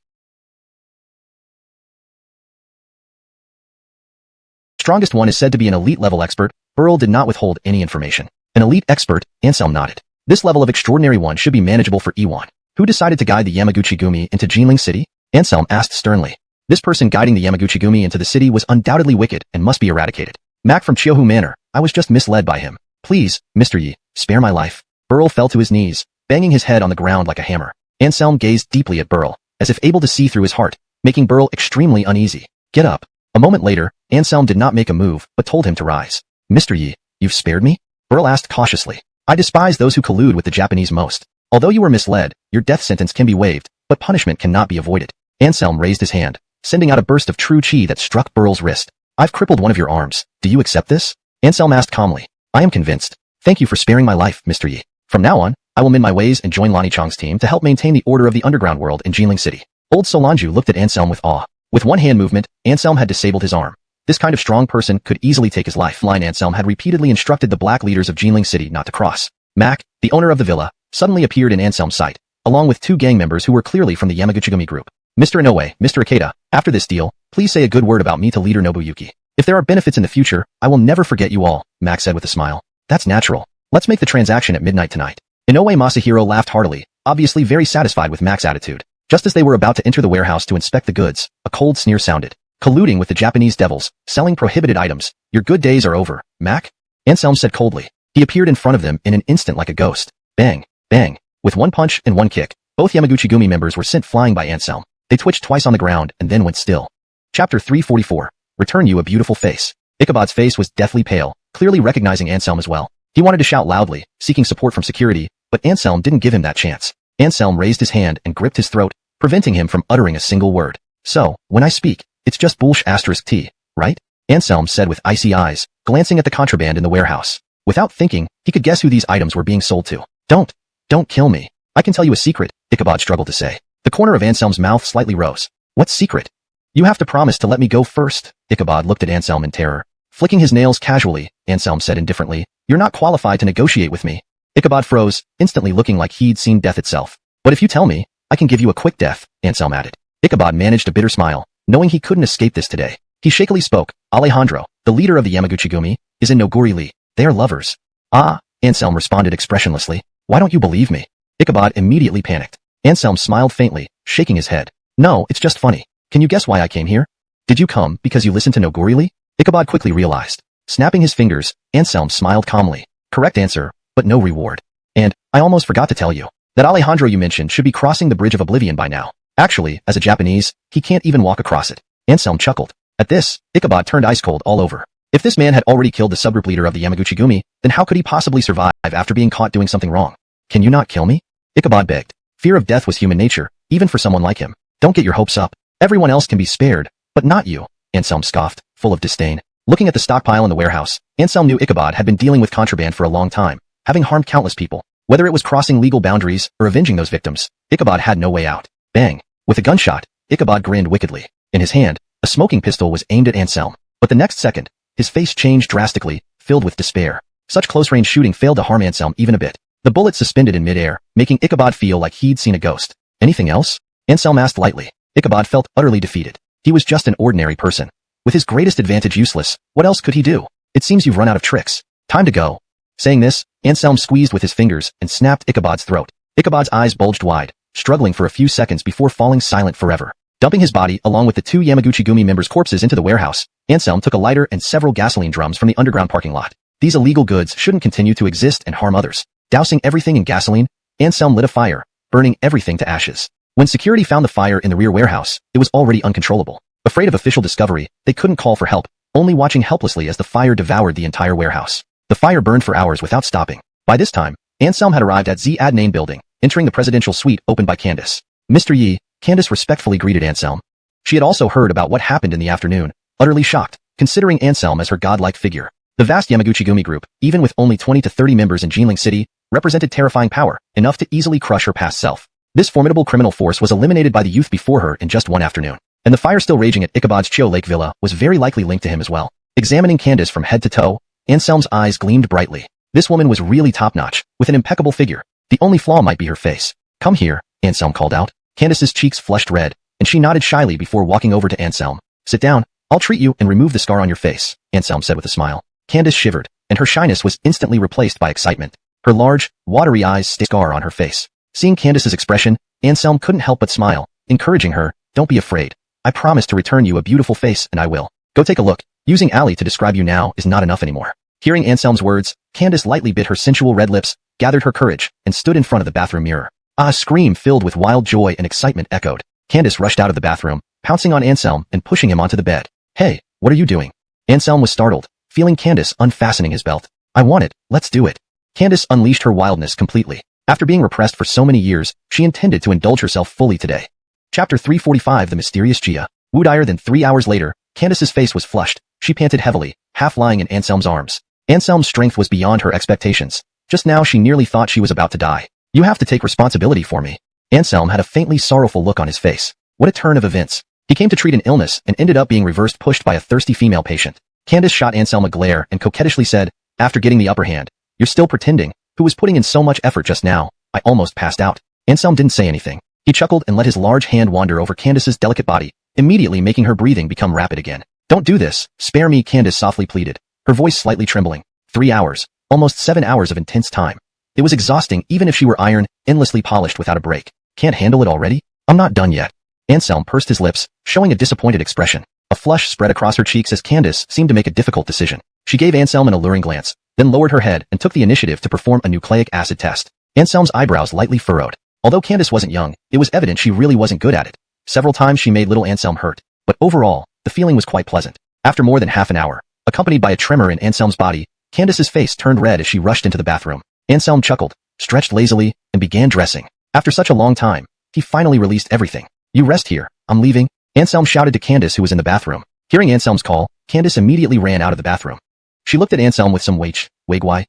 Strongest one is said to be an elite-level expert. Burl did not withhold any information. An elite expert, Anselm nodded. This level of extraordinary one should be manageable for Iwan. Who decided to guide the Yamaguchi-gumi into Jinling City? Anselm asked sternly. This person guiding the Yamaguchi-gumi into the city was undoubtedly wicked and must be eradicated. Mac from Chiohu Manor, I was just misled by him. Please, Mr. Yi, spare my life. Burl fell to his knees, banging his head on the ground like a hammer. Anselm gazed deeply at Burl, as if able to see through his heart, making Burl extremely uneasy. Get up. A moment later, Anselm did not make a move, but told him to rise. Mr. Yi, you've spared me? Burl asked cautiously. I despise those who collude with the Japanese most. Although you were misled, your death sentence can be waived, but punishment cannot be avoided. Anselm raised his hand, sending out a burst of true chi that struck Burl's wrist. I've crippled one of your arms. Do you accept this? Anselm asked calmly. I am convinced. Thank you for sparing my life, Mr. Yi. From now on, I will mend my ways and join Lonnie Chong's team to help maintain the order of the underground world in Jinling City. Old Solanju looked at Anselm with awe. With one hand movement, Anselm had disabled his arm. This kind of strong person could easily take his life. Anselm had repeatedly instructed the black leaders of Jinling City not to cross. Mac, the owner of the villa, suddenly appeared in Anselm's sight, along with two gang members who were clearly from the Yamaguchigumi group. Mr. Inoue, Mr. Ikeda, after this deal, please say a good word about me to leader Nobuyuki. If there are benefits in the future, I will never forget you all, Mac said with a smile. That's natural. Let's make the transaction at midnight tonight. Inoue Masahiro laughed heartily, obviously very satisfied with Mac's attitude. Just as they were about to enter the warehouse to inspect the goods, a cold sneer sounded. Colluding with the Japanese devils, selling prohibited items. Your good days are over, Mac? Anselm said coldly. He appeared in front of them in an instant like a ghost. Bang, bang. With one punch and one kick, both Yamaguchi-gumi members were sent flying by Anselm. They twitched twice on the ground and then went still. Chapter 344. Return you a beautiful face. Ichabod's face was deathly pale, clearly recognizing Anselm as well. He wanted to shout loudly, seeking support from security, but Anselm didn't give him that chance. Anselm raised his hand and gripped his throat, preventing him from uttering a single word. So, when I speak, it's just *T, right? Anselm said with icy eyes, glancing at the contraband in the warehouse. Without thinking, he could guess who these items were being sold to. Don't kill me. I can tell you a secret, Ichabod struggled to say. The corner of Anselm's mouth slightly rose. What secret? You have to promise to let me go first. Ichabod looked at Anselm in terror. Flicking his nails casually, Anselm said indifferently, You're not qualified to negotiate with me. Ichabod froze, instantly looking like he'd seen death itself. But if you tell me, I can give you a quick death, Anselm added. Ichabod managed a bitter smile, knowing he couldn't escape this today. He shakily spoke. Alejandro, the leader of the Yamaguchi-gumi, is in Noguri-Lee. They are lovers. Ah, Anselm responded expressionlessly. Why don't you believe me? Ichabod immediately panicked. Anselm smiled faintly, shaking his head. No, it's just funny. Can you guess why I came here? Did you come because you listened to Noguri-Lee? Ichabod quickly realized. Snapping his fingers, Anselm smiled calmly. Correct answer, but no reward. And, I almost forgot to tell you, that Alejandro you mentioned should be crossing the Bridge of Oblivion by now. Actually, as a Japanese, he can't even walk across it. Anselm chuckled. At this, Ichabod turned ice cold all over. If this man had already killed the subgroup leader of the Yamaguchi-gumi, then how could he possibly survive after being caught doing something wrong? Can you not kill me? Ichabod begged. Fear of death was human nature, even for someone like him. Don't get your hopes up. Everyone else can be spared, but not you, Anselm scoffed, full of disdain. Looking at the stockpile in the warehouse, Anselm knew Ichabod had been dealing with contraband for a long time, having harmed countless people. Whether it was crossing legal boundaries or avenging those victims, Ichabod had no way out. Bang! With a gunshot, Ichabod grinned wickedly. In his hand, a smoking pistol was aimed at Anselm. But the next second, his face changed drastically, filled with despair. Such close-range shooting failed to harm Anselm even a bit. The bullet suspended in midair, making Ichabod feel like he'd seen a ghost. Anything else? Anselm asked lightly. Ichabod felt utterly defeated. He was just an ordinary person. With his greatest advantage useless, what else could he do? It seems you've run out of tricks. Time to go. Saying this, Anselm squeezed with his fingers and snapped Ichabod's throat. Ichabod's eyes bulged wide, struggling for a few seconds before falling silent forever. Dumping his body along with the two Yamaguchi-gumi members' corpses into the warehouse, Anselm took a lighter and several gasoline drums from the underground parking lot. These illegal goods shouldn't continue to exist and harm others. Dousing everything in gasoline, Anselm lit a fire, burning everything to ashes. When security found the fire in the rear warehouse, it was already uncontrollable. Afraid of official discovery, they couldn't call for help, only watching helplessly as the fire devoured the entire warehouse. The fire burned for hours without stopping. By this time, Anselm had arrived at Z Adnain building, entering the presidential suite opened by Candace. Mr. Yi, Candace respectfully greeted Anselm. She had also heard about what happened in the afternoon, utterly shocked, considering Anselm as her godlike figure. The vast Yamaguchi-gumi group, even with only 20 to 30 members in Jinling City, represented terrifying power, enough to easily crush her past self. This formidable criminal force was eliminated by the youth before her in just one afternoon. And the fire still raging at Ichabod's Chio Lake Villa was very likely linked to him as well. Examining Candace from head to toe, Anselm's eyes gleamed brightly. This woman was really top-notch, with an impeccable figure. The only flaw might be her face. Come here, Anselm called out. Candace's cheeks flushed red, and she nodded shyly before walking over to Anselm. Sit down, I'll treat you and remove the scar on your face, Anselm said with a smile. Candace shivered, and her shyness was instantly replaced by excitement. Her large, watery eyes stayed scar on her face. Seeing Candace's expression, Anselm couldn't help but smile, encouraging her, Don't be afraid. I promise to return you a beautiful face and I will. Go take a look. Using Ali to describe you now is not enough anymore. Hearing Anselm's words, Candace lightly bit her sensual red lips, gathered her courage, and stood in front of the bathroom mirror. A scream filled with wild joy and excitement echoed. Candace rushed out of the bathroom, pouncing on Anselm and pushing him onto the bed. Hey, what are you doing? Anselm was startled, feeling Candace unfastening his belt. I want it, let's do it. Candace unleashed her wildness completely. After being repressed for so many years, she intended to indulge herself fully today. Chapter 345 The Mysterious Jia. Woodier than 3 hours later, Candace's face was flushed. She panted heavily, half lying in Anselm's arms. Anselm's strength was beyond her expectations. Just now she nearly thought she was about to die. You have to take responsibility for me. Anselm had a faintly sorrowful look on his face. What a turn of events. He came to treat an illness and ended up being reversed pushed by a thirsty female patient. Candace shot Anselm a glare and coquettishly said, after getting the upper hand, "You're still pretending. Who was putting in so much effort just now? I almost passed out." Anselm didn't say anything. He chuckled and let his large hand wander over Candace's delicate body, immediately making her breathing become rapid again. "Don't do this. Spare me," Candace softly pleaded, her voice slightly trembling. 3 hours. Almost 7 hours of intense time. It was exhausting even if she were iron, endlessly polished without a break. "Can't handle it already? I'm not done yet." Anselm pursed his lips, showing a disappointed expression. A flush spread across her cheeks as Candace seemed to make a difficult decision. She gave Anselm an alluring glance, then lowered her head and took the initiative to perform a nucleic acid test. Anselm's eyebrows lightly furrowed. Although Candace wasn't young, it was evident she really wasn't good at it. Several times she made little Anselm hurt, but overall, the feeling was quite pleasant. After more than half an hour, accompanied by a tremor in Anselm's body, Candace's face turned red as she rushed into the bathroom. Anselm chuckled, stretched lazily, and began dressing. After such a long time, he finally released everything. "You rest here, I'm leaving," Anselm shouted to Candace who was in the bathroom. Hearing Anselm's call, Candace immediately ran out of the bathroom. She looked at Anselm with some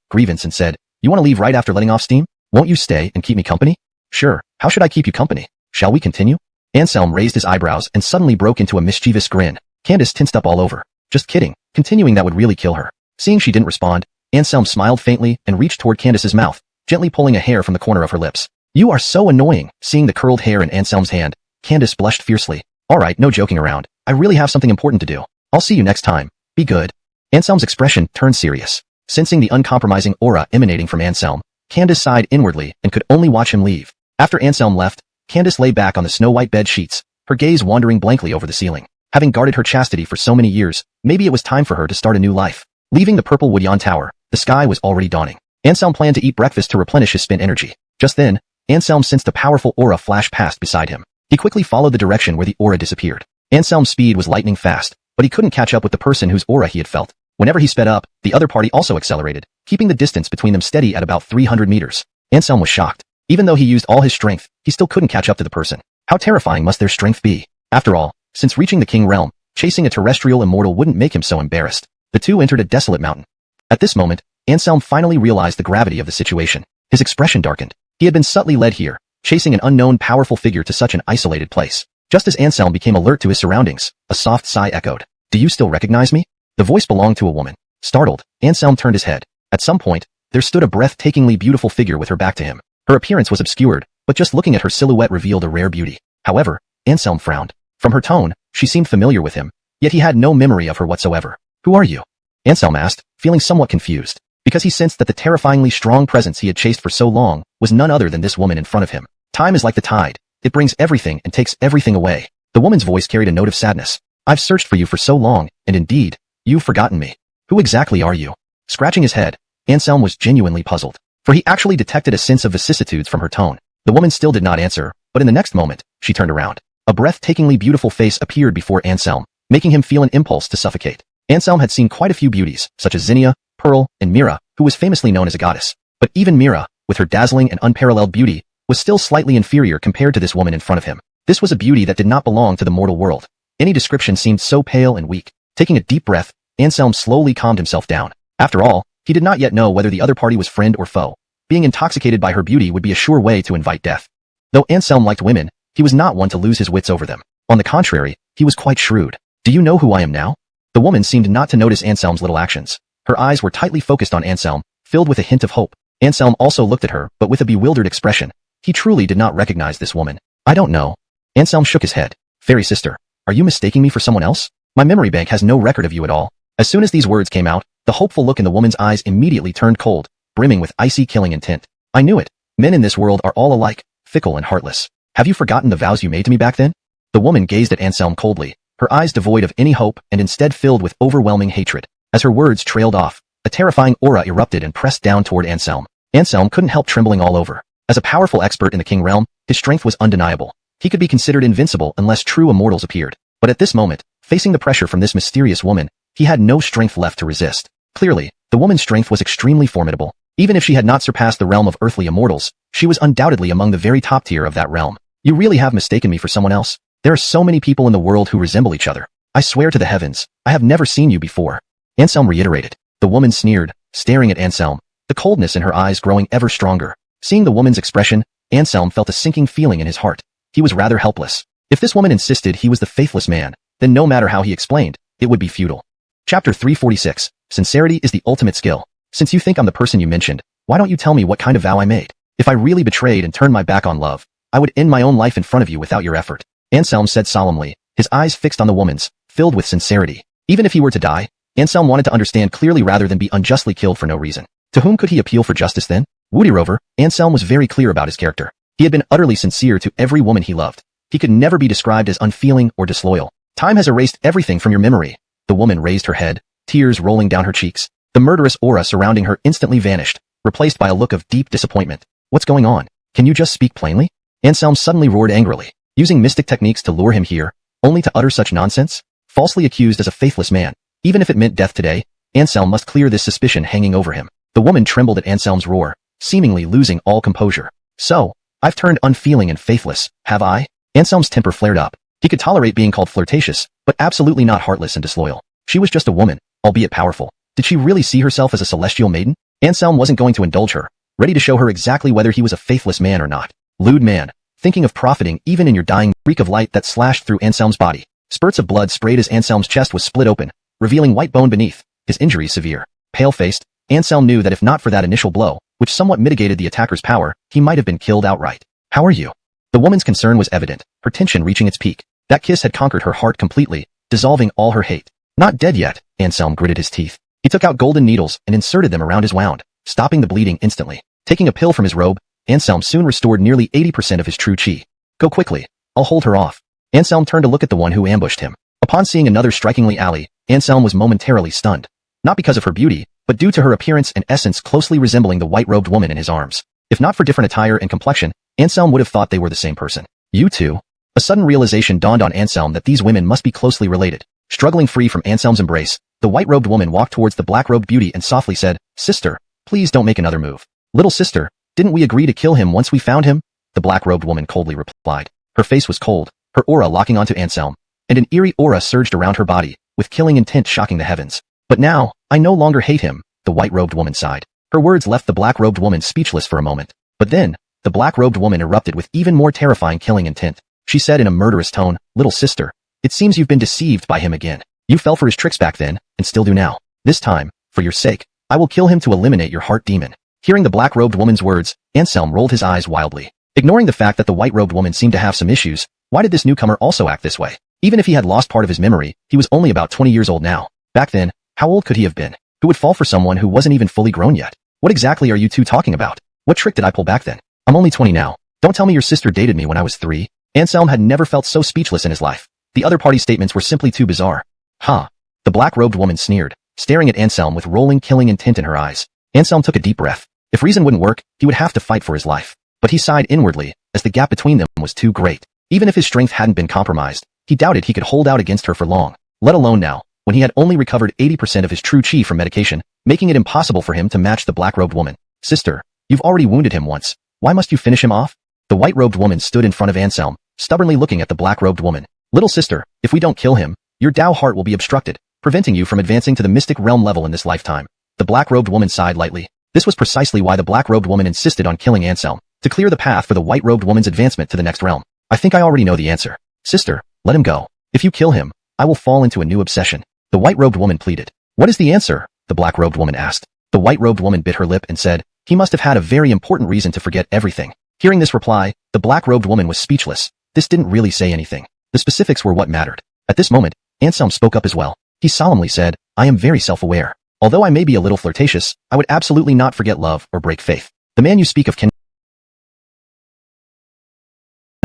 grievance and said, "You want to leave right after letting off steam? Won't you stay and keep me company?" "Sure, how should I keep you company? Shall we continue?" Anselm raised his eyebrows and suddenly broke into a mischievous grin. Candace tensed up all over. "Just kidding, continuing that would really kill her." Seeing she didn't respond, Anselm smiled faintly and reached toward Candace's mouth, gently pulling a hair from the corner of her lips. "You are so annoying." Seeing the curled hair in Anselm's hand, Candace blushed fiercely. "Alright, no joking around. I really have something important to do. I'll see you next time. Be good." Anselm's expression turned serious. Sensing the uncompromising aura emanating from Anselm, Candace sighed inwardly and could only watch him leave. After Anselm left, Candace lay back on the snow-white bed sheets, her gaze wandering blankly over the ceiling. Having guarded her chastity for so many years, maybe it was time for her to start a new life. Leaving the purple Woodyan Tower, the sky was already dawning. Anselm planned to eat breakfast to replenish his spent energy. Just then, Anselm sensed a powerful aura flash past beside him. He quickly followed the direction where the aura disappeared. Anselm's speed was lightning fast, but he couldn't catch up with the person whose aura he had felt. Whenever he sped up, the other party also accelerated, keeping the distance between them steady at about 300 meters. Anselm was shocked. Even though he used all his strength, he still couldn't catch up to the person. How terrifying must their strength be? After all, since reaching the King Realm, chasing a terrestrial immortal wouldn't make him so embarrassed. The two entered a desolate mountain. At this moment, Anselm finally realized the gravity of the situation. His expression darkened. He had been subtly led here, chasing an unknown powerful figure to such an isolated place. Just as Anselm became alert to his surroundings, a soft sigh echoed. "Do you still recognize me?" The voice belonged to a woman. Startled, Anselm turned his head. At some point, there stood a breathtakingly beautiful figure with her back to him. Her appearance was obscured, but just looking at her silhouette revealed a rare beauty. However, Anselm frowned. From her tone, she seemed familiar with him, yet he had no memory of her whatsoever. "Who are you?" Anselm asked, feeling somewhat confused, because he sensed that the terrifyingly strong presence he had chased for so long was none other than this woman in front of him. Time is like the tide. It brings everything and takes everything away. The woman's voice carried a note of sadness. "I've searched for you for so long, and indeed, you've forgotten me. Who exactly are you?" Scratching his head, Anselm was genuinely puzzled, for he actually detected a sense of vicissitudes from her tone. The woman still did not answer, but in the next moment, she turned around. A breathtakingly beautiful face appeared before Anselm, making him feel an impulse to suffocate. Anselm had seen quite a few beauties, such as Zinnia, Pearl, and Mira, who was famously known as a goddess. But even Mira, with her dazzling and unparalleled beauty, was still slightly inferior compared to this woman in front of him. This was a beauty that did not belong to the mortal world. Any description seemed so pale and weak. Taking a deep breath, Anselm slowly calmed himself down. After all, he did not yet know whether the other party was friend or foe. Being intoxicated by her beauty would be a sure way to invite death. Though Anselm liked women, he was not one to lose his wits over them. On the contrary, he was quite shrewd. "Do you know who I am now?" The woman seemed not to notice Anselm's little actions. Her eyes were tightly focused on Anselm, filled with a hint of hope. Anselm also looked at her, but with a bewildered expression. He truly did not recognize this woman. "I don't know." Anselm shook his head. "Fairy sister, are you mistaking me for someone else? My memory bank has no record of you at all." As soon as these words came out, the hopeful look in the woman's eyes immediately turned cold, brimming with icy killing intent. "I knew it. Men in this world are all alike, fickle and heartless. Have you forgotten the vows you made to me back then?" The woman gazed at Anselm coldly, her eyes devoid of any hope and instead filled with overwhelming hatred. As her words trailed off, a terrifying aura erupted and pressed down toward Anselm. Anselm couldn't help trembling all over. As a powerful expert in the King Realm, his strength was undeniable. He could be considered invincible unless true immortals appeared. But at this moment, facing the pressure from this mysterious woman, he had no strength left to resist. Clearly, the woman's strength was extremely formidable. Even if she had not surpassed the realm of earthly immortals, she was undoubtedly among the very top tier of that realm. "You really have mistaken me for someone else?" There are so many people in the world who resemble each other. I swear to the heavens, I have never seen you before. Anselm reiterated. The woman sneered, staring at Anselm, the coldness in her eyes growing ever stronger. Seeing the woman's expression, Anselm felt a sinking feeling in his heart. He was rather helpless. If this woman insisted he was the faithless man, then no matter how he explained, it would be futile. Chapter 346. Sincerity is the ultimate skill. Since you think I'm the person you mentioned, why don't you tell me what kind of vow I made? If I really betrayed and turned my back on love, I would end my own life in front of you without your effort. Anselm said solemnly, his eyes fixed on the woman's, filled with sincerity. Even if he were to die, Anselm wanted to understand clearly rather than be unjustly killed for no reason. To whom could he appeal for justice then? Moreover, Anselm was very clear about his character. He had been utterly sincere to every woman he loved. He could never be described as unfeeling or disloyal. Time has erased everything from your memory. The woman raised her head, tears rolling down her cheeks. The murderous aura surrounding her instantly vanished, replaced by a look of deep disappointment. What's going on? Can you just speak plainly? Anselm suddenly roared angrily, using mystic techniques to lure him here, only to utter such nonsense? Falsely accused as a faithless man, even if it meant death today, Anselm must clear this suspicion hanging over him. The woman trembled at Anselm's roar, seemingly losing all composure. So, I've turned unfeeling and faithless, have I? Anselm's temper flared up. He could tolerate being called flirtatious, but absolutely not heartless and disloyal. She was just a woman, albeit powerful. Did she really see herself as a celestial maiden? Anselm wasn't going to indulge her, ready to show her exactly whether he was a faithless man or not. Lewd man, thinking of profiting even in your dying. Streak of light that slashed through Anselm's body. Spurts of blood sprayed as Anselm's chest was split open, revealing white bone beneath, his injury severe. Pale-faced, Anselm knew that if not for that initial blow, which somewhat mitigated the attacker's power, he might have been killed outright. How are you? The woman's concern was evident, her tension reaching its peak. That kiss had conquered her heart completely, dissolving all her hate. Not dead yet, Anselm gritted his teeth. He took out golden needles and inserted them around his wound, stopping the bleeding instantly. Taking a pill from his robe, Anselm soon restored nearly 80% of his true chi. Go quickly. I'll hold her off. Anselm turned to look at the one who ambushed him. Upon seeing another strikingly alley, Anselm was momentarily stunned. Not because of her beauty, but due to her appearance and essence closely resembling the white-robed woman in his arms. If not for different attire and complexion, Anselm would have thought they were the same person. You two? A sudden realization dawned on Anselm that these women must be closely related. Struggling free from Anselm's embrace, the white-robed woman walked towards the black-robed beauty and softly said, Sister, please don't make another move. Little sister, didn't we agree to kill him once we found him? The black-robed woman coldly replied. Her face was cold, her aura locking onto Anselm, and an eerie aura surged around her body, with killing intent shocking the heavens. But now, I no longer hate him, the white-robed woman sighed. Her words left the black-robed woman speechless for a moment. But then, the black-robed woman erupted with even more terrifying killing intent. She said in a murderous tone, Little sister, it seems you've been deceived by him again. You fell for his tricks back then, and still do now. This time, for your sake, I will kill him to eliminate your heart demon. Hearing the black-robed woman's words, Anselm rolled his eyes wildly. Ignoring the fact that the white-robed woman seemed to have some issues, why did this newcomer also act this way? Even if he had lost part of his memory, he was only about 20 years old now. Back then, how old could he have been? Who would fall for someone who wasn't even fully grown yet? What exactly are you two talking about? What trick did I pull back then? I'm only 20 now. Don't tell me your sister dated me when I was 3. Anselm had never felt so speechless in his life. The other party's statements were simply too bizarre. Huh? The black-robed woman sneered, staring at Anselm with rolling killing intent in her eyes. Anselm took a deep breath. If reason wouldn't work, he would have to fight for his life. But he sighed inwardly, as the gap between them was too great. Even if his strength hadn't been compromised, he doubted he could hold out against her for long, let alone now, when he had only recovered 80% of his true chi from medication, making it impossible for him to match the black-robed woman. Sister, you've already wounded him once. Why must you finish him off? The white-robed woman stood in front of Anselm, stubbornly looking at the black-robed woman. Little sister, if we don't kill him, your Tao heart will be obstructed, preventing you from advancing to the mystic realm level in this lifetime. The black-robed woman sighed lightly. This was precisely why the black-robed woman insisted on killing Anselm, to clear the path for the white-robed woman's advancement to the next realm. I think I already know the answer. Sister, let him go. If you kill him, I will fall into a new obsession. The white-robed woman pleaded. What is the answer? The black-robed woman asked. The white-robed woman bit her lip and said, he must have had a very important reason to forget everything. Hearing this reply, the black-robed woman was speechless. This didn't really say anything. The specifics were what mattered. At this moment, Anselm spoke up as well. He solemnly said, I am very self-aware. Although I may be a little flirtatious, I would absolutely not forget love or break faith. The man you speak of can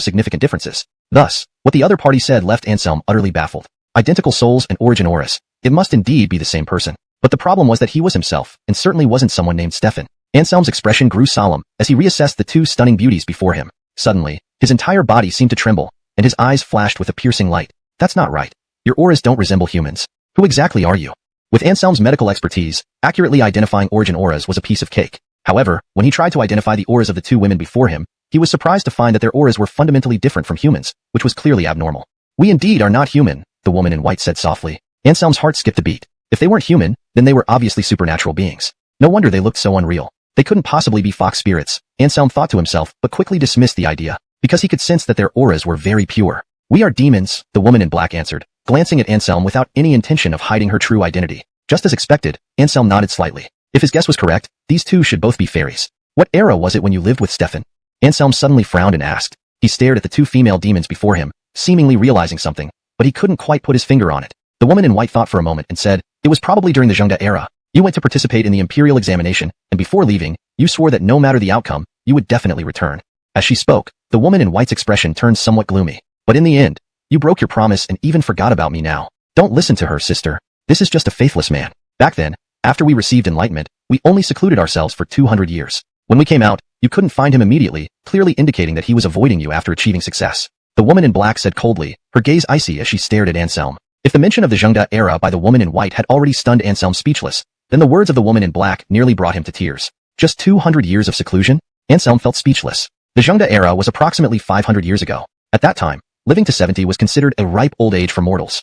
significant differences. Thus, what the other party said left Anselm utterly baffled. Identical souls and origin auras. It must indeed be the same person. But the problem was that he was himself, and certainly wasn't someone named Stefan. Anselm's expression grew solemn, as he reassessed the two stunning beauties before him. Suddenly, his entire body seemed to tremble, and his eyes flashed with a piercing light. That's not right. Your auras don't resemble humans. Who exactly are you? With Anselm's medical expertise, accurately identifying origin auras was a piece of cake. However, when he tried to identify the auras of the two women before him, he was surprised to find that their auras were fundamentally different from humans, which was clearly abnormal. We indeed are not human, the woman in white said softly. Anselm's heart skipped a beat. If they weren't human, then they were obviously supernatural beings. No wonder they looked so unreal. They couldn't possibly be fox spirits, Anselm thought to himself, but quickly dismissed the idea, because he could sense that their auras were very pure. We are demons, the woman in black answered, glancing at Anselm without any intention of hiding her true identity. Just as expected, Anselm nodded slightly. If his guess was correct, these two should both be fairies. What era was it when you lived with Stefan? Anselm suddenly frowned and asked. He stared at the two female demons before him, seemingly realizing something, but he couldn't quite put his finger on it. The woman in white thought for a moment and said, it was probably during the Zhengda era. You went to participate in the imperial examination, and before leaving, you swore that no matter the outcome, you would definitely return. As she spoke, the woman in white's expression turned somewhat gloomy. But in the end, you broke your promise and even forgot about me now. Don't listen to her, sister. This is just a faithless man. Back then, after we received enlightenment, we only secluded ourselves for 200 years. When we came out, you couldn't find him immediately, clearly indicating that he was avoiding you after achieving success. The woman in black said coldly, her gaze icy as she stared at Anselm. If the mention of the Zhengda era by the woman in white had already stunned Anselm speechless, then the words of the woman in black nearly brought him to tears. Just 200 years of seclusion? Anselm felt speechless. The Zhengda era was approximately 500 years ago. At that time, living to 70 was considered a ripe old age for mortals.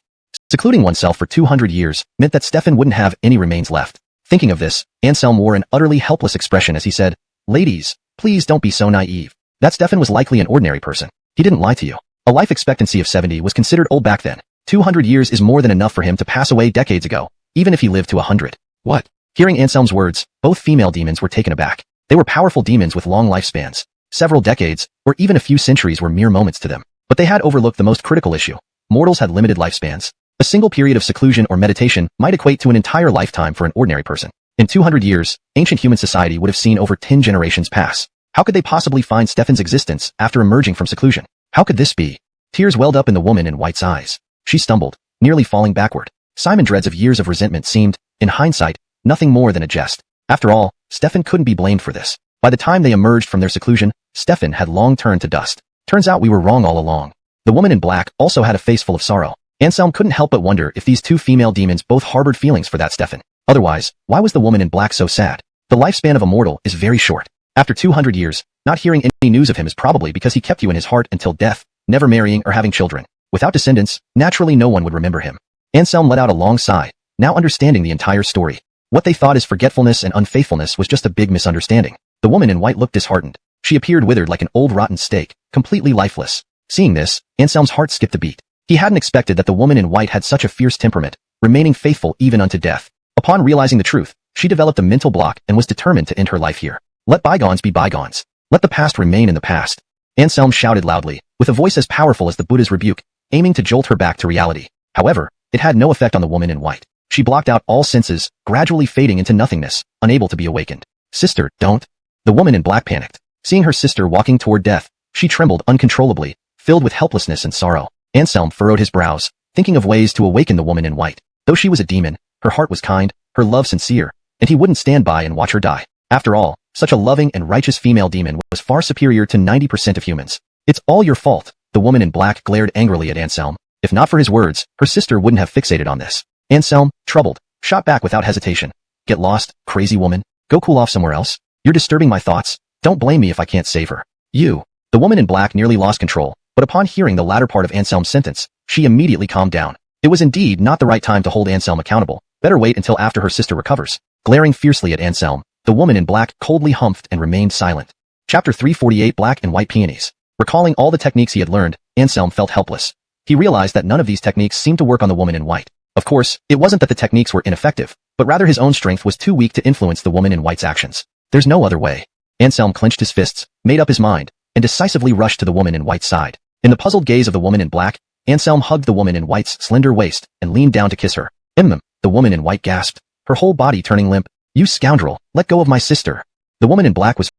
Secluding oneself for 200 years meant that Stefan wouldn't have any remains left. Thinking of this, Anselm wore an utterly helpless expression as he said, ladies, please don't be so naive. That Stefan was likely an ordinary person. He didn't lie to you. A life expectancy of 70 was considered old back then. 200 years is more than enough for him to pass away decades ago, even if he lived to 100. What? Hearing Anselm's words, both female demons were taken aback. They were powerful demons with long lifespans. Several decades, or even a few centuries were mere moments to them. But they had overlooked the most critical issue. Mortals had limited lifespans. A single period of seclusion or meditation might equate to an entire lifetime for an ordinary person. In 200 years, ancient human society would have seen over 10 generations pass. How could they possibly find Stefan's existence after emerging from seclusion? How could this be? Tears welled up in the woman in white's eyes. She stumbled, nearly falling backward. Simon Dread's of years of resentment seemed, in hindsight, nothing more than a jest. After all, Stefan couldn't be blamed for this. By the time they emerged from their seclusion, Stefan had long turned to dust. Turns out we were wrong all along. The woman in black also had a face full of sorrow. Anselm couldn't help but wonder if these two female demons both harbored feelings for that Stefan. Otherwise, why was the woman in black so sad? The lifespan of a mortal is very short. After 200 years, not hearing any news of him is probably because he kept you in his heart until death, never marrying or having children. Without descendants, naturally no one would remember him. Anselm let out a long sigh, now understanding the entire story. What they thought his forgetfulness and unfaithfulness was just a big misunderstanding. The woman in white looked disheartened. She appeared withered like an old rotten steak, completely lifeless. Seeing this, Anselm's heart skipped a beat. He hadn't expected that the woman in white had such a fierce temperament, remaining faithful even unto death. Upon realizing the truth, she developed a mental block and was determined to end her life here. Let bygones be bygones. Let the past remain in the past. Anselm shouted loudly, with a voice as powerful as the Buddha's rebuke, aiming to jolt her back to reality. However, it had no effect on the woman in white. She blocked out all senses, gradually fading into nothingness, unable to be awakened. Sister, don't. The woman in black panicked. Seeing her sister walking toward death, she trembled uncontrollably, filled with helplessness and sorrow. Anselm furrowed his brows, thinking of ways to awaken the woman in white. Though she was a demon, her heart was kind, her love sincere, and he wouldn't stand by and watch her die. After all, such a loving and righteous female demon was far superior to 90% of humans. It's all your fault. The woman in black glared angrily at Anselm. If not for his words, her sister wouldn't have fixated on this. Anselm, troubled, shot back without hesitation. Get lost, crazy woman. Go cool off somewhere else. You're disturbing my thoughts. Don't blame me if I can't save her. You. The woman in black nearly lost control, but upon hearing the latter part of Anselm's sentence, she immediately calmed down. It was indeed not the right time to hold Anselm accountable. Better wait until after her sister recovers. Glaring fiercely at Anselm, the woman in black coldly humphed and remained silent. Chapter 348 Black and White Peonies. Recalling all the techniques he had learned, Anselm felt helpless. He realized that none of these techniques seemed to work on the woman in white. Of course, it wasn't that the techniques were ineffective, but rather his own strength was too weak to influence the woman in white's actions. There's no other way. Anselm clenched his fists, made up his mind, and decisively rushed to the woman in white's side. In the puzzled gaze of the woman in black, Anselm hugged the woman in white's slender waist and leaned down to kiss her. The woman in white gasped, her whole body turning limp. You scoundrel, let go of my sister. The woman in black was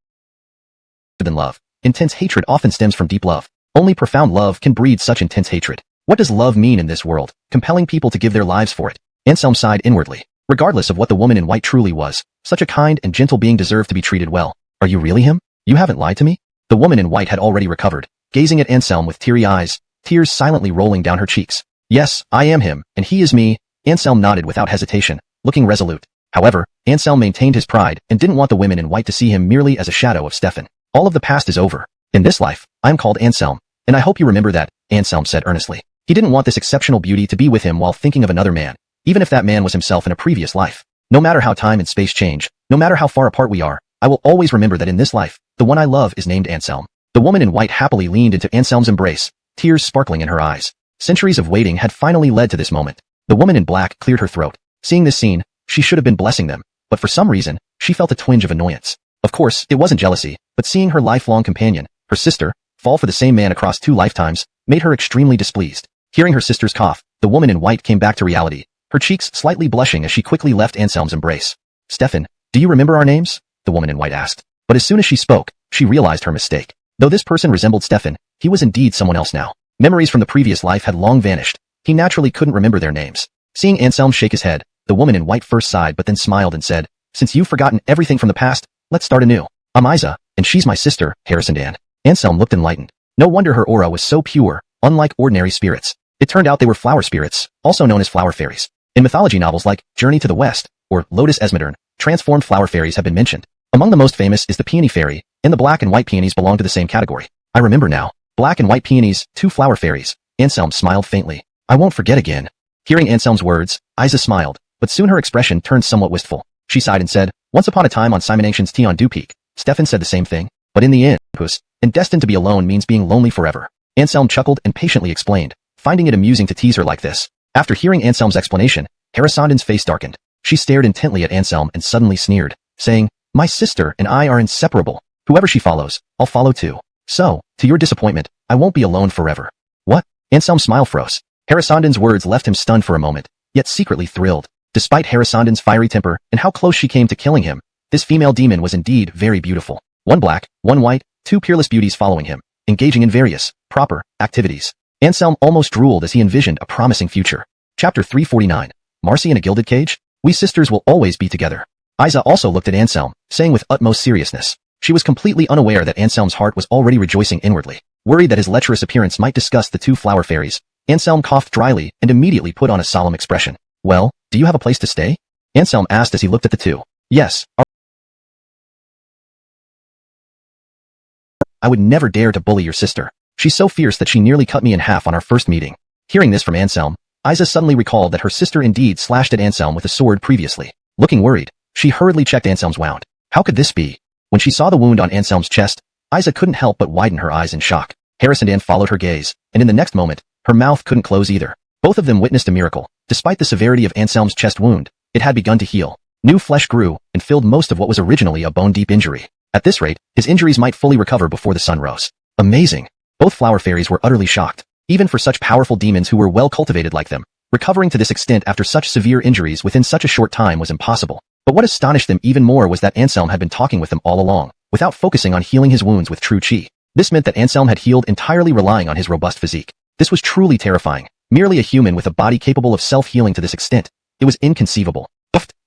than love. Intense hatred often stems from deep love. Only profound love can breed such intense hatred. What does love mean in this world, compelling people to give their lives for it? Anselm sighed inwardly. Regardless of what the woman in white truly was, such a kind and gentle being deserved to be treated well. Are you really him? You haven't lied to me? The woman in white had already recovered, gazing at Anselm with teary eyes, tears silently rolling down her cheeks. Yes, I am him, and he is me. Anselm nodded without hesitation, looking resolute. However, Anselm maintained his pride and didn't want the women in white to see him merely as a shadow of Stefan. All of the past is over. In this life, I am called Anselm, and I hope you remember that, Anselm said earnestly. He didn't want this exceptional beauty to be with him while thinking of another man, even if that man was himself in a previous life. No matter how time and space change, no matter how far apart we are, I will always remember that in this life, the one I love is named Anselm. The woman in white happily leaned into Anselm's embrace, tears sparkling in her eyes. Centuries of waiting had finally led to this moment. The woman in black cleared her throat. Seeing this scene, she should have been blessing them, but for some reason, she felt a twinge of annoyance. Of course, it wasn't jealousy, but seeing her lifelong companion, her sister, fall for the same man across 2 lifetimes, made her extremely displeased. Hearing her sister's cough, the woman in white came back to reality, her cheeks slightly blushing as she quickly left Anselm's embrace. Stefan, do you remember our names? The woman in white asked. But as soon as she spoke, she realized her mistake. Though this person resembled Stefan, he was indeed someone else now. Memories from the previous life had long vanished. He naturally couldn't remember their names. Seeing Anselm shake his head, the woman in white first sighed but then smiled and said, since you've forgotten everything from the past, let's start anew. I'm Isa, and she's my sister, Harrison Dan. Anselm looked enlightened. No wonder her aura was so pure, unlike ordinary spirits. It turned out they were flower spirits, also known as flower fairies. In mythology novels like Journey to the West, or Lotus Esmodern, transformed flower fairies have been mentioned. Among the most famous is the peony fairy, and the black and white peonies belong to the same category. I remember now. Black and white peonies, 2 flower fairies. Anselm smiled faintly. I won't forget again. Hearing Anselm's words, Isa smiled, but soon her expression turned somewhat wistful. She sighed and said, once upon a time on Simon Ancient's tea on Dew Peak. Stefan said the same thing, but in the end, puss, and destined to be alone means being lonely forever. Anselm chuckled and patiently explained, finding it amusing to tease her like this. After hearing Anselm's explanation, Harrisonden's face darkened. She stared intently at Anselm and suddenly sneered, saying, my sister and I are inseparable. Whoever she follows, I'll follow too. So, to your disappointment, I won't be alone forever. What? Anselm's smile froze. Harrisonden's words left him stunned for a moment, yet secretly thrilled. Despite Harrisonden's fiery temper and how close she came to killing him, this female demon was indeed very beautiful. 1 black, 1 white, 2 peerless beauties following him, engaging in various, proper, activities. Anselm almost drooled as he envisioned a promising future. Chapter 349. Marcy in a gilded cage? We sisters will always be together. Isa also looked at Anselm, saying with utmost seriousness. She was completely unaware that Anselm's heart was already rejoicing inwardly. Worried that his lecherous appearance might disgust the 2 flower fairies, Anselm coughed dryly and immediately put on a solemn expression. Well, do you have a place to stay? Anselm asked as he looked at the 2. Yes. I would never dare to bully your sister. She's so fierce that she nearly cut me in half on our first meeting. Hearing this from Anselm, Isa suddenly recalled that her sister indeed slashed at Anselm with a sword previously. Looking worried, she hurriedly checked Anselm's wound. How could this be? When she saw the wound on Anselm's chest, Isa couldn't help but widen her eyes in shock. Harrison Dan followed her gaze, and in the next moment, her mouth couldn't close either. Both of them witnessed a miracle. Despite the severity of Anselm's chest wound, it had begun to heal. New flesh grew and filled most of what was originally a bone-deep injury. At this rate, his injuries might fully recover before the sun rose. Amazing. Both flower fairies were utterly shocked. Even for such powerful demons who were well cultivated like them, recovering to this extent after such severe injuries within such a short time was impossible. But what astonished them even more was that Anselm had been talking with them all along, without focusing on healing his wounds with true chi. This meant that Anselm had healed entirely relying on his robust physique. This was truly terrifying. Merely a human with a body capable of self-healing to this extent. It was inconceivable.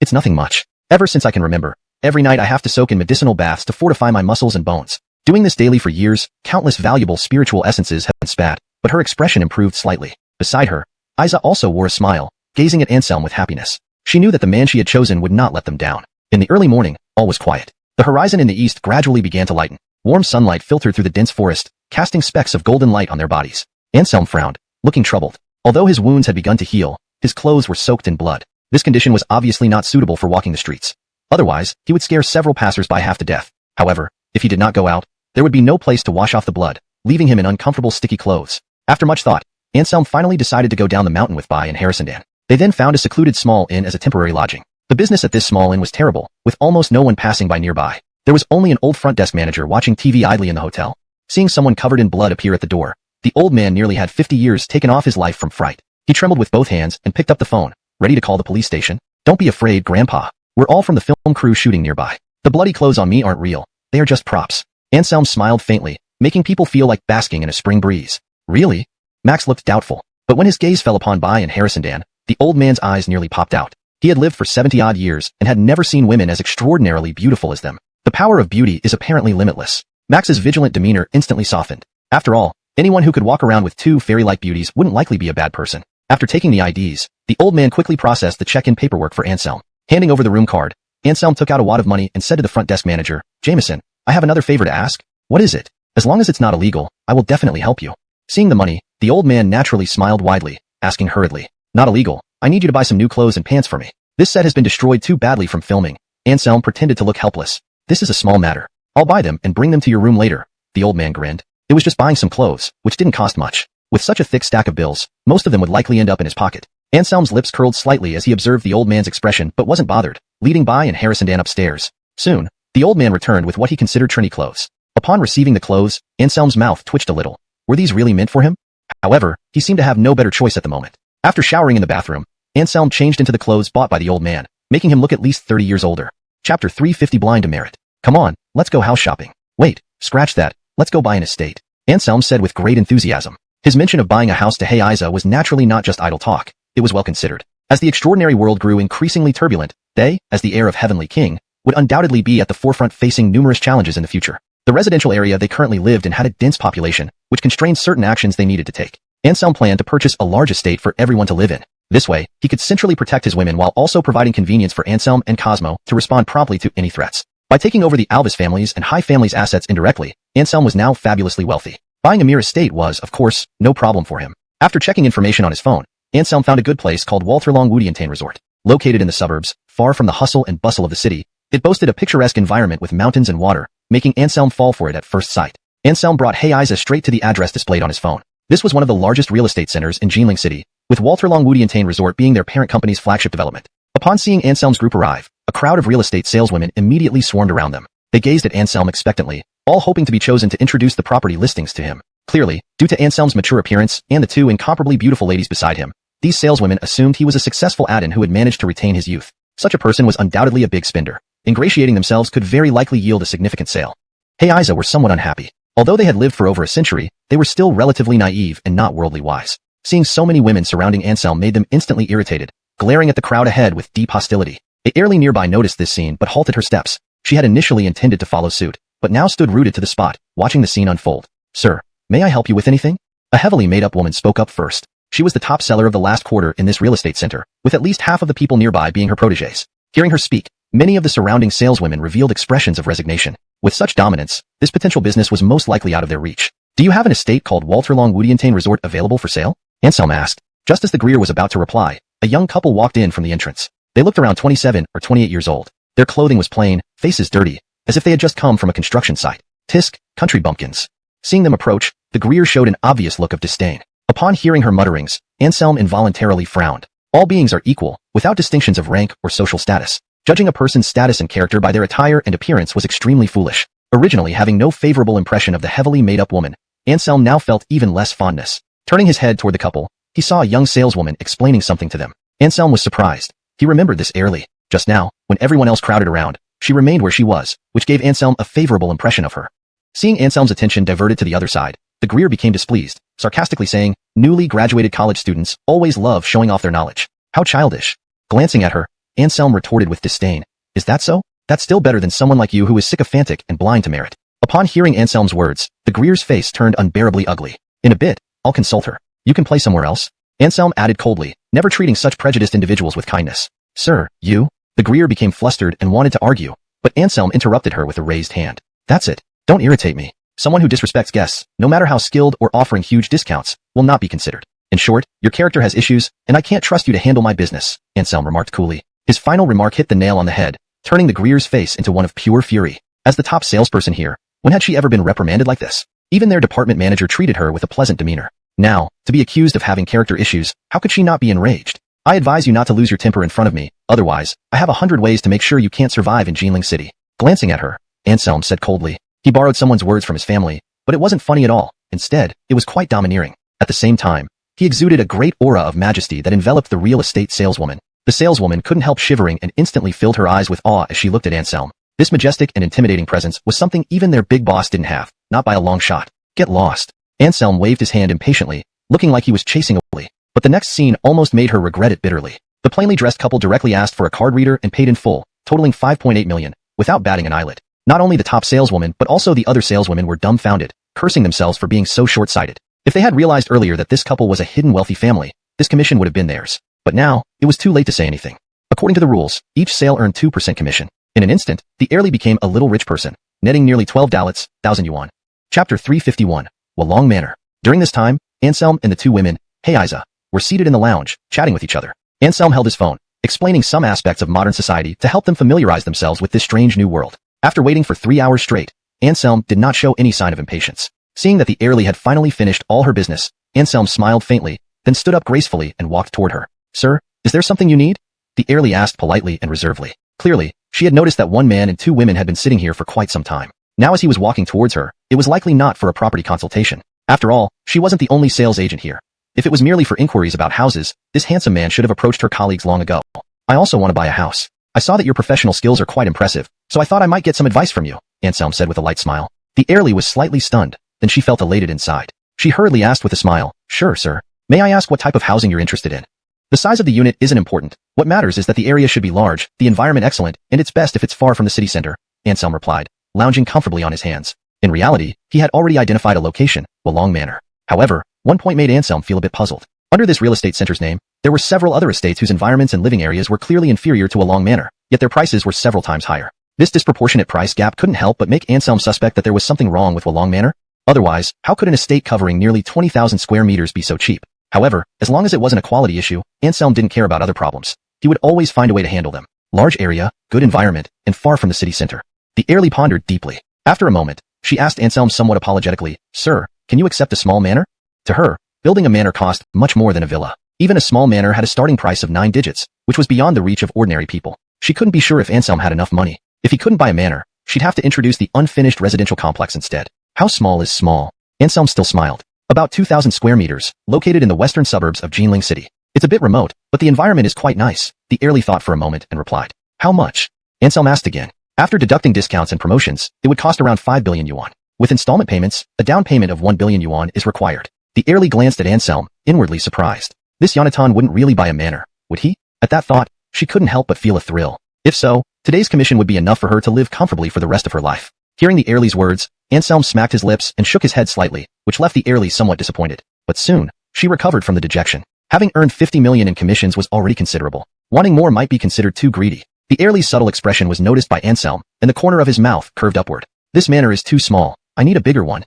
It's nothing much. Ever since I can remember, every night I have to soak in medicinal baths to fortify my muscles and bones. Doing this daily for years, countless valuable spiritual essences have been spat, but her expression improved slightly. Beside her, Isa also wore a smile, gazing at Anselm with happiness. She knew that the man she had chosen would not let them down. In the early morning, all was quiet. The horizon in the east gradually began to lighten. Warm sunlight filtered through the dense forest, casting specks of golden light on their bodies. Anselm frowned, looking troubled. Although his wounds had begun to heal, his clothes were soaked in blood. This condition was obviously not suitable for walking the streets. Otherwise, he would scare several passers-by half to death. However, if he did not go out, there would be no place to wash off the blood, leaving him in uncomfortable sticky clothes. After much thought, Anselm finally decided to go down the mountain with Bai and Harrison Dan. They then found a secluded small inn as a temporary lodging. The business at this small inn was terrible, with almost no one passing by nearby. There was only an old front desk manager watching TV idly in the hotel. Seeing someone covered in blood appear at the door, the old man nearly had 50 years taken off his life from fright. He trembled with both hands and picked up the phone, ready to call the police station. Don't be afraid, Grandpa. We're all from the film crew shooting nearby. The bloody clothes on me aren't real. They are just props. Anselm smiled faintly, making people feel like basking in a spring breeze. Really? Max looked doubtful, but when his gaze fell upon Bai and Harrison Dan, the old man's eyes nearly popped out. He had lived for 70-odd years and had never seen women as extraordinarily beautiful as them. The power of beauty is apparently limitless. Max's vigilant demeanor instantly softened. After all, anyone who could walk around with 2 fairy-like beauties wouldn't likely be a bad person. After taking the IDs, the old man quickly processed the check-in paperwork for Anselm. Handing over the room card, Anselm took out a wad of money and said to the front desk manager, Jameson, I have another favor to ask. What is it? As long as it's not illegal, I will definitely help you. Seeing the money, the old man naturally smiled widely, asking hurriedly, not illegal, I need you to buy some new clothes and pants for me. This set has been destroyed too badly from filming. Anselm pretended to look helpless. This is a small matter. I'll buy them and bring them to your room later. The old man grinned. It was just buying some clothes, which didn't cost much. With such a thick stack of bills, most of them would likely end up in his pocket. Anselm's lips curled slightly as he observed the old man's expression but wasn't bothered, leading by and Harrison Dan upstairs. Soon, the old man returned with what he considered trini clothes. Upon receiving the clothes, Anselm's mouth twitched a little. Were these really meant for him? However, he seemed to have no better choice at the moment. After showering in the bathroom, Anselm changed into the clothes bought by the old man, making him look at least 30 years older. Chapter 350 Blind to Merit. Come on, let's go house shopping. Wait, scratch that, let's go buy an estate. Anselm said with great enthusiasm. His mention of buying a house to Heiza was naturally not just idle talk, it was well considered. As the extraordinary world grew increasingly turbulent, they, as the heir of Heavenly King, would undoubtedly be at the forefront facing numerous challenges in the future. The residential area they currently lived in had a dense population, which constrained certain actions they needed to take. Anselm planned to purchase a large estate for everyone to live in. This way, he could centrally protect his women while also providing convenience for Anselm and Cosmo to respond promptly to any threats. By taking over the Alvis family's and High family's assets indirectly, Anselm was now fabulously wealthy. Buying a mere estate was, of course, no problem for him. After checking information on his phone, Anselm found a good place called Walterlong Wudiantain Resort. Located in the suburbs, far from the hustle and bustle of the city, it boasted a picturesque environment with mountains and water, making Anselm fall for it at first sight. Anselm brought Heiza straight to the address displayed on his phone. This was one of the largest real estate centers in Jinling City, with Walterlong Wudiantain Resort being their parent company's flagship development. Upon seeing Anselm's group arrive, a crowd of real estate saleswomen immediately swarmed around them. They gazed at Anselm expectantly, all hoping to be chosen to introduce the property listings to him. Clearly, due to Anselm's mature appearance and the two incomparably beautiful ladies beside him, these saleswomen assumed he was a successful add-in who had managed to retain his youth. Such a person was undoubtedly a big spender. Ingratiating themselves could very likely yield a significant sale. Heiza were somewhat unhappy. Although they had lived for over a century, they were still relatively naive and not worldly wise. Seeing so many women surrounding Anselm made them instantly irritated, glaring at the crowd ahead with deep hostility. A heirly nearby noticed this scene but halted her steps. She had initially intended to follow suit, but now stood rooted to the spot, watching the scene unfold. Sir, may I help you with anything? A heavily made-up woman spoke up first. She was the top seller of the last quarter in this real estate center, with at least half of the people nearby being her protégés. Hearing her speak, many of the surrounding saleswomen revealed expressions of resignation. With such dominance, this potential business was most likely out of their reach. Do you have an estate called Walterlong Wudiantain Resort available for sale? Anselm asked. Just as the Greer was about to reply, a young couple walked in from the entrance. They looked around 27 or 28 years old. Their clothing was plain, faces dirty, as if they had just come from a construction site. Tisk, country bumpkins. Seeing them approach, the Greer showed an obvious look of disdain. Upon hearing her mutterings, Anselm involuntarily frowned. All beings are equal, without distinctions of rank or social status. Judging a person's status and character by their attire and appearance was extremely foolish. Originally having no favorable impression of the heavily made-up woman, Anselm now felt even less fondness. Turning his head toward the couple, he saw a young saleswoman explaining something to them. Anselm was surprised. He remembered this airily. Just now, when everyone else crowded around, she remained where she was, which gave Anselm a favorable impression of her. Seeing Anselm's attention diverted to the other side, the Greer became displeased, sarcastically saying, newly graduated college students always love showing off their knowledge. How childish. Glancing at her, Anselm retorted with disdain. Is that so? That's still better than someone like you who is sycophantic and blind to merit. Upon hearing Anselm's words, the Greer's face turned unbearably ugly. In a bit, I'll consult her. You can play somewhere else. Anselm added coldly, never treating such prejudiced individuals with kindness. Sir, you? The Greer became flustered and wanted to argue, but Anselm interrupted her with a raised hand. That's it. Don't irritate me. Someone who disrespects guests, no matter how skilled or offering huge discounts, will not be considered. In short, your character has issues, and I can't trust you to handle my business, Anselm remarked coolly. His final remark hit the nail on the head, turning the Greer's face into one of pure fury. As the top salesperson here, when had she ever been reprimanded like this? Even their department manager treated her with a pleasant demeanor. Now, to be accused of having character issues, how could she not be enraged? I advise you not to lose your temper in front of me, otherwise, I have 100 ways to make sure you can't survive in Jinling City. Glancing at her, Anselm said coldly. He borrowed someone's words from his family, but it wasn't funny at all. Instead, it was quite domineering. At the same time, he exuded a great aura of majesty that enveloped the real estate saleswoman. The saleswoman couldn't help shivering and instantly filled her eyes with awe as she looked at Anselm. This majestic and intimidating presence was something even their big boss didn't have, not by a long shot. Get lost. Anselm waved his hand impatiently, looking like he was chasing a bully. But the next scene almost made her regret it bitterly. The plainly dressed couple directly asked for a card reader and paid in full, totaling 5.8 million, without batting an eyelid. Not only the top saleswoman but also the other saleswomen were dumbfounded, cursing themselves for being so short-sighted. If they had realized earlier that this couple was a hidden wealthy family, this commission would have been theirs. But now, it was too late to say anything. According to the rules, each sale earned 2% commission. In an instant, the heirly became a little rich person, netting nearly 12 dalits, 1,000 yuan. Chapter 351, Wulong Manor. During this time, Anselm and the two women, Heiza, were seated in the lounge, chatting with each other. Anselm held his phone, explaining some aspects of modern society to help them familiarize themselves with this strange new world. After waiting for 3 hours straight, Anselm did not show any sign of impatience. Seeing that the heirly had finally finished all her business, Anselm smiled faintly, then stood up gracefully and walked toward her. Sir, is there something you need? The heirly asked politely and reservedly. Clearly, she had noticed that one man and two women had been sitting here for quite some time. Now as he was walking towards her, it was likely not for a property consultation. After all, she wasn't the only sales agent here. If it was merely for inquiries about houses, this handsome man should have approached her colleagues long ago. I also want to buy a house. I saw that your professional skills are quite impressive, so I thought I might get some advice from you, Anselm said with a light smile. The heirly was slightly stunned, then she felt elated inside. She hurriedly asked with a smile, Sure, sir. May I ask what type of housing you're interested in? The size of the unit isn't important. What matters is that the area should be large, the environment excellent, and it's best if it's far from the city center, Anselm replied, lounging comfortably on his hands. In reality, he had already identified a location, Wulong Manor. However, one point made Anselm feel a bit puzzled. Under this real estate center's name, there were several other estates whose environments and living areas were clearly inferior to Wulong Manor, yet their prices were several times higher. This disproportionate price gap couldn't help but make Anselm suspect that there was something wrong with Wulong Manor. Otherwise, how could an estate covering nearly 20,000 square meters be so cheap? However, as long as it wasn't a quality issue, Anselm didn't care about other problems. He would always find a way to handle them. Large area, good environment, and far from the city center. The heirly pondered deeply. After a moment, she asked Anselm somewhat apologetically, Sir, can you accept a small manor? To her, building a manor cost much more than a villa. Even a small manor had a starting price of 9 digits, which was beyond the reach of ordinary people. She couldn't be sure if Anselm had enough money. If he couldn't buy a manor, she'd have to introduce the unfinished residential complex instead. How small is small? Anselm still smiled. About 2,000 square meters, located in the western suburbs of Jinling City. It's a bit remote, but the environment is quite nice. The heirly thought for a moment and replied. How much? Anselm asked again. After deducting discounts and promotions, it would cost around 5 billion yuan. With installment payments, a down payment of 1 billion yuan is required. The heirly glanced at Anselm, inwardly surprised. This Yonatan wouldn't really buy a manor, would he? At that thought, she couldn't help but feel a thrill. If so, today's commission would be enough for her to live comfortably for the rest of her life. Hearing the heirly's words, Anselm smacked his lips and shook his head slightly, which left the heirly somewhat disappointed. But soon, she recovered from the dejection. Having earned 50 million in commissions was already considerable. Wanting more might be considered too greedy. The heirly's subtle expression was noticed by Anselm, and the corner of his mouth curved upward. This manor is too small. I need a bigger one.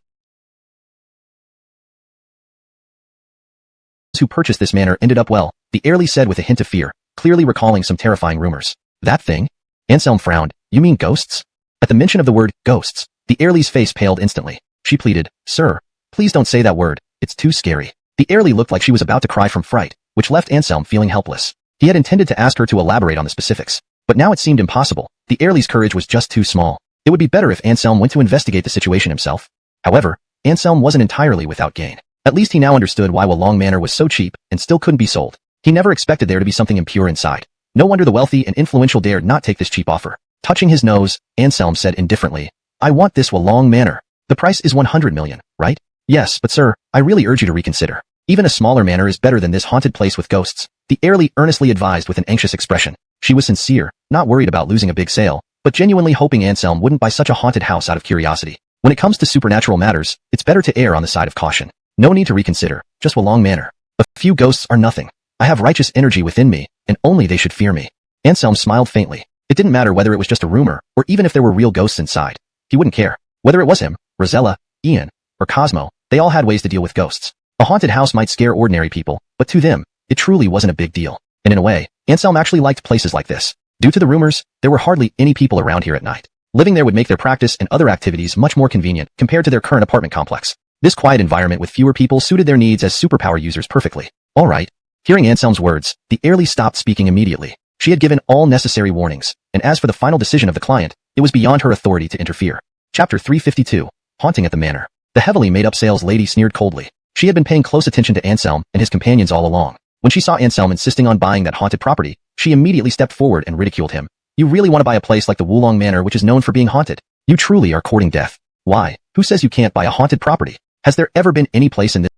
Those who purchased this manor ended up well, the heirly said with a hint of fear, clearly recalling some terrifying rumors. That thing? Anselm frowned. You mean ghosts? At the mention of the word ghosts, the heirly's face paled instantly. She pleaded, Sir, please don't say that word. It's too scary. The heirly looked like she was about to cry from fright, which left Anselm feeling helpless. He had intended to ask her to elaborate on the specifics, but now it seemed impossible. The heirly's courage was just too small. It would be better if Anselm went to investigate the situation himself. However, Anselm wasn't entirely without gain. At least he now understood why Wulong Manor was so cheap and still couldn't be sold. He never expected there to be something impure inside. No wonder the wealthy and influential dared not take this cheap offer. Touching his nose, Anselm said indifferently, I want this Wulong Manor. The price is 100 million, right? Yes, but sir, I really urge you to reconsider. Even a smaller manor is better than this haunted place with ghosts. The heirly earnestly advised with an anxious expression. She was sincere, not worried about losing a big sale, but genuinely hoping Anselm wouldn't buy such a haunted house out of curiosity. When it comes to supernatural matters, it's better to err on the side of caution. No need to reconsider, just Wulong Manor. A few ghosts are nothing. I have righteous energy within me, and only they should fear me. Anselm smiled faintly. It didn't matter whether it was just a rumor, or even if there were real ghosts inside. He wouldn't care. Whether it was him, Rosella, Ian, or Cosmo, they all had ways to deal with ghosts. A haunted house might scare ordinary people, but to them, it truly wasn't a big deal. And in a way, Anselm actually liked places like this. Due to the rumors, there were hardly any people around here at night. Living there would make their practice and other activities much more convenient compared to their current apartment complex. This quiet environment with fewer people suited their needs as superpower users perfectly. All right. Hearing Anselm's words, the heirly stopped speaking immediately. She had given all necessary warnings, and as for the final decision of the client, it was beyond her authority to interfere. Chapter 352, Haunting at the Manor. The heavily made-up sales lady sneered coldly. She had been paying close attention to Anselm and his companions all along. When she saw Anselm insisting on buying that haunted property, she immediately stepped forward and ridiculed him. You really want to buy a place like the Wulong Manor which is known for being haunted? You truly are courting death. Why? Who says you can't buy a haunted property? Has there ever been any place in this?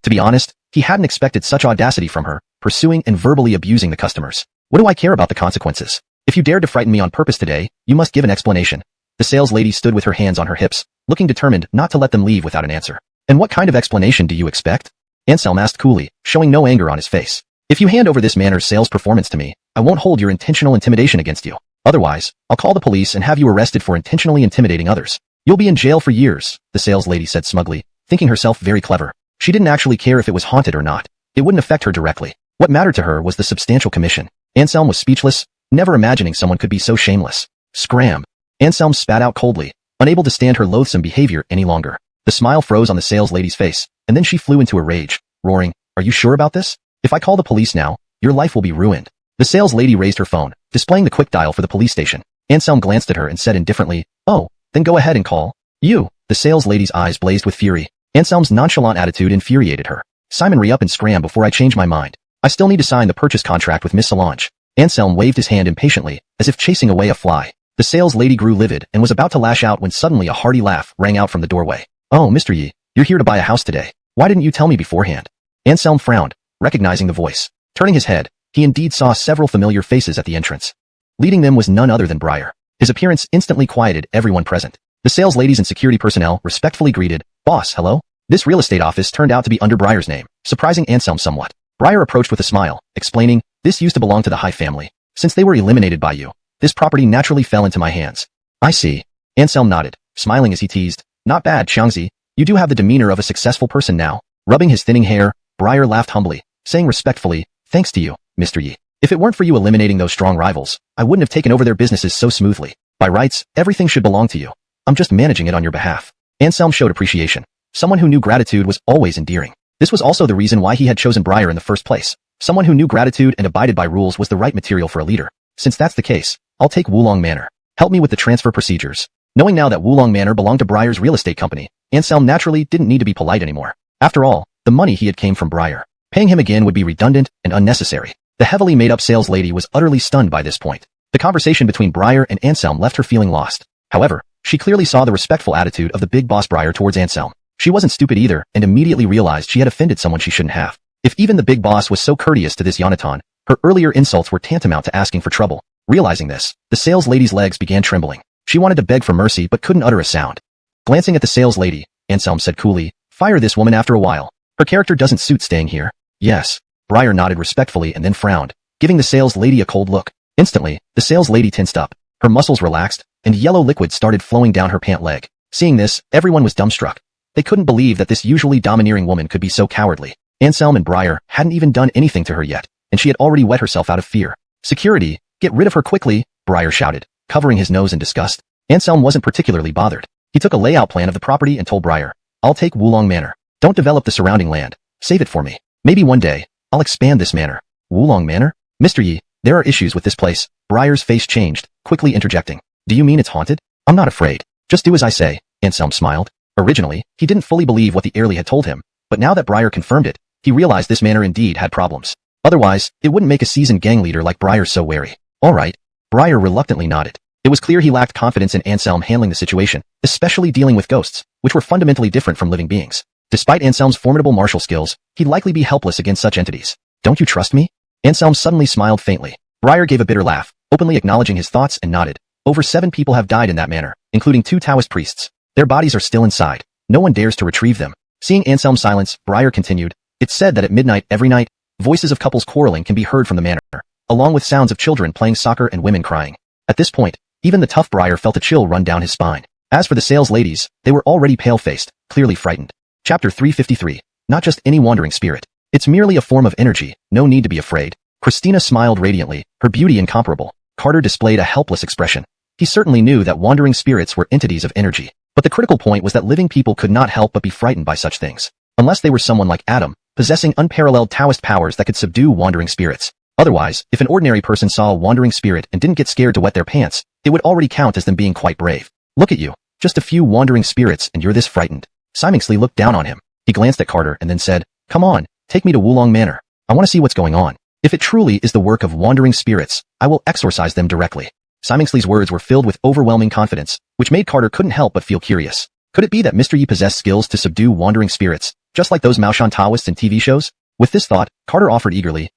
To be honest, he hadn't expected such audacity from her, pursuing and verbally abusing the customers. What do I care about the consequences? If you dared to frighten me on purpose today, you must give an explanation. The sales lady stood with her hands on her hips, looking determined not to let them leave without an answer. And what kind of explanation do you expect? Anselm asked coolly, showing no anger on his face. If you hand over this manor's sales performance to me, I won't hold your intentional intimidation against you. Otherwise, I'll call the police and have you arrested for intentionally intimidating others. You'll be in jail for years, the sales lady said smugly, thinking herself very clever. She didn't actually care if it was haunted or not. It wouldn't affect her directly. What mattered to her was the substantial commission. Anselm was speechless, never imagining someone could be so shameless. Scram. Anselm spat out coldly, unable to stand her loathsome behavior any longer. The smile froze on the sales lady's face, and then she flew into a rage, roaring, "Are you sure about this? If I call the police now, your life will be ruined." The sales lady raised her phone, displaying the quick dial for the police station. Anselm glanced at her and said indifferently, "Oh, then go ahead and call." "You." The sales lady's eyes blazed with fury. Anselm's nonchalant attitude infuriated her. "Simon, re up and scram before I change my mind. I still need to sign the purchase contract with Miss Solange." Anselm waved his hand impatiently, as if chasing away a fly. The sales lady grew livid and was about to lash out when suddenly a hearty laugh rang out from the doorway. "Oh, Mr. Yi, you're here to buy a house today. Why didn't you tell me beforehand?" Anselm frowned, recognizing the voice. Turning his head, he indeed saw several familiar faces at the entrance. Leading them was none other than Briar. His appearance instantly quieted everyone present. The sales ladies and security personnel respectfully greeted, "Boss, hello?" This real estate office turned out to be under Briar's name, surprising Anselm somewhat. Briar approached with a smile, explaining, "This used to belong to the Hai family. Since they were eliminated by you, this property naturally fell into my hands." "I see." Anselm nodded, smiling as he teased, "Not bad, Xiangzi. You do have the demeanor of a successful person now." Rubbing his thinning hair, Briar laughed humbly, saying respectfully, "Thanks to you, Mr. Yi. If it weren't for you eliminating those strong rivals, I wouldn't have taken over their businesses so smoothly. By rights, everything should belong to you. I'm just managing it on your behalf." Anselm showed appreciation. Someone who knew gratitude was always endearing. This was also the reason why he had chosen Briar in the first place. Someone who knew gratitude and abided by rules was the right material for a leader. Since that's the case, I'll take Wulong Manor. Help me with the transfer procedures. Knowing now that Wulong Manor belonged to Briar's real estate company, Anselm naturally didn't need to be polite anymore. After all, the money he had came from Briar. Paying him again would be redundant and unnecessary. The heavily made-up sales lady was utterly stunned by this point. The conversation between Briar and Anselm left her feeling lost. However, she clearly saw the respectful attitude of the big boss Briar towards Anselm. She wasn't stupid either and immediately realized she had offended someone she shouldn't have. If even the big boss was so courteous to this Yonatan, her earlier insults were tantamount to asking for trouble. Realizing this, the sales lady's legs began trembling. She wanted to beg for mercy but couldn't utter a sound. Glancing at the sales lady, Anselm said coolly, "Fire this woman after a while. Her character doesn't suit staying here." "Yes." Briar nodded respectfully and then frowned, giving the sales lady a cold look. Instantly, the sales lady tensed up. Her muscles relaxed, and yellow liquid started flowing down her pant leg. Seeing this, everyone was dumbstruck. They couldn't believe that this usually domineering woman could be so cowardly. Anselm and Briar hadn't even done anything to her yet, and she had already wet herself out of fear. "Security, get rid of her quickly," Briar shouted, covering his nose in disgust. Anselm wasn't particularly bothered. He took a layout plan of the property and told Briar, "I'll take Wulong Manor. Don't develop the surrounding land. Save it for me. Maybe one day, I'll expand this manor." "Wulong Manor? Mr. Yi, there are issues with this place." Briar's face changed, quickly interjecting, "Do you mean it's haunted?" "I'm not afraid. Just do as I say," Anselm smiled. Originally, he didn't fully believe what the Heirly had told him, but now that Briar confirmed it, he realized this manor indeed had problems. Otherwise, it wouldn't make a seasoned gang leader like Briar so wary. "All right." Briar reluctantly nodded. It was clear he lacked confidence in Anselm handling the situation, especially dealing with ghosts, which were fundamentally different from living beings. Despite Anselm's formidable martial skills, he'd likely be helpless against such entities. "Don't you trust me?" Anselm suddenly smiled faintly. Briar gave a bitter laugh, openly acknowledging his thoughts and nodded. "Over 7 people have died in that manor, including 2 Taoist priests. Their bodies are still inside. No one dares to retrieve them." Seeing Anselm's silence, Briar continued, "It's said that at midnight every night, voices of couples quarreling can be heard from the manor, along with sounds of children playing soccer and women crying." At this point, even the tough Briar felt a chill run down his spine. As for the sales ladies, they were already pale-faced, clearly frightened. Chapter 353. Not just any wandering spirit. It's merely a form of energy, no need to be afraid. Christina smiled radiantly, her beauty incomparable. Carter displayed a helpless expression. He certainly knew that wandering spirits were entities of energy. But the critical point was that living people could not help but be frightened by such things. Unless they were someone like Adam, possessing unparalleled Taoist powers that could subdue wandering spirits. Otherwise, if an ordinary person saw a wandering spirit and didn't get scared to wet their pants, it would already count as them being quite brave. "Look at you. Just a few wandering spirits and you're this frightened." Simingsley looked down on him. He glanced at Carter and then said, "Come on, take me to Wulong Manor. I want to see what's going on. If it truly is the work of wandering spirits, I will exorcise them directly." Simingsley's words were filled with overwhelming confidence, which made Carter couldn't help but feel curious. Could it be that Mr. Yi possessed skills to subdue wandering spirits, just like those Maoshan Taoists in TV shows? With this thought, Carter offered eagerly,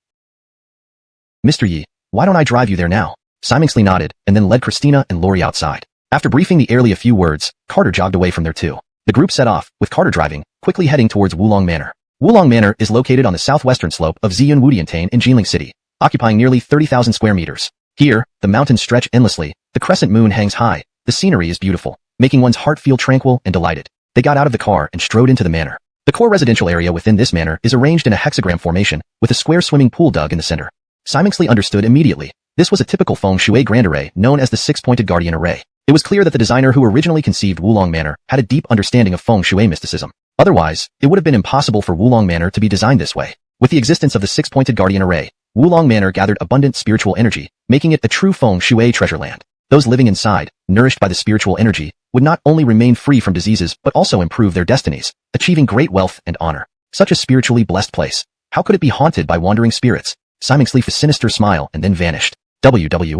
"Mr. Yi, why don't I drive you there now?" Simingsley nodded, and then led Christina and Lori outside. After briefing the Heirly a few words, Carter jogged away from there too. The group set off, with Carter driving, quickly heading towards Wulong Manor. Wulong Manor is located on the southwestern slope of Ziyun Wudiantain in Jilin City, occupying nearly 30,000 square meters. Here, the mountains stretch endlessly, the crescent moon hangs high, the scenery is beautiful. making one's heart feel tranquil and delighted. They got out of the car and strode into the manor. The core residential area within this manor is arranged in a hexagram formation, with a square swimming pool dug in the center. Simingsley understood immediately. This was a typical feng shui grand array known as the six-pointed guardian array. It was clear that the designer who originally conceived Wulong Manor had a deep understanding of feng shui mysticism. Otherwise, it would have been impossible for Wulong Manor to be designed this way. With the existence of the six-pointed guardian array, Wulong Manor gathered abundant spiritual energy, making it a true feng shui treasure land. Those living inside, nourished by the spiritual energy, would not only remain free from diseases but also improve their destinies, achieving great wealth and honor. Such a spiritually blessed place. How could it be haunted by wandering spirits? Simingsley a sinister smile and then vanished. What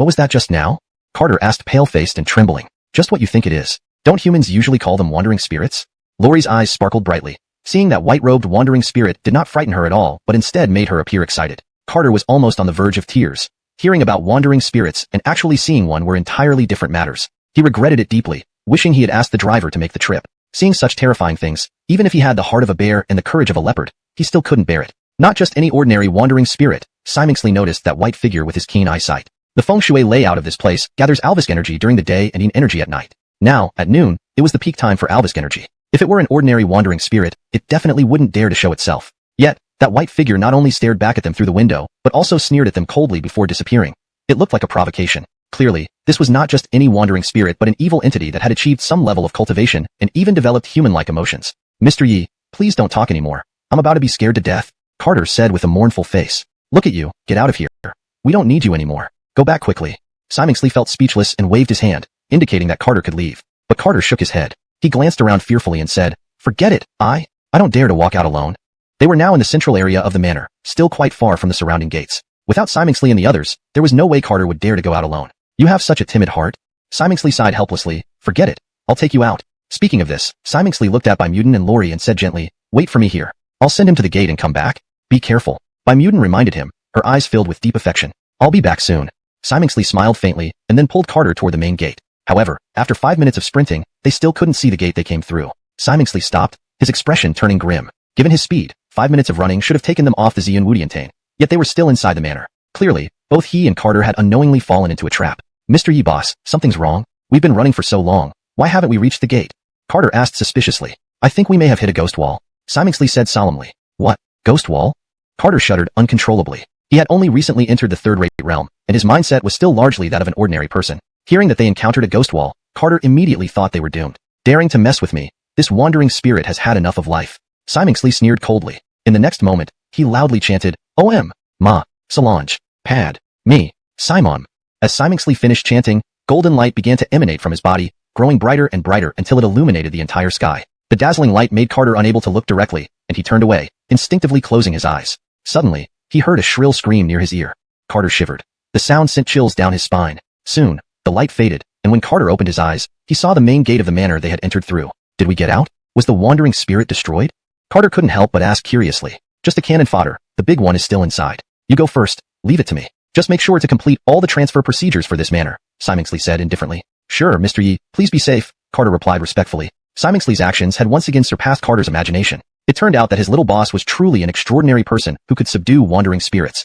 was that just now? Carter asked, pale-faced and trembling. Just what you think it is. Don't humans usually call them wandering spirits? Lori's eyes sparkled brightly. Seeing that white-robed wandering spirit did not frighten her at all, but instead made her appear excited. Carter was almost on the verge of tears. Hearing about wandering spirits and actually seeing one were entirely different matters. He regretted it deeply, wishing he had asked the driver to make the trip. Seeing such terrifying things, even if he had the heart of a bear and the courage of a leopard, he still couldn't bear it. Not just any ordinary wandering spirit. Simingsley noticed that white figure with his keen eyesight. The feng shui layout of this place gathers Alvisk energy during the day and yin energy at night. Now, at noon, it was the peak time for Alvisk energy. If it were an ordinary wandering spirit, it definitely wouldn't dare to show itself. Yet, that white figure not only stared back at them through the window, but also sneered at them coldly before disappearing. It looked like a provocation. Clearly, this was not just any wandering spirit but an evil entity that had achieved some level of cultivation and even developed human-like emotions. Mr. Yi, please don't talk anymore. I'm about to be scared to death, Carter said with a mournful face. Look at you, get out of here. We don't need you anymore. Go back quickly. Simingsley felt speechless and waved his hand, indicating that Carter could leave. But Carter shook his head. He glanced around fearfully and said, Forget it, I don't dare to walk out alone. They were now in the central area of the manor, still quite far from the surrounding gates. Without Simingsley and the others, there was no way Carter would dare to go out alone. You have such a timid heart? Simingsley sighed helplessly. Forget it. I'll take you out. Speaking of this, Simingsley looked at Bimuden and Lori and said gently, Wait for me here. I'll send him to the gate and come back. Be careful. Bimuden reminded him, her eyes filled with deep affection. I'll be back soon. Simingsley smiled faintly and then pulled Carter toward the main gate. However, after 5 minutes of sprinting, they still couldn't see the gate they came through. Simingsley stopped, his expression turning grim. Given his speed, 5 minutes of running should have taken them off the Xian Wudiantane. Yet they were still inside the manor. Clearly, both he and Carter had unknowingly fallen into a trap. Mr. Yi boss, something's wrong. We've been running for so long. Why haven't we reached the gate? Carter asked suspiciously. I think we may have hit a ghost wall. Simingsley said solemnly. What? Ghost wall? Carter shuddered uncontrollably. He had only recently entered the third-rate realm, and his mindset was still largely that of an ordinary person. Hearing that they encountered a ghost wall, Carter immediately thought they were doomed. Daring to mess with me, this wandering spirit has had enough of life. Simingsley sneered coldly. In the next moment, he loudly chanted, O.M. Ma, Solange, Pad, me, Simon. As Simingsley finished chanting, golden light began to emanate from his body, growing brighter and brighter until it illuminated the entire sky. The dazzling light made Carter unable to look directly, and he turned away, instinctively closing his eyes. Suddenly, he heard a shrill scream near his ear. Carter shivered. The sound sent chills down his spine. Soon, the light faded, and when Carter opened his eyes, he saw the main gate of the manor they had entered through. Did we get out? Was the wandering spirit destroyed? Carter couldn't help but ask curiously. Just a cannon fodder, the big one is still inside. You go first, leave it to me. Just make sure to complete all the transfer procedures for this manor, Simingsley said indifferently. Sure, Mr. Yi, please be safe, Carter replied respectfully. Simingsley's actions had once again surpassed Carter's imagination. It turned out that his little boss was truly an extraordinary person who could subdue wandering spirits.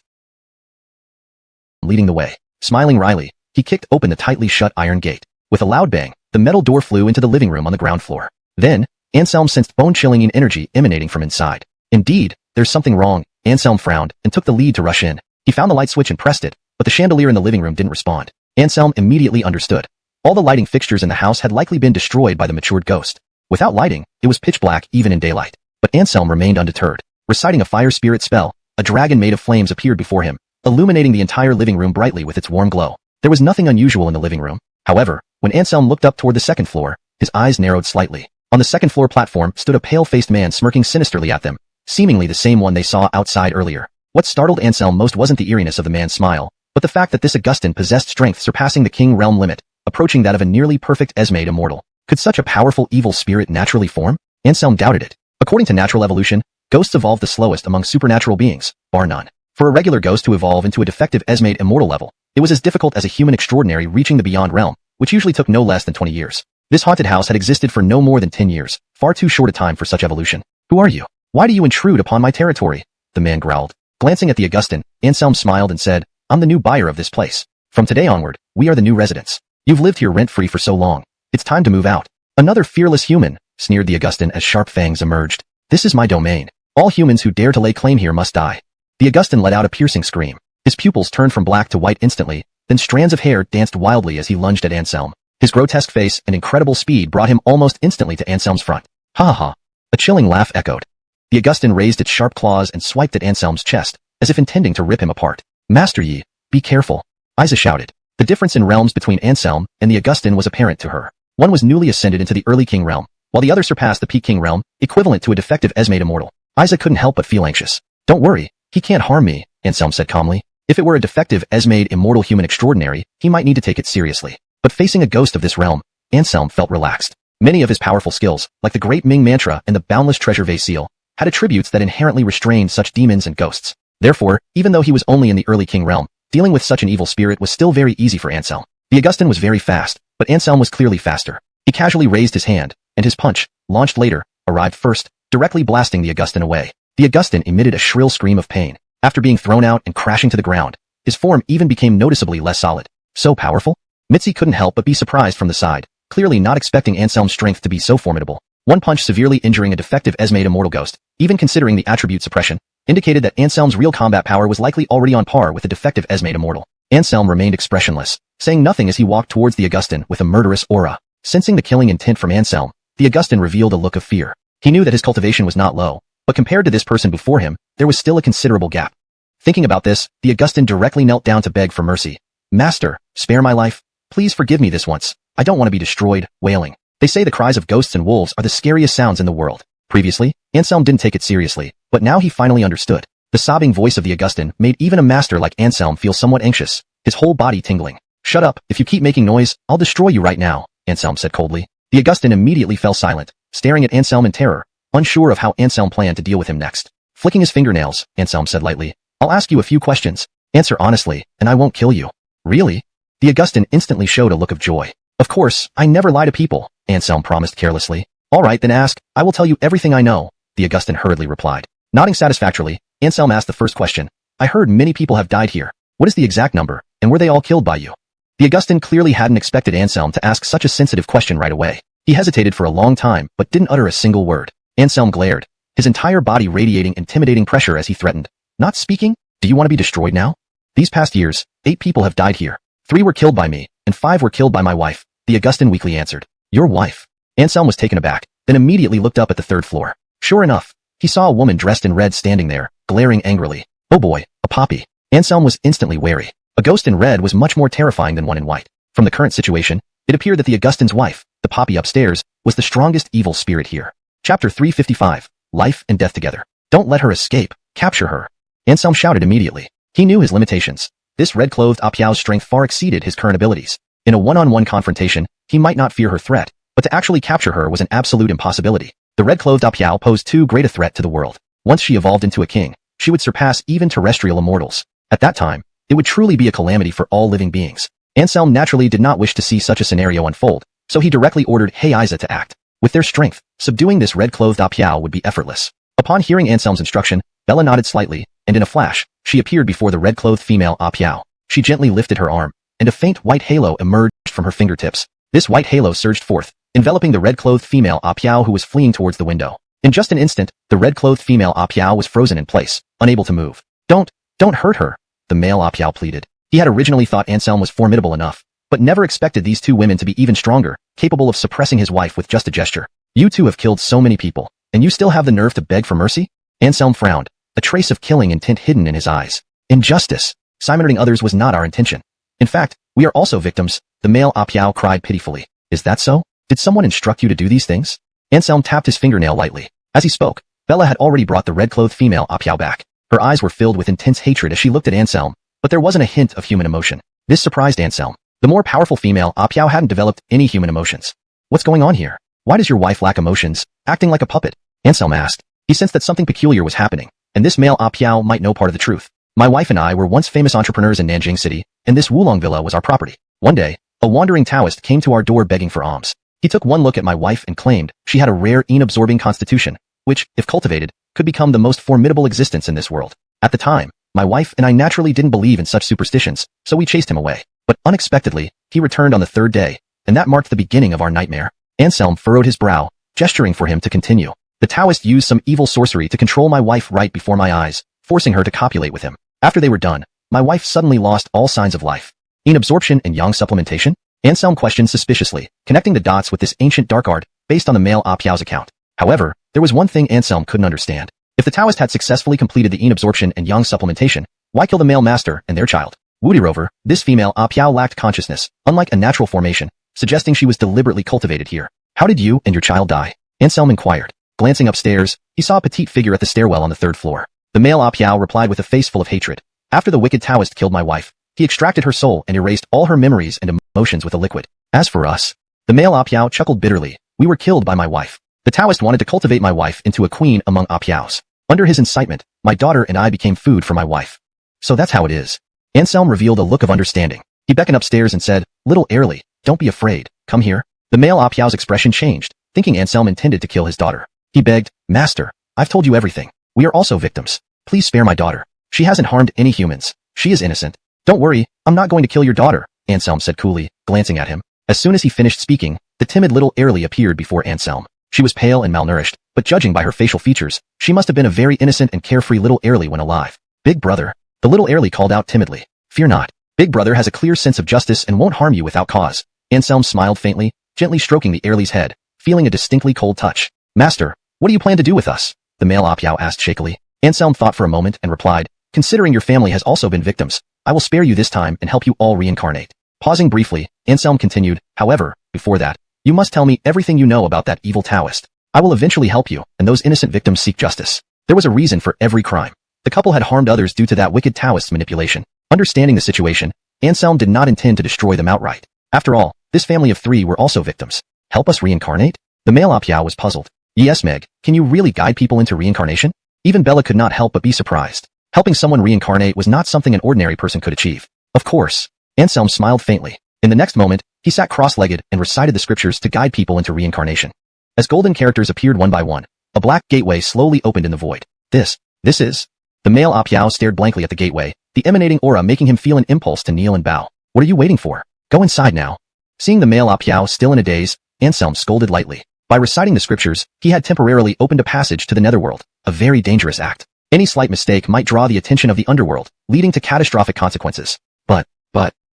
Leading the way, smiling wryly, he kicked open the tightly shut iron gate. With a loud bang, the metal door flew into the living room on the ground floor. Then, Anselm sensed bone-chilling energy emanating from inside. Indeed, there's something wrong. Anselm frowned and took the lead to rush in. He found the light switch and pressed it, but the chandelier in the living room didn't respond. Anselm immediately understood. All the lighting fixtures in the house had likely been destroyed by the matured ghost. Without lighting, it was pitch black even in daylight. But Anselm remained undeterred. Reciting a fire spirit spell, a dragon made of flames appeared before him, illuminating the entire living room brightly with its warm glow. There was nothing unusual in the living room. However, when Anselm looked up toward the second floor, his eyes narrowed slightly. On the second floor platform stood a pale-faced man smirking sinisterly at them, seemingly the same one they saw outside earlier. What startled Anselm most wasn't the eeriness of the man's smile, but the fact that this Augustin possessed strength surpassing the king realm limit, approaching that of a nearly perfect Esmade immortal. Could such a powerful evil spirit naturally form? Anselm doubted it. According to natural evolution, ghosts evolve the slowest among supernatural beings, bar none. For a regular ghost to evolve into a defective Esmade immortal level, it was as difficult as a human extraordinary reaching the beyond realm, which usually took no less than 20 years. This haunted house had existed for no more than 10 years, far too short a time for such evolution. Who are you? Why do you intrude upon my territory? The man growled. Glancing at the Augustin, Anselm smiled and said, I'm the new buyer of this place. From today onward, we are the new residents. You've lived here rent-free for so long. It's time to move out. Another fearless human, sneered the Augustin as sharp fangs emerged. This is my domain. All humans who dare to lay claim here must die. The Augustin let out a piercing scream. His pupils turned from black to white instantly, then strands of hair danced wildly as he lunged at Anselm. His grotesque face and incredible speed brought him almost instantly to Anselm's front. Ha ha ha. A chilling laugh echoed. The Augustin raised its sharp claws and swiped at Anselm's chest, as if intending to rip him apart. Master Yi, be careful, Isa shouted. The difference in realms between Anselm and the Augustin was apparent to her. One was newly ascended into the early king realm, while the other surpassed the peak king realm, equivalent to a defective Esmade immortal. Isa couldn't help but feel anxious. Don't worry, he can't harm me, Anselm said calmly. If it were a defective Esmade immortal human extraordinary, he might need to take it seriously. But facing a ghost of this realm, Anselm felt relaxed. Many of his powerful skills, like the Great Ming Mantra and the Boundless Treasure Vase Seal, had attributes that inherently restrained such demons and ghosts. Therefore, even though he was only in the early king realm, dealing with such an evil spirit was still very easy for Anselm. The Augustin was very fast, but Anselm was clearly faster. He casually raised his hand, and his punch, launched later, arrived first, directly blasting the Augustin away. The Augustin emitted a shrill scream of pain. After being thrown out and crashing to the ground, his form even became noticeably less solid. So powerful? Mitzi couldn't help but be surprised from the side, clearly not expecting Anselm's strength to be so formidable. One punch severely injuring a defective Esmade immortal ghost, even considering the attribute suppression, indicated that Anselm's real combat power was likely already on par with the defective Esmade immortal. Anselm remained expressionless, saying nothing as he walked towards the Augustin with a murderous aura. Sensing the killing intent from Anselm, the Augustin revealed a look of fear. He knew that his cultivation was not low, but compared to this person before him, there was still a considerable gap. Thinking about this, the Augustin directly knelt down to beg for mercy. Master, spare my life. Please forgive me this once. I don't want to be destroyed, wailing. They say the cries of ghosts and wolves are the scariest sounds in the world. Previously, Anselm didn't take it seriously, but now he finally understood. The sobbing voice of the Augustin made even a master like Anselm feel somewhat anxious, his whole body tingling. Shut up, if you keep making noise, I'll destroy you right now, Anselm said coldly. The Augustin immediately fell silent, staring at Anselm in terror, unsure of how Anselm planned to deal with him next. Flicking his fingernails, Anselm said lightly, I'll ask you a few questions. Answer honestly, and I won't kill you. Really? The Augustin instantly showed a look of joy. Of course, I never lie to people, Anselm promised carelessly. All right, then ask, I will tell you everything I know, the Augustin hurriedly replied. Nodding satisfactorily, Anselm asked the first question. I heard many people have died here. What is the exact number, and were they all killed by you? The Augustin clearly hadn't expected Anselm to ask such a sensitive question right away. He hesitated for a long time, but didn't utter a single word. Anselm glared, his entire body radiating intimidating pressure as he threatened. Not speaking? Do you want to be destroyed now? These past years, 8 people have died here. 3 were killed by me, and 5 were killed by my wife, the Augustin weakly answered. Your wife? Anselm was taken aback, then immediately looked up at the 3rd floor. Sure enough, he saw a woman dressed in red standing there, glaring angrily. Oh boy, a poppy. Anselm was instantly wary. A ghost in red was much more terrifying than one in white. From the current situation, it appeared that the Augustin's wife, the poppy upstairs, was the strongest evil spirit here. Chapter 355, Life and Death Together. Don't let her escape, capture her. Anselm shouted immediately. He knew his limitations. This red-clothed Apiao's strength far exceeded his current abilities. In a one-on-one confrontation, he might not fear her threat, but to actually capture her was an absolute impossibility. The red-clothed Apiao posed too great a threat to the world. Once she evolved into a king, she would surpass even terrestrial immortals. At that time, it would truly be a calamity for all living beings. Anselm naturally did not wish to see such a scenario unfold, so he directly ordered Isa to act. With their strength, subduing this red-clothed Apiao would be effortless. Upon hearing Anselm's instruction, Bella nodded slightly, and in a flash, she appeared before the red-clothed female Apiao. She gently lifted her arm, and a faint white halo emerged from her fingertips. This white halo surged forth, enveloping the red-clothed female Apiao who was fleeing towards the window. In just an instant, the red-clothed female Apiao was frozen in place, unable to move. Don't hurt her, the male Apiao pleaded. He had originally thought Anselm was formidable enough, but never expected these 2 women to be even stronger, capable of suppressing his wife with just a gesture. You 2 have killed so many people, and you still have the nerve to beg for mercy? Anselm frowned, a trace of killing intent hidden in his eyes. Injustice. Simoning others was not our intention. In fact, we are also victims, the male Apiao cried pitifully. Is that so? Did someone instruct you to do these things? Anselm tapped his fingernail lightly. As he spoke, Bella had already brought the red-clothed female Apiao back. Her eyes were filled with intense hatred as she looked at Anselm, but there wasn't a hint of human emotion. This surprised Anselm. The more powerful female Apiao hadn't developed any human emotions. What's going on here? Why does your wife lack emotions, acting like a puppet? Anselm asked. He sensed that something peculiar was happening, and this male Apiao might know part of the truth. My wife and I were once famous entrepreneurs in Nanjing City, and this Wulong Villa was our property. One day, a wandering Taoist came to our door begging for alms. He took one look at my wife and claimed she had a rare yin-absorbing constitution, which, if cultivated, could become the most formidable existence in this world. At the time, my wife and I naturally didn't believe in such superstitions, so we chased him away. But unexpectedly, he returned on the 3rd day, and that marked the beginning of our nightmare. Anselm furrowed his brow, gesturing for him to continue. The Taoist used some evil sorcery to control my wife right before my eyes, forcing her to copulate with him. After they were done, my wife suddenly lost all signs of life. Yin absorption and yang supplementation? Anselm questioned suspiciously, connecting the dots with this ancient dark art based on the male Ah Piao's account. However, there was one thing Anselm couldn't understand. If the Taoist had successfully completed the yin absorption and yang supplementation, why kill the male master and their child? Moreover, this female Ah Piao lacked consciousness, unlike a natural formation, suggesting she was deliberately cultivated here. How did you and your child die? Anselm inquired. Glancing upstairs, he saw a petite figure at the stairwell on the 3rd floor. The male Ah Piao replied with a face full of hatred. After the wicked Taoist killed my wife, he extracted her soul and erased all her memories and emotions with a liquid. As for us, the male Ah Piao chuckled bitterly. We were killed by my wife. The Taoist wanted to cultivate my wife into a queen among Ah Piaos. Under his incitement, my daughter and I became food for my wife. So that's how it is. Anselm revealed a look of understanding. He beckoned upstairs and said, "Little Airly, don't be afraid, come here." The male Ah Piao's expression changed, thinking Anselm intended to kill his daughter. He begged, "Master, I've told you everything. We are also victims. Please spare my daughter. She hasn't harmed any humans. She is innocent." "Don't worry, I'm not going to kill your daughter," Anselm said coolly, glancing at him. As soon as he finished speaking, the timid little Airly appeared before Anselm. She was pale and malnourished, but judging by her facial features, she must have been a very innocent and carefree little Airly when alive. "Big brother," the little Airly called out timidly. "Fear not. Big brother has a clear sense of justice and won't harm you without cause." Anselm smiled faintly, gently stroking the Airly's head, feeling a distinctly cold touch. "Master, what do you plan to do with us?" the male Ah Piao asked shakily. Anselm thought for a moment and replied, "Considering your family has also been victims, I will spare you this time and help you all reincarnate." Pausing briefly, Anselm continued, "However, before that, you must tell me everything you know about that evil Taoist. I will eventually help you, and those innocent victims seek justice. There was a reason for every crime. The couple had harmed others due to that wicked Taoist's manipulation." Understanding the situation, Anselm did not intend to destroy them outright. After all, this family of 3 were also victims. "Help us reincarnate?" The male Ah Piao was puzzled. "Yes, Meg, can you really guide people into reincarnation?" Even Bella could not help but be surprised. Helping someone reincarnate was not something an ordinary person could achieve. "Of course." Anselm smiled faintly. In the next moment, he sat cross-legged and recited the scriptures to guide people into reincarnation. As golden characters appeared one by one, a black gateway slowly opened in the void. This is... The male Ah Piao stared blankly at the gateway, the emanating aura making him feel an impulse to kneel and bow. "What are you waiting for? Go inside now." Seeing the male Ah Piao still in a daze, Anselm scolded lightly. By reciting the scriptures, he had temporarily opened a passage to the netherworld, a very dangerous act. Any slight mistake might draw the attention of the underworld, leading to catastrophic consequences. But,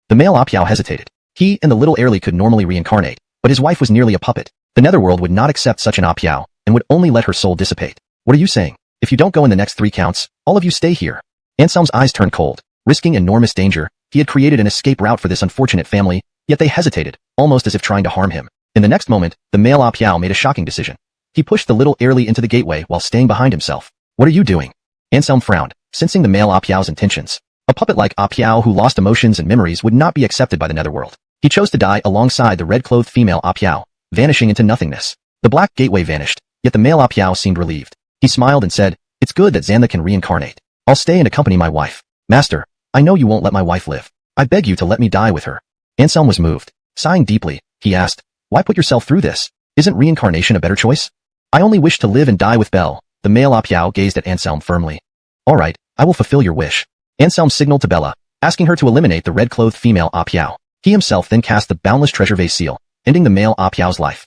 the male Ah Piao hesitated. He and the little Airly could normally reincarnate, but his wife was nearly a puppet. The netherworld would not accept such an Ah Piao, and would only let her soul dissipate. "What are you saying? If you don't go in the next 3 counts, all of you stay here." Anselm's eyes turned cold. Risking enormous danger, he had created an escape route for this unfortunate family, yet they hesitated, almost as if trying to harm him. In the next moment, the male Ah Piao made a shocking decision. He pushed the little Airly into the gateway while staying behind himself. "What are you doing?" Anselm frowned, sensing the male Ah Piao's intentions. A puppet like Ah Piao who lost emotions and memories would not be accepted by the netherworld. He chose to die alongside the red-clothed female Ah Piao, vanishing into nothingness. The black gateway vanished, yet the male Ah Piao seemed relieved. He smiled and said, "It's good that Xantha can reincarnate. I'll stay and accompany my wife. Master, I know you won't let my wife live. I beg you to let me die with her." Anselm was moved. Sighing deeply, he asked, "Why put yourself through this? Isn't reincarnation a better choice?" "I only wish to live and die with Belle." The male Ah Piao gazed at Anselm firmly. "All right, I will fulfill your wish." Anselm signaled to Bella, asking her to eliminate the red-clothed female Ah Piao. He himself then cast the boundless treasure vase seal, ending the male Ah Piao's life.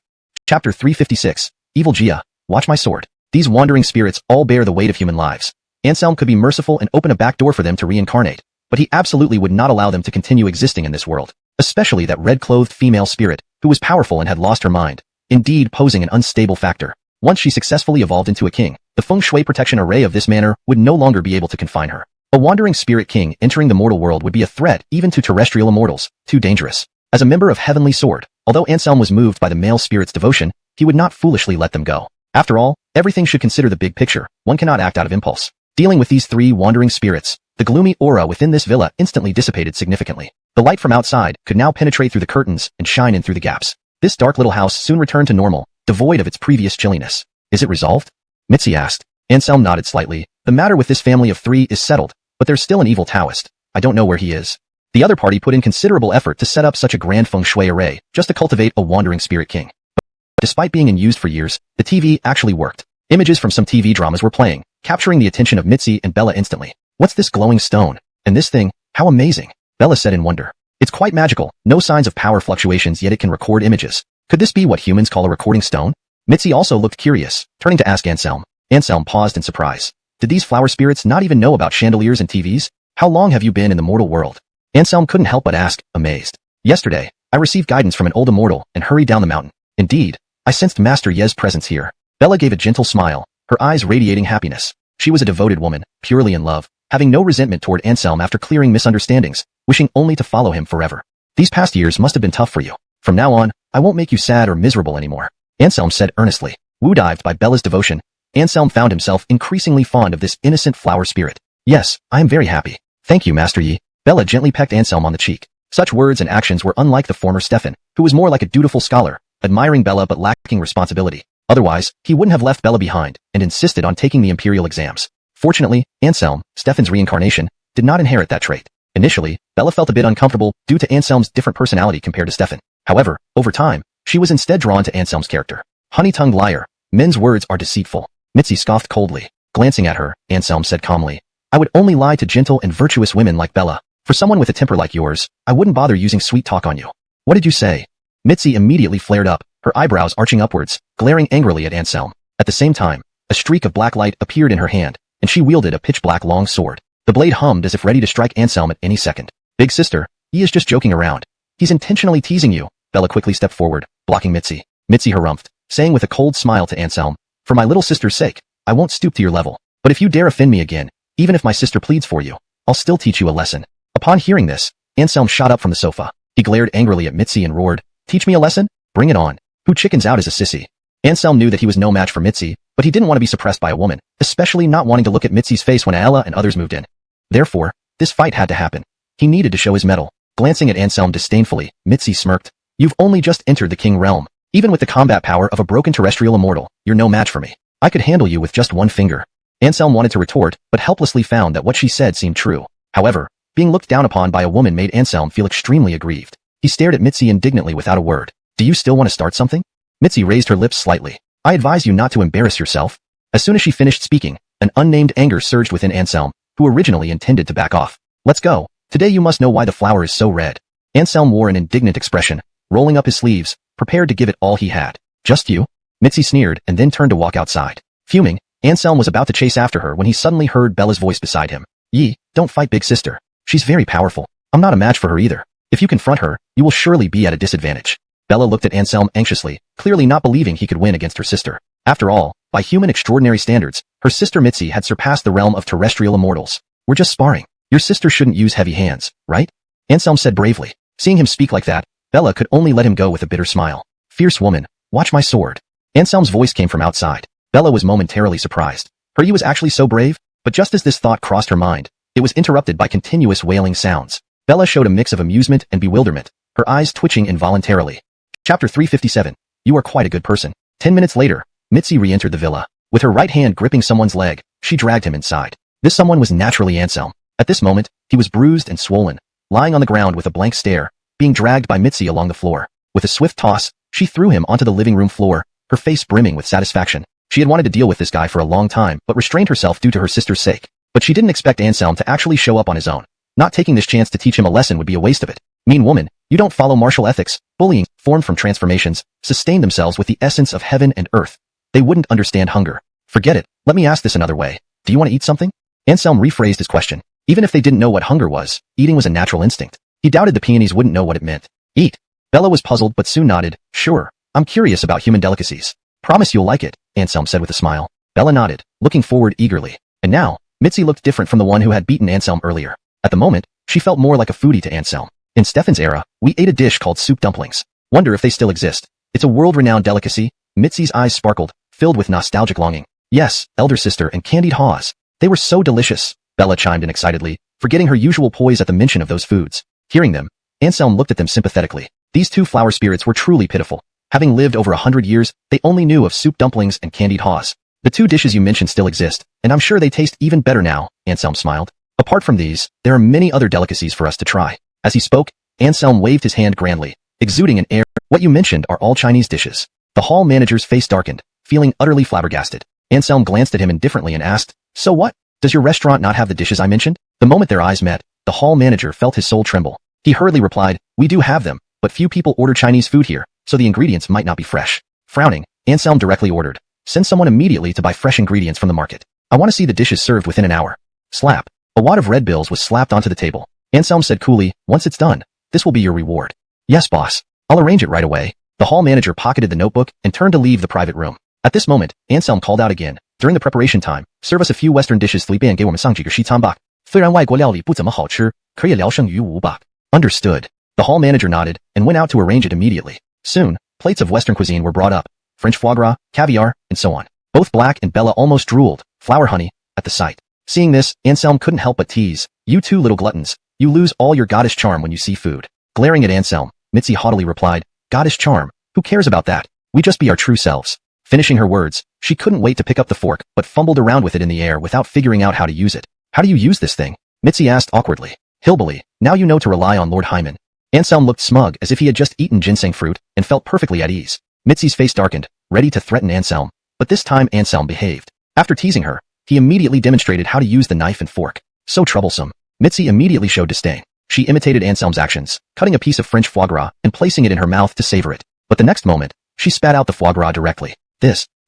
Chapter 356, Evil Jia, Watch My Sword. These wandering spirits all bear the weight of human lives. Anselm could be merciful and open a back door for them to reincarnate, but he absolutely would not allow them to continue existing in this world, especially that red-clothed female spirit, who was powerful and had lost her mind, indeed posing an unstable factor. Once she successfully evolved into a king, the feng shui protection array of this manor would no longer be able to confine her. A wandering spirit king entering the mortal world would be a threat even to terrestrial immortals, too dangerous. As a member of Heavenly Sword, although Anselm was moved by the male spirit's devotion, he would not foolishly let them go. After all, everything should consider the big picture. One cannot act out of impulse. Dealing with these 3 wandering spirits, the gloomy aura within this villa instantly dissipated significantly. The light from outside could now penetrate through the curtains and shine in through the gaps. This dark little house soon returned to normal, devoid of its previous chilliness. "Is it resolved?" Mitzi asked. Anselm nodded slightly. "The matter with this family of 3 is settled, but there's still an evil Taoist. I don't know where he is." The other party put in considerable effort to set up such a grand feng shui array, just to cultivate a wandering spirit king. But despite being unused for years, the TV actually worked. Images from some TV dramas were playing, capturing the attention of Mitzi and Bella instantly. "What's this glowing stone? And this thing, how amazing," Bella said in wonder. "It's quite magical, no signs of power fluctuations yet it can record images." Could this be what humans call a recording stone? Mitzi also looked curious, turning to ask Anselm. Anselm paused in surprise. Did these flower spirits not even know about chandeliers and TVs? How long have you been in the mortal world? Anselm couldn't help but ask, amazed. Yesterday, I received guidance from an old immortal and hurried down the mountain. Indeed, I sensed Master Ye's presence here. Bella gave a gentle smile, her eyes radiating happiness. She was a devoted woman, purely in love, having no resentment toward Anselm after clearing misunderstandings, wishing only to follow him forever. These past years must have been tough for you. From now on, I won't make you sad or miserable anymore, Anselm said earnestly. Woo-dived by Bella's devotion, Anselm found himself increasingly fond of this innocent flower spirit. Yes, I am very happy. Thank you, Master Yi. Bella gently pecked Anselm on the cheek. Such words and actions were unlike the former Stefan, who was more like a dutiful scholar, admiring Bella but lacking responsibility. Otherwise, he wouldn't have left Bella behind and insisted on taking the imperial exams. Fortunately, Anselm, Stefan's reincarnation, did not inherit that trait. Initially, Bella felt a bit uncomfortable due to Anselm's different personality compared to Stefan. However, over time, she was instead drawn to Anselm's character. Honey-tongued liar. Men's words are deceitful. Mitzi scoffed coldly. Glancing at her, Anselm said calmly, I would only lie to gentle and virtuous women like Bella. For someone with a temper like yours, I wouldn't bother using sweet talk on you. What did you say? Mitzi immediately flared up, her eyebrows arching upwards, glaring angrily at Anselm. At the same time, a streak of black light appeared in her hand, and she wielded a pitch-black long sword. The blade hummed as if ready to strike Anselm at any second. Big sister, he is just joking around. He's intentionally teasing you. Bella quickly stepped forward, blocking Mitzi. Mitzi harumphed, saying with a cold smile to Anselm, for my little sister's sake, I won't stoop to your level. But if you dare offend me again, even if my sister pleads for you, I'll still teach you a lesson. Upon hearing this, Anselm shot up from the sofa. He glared angrily at Mitzi and roared, teach me a lesson? Bring it on. Who chickens out is a sissy. Anselm knew that he was no match for Mitzi, but he didn't want to be suppressed by a woman, especially not wanting to look at Mitzi's face when Ella and others moved in. Therefore, this fight had to happen. He needed to show his mettle. Glancing at Anselm disdainfully, Mitzi smirked. You've only just entered the king realm. Even with the combat power of a broken terrestrial immortal, you're no match for me. I could handle you with just one finger. Anselm wanted to retort, but helplessly found that what she said seemed true. However, being looked down upon by a woman made Anselm feel extremely aggrieved. He stared at Mitzi indignantly without a word. Do you still want to start something? Mitzi raised her lips slightly. I advise you not to embarrass yourself. As soon as she finished speaking, an unnamed anger surged within Anselm, who originally intended to back off. Let's go. Today you must know why the flower is so red. Anselm wore an indignant expression, rolling up his sleeves, prepared to give it all he had. Just you? Mitzi sneered and then turned to walk outside. Fuming, Anselm was about to chase after her when he suddenly heard Bella's voice beside him. Yi, don't fight big sister. She's very powerful. I'm not a match for her either. If you confront her, you will surely be at a disadvantage. Bella looked at Anselm anxiously, clearly not believing he could win against her sister. After all, by human extraordinary standards, her sister Mitzi had surpassed the realm of terrestrial immortals. We're just sparring. Your sister shouldn't use heavy hands, right? Anselm said bravely. Seeing him speak like that, Bella could only let him go with a bitter smile. Fierce woman, watch my sword. Anselm's voice came from outside. Bella was momentarily surprised. He was actually so brave, but just as this thought crossed her mind, it was interrupted by continuous wailing sounds. Bella showed a mix of amusement and bewilderment, her eyes twitching involuntarily. Chapter 357. You are quite a good person. 10 minutes later, Mitzi re-entered the villa. With her right hand gripping someone's leg, she dragged him inside. This someone was naturally Anselm. At this moment, he was bruised and swollen, lying on the ground with a blank stare, being dragged by Mitzi along the floor. With a swift toss, she threw him onto the living room floor, her face brimming with satisfaction. She had wanted to deal with this guy for a long time, but restrained herself due to her sister's sake. But she didn't expect Anselm to actually show up on his own. Not taking this chance to teach him a lesson would be a waste of it. Mean woman, you don't follow martial ethics. Bullying, formed from transformations, sustain themselves with the essence of heaven and earth. They wouldn't understand hunger. Forget it. Let me ask this another way. Do you want to eat something? Anselm rephrased his question. Even if they didn't know what hunger was, eating was a natural instinct. He doubted the peonies wouldn't know what it meant. Eat. Bella was puzzled but soon nodded. Sure. I'm curious about human delicacies. Promise you'll like it, Anselm said with a smile. Bella nodded, looking forward eagerly. And now, Mitzi looked different from the one who had beaten Anselm earlier. At the moment, she felt more like a foodie to Anselm. In Stefan's era, we ate a dish called soup dumplings. Wonder if they still exist. It's a world-renowned delicacy. Mitzi's eyes sparkled, filled with nostalgic longing. Yes, elder sister and candied haws. They were so delicious, Bella chimed in excitedly, forgetting her usual poise at the mention of those foods. Hearing them, Anselm looked at them sympathetically. These two flower spirits were truly pitiful. Having lived over 100 years, they only knew of soup dumplings and candied haws. The two dishes you mentioned still exist, and I'm sure they taste even better now, Anselm smiled. Apart from these, there are many other delicacies for us to try. As he spoke, Anselm waved his hand grandly, exuding an air. What you mentioned are all Chinese dishes. The hall manager's face darkened, feeling utterly flabbergasted. Anselm glanced at him indifferently and asked, so what? Does your restaurant not have the dishes I mentioned? The moment their eyes met, the hall manager felt his soul tremble. He hurriedly replied, we do have them, but few people order Chinese food here. so the ingredients might not be fresh. Frowning, Anselm directly ordered, "Send someone immediately to buy fresh ingredients from the market. I want to see the dishes served within an hour." Slap. A wad of red bills was slapped onto the table. Anselm said coolly, "Once it's done, this will be your reward." "Yes, boss. I'll arrange it right away." The hall manager pocketed the notebook and turned to leave the private room. At this moment, Anselm called out again, "During the preparation time, serve us a few Western dishes 随便给我们上几个西餐吧。虽然外国料理不怎么好吃，可以聊胜于无吧." Understood. The hall manager nodded and went out to arrange it immediately. Soon, plates of Western cuisine were brought up. French foie gras, caviar, and so on. Both Black and Bella almost drooled, flower honey, at the sight. Seeing this, Anselm couldn't help but tease, "You two little gluttons, you lose all your goddess charm when you see food." Glaring at Anselm, Mitzi haughtily replied, "Goddess charm? Who cares about that? We just be our true selves." Finishing her words, she couldn't wait to pick up the fork, but fumbled around with it in the air without figuring out how to use it. "How do you use this thing?" Mitzi asked awkwardly. "Hillbilly, now you know to rely on Lord Hyman." Anselm looked smug as if he had just eaten ginseng fruit and felt perfectly at ease. Mitzi's face darkened, ready to threaten Anselm, but this time Anselm behaved. After teasing her, he immediately demonstrated how to use the knife and fork. So troublesome. Mitzi immediately showed disdain. She imitated Anselm's actions, cutting a piece of French foie gras and placing it in her mouth to savor it. But the next moment, she spat out the foie gras directly.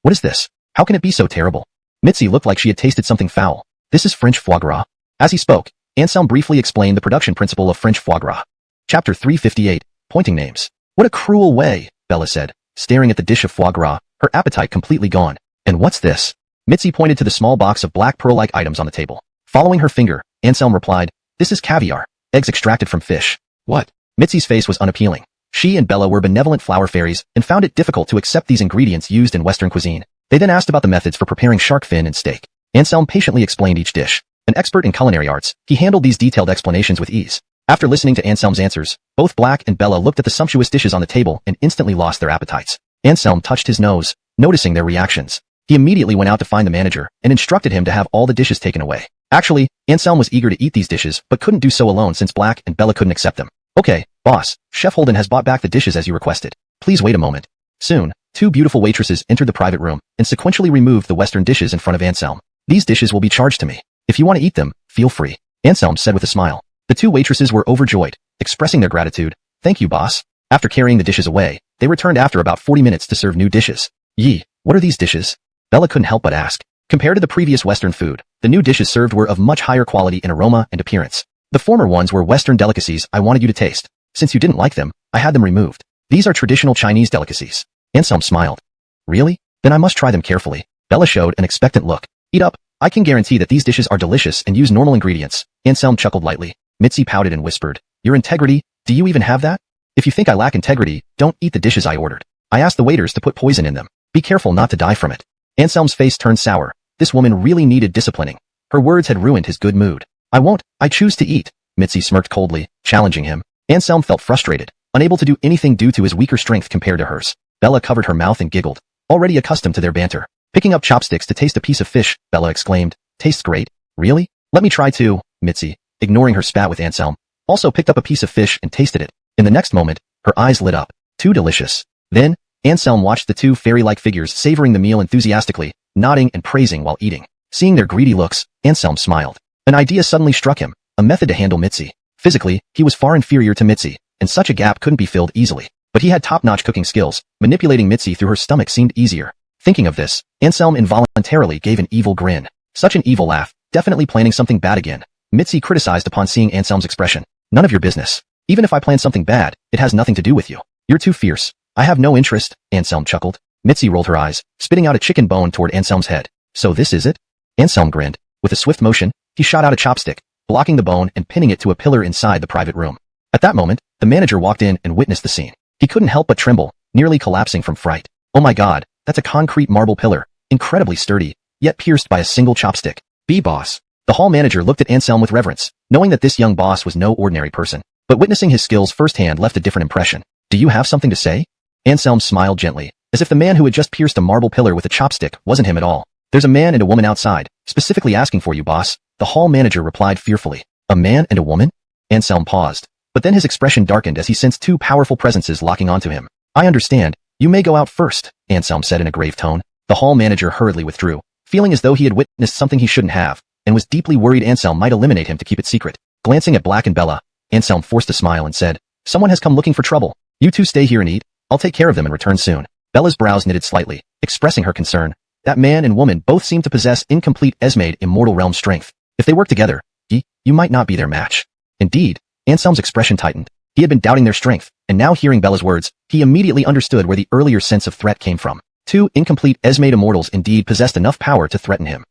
What is this? How can it be so terrible?" Mitzi looked like she had tasted something foul. "This is French foie gras." As he spoke, Anselm briefly explained the production principle of French foie gras. Chapter 358, Pointing Names. "What a cruel way," Bella said, staring at the dish of foie gras, her appetite completely gone. "And what's this?" Mitzi pointed to the small box of black pearl-like items on the table. Following her finger, Anselm replied, "This is caviar, eggs extracted from fish." "What?" Mitzi's face was unappealing. She and Bella were benevolent flower fairies and found it difficult to accept these ingredients used in Western cuisine. They then asked about the methods for preparing shark fin and steak. Anselm patiently explained each dish. An expert in culinary arts, he handled these detailed explanations with ease. After listening to Anselm's answers, both Black and Bella looked at the sumptuous dishes on the table and instantly lost their appetites. Anselm touched his nose, noticing their reactions. He immediately went out to find the manager and instructed him to have all the dishes taken away. Actually, Anselm was eager to eat these dishes but couldn't do so alone since Black and Bella couldn't accept them. "Okay, boss, Chef Holden has bought back the dishes as you requested. Please wait a moment." Soon, two beautiful waitresses entered the private room and sequentially removed the Western dishes in front of Anselm. "These dishes will be charged to me. If you want to eat them, feel free," Anselm said with a smile. The two waitresses were overjoyed, expressing their gratitude. "Thank you, boss." After carrying the dishes away, they returned after about 40 minutes to serve new dishes. "Yee, what are these dishes?" Bella couldn't help but ask. Compared to the previous Western food, the new dishes served were of much higher quality in aroma and appearance. The former ones were Western delicacies I wanted you to taste. Since you didn't like them, I had them removed. These are traditional Chinese delicacies. Anselm smiled. "Really? Then I must try them carefully." Bella showed an expectant look. "Eat up. I can guarantee that these dishes are delicious and use normal ingredients." Anselm chuckled lightly. Mitzi pouted and whispered, "Your integrity? Do you even have that? If you think I lack integrity, don't eat the dishes I ordered. I asked the waiters to put poison in them. Be careful not to die from it." Anselm's face turned sour. This woman really needed disciplining. Her words had ruined his good mood. "I won't. I choose to eat." Mitzi smirked coldly, challenging him. Anselm felt frustrated, unable to do anything due to his weaker strength compared to hers. Bella covered her mouth and giggled, already accustomed to their banter. Picking up chopsticks to taste a piece of fish, Bella exclaimed, "Tastes great. Really? Let me try too." Mitzi, ignoring her spat with Anselm, also picked up a piece of fish and tasted it. In the next moment, her eyes lit up. Too delicious. Then, Anselm watched the two fairy-like figures savoring the meal enthusiastically, nodding and praising while eating. Seeing their greedy looks, Anselm smiled. An idea suddenly struck him, a method to handle Mitzi. Physically, he was far inferior to Mitzi, and such a gap couldn't be filled easily. But he had top-notch cooking skills. Manipulating Mitzi through her stomach seemed easier. Thinking of this, Anselm involuntarily gave an evil grin. Such an evil laugh, definitely planning something bad again. Mitzi criticized upon seeing Anselm's expression. "None of your business. Even if I plan something bad, it has nothing to do with you. You're too fierce. I have no interest," Anselm chuckled. Mitzi rolled her eyes, spitting out a chicken bone toward Anselm's head. "So this is it?" Anselm grinned. With a swift motion, he shot out a chopstick, blocking the bone and pinning it to a pillar inside the private room. At that moment, the manager walked in and witnessed the scene. He couldn't help but tremble, nearly collapsing from fright. "Oh my god, that's a concrete marble pillar, incredibly sturdy, yet pierced by a single chopstick. B-boss." The hall manager looked at Anselm with reverence, knowing that this young boss was no ordinary person. But witnessing his skills firsthand left a different impression. "Do you have something to say?" Anselm smiled gently, as if the man who had just pierced a marble pillar with a chopstick wasn't him at all. "There's a man and a woman outside, specifically asking for you, boss," the hall manager replied fearfully. "A man and a woman?" Anselm paused, but then his expression darkened as he sensed two powerful presences locking onto him. "I understand. You may go out first," Anselm said in a grave tone. The hall manager hurriedly withdrew, feeling as though he had witnessed something he shouldn't have, and was deeply worried Anselm might eliminate him to keep it secret. Glancing at Black and Bella, Anselm forced a smile and said, "Someone has come looking for trouble. You two stay here and eat. I'll take care of them and return soon. Bella's brows knitted slightly, expressing her concern. That man and woman both seem to possess incomplete Esmade immortal realm strength. If they work together, you might not be their match. Indeed, Anselm's expression tightened. He had been doubting their strength, and now hearing Bella's words, he immediately understood where the earlier sense of threat came from. Two incomplete Esmade immortals indeed possessed enough power to threaten him.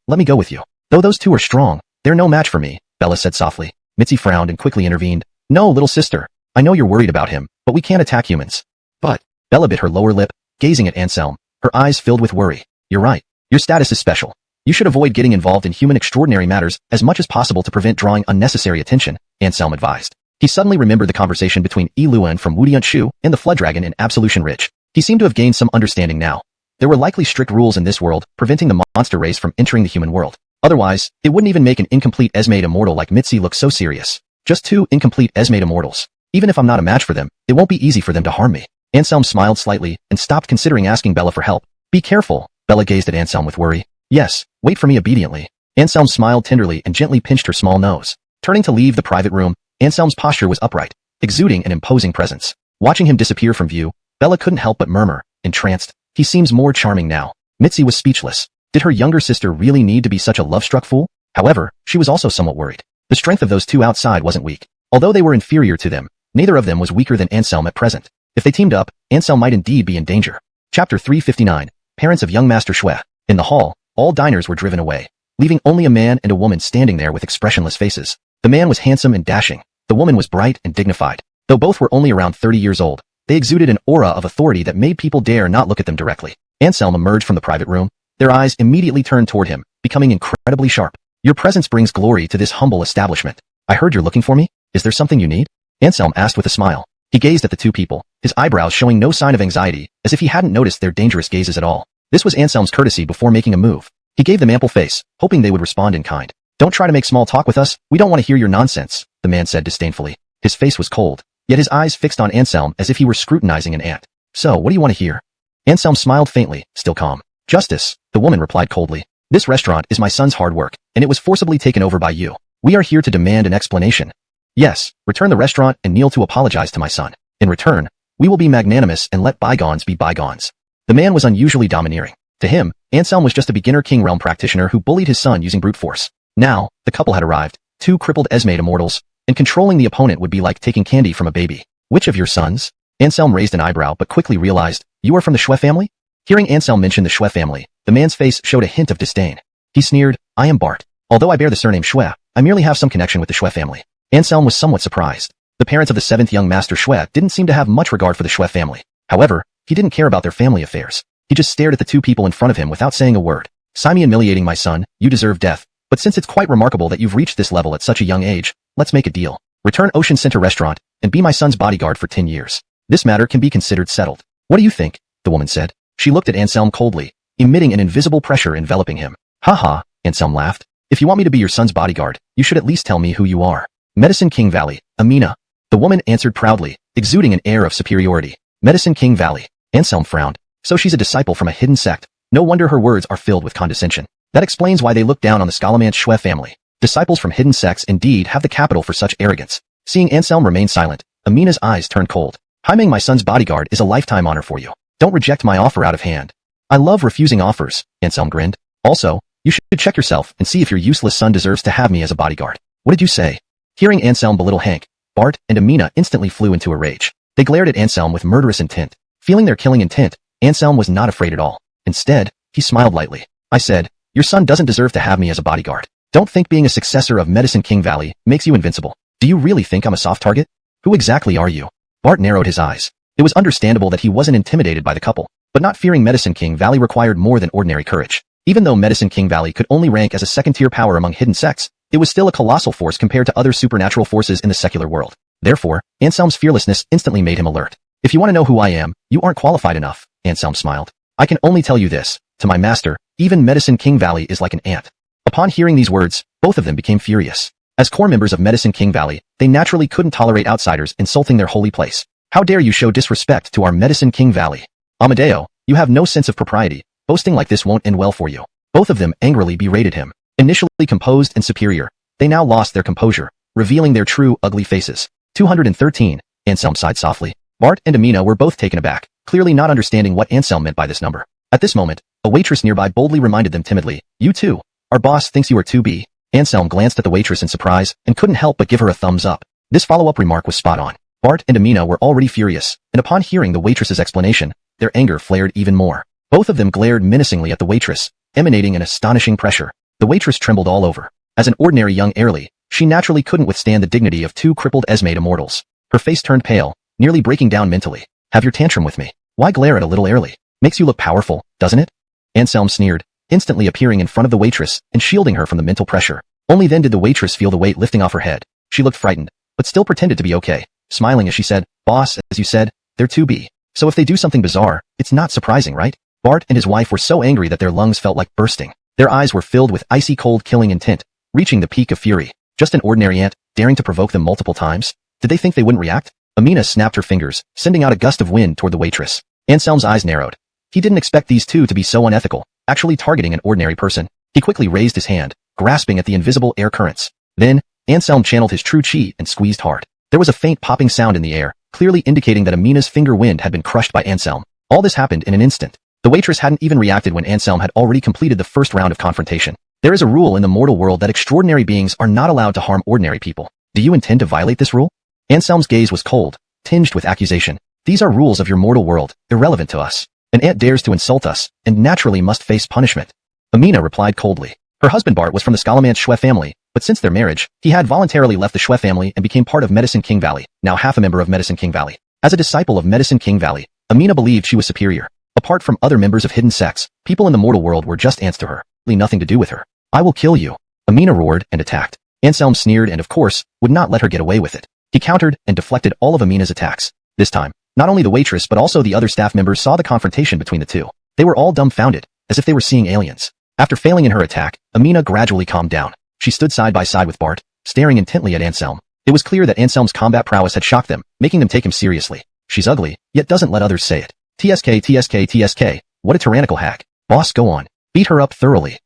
Let me go with you. Though those two are strong, they're no match for me, Bella said softly. Mitzi frowned and quickly intervened. No, little sister. I know you're worried about him, but we can't attack humans. But, Bella bit her lower lip, gazing at Anselm, her eyes filled with worry. You're right. Your status is special. You should avoid getting involved in human extraordinary matters as much as possible to prevent drawing unnecessary attention, Anselm advised. He suddenly remembered the conversation between Yi Luan from Wudiant Shu and the Flood Dragon in Absolution Ridge. He seemed to have gained some understanding now. There were likely strict rules in this world preventing the monster race from entering the human world. Otherwise, it wouldn't even make an incomplete Esmade immortal like Mitzi look so serious. Just two incomplete Esmade immortals. Even if I'm not a match for them, it won't be easy for them to harm me. Anselm smiled slightly and stopped considering asking Bella for help. Be careful. Bella gazed at Anselm with worry. Yes, wait for me obediently. Anselm smiled tenderly and gently pinched her small nose. Turning to leave the private room, Anselm's posture was upright, exuding an imposing presence. Watching him disappear from view, Bella couldn't help but murmur, entranced. He seems more charming now. Mitzi was speechless. Did her younger sister really need to be such a love-struck fool? However, she was also somewhat worried. The strength of those two outside wasn't weak. Although they were inferior to them, neither of them was weaker than Anselm at present. If they teamed up, Anselm might indeed be in danger. Chapter 359. Parents of young Master Shui. In the hall, all diners were driven away, leaving only a man and a woman standing there with expressionless faces. The man was handsome and dashing. The woman was bright and dignified. Though both were only around 30 years old, they exuded an aura of authority that made people dare not look at them directly. Anselm emerged from the private room. Their eyes immediately turned toward him, becoming incredibly sharp. Your presence brings glory to this humble establishment. I heard you're looking for me. Is there something you need? Anselm asked with a smile. He gazed at the two people, his eyebrows showing no sign of anxiety, as if he hadn't noticed their dangerous gazes at all. This was Anselm's courtesy before making a move. He gave them ample face, hoping they would respond in kind. Don't try to make small talk with us, we don't want to hear your nonsense, the man said disdainfully. His face was cold, yet his eyes fixed on Anselm as if he were scrutinizing an ant. So, what do you want to hear? Anselm smiled faintly, still calm. Justice, the woman replied coldly. This restaurant is my son's hard work, and it was forcibly taken over by you. We are here to demand an explanation. Yes, return the restaurant and kneel to apologize to my son. In return, we will be magnanimous and let bygones be bygones. The man was unusually domineering. To him, Anselm was just a beginner King Realm practitioner who bullied his son using brute force. Now, the couple had arrived, two crippled Esmade immortals, and controlling the opponent would be like taking candy from a baby. Which of your sons? Anselm raised an eyebrow but quickly realized, you are from the Shui family? Hearing Anselm mention the Shui family, the man's face showed a hint of disdain. He sneered, I am Bart. Although I bear the surname Shui, I merely have some connection with the Shui family. Anselm was somewhat surprised. The parents of the 7th young Master Shui didn't seem to have much regard for the Shui family. However, he didn't care about their family affairs. He just stared at the two people in front of him without saying a word. Simon humiliating my son, you deserve death. But since it's quite remarkable that you've reached this level at such a young age, let's make a deal. Return Ocean Center Restaurant, and be my son's bodyguard for 10 years. This matter can be considered settled. What do you think? The woman said. She looked at Anselm coldly, emitting an invisible pressure enveloping him. Ha, Anselm laughed. If you want me to be your son's bodyguard, you should at least tell me who you are. Medicine King Valley, Amina. The woman answered proudly, exuding an air of superiority. Medicine King Valley. Anselm frowned. So she's a disciple from a hidden sect. No wonder her words are filled with condescension. That explains why they look down on the Scalamance Shui family. Disciples from hidden sects indeed have the capital for such arrogance. Seeing Anselm remain silent, Amina's eyes turned cold. Himing my son's bodyguard is a lifetime honor for you. Don't reject my offer out of hand. I love refusing offers, Anselm grinned. Also, you should check yourself and see if your useless son deserves to have me as a bodyguard. What did you say? Hearing Anselm belittle Hank, Bart and Amina instantly flew into a rage. They glared at Anselm with murderous intent. Feeling their killing intent, Anselm was not afraid at all. Instead, he smiled lightly. I said, your son doesn't deserve to have me as a bodyguard. Don't think being a successor of Medicine King Valley makes you invincible. Do you really think I'm a soft target? Who exactly are you? Bart narrowed his eyes. It was understandable that he wasn't intimidated by the couple, but not fearing Medicine King Valley required more than ordinary courage. Even though Medicine King Valley could only rank as a second-tier power among hidden sects, it was still a colossal force compared to other supernatural forces in the secular world. Therefore, Anselm's fearlessness instantly made him alert. If you want to know who I am, you aren't qualified enough, Anselm smiled. I can only tell you this. To my master, even Medicine King Valley is like an ant. Upon hearing these words, both of them became furious. As core members of Medicine King Valley, they naturally couldn't tolerate outsiders insulting their holy place. How dare you show disrespect to our Medicine King Valley? Amadeo, you have no sense of propriety. Boasting like this won't end well for you. Both of them angrily berated him. Initially composed and superior, they now lost their composure, revealing their true, ugly faces. 213, Anselm sighed softly. Bart and Amina were both taken aback, clearly not understanding what Anselm meant by this number. At this moment, a waitress nearby boldly reminded them timidly, "You too. Our boss thinks you are 2B. Anselm glanced at the waitress in surprise and couldn't help but give her a thumbs up. This follow-up remark was spot on. Bart and Amina were already furious, and upon hearing the waitress's explanation, their anger flared even more. Both of them glared menacingly at the waitress, emanating an astonishing pressure. The waitress trembled all over. As an ordinary young heirly, she naturally couldn't withstand the dignity of two crippled Esmade immortals. Her face turned pale, nearly breaking down mentally. "Have your tantrum with me. Why glare at a little heirly? Makes you look powerful, doesn't it?" Anselm sneered, instantly appearing in front of the waitress and shielding her from the mental pressure. Only then did the waitress feel the weight lifting off her head. She looked frightened, but still pretended to be okay, smiling as she said, "Boss, as you said, they're 2B. So if they do something bizarre, it's not surprising, right?" Bart and his wife were so angry that their lungs felt like bursting. Their eyes were filled with icy cold killing intent, reaching the peak of fury. Just an ordinary ant, daring to provoke them multiple times? Did they think they wouldn't react? Amina snapped her fingers, sending out a gust of wind toward the waitress. Anselm's eyes narrowed. He didn't expect these two to be so unethical, actually targeting an ordinary person. He quickly raised his hand, grasping at the invisible air currents. Then, Anselm channeled his true chi and squeezed hard. There was a faint popping sound in the air, clearly indicating that Amina's finger wind had been crushed by Anselm. All this happened in an instant. The waitress hadn't even reacted when Anselm had already completed the first round of confrontation. There is a rule in the mortal world that extraordinary beings are not allowed to harm ordinary people. Do you intend to violate this rule? Anselm's gaze was cold, tinged with accusation. These are rules of your mortal world, irrelevant to us. An ant dares to insult us, and naturally must face punishment. Amina replied coldly. Her husband Bart was from the Scalaman Shwe family, but since their marriage, he had voluntarily left the Shwe family and became part of Medicine King Valley, now half a member of Medicine King Valley. As a disciple of Medicine King Valley, Amina believed she was superior. Apart from other members of hidden sects, people in the mortal world were just ants to her, nothing to do with her. "I will kill you." Amina roared and attacked. Anselm sneered and of course, would not let her get away with it. He countered and deflected all of Amina's attacks. This time, not only the waitress but also the other staff members saw the confrontation between the two. They were all dumbfounded, as if they were seeing aliens. After failing in her attack, Amina gradually calmed down. She stood side by side with Bart, staring intently at Anselm. It was clear that Anselm's combat prowess had shocked them, making them take him seriously. "She's ugly, yet doesn't let others say it. TSK, TSK, TSK, what a tyrannical hack. Boss, go on. Beat her up thoroughly."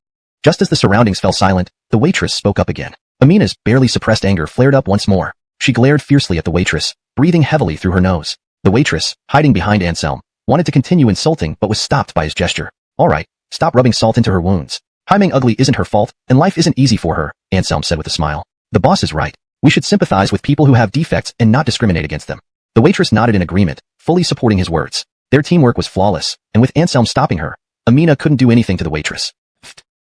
Just as the surroundings fell silent, the waitress spoke up again. Amina's barely suppressed anger flared up once more. She glared fiercely at the waitress, breathing heavily through her nose. The waitress, hiding behind Anselm, wanted to continue insulting but was stopped by his gesture. "All right, stop rubbing salt into her wounds. Being ugly isn't her fault, and life isn't easy for her," Anselm said with a smile. "The boss is right. We should sympathize with people who have defects and not discriminate against them." The waitress nodded in agreement, fully supporting his words. Their teamwork was flawless, and with Anselm stopping her, Amina couldn't do anything to the waitress.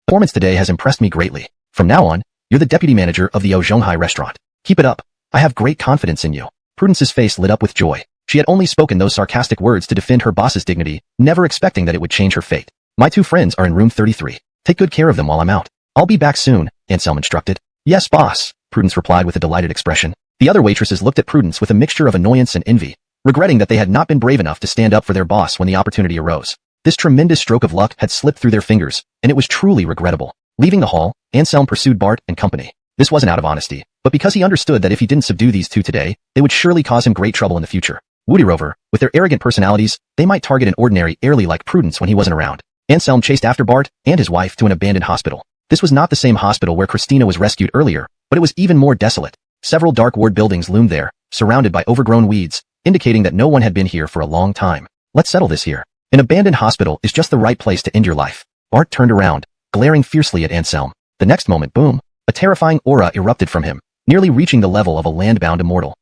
"Performance today has impressed me greatly. From now on, you're the deputy manager of the Zhonghai restaurant. Keep it up. I have great confidence in you." Prudence's face lit up with joy. She had only spoken those sarcastic words to defend her boss's dignity, never expecting that it would change her fate. "My two friends are in room 33. Take good care of them while I'm out. I'll be back soon," Anselm instructed. "Yes, boss," Prudence replied with a delighted expression. The other waitresses looked at Prudence with a mixture of annoyance and envy, regretting that they had not been brave enough to stand up for their boss when the opportunity arose. This tremendous stroke of luck had slipped through their fingers, and it was truly regrettable. Leaving the hall, Anselm pursued Bart and company. This wasn't out of honesty, but because he understood that if he didn't subdue these two today, they would surely cause him great trouble in the future. Woody Rover, with their arrogant personalities, they might target an ordinary heirly like Prudence when he wasn't around. Anselm chased after Bart and his wife to an abandoned hospital. This was not the same hospital where Christina was rescued earlier, but it was even more desolate. Several dark ward buildings loomed there, surrounded by overgrown weeds, indicating that no one had been here for a long time. "Let's settle this here. An abandoned hospital is just the right place to end your life." Bart turned around, glaring fiercely at Anselm. The next moment, boom, a terrifying aura erupted from him, nearly reaching the level of a land-bound immortal.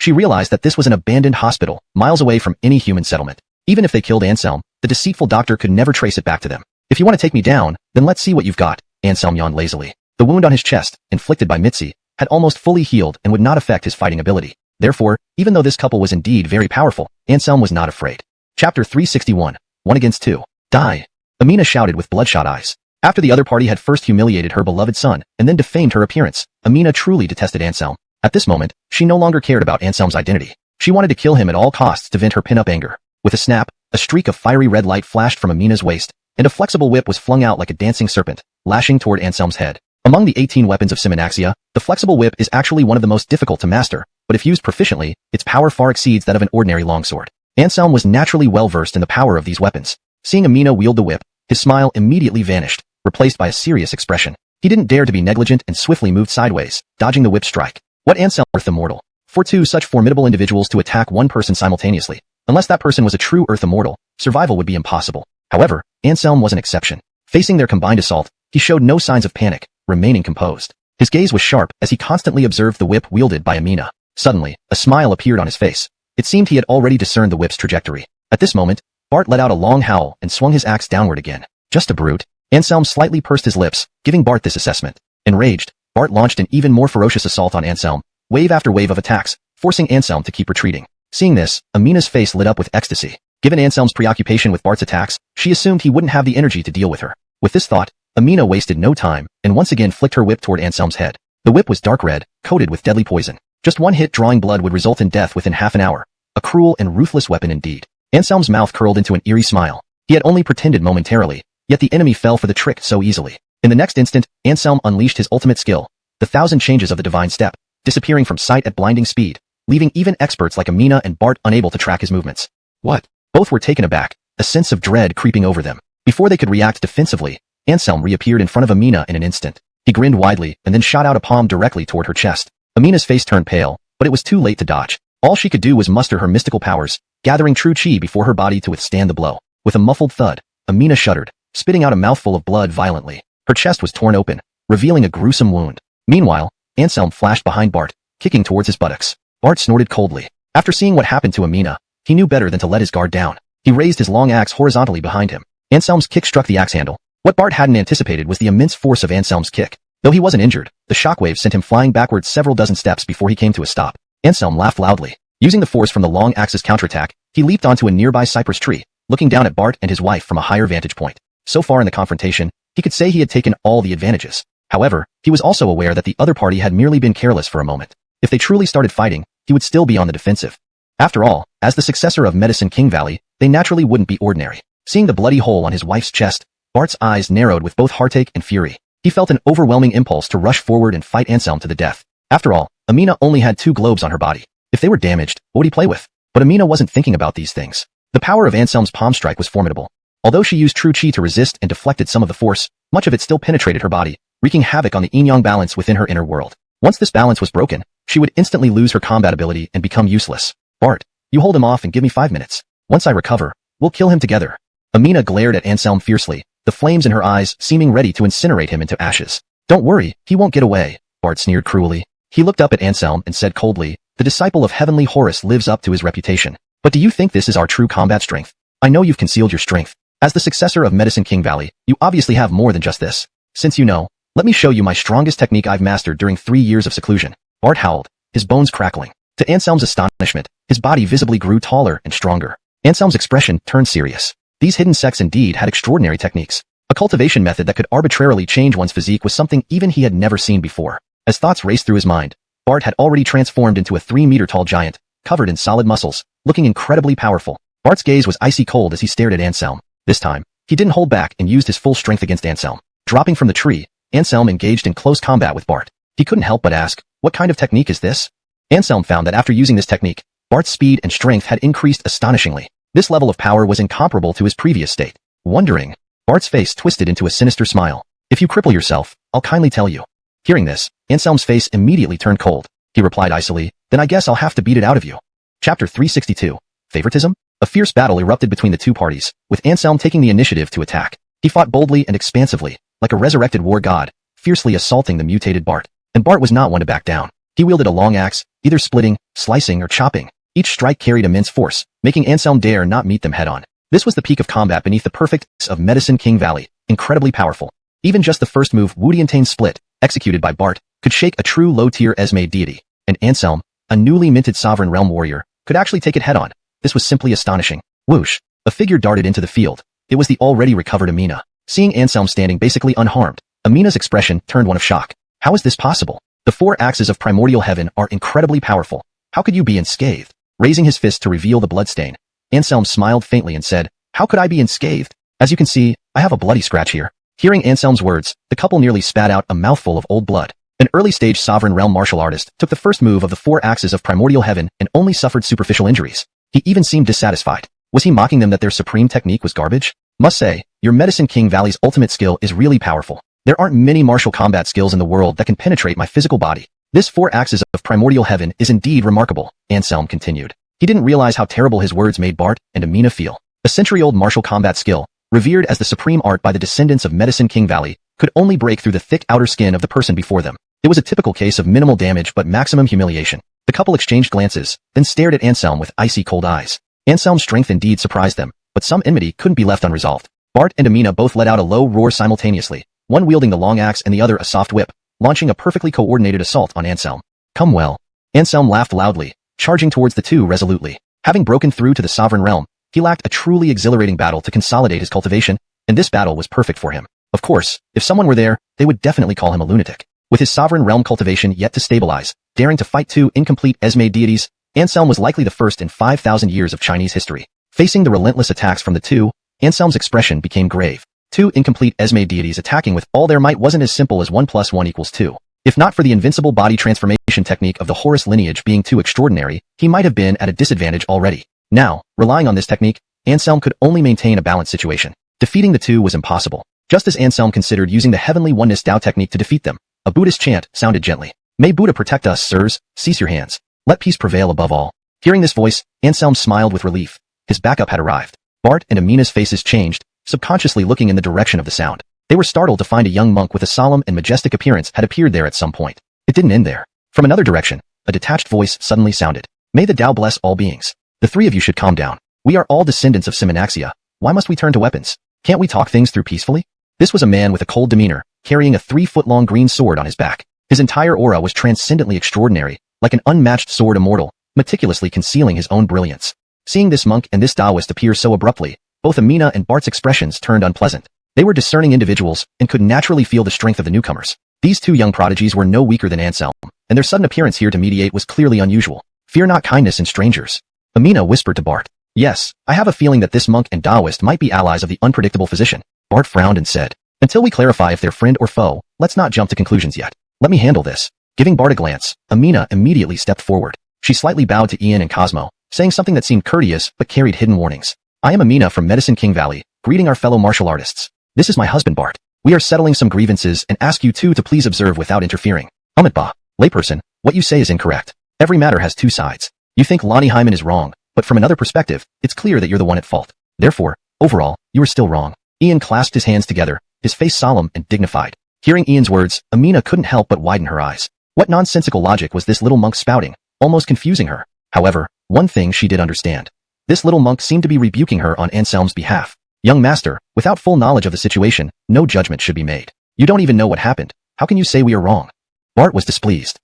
She realized that this was an abandoned hospital, miles away from any human settlement. Even if they killed Anselm, the deceitful doctor could never trace it back to them. "If you want to take me down, then let's see what you've got," Anselm yawned lazily. The wound on his chest, inflicted by Mitzi, had almost fully healed and would not affect his fighting ability. Therefore, even though this couple was indeed very powerful, Anselm was not afraid. Chapter 361, 1 against 2. "Die!" Amina shouted with bloodshot eyes. After the other party had first humiliated her beloved son and then defamed her appearance, Amina truly detested Anselm. At this moment, she no longer cared about Anselm's identity. She wanted to kill him at all costs to vent her pin-up anger. With a snap, a streak of fiery red light flashed from Amina's waist, and a flexible whip was flung out like a dancing serpent, lashing toward Anselm's head. Among the 18 weapons of Simonaxia, the flexible whip is actually one of the most difficult to master, but if used proficiently, its power far exceeds that of an ordinary longsword. Anselm was naturally well-versed in the power of these weapons. Seeing Amina wield the whip, his smile immediately vanished, replaced by a serious expression. He didn't dare to be negligent and swiftly moved sideways, dodging the whip strike. "What Anselm worth the mortal? for two such formidable individuals to attack one person simultaneously. Unless that person was a true Earth immortal, survival would be impossible. However, Anselm was an exception. Facing their combined assault, he showed no signs of panic, remaining composed. His gaze was sharp as he constantly observed the whip wielded by Amina. Suddenly, a smile appeared on his face. It seemed he had already discerned the whip's trajectory. At this moment, Bart let out a long howl and swung his axe downward again. Just a brute. Anselm slightly pursed his lips, giving Bart this assessment. Enraged, Bart launched an even more ferocious assault on Anselm, wave after wave of attacks, forcing Anselm to keep retreating. Seeing this, Amina's face lit up with ecstasy. Given Anselm's preoccupation with Bart's attacks, she assumed he wouldn't have the energy to deal with her. With this thought, Amina wasted no time and once again flicked her whip toward Anselm's head. The whip was dark red, coated with deadly poison. Just one hit drawing blood would result in death within half an hour. A cruel and ruthless weapon indeed. Anselm's mouth curled into an eerie smile. He had only pretended momentarily, yet the enemy fell for the trick so easily. In the next instant, Anselm unleashed his ultimate skill, the 1,000 changes of the divine step, disappearing from sight at blinding speed, leaving even experts like Amina and Bart unable to track his movements. What? Both were taken aback, a sense of dread creeping over them. Before they could react defensively, Anselm reappeared in front of Amina in an instant. He grinned widely and then shot out a palm directly toward her chest. Amina's face turned pale, but it was too late to dodge. All she could do was muster her mystical powers, gathering true chi before her body to withstand the blow. With a muffled thud, Amina shuddered, spitting out a mouthful of blood violently. Her chest was torn open, revealing a gruesome wound. Meanwhile, Anselm flashed behind Bart, kicking towards his buttocks. Bart snorted coldly. After seeing what happened to Amina, he knew better than to let his guard down. He raised his long axe horizontally behind him. Anselm's kick struck the axe handle. What Bart hadn't anticipated was the immense force of Anselm's kick. Though he wasn't injured, the shockwave sent him flying backwards several dozen steps before he came to a stop. Anselm laughed loudly. Using the force from the long axe's counterattack, he leaped onto a nearby cypress tree, looking down at Bart and his wife from a higher vantage point. So far in the confrontation, he could say he had taken all the advantages. However, he was also aware that the other party had merely been careless for a moment. If they truly started fighting, he would still be on the defensive. After all, as the successor of Medicine King Valley, they naturally wouldn't be ordinary. Seeing the bloody hole on his wife's chest, Bart's eyes narrowed with both heartache and fury. He felt an overwhelming impulse to rush forward and fight Anselm to the death. After all, Amina only had 2 globes on her body. If they were damaged, what would he play with? But Amina wasn't thinking about these things. The power of Anselm's palm strike was formidable. Although she used true chi to resist and deflected some of the force, much of it still penetrated her body, wreaking havoc on the yin-yang balance within her inner world. Once this balance was broken, she would instantly lose her combat ability and become useless. Bart, you hold him off and give me 5 minutes. Once I recover, we'll kill him together. Amina glared at Anselm fiercely, the flames in her eyes seeming ready to incinerate him into ashes. Don't worry, he won't get away, Bart sneered cruelly. He looked up at Anselm and said coldly, the disciple of Heavenly Horus lives up to his reputation. But do you think this is our true combat strength? I know you've concealed your strength. As the successor of Medicine King Valley, you obviously have more than just this. Since you know, let me show you my strongest technique I've mastered during 3 years of seclusion. Bart howled, his bones crackling. To Anselm's astonishment, his body visibly grew taller and stronger. Anselm's expression turned serious. These hidden sects indeed had extraordinary techniques. A cultivation method that could arbitrarily change one's physique was something even he had never seen before. As thoughts raced through his mind, Bart had already transformed into a 3-meter-tall giant, covered in solid muscles, looking incredibly powerful. Bart's gaze was icy cold as he stared at Anselm. This time, he didn't hold back and used his full strength against Anselm. Dropping from the tree, Anselm engaged in close combat with Bart. He couldn't help but ask, what kind of technique is this? Anselm found that after using this technique, Bart's speed and strength had increased astonishingly. This level of power was incomparable to his previous state. Wondering, Bart's face twisted into a sinister smile. If you cripple yourself, I'll kindly tell you. Hearing this, Anselm's face immediately turned cold. He replied icily, then I guess I'll have to beat it out of you. Chapter 362. Favoritism? A fierce battle erupted between the two parties, with Anselm taking the initiative to attack. He fought boldly and expansively, like a resurrected war god, fiercely assaulting the mutated Bart. And Bart was not one to back down. He wielded a long axe, either splitting, slicing, or chopping. Each strike carried immense force, making Anselm dare not meet them head-on. This was the peak of combat beneath the perfect of Medicine King Valley, incredibly powerful. Even just the first move, Wudiantane Split, executed by Bart, could shake a true low-tier Esme deity. And Anselm, a newly minted sovereign realm warrior, could actually take it head-on. This was simply astonishing. Whoosh! A figure darted into the field. It was the already recovered Amina. Seeing Anselm standing basically unharmed, Amina's expression turned one of shock. How is this possible? The 4 axes of primordial heaven are incredibly powerful. How could you be unscathed? Raising his fist to reveal the bloodstain, Anselm smiled faintly and said, how could I be unscathed? As you can see, I have a bloody scratch here. Hearing Anselm's words, the couple nearly spat out a mouthful of old blood. An early-stage sovereign realm martial artist took the first move of the 4 axes of primordial heaven and only suffered superficial injuries. He even seemed dissatisfied. Was he mocking them that their supreme technique was garbage? Must say, your Medicine King Valley's ultimate skill is really powerful. There aren't many martial combat skills in the world that can penetrate my physical body. This 4 axes of primordial heaven is indeed remarkable, Anselm continued. He didn't realize how terrible his words made Bart and Amina feel. A century-old martial combat skill, revered as the supreme art by the descendants of Medicine King Valley, could only break through the thick outer skin of the person before them. It was a typical case of minimal damage but maximum humiliation. The couple exchanged glances, then stared at Anselm with icy cold eyes. Anselm's strength indeed surprised them, but some enmity couldn't be left unresolved. Bart and Amina both let out a low roar simultaneously, one wielding the long axe and the other a soft whip, launching a perfectly coordinated assault on Anselm. Come well. Anselm laughed loudly, charging towards the two resolutely. Having broken through to the sovereign realm, he lacked a truly exhilarating battle to consolidate his cultivation, and this battle was perfect for him. Of course, if someone were there, they would definitely call him a lunatic. With his sovereign realm cultivation yet to stabilize, daring to fight 2 incomplete Esme deities, Anselm was likely the first in 5,000 years of Chinese history. Facing the relentless attacks from the two, Anselm's expression became grave. 2 incomplete Esme deities attacking with all their might wasn't as simple as 1 + 1 = 2. If not for the invincible body transformation technique of the Horus lineage being too extraordinary, he might have been at a disadvantage already. Now, relying on this technique, Anselm could only maintain a balanced situation. Defeating the two was impossible. Just as Anselm considered using the heavenly oneness Tao technique to defeat them, a Buddhist chant sounded gently. May Buddha protect us, sirs, cease your hands. Let peace prevail above all. Hearing this voice, Anselm smiled with relief. His backup had arrived. Bart and Amina's faces changed, subconsciously looking in the direction of the sound. They were startled to find a young monk with a solemn and majestic appearance had appeared there at some point. It didn't end there. From another direction, a detached voice suddenly sounded. May the Tao bless all beings. The 3 of you should calm down. We are all descendants of Simanaxia. Why must we turn to weapons? Can't we talk things through peacefully? This was a man with a cold demeanor, carrying a 3-foot-long green sword on his back. His entire aura was transcendently extraordinary, like an unmatched sword immortal, meticulously concealing his own brilliance. Seeing this monk and this Taoist appear so abruptly, both Amina and Bart's expressions turned unpleasant. They were discerning individuals and could naturally feel the strength of the newcomers. These 2 young prodigies were no weaker than Anselm, and their sudden appearance here to mediate was clearly unusual. Fear not kindness in strangers. Amina whispered to Bart. Yes, I have a feeling that this monk and Taoist might be allies of the unpredictable physician. Bart frowned and said, until we clarify if they're friend or foe, let's not jump to conclusions yet. Let me handle this. Giving Bart a glance, Amina immediately stepped forward. She slightly bowed to Ian and Cosmo, saying something that seemed courteous but carried hidden warnings. I am Amina from Medicine King Valley, greeting our fellow martial artists. This is my husband Bart. We are settling some grievances and ask you two to please observe without interfering. Amitba, layperson, what you say is incorrect. Every matter has 2 sides. You think Lonnie Hyman is wrong, but from another perspective, it's clear that you're the one at fault. Therefore, overall, you are still wrong. Ian clasped his hands together, his face solemn and dignified. Hearing Ian's words, Amina couldn't help but widen her eyes. What nonsensical logic was this little monk spouting, almost confusing her? However, one thing she did understand. This little monk seemed to be rebuking her on Anselm's behalf. Young master, without full knowledge of the situation, no judgment should be made. You don't even know what happened. How can you say we are wrong? Bart was displeased.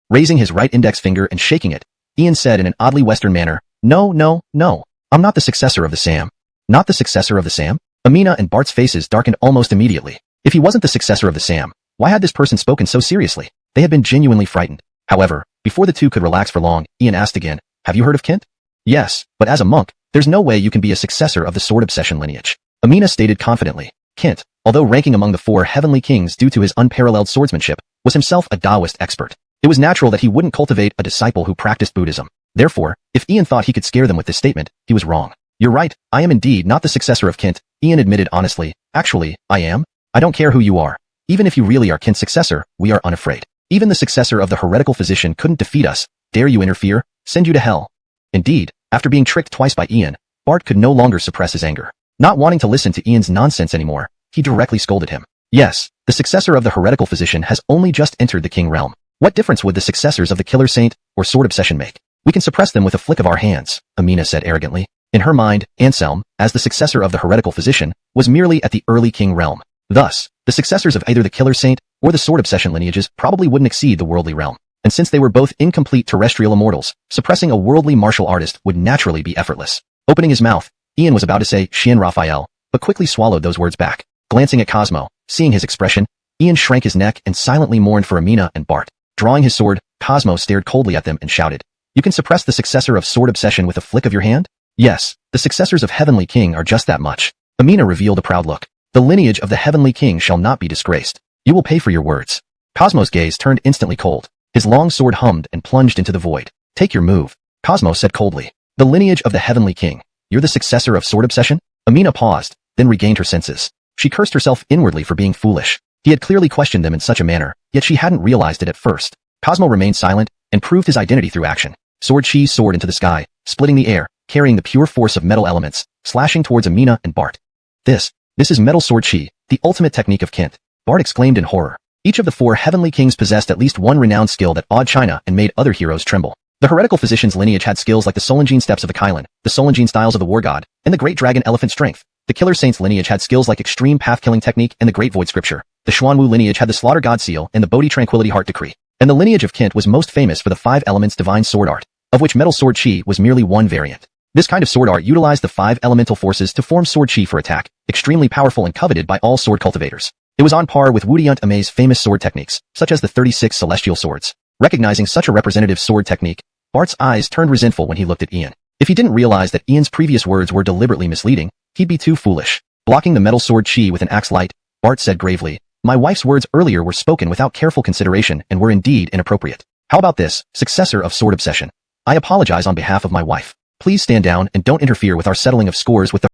Raising his right index finger and shaking it, Ian said in an oddly Western manner, No. I'm not the successor of the Sam. Not the successor of the Sam? Amina and Bart's faces darkened almost immediately. If he wasn't the successor of the Sam, why had this person spoken so seriously? They had been genuinely frightened. However, before the two could relax for long, Ian asked again, Have you heard of Kent? Yes, but as a monk, there's no way you can be a successor of the sword obsession lineage. Amina stated confidently. Kent, although ranking among the 4 heavenly kings due to his unparalleled swordsmanship, was himself a Taoist expert. It was natural that he wouldn't cultivate a disciple who practiced Buddhism. Therefore, if Ian thought he could scare them with this statement, he was wrong. You're right, I am indeed not the successor of Kent, Ian admitted honestly. Actually, I am. I don't care who you are. Even if you really are Kent's successor, we are unafraid. Even the successor of the heretical physician couldn't defeat us. Dare you interfere? Send you to hell. Indeed, after being tricked twice by Ian, Bart could no longer suppress his anger. Not wanting to listen to Ian's nonsense anymore, he directly scolded him. Yes, the successor of the heretical physician has only just entered the king realm. What difference would the successors of the killer saint or sword obsession make? We can suppress them with a flick of our hands, Amina said arrogantly. In her mind, Anselm, as the successor of the heretical physician, was merely at the early king realm. Thus, the successors of either the killer saint or the sword obsession lineages probably wouldn't exceed the worldly realm. And since they were both incomplete terrestrial immortals, suppressing a worldly martial artist would naturally be effortless. Opening his mouth, Ian was about to say Shien Raphael, but quickly swallowed those words back. Glancing at Cosmo, seeing his expression, Ian shrank his neck and silently mourned for Amina and Bart. Drawing his sword, Cosmo stared coldly at them and shouted, You can suppress the successor of sword obsession with a flick of your hand? Yes, the successors of Heavenly King are just that much. Amina revealed a proud look. The lineage of the Heavenly King shall not be disgraced. You will pay for your words. Cosmo's gaze turned instantly cold. His long sword hummed and plunged into the void. Take your move, Cosmo said coldly. The lineage of the Heavenly King. You're the successor of sword obsession? Amina paused, then regained her senses. She cursed herself inwardly for being foolish. He had clearly questioned them in such a manner, yet she hadn't realized it at first. Cosmo remained silent and proved his identity through action. Sword Chi soared into the sky, splitting the air, carrying the pure force of metal elements, slashing towards Amina and Bart. This is Metal Sword Chi, the ultimate technique of Kint, Bart exclaimed in horror. Each of the 4 heavenly kings possessed at least one renowned skill that awed China and made other heroes tremble. The heretical physician's lineage had skills like the Solangine steps of the Kailan, the Solangine styles of the war god, and the great dragon elephant strength. The killer saint's lineage had skills like extreme path-killing technique and the great void scripture. The Xuanwu lineage had the slaughter god seal and the Bodhi tranquility heart decree. And the lineage of Kint was most famous for the 5 elements divine sword art, of which Metal Sword Chi was merely one variant. This kind of sword art utilized the 5 elemental forces to form sword chi for attack, extremely powerful and coveted by all sword cultivators. It was on par with Wudiant Ame's famous sword techniques, such as the 36 celestial swords. Recognizing such a representative sword technique, Bart's eyes turned resentful when he looked at Ian. If he didn't realize that Ian's previous words were deliberately misleading, he'd be too foolish. Blocking the Metal Sword Chi with an axe light, Bart said gravely, "My wife's words earlier were spoken without careful consideration and were indeed inappropriate. How about this, successor of Sword Obsession? I apologize on behalf of my wife. Please stand down and don't interfere with our settling of scores with the